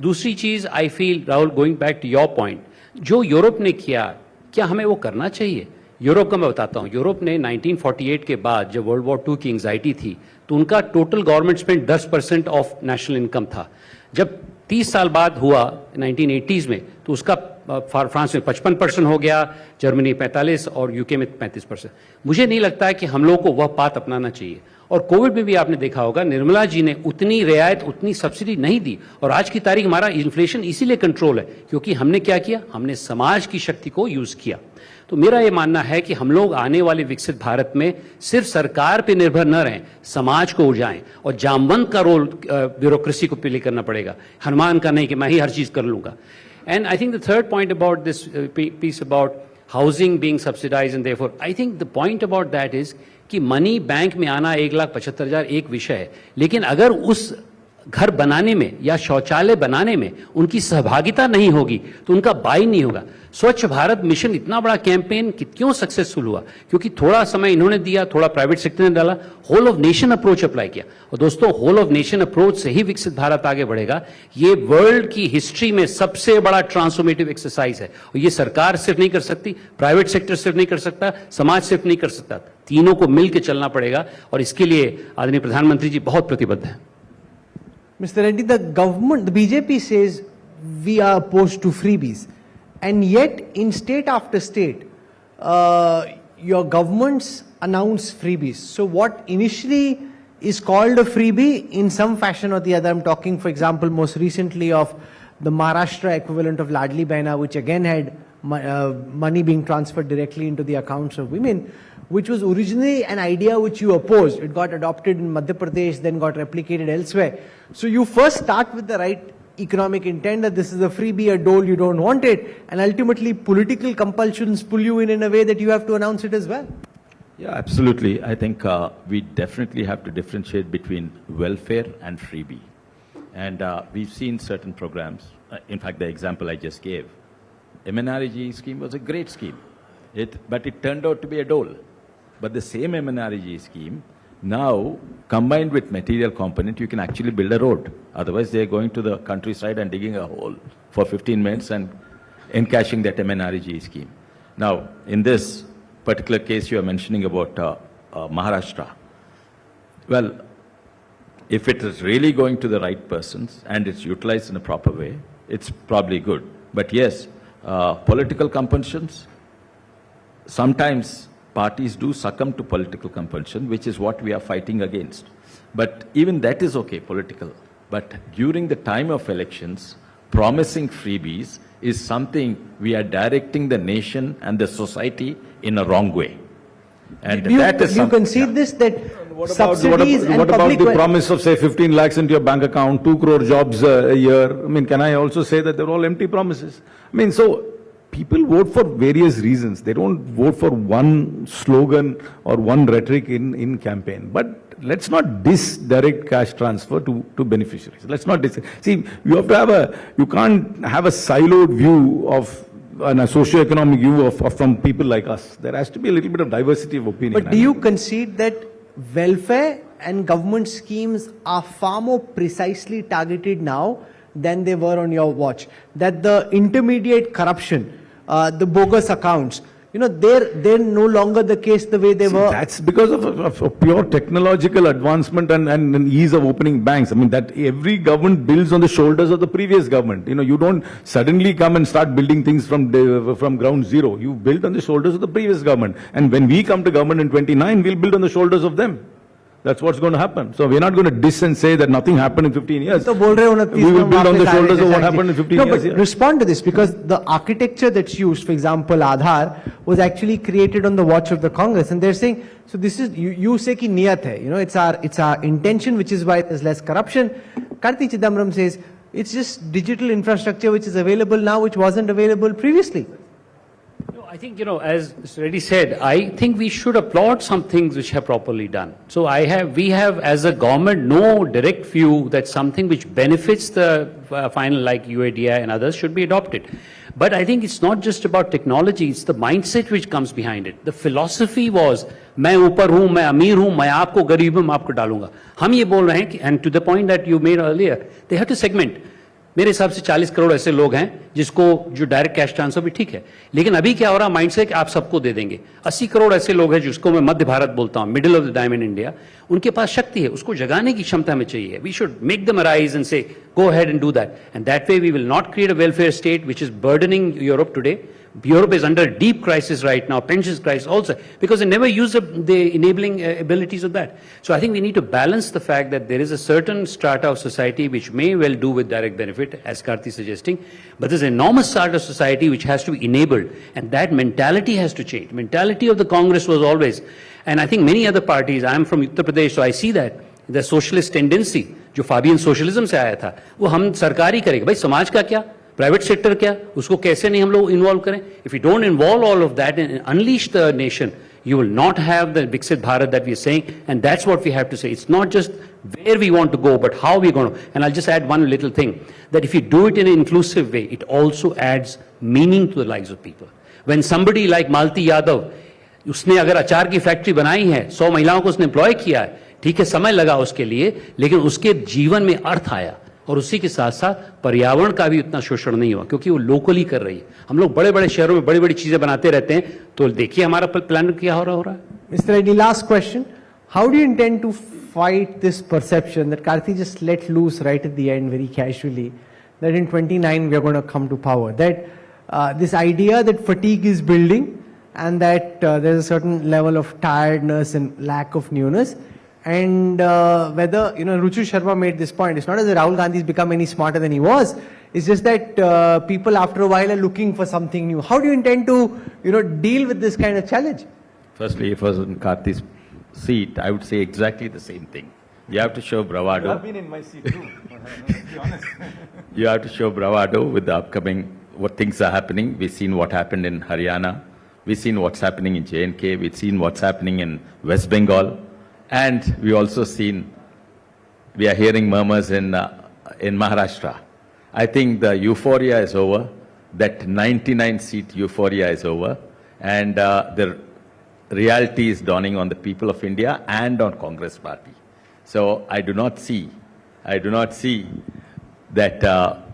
दूसरी चीज, I feel, Rahul, going back to your point, जो यूरोप ने किया, क्या हमें वो करना चाहिए? यूरोप का मैं बताता हूं, यूरोप ने 1948 के बाद जब वर्ल्ड वॉर 2 की एंजाइटी थी, तो उनका total government spend 10% of national income था। जब 30 साल बाद हुआ 1980s में, तो उसका फ्रांस में 55% हो गया, जर्मनी 45% और यूके में 35%। मुझे नहीं लगता है कि हम लोगों को वह पाथ अपनाना चाहिए। और कोविड में भी आपने देखा होगा, निर्मला जी ने उतनी रियायत, उतनी सब्सिडी नहीं दी, और आज की तारीख हमारा इन्फ्लेशन इसीलिए कंट्रोल है, क्योंकि हमने क्या किया, हमने समाज की शक्ति को यूज किया। तो मेरा ये मानना है कि हम लोग आने वाले विकसित भारत में सिर्फ सरकार पे निर्भर न रहें, समाज को उजाएं, और जामवंत का रोल ब्यूरोक्रेसी को प्ले करना पड़ेगा, हनुमान का नहीं कि मैं ही हर चीज कर लूंगा। And I think the third point about this piece about housing being subsidised, and therefore I think the point about that is कि मनी बैंक में आना 1,75,000 एक विषय है, लेकिन अगर उस घर बनाने में या शौचालय बनाने में उनकी सहभागिता नहीं होगी, तो उनका बाई नहीं होगा। स्वच्छ भारत मिशन इतना बड़ा कैंपेन क्यों सक्सेसफुल हुआ? क्योंकि थोड़ा समय इन्होंने दिया, थोड़ा प्राइवेट सेक्टर ने डाला, whole of nation approach apply किया। और दोस्तों, होल ऑफ नेशन अप्रोच से ही विकसित भारत आगे बढ़ेगा। ये वर्ल्ड की हिस्ट्री में सबसे बड़ा ट्रांसफॉर्मेटिव एक्सरसाइज है, और ये सरकार सिर्फ नहीं कर सकती, प्राइवेट सेक्टर सिर्फ नहीं कर सकता, समाज सिर्फ नहीं कर सकता, तीनों को मिलकर चलना पड़ेगा, और इसके लिए आदरणीय प्रधानमंत्री जी बहुत प्रतिबद्ध हैं। Mr. Reddy, the government, the BJP says we are opposed to freebies, and yet in state after state, your governments announce freebies. So what initially is called a freebie, in some fashion or the other, I'm talking, for example, most recently of the Maharashtra equivalent of Ladli Behna, which again had money being transferred directly into the accounts of women, which was originally an idea which you opposed. It got adopted in Madhya Pradesh, then got replicated elsewhere. So you first start with the right economic intent that this is a freebie, a dole, you don't want it, and ultimately political compulsions pull you in a way that you have to announce it as well. Yeah, absolutely. I think we definitely have to differentiate between welfare and freebie. And we've seen certain programs. In fact, the example I just gave, MNREG scheme was a great scheme, but it turned out to be a dole. But the same MNREG scheme, now combined with material component, you can actually build a road. Otherwise, they're going to the countryside and digging a hole for 15 minutes and encashing that MNREG scheme. Now, in this particular case you are mentioning about Maharashtra, well, if it is really going to the right persons and it's utilized in a proper way, it's probably good. But yes, political compulsions, sometimes parties do succumb to political compulsion, which is what we are fighting against. But even that is okay, political. But during the time of elections, promising freebies is something we are directing the nation and the society in a wrong way. And that is you concede this, that what subsidies and about public the promise of, say, 15 lakhs into your bank account, 2 crore jobs a year? I mean, can I also say that they're all empty promises? I mean, so people vote for various reasons. They don't vote for one slogan or one rhetoric in campaign. But let's not direct cash transfer to beneficiaries. Let's not see, you have to have you can't have a siloed view of a socio-economic view from people like us. There has to be a little bit of diversity of opinion. But do you concede that welfare and government schemes are far more precisely targeted now than they were on your watch? That the intermediate corruption, the bogus accounts, they're no longer the case the way they were. That's because of pure technological advancement and ease of opening banks. I mean, that every government builds on the shoulders of the previous government. You don't suddenly come and start building things from ground zero. You build on the shoulders of the previous government. And when we come to government in 29, we'll build on the shoulders of them. That's what's going to happen. So we're not going to diss and say that nothing happened in 15 years. We will build on the shoulders of what happened in 15 years. No, but respond to this, because the architecture that's used, for example, Aadhaar, was actually created on the watch of the Congress. And they're saying, so this is, you say ki niyat hai, it's our intention, which is why there's less corruption. Karti Chidambaram says, it's just digital infrastructure which is available now, which wasn't available previously. I think, as Reddy said, I think we should applaud some things which have properly done. So we have as a government no direct view that something which benefits the final, like UADI and others, should be adopted. But I think it's not just about technology, it's the mindset which comes behind it. The philosophy was, मैं ऊपर हूँ, मैं अमीर हूँ, मैं आपको गरीब हूँ, मैं आपको डालूंगा. हम ये बोल रहे हैं, and to the point that you made earlier, they have to segment. मेरे हिसाब से 40 करोड़ ऐसे लोग हैं जिसको जो डायरेक्ट कैश ट्रांसफर भी ठीक है, लेकिन अभी क्या हो रहा है माइंड से कि आप सबको दे देंगे. 80 करोड़ ऐसे लोग हैं जिसको मैं मध्य भारत बोलता हूं, middle of the diamond India, उनके पास शक्ति है, उसको जगाने की क्षमता में चाहिए. We should make them arise and से go ahead and do that, and that way we will not create a welfare state which is burdening Europe today. Europe is under deep crisis right now, pensions crisis also, because they never use the enabling abilities of that. So I think we need to balance the fact that there is a certain strata of society which may well do with direct benefit, as Karthi is suggesting, but there's an enormous strata of society which has to be enabled, and that mentality has to change. Mentality of the Congress was always, and I think many other parties, I am from Uttar Pradesh, so I see that, the socialist tendency, जो Fabian socialism से आया था, वो हम सरकार ही करेगा. भाई समाज का क्या, प्राइवेट सेक्टर क्या, उसको कैसे नहीं हम लोग इन्वॉल्व करें. If you don't involve all of that and unleash the nation, you will not have the Viksit Bharat that we are saying, and that's what we have to say. It's not just where we want to go, but how we're going to. And I'll just add one little thing, that if you do it in an inclusive way, it also adds meaning to the lives of people. When somebody like Malti Yadav, उसने अगर अचार की factory बनाई है, 100 महिलाओं को उसने employ किया है, ठीक है, समय लगा उसके लिए, लेकिन उसके जीवन में अर्थ आया, और उसी के साथ साथ पर्यावरण का भी उतना शोषण नहीं हुआ, क्योंकि वो लोकली कर रही है. हम लोग बड़े बड़े शहरों में बड़ी बड़ी चीजें बनाते रहते हैं, तो देखिए हमारा प्लान क्या हो रहा है. Mr. Reddy, last question. How do you intend to fight this perception that Karthi just let loose right at the end very casually, that in 29 we are going to come to power, that this idea that fatigue is building and that there's a certain level of tiredness and lack of newness, and whether, Ruchu Sharma made this point, it's not as if Rahul Gandhi's become any smarter than he was, it's just that people after a while are looking for something new. How do you intend to, deal with this kind of challenge? Firstly, if I was in Karti's seat, I would say exactly the same thing. You have to show bravado. You have been in my seat too, to be honest. You have to show bravado with the upcoming, what things are happening. We've seen what happened in Haryana, We've seen what's happening in J&K, we've seen what's happening in West Bengal, and we also seen, we are hearing murmurs in Maharashtra. I think the euphoria is over, that 99-seat euphoria is over, and the reality is dawning on the people of India and on Congress party. So I do not see that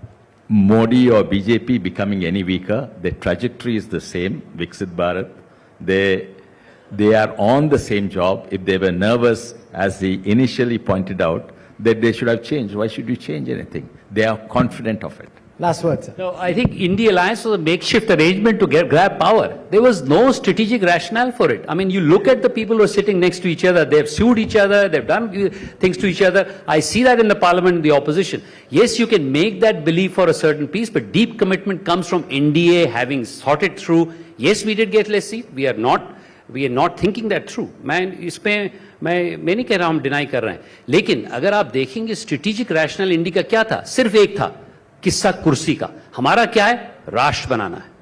Modi or BJP becoming any weaker. The trajectory is the same, Viksit Bharat. They are on the same job. If they were nervous, as he initially pointed out, that they should have changed. Why should you change anything? They are confident of it. Last word, sir. No, I think India Alliance was a makeshift arrangement to grab power. There was no strategic rationale for it. I mean, you look at the people who are sitting next to each other, they've sued each other, they've done things to each other. I see that in the parliament, in the opposition. Yes, you can make that believe for a certain piece, but deep commitment comes from NDA having thought it through. Yes, we did get less seat. We are not thinking that through. मैं नहीं कह रहा हूं हम deny कर रहे हैं, लेकिन अगर आप देखेंगे स्ट्रेटेजिक रैशनल इंडिया का क्या था, सिर्फ एक था, किस्सा कुर्सी का. हमारा क्या है, राष्ट्र बनाना है.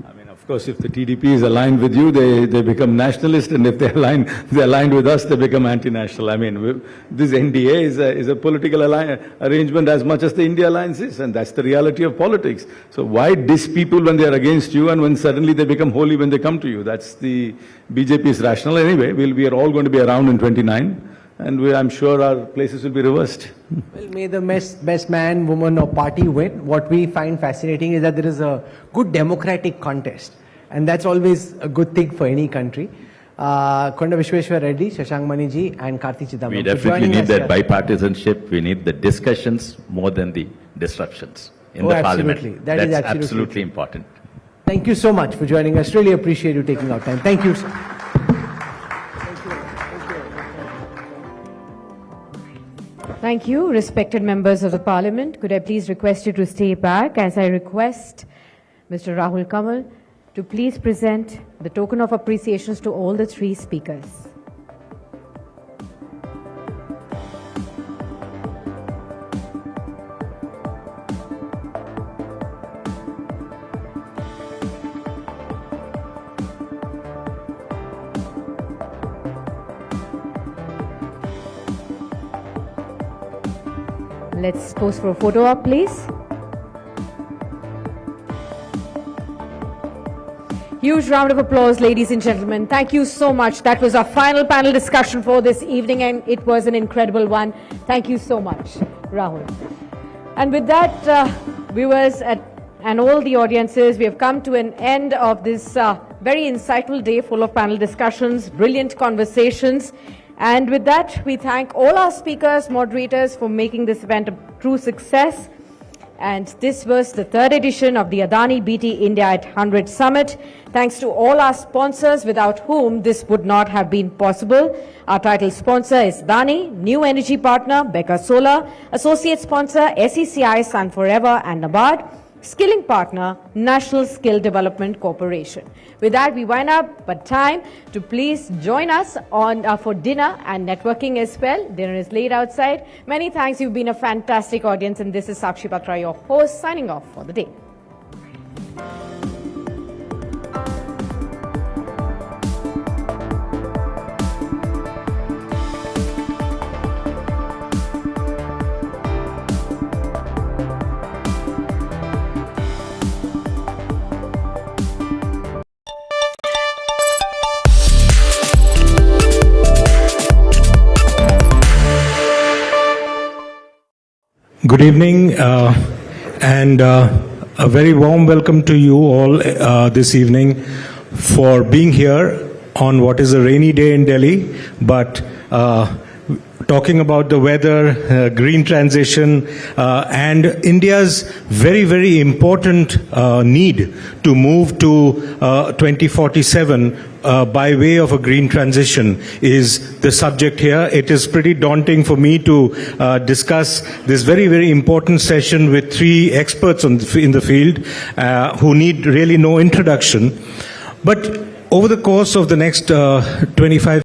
I mean, of course, if the TDP is aligned with you, they become nationalist, and if they're aligned with us, they become anti-national. I mean, this NDA is a political arrangement as much as the India Alliance is, and that's the reality of politics. So why diss people when they are against you, and when suddenly they become holy when they come to you? That's the BJP's rationale. Anyway, we are all going to be around in 29. And I'm sure our places will be reversed. Well, may the best man, woman or party win. What we find fascinating is that there is a good democratic contest. And that's always a good thing for any country. Konda Vishweshwar Reddy, Shashank Maniji and Karthi Chidambaram. We definitely need that bipartisanship. We need the discussions more than the disruptions in the parliament. That's absolutely important. Thank you so much for joining us. Really appreciate you taking out time. Thank you, sir. Thank you, respected members of the Parliament. Could I please request you to stay back as I request Mr. Rahul Kamal to please present the token of appreciations to all the three speakers. Let's pose for a photo op, please. Huge round of applause, ladies and gentlemen. Thank you so much. That was our final panel discussion for this evening, and it was an incredible one. Thank you so much, Rahul. And with that, viewers and all the audiences, we have come to an end of this very insightful day full of panel discussions, brilliant conversations. And with that, we thank all our speakers, moderators for making this event a true success. And this was the third edition of the Adani BT India at 100 Summit. Thanks to all our sponsors, without whom this would not have been possible. Our title sponsor is Adani, new energy partner, Becca Solar, associate sponsor, SECI, Sun Forever, and NABARD. Skilling partner, National Skill Development Corporation. With that, we wind up, but time to please join us on for dinner and networking as well. Dinner is late outside. Many thanks. You've been a fantastic audience, and this is Sakshi Patra, your host, signing off for the day. Good evening, and a very warm welcome to you all this evening for being here on what is a rainy day in Delhi, but talking about the weather, green transition, and India's very, very important need to move to 2047 by way of a green transition is the subject here. It is pretty daunting for me to discuss this very, very important session with three experts in the field who need really no introduction. But over the course of the next 25